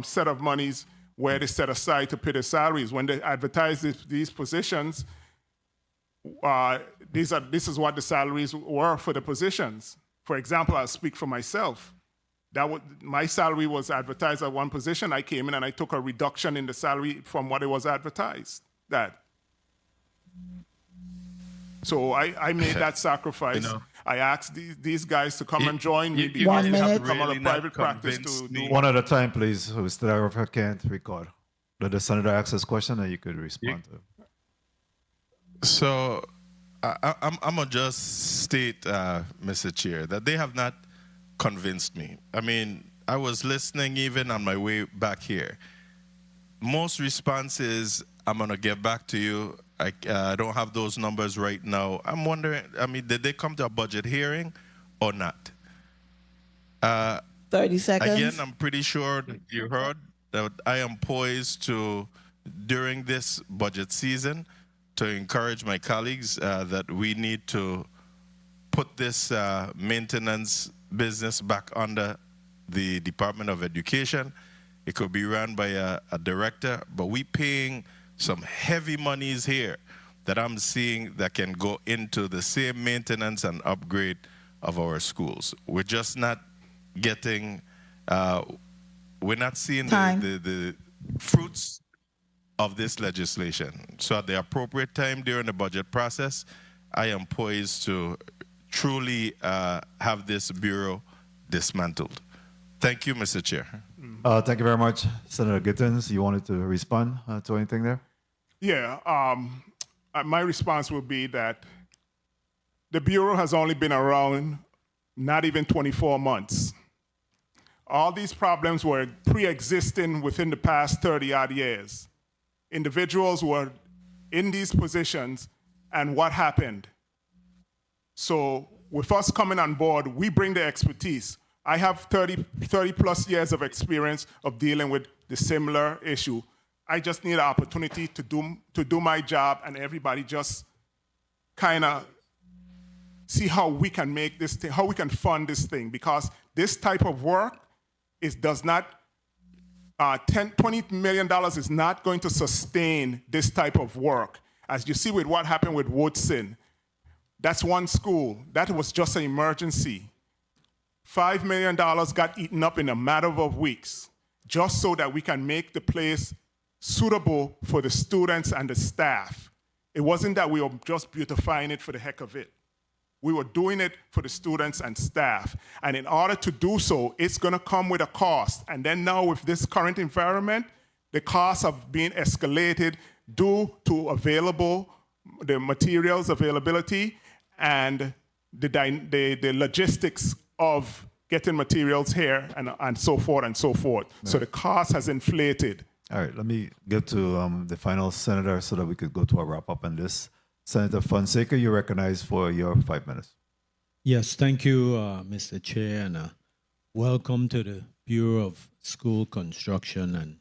set of monies where they set aside to pay the salaries. When they advertise these positions, this is what the salaries were for the positions. For example, I'll speak for myself. My salary was advertised at one position. I came in and I took a reduction in the salary from what it was advertised. So I made that sacrifice. I asked these guys to come and join me because they have to come on a private practice to do. One at a time, please. Who stenographer can't record. Let the senator ask his question and you could respond to it. So I'm going to just state, Mr. Chair, that they have not convinced me. I mean, I was listening even on my way back here. Most responses, I'm going to get back to you. I don't have those numbers right now. I'm wondering, I mean, did they come to a budget hearing or not? 30 seconds. Again, I'm pretty sure that you heard that I am poised to, during this budget season, to encourage my colleagues that we need to put this maintenance business back under the Department of Education. It could be run by a director, but we paying some heavy monies here that I'm seeing that can go into the same maintenance and upgrade of our schools. We're just not getting, we're not seeing the fruits of this legislation. So at the appropriate time during the budget process, I am poised to truly have this bureau dismantled. Thank you, Mr. Chair. Thank you very much. Senator Gittins, you wanted to respond to anything there? Yeah, my response would be that the Bureau has only been around not even 24 months. All these problems were pre-existing within the past 30-odd years. Individuals were in these positions, and what happened? So with us coming on board, we bring the expertise. I have 30 plus years of experience of dealing with the similar issue. I just need an opportunity to do my job, and everybody just kind of see how we can make this thing, how we can fund this thing, because this type of work does not, $20 million is not going to sustain this type of work. As you see with what happened with Woodson, that's one school. That was just an emergency. $5 million got eaten up in a matter of weeks, just so that we can make the place suitable for the students and the staff. It wasn't that we were just beautifying it for the heck of it. We were doing it for the students and staff. And in order to do so, it's going to come with a cost. And then now with this current environment, the costs are being escalated due to the materials availability and the logistics of getting materials here and so forth and so forth. No. So the cost has inflated. All right, let me get to the final senator so that we could go to a wrap up on this. Senator Fonseca, you're recognized for your 5 minutes. Yes, thank you, Mr. Chair, and welcome to the Bureau of School Construction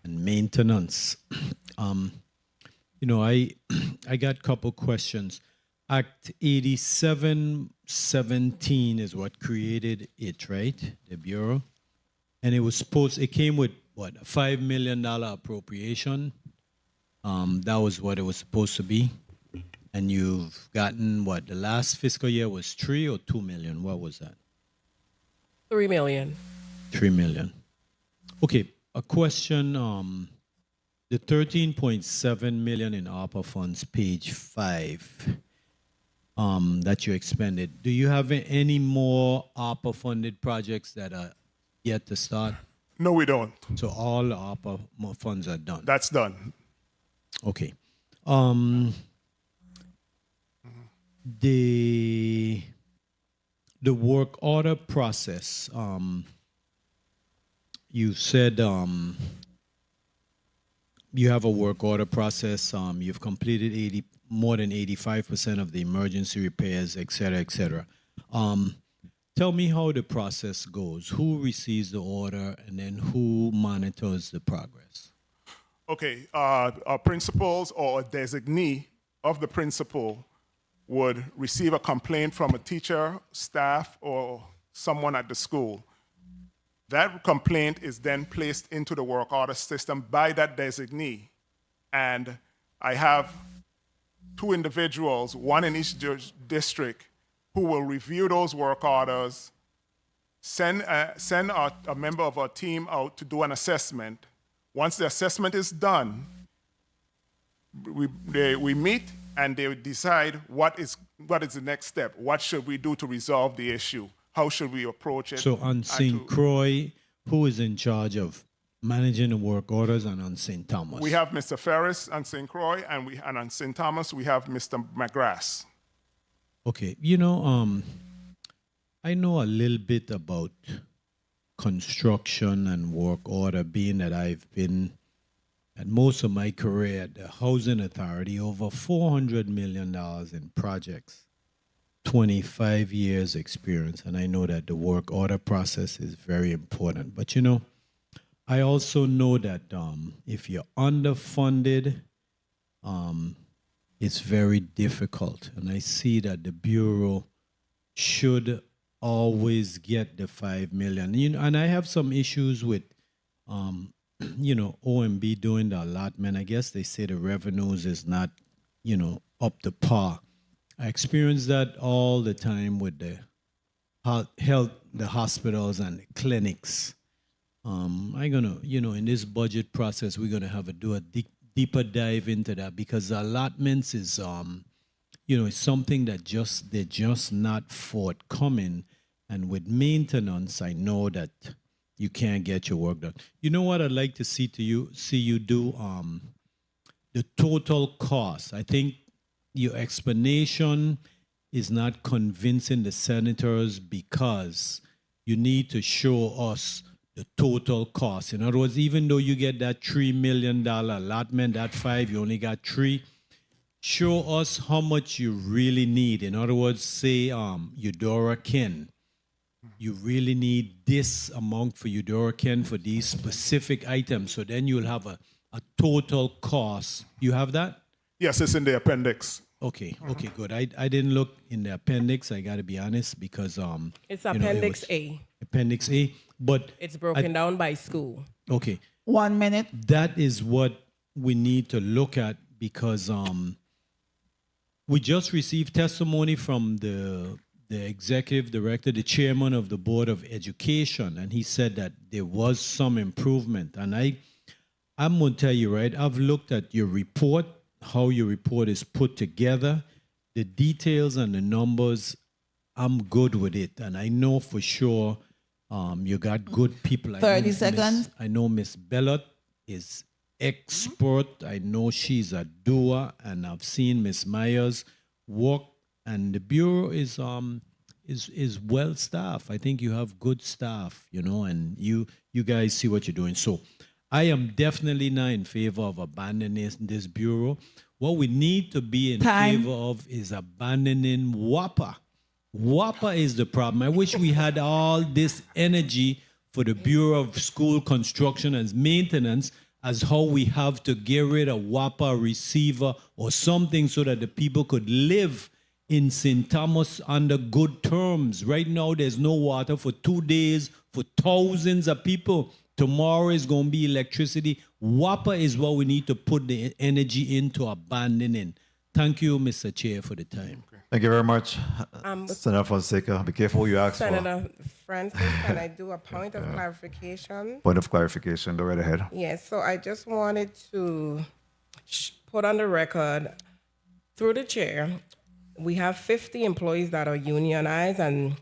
and Maintenance. I got a couple questions. Act 8717 is what created it, right? The Bureau. And it came with what, a $5 million appropriation. That was what it was supposed to be. And you've gotten what, the last fiscal year was 3 or 2 million? What was that? 3 million. 3 million. Okay, a question. The 13.7 million in ARPA funds, page 5, that you expended. Do you have any more ARPA funded projects that are yet to start? No, we don't. So all the ARPA funds are done? That's done. Okay. The work order process, you said you have a work order process. You've completed more than 85% of the emergency repairs, et cetera, et cetera. Tell me how the process goes. Who receives the order, and then who monitors the progress? Okay, our principals or a designee of the principal would receive a complaint from a teacher, staff, or someone at the school. That complaint is then placed into the work order system by that designee. And I have 2 individuals, one in each district, who will review those work orders, send a member of our team out to do an assessment. Once the assessment is done, we meet and they decide what is the next step. What should we do to resolve the issue? How should we approach it? So on St. Croix, who is in charge of managing the work orders, and on St. Thomas? We have Mr. Ferris on St. Croix, and on St. Thomas we have Mr. McGrath. Okay, I know a little bit about construction and work order, being that I've been at most of my career at the Housing Authority, over $400 million in projects, 25 years experience, and I know that the work order process is very important. But I also know that if you're underfunded, it's very difficult. And I see that the Bureau should always get the $5 million. And I have some issues with, OMB doing the allotment. I guess they say the revenues is not, up to par. I experience that all the time with the health, the hospitals and the clinics. I'm gonna, in this budget process, we're gonna have to do a deeper dive into that, because the allotments is, it's something that they're just not forthcoming. And with maintenance, I know that you can't get your work done. You know what I'd like to see you do? The total cost. I think your explanation is not convincing the senators, because you need to show us the total cost. In other words, even though you get that $3 million allotment, that 5, you only got 3, show us how much you really need. In other words, say Eudora Ken, you really need this amount for Eudora Ken for these specific items. So then you'll have a total cost. You have that? Yes, it's in the appendix. Okay, good. I didn't look in the appendix, I got to be honest, because it's Appendix A. Appendix A, but it's broken down by school. Okay. 1 minute. That is what we need to look at, because we just received testimony from the executive director, the chairman of the Board of Education, and he said that there was some improvement. And I'm going to tell you, right, I've looked at your report, how your report is put together, the details and the numbers. I'm good with it, and I know for sure you got good people. 30 seconds. I know Miss Bellot is expert. I know she's a doer, and I've seen Miss Myers work, and the Bureau is well staffed. I think you have good staff, and you guys see what you're doing. So I am definitely not in favor of abandoning this Bureau. What we need to be in favor of is abandoning WAPA. WAPA is the problem. I wish we had all this energy for the Bureau of School Construction and Maintenance as how we have to get rid of WAPA receiver or something, so that the people could live in St. Thomas under good terms. Right now, there's no water for 2 days for thousands of people. Tomorrow is going to be electricity. WAPA is what we need to put the energy into abandoning. Thank you, Mr. Chair, for the time. Thank you very much. Senator Fonseca, be careful who you ask Senator Francis, can I do a point of clarification? Point of clarification, go right ahead. Yes, so I just wanted to put on the record, through the chair, we have 50 employees that are unionized, and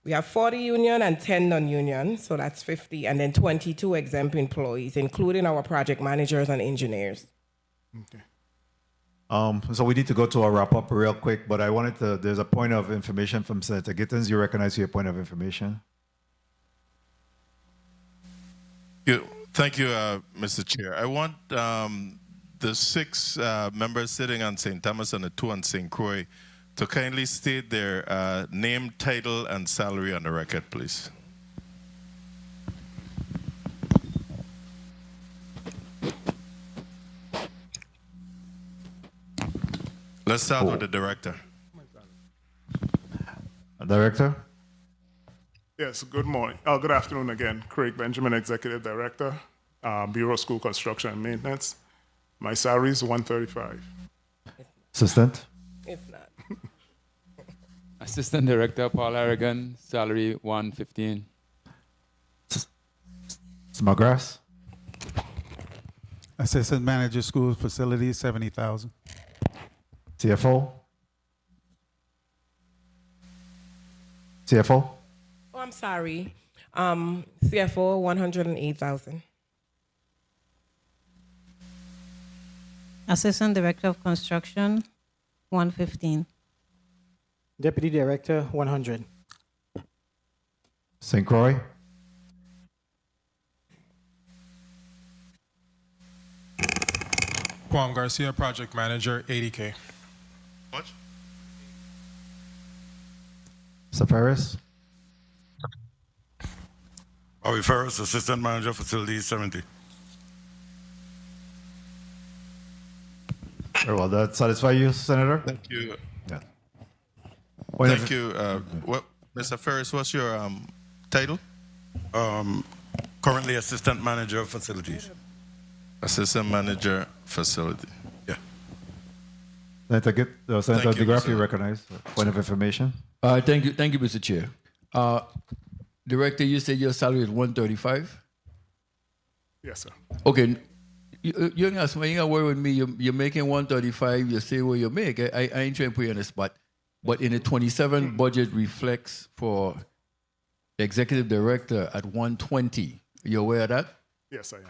we have 40 union and 10 non-union, so that's 50, and then 22 exempt employees, including our project managers and engineers. Okay. So we need to go to a wrap-up real quick, but I wanted to, there's a point of information from Senator Gittins. You recognize your point of information? Thank you, Mr. Chair. I want the 6 members sitting on St. Thomas and the 2 on St. Croix to kindly state their name, title, and salary on the record, please. Let's start with the director. Director? Yes, good morning. Good afternoon again. Craig Benjamin, Executive Director, Bureau of School Construction and Maintenance. My salary is $135. Assistant? If not. Assistant Director Paul Aragon, salary $115. McGrath? Assistant Manager School Facilities, $70,000. CFO? CFO? Oh, I'm sorry. CFO, $108,000. Assistant Director of Construction, $115. Deputy Director, $100. St. Croix? Juan Garcia, Project Manager, $80K. What? Safaris? Bobby Ferris, Assistant Manager, Facilities, 70. Very well. That satisfy you, Senator? Thank you. Yeah. Thank you. Mr. Ferris, what's your title? Currently Assistant Manager of Facilities. Assistant Manager, Facility. Yeah. Senator Thank you, DeGraff, you Mr. recognize. Point of information. Thank you, Mr. Chair. Director, you said your salary is $135. Yes, sir. Okay, you ain't gonna worry with me. You're making $135. You say what you make. I ain't trying to put you on the spot, but in the 27 budget reflects for the executive director at $120. You aware of that? Yes, I am.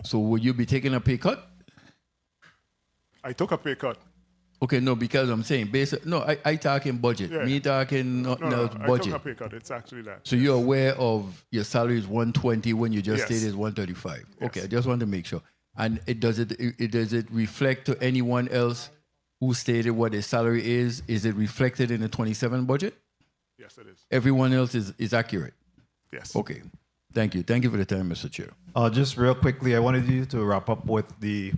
So will you be taking a pay cut? I took a pay cut. Okay, no, because I'm saying I talking budget. Yeah. Me talking nothing else I budget. took a pay cut. It's actually that. So you're aware of your salary is 120 when you just Yes. stated 135. Okay, I just want to make sure. And does it reflect to anyone else who stated what their salary is? Is it reflected in the 27 budget? Yes, it is. Everyone else is accurate. Yes. Okay. Thank you. Thank you for the time, Mr. Chair. Just real quickly, I wanted you to wrap up with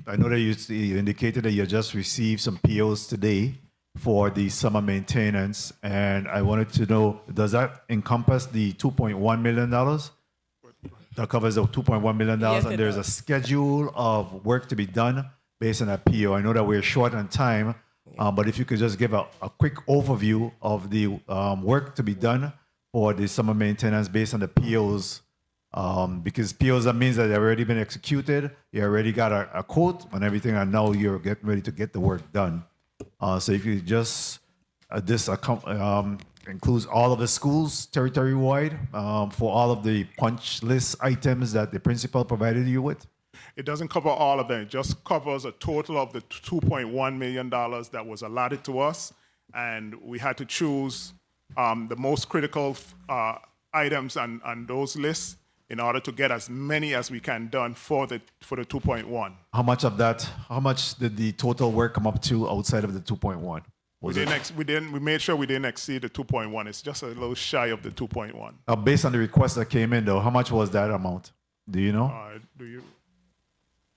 I know that you indicated that you just received some POs today for the summer maintenance, and I wanted to know, does that encompass the $2.1 million? That covers the $2.1 million, Yes, and it there's a does. schedule of work to be done based on that PO. I know that we're short on time, but if you could just give a quick overview of the work to be done for the summer maintenance based on the POs. Because POs, that means that they've already been executed, you already got a quote and everything, and now you're getting ready to get the work done. So if you just, this includes all of the schools territory-wide for all of the punch list items that the principal provided you with? It doesn't cover all of them. It just covers a total of the $2.1 million that was allotted to us, and we had to choose the most critical items on those lists in order to get as many as we can done for the 2.1. How much did the total work come up to outside of the 2.1? We made sure we didn't exceed the 2.1. It's just a little shy of the 2.1. Based on the request that came in, though, how much was that amount? Do you know?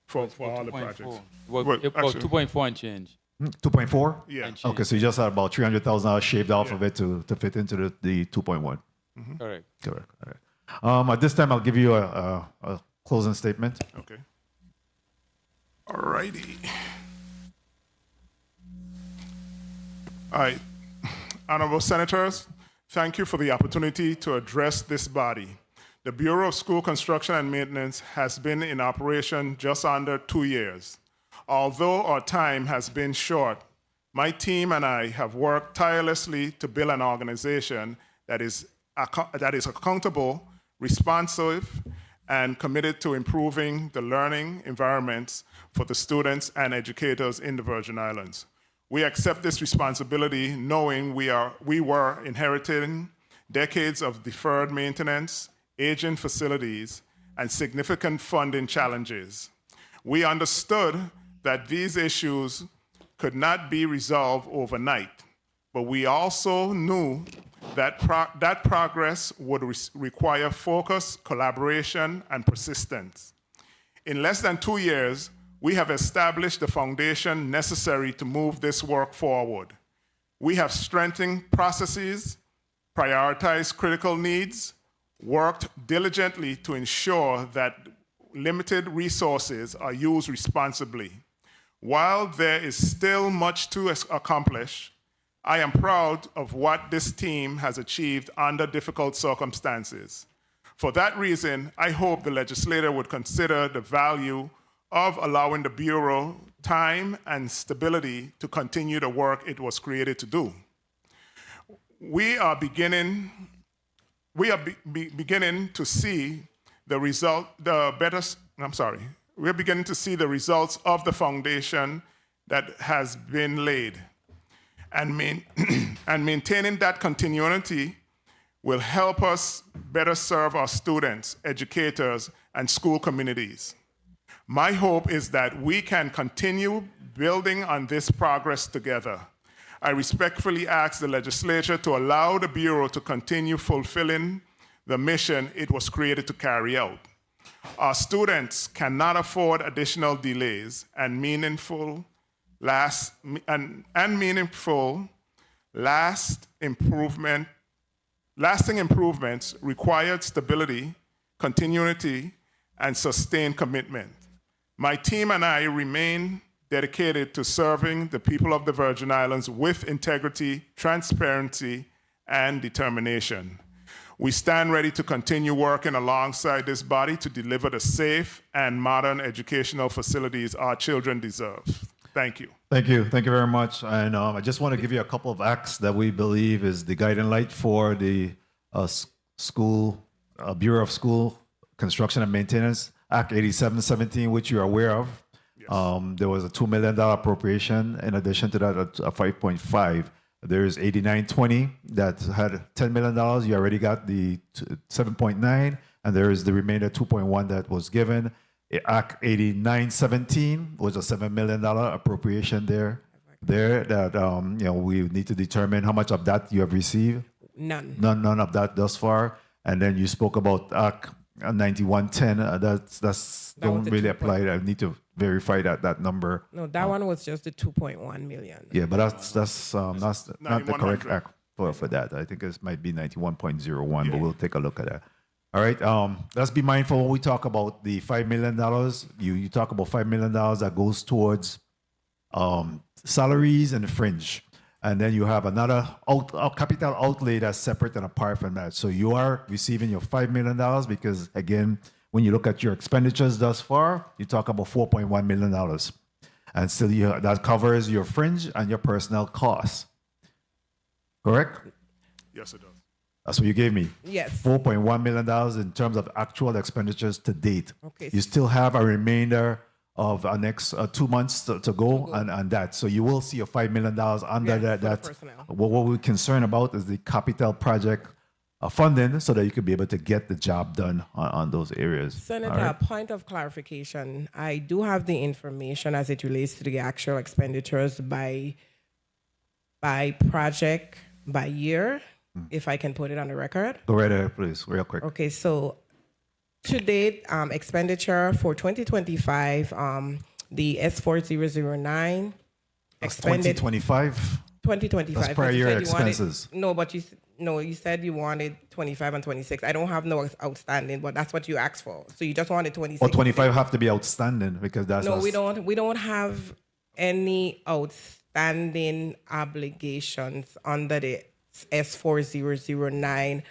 For all the projects? About 2.4 and change. 2.4? Yeah. Okay, so you just had about $300,000 shaved off of it to fit into the 2.1. Correct. Correct. All right. At this time, I'll give you a closing statement. Okay. All righty. All right. Honorable Senators, thank you for the opportunity to address this body. The Bureau of School Construction and Maintenance has been in operation just under 2 years. Although our time has been short, my team and I have worked tirelessly to build an organization that is accountable, responsive, and committed to improving the learning environments for the students and educators in the Virgin Islands. We accept this responsibility knowing we were inheriting decades of deferred maintenance, aging facilities, and significant funding challenges. We understood that these issues could not be resolved overnight, but we also knew that progress would require focus, collaboration, and persistence. In less than 2 years, we have established the foundation necessary to move this work forward. We have strengthened processes, prioritized critical needs, worked diligently to ensure that limited resources are used responsibly. While there is still much to accomplish, I am proud of what this team has achieved under difficult circumstances. For that reason, I hope the legislator would consider the value of allowing the Bureau time and stability to continue the work it was created to do. We are beginning to see the result, we're beginning to see the results of the foundation that has been laid. And maintaining that continuity will help us better serve our students, educators, and school communities. My hope is that we can continue building on this progress together. I respectfully ask the legislature to allow the Bureau to continue fulfilling the mission it was created to carry out. Our students cannot afford additional delays, and lasting improvements required stability, continuity, and sustained commitment. My team and I remain dedicated to serving the people of the Virgin Islands with integrity, transparency, and determination. We stand ready to continue working alongside this body to deliver the safe and modern educational facilities our children deserve. Thank you. Thank you. Thank you very much. And I just want to give you a couple of acts that we believe is the guiding light for the Bureau of School Construction and Maintenance, Act 8717, which you're aware of. Yes. There was a $2 million appropriation. In addition to that, a 5.5. There's 8920 that had $10 million. You already got the 7.9, and there is the remainder 2.1 that was given. Act 8917 was a $7 million appropriation there that we need to determine how much of that you have received. None of that thus far. And then you spoke about Act 9110. That don't really apply. I need to verify that number. No, that one was just the 2.1 million. Yeah, but that's not the correct act for that. I think it might be 91.01, but we'll take a look at that. All right. Let's be mindful when we talk about the $5 million. You talk about $5 million that goes towards salaries and fringe. And then you have another capital outlay that's separate and apart from that. So you are receiving your $5 million because, again, when you look at your expenditures thus far, you talk about $4.1 million. And still that covers your fringe and your personnel costs. Correct? Yes, it does. That's what you gave me. Yes. $4.1 million in terms of actual expenditures to date. Okay. You still have a remainder of our next 2 months to go on that. So you will see a $5 million under that. What we're concerned about is the capital project funding so that you could be able to get the job done on those areas. Senator, a point of clarification. I do have the information as it relates to the actual expenditures by project, by year, if I can put it on the record. Go right ahead, please, real quick. Okay, so to date, expenditure for 2025, the S4009 expended 2025. 2025. That's prior year expenses. You said you wanted 25 and 26. I don't have no outstanding, but that's what you asked for. So you just wanted 26. Or 25 have to be outstanding because that's we don't have any outstanding obligations under the S4009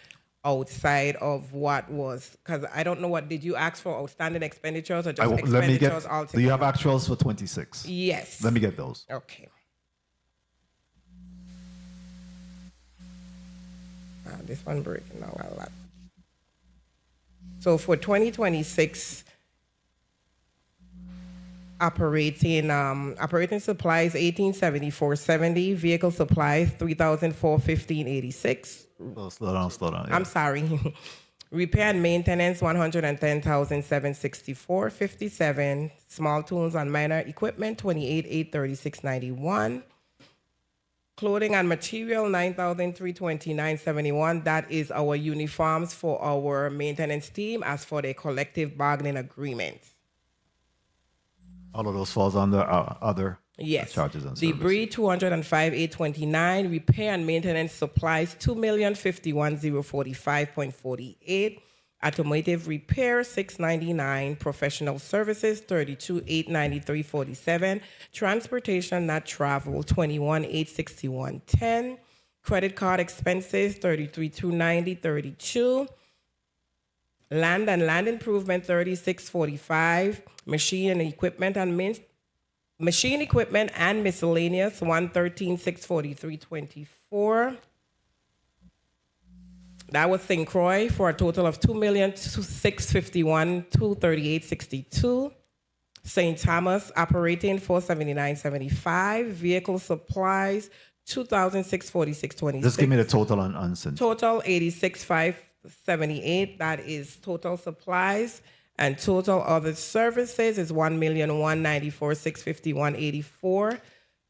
outside of what was, because I don't know did you ask for outstanding expenditures or just expenditures altogether? Do you have actuals for 26? Yes. Let me get those. Okay. This one breaking now a lot. So for 2026, operating supplies 1874.70, vehicle supplies 3,415.86. Slow down. Yeah. I'm sorry. Repair and maintenance 110,764.57. Small tools and minor equipment 28,836.91. Clothing and material 9,329.71. That is our uniforms for our maintenance team as for the collective bargaining agreement. All of those falls under other Yes. charges and services. Debris, 205,829. Repair and maintenance supplies, 2,051,045.48. Automotive repair, 699. Professional services, 32,893.47. Transportation not travel, 21,861.10. Credit card expenses, 33,290.32. Land and land improvement, 3645. Machine equipment and miscellaneous, 113,643.24. That was St. Croix for a total of 2,651,238.62. St. Thomas operating 479.75. Vehicle supplies 2,646.26. Just give me the total on St. Total 86,578. That is total supplies. And total other services is 1,194,651.84.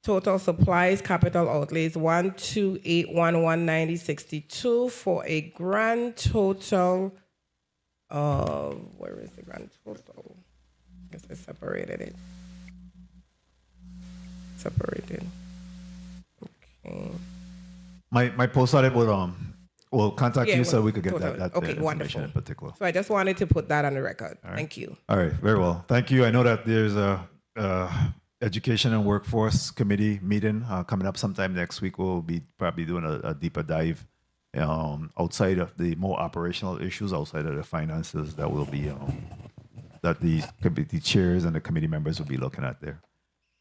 Total supplies, capital outlays 128,190.62 for a grand total of, where is the grand total? I guess I separated it. Separated. Okay. My post audit will contact you so we could get total. that Okay, information wonderful. in particular. So I just wanted to put that on the record. All right. Thank you. All right, very well. Thank you. I know that there's a Education and Workforce Committee meeting coming up sometime next week. We'll be probably doing a deeper dive outside of the more operational issues, outside of the finances that will be that the committee chairs and the committee members will be looking at there.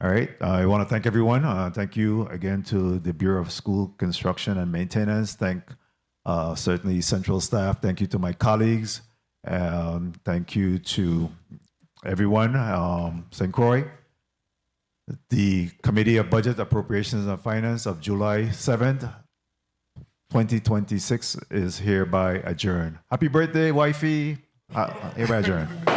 All right. I want to thank everyone. Thank you again to the Bureau of School Construction and Maintenance. Thank certainly central staff. Thank you to my colleagues. Thank you to everyone. St. Croix. The Committee of Budget, Appropriations and Finance of July 7th, 2026 is hereby adjourned. Happy birthday, wifey. Hereby adjourned.